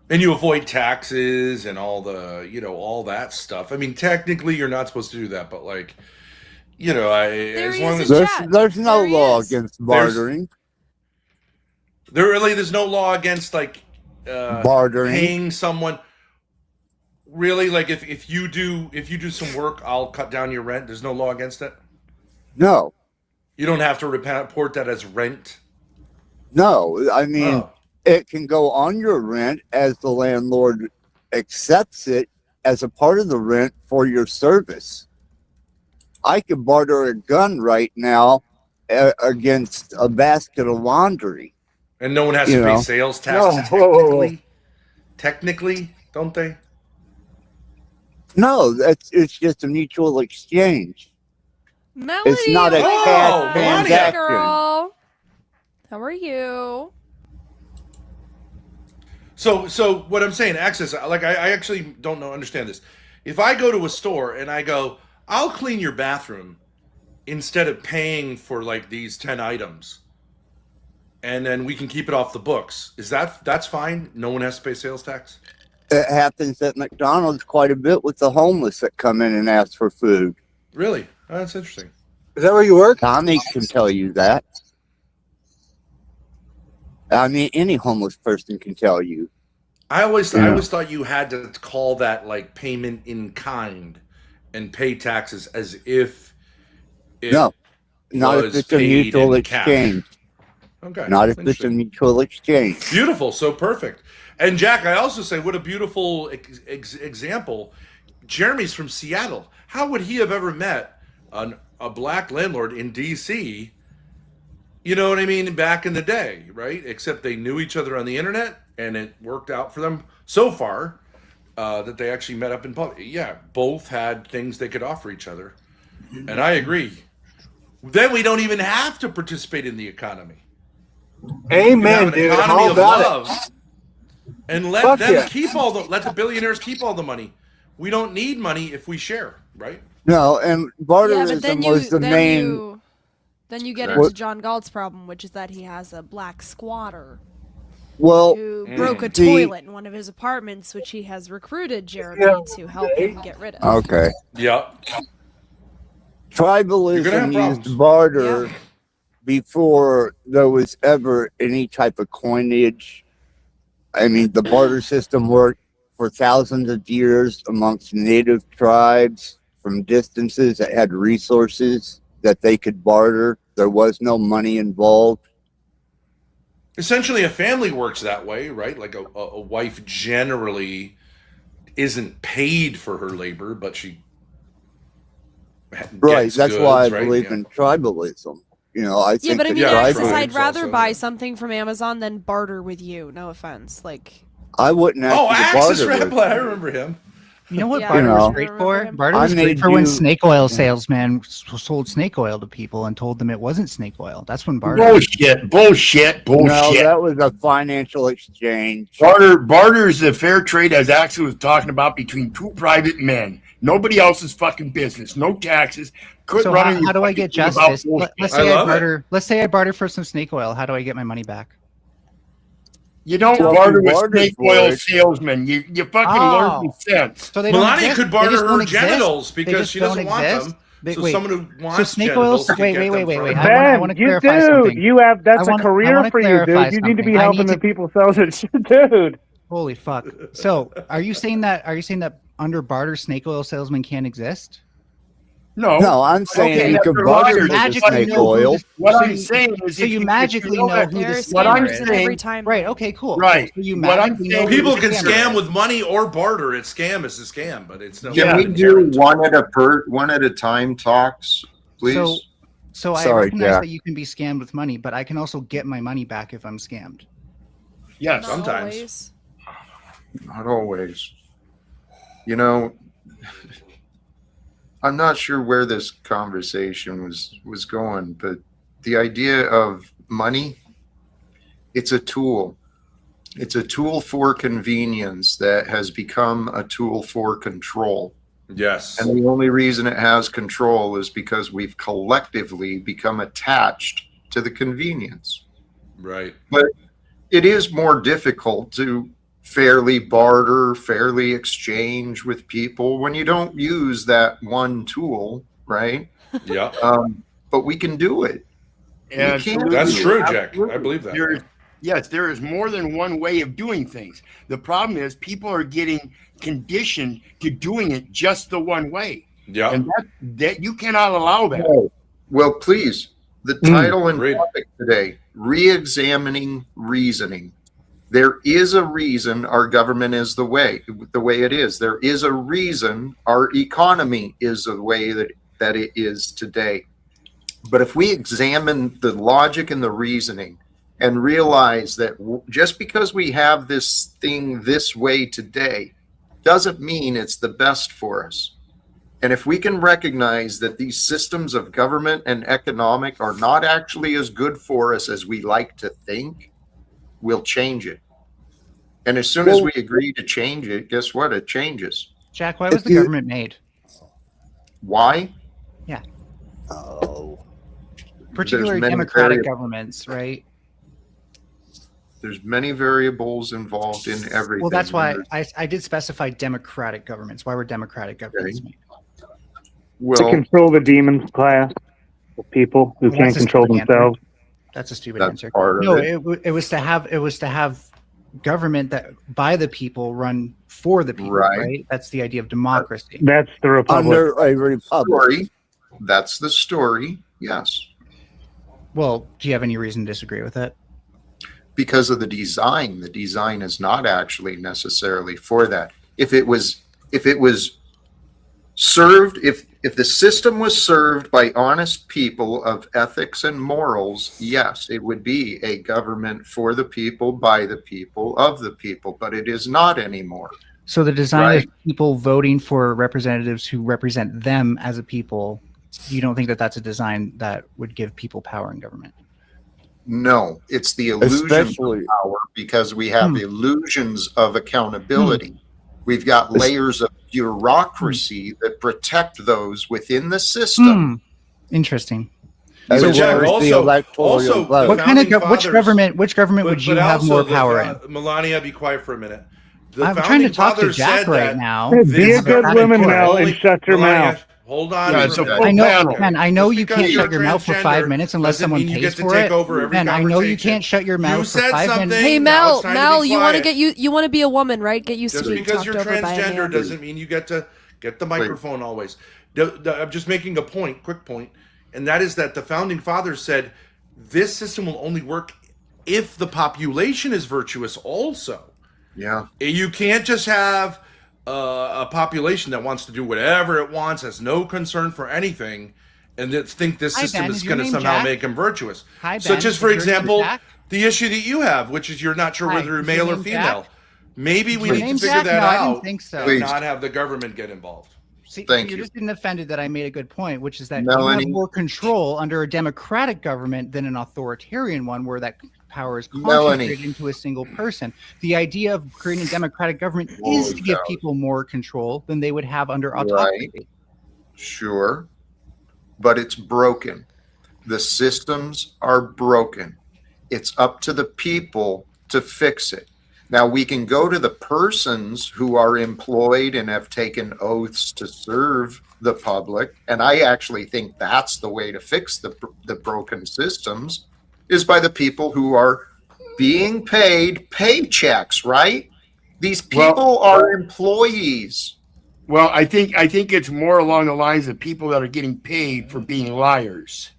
And you avoid taxes and all the, all that stuff. I mean, technically, you're not supposed to do that, but like, as long as There's no law against bartering. There's no law against like Bartering. paying someone. Really, like if you do some work, I'll cut down your rent. There's no law against it. No, You don't have to report that as rent. no. I mean, Oh. it can go on your rent as the landlord accepts it as a part of the rent for your service. I could barter a gun right now against a basket of laundry. And no one has You to pay know. sales tax. No, whoa, whoa, whoa. Technically, don't they? No, it's just a mutual exchange. Melody, It's not a oh, cash hey, transaction. girl. How are you? So what I'm saying, access, like I actually don't understand this. If I go to a store and I go, I'll clean your bathroom instead of paying for like these 10 items, and then we can keep it off the books. That's fine? No one has to pay sales tax? It happens at McDonald's quite a bit with the homeless that come in and ask for food. Really? Oh, that's interesting. Is that where you work? Tommy can tell you that. I mean, any homeless person can tell you. I always Yeah. thought you had to call that like payment in kind and pay taxes as if it No, not if was it's a paid mutual in cash. exchange. Okay. Not if it's a interesting. mutual exchange. Beautiful, so perfect. And Jack, I also say, what a beautiful example. Jeremy's from Seattle. How would he have ever met a black landlord in DC You know what I mean? Back in the day, right? Except they knew each other on the internet, and it worked out for them so far that they actually met up in public. Yeah, both had things they could offer each other, and I agree. Then we don't even have to participate in the economy. Amen, dude. How about it? And let Fuck them yeah. keep let the billionaires keep all the money. We don't need money if we share, right? No, and Yeah, barterism but then was the main. you get What- into John Galt's problem, which is that he has a black squatter Well, who broke a the- toilet in one of his apartments, which he has recruited Jeremy to help him get rid of. Okay. Yeah. Tribalism You're gonna have used barter before there was ever any type of coinage. I mean, the barter system worked for thousands of years amongst native tribes from distances that had resources that they could barter. There was no money involved. Essentially, a family works that way, right? Like a wife generally isn't paid for her labor, but she Right. gets That's goods, why I right? believe Yeah. in tribalism. You know, I Yeah, think but I that mean, Axis, tribalism- I'd rather buy something from Amazon than barter with you. No offense. Like, I wouldn't ask Oh, you to Axis barter with Ramblin', I me. remember him. You know what Yeah, barter You was know. great for? Barter I was great made for when you- snake oil salesman sold snake oil to people and told them it wasn't snake oil. That's when barter. Bullshit. No, that was a financial exchange. Barter is the fair trade, as Axel was talking about, between two private men. Nobody else's fucking business. No taxes. Quit So running. how do I get your fucking justice? about Let's bullshit. say I barter. Let's say I barter for some snake oil. How do I get my money back? You don't Well, barter you with bartered snake for oil it. salesmen. You fucking Oh. learn some sense. So they don't Melania exist? could They barter just her don't exist? genitals They because just she doesn't don't want exist? them. Wait, So wait. someone who So wants snake genitals oils. could Wait, get wait, them wait, wait, from wait. her. I want to clarify something. You have that's I a wanna- career I wanna for you, clarify dude. You need to be something. I helping need the to- people sell their shit, dude. Holy fuck! So, are you saying that? Are you saying that under barter, snake oil salesmen can't exist? No, I'm saying you can barter with the snake oil. What So I'm you- saying is, so if you if magically know know that- who this what I'm scammer is. saying, every time. Right. Okay. Cool. Right. So you What I'm magically know saying- who People the can scammer scam is. with money or barter. It scam is a scam, but it's no. Can we do one at a time talks, please? So I Sorry, recognize Jack. that you can be scammed with money, but I can also get my money back if I'm scammed. Yes, Not sometimes. always. Not always. You know, I'm not sure where this conversation was going, but the idea of money, it's a tool. It's a tool for convenience that has become a tool for control. Yes. And the only reason it has control is because we've collectively become attached to the convenience. Right. But it is more difficult to fairly barter, fairly exchange with people when you don't use that one tool, right? Yeah. But we can do it. And We can That's do it. true, Jack. I believe that. Yes, there is more than one way of doing things. The problem is people are getting conditioned to doing it just the one way. Yeah. And that you cannot allow that. Oh, well, please. The title and topic today, re-examining reasoning. There is a reason our government is the way it is. There is a reason our economy is the way that it is today. But if we examine the logic and the reasoning and realize that just because we have this thing this way today doesn't mean it's the best for us. And if we can recognize that these systems of government and economic are not actually as good for us as we like to think, we'll change it. And as soon as we agree to change it, guess what? It changes. Jack, why was the government made? Why? Yeah. Oh. Particularly democratic governments, right? There's many variables involved in everything. Well, that's why I did specify democratic governments. Why were democratic governments made? To control the demon class of people who Well, can't that's a control stupid answer. themselves. That's a stupid That's answer. part of No, it. it was to have government that by the people run for the people, Right. right? That's the idea of democracy. That's the republic. Under a republic. That's the story. Yes. Well, do you have any reason to disagree with that? Because of the design. The design is not actually necessarily for that. If it was served, if the system was served by honest people of ethics and morals, yes, it would be a government for the people, by the people, of the people, but it is not anymore. So the design Right. of people voting for representatives who represent them as a people, you don't think that that's a design that would give people power in government? No, it's the illusion Especially- of power, because we have illusions of accountability. We've got layers of bureaucracy that protect those within the system. Interesting. As So, well Jack, as the also- electoral also vote. What kind of which fathers- government would you have more power in? Melania, be quiet for a minute. The I'm trying to founding talk to fathers Jack said right that now. this Be a good government woman, could Mel, only- and shut your Melania, mouth. Hold on. Yeah, for so a minute. I know, panel. man. I know Just you because can't you're shut your mouth for transgender 5 minutes unless doesn't someone mean you pays get to for take it. over every Man, I know you conversation. can't shut your mouth You for said 5 something. minutes. Hey Now Mel, it's time to Mel, be you want to quiet. get you want to be a woman, right? Get used Just to being because talked you're over by a transgender man. doesn't mean you get to get the microphone always. I'm just making a point, quick point, and that is that the founding fathers said this system will only work if the population is virtuous also. Yeah. You can't just have a population that wants to do whatever it wants, has no concern for anything, and that think this Hi, system Ben. is Is your going to name somehow Jack? make them virtuous. Hi, Such Ben. as, for Is your name example, Jack? the issue that you have, which is you're not sure Hi, whether you're is your male or name female. Jack? Maybe Is we your need to name figure Jack? that No, I didn't out think so. and Please. not have the government get involved. See, Thank you're you. just getting offended that I made a good point, which is that you Melanie. have more control under a democratic government than an authoritarian one where that power is Melanie. concentrated into a single person. The idea of creating a democratic government is Holy to give cow. people more control than they would have under autocracy. Sure, but it's broken. The systems are broken. It's up to the people to fix it. Now, we can go to the persons who are employed and have taken oaths to serve the public, and I actually think that's the way to fix the broken systems, is by the people who are being paid paychecks, right? These people are employees. Well, I think it's more along the lines of people that are getting paid for being liars.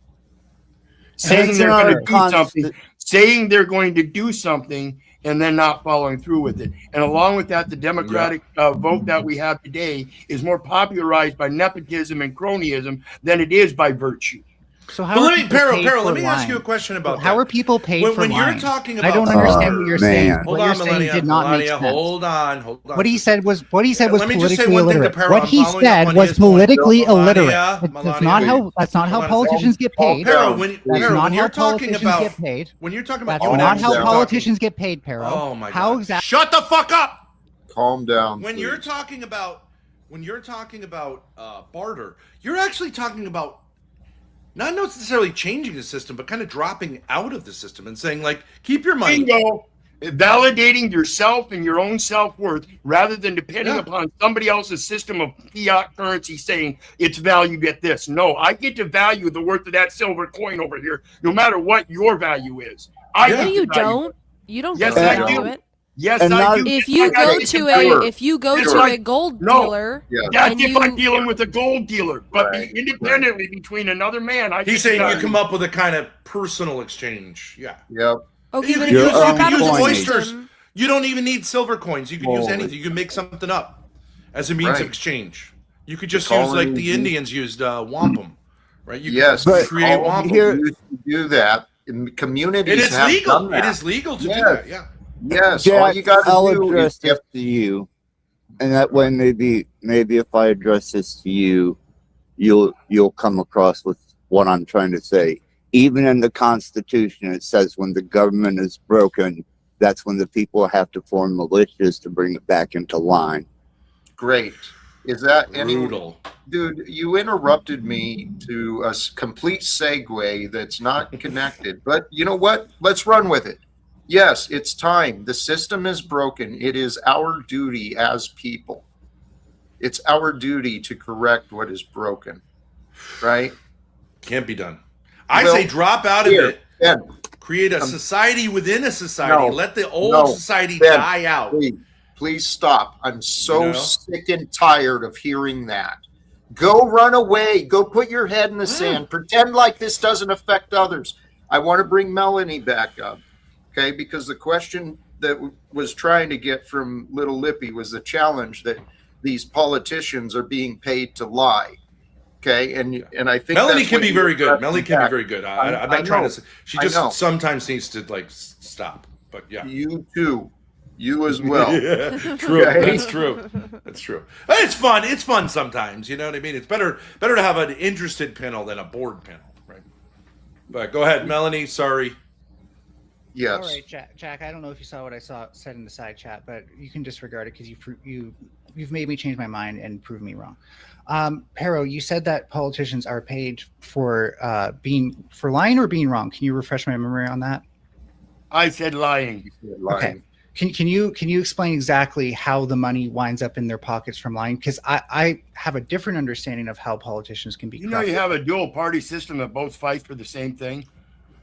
Saying It's they're not going a to do something, saying they're going to do something, and then not following through with it. And along with that, the Democratic vote that we have today is more popularized by nepotism and cronyism than it is by virtue. So how But are let me, people paid Peril, for let me ask lying? you a question about How that. are people paid for When you're lying? talking I don't about- understand what you're saying. man. What Hold you're on, saying Melania. did not make Melania, sense. hold on. What he said was Let me just say politically one thing to illiterate. Peril. What I'm he following up said on was his point. politically illiterate. Melania, That's Melania, not how. That's not how hold on a politicians get paid. Peril, when That's Peril, not when how you're talking politicians about get paid. when you're talking about That's you and not I how were politicians get paid, Peril. Oh my How God! exactly? Shut the fuck up! Calm down. When please. you're talking about barter, you're actually talking about not necessarily changing the system, but kind of dropping out of the system and saying, like, keep your money. Bingo. Validating yourself and your own self-worth rather than depending Yeah. upon somebody else's system of fiat currency saying it's valued at this. No, I get to value the worth of that silver coin over here, no matter what your value is. I No, get to you value don't. it. You don't Yes, get to I value do. it. Yes, And I not- do. If you I go get to value a it. if you go It's to like- a gold no. dealer, That's and if I'm you dealing with a gold dealer, but Right, independently between another man, I get He's to saying you value come it. up with a kind of personal exchange. Yeah. Yep. okay, You but can if you use, drop you out can of use the oysters. system, You don't even need silver coins. You can use Holy- anything. You can make something up as a means Right. of exchange. You could just The use like the colonies- Indians used wampum, right? You Yes, could but create all wampum. here- used to do that. And communities It is have legal. done that. It is legal to do Yes. that. Yeah. Yes, all Jack, you got I'll to do address is this to you, and that way maybe if I address this to you, you'll come across with what I'm trying to say. Even in the Constitution, it says when the government is broken, that's when the people have to form militias to bring it back into line. great. Is that any Brutal. dude? You interrupted me to a complete segue that's not connected. But you know what? Let's run with it. Yes, it's time. The system is broken. It is our duty as people. It's our duty to correct what is broken. Right? Can't be done. I Well, say drop out of here, it. Ben, Create a society within a society. No, Let the old no, society Ben, die out. please stop. I'm so You know? sick and tired of hearing that. Go run away. Go put your head in the sand. Pretend like this doesn't affect others. I want to bring Melanie back up, okay? Because the question that was trying to get from Little Lippy was the challenge that these politicians are being paid to lie. Okay, and I think Melanie that's can what be you very good. addressed Melanie can be back. very good. I I'm not trying know. to say, she I know. just sometimes needs to like stop. But yeah. You too. You as well. Yeah, true. Okay? That's true. That's true. But it's fun. It's fun sometimes. You know what I mean? It's better to have an interested panel than a bored panel, right? But go ahead, Melanie. Sorry. Yes. All right, Jack. I don't know if you saw what I said in the side chat, but you can disregard it because you've made me change my mind and prove me wrong. Pero, you said that politicians are paid for lying or being wrong. Can you refresh my memory on that? I said lying. Okay. Can you explain exactly how the money winds up in their pockets from lying? Because I have a different understanding of how politicians can be. You know, you have a dual party system that both fight for the same thing,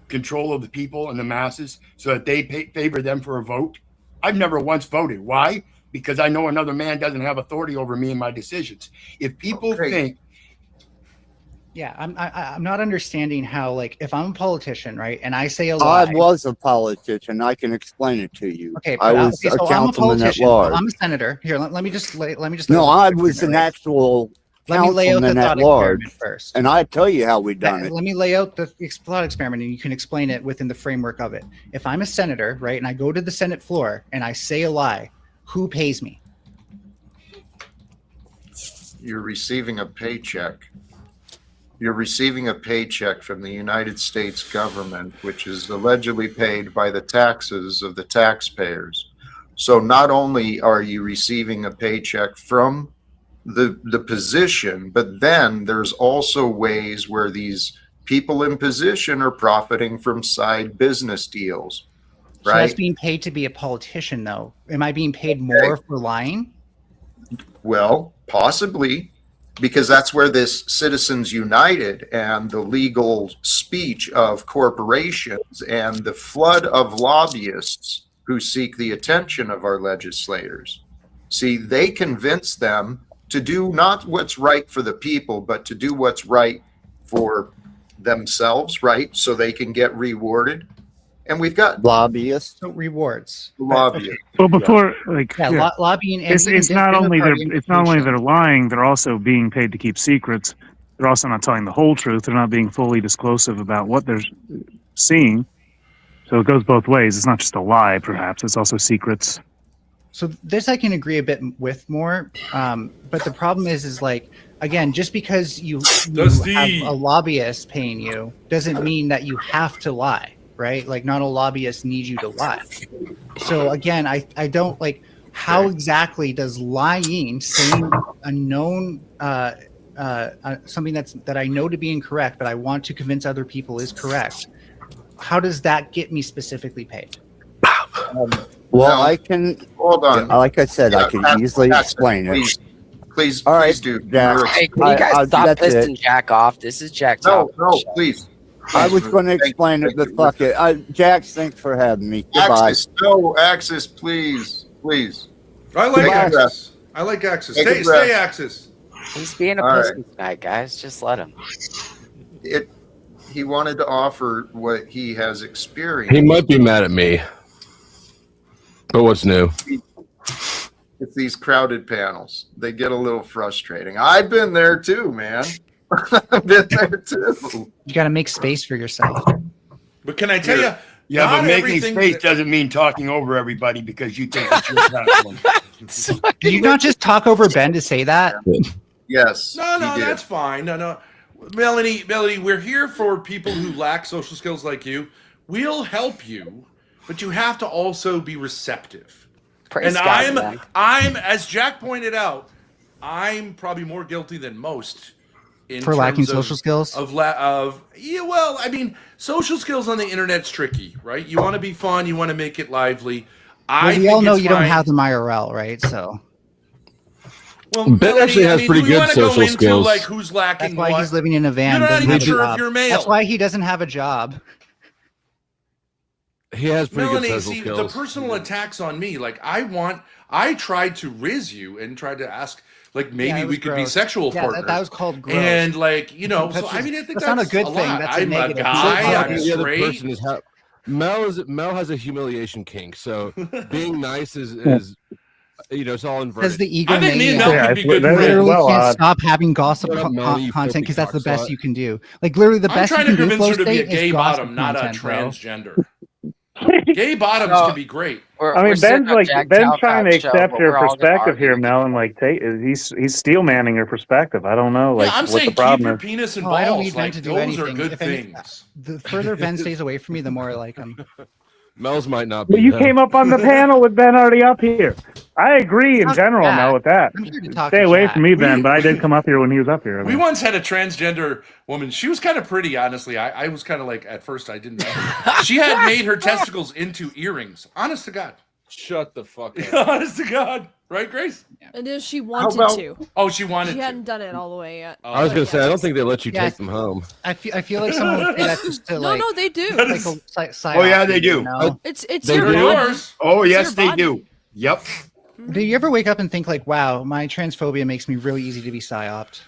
control of the people and the masses, so that they favor them for a vote. I've never once voted. Why? Because I know another man doesn't have authority over me and my decisions. If people think, yeah, I'm not understanding how, like, if I'm a politician, right, and I say a lie. I was a politician. I can explain it to you. Okay, I was so a councilman at well, large. I'm a senator. Here, let me just No, I was an actual Let me lay out the councilman thought at large experiment first. and I tell you how we done it. Let me lay out the thought experiment, and you can explain it within the framework of it. If I'm a senator, right, and I go to the Senate floor and I say a lie, who pays me? You're receiving a paycheck. You're receiving a paycheck from the United States government, which is allegedly paid by the taxes of the taxpayers. So not only are you receiving a paycheck from the position, but then there's also ways where these people in position are profiting from side business deals, So right? that's being paid to be a politician, though. Am I being paid more for lying? Well, possibly, because that's where this Citizens United and the legal speech of corporations and the flood of lobbyists who seek the attention of our legislators. See, they convince them to do not what's right for the people, but to do what's right for themselves, right? So they can get rewarded. And we've got lobbyists. So rewards. Lobbyists. Well, before like lobbying. And it's even not different only party it's not only they're lying, they're also being paid to keep secrets. They're also not telling the whole truth. They're not being fully disclosive about what they're seeing. So it goes both ways. It's not just a lie, perhaps. It's also secrets. So this I can agree a bit with more, but the problem is like, again, just because you have a lobbyist paying you doesn't mean that you have to lie, right? Like, not a lobbyist needs you to lie. So again, I don't like, how exactly does lying, saying a known something that I know to be incorrect, but I want to convince other people is correct, how does that get me specifically paid? Well, I can. Hold on. Like I said, I can easily explain it. Please, All right, please do. Jack. Hey, can you guys stop that's pissing it. Jack off? This is Jack's No, house. please. I was going to explain it, but fuck it. Jack, thanks for having me. Goodbye. Axis, no, Axis, please. I like Take a Axis. breath. I like Axis. Take a Stay breath. Axis. He's being a All pussy right. tonight, guys. Just let him. He wanted to offer what he has experienced. He might be mad at me. But what's new? It's these crowded panels. They get a little frustrating. I've been there too, man. I've been there too. You got to make space for yourself. But can I tell you? yeah, not but making everything space that- doesn't mean talking over everybody because you think it's your platform. Did you not just talk over Ben to say that? Yes. No, he did. that's fine. No. Melanie, we're here for people who lack social skills like you. We'll help you, but you have to also be receptive. Praise And God, man. I'm, as Jack pointed out, I'm probably more guilty than most in For lacking terms of- social skills? Yeah, well, I mean, social skills on the internet's tricky, right? You want to be fun, you want to make it lively. Well, we all know you don't have them IRL, right? So Well, Ben actually has pretty do we good wanna go social into, skills. Like, who's lacking that's why what? he's living in a van. You're not doesn't even have a sure if job. you're male. That's why he doesn't have a job. He has pretty Melanie, good social see, skills. the personal attacks on me, like I tried to riz you and tried to ask, like, maybe Yeah, it we was could be gross. sexual Yeah, partners. that was called gross. And like, you know, so That's I mean, I think that's not a good lot. thing. That's a I'm negative. a guy. I'm the other straight. person is Mel has a humiliation kink. So being nice is it's all inverted. Does the ego I think me and maniac Mel could be good literally friends. can't stop having gossip Shut up, Mel, you content filthy because that's the best cockslut. you can do. Like literally, the I'm best you trying can to do. convince Flow her to be a state is gay gossip bottom, not a content, bro. transgender. Gay bottoms can be great. I mean, Ben's trying to accept your perspective here, Mel, and like he's steel manning your perspective. I don't know, like I'm what saying the keep problem your is. penis and Oh, I don't balls. need Ben Like to do those anything. are good If any- things. The further Ben stays away from me, the more I like him. Mel's might not be. But you though. came up on the panel with Ben already up here. I agree in general, Mel, with that. I'm here to talk Stay to away Jack. from me, Ben, but I did come up here when he was up here. I We mean. once had a transgender woman. She was kind of pretty, honestly. I was kind of like, at first, I didn't know. She had made her testicles into earrings. Honest to God. Shut the fuck up. Honest to God. Right, Grace? And if she wanted about- to. Oh, she wanted She to. hadn't done it all the way yet. I was gonna say, I don't think they let you Yeah, take them home. I feel like someone would say that just to like. No, they do. Like a Oh yeah, they do. you know? It's They your do? body. Oh It's yes, your they body. do. Yep. Do you ever wake up and think like, "Wow, my transphobia makes me really easy to be psyoped"?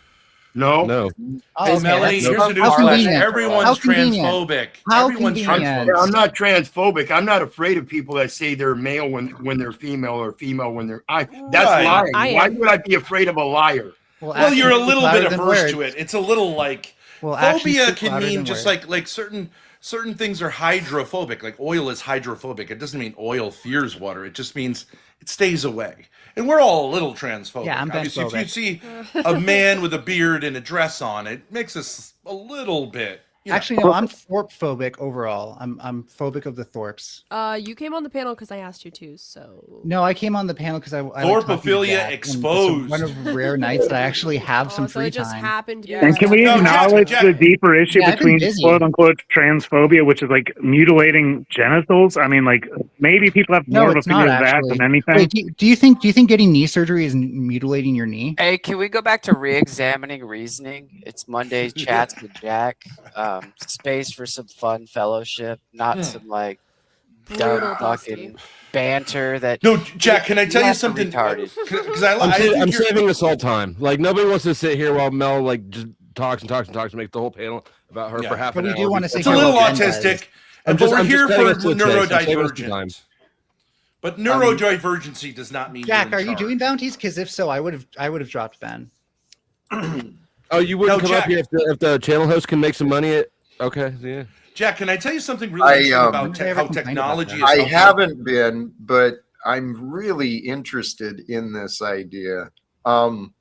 No. No. Oh, Hey, okay, Melanie, that's- here's the how newsflash. convenient. Everyone's How convenient. transphobic. How Everyone's convenient. transphobic. I'm not transphobic. I'm not afraid of people that say they're male when they're female or female when they're. That's Right. lying. I Why am. would I be afraid of a liar? Well, you're a actions little louder bit than averse words. to it. It's a little like Well, actions phobia speak can louder mean than just words. like certain things are hydrophobic. Like oil is hydrophobic. It doesn't mean oil fears water. It just means it stays away. And we're all a little transphobic. Yeah, I'm Obviously, if you transphobic. see a man with a beard and a dress on, it makes us a little bit. You know. Actually, no, I'm Thorpe phobic overall. I'm phobic of the Thorpes. You came on the panel because I asked you to, so. No, I came on the panel because I like Thorpophilia talking to Jack, and exposed. It's one of the rare nights that I actually have some So free it just time. happened to be. And can we No, acknowledge Jack- the deeper issue Yeah, I've been between busy. quote unquote transphobia, which is like mutilating genitals? I mean, like maybe people have No, more of a it's not opinion of that actually. than anything. Wait, do you think getting knee surgery is mutilating your knee? Hey, can we go back to re-examining reasoning? It's Monday's chats with Jack. Space for some fun fellowship, not some like Brutal, dumb fucking banter. That No, Jack, can I tell you That's something? retarded. Because I think I'm you're- saving us all time. Like nobody wants to sit here while Mel like just talks and talks and talks and make the whole panel about her Yeah. for half But an we hour. do wanna before- say It's a little Carol Ken autistic, does. but we're I'm here cutting for us to the chase. I'm saving us some time. neurodivergent. But neurodivergency does not mean Jack, you're are in you charge. doing bounties? Because if so, I would have dropped Ben. Oh, you wouldn't No, come up Jack. here if the channel host can make some money. Okay, yeah. Jack, can I tell you something really interesting about I how complained about technology is that. I helping? haven't been, but I'm really interested in this idea. I'm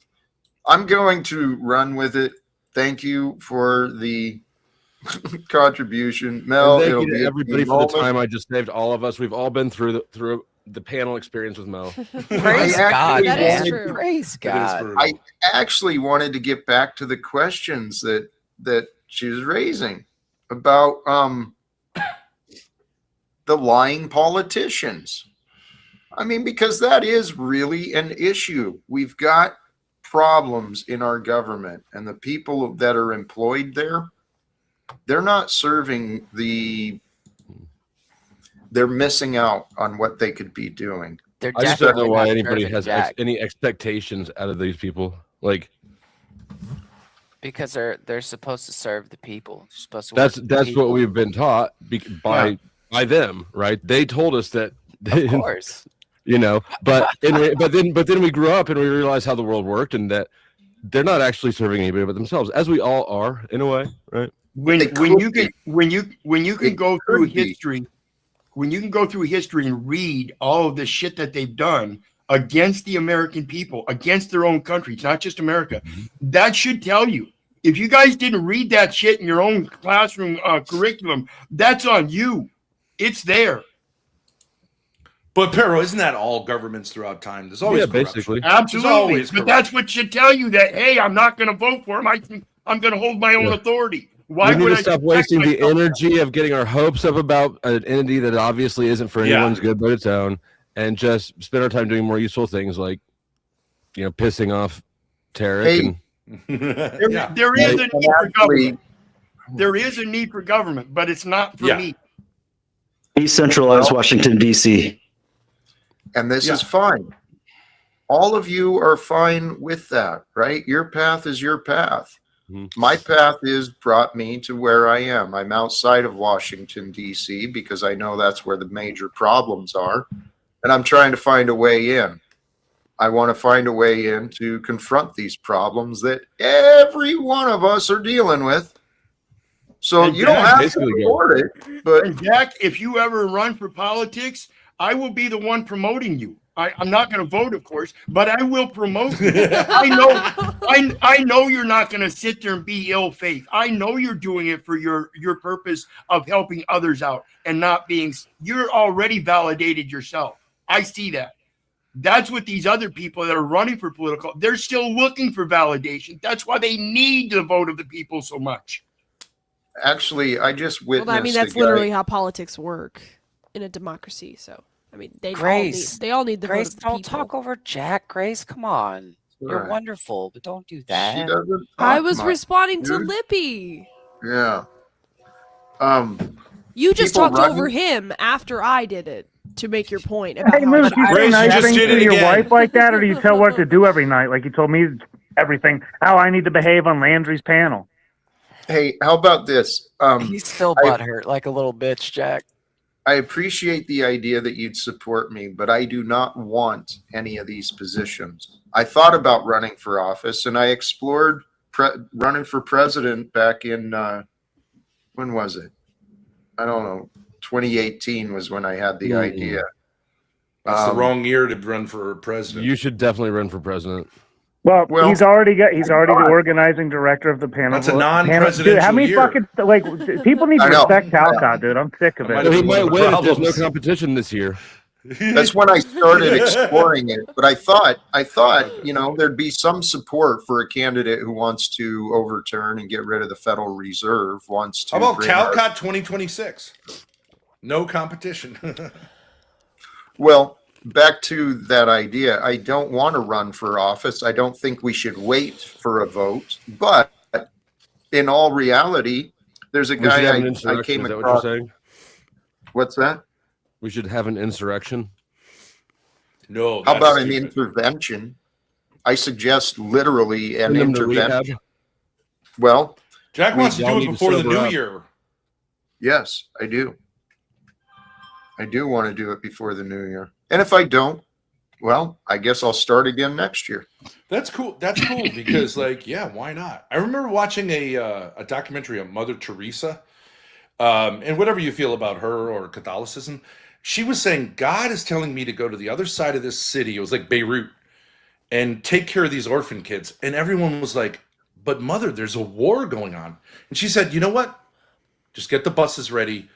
going to run with it. Thank you for the contribution, Mel. And thank It'll you be to a everybody for moment. the time I just saved all of us. We've all been through the panel experience with Mel. Praise I God, actually That is man. true. Praise It is God. brutal. I actually wanted to get back to the questions that she was raising about the lying politicians. I mean, because that is really an issue. We've got problems in our government, and the people that are employed there, they're not serving they're missing out on what they could be doing. They're I just don't know definitely why not anybody serving has Jack any expectations out of these people. Like because they're supposed to serve the people. They're supposed to work with the that's people. what we've been taught by them, right? They told us that. Of course. You know, but then we grew up and we realized how the world worked and that they're not actually serving anybody but themselves, as we all are in a way, right? When you can go through could be. history, when you can go through history and read all of the shit that they've done against the American people, against their own country, it's not just America, that should tell you. If you guys didn't read that shit in your own classroom curriculum, that's on you. It's there. But Pero, isn't that all governments throughout time? There's always corruption. basically. There's Absolutely. always But that's what should tell you that, hey, I'm not going to vote for him. I'm going to hold my own Yeah. authority. Why we need would to I stop protect wasting the myself? energy of getting our hopes up about an entity that obviously isn't for Yeah. anyone's good but its own, and just spend our time doing more useful things like, pissing off Tarek Hey, and There is a need for Actually, government. There is a need for government, but it's not for Yeah. me. Decentralized Washington, D.C. and this is fine. All of you are fine with that, right? Your path is your path. Mhm. My path is brought me to where I am. I'm outside of Washington, D.C., because I know that's where the major problems are. And I'm trying to find a way in. I want to find a way in to confront these problems that every one of us are dealing with. So And you don't Jack, have to basically, support it, but And Jack, if you ever run for politics, I will be the one promoting you. I'm not going to vote, of course, but I will promote you. I know you're not going to sit there and be ill faith. I know you're doing it for your purpose of helping others out and not being. You're already validated yourself. I see that. That's what these other people that are running for political. They're still looking for validation. That's why they need the vote of the people so much. actually, I just witnessed. Well, I mean, that's a guy- literally how politics work in a democracy. So, I mean, Grace, they all need the Grace, vote of the don't people. talk over Jack. Grace, come on. You're Right. wonderful, but don't do that. She doesn't I talk was much, responding to dude. Lippy. Yeah. You just people talked running- over him after I did it to make your point about Hey, how Moose, much you I- say nice just things did it to your again. wife like that, or do you tell her what to do every night? Like you told me everything, how I need to behave on Landry's panel. Hey, how about this? He's still I- butthurt like a little bitch, Jack. I appreciate the idea that you'd support me, but I do not want any of these positions. I thought about running for office, and I explored running for president back in when was it? I don't know. 2018 was when I had the idea. That's the wrong year to run for president. You should definitely run for president. Well, Well, he's already the organizing director of the panel. That's a Dude, non-presidential how many year. fucking people need to I know. respect Talcott, dude? I'm sick of That might it. have He been one might of the win if there's no problems. competition this year. That's when I started exploring it. But I thought, there'd be some support for a candidate who wants to overturn and get rid of the Federal Reserve, wants to. How about bring our- Talcott 2026? No competition. Well, back to that idea. I don't want to run for office. I don't think we should wait for a vote. But in all reality, there's a We should have an guy I insurrection. came Is that what across. you're saying? What's that? We should have an insurrection. No. How that's about an stupid. intervention? I suggest literally an Send them to rehab. intervention. Well, Jack wants to y'all do need it to before the sober new up. year. yes, I do. I do want to do it before the new year. And if I don't, well, I guess I'll start again next year. That's cool. That's cool because, like, yeah, why not? I remember watching a documentary on Mother Teresa, and whatever you feel about her or Catholicism, she was saying God is telling me to go to the other side of this city. It was like Beirut, and take care of these orphan kids. And everyone was like, "But Mother, there's a war going on." And she said, "You know what? Just get the buses ready.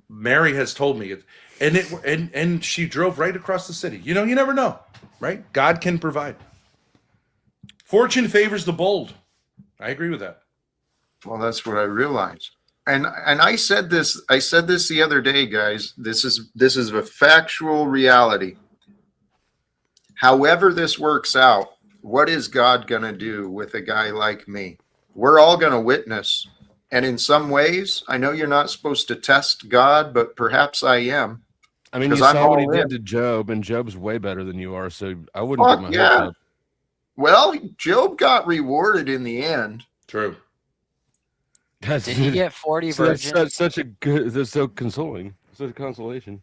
Mary has told me it." And she drove right across the city. You never know, right? God can provide. Fortune favors the bold. I agree with that. Well, that's what I realized. And I said this the other day, guys. This is a factual reality. However this works out, what is God going to do with a guy like me? We're all going to witness. And in some ways, I know you're not supposed to test God, but perhaps I am. I mean, you 'Cause I'm saw what he all did in. to Job, and Job's way better than you are. So I wouldn't Fuck get my hopes yeah. up. Well, Job got rewarded in the end. True. That's, Did he get 40 so that's virgins? such a good. That's so consoling. Such a consolation.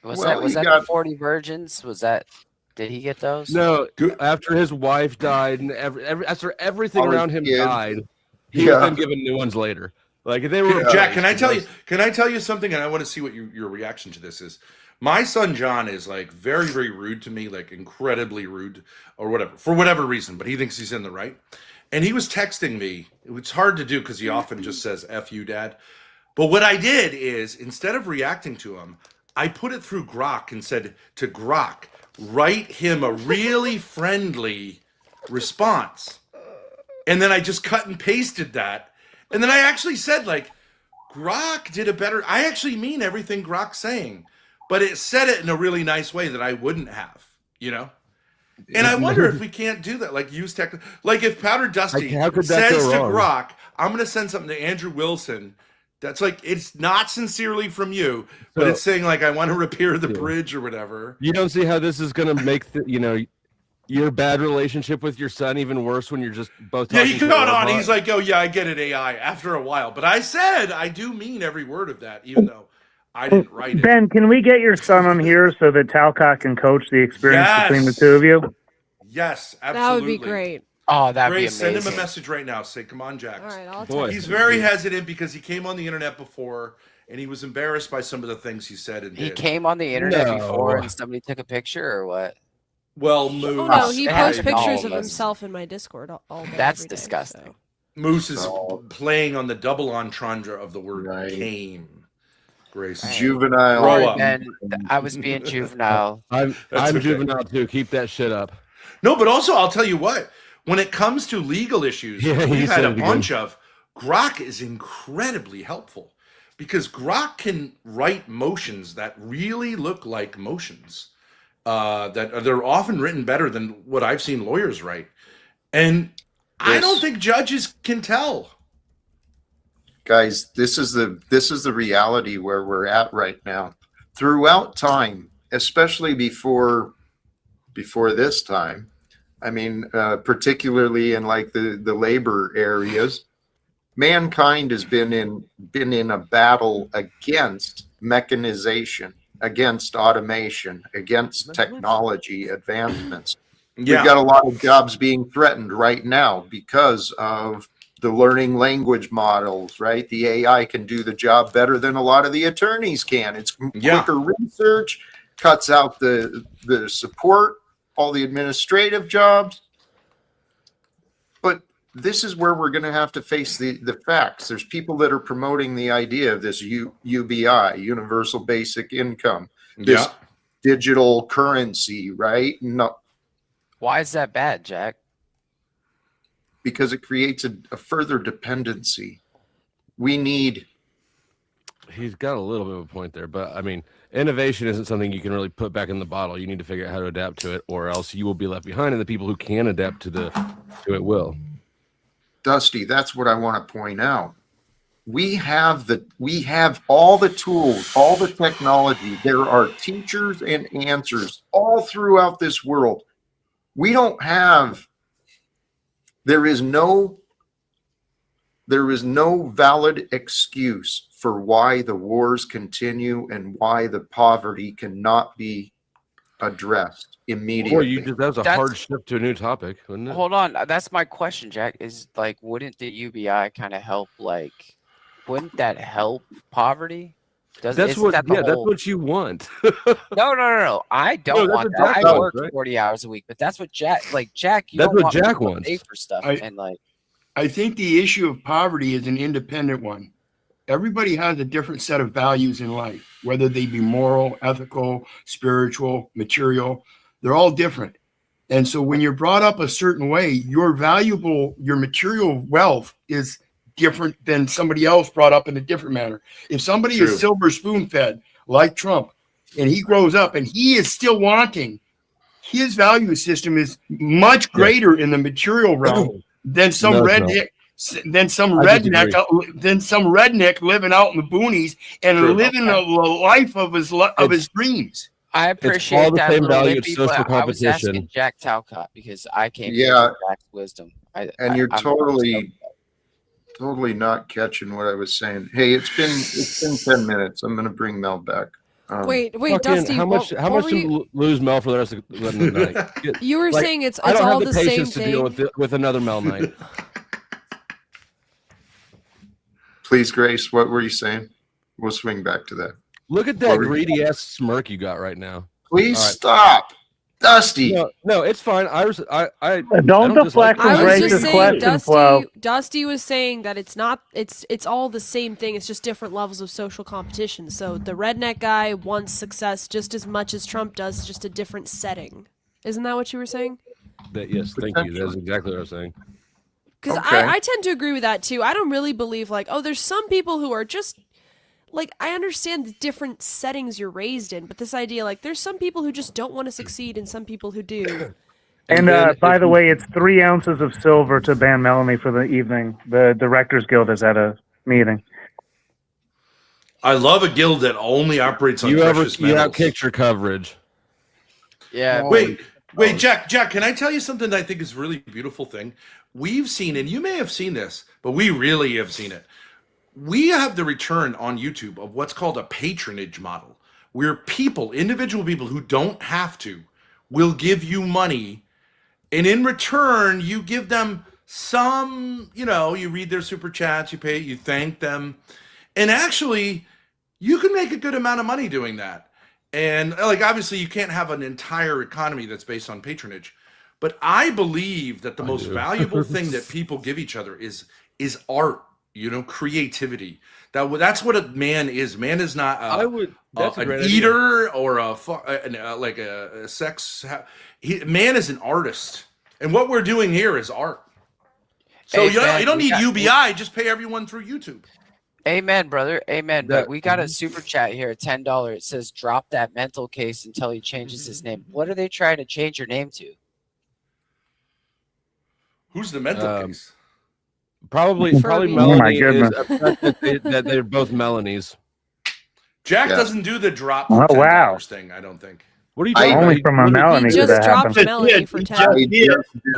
Was Well, that he the got- 40 virgins? Did he get those? No, after his wife died and after everything All his around him kids. died, he Yeah. was then given new ones later. Like they were. Jack, can I tell you something? And I want to see what your reaction to this is. My son John is like very, very rude to me, like incredibly rude or whatever, for whatever reason, but he thinks he's in the right. And he was texting me. It's hard to do because he often just says F you, Dad. But what I did is instead of reacting to him, I put it through Grok and said to Grok, write him a really friendly response. And then I just cut and pasted that. And then I actually said, like, Grok did a better. I actually mean everything Grok's saying, but it said it in a really nice way that I wouldn't have, And I wonder if we can't do that, like use tech. Like if Powder Dusty How could that says go to wrong? Grok, "I'm going to send something to Andrew Wilson." That's like it's not sincerely from you, but So- it's saying like I want to repair the bridge or whatever. You don't see how this is going to make your bad relationship with your son even worse when you're just both. Yeah, talking he to got a on. robot? He's like, "Oh yeah, I get it, AI." After a while, but I said I do mean every word of that, even though I didn't write it. Ben, can we get your son on here so that Talcott can coach the experience Yes. between the two of you? Yes, absolutely. That would be great. Oh, that'd be Grace, amazing. send him a message right now. Say, come on, Jack. All right, I'll Boy. text He's him. very hesitant because he came on the internet before and he was embarrassed by some of the things he said and He did. came on the internet No. before and somebody took a picture or what? Well, Moose. Oh no, he It posts happened to all pictures of of us. himself in my Discord all day. That's every day, disgusting. so. Moose is playing on the double entendre of the word came. Grace. Juvenile. Grow Sorry, up. Ben. I was being juvenile. I'm okay. juvenile too. Keep that shit up. No, but also I'll tell you what, when it comes to legal issues, Yeah, you we've had said a it again. bunch of, Grok is incredibly helpful because Grok can write motions that really look like motions. That they're often written better than what I've seen lawyers write. And I don't think judges can tell. Guys, this is the reality where we're at right now. Throughout time, especially before this time, I mean, particularly in like the labor areas, mankind has been in a battle against mechanization, against automation, against technology advancements. Yeah. We've got a lot of jobs being threatened right now because of the learning language models, right? The AI can do the job better than a lot of the attorneys can. It's quicker research, cuts out the support, all the administrative jobs. But this is where we're going to have to face the facts. There's people that are promoting the idea of this UBI, universal basic income, this digital currency, right? No, Why is that bad, Jack? because it creates a further dependency. We need. He's got a little bit of a point there, but I mean, innovation isn't something you can really put back in the bottle. You need to figure out how to adapt to it, or else you will be left behind, and the people who can adapt to it will. Dusty, that's what I want to point out. We have all the tools, all the technology. There are teachers and answers all throughout this world. We don't have. There is no valid excuse for why the wars continue and why the poverty cannot be addressed immediately. Boy, that was a hard shift to a new topic, wasn't it? Hold on, that's my question, Jack. Is like, wouldn't the UBI kind of help? Like, wouldn't that help poverty? That's what you want. No. I don't want that. I work 40 hours a week, but that's what Jack. Jack, you that's don't what want me Jack to wants. pay for stuff, and like. I think the issue of poverty is an independent one. Everybody has a different set of values in life, whether they be moral, ethical, spiritual, material. They're all different. And so when you're brought up a certain way, your material wealth is different than somebody else brought up in a different manner. If somebody is silver spoon fed like Trump and he grows up and he is still wanting, his value system is much greater in the material realm than some redneck living out in the boonies and living a life of his dreams. I appreciate all the that. same value, Lippy, it's social but I was competition. asking Jack Talcott because I came Yeah. from Jack's wisdom. You're I'm totally not catching what I was saying. Hey, it's been 10 minutes. I'm going to bring Mel back. Wait, Fucking, Dusty. how much were to you, lose Mel for the rest of the night? you were Like, saying it's I don't all have the the same patience to deal thing. with another Mel night. Please, Grace, what were you saying? We'll swing back to that. Look at that greedy ass smirk you got right now. Please All right. stop. Dusty. No, it's fine. I Don't deflect from I was Grace's just saying, question flow. Dusty was saying that it's not. It's all the same thing. It's just different levels of social competition. So the redneck guy wants success just as much as Trump does, just a different setting. Isn't that what you were saying? Yes, thank you. That's exactly what I was saying. Because I tend to agree with that too. I don't really believe there's some people who are just I understand the different settings you're raised in, but this idea there's some people who just don't want to succeed and some people who do. And by the way, it's 3 ounces of silver to ban Melanie for the evening. The Directors Guild is at a meeting. I love a guild that only operates on You precious metals. outkicked your coverage. Yeah. Wait, Jack, can I tell you something that I think is a really beautiful thing? We've seen, and you may have seen this, but we really have seen it. we have the return on YouTube of what's called a patronage model, where people, individual people who don't have to, will give you money, and in return, you give them some, you know, you read their super chats, you pay, you thank them, and actually, you can make a good amount of money doing that. And like, obviously, you can't have an entire economy that's based on patronage, but I believe that the most valuable thing that people give each other is art. You know, creativity. That's what a man is. Man is not an eater or like a sex. Man is an artist, and what we're doing here is art. So you don't need UBI. Just pay everyone through YouTube. Amen, brother. Amen. But we got a super chat here at $10. It says, "Drop that mental case until he changes his name." What are they trying to change your name to? Who's the mental case? Probably Melanie is upset that they're both Melanies. Jack doesn't do the drop Oh, for $10 wow. thing, I don't think. What are you talking Only about? from a Melanie He could just that dropped happen. Melanie for 10.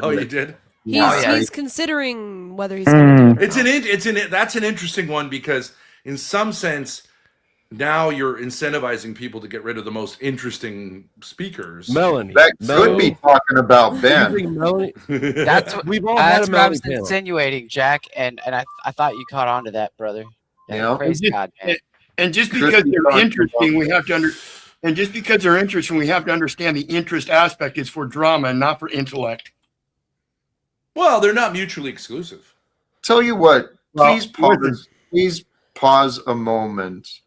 Oh, you did? He's considering whether he's going to do it or not. That's an interesting one, because in some sense, now you're incentivizing people to get rid of the most interesting speakers. Melanie. That could be talking about Ben. Melanie. That's what We've all had that's a what I was Melanie panel. insinuating, Jack, and I thought you caught on to that, brother. Yeah. Praise God, man. And just because they're interesting, we have to and just because they're interesting, we have to understand the interest aspect is for drama and not for intellect. Well, they're not mutually exclusive. Tell you what, Well, please pause a moment.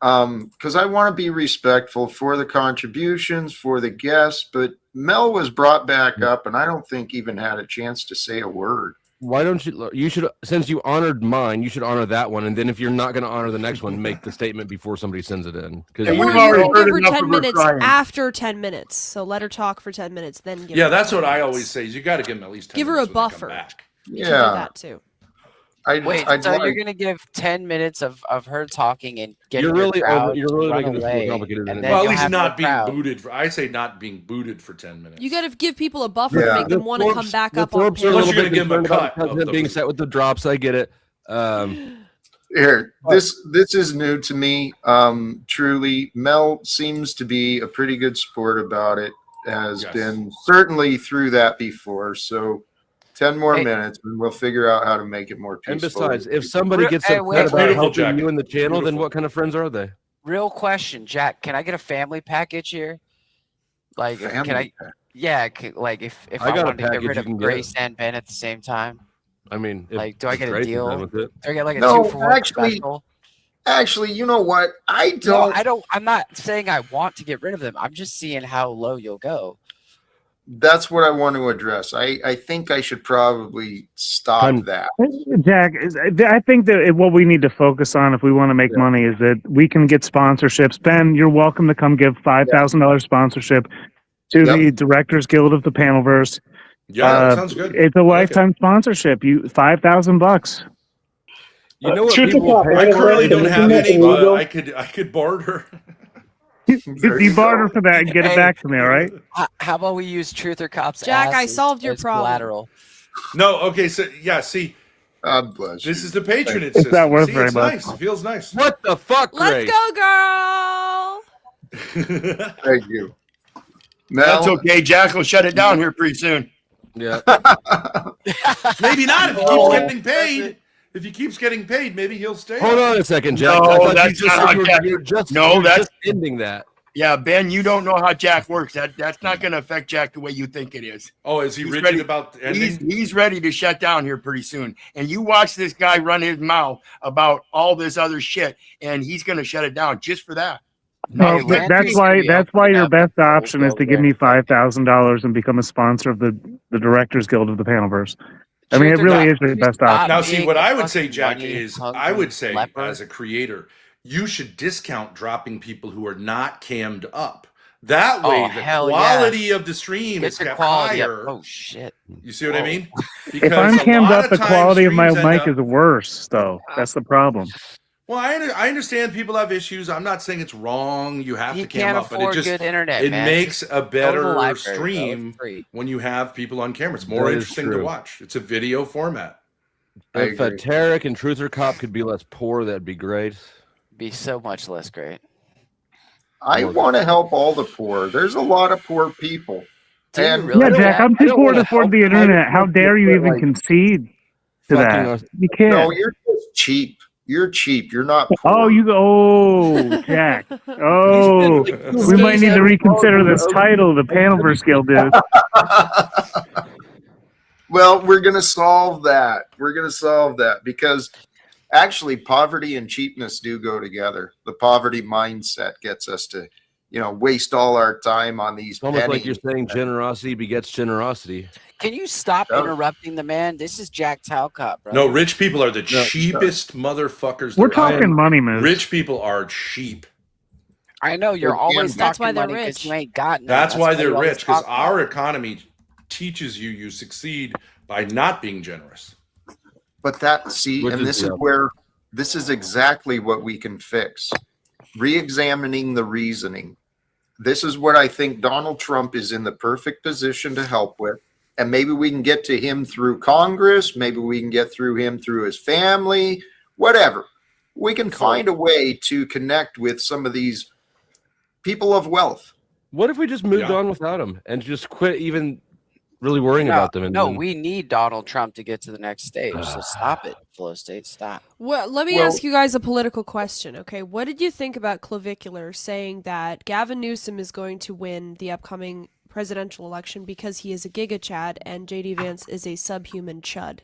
Because I want to be respectful for the contributions, for the guests, but Mel was brought back up, and I don't think even had a chance to say a word. Why don't you should, since you honored mine, you should honor that one, and then if you're not going to honor the next one, make the statement before somebody sends it in. Because And Or we've you already can heard give her enough 10 of her minutes crying. after 10 minutes. So let her talk for 10 minutes, then give Yeah, her that's 10 what I minutes. always say, is you got to give them at least 10 Give her a minutes when they come buffer. back. You can do Yeah. that too. Wait, I'd so like- you're gonna give 10 minutes of her talking and getting You're really your crowd over- you're really to run making this more away, complicated than and it then is. Well, at you'll least have not no being crowd. booted. I say not being booted for 10 minutes. You got to give people a buffer Yeah. to make them want to come back up on Thorpes are a panel. Unless little you're bit gonna give 'em a concerned about cut the of president the- being set with the drops. I get it. Here, this is new to me. Truly, Mel seems to be a pretty good sport about it. Has Yes. been certainly through that before. So, 10 more minutes, and we'll figure out how to make it more And peaceful. besides, if somebody gets Hey, upset wait, about beautiful, helping Jack. you in the channel, then Beautiful. what kind of friends are they? Real question, Jack. Can I get a family package here? Like, can I? Family Yeah, like if I I, got a wanted to get package rid you of can Grace get. and Ben at the same time, I mean, if like, do I get a Grace is deal? done with it. Do I get like a No, 2-for-1 actually, special? Actually, you know what? I No, don't. I don't. I'm not saying I want to get rid of them. I'm just seeing how low you'll go. That's what I want to address. I think I should probably stop that. Jack, I think that what we need to focus on if we want to make money is that we can get sponsorships. Ben, you're welcome to come give $5,000 sponsorship to the Directors Guild of the Panelverse. Yeah, that sounds good. It's a lifetime sponsorship. You $5,000. You know what Truth people or pay I not, currently don't have any, but illegal? I could barter. You barter for that and get it Hey. back to me, all right? How about we use Truth or Cops? Jack, I ass solved your as problem. collateral? No, okay, so yeah, see, God bless this you. is the patronage It's system. not worth See, very it's much. nice. It feels nice. What the fuck, Let's Grace? go, girl. Thank you. That's Mel, okay. Jack will shut it down here pretty soon. Yeah. Maybe not if he keeps getting paid. If he keeps getting paid, maybe he'll stay. Hold on a second, Jack. No, I thought that's you just not said how you Jack- were just, No, you were that's- just ending that. Yeah, Ben, you don't know how Jack works. That's not going to affect Jack the way you think it is. Oh, is he He's rigid ready- about ending? He's ready to shut down here pretty soon. And you watch this guy run his mouth about all this other shit, and he's going to shut it down just for that. Well, Hey, Landry's that's gonna why be that's why opening your up best a option is to whole give me $5,000 and become a sponsor of the Directors Guild of the Panelverse. I mean, it really is your best option. Now, see, being what a I would say, fucking Jack, money is hungry I would say leper. as a creator, you should discount dropping people who are not cammed up. That way, Oh, the hell yeah. quality of the stream Get is the kept quality up. higher. Oh shit! You see what I mean? If I'm a cammed lot up, the times quality of my streams end mic up- is worse, though. That's the problem. Well, I understand people have issues. I'm not saying it's wrong. You have You to cam can't up, but it afford just good internet, it man. makes Just a go to the better library, bro. stream It's free. when you have people on camera. It's more That is interesting to true. watch. It's a video format. If Tarek and Truther Cop could be less poor, that'd be great. Be so much less great. I want to help all the poor. There's a lot of poor people. And Yeah, Jack, I'm too poor to afford the internet. How dare you even concede to that? You can't. No, you're just cheap. You're cheap. You're not poor. Oh, Jack. Oh, we might need to reconsider this title, the Panelverse Guild is. Well, we're going to solve that. We're going to solve that because actually poverty and cheapness do go together. The poverty mindset gets us to, waste all our time on these It's almost pennies. like you're saying generosity begets generosity. Can you stop interrupting the man? This is Jack Talcott, bro. No, rich people are the cheapest motherfuckers. We're there talking are. money, man. Rich people are cheap. I know you're always That's talking why they're money 'cause rich. you ain't got none. That's why they're you always rich, because talk about our it. economy teaches you succeed by not being generous. But this is exactly what we can fix. Re-examining the reasoning. This is what I think Donald Trump is in the perfect position to help with. And maybe we can get to him through Congress. Maybe we can get through him through his family, whatever. We can find a way to connect with some of these people of wealth. What if we just moved on without him and just quit even really worrying about them? No, we need Donald Trump to get to the next stage. So stop it, Flow State. Stop. Well, let me ask you guys a political question, okay? What did you think about Clavicular saying that Gavin Newsom is going to win the upcoming presidential election because he is a Giga Chad and JD Vance is a subhuman chud?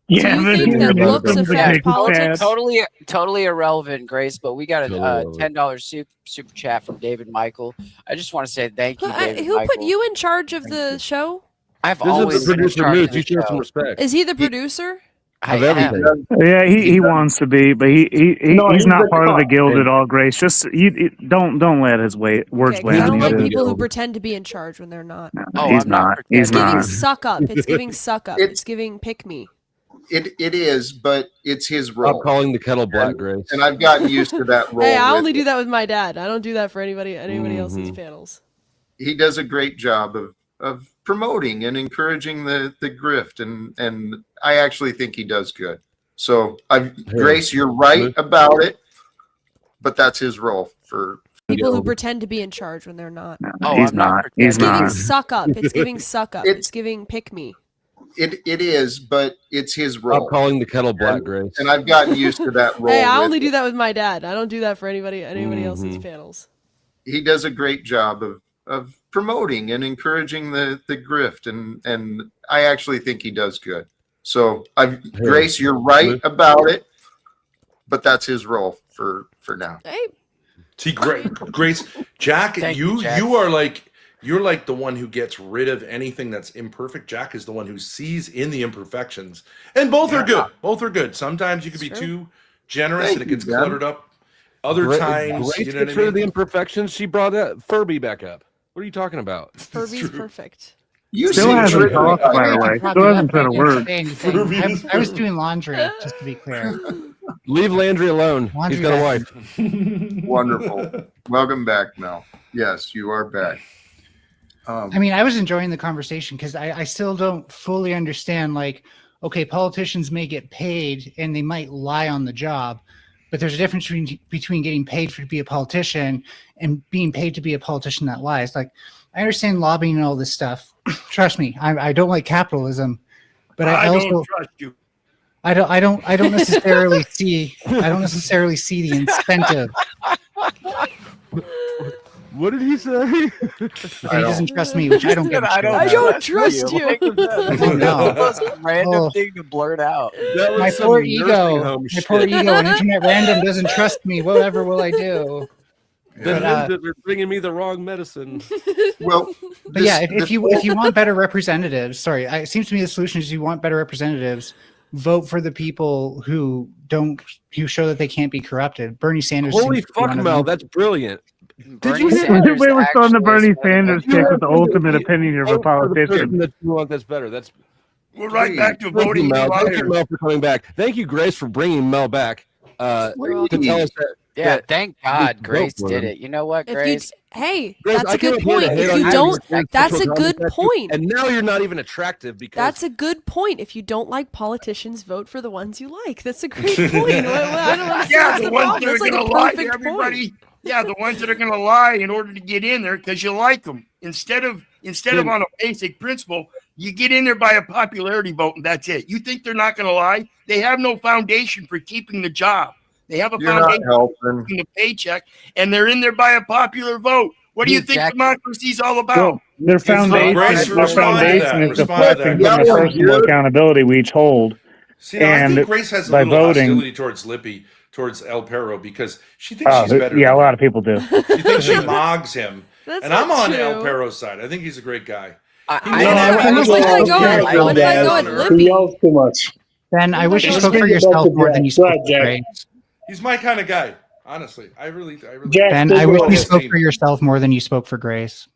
Yeah, do you think that looks affect politics? Totally irrelevant, Grace. But we got a $10 super chat from David Michael. I just want to say thank you, David Who Michael. put you in charge of the show? I've This is always the been in producer charge Moose. of the You show some show. respect. Is he the producer? Of everything. Yeah, he wants to be, but he's not part of the guild at all, Grace. Just don't let his words Okay, 'cause weigh I on don't like you. people who pretend to be in charge when they're not. He's not. He's It's giving not. suck up. It's giving suck up. It's giving pick me. It is, but it's his role. Stop calling the kettle black, Grace. And I've gotten used to that role. Hey, I with only him. do that with my dad. I don't do that for anybody else's panels. He does a great job of promoting and encouraging the grift, and I actually think he does good. So, Grace, you're right about it, but that's his role for People who pretend to be in charge when they're not. He's not. He's It's giving not. suck up. It's giving suck up. It's giving pick me. It is, but it's his role. Stop calling the kettle black, Grace. And I've gotten used to that role. Hey, I with only do him. that with my dad. I don't do that for anybody else's panels. He does a great job of promoting and encouraging the grift, and I actually think he does good. So, Grace, you're right about it, but that's his role for now. Hey. See, Grace, Jack, Thank you you, Jack. you're like the one who gets rid of anything that's imperfect. Jack is the one who sees in the imperfections, and both are good. Both are good. Sometimes you can be too generous and it gets cluttered up. Other times, Grace you know what gets I rid of the mean? imperfections. She brought that Furby back up. What are you talking about? Furby's perfect. You Still hasn't talked, by the way. Still hasn't said a word. I was doing laundry, just to be clear. Leave Landry alone. Laundry He's got a back. wife. Wonderful. Welcome back, Mel. Yes, you are back. I mean, I was enjoying the conversation because I still don't fully understand, like, okay, politicians may get paid and they might lie on the job, but there's a difference between getting paid to be a politician and being paid to be a politician that lies. Like, I understand lobbying and all this stuff. Trust me, I don't like capitalism, but I also don't trust you. I don't necessarily see the incentive. What did he say? He doesn't trust me, which I don't get. I don't trust you. No. Random thing to blurt out. My poor ego, and Internet Random doesn't trust me. Whatever will I do? Then But, they're bringing me the wrong medicine. Well, but yeah, if you want better representatives, it seems to me the solution is you want better representatives. Vote for the people who show that they can't be corrupted. Bernie Sanders. Holy seems to be one fuck, of Mel, them. that's brilliant. Did you hear the way we're starting the Bernie Sanders kick with the ultimate opinion of a politician? That you want, that's better. That's We're right back to Thank you, voting Mel. Thank you, liars. Mel, for coming back. Thank you, Grace, for bringing Mel back to tell us that Yeah, that thank we God vote Grace for did them. it. You know what, If Grace? hey, Grace, that's I a good came up here to point. hate If on you you don't, and that's a sexual good contact, point. And now you're not even attractive because That's a good point. If you don't like politicians, vote for the ones you like. That's a great point. I don't understand Yeah, what's the the ones problem. that are That's like going a to lie to perfect everybody. point. Yeah, the ones that are going to lie in order to get in there because you like them. Instead of on a basic principle, you get in there by a popularity vote and that's it. You think they're not going to lie? They have no foundation for keeping the job. They have a You're not foundation for helping. keeping the paycheck, and they're in there by a popular vote. What do you think democracy's all about? Well, their foundation, Grace, their respond to foundation that. is Respond to deflecting that, from the Grace. personal accountability we each hold. See, now, I and think Grace has a by little voting, hostility towards Lippy, towards El Perro, because she thinks oh, she's better. yeah, than a lot him. of people do. She thinks she mogs him. That's And I'm not on El true. Perro's side. I think he's a great guy. When did I go at Lippy? He yells too much. Ben, I wish you Let's spoke for bring it back yourself to more Jack. than you Go spoke ahead, for Jack. Grace. He's my kind of guy. Honestly, I really. Jack, Ben, take I it wish away. you spoke for yourself more than you spoke for Grace.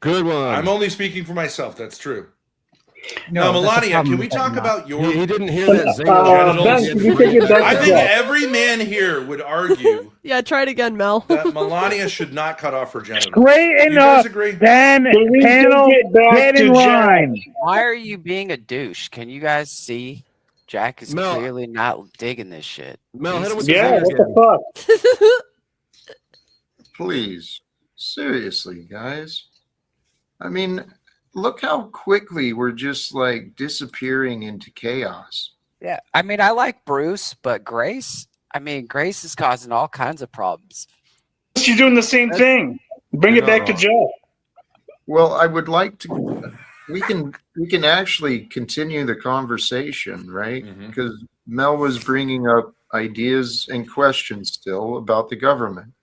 Good one. I'm only speaking for myself. That's true. No, now, that's the Melania, problem can we with that talk not. about your? He didn't hear that Ben, can you take it back I to think Jack? every man here would argue Yeah, try it again, Mel. that Melania should not cut off her genitals. Great You guys enough. agree? Ben, Can we panel, take it back get to in Jack? line. Why are you being a douche? Can you guys see? Jack is Mel- clearly not digging this shit. Mel, hit him with Yeah, the what the fuck? Please, seriously, guys. I mean, look how quickly we're just like disappearing into chaos. Yeah, I mean, I like Bruce, but Grace, I mean, Grace is causing all kinds of problems. She's doing the same thing. Bring it back to Jack. Well, I would like to. We can actually continue the conversation, right? Because Mel was bringing up ideas and questions still about the government.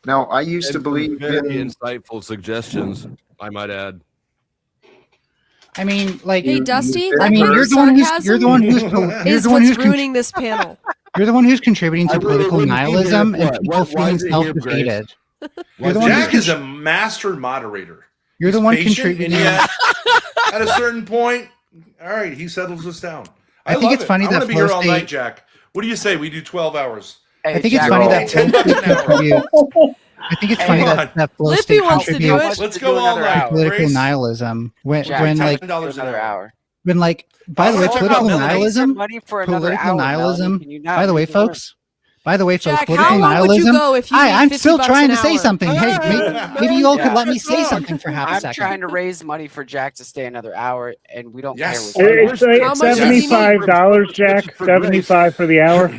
Now, I used to And believe very in. insightful suggestions, I might add. I mean, like, Hey, Dusty, I that mean, kind you're of the one who's sarcasm you're is the one what's who's ruining this panel. you're the one who's contributing I to really political wouldn't be here nihilism if and what? people Why feeling is it him, self-defeated. Grace? You're the one Jack who's is a master moderator. You're the He's one patient, contributing. and yet, at a certain point, all right, he settles us down. I think love it's it. funny I want that to be here Flow all State- night, Jack. What do you say? We do 12 hours. Hey, I think it's Jack, funny roll. that Flow State contributes. I think it's funny Come that, on. that Flow Lippy State wants to do contributes it. Let's go all another night. hour. political Grace. nihilism. When Jack, when Jack, like $10 an another hour. when like by I the wanna way, talk political about Melanie. nihilism. Money for another Political hour, nihilism. Melanie. Can you not By the way, make it work? folks. By the way, folks, Jack, political how long would you nihilism. go if you Hi, made I'm 50 still bucks trying an to say hour? something. Hey, maybe you all could Yeah. let me say something for half a I'm second. trying to raise money for Jack to stay another hour, and we don't Yes. care. What It's How much does he need? $75, Jack. 75 for the hour.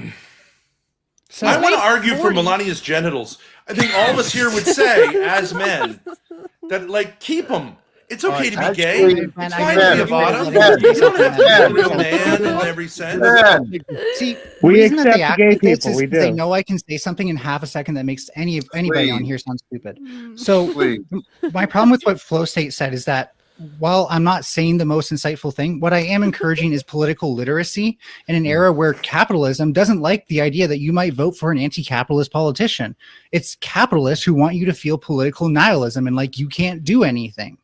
I want made to argue for 40. Melania's genitals. I think all of us here would say, as men, that like keep them. It's okay to be gay. Actually, It's I fine to be a bottom. Ben, You don't have to be a Ben, real man in every sense. Ben, See, We the reason that they accept act gay like this people, is we 'cause they do. know I can say something in half a second that makes anybody on Please. here sound stupid. So please. my problem with what Flow State said is that while I'm not saying the most insightful thing, what I am encouraging is political literacy in an era where capitalism doesn't like the idea that you might vote for an anti-capitalist politician. It's capitalists who want you to feel political nihilism and like you can't do anything.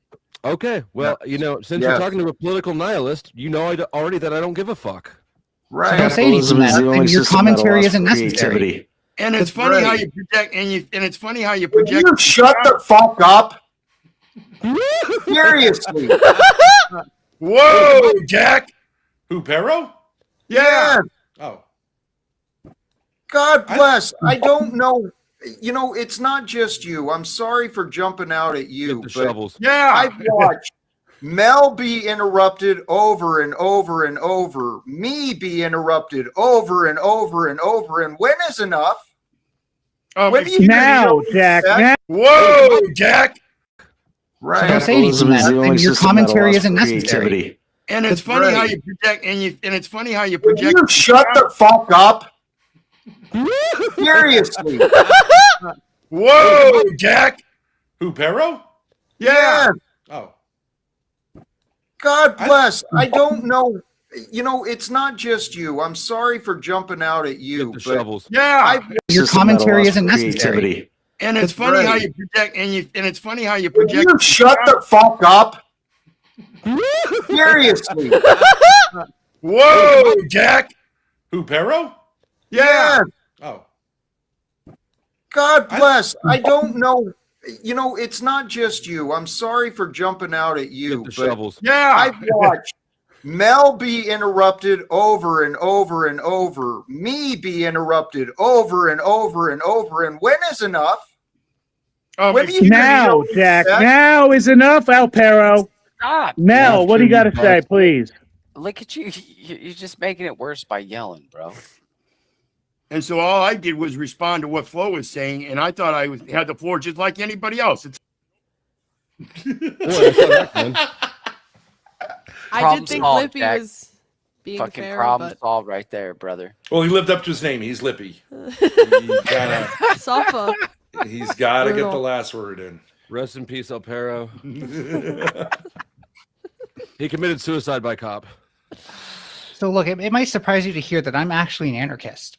Okay, well, you know, since Yes. you're talking to a political nihilist, you know already that I don't give a fuck. So Right. don't say anything. Capitalism is the Then. only Your system that commentary allows isn't for necessary. creativity. And it's That's funny how right. you project, and it's funny how you Will project. you shut the fuck up? Seriously. Whoa, Jack. Who, Perro? Yeah. Oh. God bless. I don't know. You know, it's not just you. I'm sorry for jumping out at you, Get the but shovels. Yeah. I've watched Mel be interrupted over and over and over, me be interrupted over and over and over. And when is enough? When do you Now, Jack. Now. Whoa, Jack. So don't say anything. Then. Your commentary isn't necessary. And it's That's funny how right. you project, and it's funny how you Will project. you shut the fuck up? Seriously. Whoa, Jack. Who, Perro? Yeah. Oh. God bless. I don't know. You know, it's not just you. I'm sorry for jumping out at you, Get the but shovels. Yeah. Your commentary isn't necessary. And it's That's funny how right. you project, and it's funny how you Will project. you shut the fuck up? Seriously. Whoa, Jack. Who, Perro? Yeah. Oh. God bless. I don't know. You know, it's not just you. I'm sorry for jumping out at you. Get the But shovels. Yeah. I've watched Mel be interrupted over and over and over. Me be interrupted over and over and over. And when is enough? When are you Now, gonna Jack. that? Now is enough, Alpero. Stop. Mel, what do you got to say, please? Look at you. You're just making it worse by yelling, bro. And so all I did was respond to what Flo was saying, and I thought had the floor just like anybody else. It's I Problem did think solved, Lippy Jack. was being Fucking fair, problem but solved right there, brother. Well, he lived up to his name. He's Lippy. Suffolk. He's got to get Brutal. the last word in. Rest in peace, El Perro. He committed suicide by cop. So look, it might surprise you to hear that I'm actually an anarchist.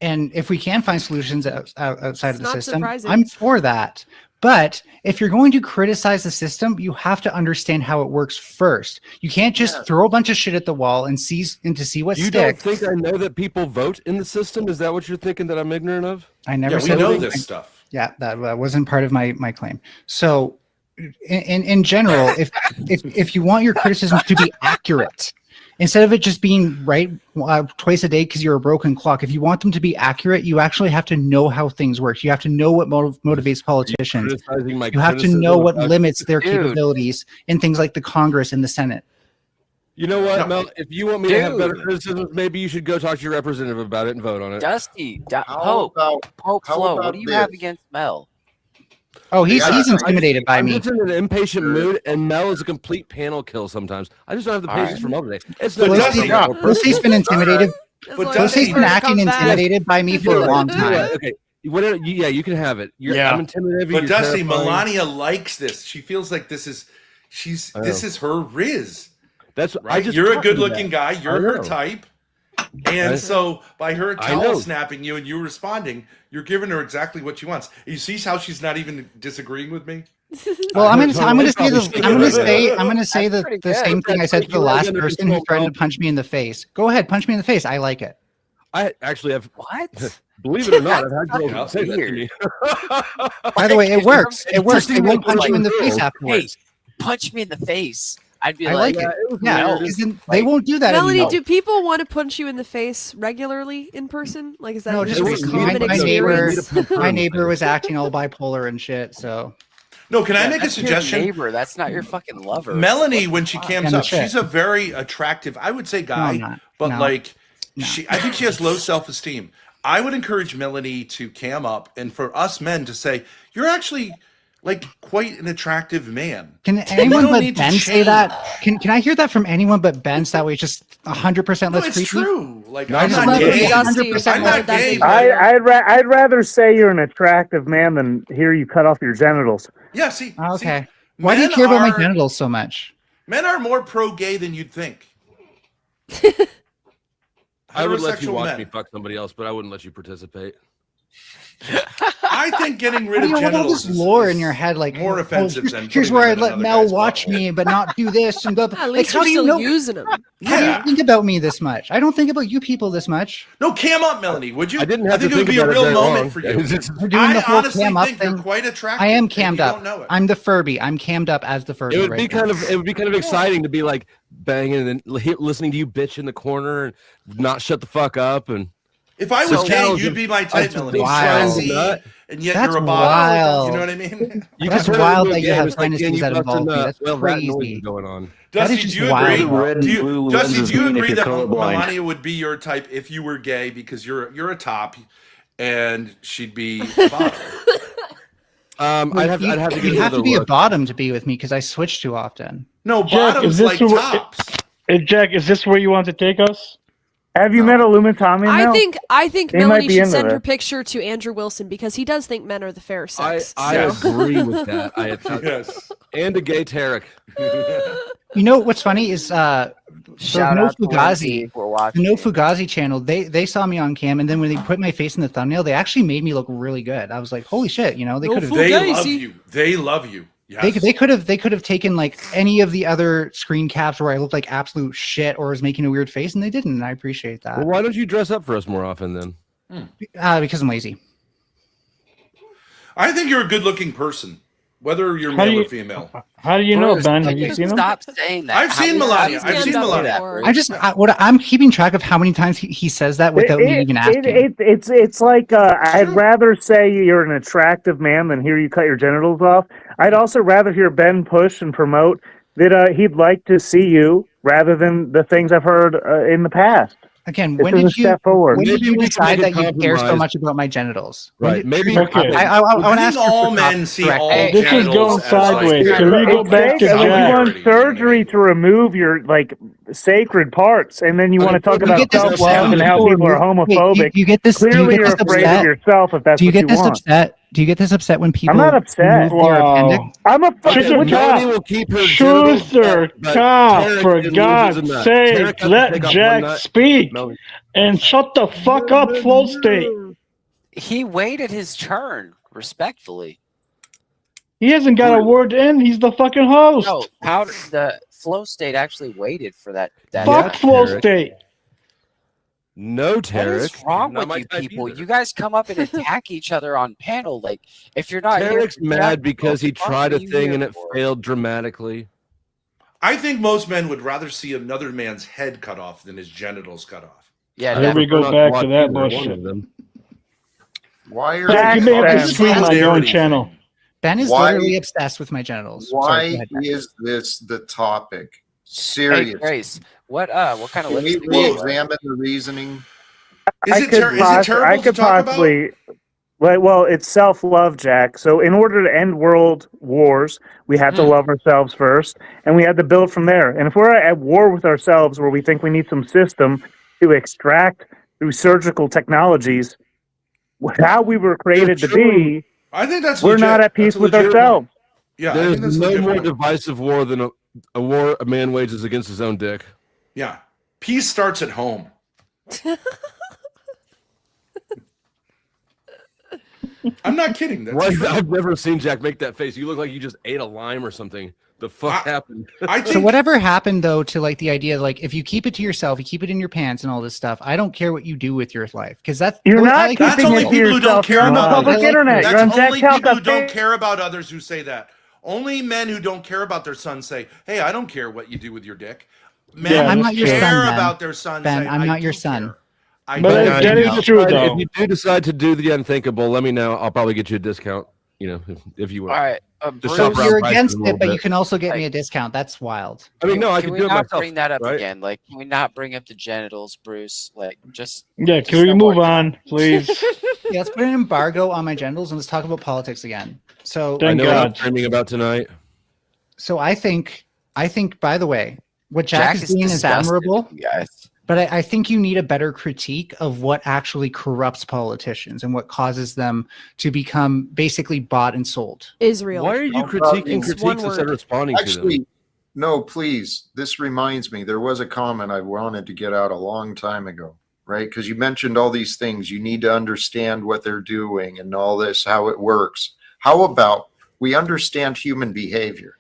And if we can find solutions outside of the not system, surprising. I'm for that. But if you're going to criticize the system, you have to understand how it works first. You can't just throw a bunch of shit at the wall and see what You sticks. don't think I know that people vote in the system? Is that what you're thinking that I'm ignorant of? I never Yeah, we said know anything. this stuff. Yeah, that wasn't part of my claim. So, in general, if you want your criticism to be accurate, instead of it just being right twice a day because you're a broken clock, if you want them to be accurate, you actually have to know how things work. You have to know what motivates politicians. Criticizing my You have to criticism know what of- limits their Dude. capabilities in things like the Congress and the Senate. You know what, Mel? If you want me to have better Dude. criticisms, maybe you should go talk to your representative about it and vote on it. Dusty, How about Flo, what do you have this? against Mel? Oh, he's Yeah, intimidated by I'm me. just in an impatient mood, and Mel is a complete panel kill sometimes. I just don't have the All patience right. for Mel today. It's But no Dusty, Lucy's been intimidated. That's But why Dusty- Lucy's been acting comes back. intimidated by me for a long time. Okay, whatever. Yeah, you can have it. Yeah. I'm intimidated. But you're Dusty, terrifying. Melania likes this. She feels like this is her Riz. That's Right? just You're a taught you good-looking that. guy. You're her know. type. And I- so by her I know. towel snapping you and you responding, you're giving her exactly what she wants. You see how she's not even disagreeing with me? Well, I'm gonna say That's the pretty good. same thing I said to the That's last pretty person who good. threatened to punch me in the face. Go ahead, punch me in the face. I like it. I actually have. What? Believe it or not, I've had That's girls say that to weird. me. By the way, it works. It works. They Interesting won't that punch you in the like face girls. afterwards. Punch me in the face. I'd be I like, like it. was Yeah, weird. because then they won't do that Melanie, anymore. do people want to punch you in the face regularly in person? Like, is that No, just just a recently, common my neighbor, experience? my neighbor was acting all bipolar and shit. So No, can I make a that's your suggestion? neighbor. That's not your fucking lover. Melanie, when she cams no up, shit. she's a very attractive, I would say, guy, I'm not. but No. like, I think she has low self-esteem. I would encourage Melanie to cam up and for us men to say, you're actually like quite an attractive man. can You anyone don't but need to Ben say change. that? Can I hear that from anyone but Ben? So that way, it's just 100% No, less it's creepy. true. Like, No, I'm just not let it be gay. 100% I'm less not gay. creepy. but- I'd rather say you're an attractive man than hear you cut off your genitals. Yeah, see. Okay. see, Why do you men care about my are- genitals so much? Men are more pro-gay than you'd think. I would let you Heterosexual watch men. me fuck somebody else, but I wouldn't let you participate. I think getting rid How of do you have all genitals this is lore in your head? Like, more oh, offensive here's, than here's putting where I them in let another Mel guy's watch butthole. me, but not do this and blah. blah. At Like, least how you're do you still know? using them. How do you think about me this much? I don't think about you people this much. No, cam up, Melanie, would you? I didn't have think to it would think be a about it real very moment long. for you. We're doing the I whole honestly cam up think thing. you're quite attractive. I am and cammed you up. don't know it. I'm the Furby. I'm cammed up as the Furby. It would right be now. kind of exciting to be like banging and listening to you bitch in the corner and not shut the fuck up. And If I was So gay, challenge you'd him. be my type, That's Melanie. wild. Sexy, and yet That's you're a bottom. wild. You know what I mean? you That's can turn it wild into a that you game. have It's like, fantasies you that busting involve me. nuts. That's Well, that noise crazy. is going on. That Dusty, is just do you wild. agree? Red and blue Dusty, lenses do you mean if agree you're that colorblind. Melania would be your type if you were gay because you're a top, and she'd be a bottom? I'd have to You give have it to another be a look. bottom to be with me because I switch too often. No, Jack, bottoms is this like the- tops. Jack, is this where you want to take us? Have you met Illumitami? I Mel? think They might Melanie be should into send her this. picture to Andrew Wilson because he does think men are the fair sex. I so. agree with that. Yes. And a gay Tarek. You know what's funny is so Shout No out to Lindsay Fugazi, if we're the watching. No Fugazi channel. They saw me on cam, and then when they put my face in the thumbnail, they actually made me look really good. I was like, holy shit! You know, they No could have. They Fugazi. love you. They love you. Yes. They could have taken like any of the other screen caps where I looked like absolute shit or was making a weird face, and they didn't. And I appreciate that Well, why don't you dress up for us more often then? because I'm lazy. I think you're a good-looking person, whether you're male or female. How do you know, Bruce, Ben? Have you seen him? Stop saying that. I've seen Melania. I've seen Melania. I'm keeping track of how many times he says that without me even asking. It's like I'd rather say you're an attractive man than hear you cut your genitals off. I'd also rather hear Ben push and promote that he'd like to see you rather than the things I've heard in the past. Again, This when is a did you step forward. when did Maybe you we can decide make a that you care so compromise. much about my genitals? Right, maybe- I want to ask all you men see all This is going sideways. Can we go back to You Jack? want surgery to remove your sacred parts, and then you want to talk you about get this self-love and upset how when people are homophobic. Wait, you get this? Do you Clearly, get you're this afraid upset? of yourself if that's Do you what get you this want. upset? Do you get this upset when people? I'm not upset. remove their appendix? I'm a Melanie will keep her genitals Schuster, but cop, Tarek for is God's losing that. sake, Tarek has to let take off one Jack nut. speak and shut the fuck up, Flow State. He waited his turn, respectfully. He hasn't got a word in. He's the fucking host. No, how did the Flow State actually waited for that? Fuck Flow State. No, Tarek. What is wrong Not with my you type people? either. You guys come up and attack each other on panel. Like, if you're not here, Tarek's mad because he tried a thing and it failed dramatically. I think most men would rather see another man's head cut off than his genitals cut off. Yeah, Here we go back to that bullshit. Why are Jack, you may have to Ben, stream on your own channel. Ben is Why- literally obsessed with my genitals. Sorry, Why go ahead, Jack. is this the topic? Hey, Serious. Grace, what kind of Can we lipstick do you wear? re-examine the reasoning? Is it terrible I to could talk possibly. Well, it's self-love, Jack. So in order to end world wars, we have to love ourselves first, and we have to build from there. And if we're at war with ourselves, where we think we need some system to extract through surgical technologies, how we were created to be, I think that's we're legit. not at peace That's a with legit ourselves. Yeah, I think There's that's a no legit more point. divisive war than a war a man wages against his own dick. Yeah. Peace starts at home. I'm not kidding. That's What? true. I've never seen Jack make that face. You look like you just ate a lime or something. The fuck happened? So whatever happened though to like the idea, like if you keep it to yourself, you keep it in your pants and all this stuff. I don't care what you do with your life because that's You're I not like keeping that. it Only to people who don't yourself. care You're on the about public others. internet. You're on That's Jack only people who Talk. don't care about others who say that. Only men who don't care about their son say, "Hey, I don't care what you do with your dick." Men Yeah, I'm who not your care son, Ben. about their son Ben, say, I'm "I not your do son. care." I But do that care. is true, though. If you do decide to do the unthinkable, let me know. I'll probably get you a discount. You know, if you want. All right, To So shop around you're prices against a little it, but you bit. can also get me a discount. That's wild. I mean, no, I can can we do it not myself. bring that up right? again? Like, can we not bring up the genitals, Bruce? Like, just Yeah, can we move on, please? Yeah, let's put an embargo on my genitals and let's talk about politics again. So I know what I'm dreaming about tonight. So I think by the way, what Jack, Jack is is doing is disgusted, admirable. you guys. But I think you need a better critique of what actually corrupts politicians and what causes them to become basically bought and sold. Israel. Why are you Don't critiquing bother me. critiques instead of responding to Actually, them? no, please. This reminds me. There was a comment I wanted to get out a long time ago, right? Because you mentioned all these things. You need to understand what they're doing and all this, how it works. How about we understand human behavior,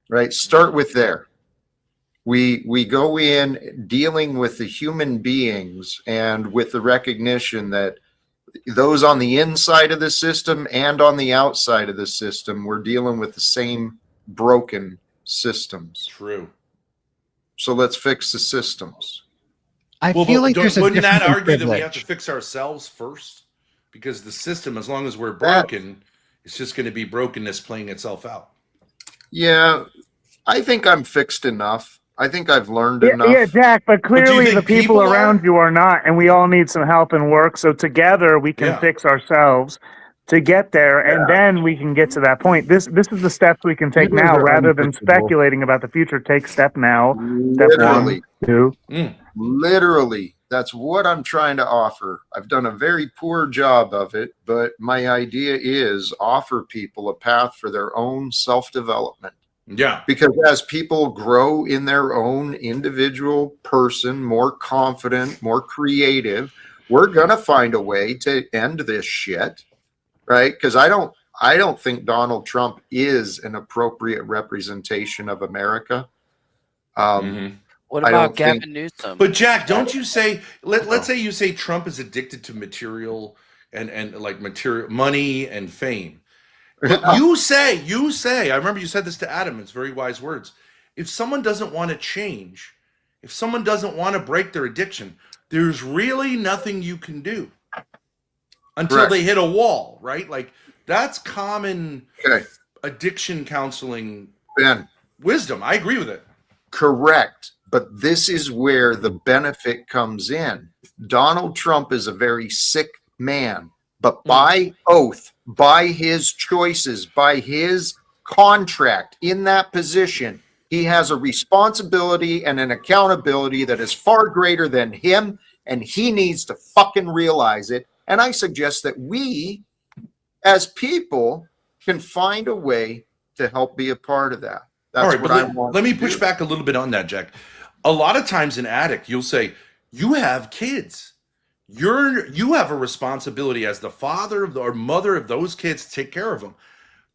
right? Start with there. We go in dealing with the human beings and with the recognition that those on the inside of the system and on the outside of the system, we're dealing with the same broken systems. True. So let's fix the systems. I feel like there's a wouldn't that difference in argue that we have to privilege. fix ourselves first? Because the system, as long as we're broken, it's just going to be brokenness playing itself out. Yeah, I think I'm fixed enough. I think I've learned Yeah, enough. yeah, Jack, but do you clearly think the people people around you are not, and we all need some help and work. So together we can Yeah. fix ourselves to get there, and then we can get to that point. This is the steps we can take Leaders now, are rather than unfixable. speculating about the future. Take step now. Step Literally. 1, 2. Literally, that's what I'm trying to offer. I've done a very poor job of it, but my idea is offer people a path for their own self-development. Yeah. Because as people grow in their own individual person, more confident, more creative, we're gonna find a way to end this shit, right? Because I don't think Donald Trump is an appropriate representation of America. What I about don't Gavin think- Newsom? But Jack, don't you say? Let's say you say Trump is addicted to material and like material money and fame. But you say, I remember you said this to Adam, it's very wise words. If someone doesn't want to change, if someone doesn't want to break their addiction, there's really nothing you can do until Correct. they hit a wall, right? Like that's common addiction counseling Ben, wisdom. I agree with it. correct. But this is where the benefit comes in. Donald Trump is a very sick man, but by oath, by his choices, by his contract in that position, he has a responsibility and an accountability that is far greater than him, and he needs to fucking realize it. And I suggest that we, as people, can find a way to help be a part of that. That's All right, what but I want. let me to push do. back a little bit on that, Jack. A lot of times in Addict, you'll say, you have kids. You have a responsibility as the father of or mother of those kids to take care of them.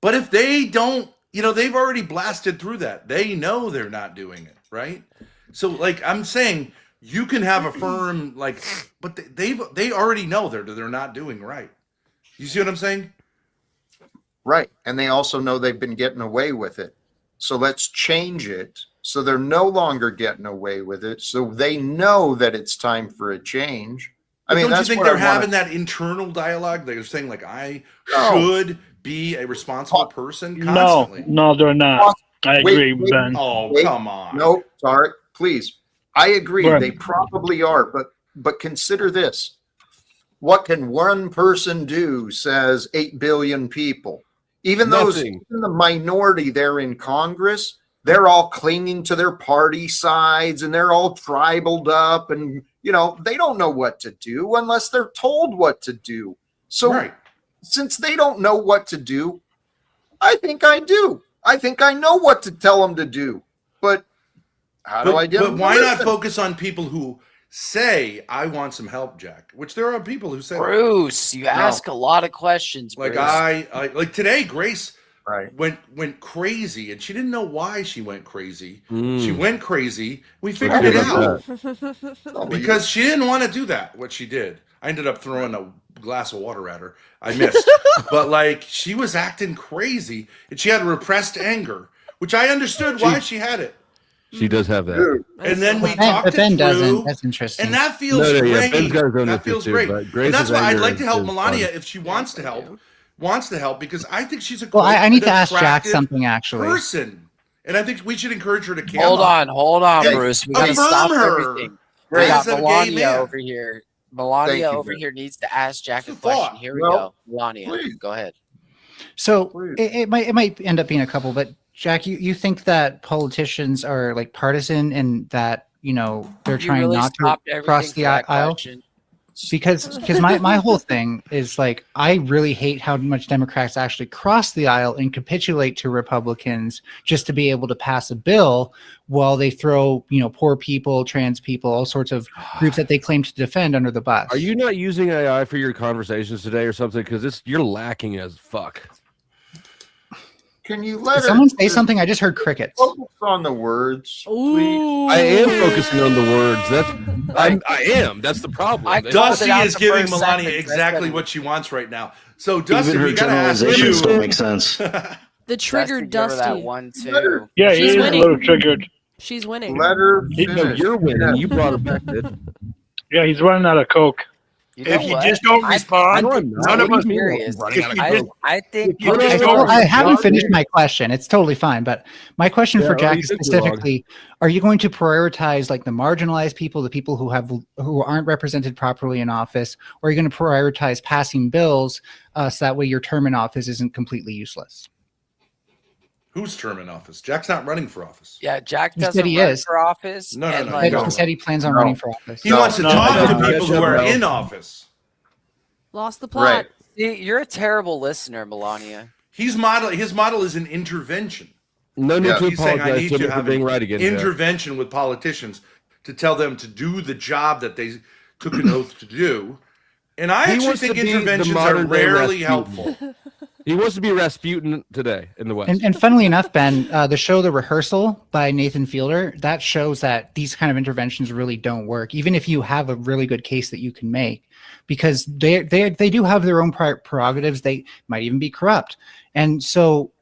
But if they don't, they've already blasted through that. They know they're not doing it, right? So like I'm saying, you can have a firm but they already know they're not doing right. You see what I'm saying? Right. And they also know they've been getting away with it. So let's change it so they're no longer getting away with it. So they know that it's time for a change. I mean, don't you that's think what they're I wanna- having that internal dialogue? They're saying like, I No. should be a responsible person No, constantly. no, they're not. I Wait, agree, wait, Ben. Oh, wait. come on. No, Tarek, please. I agree. Go ahead. They probably are, but consider this. What can one person do, says 8 billion people. Even Nothing. even the minority there in Congress, they're all clinging to their party sides and they're all tribaled up and, they don't know what to do unless they're told what to do. So Right. since they don't know what to do, I think I do. I think I know what to tell them to do. But how do I get But them to why not listen? focus on people who say, I want some help, Jack? Which there are people who say that. Bruce, you ask a lot of questions. Like Bruce. I like today, Grace right went crazy, and she didn't know why she went crazy. Mm. She went crazy. We Let's figured hear it about out because she didn't want to do that. What she did, I ended up throwing a glass of water at her. I missed, but like she was acting crazy, and she had repressed anger, which I understood why she had it. She does have that. And then we But talked Ben it doesn't. through, That's interesting. and that feels No, yeah, great. Ben's got his own That issue feels too, great. but And Grace's that's why I'd anger like to help is Melania fun. if she wants to help. Wants to help because I think she's a Well, I great need to and ask Jack attractive something actually. person, and I think we should encourage her to camp. Hold on, Yeah, Bruce. We gotta affirm stop her. everything. Grace We got is a gay Melania man. over here. Thank Melania you, over Ben. here needs to ask Jack a It's a thought. question. Here we Well, go. Melania, please. go ahead. So it might end up being a couple, but Jack, you think that politicians are like partisan and that they're You trying really not stopped to everything cross for the that aisle? question? Because my whole thing is like I really hate how much Democrats actually cross the aisle and capitulate to Republicans just to be able to pass a bill while they throw poor people, trans people, all sorts of groups that they claim to defend under the bus. Are you not using AI for your conversations today or something? Because you're lacking as fuck. Can you Did let someone say something? I just heard crickets. Focus on the words, please. I am focusing on the words. I am. That's the problem. Dusty is the giving first Melania sentence. exactly That's what she wants right now. So Dusty, Even her we gotta ask generalizations don't you. make sense. The triggered Dusty. That one too. Yeah, She's he is a winning. little triggered. She's winning. Let her No, finish. you're winning. You brought it back, dude. Yeah, he's running out of coke. If you just don't respond, No, I'm not. none of What us. do you mean If I'm running you out of just- coke? I think if you just I, don't I haven't respond- finished my question. It's totally fine. But my question Yeah, for well, Jack you is took too long. specifically: are you going to prioritize like the marginalized people, the people who aren't represented properly in office, or are you going to prioritize passing bills so that way your term in office isn't completely useless? Who's term in office? Jack's not running for office. Yeah, Jack He said doesn't he run is. for office. No, no, and no, like, no. He said he plans on No. running for office. He wants to No, talk no, to no, people who are in office. Lost the plot. Right. See, you're a terrible listener, Melania. His model is an intervention. No need Yeah. to He's saying I apologize need to to me for have being an right again. Jack. intervention with politicians to tell them to do the job that they took an oath to do. And I He actually wants think to be the interventions are modern day rarely Rasputin. helpful. He wants to be Rasputin today in the West. And funnily enough, Ben, the show The Rehearsal by Nathan Fielder, that shows that these kind of interventions really don't work, even if you have a really good case that you can make, because they do have their own prerogatives. They might even be corrupt. And so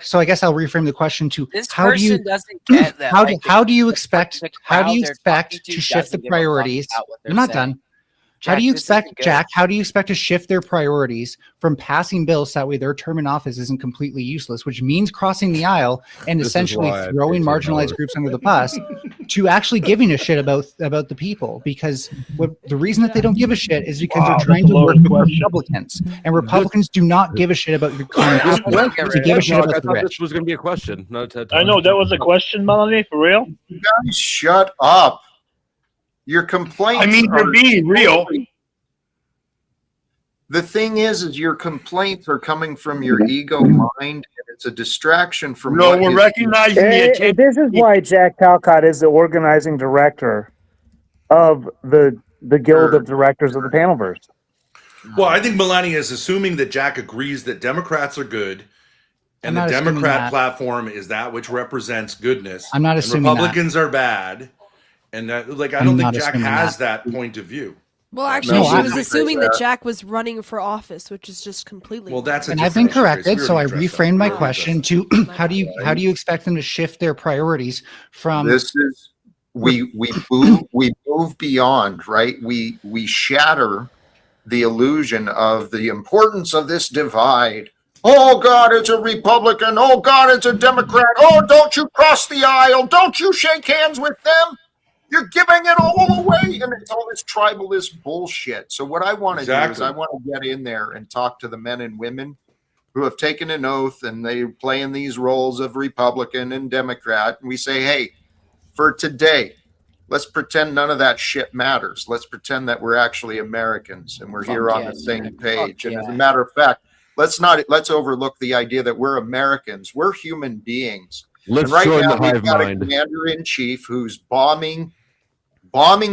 so I guess I'll reframe the question to This how do you person doesn't get that. how do you expect the crowd they're talking to shift the doesn't give a fuck how about what they're I'm not saying. done. How do you Jack, this isn't expect, good. Jack, how do you expect to shift their priorities from passing bills so that way their term in office isn't completely useless, which means crossing the aisle and This is essentially why I throwing pay marginalized $10. groups under the bus, to actually giving a shit about the people? Because the reason that they don't give a shit is because they're trying to work with Republicans, and Republicans do not give a shit about your common people. They give a shit I about the thought rich. this was going to be a question, not a TED Talk. I know that was a question, Melanie, for real. You guys shut up. Your complaints. I mean, you're being real. The thing is your complaints are coming from your ego mind, and it's a distraction from. No, what we're is- recognizing the attention. This is why Jack Talcott is the organizing director of the Guild of Directors of the Panelverse. Well, I think Melania is assuming that Jack agrees that Democrats are good, I'm and the not assuming Democrat that. platform is that which represents goodness. I'm not and assuming that. Republicans are bad, and that, I I'm don't think not Jack assuming has that point of view. Well, actually, No, she I was agree assuming with that that. Jack was running for office, which is just completely. Well, that's a And I've been different issue, Grace. corrected, We so I already addressed reframed my that. question to how do you expect them to shift their priorities from This is we move beyond, right? We shatter the illusion of the importance of this divide. Oh God, it's a Republican. Oh God, it's a Democrat. Oh, don't you cross the aisle. Don't you shake hands with them. You're giving it all away. And it's all this tribalist bullshit. So what I want to do is Exactly. I want to get in there and talk to the men and women who have taken an oath and they play in these roles of Republican and Democrat. And we say, hey, for today, let's pretend none of that shit matters. Let's pretend that we're actually Americans and we're Fuck here on yeah, the same Jack. page. Fuck And as a yeah. matter of fact, let's overlook the idea that we're Americans. We're human beings. Let's and right join now the we've hive got mind. a commander in chief who's bombing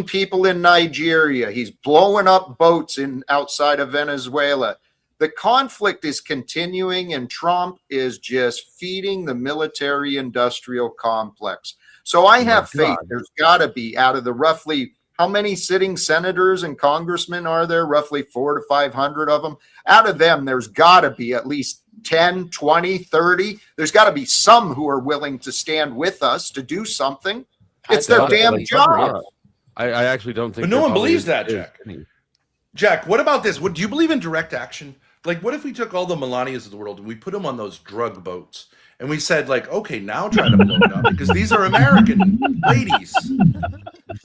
people in Nigeria. He's blowing up boats outside of Venezuela. The conflict is continuing, and Trump is just feeding the military-industrial complex. So I have faith. There's got to be, out of the roughly, how many sitting senators and congressmen are there? Roughly 400 to 500 of them. Out of them, there's got to be at least 10, 20, 30. There's got to be some who are willing to stand with us to do something. It's their damn job. I actually don't think. But no there one probably believes that, is Jack. any. Jack, what about this? Do you believe in direct action? Like, what if we took all the Melanias of the world and we put them on those drug boats and we said, like, okay, now try to blow it up because these are American ladies.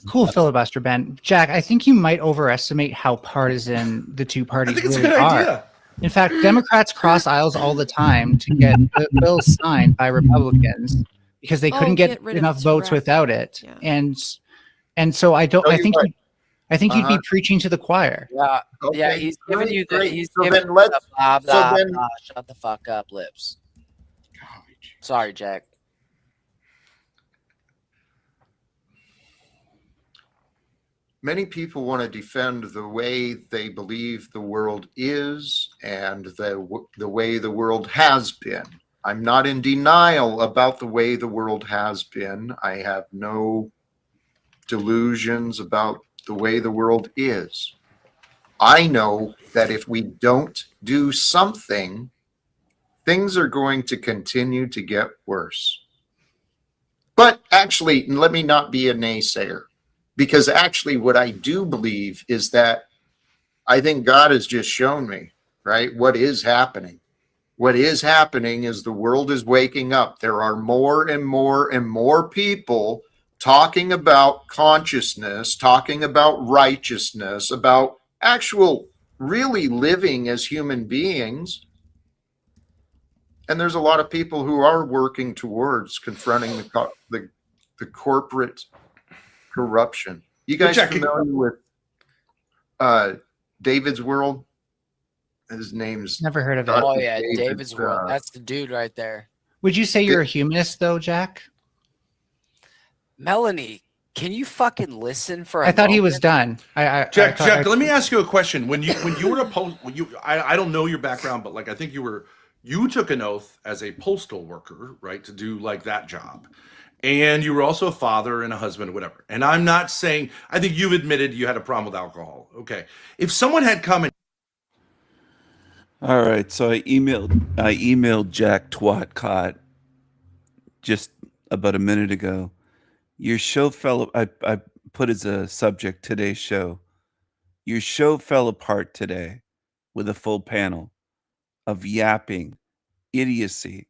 Cool filibuster, Ben. Jack, I think you might overestimate how partisan the two parties think it's a really good are. idea. In fact, Democrats cross aisles all the time to get the bills signed by Republicans because they couldn't get rid of enough votes direct. without it. And so I don't. No, I you're think. right. I think you'd be preaching to the choir. Yeah, yeah, Okay, he's giving great, you the great. he's So giving then you let's- the blah so blah then- blah. Shut the fuck up, lips. Sorry, Jack. Many people want to defend the way they believe the world is and the way the world has been. I'm not in denial about the way the world has been. I have no delusions about the way the world is. I know that if we don't do something, things are going to continue to get worse. But actually, let me not be a naysayer. Because actually what I do believe is that I think God has just shown me, right, what is happening. What is happening is the world is waking up. There are more and more and more people talking about consciousness, talking about righteousness, about actual really living as human beings. And there's a lot of people who are working towards confronting the corporate corruption. You guys Jack, familiar with David's World? His name's Never heard of it. Dr. Oh yeah, David's World. uh, That's the dude right there. Would you say you're a humanist, though, Jack? Melanie, Can you fucking listen for a I thought he was moment? done. Jack, let me ask you a question. When you were a post, I don't know your background, but like I think you took an oath as a postal worker, right, to do like that job, and you were also a father and a husband, or whatever. And I'm not saying, I think you've admitted you had a problem with alcohol. Okay, if someone had come and All right, so I emailed Jack Twatcott just about a minute ago. Your show fell. I put as a subject today's show. Your show fell apart today with a full panel of yapping, idiocy,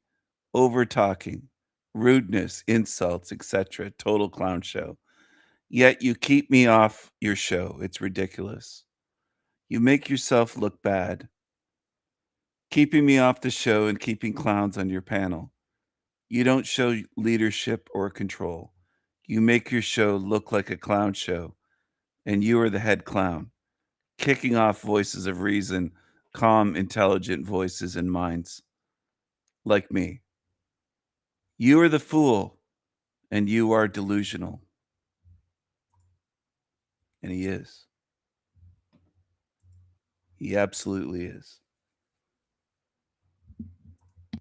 over talking, rudeness, insults, etc. Total clown show. Yet you keep me off your show. It's ridiculous. You make yourself look bad. Keeping me off the show and keeping clowns on your panel. You don't show leadership or control. You make your show look like a clown show, and you are the head clown, kicking off voices of reason, calm, intelligent voices and minds, like me. You are the fool, and you are delusional. And he is. He absolutely is.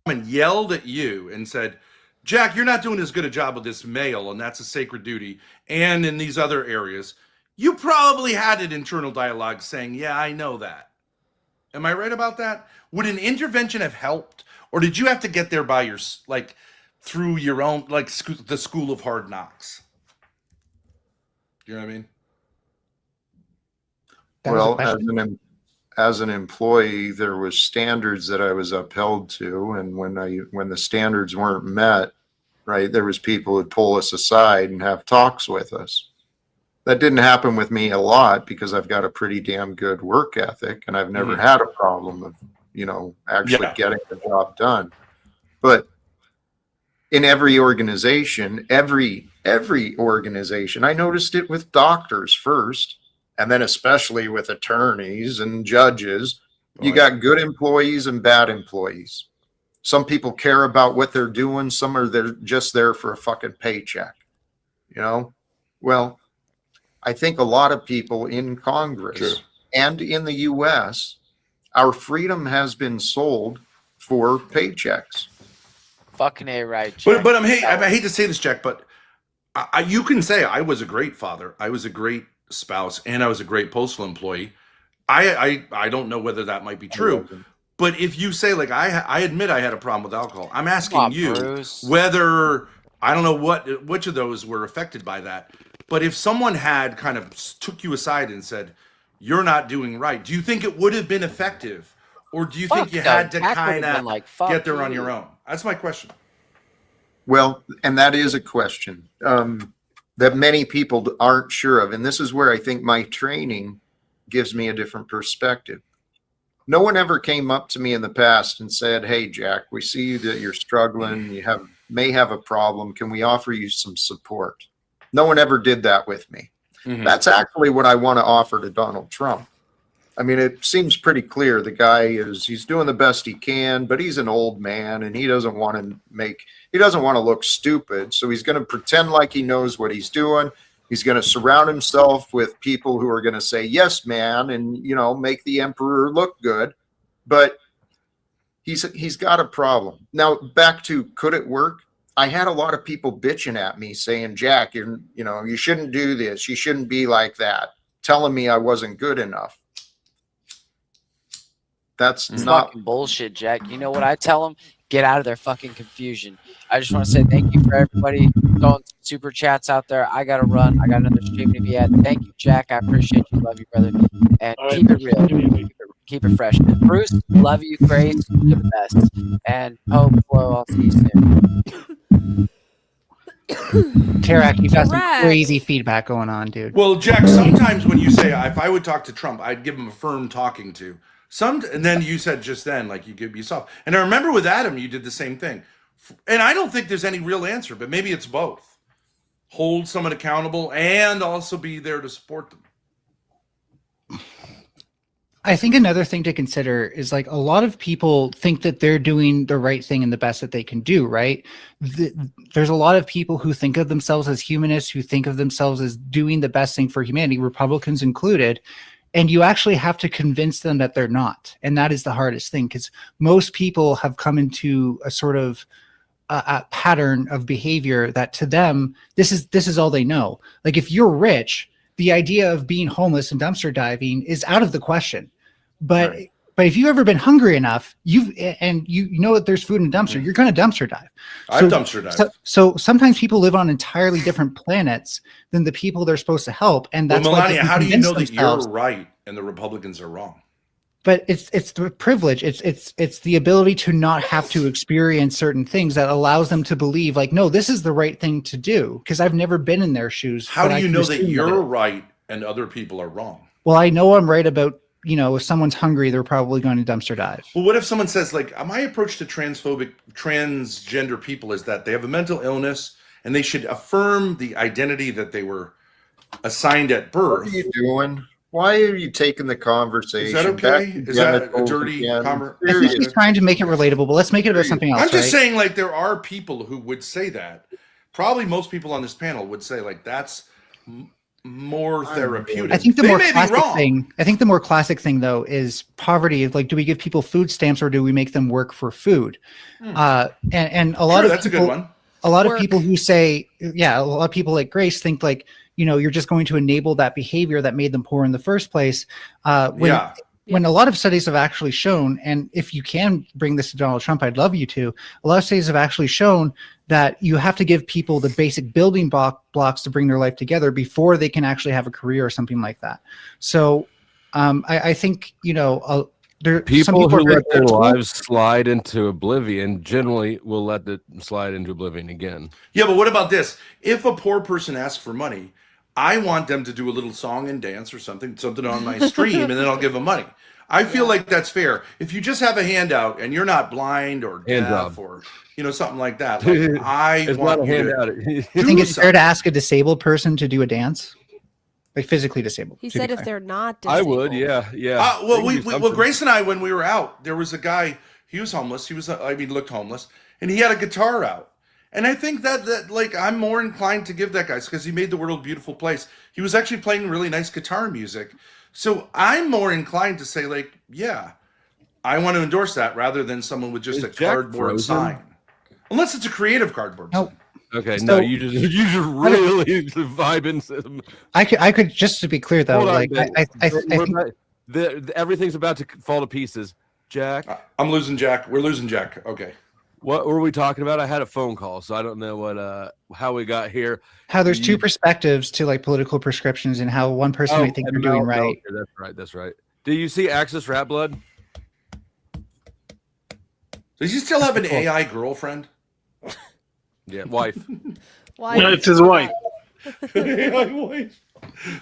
and yelled at you and said, Jack, you're not doing as good a job with this mail, and that's a sacred duty, and in these other areas, you probably had an internal dialogue saying, yeah, I know that. Am I right about that? Would an intervention have helped, or did you have to get there by your, like, through your own, like, the school of hard knocks? You know what I mean? Well, as an employee, there was standards that I was upheld to, and when the standards weren't met, right, there was people who'd pull us aside and have talks with us. That didn't happen with me a lot because I've got a pretty damn good work ethic, and I've never had a problem of, actually getting the job done. But in every organization, every organization, I noticed it with doctors first, and then especially with attorneys and judges. You got good employees and bad employees. Some people care about what they're doing. Some are just there for a fucking paycheck. Well, I think a lot of people in Congress and in the U.S., our freedom has been sold for paychecks. Fucking A, right, Jack. But I hate to say this, Jack, but you can say I was a great father, I was a great spouse, and I was a great postal employee. I don't know whether that might be true, but if you say, like, I admit I had a problem with alcohol, I'm asking you Bruce. whether, I don't know which of those were affected by that, but if someone had kind of took you aside and said, you're not doing right, do you think it would have been effective? Or do you think you had to kind of get there on your own? That's my question. Well, and that is a question that many people aren't sure of. And this is where I think my training gives me a different perspective. No one ever came up to me in the past and said, hey, Jack, we see that you're struggling. You may have a problem. Can we offer you some support? No one ever did that with me. Mm-hmm. That's actually what I want to offer to Donald Trump. I mean, it seems pretty clear the guy he's doing the best he can, but he's an old man and he doesn't want to look stupid. So he's going to pretend like he knows what he's doing. He's going to surround himself with people who are going to say, yes, man, and, make the emperor look good. But he's got a problem. Now, back to, could it work? I had a lot of people bitching at me saying, Jack, you shouldn't do this. You shouldn't be like that. Telling me I wasn't good enough. That's not fucking bullshit, Jack. You know what I tell them? Get out of their fucking confusion. I just want to say thank you for everybody throwing super chats out there. I gotta run. I got another stream to be at. Thank you, Jack. I appreciate you. Love you, brother. And keep it real. Keep it fresh. And Bruce, love you, Grace. You're the best. And Pope, I'll see you soon. Tarak, you got some crazy feedback going on, dude. Well, Jack, sometimes when you say, if I would talk to Trump, I'd give him a firm talking to. And then you said just then, like, you give yourself. And I remember with Adam, you did the same thing. And I don't think there's any real answer, but maybe it's both. Hold someone accountable and also be there to support them. I think another thing to consider is like a lot of people think that they're doing the right thing and the best that they can do, right? There's a lot of people who think of themselves as humanists, who think of themselves as doing the best thing for humanity, Republicans included. And you actually have to convince them that they're not. And that is the hardest thing, because most people have come into a sort of a pattern of behavior that to them, this is all they know. Like if you're rich, the idea of being homeless and dumpster diving is out of the question. But if you've ever been hungry enough, you know that there's food in a dumpster, you're going to dumpster dive. I've dumpster dived. So sometimes people live on entirely different planets than the people they're supposed to help, and that's well, why Melania, they how do you convince know that themselves. you're right and the Republicans are wrong? But it's the privilege. It's the ability to not have to experience certain things that allows them to believe like, no, this is the right thing to do. Because I've never been in their shoes. How but do I you can know that assume you're right and other people are wrong? Well, I know I'm right about, if someone's hungry, they're probably going to dumpster dive. Well, what if someone says, like, my approach to transgender people is that they have a mental illness and they should affirm the identity that they were assigned at birth. What are you doing? Why are you taking the conversation? Is that okay? Is that a dirty conversation? I think he's trying to make it relatable, but let's make it about something else. I'm just right? saying, like, there are people who would say that. Probably most people on this panel would say, like, that's more therapeutic. I think the they more may be classic wrong. thing. I think the more classic thing though is poverty. Like, do we give people food stamps or do we make them work for food? And a lot of that's people, a good one. A lot of people who say, a lot of people like Grace think like, you're just going to enable that behavior that made them poor in the first place. When a lot of studies have actually shown, and if you can bring this to Donald Trump, I'd love you to. A lot of studies have actually shown that you have to give people the basic building blocks to bring their life together before they can actually have a career or something like that. So I think, People who let their lives slide into oblivion generally will let it slide into oblivion again. Yeah, but what about this? If a poor person asks for money, I want them to do a little song and dance or something on my stream, and then I'll give them money. I feel like that's fair. If you just have a handout and you're not blind or deaf or something like that, like, It's want not a you handout. to You think it's fair to ask a disabled person to do a dance? Like physically disabled. He to be said if clear. they're not I disabled. would, yeah. Well, They can do well, something. Grace and I, when we were out, there was a guy. He was homeless. He looked homeless, and he had a guitar out. And I think that like I'm more inclined to give that guy because he made the world a beautiful place. He was actually playing really nice guitar music, so I'm more inclined to say like, yeah, I want to endorse that rather than someone with just Is a Jack cardboard frozen? sign, unless it's a creative cardboard sign. Okay, So- no, you just really vibing. I could just to be clear though, Hold on, like Ben. I We're think about- everything's about to fall to pieces. Jack, I'm losing Jack. We're losing Jack. Okay. What were we talking about? I had a phone call, so I don't know how we got here. how there's two perspectives to like political prescriptions and how one person might think and they're doing Mel- right. okay, that's right. Do you see Axis Rat Blood? Does he still have an AI girlfriend? Yeah, wife. No, it's his wife. AI wife.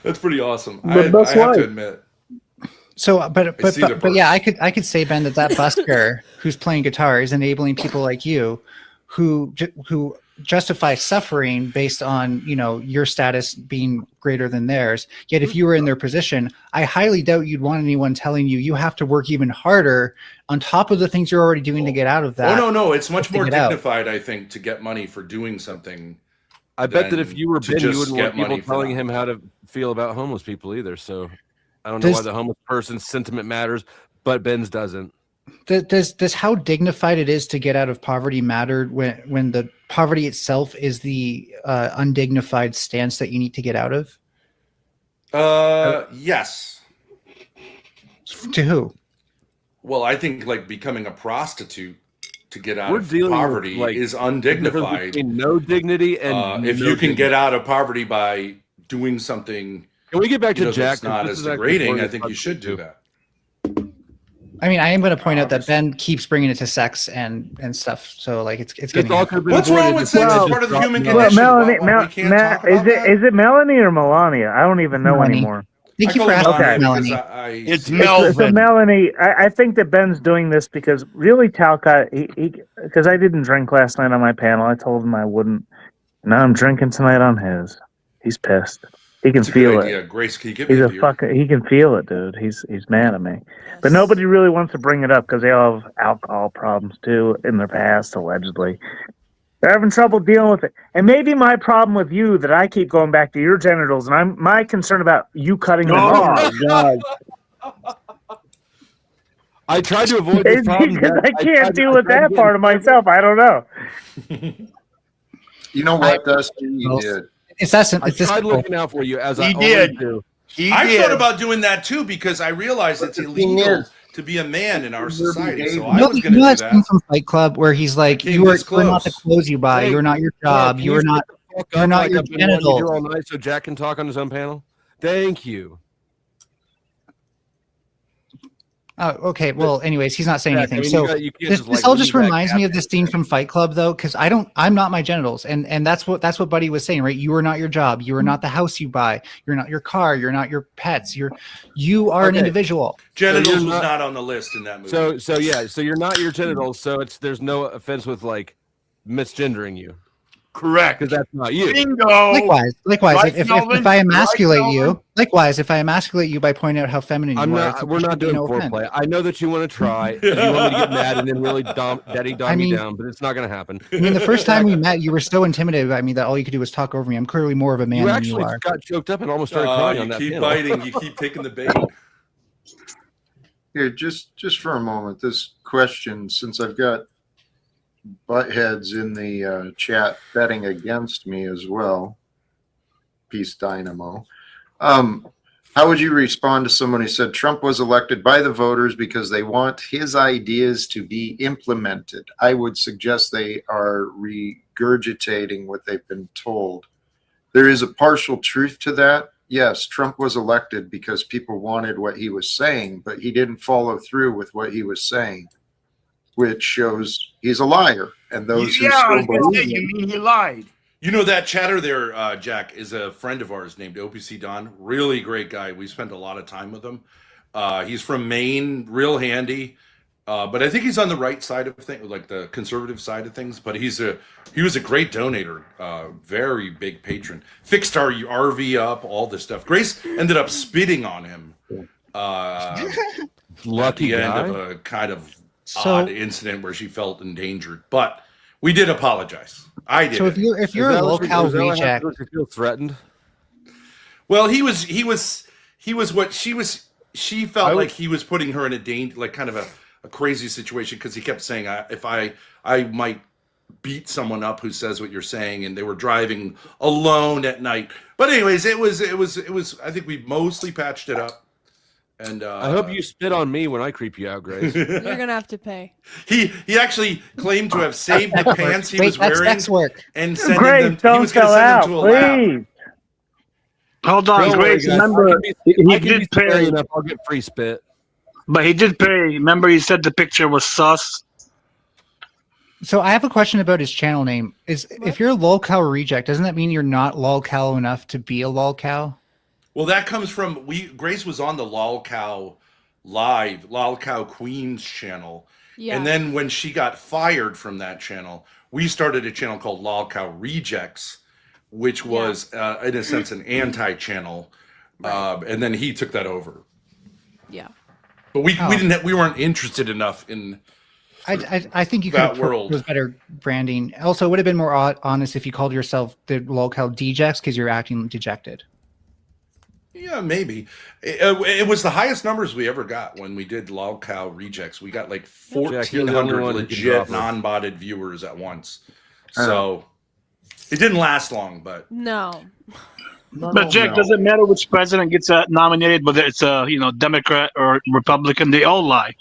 That's pretty awesome. The I have best to wife. admit. So, but see the but yeah, I could say, Ben, that busker who's playing guitar is enabling people like you, who justify suffering based on your status being greater than theirs. Yet, if you were in their position, I highly doubt you'd want anyone telling you have to work even harder on top of the things you're already doing to get out of that. Oh no, it's much to more get out. dignified, I think, to get money for doing something. I bet that than if you were to Ben, you just wouldn't get want people money for telling that. him how to feel about homeless people either. So I don't know why Does- the homeless person's sentiment matters, but Ben's doesn't. Does how dignified it is to get out of poverty matter when the poverty itself is the undignified stance that you need to get out of? Yes. To who? Well, I think like becoming a prostitute to get out We're of dealing with, poverty like, is the difference undignified. between no dignity and If no you can dignity. get out of poverty by doing something, Can we get back to that's Jack? 'Cause not this as is actually degrading, important I think you should do that. I mean, I am going to point out that Ben keeps bringing it to sex and stuff. So like it's getting. all could've been What's wrong with sex? It's part of the human condition. Melanie, We can't talk about that? is it Melanie or Melania? I don't even know Melanie. anymore. Thank you I for call asking, it Melanie. because It's So Melvin. Melanie, I think that Ben's doing this because really Talcott, because I didn't drink last night on my panel. I told him I wouldn't. Now I'm drinking tonight on his. He's pissed. He can That's a feel good it. idea. Grace, can you give me He's a a beer? fucking. He can feel it, dude. He's mad at me. But nobody really wants to bring it up because they all have alcohol problems too in their past, allegedly. They're having trouble dealing with it. And maybe my problem with you that I keep going back to your genitals, and my concern about you cutting them off. God. I tried to avoid this It's problem. because Jack. I can't deal with I tried that to part of myself. I don't know. You know what, Dusty? You did. It's that I tried looking out for you as I He always did. do. I thought about doing that too because I realized it's illegal to be a man in our society. So I was going to do that that. scene from Fight Club where he's like, Came "You are this you're not the close. clothes you buy. Hey, You're not your Hey, job. can You're not. shut the fuck You're up not like your I've been wanting to do genitals." all night so Jack can talk on his own panel? Thank you. Oh, okay. Well, anyways, he's not saying Jack, anything. I mean, so you can't this, just, this like, all lean just back reminds me of after the scene from Fight Club, though, because I'm not my genitals, and that's what Buddy was saying, right? You are not your job. You are not the house you buy. You're not your car. You're not your pets. You are an Okay. individual. Genitals So was you're not on the list in that movie. So you're not your genitals, so there's no offense with like misgendering you. Correct. Because that's not you. Bingo. Likewise, Right, if Melvin? I emasculate Right, you, Melvin? likewise, if I emasculate you by pointing out how feminine I'm you are, not. We're not doing foreplay. I know that you want to try. You want me to get mad and then really daddy dom I me mean- down, but it's not going to happen. I mean, the first time we met, you were so intimidated by me that all you could do was talk over me. I'm clearly more of a man You than actually you are. got choked up and almost started Oh, crying you on that keep panel. biting. You keep taking the bait. Here, just for a moment, this question, since I've got buttheads in the chat betting against me as well. Peace Dynamo. How would you respond to someone who said Trump was elected by the voters because they want his ideas to be implemented? I would suggest they are regurgitating what they've been told. There is a partial truth to that. Yes, Trump was elected because people wanted what he was saying, but he didn't follow through with what he was saying, which shows he's a liar. And those who Yeah, I still was gonna say, believe you him, mean he lied? You know that chatter there, Jack, is a friend of ours named OPC Don. Really great guy. We spent a lot of time with him. He's from Maine, real handy. But I think he's on the right side of things, like the conservative side of things. But he was a great donator, very big patron. Fixed our RV up, all this stuff. Grace ended up spitting on him. Lucky at the guy. end of a kind of So- odd incident where she felt endangered. But we did apologize. I did. So if you're a locale reject, Does it feel threatened? Well, he was what she was. She felt I would- like he was putting her in a danger, like kind of a crazy situation, because he kept saying, "If I might beat someone up who says what you're saying," and they were driving alone at night. But anyways, it was. I think we mostly patched it up. And I hope you spit on me when I creep you out, Grace. You're gonna have to pay. He actually claimed to have saved the pants he was Wait, that's wearing sex work. and sending Grace, them. He don't was going to sell send out, them to a lab. please. Hold on, Don't worry, Grace. guys. Remember, I can be he did scary pay, enough. I'll get free spit. but he did pay. Remember, he said the picture was sus. So I have a question about his channel name. If you're a lolcow reject, doesn't that mean you're not lolcow enough to be a lolcow? Well, that comes from Grace was on the Lolcow Live, Lolcow Queens channel. Yeah. And then when she got fired from that channel, we started a channel called Lolcow Rejects, which was in a sense an anti-channel. And then he took that over. Yeah. But we weren't interested enough in I think you could that have world. was better branding. Also, it would have been more honest if you called yourself the lolcow dejects because you're acting dejected. Yeah, maybe. It was the highest numbers we ever got when we did Lolcow Rejects. We got like Jack, you're the only 1,400 one who can legit drop her. non-botted viewers at once. So it didn't last long, but No. But Jack, does it matter which president gets nominated, whether it's a Democrat or Republican? They all lie.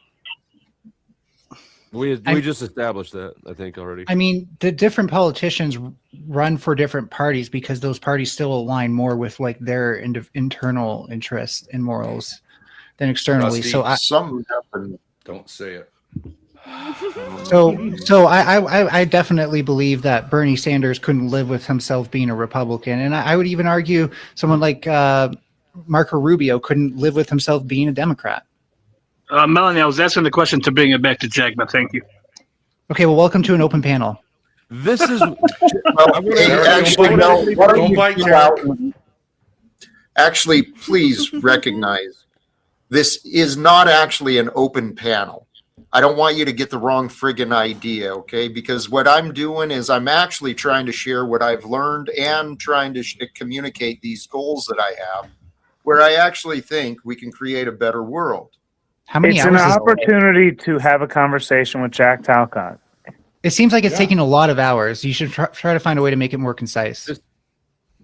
We just established that, I think, already. I mean, the different politicians run for different parties because those parties still align more with like their internal interests and morals than externally. Rusty, So some happen. Don't say it. So I definitely believe that Bernie Sanders couldn't live with himself being a Republican, and I would even argue someone like Marco Rubio couldn't live with himself being a Democrat. Melanie, I was asking the question to bring it back to Jack, but thank you. Okay, well, welcome to an open panel. This is Well, hey, actually, no, why don't Don't you bite, get Jack. out? Actually, please recognize this is not actually an open panel. I don't want you to get the wrong friggin' idea, okay? Because what I'm doing is I'm actually trying to share what I've learned and trying to communicate these goals that I have, where I actually think we can create a better world. How many It's hours an is it? opportunity to have a conversation with Jack Talcott. It seems like it's taking a lot of hours. You should try to find a way to make it more concise.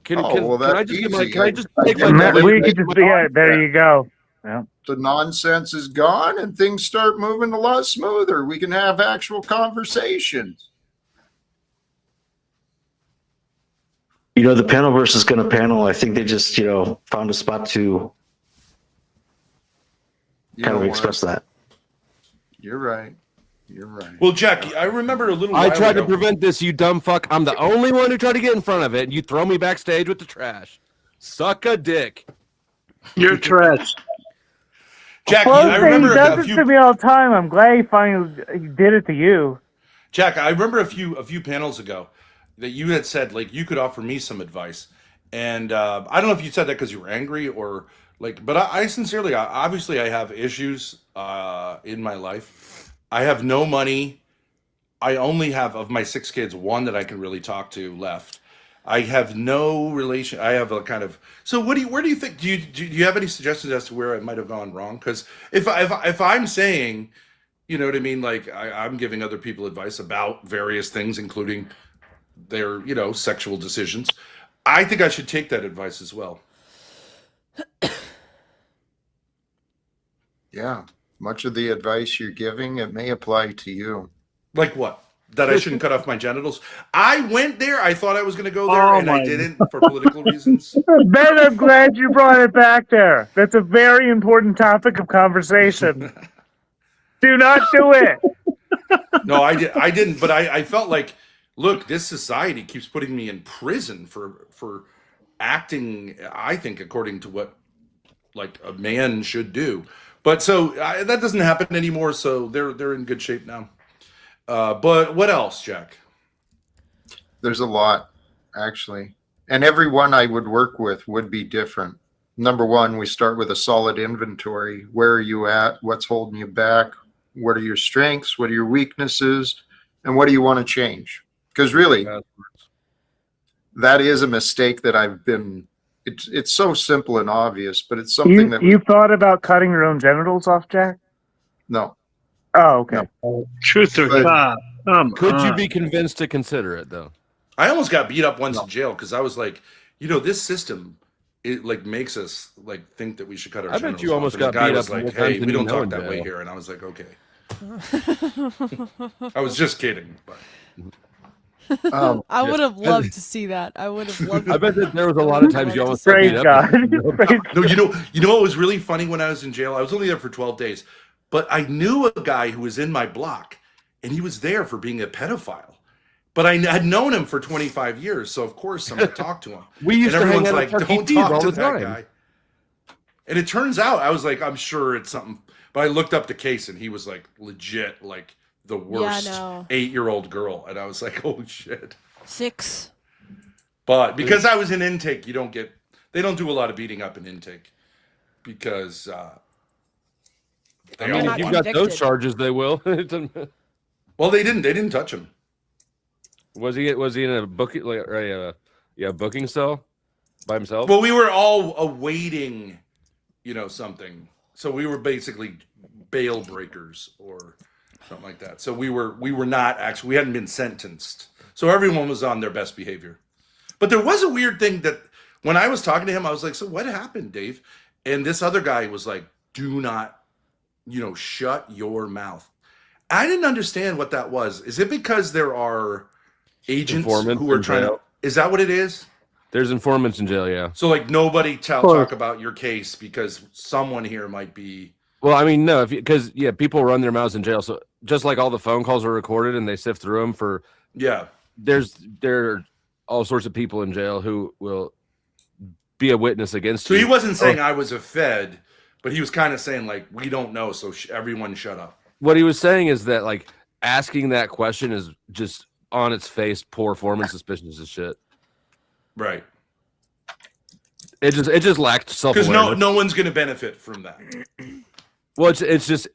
Can Oh, well, can I that's just get easy. can I just I take can my make We it could just, yeah, there you go. Yeah. The nonsense is gone and things start moving a lot smoother. We can have actual conversations. You know, the Panelverse is going to panel. I think they just, found a spot to kind of express that. You're right. You're right. Well, Jack, I remember a little I while tried to ago- prevent this, you dumb fuck. I'm the only one who tried to get in front of it, and you throw me backstage with the trash. Suck a dick. You're trash. Jack, Well, I remember he does it to me all the time. I'm glad he finally did it to you. Jack, I remember a few panels ago that you had said like you could offer me some advice, and I don't know if you said that because you were angry or like, but I sincerely, obviously, I have issues in my life. I have no money. I only have of my 6 kids one that I can really talk to left. I have no relation. I have a kind of. So where do you think? Do you have any suggestions as to where I might have gone wrong? Because if I'm saying, you know what I mean, like I'm giving other people advice about various things, including their sexual decisions, I think I should take that advice as well. Yeah. Much of the advice you're giving, it may apply to you. Like what? That I shouldn't cut off my genitals. I went there. I thought I was going to go there, and I didn't for political reasons. Ben, I'm glad you brought it back there. That's a very important topic of conversation. Do not do it. No, I didn't. But I felt like, look, this society keeps putting me in prison for acting, I think, according to what like a man should do. But so that doesn't happen anymore. So they're in good shape now. But what else, Jack? There's a lot, actually. And every one I would work with would be different. Number one, we start with a solid inventory. Where are you at? What's holding you back? What are your strengths? What are your weaknesses? And what do you want to change? Because really, that is a mistake that I've been. It's so simple and obvious, but it's something that you thought about cutting your own genitals off, Jack? No. Oh, okay. Truth or not? Could you be convinced to consider it though? I almost got beat up once in jail because I was like, this system, it like makes us like think that we should cut our. I bet genitals you almost off. And got the guy beat was up more like, times "Hey, than we you don't know talk in that way jail." here," and I was like, "Okay." I was just kidding. But. I would have loved to see that. I would have loved. I bet that there was a lot of times you almost got Praise beat God. up. No, you know what was really funny when I was in jail? I was only there for 12 days, but I knew a guy who was in my block, and he was there for being a pedophile. But I had known him for 25 years, so of course I'm gonna talk to him. We used and to hang everyone's out like, at Chuck E. "Don't Cheese talk all to the that time." guy." And it turns out I was like, I'm sure it's something. But I looked up the case, and he was like legit, like the worst no. 8-year-old girl, and I was like, "Oh shit." 6. But because I was in intake, they don't do a lot of beating up in intake because I mean, if you've got those charges, they will. Well, they didn't touch him. Was he in a booking booking cell by himself? Well, we were all awaiting, something. So we were basically bail breakers or something like that. So we were not actually, we hadn't been sentenced. So everyone was on their best behavior. But there was a weird thing that when I was talking to him, I was like, "So what happened, Dave?" And this other guy was like, "Do not, shut your mouth." I didn't understand what that was. Is it because there are agents Informants who are in trying jail. to? Is that what it is? There's informants in jail, yeah. So like nobody talk about your case because someone here might be. Well, I mean, no, because people run their mouths in jail. So just like all the phone calls are recorded and they sift through them for. Yeah. There are all sorts of people in jail who will be a witness against So you. he wasn't saying I was a Fed, but he was kind of saying like, we don't know, so everyone shut up. What he was saying is that like asking that question is just on its face poor form and suspicious as shit. Right. It just lacked self Because awareness. no one's going to benefit from that. Well, it's just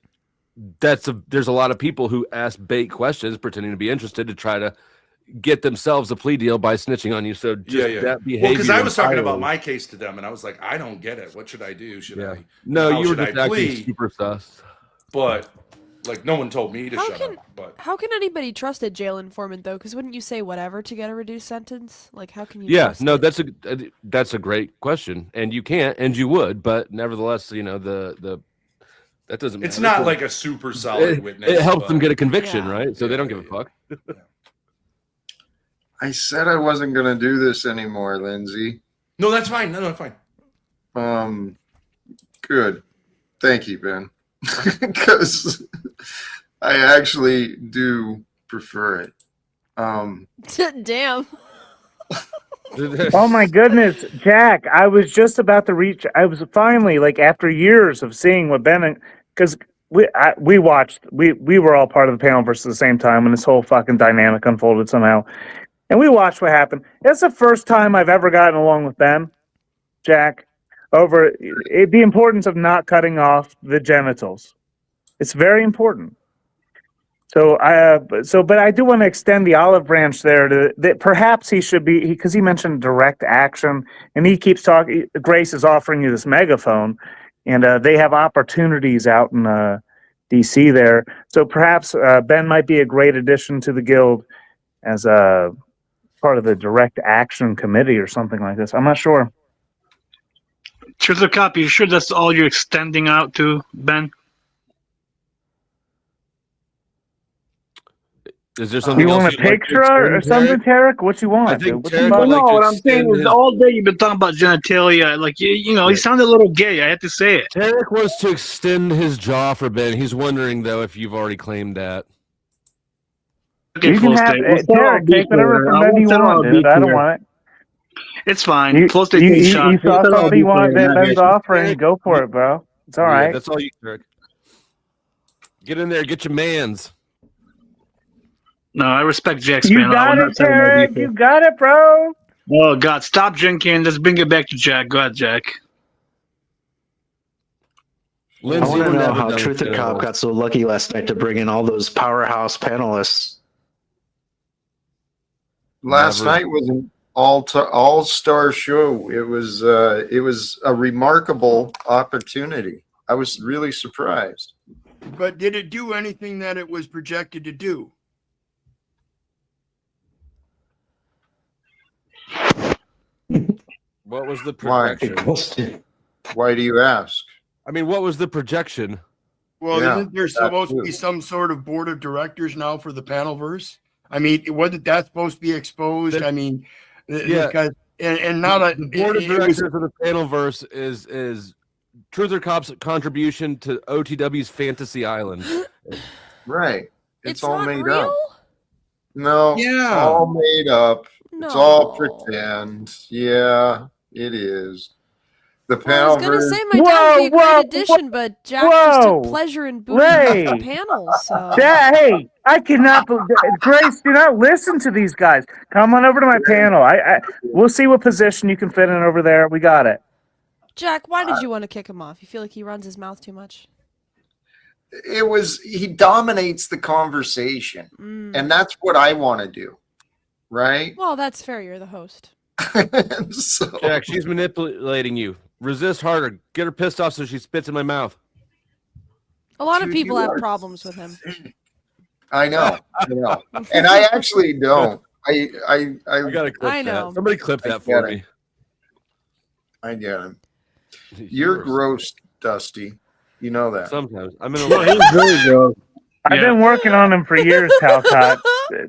there's a lot of people who ask bait questions pretending to be interested to try to get themselves a plea deal by snitching on you. So just that behavior. Well, because I was talking about entirely- my case to them, and I was like, I don't get it. What should I do? Should I? No, how you were should just I acting plead? super sus. But like, no one told me to shut up. But How can anybody trust a jail informant though? Because wouldn't you say whatever to get a reduced sentence? Like, how can you? Yeah, trust no, it? that's a great question, and you can't, and you would, but nevertheless, the that doesn't. it's matter. not like a super solid witness. It helps them but- get a conviction, Yeah. right? So they don't give a fuck. I said I wasn't going to do this anymore, Lindsay. No, that's fine. No, fine. Good. Thank you, Ben. Because I actually do prefer it. Damn. Oh my goodness, Jack! I was just about to reach. I was finally like after years of seeing what Ben, because we watched. We were all part of the panel versus the same time when this whole fucking dynamic unfolded somehow, and we watched what happened. It's the first time I've ever gotten along with Ben, Jack, over the importance of not cutting off the genitals. It's very important. So but I do want to extend the olive branch there to that perhaps he should be, because he mentioned direct action, and he keeps talking. Grace is offering you this megaphone, and they have opportunities out in DC there. So perhaps Ben might be a great addition to the guild as a part of the direct action committee or something like this. I'm not sure. Truth or Cop, you sure that's all you're extending out to, Ben? Is there something You else want a you'd like to picture extend, or something, Tarek? Tarek? What you want? I think dude? What Tarek you would want? like No, to what I'm saying extend is his- all day you've been talking about genitalia. Like, you know, he sounded a little gay. I had to say it. Tarek wants to extend his jaw for Ben. He's wondering though if you've already claimed that. Okay, You can Flow have State. We'll settle Tarek on take whatever beef from later. Ben you We'll settle want, on dude. beef I don't later. want it. It's fine. You, Flow State you, takes you, shots. you We'll saw settle on something you beef wanted later. that Ben's offering. Go for it, bro. It's all Yeah, right. that's all you, Tarek. Get in there, get your mans. No, I respect Jack's You man. got it, Tarek. You got it, bro. Oh God! Stop drinking. Let's bring it back to Jack. Go ahead, Jack. I Lindsay, want to we're know never how done Truth with or Cop genitals. got so lucky last night to bring in all those powerhouse panelists. Last Never. night was an all-star show. It was a remarkable opportunity. I was really surprised. But did it do anything that it was projected to do? What was the Why? projection? Why do you ask? I mean, what was the projection? Well, Yeah, isn't there that supposed to too. be some sort of board of directors now for the Panelverse? I mean, wasn't that supposed to be exposed? I mean, Yeah. because and not a The board of it was- directors of the Panelverse is Truth or Cop's contribution to OTW's Fantasy Island. Right. It's all not made real? up. No, it's Yeah. all made up. It's No. all pretend. Yeah, it is. The Well, I was gonna Panelverse. say my dad would be a great addition, but Jack just whoa. took pleasure in booting Ray. the panels. So Yeah, hey, I cannot believe Grace, do not listen to these guys. Come on over to my panel. We'll see what position you can fit in over there. We got it. Jack, why did you want to kick him off? You feel like he runs his mouth too much? He dominates the conversation. And that's what I want to do. Right? Well, that's fair. You're the host. So, Jack, she's manipulating you. Resist harder. Get her pissed off so she spits in my mouth. A lot of Dude, people you have are problems with him. I know. And I actually don't. I gotta clip I know. that. Somebody clip I that for get me. I get him. You're gross, Dusty. You know that. Sometimes. I'm in a No, he's very gross. I've been working on him for years, Talcott.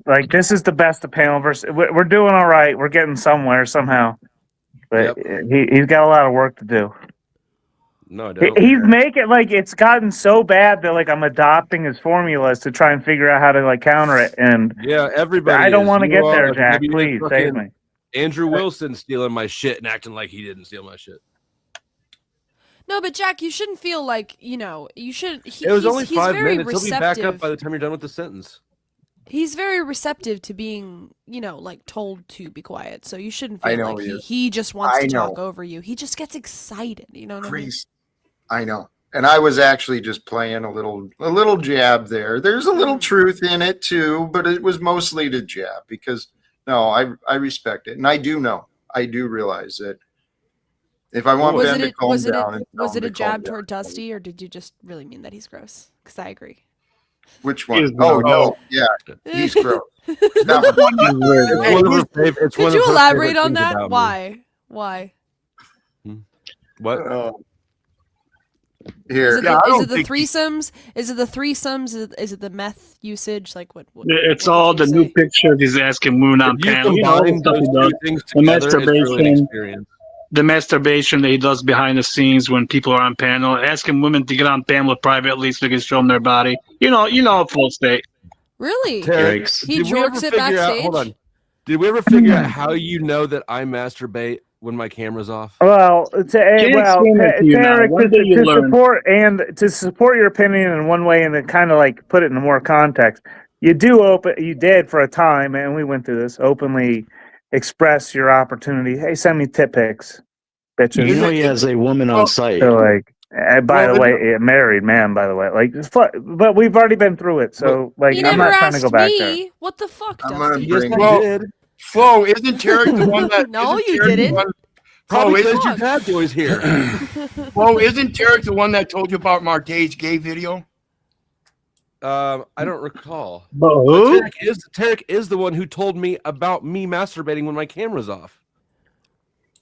Like, this is the best of Panelverse. We're doing all right. We're getting somewhere somehow. But he's got a lot of work to do. No, I don't. He's making, like, it's gotten so bad that, like, I'm adopting his formulas to try and figure out how to, like, counter it. And Yeah, everybody. I don't is. want to You get are there, like, Jack. maybe Please, fucking save me. Andrew Wilson stealing my shit and acting like he didn't steal my shit. No, but Jack, you shouldn't feel like you should. It was only he's 5 very minutes. He'll be back up receptive. by the time you're done with the sentence. He's very receptive to being, like told to be quiet. So you shouldn't I feel know like he is. he just wants I to know. talk over you. He just gets excited. You know what I mean? Crazy. I know. And I was actually just playing a little jab there. There's a little truth in it too, but it was mostly to jab because no, I respect it. And I do realize that if I want Ben to calm down. Was it a jab toward Dusty, or did you just really mean that he's gross? Because I agree. Which one? Oh, no. Yeah. He's gross. That one. Could you elaborate on that? Why? What? Here. Is it the threesomes? Is it the threesomes? Is it the meth usage? Like what? It's all the new pictures he's asking women on panel. combine those two things together, it's really an experience. The masturbation that he does behind the scenes when people are on panel, asking women to get on panel privately so they can show them their body. You know, full state. Really? Tarek, He did we ever jorks it figure out- backstage? hold on. Did we ever figure out how you know that I masturbate when my camera's off? Well, Tarek, One day you learn. to support your opinion in one way, and to kind of like put it in more context, you did for a time, and we went through this, openly express your opportunity. Hey, send me tit pics, bitches. You know he has a woman on site. So like, by the way, a married man. By the way, like, but we've already been through it. So like, He I'm never not trying to asked go back me. there. What the fuck, I'm gonna Dusty? bring Flo, isn't Tarek the one that? No, isn't you Tarek the didn't. one- Probably Flo, because your dad's always here. Flo, isn't Tarek the one that told you about Marte's gay video? I don't recall. But who? Tarek is the one who told me about me masturbating when my camera's off.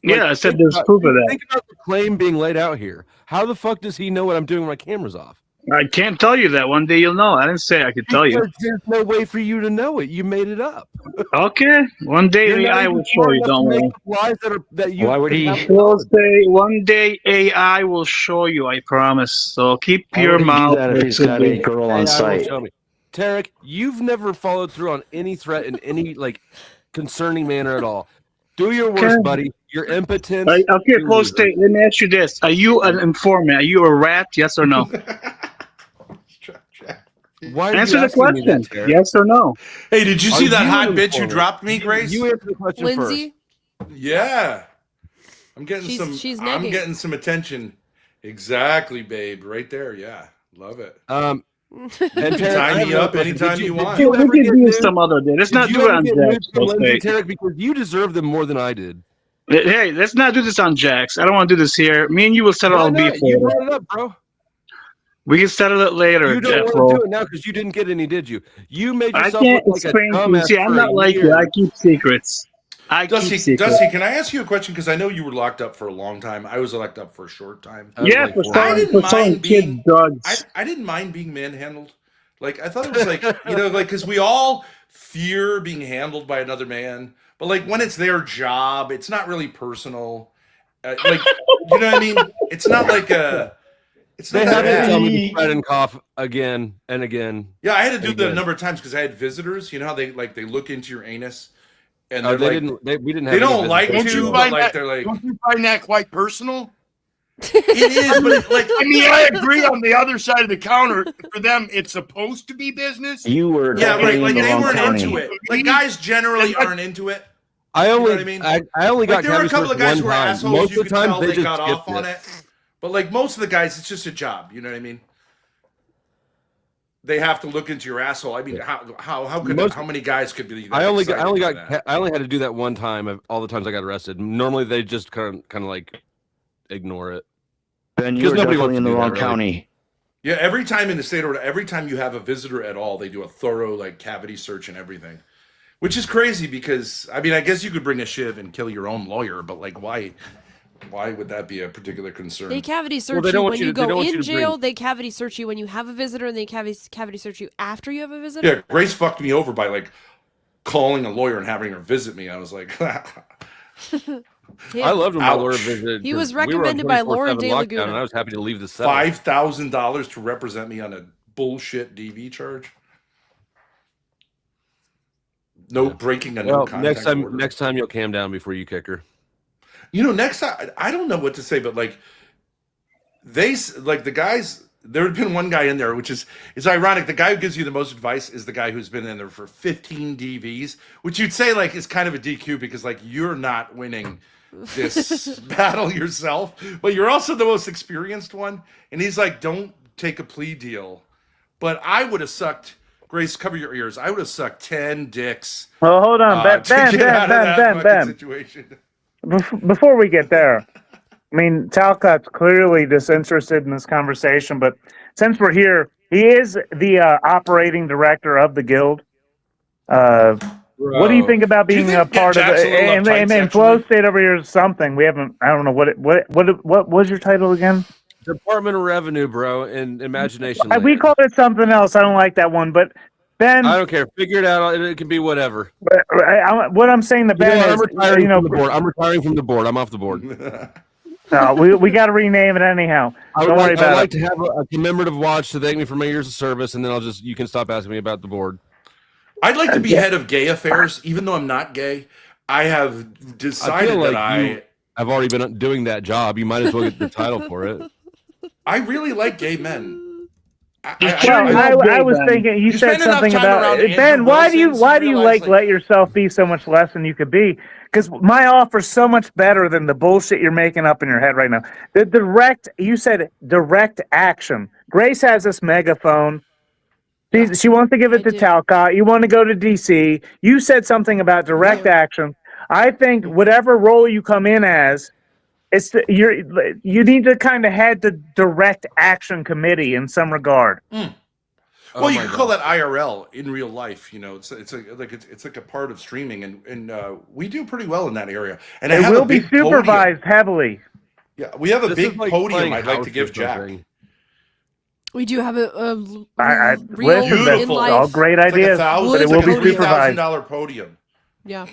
Yeah, I said there's proof of that. Think about the claim being laid out here. How the fuck does he know what I'm doing when my camera's off? I can't tell you that. One day you'll know. I didn't say I could tell you. Because there's no way for you to know it. You made it up. Okay. One day You're not AI even will show smart you. enough Don't to make worry. up lies that you. Why would he? We'll say one day AI will show you. I promise. So keep Why your would he do mouth. that if he's got a girl on AI will site? show me. Tarek, you've never followed through on any threat in any concerning manner at all. Do your worst, Okay. buddy. You're impotent. Okay, You're close loser. state. Let me ask you this: are you an informant? Are you a rat? Yes or no? Why are Answer you the asking me question. that, Tarek? Yes or no? Hey, did you Are see that you hot an bitch you informant? dropped me, Grace? You answer the question Lindsay? Yeah. I'm getting She's I'm negging. getting some attention. Exactly, babe. Right there. Yeah. Love it. first. And Tarek, Tie I have me another up question. anytime Did you want. Did you We ever can get do nudes? some other day. Let's not Did do you it ever on get Jax. nudes from Close Lindsay, state. Tarek, because you deserve them more than I did. Hey, let's not do this on Jax. I don't want to do this here. Me and you will settle Why all not? beef You later. brought it up, bro. We can settle it later, You don't Jeff. want to do it now because you didn't get any, did you? You made I yourself can't look like a explain to you. dumbass See, I'm for not a like you. year. I keep secrets. I keep secrets. Dusty, can I ask you a question? Because I know you were locked up for a long time. I was locked up for a short time. Yeah, for selling kid drugs. I didn't mind being manhandled. Like, I thought it was like, because we all fear being handled by another man. But like when it's their job, it's not really personal. You know what I mean? It's not like it's not They that have to tell bad. me to spread and cough again and again. Yeah, I had to do and that a again. number of times because I had visitors. You know how they look into your anus, and Oh, they're they like, didn't. We didn't have. they any don't like visitors. to, but like they're like, Don't you find that quite personal? it is, but like, I mean, I agree on the other side of the counter. For them, it's supposed to be business. You were yeah, definitely like in the they wrong weren't county. into it. Like guys generally aren't into it. I only, You know what I mean? I only got Like there were a cavity couple of searched guys one who were time. assholes. Most You of the could time, tell they they just got off skipped on it. But like most of the guys, it's just a job. You know what I mean? They have to look into your asshole. I mean, how many guys could be? I only got that? I only had to do that one time of all the times I got arrested. Normally they just kind of like ignore it. Ben, you Because were nobody definitely wants in to the do that, wrong really. county. Yeah, every time in the state of every time you have a visitor at all, they do a thorough like cavity search and everything, which is crazy because I mean I guess you could bring a shiv and kill your own lawyer, but like why would that be a particular concern? They cavity search they don't you want when you you to- they don't go want you in to bring- jail. They cavity search you when you have a visitor, and they cavity search you after you have a visitor. Yeah, Grace fucked me over by like calling a lawyer and having her visit me. I was like, Yeah. I loved when my Ouch. lawyer visited. He was 'cause we were on recommended by Lauren 24/7 De lockdown, Laguna. and I was happy to leave the cell. $5,000 to represent me on a bullshit DV charge. No breaking a no Well, contact order. next time you'll calm down before you kick her. You know, next time I don't know what to say, but like the guys, there had been one guy in there, which is ironic. The guy who gives you the most advice is the guy who's been in there for 15 DVs, which you'd say like is kind of a DQ because like you're not winning this battle yourself, but you're also the most experienced one. And he's like, don't take a plea deal. But I would have sucked, Grace, cover your ears. I would have sucked 10 dicks. Well, hold on, Ben. Situation. Before we get there, I mean, Talcott's clearly disinterested in this conversation, but since we're here, he is the operating director of the guild. What do you think about being a part of it? And Flow State over here is something we haven't. I don't know what was your title again? Department of Revenue, bro, and Imagination. We called it something else. I don't like that one, but Ben, I don't care. Figure it out. It can be whatever. What I'm saying to Ben is, I'm retiring from the board. I'm retiring from the board. I'm off the board. No, we got to rename it anyhow. Don't worry about it. I'd like to have a commemorative watch to thank me for my years of service, and then you can stop asking me about the board. I'd like to be head of gay affairs, even though I'm not gay. I have decided I've already been doing that job. You might as well get the title for it. I really like gay men. I was thinking you said something about Ben. Why do you let yourself be so much less than you could be? Because my offer's so much better than the bullshit you're making up in your head right now. You said direct action. Grace has this megaphone. She wants to give it to Talcott. You want to go to DC. You said something about direct action. I think whatever role you come in as, you need to kind of head the direct action committee in some regard. Well, you could call that IRL in real life. You know, it's like a part of streaming, and we do pretty well in that area. And it will be supervised heavily. Yeah, we have a big podium. I'd like to give Jack. We do have a real beautiful, all great ideas, but it will be supervised. $1,000 podium. Yeah.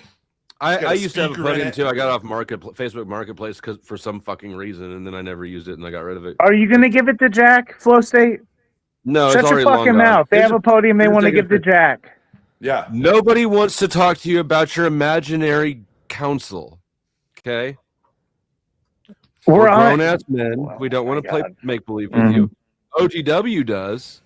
I used to have a podium too. I got off Facebook Marketplace for some fucking reason, and then I never used it, and I got rid of it. Are you going to give it to Jack, Flow State? No, shut your fucking mouth. They have a podium they want to give to Jack. Yeah. Nobody wants to talk to you about your imaginary council. Okay. We're grown-ass men. We don't want to play make-believe with you. OGW does.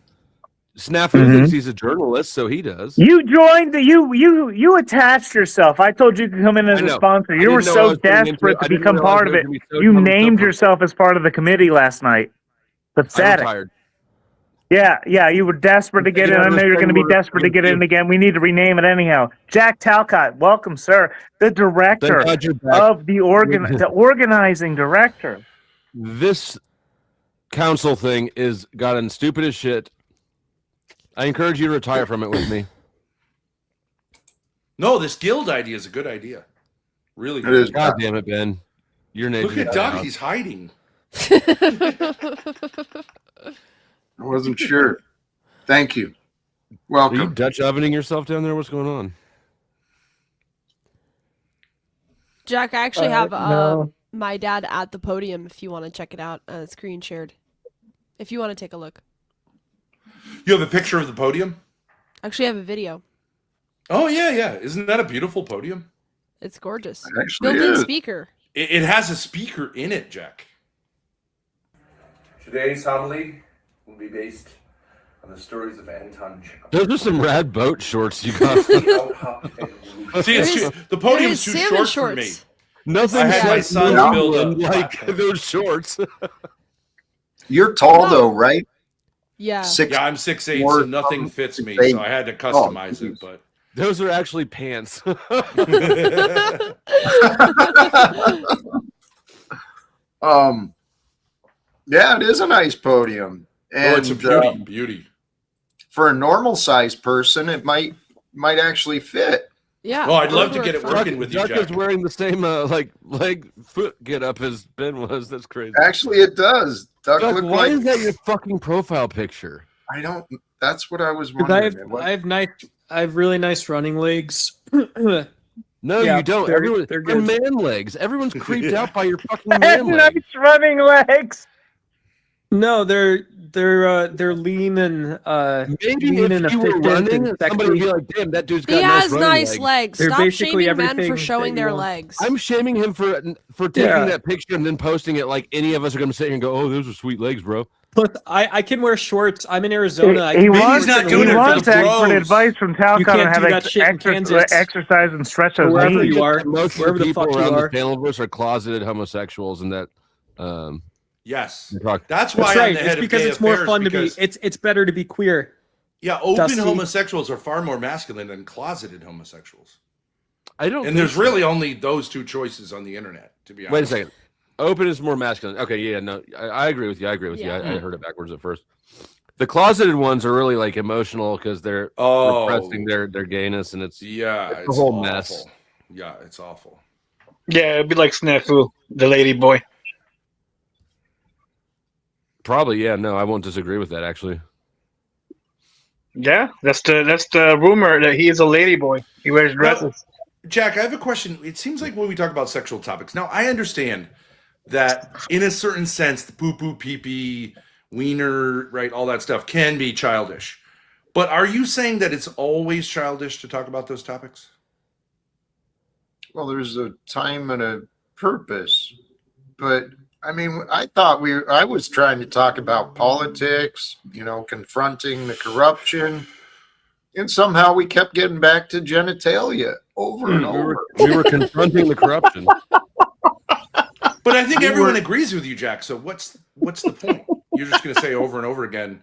Snafu thinks he's a journalist, so he does. You joined you attached yourself. I told you to come in as a sponsor. You were so desperate to become part of it. You named yourself as part of the committee last night. Pathetic. Yeah, you were desperate to get in. I know you're going to be desperate to get in again. We need to rename it anyhow. Jack Talcott, welcome, sir. The director of the organizing director. This council thing is gotten stupid as shit. I encourage you to retire from it with me. No, this guild idea is a good idea. Really good. God damn it, Ben. Your name. Look at Doug. He's hiding. I wasn't sure. Thank you. Welcome. Are you Dutch ovening yourself down there? What's going on? Jack, I actually have my dad at the podium if you want to check it out. Screen shared. If you want to take a look. You have a picture of the podium? Actually, I have a video. Oh, yeah. Isn't that a beautiful podium? It's gorgeous. It actually built-in is. speaker. It has a speaker in it, Jack. Today's homily will be based on the stories of Anton Chekhov. Those are some rad boat shorts you got. See, the podium's too short for me. Nothing. I had my son build up like those shorts. You're tall though, right? Yeah. I'm 6'8", so nothing fits me. So I had to customize it. But those are actually pants. Yeah, it is a nice podium. And it's a beauty. For a normal sized person, it might actually fit. Yeah. Oh, I'd love to get it working with you, Jack. Jack. Is wearing the same leg foot get up as Ben was. That's crazy. Actually, it does. Duck, why is that your fucking profile picture? I don't. That's what I was wondering. I have really nice running legs. No, Yeah, you don't. they're They're good. man legs. Everyone's creeped out by your fucking man legs. Nice running legs. No, they're lean and Maybe lean if and you were efficient running, and somebody would sexy. be like, "Damn, that dude's got He nice has running nice legs. They're Stop basically shaming men everything for showing that you their want. legs. I'm shaming him for taking Yeah. that picture and then posting it like any of us are going to sit here and go, "Oh, those are sweet legs, bro." But I can wear shorts. I'm in Arizona. He wants to expert advice from Talcon can't on how do to that shit in Kansas. exercise and stretch those Wherever knees. you are, Most of wherever the the people fuck you around are. this panelverse are closeted homosexuals, and that. Yes, that's that's why That's I'm right. the It's head of because gay it's more affairs, fun to be. because- It's better to be queer. Yeah, open Dusty. homosexuals are far more masculine than closeted homosexuals. I don't. And think there's so. really only those two choices on the internet, to be honest. Wait a second. Open is more masculine. Okay, yeah, no, I agree with you. I agree with Yeah. you. I heard it backwards at first. The closeted ones are really like emotional because they're repressing their gayness, and it's Yeah, it's a whole awful. mess. Yeah, it's awful. Yeah, it'd be like Snafu, the lady boy. Probably, yeah. No, I won't disagree with that. Actually, Yeah, that's the rumor that he is a lady boy. He wears dresses. Jack, I have a question. It seems like when we talk about sexual topics, now I understand that in a certain sense, the poo poo, pee pee, wiener, right, all that stuff can be childish. But are you saying that it's always childish to talk about those topics? Well, there's a time and a purpose, but I mean, I was trying to talk about politics, confronting the corruption, and somehow we kept getting back to genitalia over and over. we were confronting the corruption. But I think everyone agrees with you, Jack. So what's the point? You're just going to say over and over again,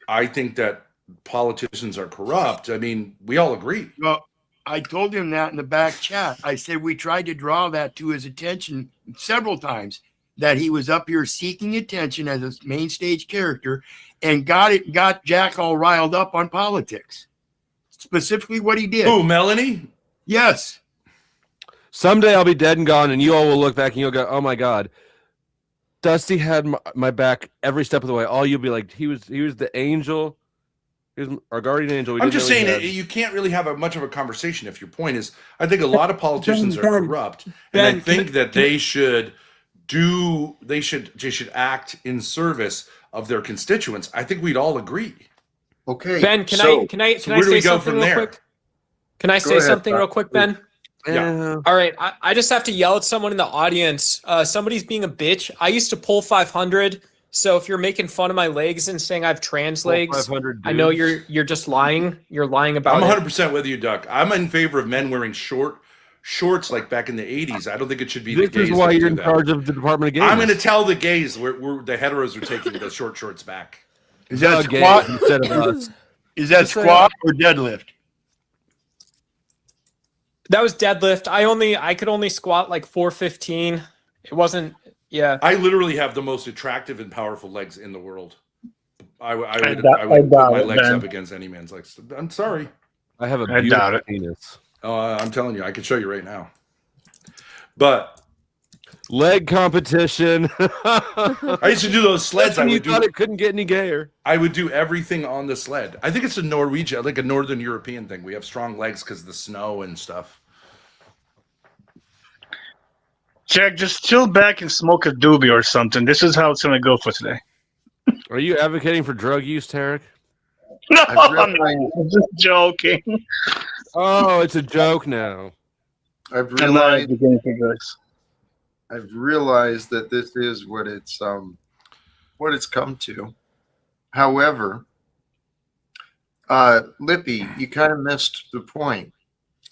I think that politicians are corrupt. I mean, we all agree. Well, I told him that in the back chat. I said we tried to draw that to his attention several times, that he was up here seeking attention as a main stage character, and got Jack all riled up on politics. Specifically what he did. Who, Melanie? Yes. Someday I'll be dead and gone, and you all will look back and you'll go, "Oh my God, Dusty had my back every step of the way." All you'll be like, "He was the angel. He was our guardian angel." I'm just saying you can't really have much of a conversation if your point is, I think a lot of politicians are corrupt, and I think that they should act in service of their constituents. I think we'd all agree. Okay. Ben, can I where do say we go something from real there? quick? Can I say ahead, something Bob. real quick, Ben? Yeah. All right. I just have to yell at someone in the audience. Somebody's being a bitch. I used to pull 500. So if you're making fun of my legs and saying I have trans legs, 500 I know dudes. you're just lying. You're lying about I'm it. 100% with you, Duck. I'm in favor of men wearing shorts like back in the 80s. I don't think it should be This the gays. is why that you're do in that. charge of the Department of Gays. I'm going to tell the gays we're the heteros are taking the short shorts back. Is that gays squat? instead of us. Is that squat or deadlift? That was deadlift. I could only squat like 415. It wasn't. Yeah. I literally have the most attractive and powerful legs in the world. I would I put doubt my it, legs Ben. up against any man's legs. I'm sorry. I have a I doubt beautiful it. penis. I'm telling you, I can show you right now. But Leg competition. I used to do those sleds. That's when I you would do. thought it couldn't get any gayer. I would do everything on the sled. I think it's a Norwegian, like a Northern European thing. We have strong legs because of the snow and stuff. Jack, just chill back and smoke a doobie or something. This is how it's gonna go for today. Are you advocating for drug use, Tarek? No, I've I'm realized- just joking. Oh, it's a joke now. I've I'm not realized advocating for drugs. I've realized that this is what it's come to. However, Lippy, you kind of missed the point.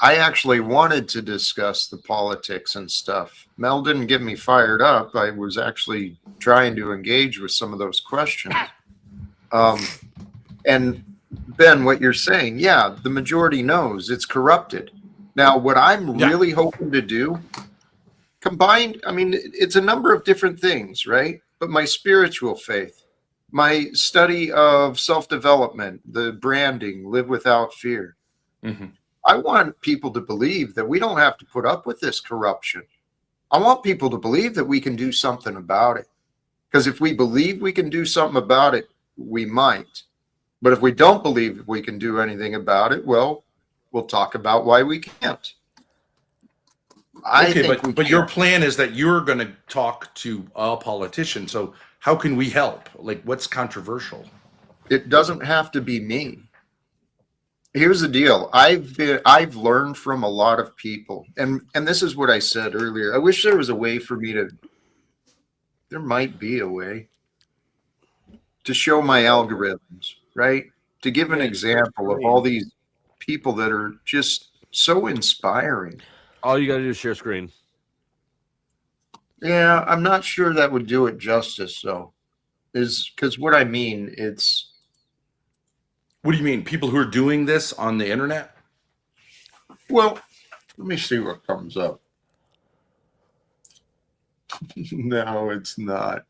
I actually wanted to discuss the politics and stuff. Mel didn't get me fired up. I was actually trying to engage with some of those questions. And Ben, what you're saying, yeah, the majority knows it's corrupted. Now, what I'm really hoping to do, combined, I mean, it's a number of different things, right? But my spiritual faith, my study of self-development, the branding, live without fear. Mm-hmm. I want people to believe that we don't have to put up with this corruption. I want people to believe that we can do something about it. Because if we believe we can do something about it, we might. But if we don't believe we can do anything about it, well, we'll talk about why we can't. Okay, but your plan is that you're going to talk to a politician. So how can we help? Like, what's controversial? It doesn't have to be me. Here's the deal. I've learned from a lot of people, and this is what I said earlier. I wish there was a way for me to. There might be a way. to show my algorithms, right? To give an example of all these people that are just so inspiring. All you got to do is share screen. Yeah, I'm not sure that would do it justice, though. Is because what I mean, it's. What do you mean? People who are doing this on the internet? Well, let me see what comes up. No, it's not.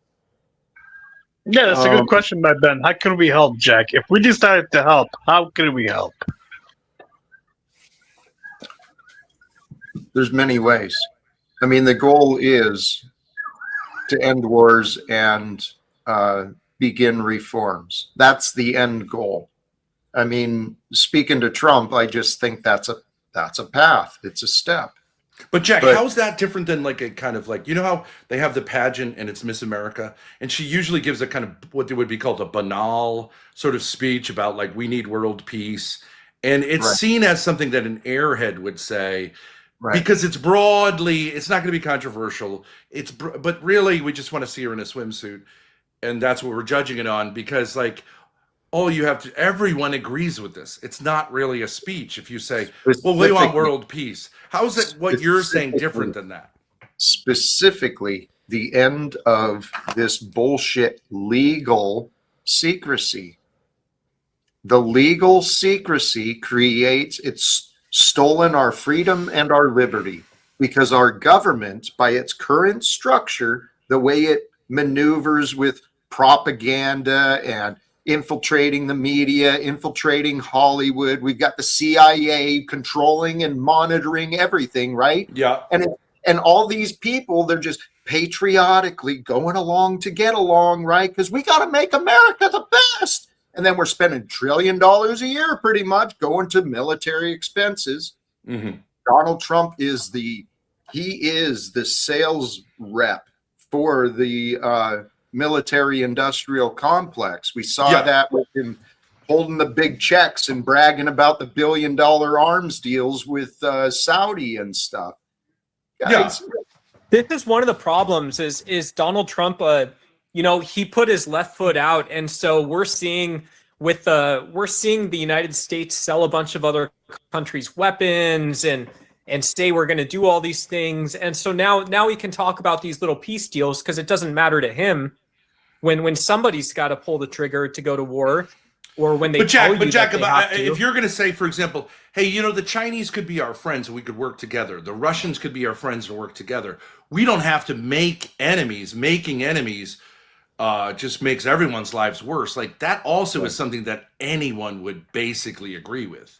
Yeah, that's a good question by Ben. How can we help, Jack? If we decided to help, how can we help? There's many ways. I mean, the goal is to end wars and begin reforms. That's the end goal. I mean, speaking to Trump, I just think that's a path. It's a step. But Jack, how is that different than like a kind of like, you know how they have the pageant and it's Miss America, and she usually gives a kind of what would be called a banal sort of speech about like we need world peace, and it's seen as something that an airhead would say because it's broadly, it's not going to be controversial. But really we just want to see her in a swimsuit, and that's what we're judging it on because like. Everyone agrees with this. It's not really a speech if you say, well, we want world peace. How is it what you're saying different than that? Specifically, the end of this bullshit legal secrecy. The legal secrecy it's stolen our freedom and our liberty because our government, by its current structure, the way it maneuvers with propaganda and infiltrating the media, infiltrating Hollywood. We've got the CIA controlling and monitoring everything, right? Yeah. And all these people, they're just patriotically going along to get along, right? Because we got to make America the best. And then we're spending $1 trillion a year pretty much going to military expenses. Mm-hmm. Donald Trump is the sales rep for the military industrial complex. We saw that with him holding the big checks and bragging about the $1 billion arms deals with Saudi and stuff. Guys, This is one of the problems is Donald Trump, he put his left foot out. And so we're seeing the United States sell a bunch of other countries weapons and say we're going to do all these things. And so now we can talk about these little peace deals because it doesn't matter to him when somebody's got to pull the trigger to go to war or when they if you're going to say, for example, hey, the Chinese could be our friends and we could work together. The Russians could be our friends and work together. We don't have to make enemies. Making enemies just makes everyone's lives worse. Like that also is something that anyone would basically agree with.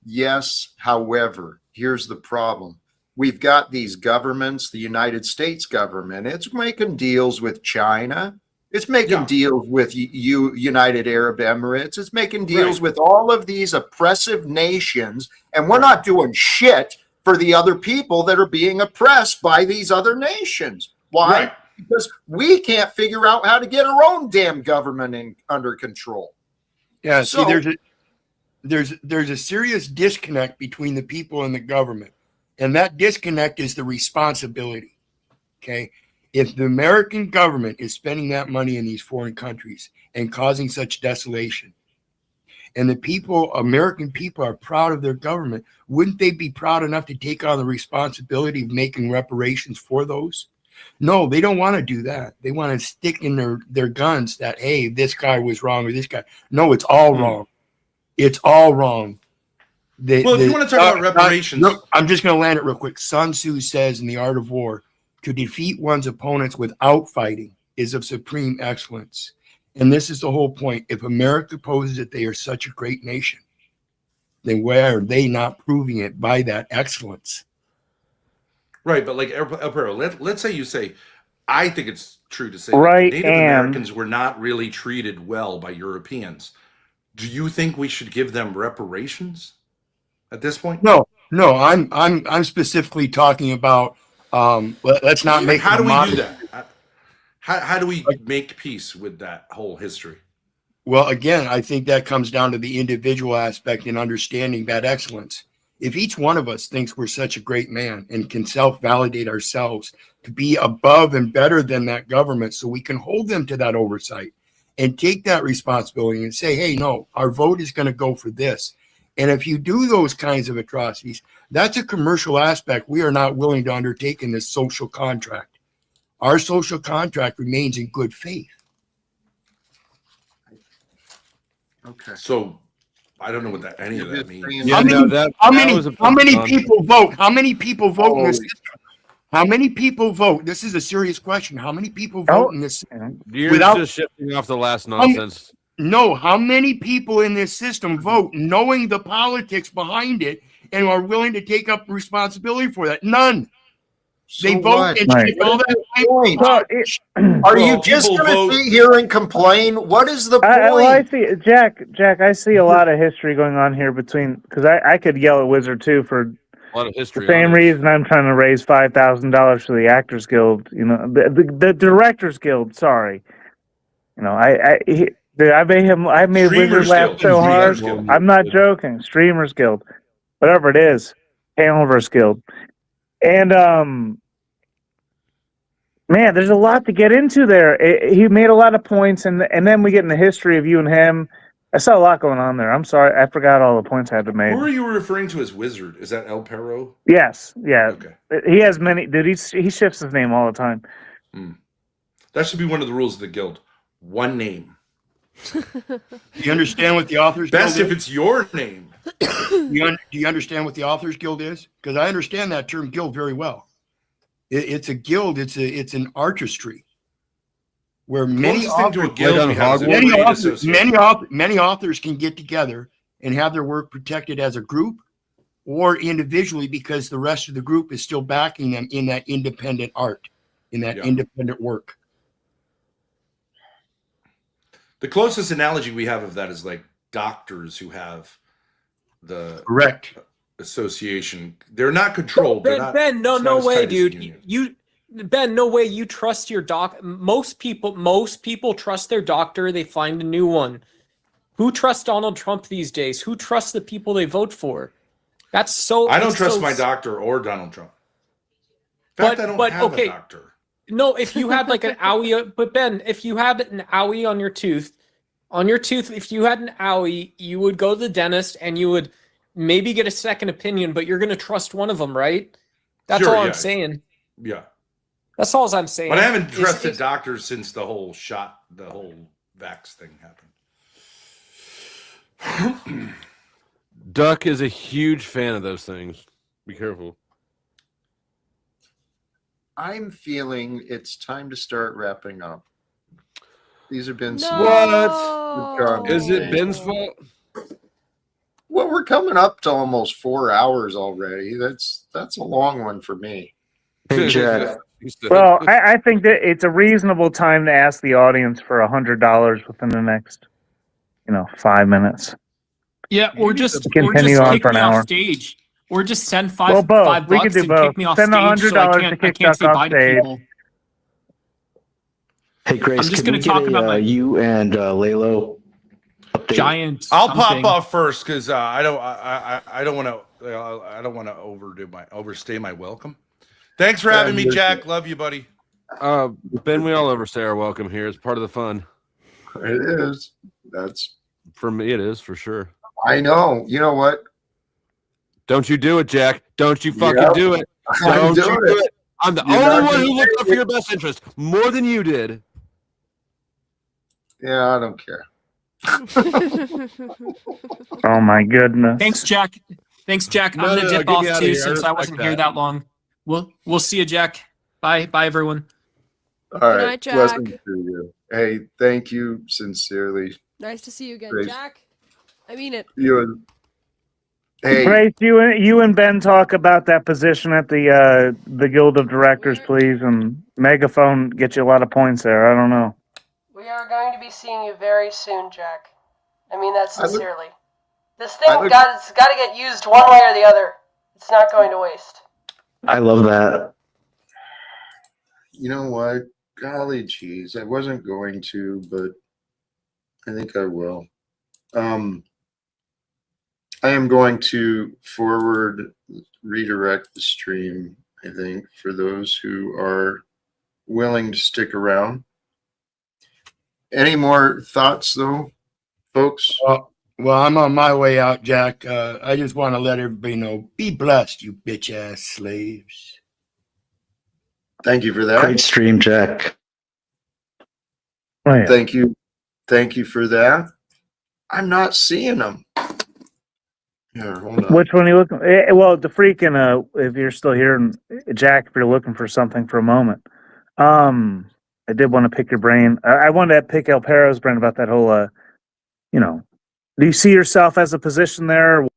Yes. However, here's the problem. We've got these governments, the United States government, it's making deals with China. It's making deals with United Arab Emirates. It's making deals with all of these oppressive nations. And we're not doing shit for the other people that are being oppressed by these other nations. Why? Because we can't figure out how to get our own damn government under control. Yeah, see, there's a serious disconnect between the people and the government. And that disconnect is the responsibility. Okay? If the American government is spending that money in these foreign countries and causing such desolation, and the American people are proud of their government, wouldn't they be proud enough to take on the responsibility of making reparations for those? No, they don't want to do that. They want to stick in their guns that, hey, this guy was wrong or this guy. No, it's all wrong. It's all wrong. If you want to talk about reparations. I'm just going to land it real quick. Sun Tzu says in The Art of War, to defeat one's opponents without fighting is of supreme excellence. And this is the whole point. If America poses that they are such a great nation, then why are they not proving it by that excellence? Right, but like El Perro, let's say you say, I think it's true to say right, that Native Americans were not really treated well by Europeans. Do you think we should give them reparations at this point? No, I'm specifically talking about let's not make. How do we do that? How do we make peace with that whole history? Well, again, I think that comes down to the individual aspect and understanding that excellence. If each one of us thinks we're such a great man and can self-validate ourselves to be above and better than that government so we can hold them to that oversight and take that responsibility and say, hey, no, our vote is going to go for this. And if you do those kinds of atrocities, that's a commercial aspect we are not willing to undertake in this social contract. Our social contract remains in good faith. Okay. So I don't know what that any of that means. How many people vote? How many people vote in this system? How many people vote? This is a serious question. How many people vote in this? You're just shifting off the last nonsense. No, how many people in this system vote knowing the politics behind it and are willing to take up responsibility for that? None. They vote and take all that. Are you just going to sit here and complain? What is the point? I see, Jack. I see a lot of history going on here between, because I could yell at Wizard too for a lot of history. The same reason I'm trying to raise $5,000 for the Actors Guild. You know, the Directors Guild. Sorry, you know, I made Wizard laugh so hard. I'm not joking. Streamers Guild, whatever it is, Panelverse Guild. And man, there's a lot to get into there. He made a lot of points, and then we get in the history of you and him. I saw a lot going on there. I'm sorry, I forgot all the points I had to make. Who are you referring to as Wizard? Is that El Perro? Yes, yeah. Okay. He has many. Dude, he shifts his name all the time. That should be one of the rules of the guild. One name. Do you understand what the Authors Best Guild if it's your name. Do you understand what the Authors Guild is? Because I understand that term guild very well. It's a guild. It's an artistry where many authors can get together and have their work protected as a group or individually because the rest of the group is still backing them in that independent art, in that independent work. The closest analogy we have of that is like doctors who have the correct association. They're not controlled. Ben, no way, dude. No way. You trust your doc. Most people trust their doctor. They find a new one. Who trusts Donald Trump these days? Who trusts the people they vote for? That's so. I don't trust my doctor or Donald Trump. In fact, I don't have a doctor. No, if you had like an owie, but Ben, if you had an owie on your tooth, if you had an owie, you would go to the dentist and you would maybe get a second opinion, but you're going to trust one of them, right? That's all I'm saying. Yeah. That's all I'm saying. But I haven't trusted doctors since the whole vax thing happened. Duck is a huge fan of those things. Be careful. I'm feeling it's time to start wrapping up. These have been What? Is it Ben's fault? Well, we're coming up to almost 4 hours already. That's a long one for me. Hey, Jack. Well, I think that it's a reasonable time to ask the audience for $100 within the next, 5 minutes. Yeah, or just continue on for an hour. Off stage, or just send $5 Well, both. $5 We could do and both. kick me off Send stage. So I $100 can't, to kick I can't Duck say off bye to stage. people. Hey, Grace, I'm just can gonna we talk get about my you and Lalo update? giant. I'll something. pop off first because I don't want to overstay my welcome. Thanks for having me, Jack. Love you, buddy. Ben, we all overstay our welcome here. It's part of the fun. It is. That's for me. It is for sure. I know. You know what? Don't you do it, Jack? Don't you fucking do it? Don't you do it? I'm the only one who looked up for your best interest more than you did. Yeah, I don't care. Oh my goodness. Thanks, Jack. I'm gonna dip off too since I wasn't here that long. We'll see you, Jack. Bye, everyone. All right. Good night, Jack. Blessings to you. Hey, thank you sincerely. Nice to see you again, Grace. Jack. I mean it. You and hey, Grace, you and Ben talk about that position at the Guild of Directors, please, and Megaphone get you a lot of points there. I don't know. We are going to be seeing you very soon, Jack. I mean that sincerely. This thing got to get used one way or the other. It's not going to waste. I love that. you know what? Golly geez, I wasn't going to, but I think I will. I am going to redirect the stream, I think, for those who are willing to stick around. Any more thoughts, though, folks? Well, I'm on my way out, Jack. I just want to let everybody know, be blessed, you bitch-ass slaves. Thank you for that. Great stream, Jack. Oh, yeah. Thank you. Thank you for that. I'm not seeing them. Here, hold on. Which one are you looking? Well, the freaking. If you're still here, and Jack, if you're looking for something for a moment, I did want to pick your brain. I wanted to pick El Perro's brain about that whole. Do you see yourself as a position there?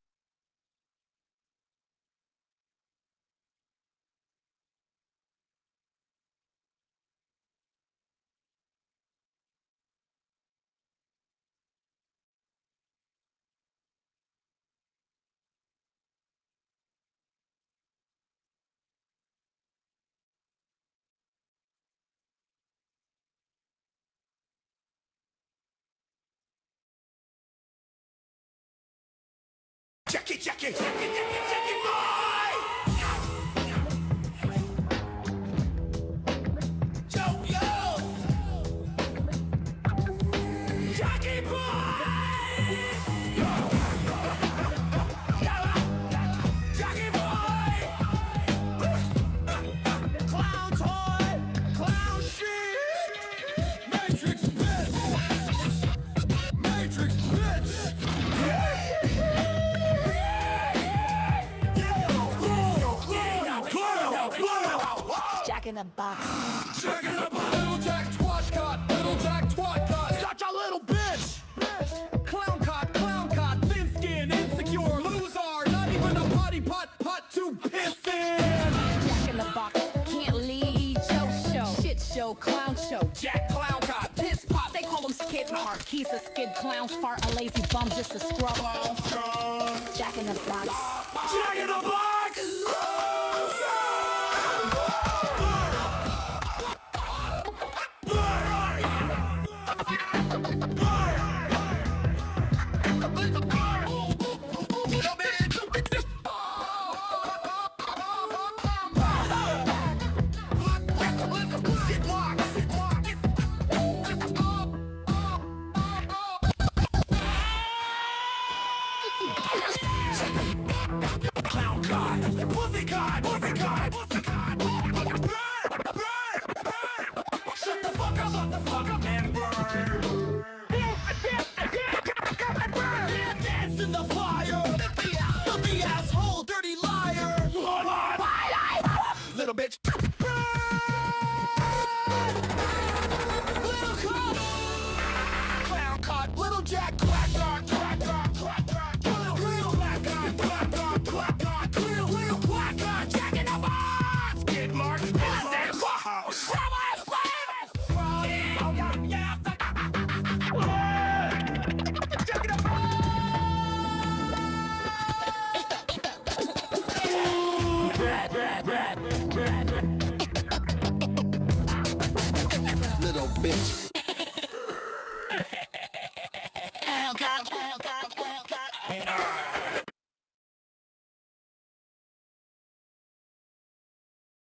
Jackie, in a box. Jack in a box. Little Jack twat caught. Little Jack twat caught. Such a little bitch. Clown caught. Thin skin, insecure, loser. Not even a potty pot to piss in. Jack in the box. Can't lead. Show. Shit show. Clown show. Jack clown caught. Piss pop. They call him skid mark. He's a skid clown fart. A lazy bum. Just a scrub. Jack in the box. Jack in the box. Clown god, pussy god. Shut the fuck up, motherfucker, and burn. Dance in the fire. Filthy asshole, dirty liar. Little bitch. Little cop. Clown caught. Little Jack quack guard. Little black guard. Little black guard. Jack in the box. Skid marks. Little bitch.